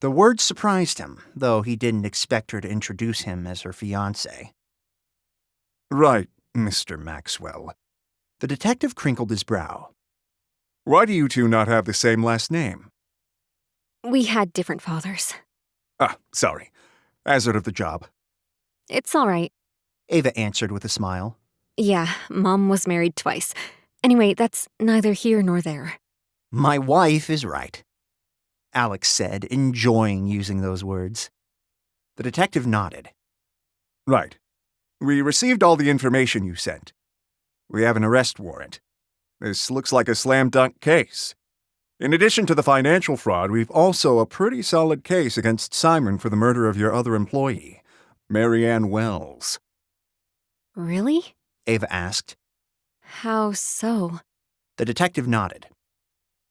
The words surprised him, though he didn't expect her to introduce him as her fiancé. Right, Mr. Maxwell. The detective crinkled his brow. Why do you two not have the same last name? We had different fathers. Ah, sorry. Hazard of the job. It's all right. Ava answered with a smile. Yeah, Mom was married twice. Anyway, that's neither here nor there. My wife is right, Alex said, enjoying using those words. The detective nodded. Right. We received all the information you sent. We have an arrest warrant. This looks like a slam-dunk case. In addition to the financial fraud, we've also a pretty solid case against Simon for the murder of your other employee, Marianne Wells. Really? Ava asked. How so? The detective nodded.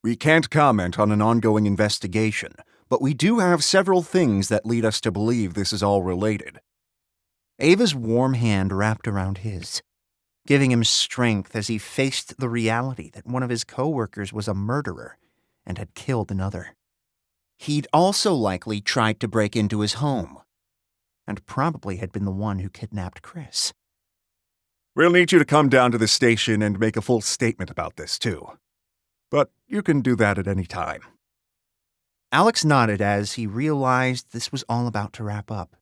We can't comment on an ongoing investigation, but we do have several things that lead us to believe this is all related. Ava's warm hand wrapped around his, giving him strength as he faced the reality that one of his coworkers was a murderer and had killed another. He'd also likely tried to break into his home, and probably had been the one who kidnapped Chris. We'll need you to come down to the station and make a full statement about this, too. But you can do that at any time. Alex nodded as he realized this was all about to wrap up.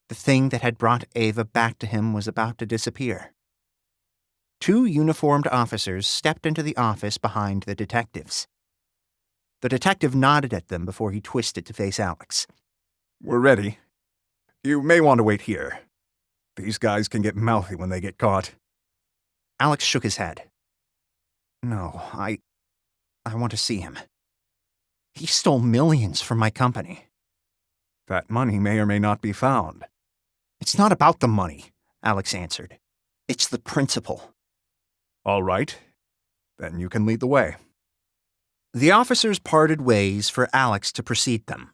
The thing that had brought Ava back to him was about to disappear. 2 uniformed officers stepped into the office behind the detectives. The detective nodded at them before he twisted to face Alex. We're ready. You may want to wait here. These guys can get mouthy when they get caught. Alex shook his head. No, I want to see him. He stole millions from my company. That money may or may not be found. It's not about the money, Alex answered. It's the principle. All right. Then you can lead the way. The officers parted ways for Alex to precede them.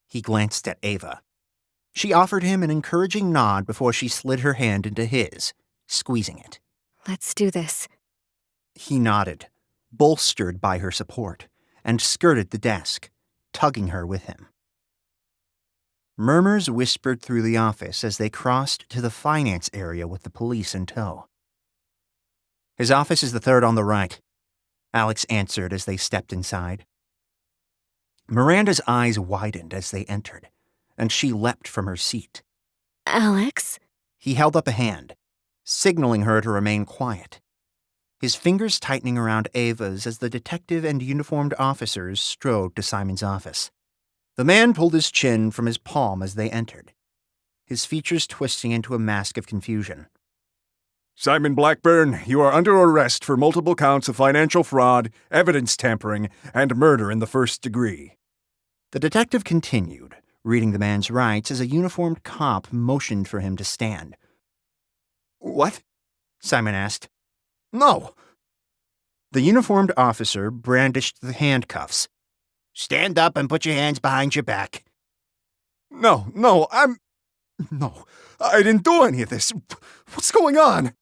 He glanced at Ava. She offered him an encouraging nod before she slid her hand into his, squeezing it. Let's do this. He nodded, bolstered by her support, and skirted the desk, tugging her with him. Murmurs whispered through the office as they crossed to the finance area with the police in tow. His office is the third on the right, Alex answered as they stepped inside. Miranda's eyes widened as they entered, and she leapt from her seat. Alex? He held up a hand, signaling her to remain quiet, his fingers tightening around Ava's as the detective and uniformed officers strode to Simon's office. The man pulled his chin from his palm as they entered, his features twisting into a mask of confusion. Simon Blackburn, you are under arrest for multiple counts of financial fraud, evidence tampering, and murder in the first degree. The detective continued, reading the man's rights as a uniformed cop motioned for him to stand. What? Simon asked. No. The uniformed officer brandished the handcuffs. Stand up and put your hands behind your back. No, I didn't do any of this. What's going on?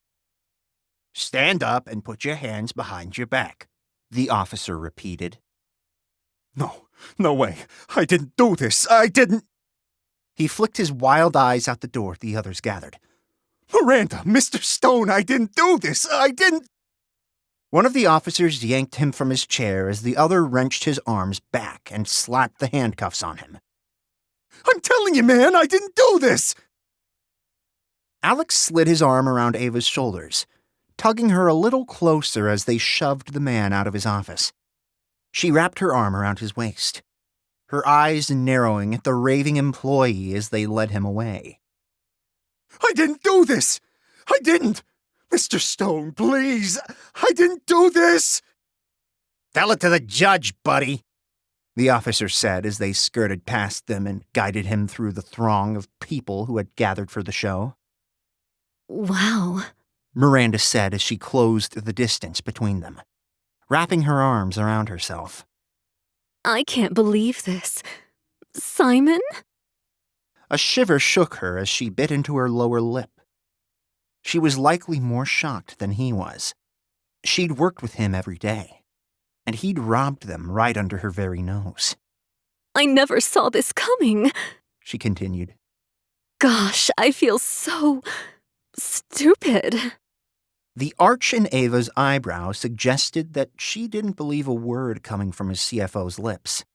Stand up and put your hands behind your back, the officer repeated. No way. I didn't do this. I didn't. He flicked his wild eyes out the door the others gathered. Miranda, Mr. Stone, I didn't do this. I didn't. One of the officers yanked him from his chair as the other wrenched his arms back and slapped the handcuffs on him. I'm telling you, man, I didn't do this. Alex slid his arm around Ava's shoulders, tugging her a little closer as they shoved the man out of his office. She wrapped her arm around his waist, her eyes narrowing at the raving employee as they led him away. I didn't do this! I didn't! Mr. Stone, please! I didn't do this! Tell it to the judge, buddy, the officer said as they skirted past them and guided him through the throng of people who had gathered for the show. Wow, Miranda said as she closed the distance between them, wrapping her arms around herself. I can't believe this. Simon? A shiver shook her as she bit into her lower lip. She was likely more shocked than he was. She'd worked with him every day, and he'd robbed them right under her very nose. I never saw this coming, she continued. Gosh, I feel so stupid. The arch in Ava's eyebrow suggested that she didn't believe a word coming from his CFO's lips.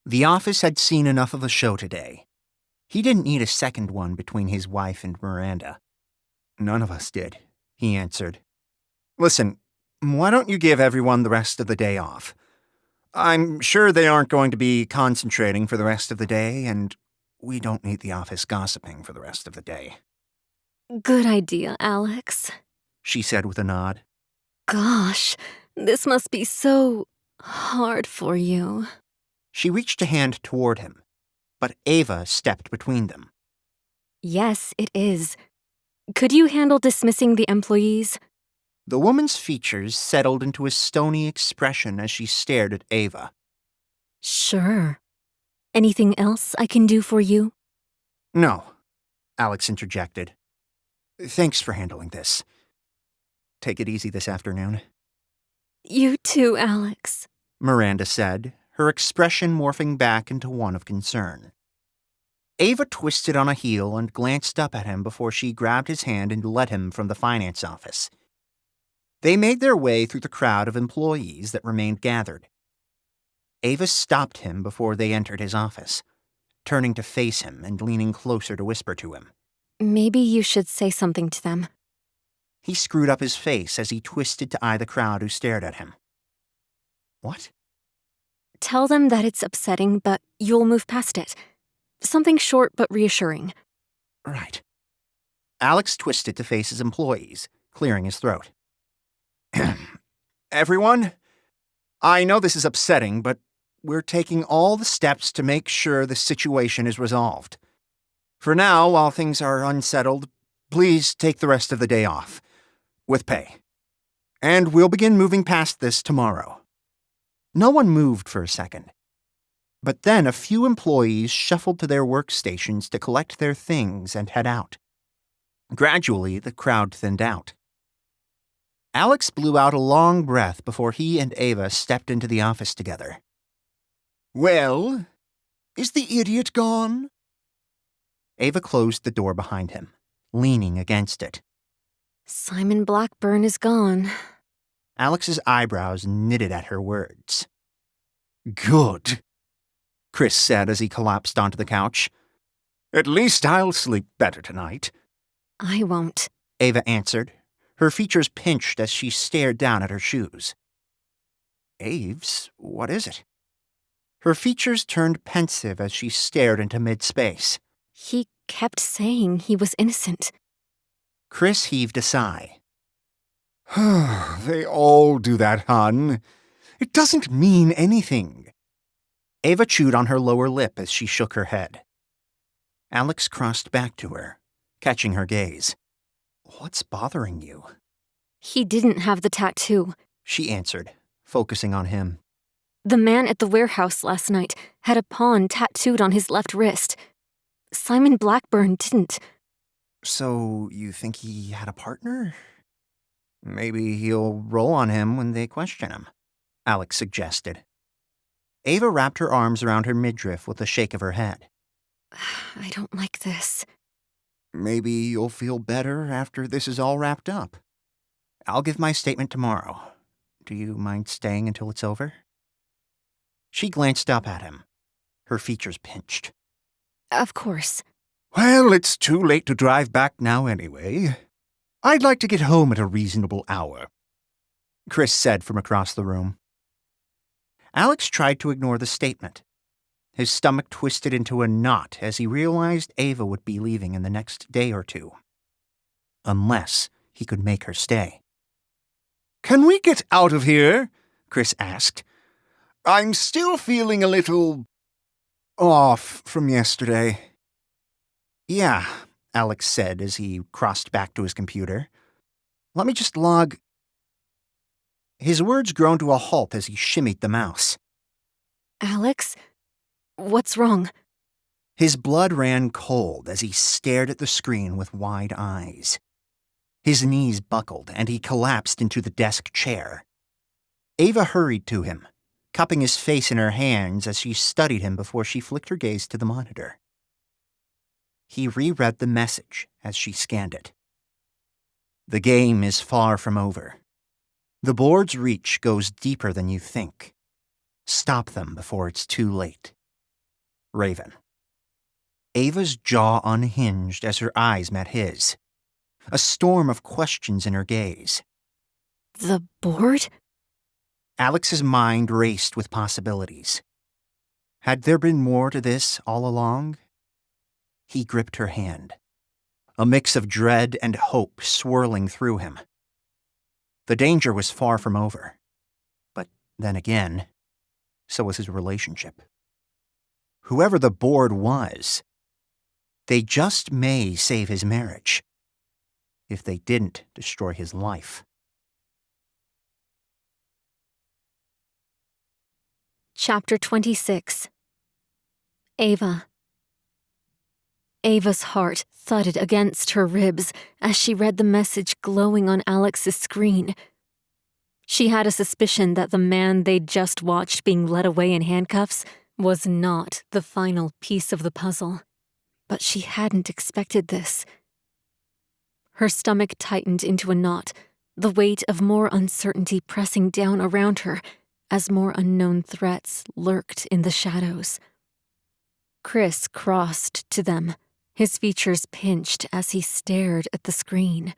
The office had seen enough of a show today. He didn't need a second one between his wife and Miranda. None of us did, he answered. Listen, Why don't you give everyone the rest of the day off? I'm sure they aren't going to be concentrating for the rest of the day, and we don't need the office gossiping for the rest of the day. Good idea, Alex. She said with a nod. Gosh, this must be so hard for you. She reached a hand toward him, but Ava stepped between them. Yes, it is. Could you handle dismissing the employees? The woman's features settled into a stony expression as she stared at Ava. Sure. Anything else I can do for you? No, Alex interjected. Thanks for handling this. Take it easy this afternoon. You too, Alex. Miranda said, her expression morphing back into one of concern. Ava twisted on a heel and glanced up at him before she grabbed his hand and led him from the finance office. They made their way through the crowd of employees that remained gathered. Ava stopped him before they entered his office, turning to face him and leaning closer to whisper to him. Maybe you should say something to them. He screwed up his face as he twisted to eye the crowd who stared at him. What? Tell them that it's upsetting, but you'll move past it. Something short but reassuring. Right. Alex twisted to face his employees, clearing his throat. Everyone, I know this is upsetting, but we're taking all the steps to make sure the situation is resolved. For now, while things are unsettled, please take the rest of the day off, with pay. And we'll begin moving past this tomorrow. No one moved for a second. But then a few employees shuffled to their workstations to collect their things and head out. Gradually, the crowd thinned out. Alex blew out a long breath before he and Ava stepped into the office together. Well, is the idiot gone? Ava closed the door behind him, leaning against it. Simon Blackburn is gone. Alex's eyebrows knitted at her words. Good, Chris said as he collapsed onto the couch. At least I'll sleep better tonight. I won't. Ava answered, her features pinched as she stared down at her shoes. Aves, what is it? Her features turned pensive as she stared into mid-space. He kept saying he was innocent. Chris heaved a sigh. They all do that, hon. It doesn't mean anything. Ava chewed on her lower lip as she shook her head. Alex crossed back to her, catching her gaze. What's bothering you? He didn't have the tattoo, She answered, focusing on him. The man at the warehouse last night had a pawn tattooed on his left wrist. Simon Blackburn didn't. So you think he had a partner? Maybe he'll roll on him when they question him, Alex suggested. Ava wrapped her arms around her midriff with a shake of her head. I don't like this. Maybe you'll feel better after this is all wrapped up. I'll give my statement tomorrow. Do you mind staying until it's over? She glanced up at him, her features pinched. Of course. Well, it's too late to drive back now anyway. I'd like to get home at a reasonable hour, Chris said from across the room. Alex tried to ignore the statement. His stomach twisted into a knot as he realized Ava would be leaving in the next day or two. Unless he could make her stay. Can we get out of here? Chris asked. I'm still feeling a little off from yesterday. Yeah, Alex said as he crossed back to his computer. Let me just log... His words groaned to a halt as he shimmied the mouse. Alex? What's wrong? His blood ran cold as he stared at the screen with wide eyes. His knees buckled and he collapsed into the desk chair. Ava hurried to him, cupping his face in her hands as she studied him before she flicked her gaze to the monitor. He reread the message as she scanned it. The game is far from over. The board's reach goes deeper than you think. Stop them before it's too late. Raven. Ava's jaw unhinged as her eyes met his, a storm of questions in her gaze. The board? Alex's mind raced with possibilities. Had there been more to this all along? He gripped her hand, a mix of dread and hope swirling through him. The danger was far from over. But then again, so was his relationship. Whoever the board was, they just may save his marriage, if they didn't destroy his life. Chapter 26. Ava. Ava's heart thudded against her ribs as she read the message glowing on Alex's screen. She had a suspicion that the man they'd just watched being led away in handcuffs was not the final piece of the puzzle. But she hadn't expected this. Her stomach tightened into a knot, the weight of more uncertainty pressing down around her as more unknown threats lurked in the shadows. Chris crossed to them, his features pinched as he stared at the screen.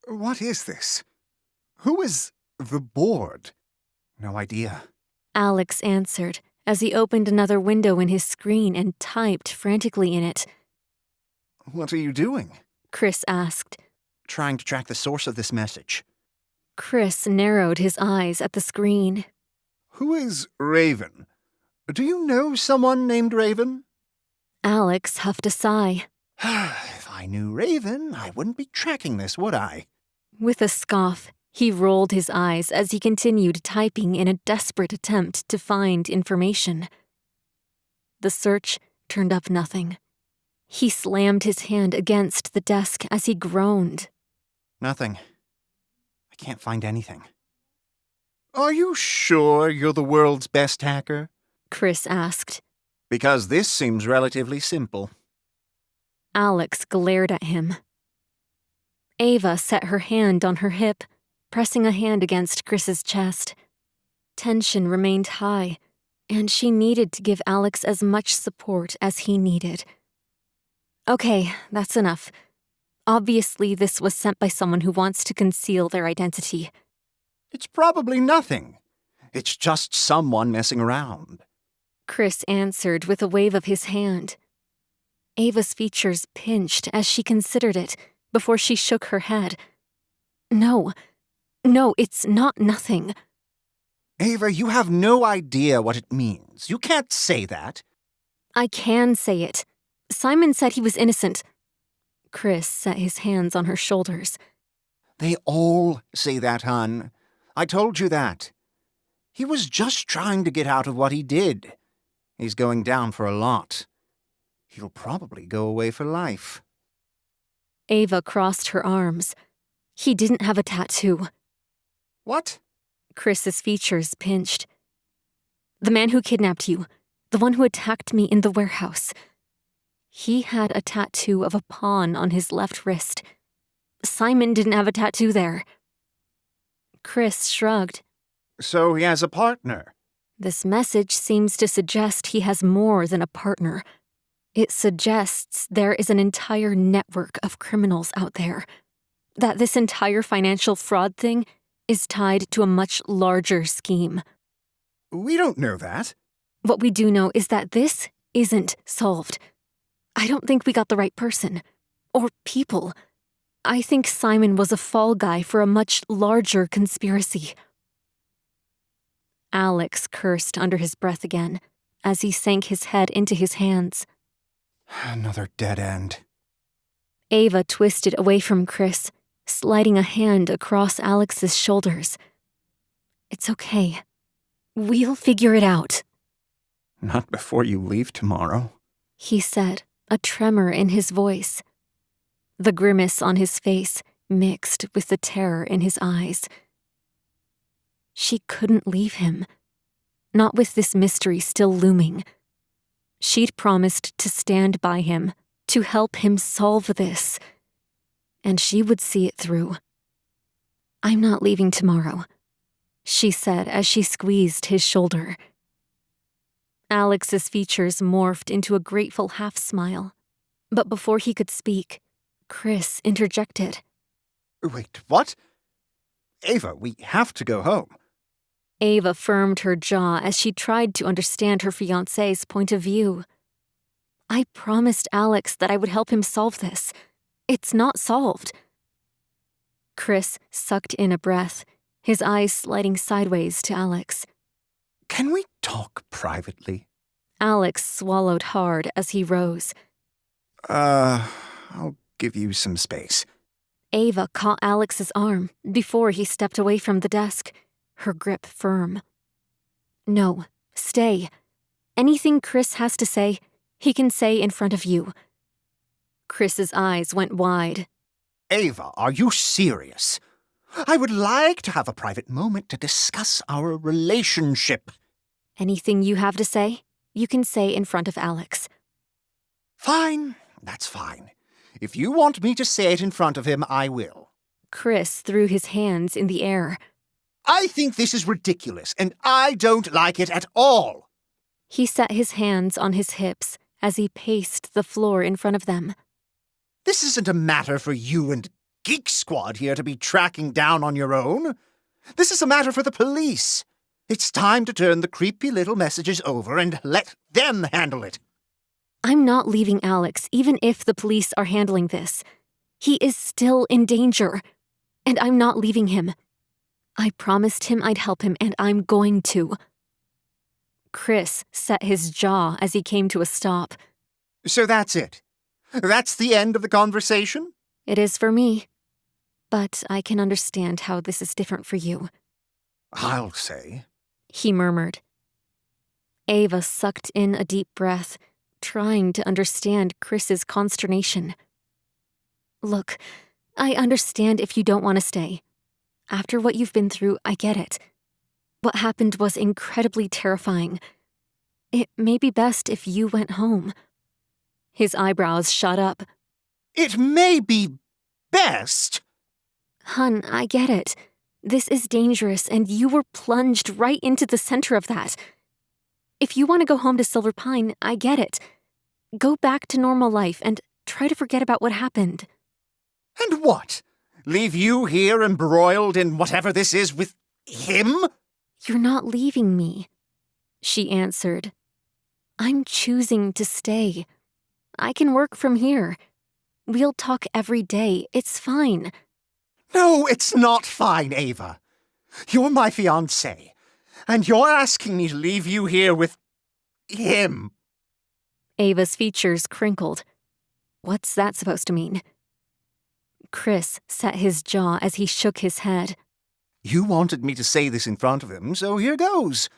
What is this? Who is the board? No idea. Alex answered as he opened another window in his screen and typed frantically in it. What are you doing? Chris asked. Trying to track the source of this message. Chris narrowed his eyes at the screen. Who is Raven? Do you know someone named Raven? Alex huffed a sigh. If I knew Raven, I wouldn't be tracking this, would I? With a scoff, he rolled his eyes as he continued typing in a desperate attempt to find information. The search turned up nothing. He slammed his hand against the desk as he groaned. Nothing. I can't find anything. Are you sure you're the world's best hacker? Chris asked. Because this seems relatively simple. Alex glared at him. Ava set her hand on her hip, pressing a hand against Chris's chest. Tension remained high, and she needed to give Alex as much support as he needed. Okay, that's enough. Obviously, this was sent by someone who wants to conceal their identity. It's probably nothing. It's just someone messing around. Chris answered with a wave of his hand. Ava's features pinched as she considered it before she shook her head. No, it's not nothing. Ava, you have no idea what it means. You can't say that. I can say it. Simon said he was innocent. Chris set his hands on her shoulders. They all say that, hon. I told you that. He was just trying to get out of what he did. He's going down for a lot. He'll probably go away for life. Ava crossed her arms. He didn't have a tattoo. What? Chris's features pinched. The man who kidnapped you, the one who attacked me in the warehouse. He had a tattoo of a pawn on his left wrist. Simon didn't have a tattoo there. Chris shrugged. So he has a partner. This message seems to suggest he has more than a partner. It suggests there is an entire network of criminals out there. That this entire financial fraud thing is tied to a much larger scheme. We don't know that. What we do know is that this isn't solved. I don't think we got the right person. Or people. I think Simon was a fall guy for a much larger conspiracy. Alex cursed under his breath again, as he sank his head into his hands. Another dead end. Ava twisted away from Chris, sliding a hand across Alex's shoulders. It's okay. We'll figure it out. Not before you leave tomorrow, he said, a tremor in his voice. The grimace on his face mixed with the terror in his eyes. She couldn't leave him. Not with this mystery still looming. She'd promised to stand by him, to help him solve this. And she would see it through. I'm not leaving tomorrow, she said as she squeezed his shoulder. Alex's features morphed into a grateful half-smile. But before he could speak, Chris interjected. Wait, what? Ava, we have to go home. Ava firmed her jaw as she tried to understand her fiancé's point of view. I promised Alex that I would help him solve this. It's not solved. Chris sucked in a breath, his eyes sliding sideways to Alex. Can we talk privately? Alex swallowed hard as he rose. I'll give you some space. Ava caught Alex's arm before he stepped away from the desk, her grip firm. No, stay. Anything Chris has to say, he can say in front of you. Chris's eyes went wide. Ava, are you serious? I would like to have a private moment to discuss our relationship. Anything you have to say, you can say in front of Alex. Fine, that's fine. If you want me to say it in front of him, I will. Chris threw his hands in the air. I think this is ridiculous, and I don't like it at all. He set his hands on his hips as he paced the floor in front of them. This isn't a matter for you and Geek Squad here to be tracking down on your own. This is a matter for the police. It's time to turn the creepy little messages over and let them handle it. I'm not leaving Alex, even if the police are handling this. He is still in danger, and I'm not leaving him. I promised him I'd help him, and I'm going to. Chris set his jaw as he came to a stop. So that's it. That's the end of the conversation? It is for me, but I can understand how this is different for you. I'll say. He murmured. Ava sucked in a deep breath, trying to understand Chris's consternation. Look, I understand if you don't want to stay. After what you've been through, I get it. What happened was incredibly terrifying. It may be best if you went home. His eyebrows shot up. It may be best. Hun, I get it. This is dangerous, and you were plunged right into the center of that. If you want to go home to Silver Pine, I get it. Go back to normal life and try to forget about what happened. And what? Leave you here embroiled in whatever this is with him? You're not leaving me, she answered. I'm choosing to stay. I can work from here. We'll talk every day. It's fine. No, it's not fine, Ava. You're my fiancé, and you're asking me to leave you here with him. Ava's features crinkled. What's that supposed to mean? Chris set his jaw as he shook his head. You wanted me to say this in front of him, so here goes.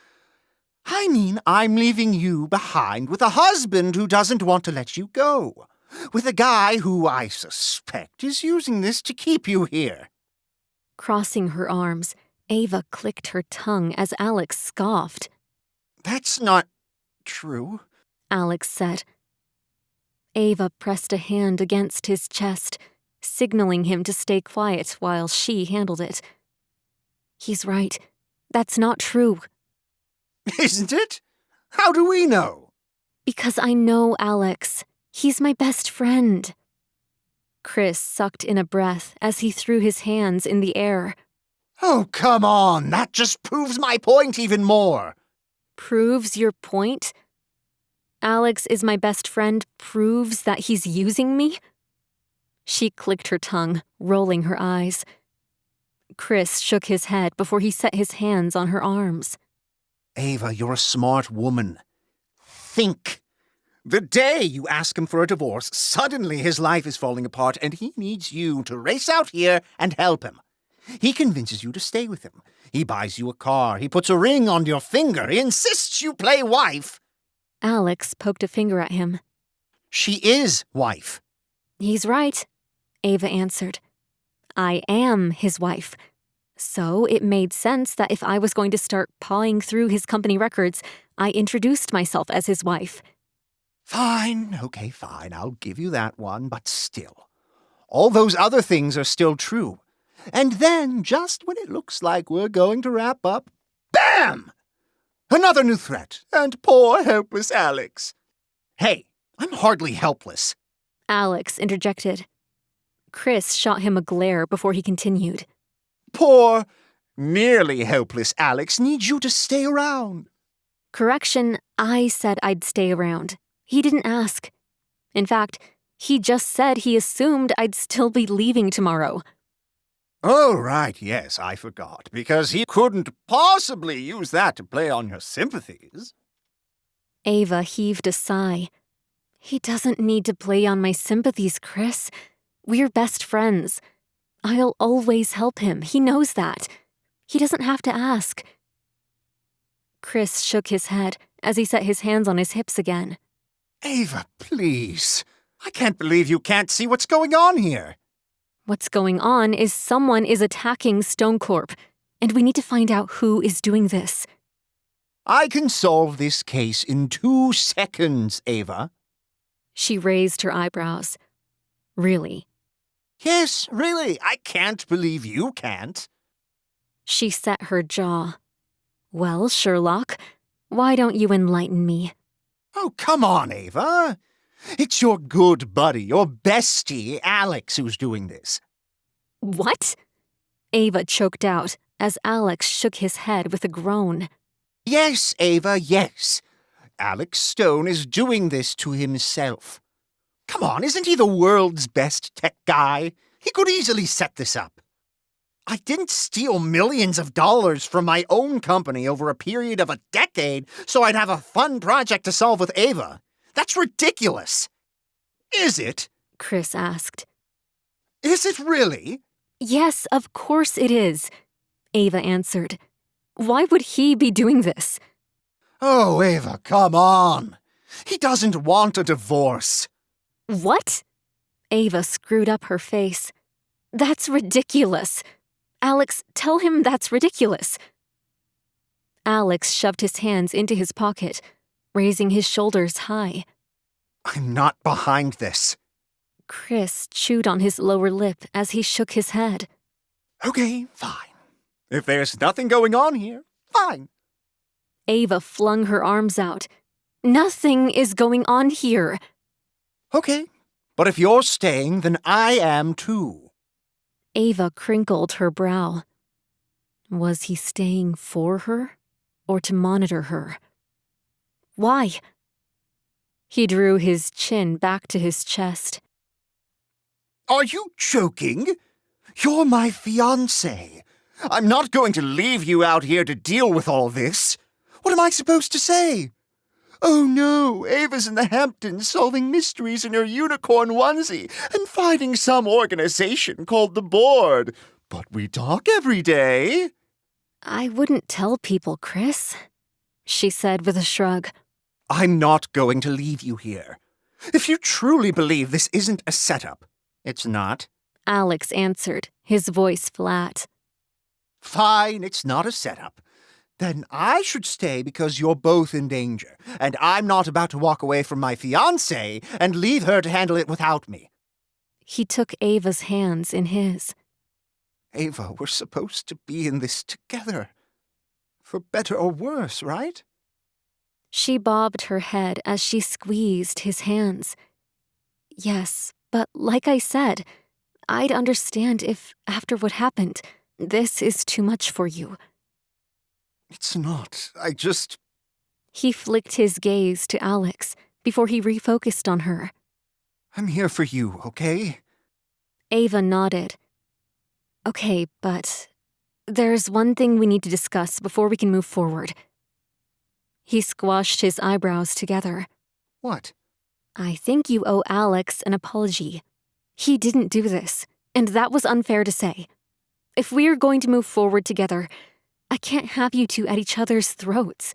I mean, I'm leaving you behind with a husband who doesn't want to let you go. With a guy who I suspect is using this to keep you here. Crossing her arms, Ava clicked her tongue as Alex scoffed. That's not true, Alex said. Ava pressed a hand against his chest, signaling him to stay quiet while she handled it. He's right. That's not true. Isn't it? How do we know? Because I know Alex. He's my best friend. Chris sucked in a breath as he threw his hands in the air. Oh, come on. That just proves my point even more. Proves your point? Alex is my best friend proves that he's using me? She clicked her tongue, rolling her eyes. Chris shook his head before he set his hands on her arms. Ava, you're a smart woman. Think. The day you ask him for a divorce, suddenly his life is falling apart and he needs you to race out here and help him. He convinces you to stay with him. He buys you a car. He puts a ring on your finger. He insists you play wife. Alex poked a finger at him. She is wife. He's right, Ava answered. I am his wife. So it made sense that if I was going to start pawing through his company records, I introduced myself as his wife. Fine, okay, fine, I'll give you that one, but still. All those other things are still true. And then, just when it looks like we're going to wrap up, BAM! Another new threat, and poor helpless Alex. Hey, I'm hardly helpless. Alex interjected. Chris shot him a glare before he continued. poor, nearly helpless Alex needs you to stay around. Correction, I said I'd stay around. He didn't ask. In fact, he just said he assumed I'd still be leaving tomorrow. Oh, right, yes, I forgot, because he couldn't possibly use that to play on your sympathies. Ava heaved a sigh. He doesn't need to play on my sympathies, Chris. We're best friends. I'll always help him. He knows that. He doesn't have to ask. Chris shook his head as he set his hands on his hips again. Ava, please. I can't believe you can't see what's going on here. What's going on is someone is attacking Stone Corp, and we need to find out who is doing this. I can solve this case in 2 seconds, Ava. She raised her eyebrows. Really? Yes, really. I can't believe you can't. She set her jaw. Well, Sherlock, why don't you enlighten me? Oh, come on, Ava. It's your good buddy, your bestie, Alex, who's doing this. What? Ava choked out as Alex shook his head with a groan. Yes, Ava, yes. Alex Stone is doing this to himself. Come on, isn't he the world's best tech guy? He could easily set this up. I didn't steal millions of dollars from my own company over a period of a decade so I'd have a fun project to solve with Ava. That's ridiculous. Is it? Chris asked. Is it really? Yes, of course it is, Ava answered. Why would he be doing this? Oh, Ava, come on. He doesn't want a divorce. What? Ava screwed up her face. That's ridiculous. Alex, tell him that's ridiculous. Alex shoved his hands into his pocket, raising his shoulders high. I'm not behind this. Chris chewed on his lower lip as he shook his head. Okay, fine. If there's nothing going on here, fine. Ava flung her arms out. Nothing is going on here. Okay, but if you're staying, then I am too. Ava crinkled her brow. Was he staying for her or to monitor her? Why? He drew his chin back to his chest. Are you joking? You're my fiancé. I'm not going to leave you out here to deal with all this. What am I supposed to say? Oh no, Ava's in the Hamptons solving mysteries in her unicorn onesie and fighting some organization called the Board. But we talk every day. I wouldn't tell people, Chris, she said with a shrug. I'm not going to leave you here. If you truly believe this isn't a setup, it's not. Alex answered, his voice flat. Fine, it's not a setup. Then I should stay because you're both in danger, and I'm not about to walk away from my fiancée and leave her to handle it without me. He took Ava's hands in his. Ava, we're supposed to be in this together. For better or worse, right? She bobbed her head as she squeezed his hands. Yes, but like I said, I'd understand if, after what happened, this is too much for you. It's not. He flicked his gaze to Alex before he refocused on her. I'm here for you, okay? Ava nodded. Okay, but there's one thing we need to discuss before we can move forward. He squashed his eyebrows together. What? I think you owe Alex an apology. He didn't do this, and that was unfair to say. If we're going to move forward together, I can't have you two at each other's throats.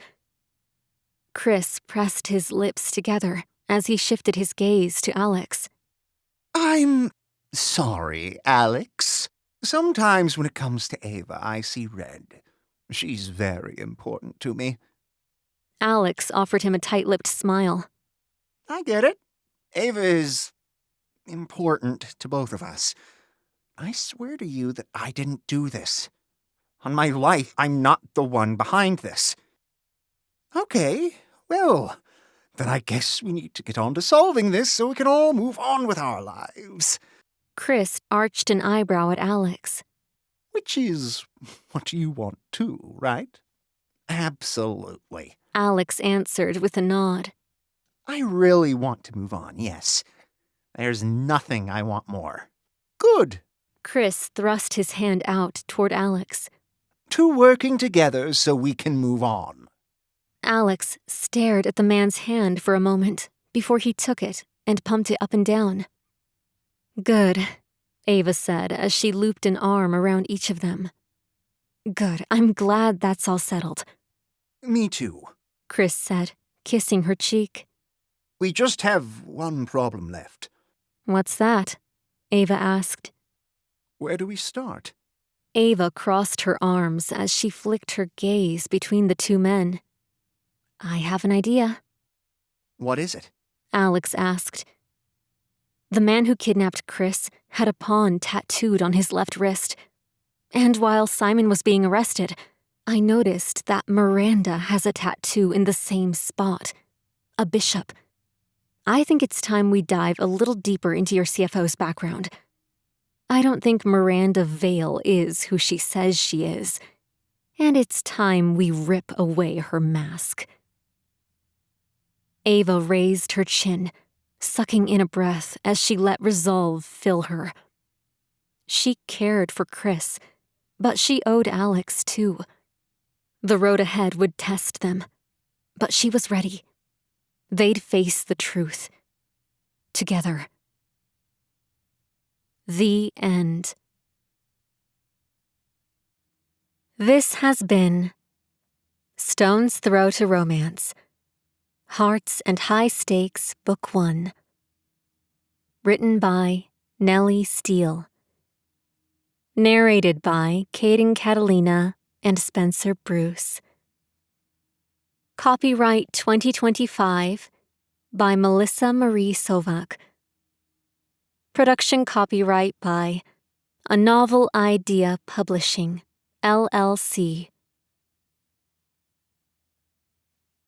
Chris pressed his lips together as he shifted his gaze to Alex. I'm sorry, Alex. Sometimes when it comes to Ava, I see red. She's very important to me. Alex offered him a tight-lipped smile. I get it. Ava is important to both of us. I swear to you that I didn't do this. On my life, I'm not the one behind this. Okay, well, then I guess we need to get on to solving this so we can all move on with our lives. Chris arched an eyebrow at Alex. Which is what you want too, right? Absolutely. Alex answered with a nod. I really want to move on, yes. There's nothing I want more. Good. Chris thrust his hand out toward Alex. Two working together so we can move on. Alex stared at the man's hand for a moment before he took it and pumped it up and down. Good, Ava said as she looped an arm around each of them. Good, I'm glad that's all settled. Me too. Chris said, kissing her cheek. We just have one problem left. What's that? Ava asked. Where do we start? Ava crossed her arms as she flicked her gaze between the two men. I have an idea. What is it? Alex asked. The man who kidnapped Chris had a pawn tattooed on his left wrist. And while Simon was being arrested, I noticed that Miranda has a tattoo in the same spot. A bishop. I think it's time we dive a little deeper into your CFO's background. I don't think Miranda Vale is who she says she is. And it's time we rip away her mask. Ava raised her chin, sucking in a breath as she let resolve fill her. She cared for Chris, but she owed Alex too. The road ahead would test them, but she was ready. They'd face the truth. Together. The end. This has been Stone's Throw to Romance, Hearts and High Stakes, Book 1. Written by Nellie Steele. Narrated by Kaden, Catalina, and Spencer Brus. Copyright 2025 by Melissa Marie Sovak. Production copyright by A Novel Idea Publishing, LLC.